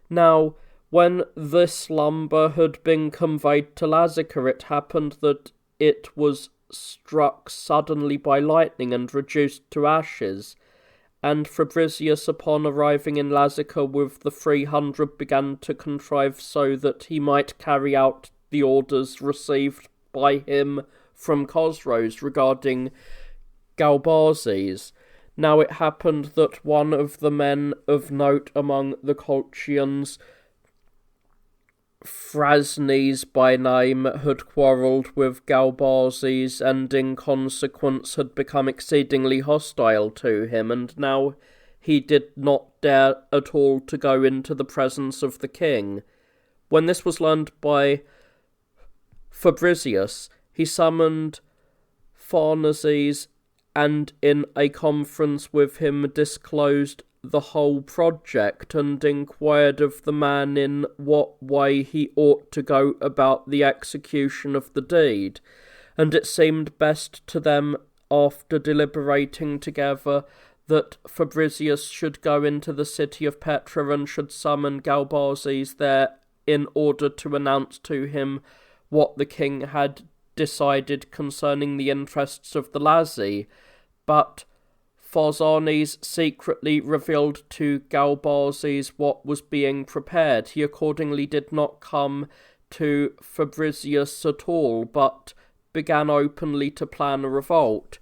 Now, when this lumber had been conveyed to Lazica, it happened that it was struck suddenly by lightning and reduced to ashes, and Fabricius, upon arriving in Lazica with the 300, began to contrive so that he might carry out the orders received by him from Chosroes regarding Galbarzes. Now it happened that one of the men of note among the Colchians, Phrasnes by name, had quarrelled with Galbarzes, and in consequence had become exceedingly hostile to him, and now he did not dare at all to go into the presence of the king. When this was learned by Fabricius, he summoned Pharnaces, and in a conference with him disclosed the whole project, and inquired of the man in what way he ought to go about the execution of the deed. And it seemed best to them, after deliberating together, that Fabricius should go into the city of Petra and should summon Galbarzes there in order to announce to him what the king had decided concerning the interests of the Lazi. But Pharnaces secretly revealed to Galbarzes what was being prepared. He accordingly did not come to Fabricius at all, but began openly to plan a revolt.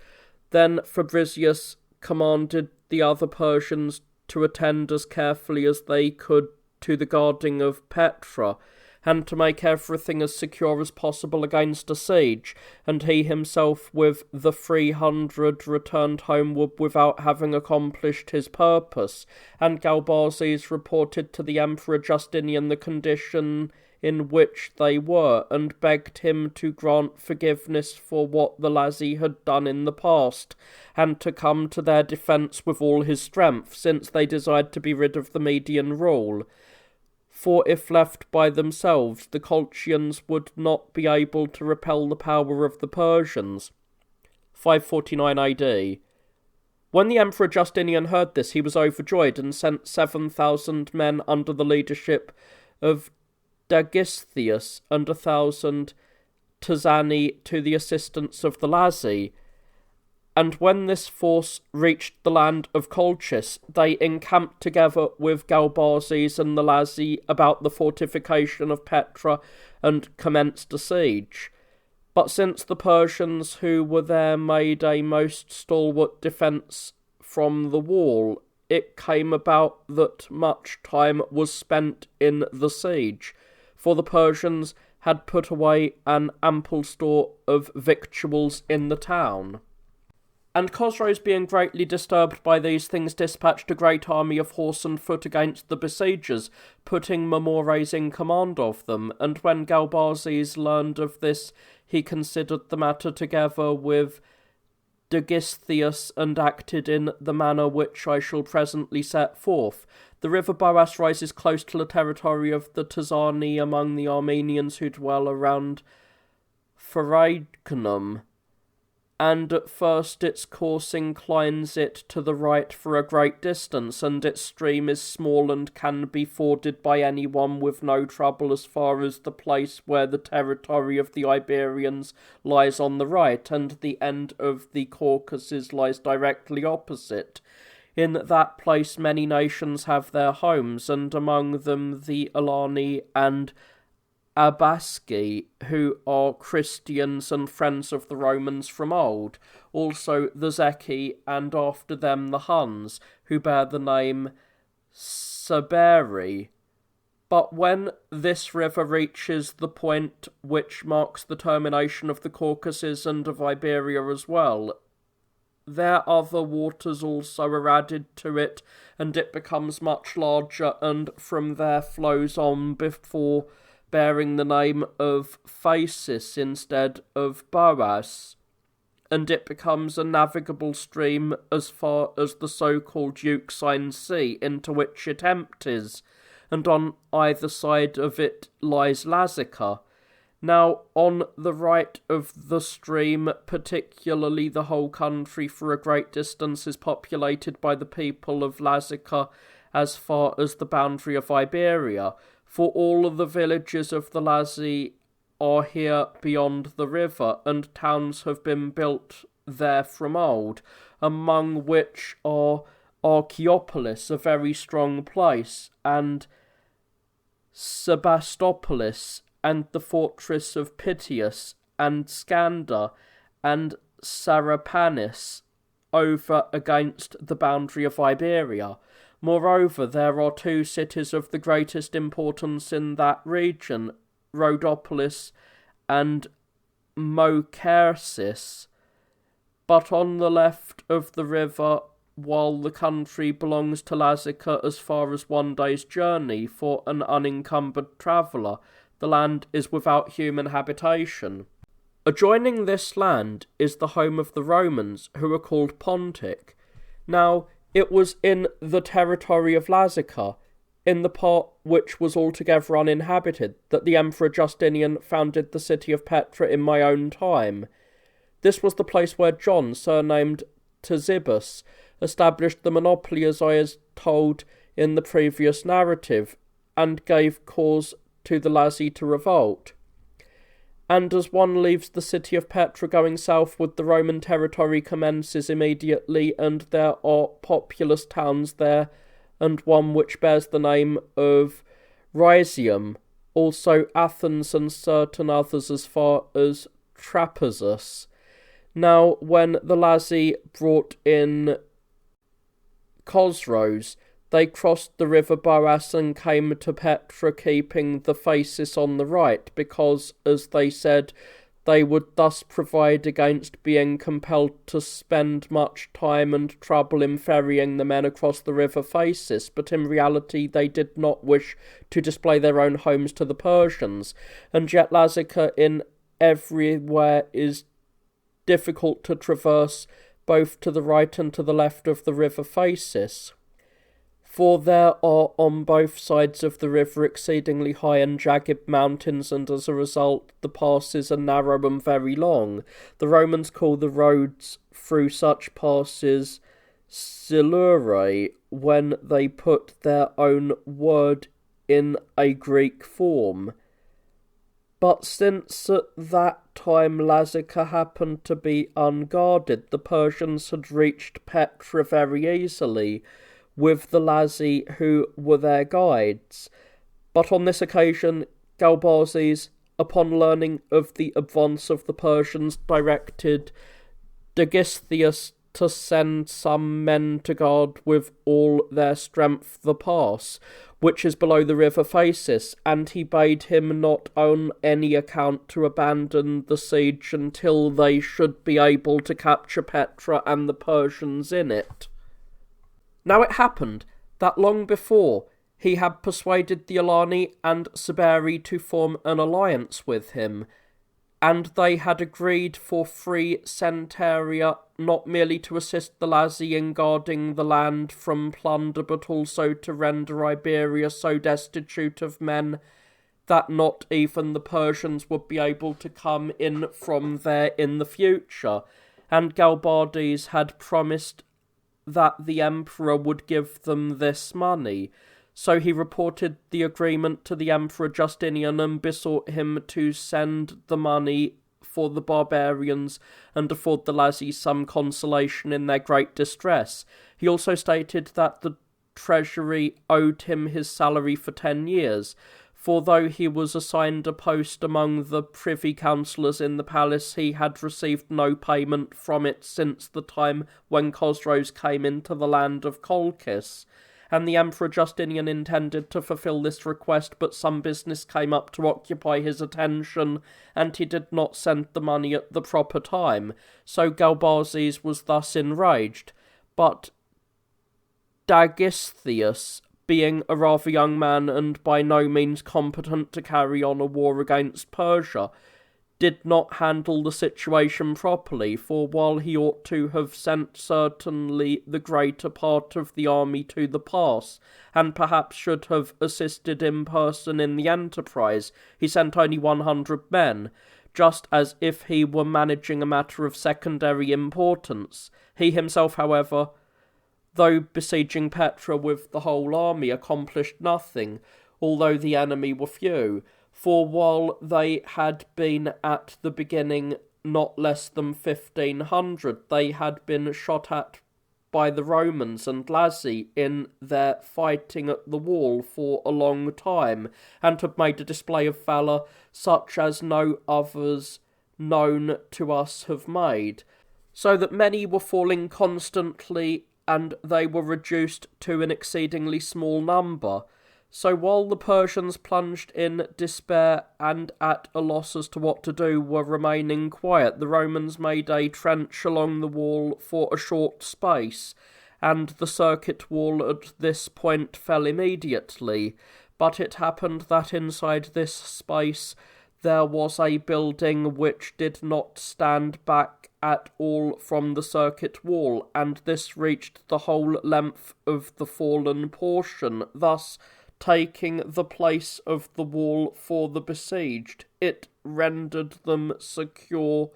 Then Fabricius commanded the other Persians to attend as carefully as they could to the guarding of Petra, and to make everything as secure as possible against a siege, and he himself with the 300 returned homeward without having accomplished his purpose, and Galbazes reported to the Emperor Justinian the condition in which they were, and begged him to grant forgiveness for what the Lazi had done in the past, and to come to their defence with all his strength, since they desired to be rid of the Median rule. For if left by themselves, the Colchians would not be able to repel the power of the Persians. 549 AD. When the Emperor Justinian heard this, he was overjoyed, and sent 7,000 men under the leadership of Dagistheus and 1,000 Tazani to the assistance of the Lazi. And when this force reached the land of Colchis, they encamped together with Galbazes and the Lazi about the fortification of Petra and commenced a siege. But since the Persians who were there made a most stalwart defence from the wall, it came about that much time was spent in the siege, for the Persians had put away an ample store of victuals in the town. And Chosroes, being greatly disturbed by these things, dispatched a great army of horse and foot against the besiegers, putting Mamores in command of them. And when Galbazes learned of this, he considered the matter together with Dagistheus, and acted in the manner which I shall presently set forth. The river Boas rises close to the territory of the Tazani among the Armenians who dwell around Pharaiconum, and at first its course inclines it to the right for a great distance, and its stream is small and can be forded by anyone with no trouble as far as the place where the territory of the Iberians lies on the right, and the end of the Caucasus lies directly opposite. In that place many nations have their homes, and among them the Alani and Abaski, who are Christians and friends of the Romans from old, also the Zeki, and after them the Huns, who bear the name Saberi. But when this river reaches the point which marks the termination of the Caucasus and of Iberia as well, their other waters also are added to it, and it becomes much larger, and from there flows on before bearing the name of Phasis instead of Boas, and it becomes a navigable stream as far as the so-called Euxine Sea, into which it empties, and on either side of it lies Lazica. Now, on the right of the stream, particularly the whole country for a great distance is populated by the people of Lazica as far as the boundary of Iberia, for all of the villages of the Lazi are here beyond the river, and towns have been built there from old, among which are Archaeopolis, a very strong place, and Sebastopolis, and the fortress of Pitius, and Scanda, and Sarapanis, over against the boundary of Iberia. Moreover, there are two cities of the greatest importance in that region, Rhodopolis and Mochersis. But on the left of the river, while the country belongs to Lazica as far as one day's journey for an unencumbered traveller, the land is without human habitation. Adjoining this land is the home of the Romans, who are called Pontic. Now, it was in the territory of Lazica, in the part which was altogether uninhabited, that the Emperor Justinian founded the city of Petra in my own time. This was the place where John, surnamed Ctesibus, established the monopoly, as I was told in the previous narrative, and gave cause to the Lazi to revolt. And as one leaves the city of Petra going southward, the Roman territory commences immediately, and there are populous towns there, and one which bears the name of Rhysium, also Athens and certain others as far as Trapezus. Now, when the Lazi brought in Chosroes, They crossed the river Boas and came to Petra, keeping the Phasis on the right, because, as they said, they would thus provide against being compelled to spend much time and trouble in ferrying the men across the river Phasis, but in reality they did not wish to display their own homes to the Persians, and yet Lazica in everywhere is difficult to traverse, both to the right and to the left of the river Phasis. For there are on both sides of the river exceedingly high and jagged mountains, and as a result the passes are narrow and very long. The Romans call the roads through such passes silurae, when they put their own word in a Greek form. But since at that time Lazica happened to be unguarded, the Persians had reached Petra very easily, with the Lazi who were their guides. But on this occasion Galbazes, upon learning of the advance of the Persians, directed Dagistheus to send some men to guard with all their strength the pass, which is below the river Phasis, and he bade him not on any account to abandon the siege until they should be able to capture Petra and the Persians in it. Now it happened that long before he had persuaded the Alani and Saberi to form an alliance with him, and they had agreed for 3 centaria, not merely to assist the Lazi in guarding the land from plunder, but also to render Iberia so destitute of men that not even the Persians would be able to come in from there in the future. And Galbades had promised that the emperor would give them this money. So he reported the agreement to the Emperor Justinian and besought him to send the money for the barbarians and afford the Lazi some consolation in their great distress. He also stated that the treasury owed him his salary for 10 years, for though he was assigned a post among the privy councillors in the palace, he had received no payment from it since the time when Chosroes came into the land of Colchis. And the Emperor Justinian intended to fulfill this request, but some business came up to occupy his attention, and he did not send the money at the proper time. So Galbazes was thus enraged. But Dagistheus, being a rather young man and by no means competent to carry on a war against Persia, did not handle the situation properly, for while he ought to have sent certainly the greater part of the army to the pass, and perhaps should have assisted in person in the enterprise, he sent only 100 men, just as if he were managing a matter of secondary importance. He himself, however, though besieging Petra with the whole army, accomplished nothing, although the enemy were few. For while they had been at the beginning not less than 1,500, they had been shot at by the Romans and Lazi in their fighting at the wall for a long time, and had made a display of valour such as no others known to us have made, so that many were falling constantly, and they were reduced to an exceedingly small number. So while the Persians, plunged in despair and at a loss as to what to do, were remaining quiet, the Romans made a trench along the wall for a short space, and the circuit wall at this point fell immediately. But it happened that inside this space there was a building which did not stand back at all from the circuit wall, and this reached the whole length of the fallen portion, thus taking the place of the wall for the besieged. It rendered them secure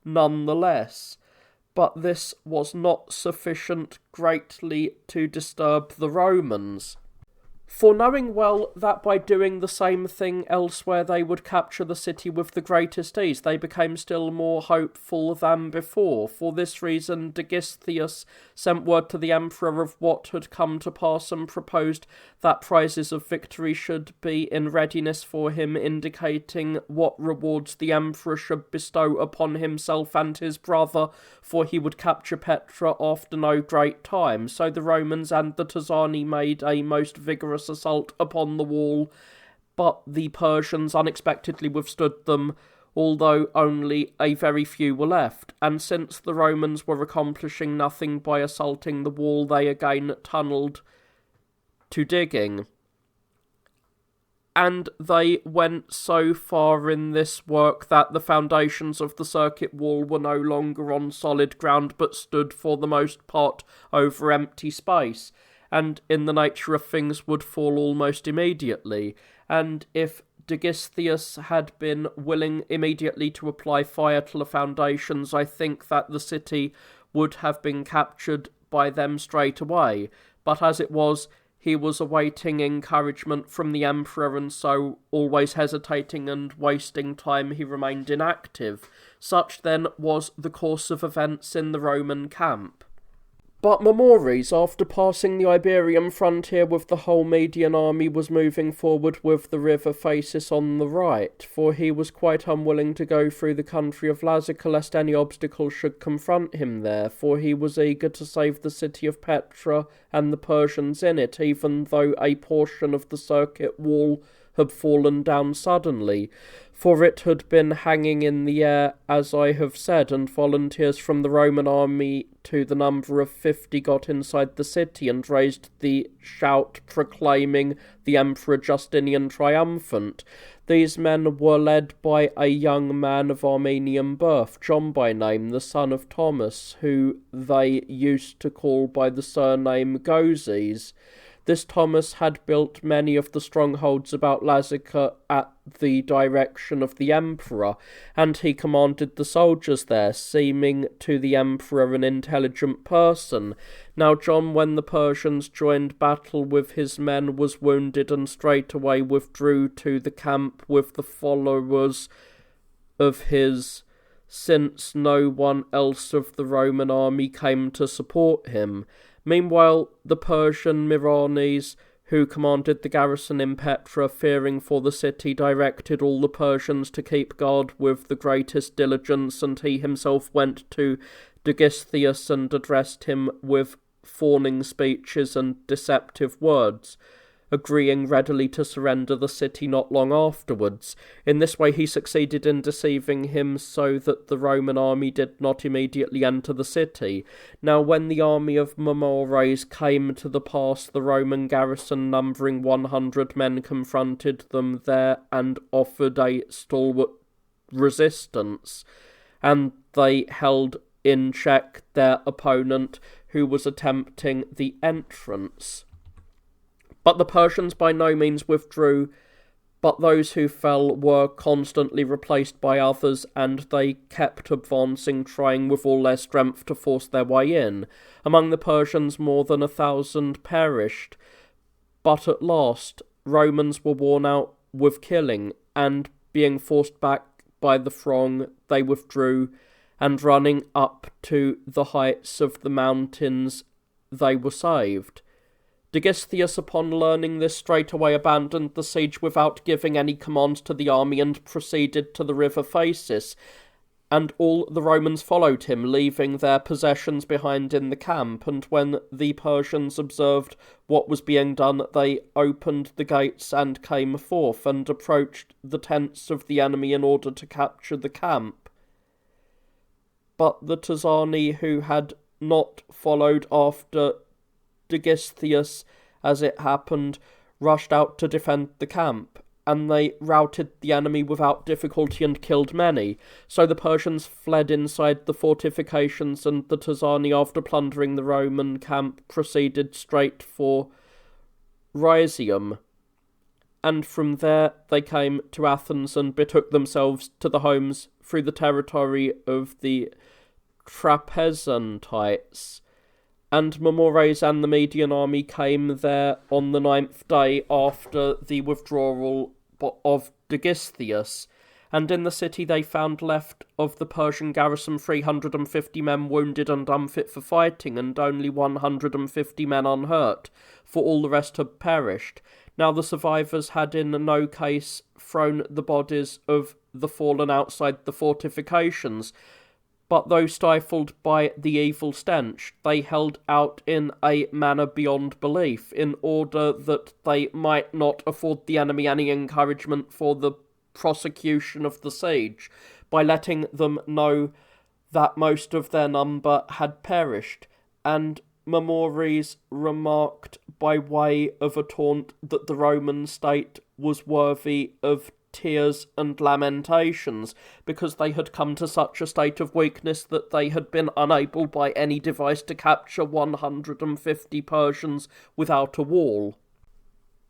nonetheless, but this was not sufficient greatly to disturb the Romans. For knowing well that by doing the same thing elsewhere they would capture the city with the greatest ease, they became still more hopeful than before. For this reason, Dagisteus sent word to the emperor of what had come to pass and proposed that prizes of victory should be in readiness for him, indicating what rewards the emperor should bestow upon himself and his brother, for he would capture Petra after no great time. So the Romans and the Tazani made a most vigorous assault upon the wall, but the Persians unexpectedly withstood them, although only a very few were left. And since the Romans were accomplishing nothing by assaulting the wall, they again tunnelled to digging. And they went so far in this work that the foundations of the circuit wall were no longer on solid ground, but stood for the most part over empty space, and in the nature of things would fall almost immediately. And if Dagisteus had been willing immediately to apply fire to the foundations, I think that the city would have been captured by them straight away. But as it was, he was awaiting encouragement from the emperor, and so, always hesitating and wasting time, he remained inactive. Such then was the course of events in the Roman camp. But Mamores, after passing the Iberian frontier with the whole Median army, was moving forward with the river Phasis on the right, for he was quite unwilling to go through the country of Lazica lest any obstacle should confront him there, for he was eager to save the city of Petra and the Persians in it, even though a portion of the circuit wall had fallen down suddenly, for it had been hanging in the air, as I have said, and volunteers from the Roman army to the number of 50 got inside the city and raised the shout proclaiming the Emperor Justinian triumphant. These men were led by a young man of Armenian birth, John by name, the son of Thomas, who they used to call by the surname Gozes. This Thomas had built many of the strongholds about Lazica at the direction of the emperor, and he commanded the soldiers there, seeming to the emperor an intelligent person. Now John, when the Persians joined battle with his men, was wounded, and straightway withdrew to the camp with the followers of his, since no one else of the Roman army came to support him. Meanwhile, the Persian Miranes, who commanded the garrison in Petra, fearing for the city, directed all the Persians to keep guard with the greatest diligence, and he himself went to Dagisteus and addressed him with fawning speeches and deceptive words, agreeing readily to surrender the city not long afterwards. In this way he succeeded in deceiving him so that the Roman army did not immediately enter the city. Now when the army of Mamores came to the pass, the Roman garrison numbering 100 men confronted them there and offered a stalwart resistance, and they held in check their opponent, who was attempting the entrance. But the Persians by no means withdrew, but those who fell were constantly replaced by others, and they kept advancing, trying with all their strength to force their way in. Among the Persians more than 1,000 perished, but at last Romans were worn out with killing, and being forced back by the throng, they withdrew, and running up to the heights of the mountains, they were saved. Dagisteus, upon learning this, straightway abandoned the siege without giving any commands to the army, and proceeded to the river Phasis, and all the Romans followed him, leaving their possessions behind in the camp. And when the Persians observed what was being done, they opened the gates and came forth, and approached the tents of the enemy in order to capture the camp. But the Tazani, who had not followed after Dagisteus, as it happened, rushed out to defend the camp, and they routed the enemy without difficulty and killed many. So the Persians fled inside the fortifications, and the Tazani, after plundering the Roman camp, proceeded straight for Rhysium, and from there they came to Athens and betook themselves to the homes through the territory of the Trapezuontites, and Mamores and the Median army came there on the 9th day after the withdrawal of Dagistheus, and in the city they found left of the Persian garrison 350 men wounded and unfit for fighting, and only 150 men unhurt, for all the rest had perished. Now the survivors had in no case thrown the bodies of the fallen outside the fortifications, but though stifled by the evil stench, they held out in a manner beyond belief, in order that they might not afford the enemy any encouragement for the prosecution of the siege, by letting them know that most of their number had perished. And Mamores remarked by way of a taunt that the Roman state was worthy of tears and lamentations, because they had come to such a state of weakness that they had been unable by any device to capture 150 Persians without a wall.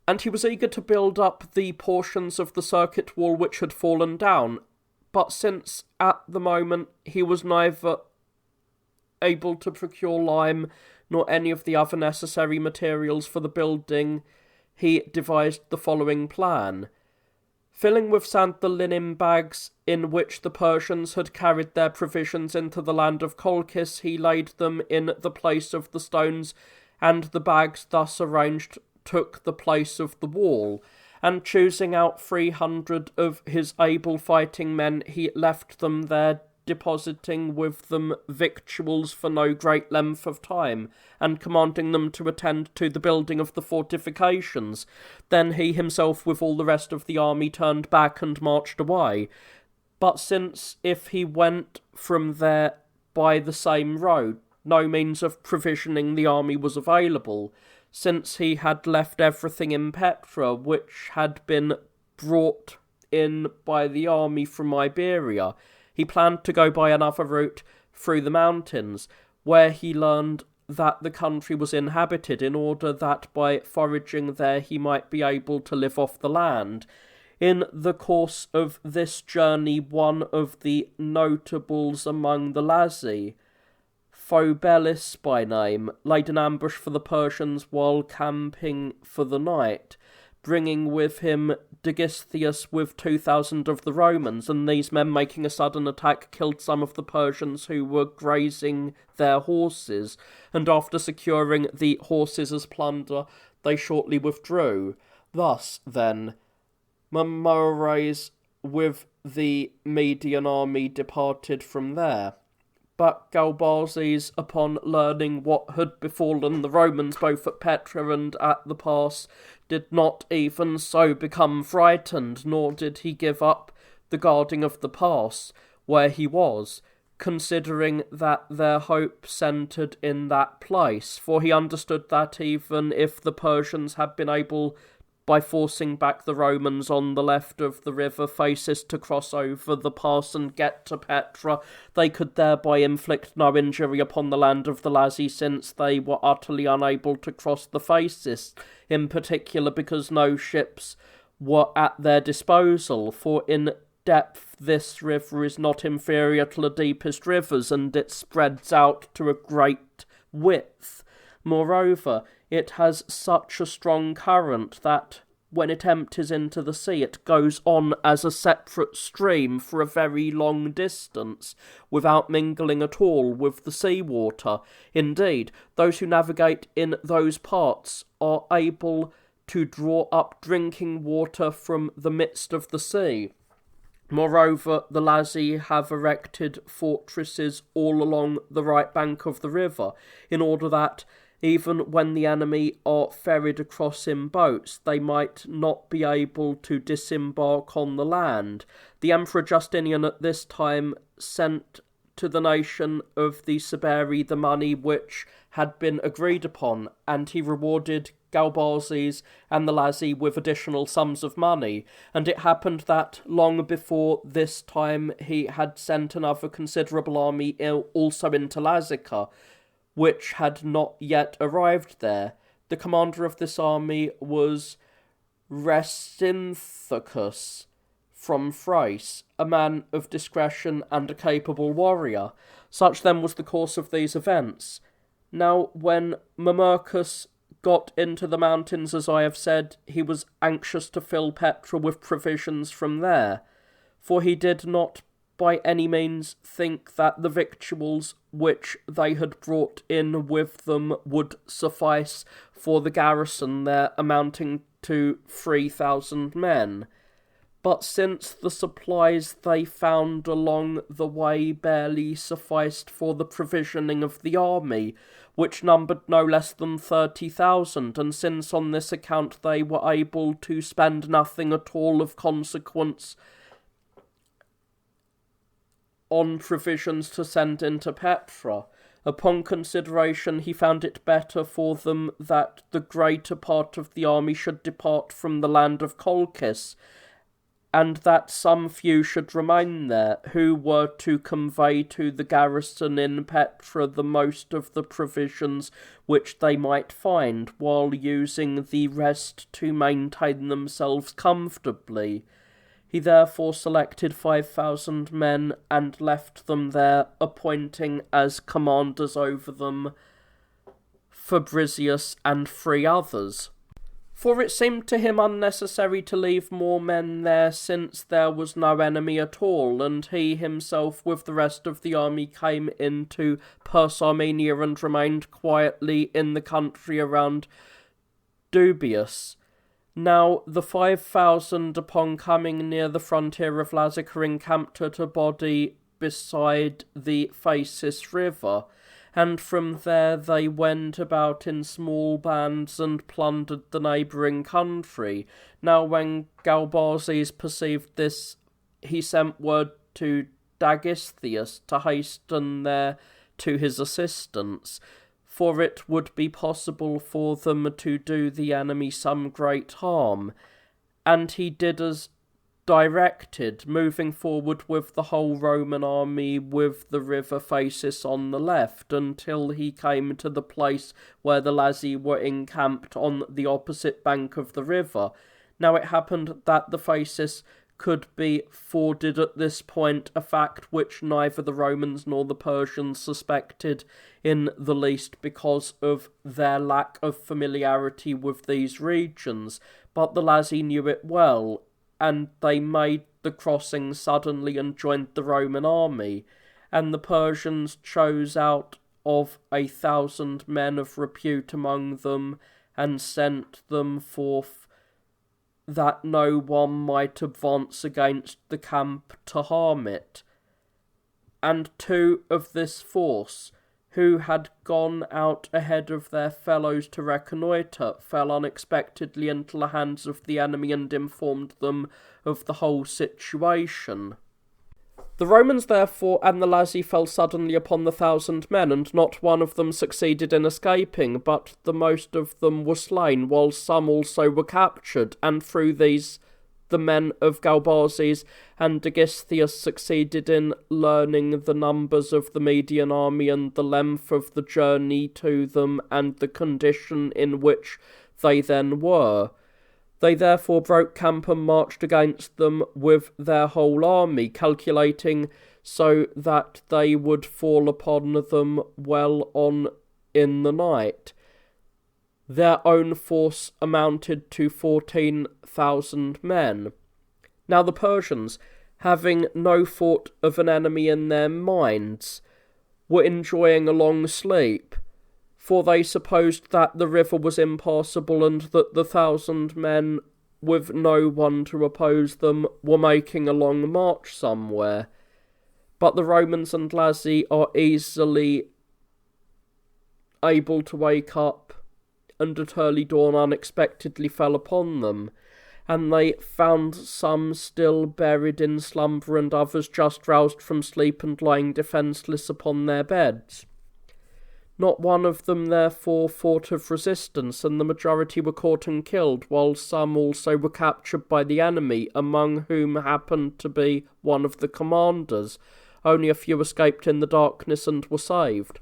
And he was eager to build up the portions of the circuit wall which had fallen down, but since at the moment he was neither able to procure lime nor any of the other necessary materials for the building, he devised the following plan. Filling with sand the linen bags in which the Persians had carried their provisions into the land of Colchis, he laid them in the place of the stones, and the bags thus arranged took the place of the wall. And choosing out 300 of his able fighting men, he left them there, depositing with them victuals for no great length of time, and commanding them to attend to the building of the fortifications. Then he himself with all the rest of the army turned back and marched away. But since if he went from there by the same road, no means of provisioning the army was available, since he had left everything in Petra, which had been brought in by the army from Iberia, he planned to go by another route through the mountains, where he learned that the country was inhabited, in order that by foraging there he might be able to live off the land. In the course of this journey, one of the notables among the Lazi, Phobelis by name, laid an ambush for the Persians while camping for the night, bringing with him Dagistheus with 2,000 of the Romans, and these men, making a sudden attack, killed some of the Persians who were grazing their horses, and after securing the horses as plunder, they shortly withdrew. Thus, then, Mamores with the Median army departed from there. But Galbazes, upon learning what had befallen the Romans both at Petra and at the pass, did not even so become frightened, nor did he give up the guarding of the pass where he was, considering that their hope centred in that place, for he understood that even if the Persians had been able, by forcing back the Romans on the left of the river Phasis, to cross over the pass and get to Petra, they could thereby inflict no injury upon the land of the Lazi, since they were utterly unable to cross the Phasis, in particular because no ships were at their disposal, for in depth this river is not inferior to the deepest rivers, and it spreads out to a great width. Moreover, it has such a strong current that when it empties into the sea it goes on as a separate stream for a very long distance, without mingling at all with the sea-water. Indeed, those who navigate in those parts are able to draw up drinking water from the midst of the sea. Moreover, the Lazi have erected fortresses all along the right bank of the river, in order that, even when the enemy are ferried across in boats, they might not be able to disembark on the land. The Emperor Justinian at this time sent to the nation of the Saberi the money which had been agreed upon, and he rewarded Galbazes and the Lazi with additional sums of money, and it happened that long before this time he had sent another considerable army also into Lazica, which had not yet arrived there. The commander of this army was Resinthacus from Thrace, a man of discretion and a capable warrior. Such then was the course of these events. Now, when Mamercus got into the mountains, as I have said, he was anxious to fill Petra with provisions from there, for he did not by any means think that the victuals which they had brought in with them would suffice for the garrison there, amounting to 3,000 men. But since the supplies they found along the way barely sufficed for the provisioning of the army, which numbered no less than 30,000, and since on this account they were able to spend nothing at all of consequence on provisions to send into Petra, upon consideration he found it better for them that the greater part of the army should depart from the land of Colchis, and that some few should remain there, who were to convey to the garrison in Petra the most of the provisions which they might find, while using the rest to maintain themselves comfortably. He therefore selected 5,000 men and left them there, appointing as commanders over them Fabricius and 3 others. For it seemed to him unnecessary to leave more men there, since there was no enemy at all, and he himself with the rest of the army came into Persarmenia and remained quietly in the country around Dubius. Now the 5,000, upon coming near the frontier of Lazica, encamped at a body beside the Phasis river, and from there they went about in small bands and plundered the neighbouring country. Now when Galbases perceived this, he sent word to Dagistheus to hasten there to his assistance, for it would be possible for them to do the enemy some great harm. And he did as directed, moving forward with the whole Roman army with the river Phasis on the left, until he came to the place where the Lazi were encamped on the opposite bank of the river. Now it happened that the Phasis could be forded at this point, a fact which neither the Romans nor the Persians suspected in the least, because of their lack of familiarity with these regions, but the Lazi knew it well, and they made the crossing suddenly and joined the Roman army, and the Persians chose out of 1,000 men of repute among them, and sent them forth that no one might advance against the camp to harm it. And 2 of this force, who had gone out ahead of their fellows to reconnoitre, fell unexpectedly into the hands of the enemy and informed them of the whole situation. The Romans, therefore, and the Lazi fell suddenly upon the 1,000 men, and not one of them succeeded in escaping, but the most of them were slain, while some also were captured, and through these the men of Galbases and Dagistheus succeeded in learning the numbers of the Median army and the length of the journey to them and the condition in which they then were. They therefore broke camp and marched against them with their whole army, calculating so that they would fall upon them well on in the night. Their own force amounted to 14,000 men. Now the Persians, having no thought of an enemy in their minds, were enjoying a long sleep, for they supposed that the river was impassable and that the 1,000 men, with no one to oppose them, were making a long march somewhere. But the Romans and Lazi are easily able to wake up, and at early dawn unexpectedly fell upon them, and they found some still buried in slumber and others just roused from sleep and lying defenceless upon their beds. Not one of them therefore thought of resistance, and the majority were caught and killed, while some also were captured by the enemy, among whom happened to be one of the commanders. Only a few escaped in the darkness and were saved.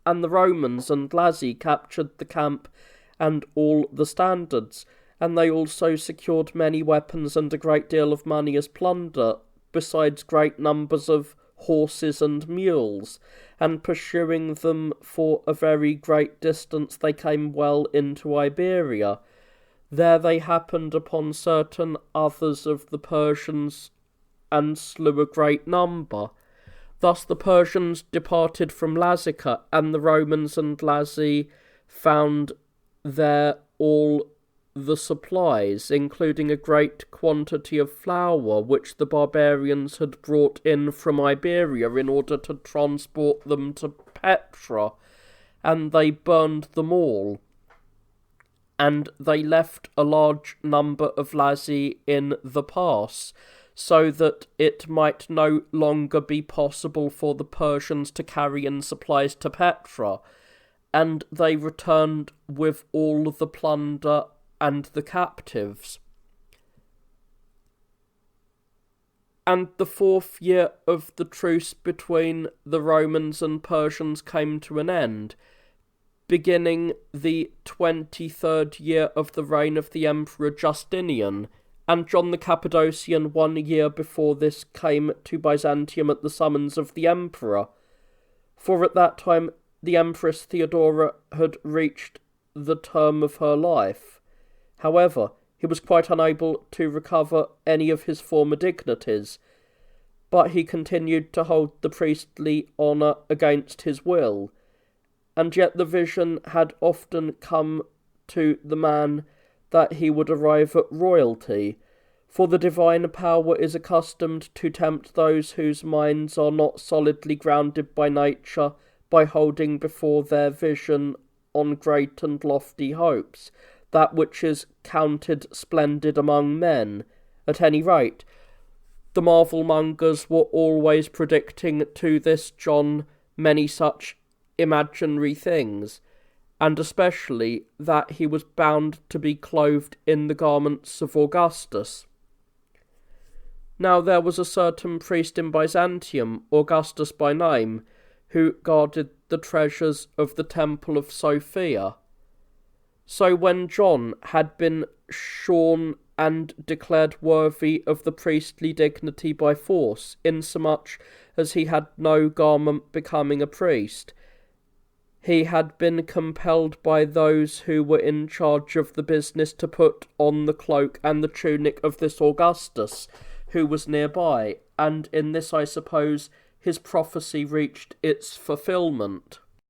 And the Romans and Lazi captured the camp and all the standards, and they also secured many weapons and a great deal of money as plunder, besides great numbers of horses and mules, and pursuing them for a very great distance they came well into Iberia. There they happened upon certain others of the Persians, and slew a great number. Thus the Persians departed from Lazica, and the Romans and Lazi found there all the supplies, including a great quantity of flour, which the barbarians had brought in from Iberia in order to transport them to Petra, and they burned them all. And they left a large number of Lazi in the pass, so that it might no longer be possible for the Persians to carry in supplies to Petra, and they returned with all the plunder and the captives. And the 4th year of the truce between the Romans and Persians came to an end, beginning the 23rd year of the reign of the Emperor Justinian, and John the Cappadocian 1 year before this came to Byzantium at the summons of the Emperor, for at that time the Empress Theodora had reached the term of her life. However, he was quite unable to recover any of his former dignities, but he continued to hold the priestly honour against his will, and yet the vision had often come to the man that he would arrive at royalty, for the divine power is accustomed to tempt those whose minds are not solidly grounded by nature, by holding before their vision on great and lofty hopes, that which is counted splendid among men. At any rate, the marvel-mongers were always predicting to this John many such imaginary things, and especially that he was bound to be clothed in the garments of Augustus. Now there was a certain priest in Byzantium, Augustus by name, who guarded the treasures of the temple of Sophia. So when John had been shorn and declared worthy of the priestly dignity by force, insomuch as he had no garment becoming a priest, he had been compelled by those who were in charge of the business to put on the cloak and the tunic of this Augustus, who was nearby, and in this, I suppose, his prophecy reached its fulfilment.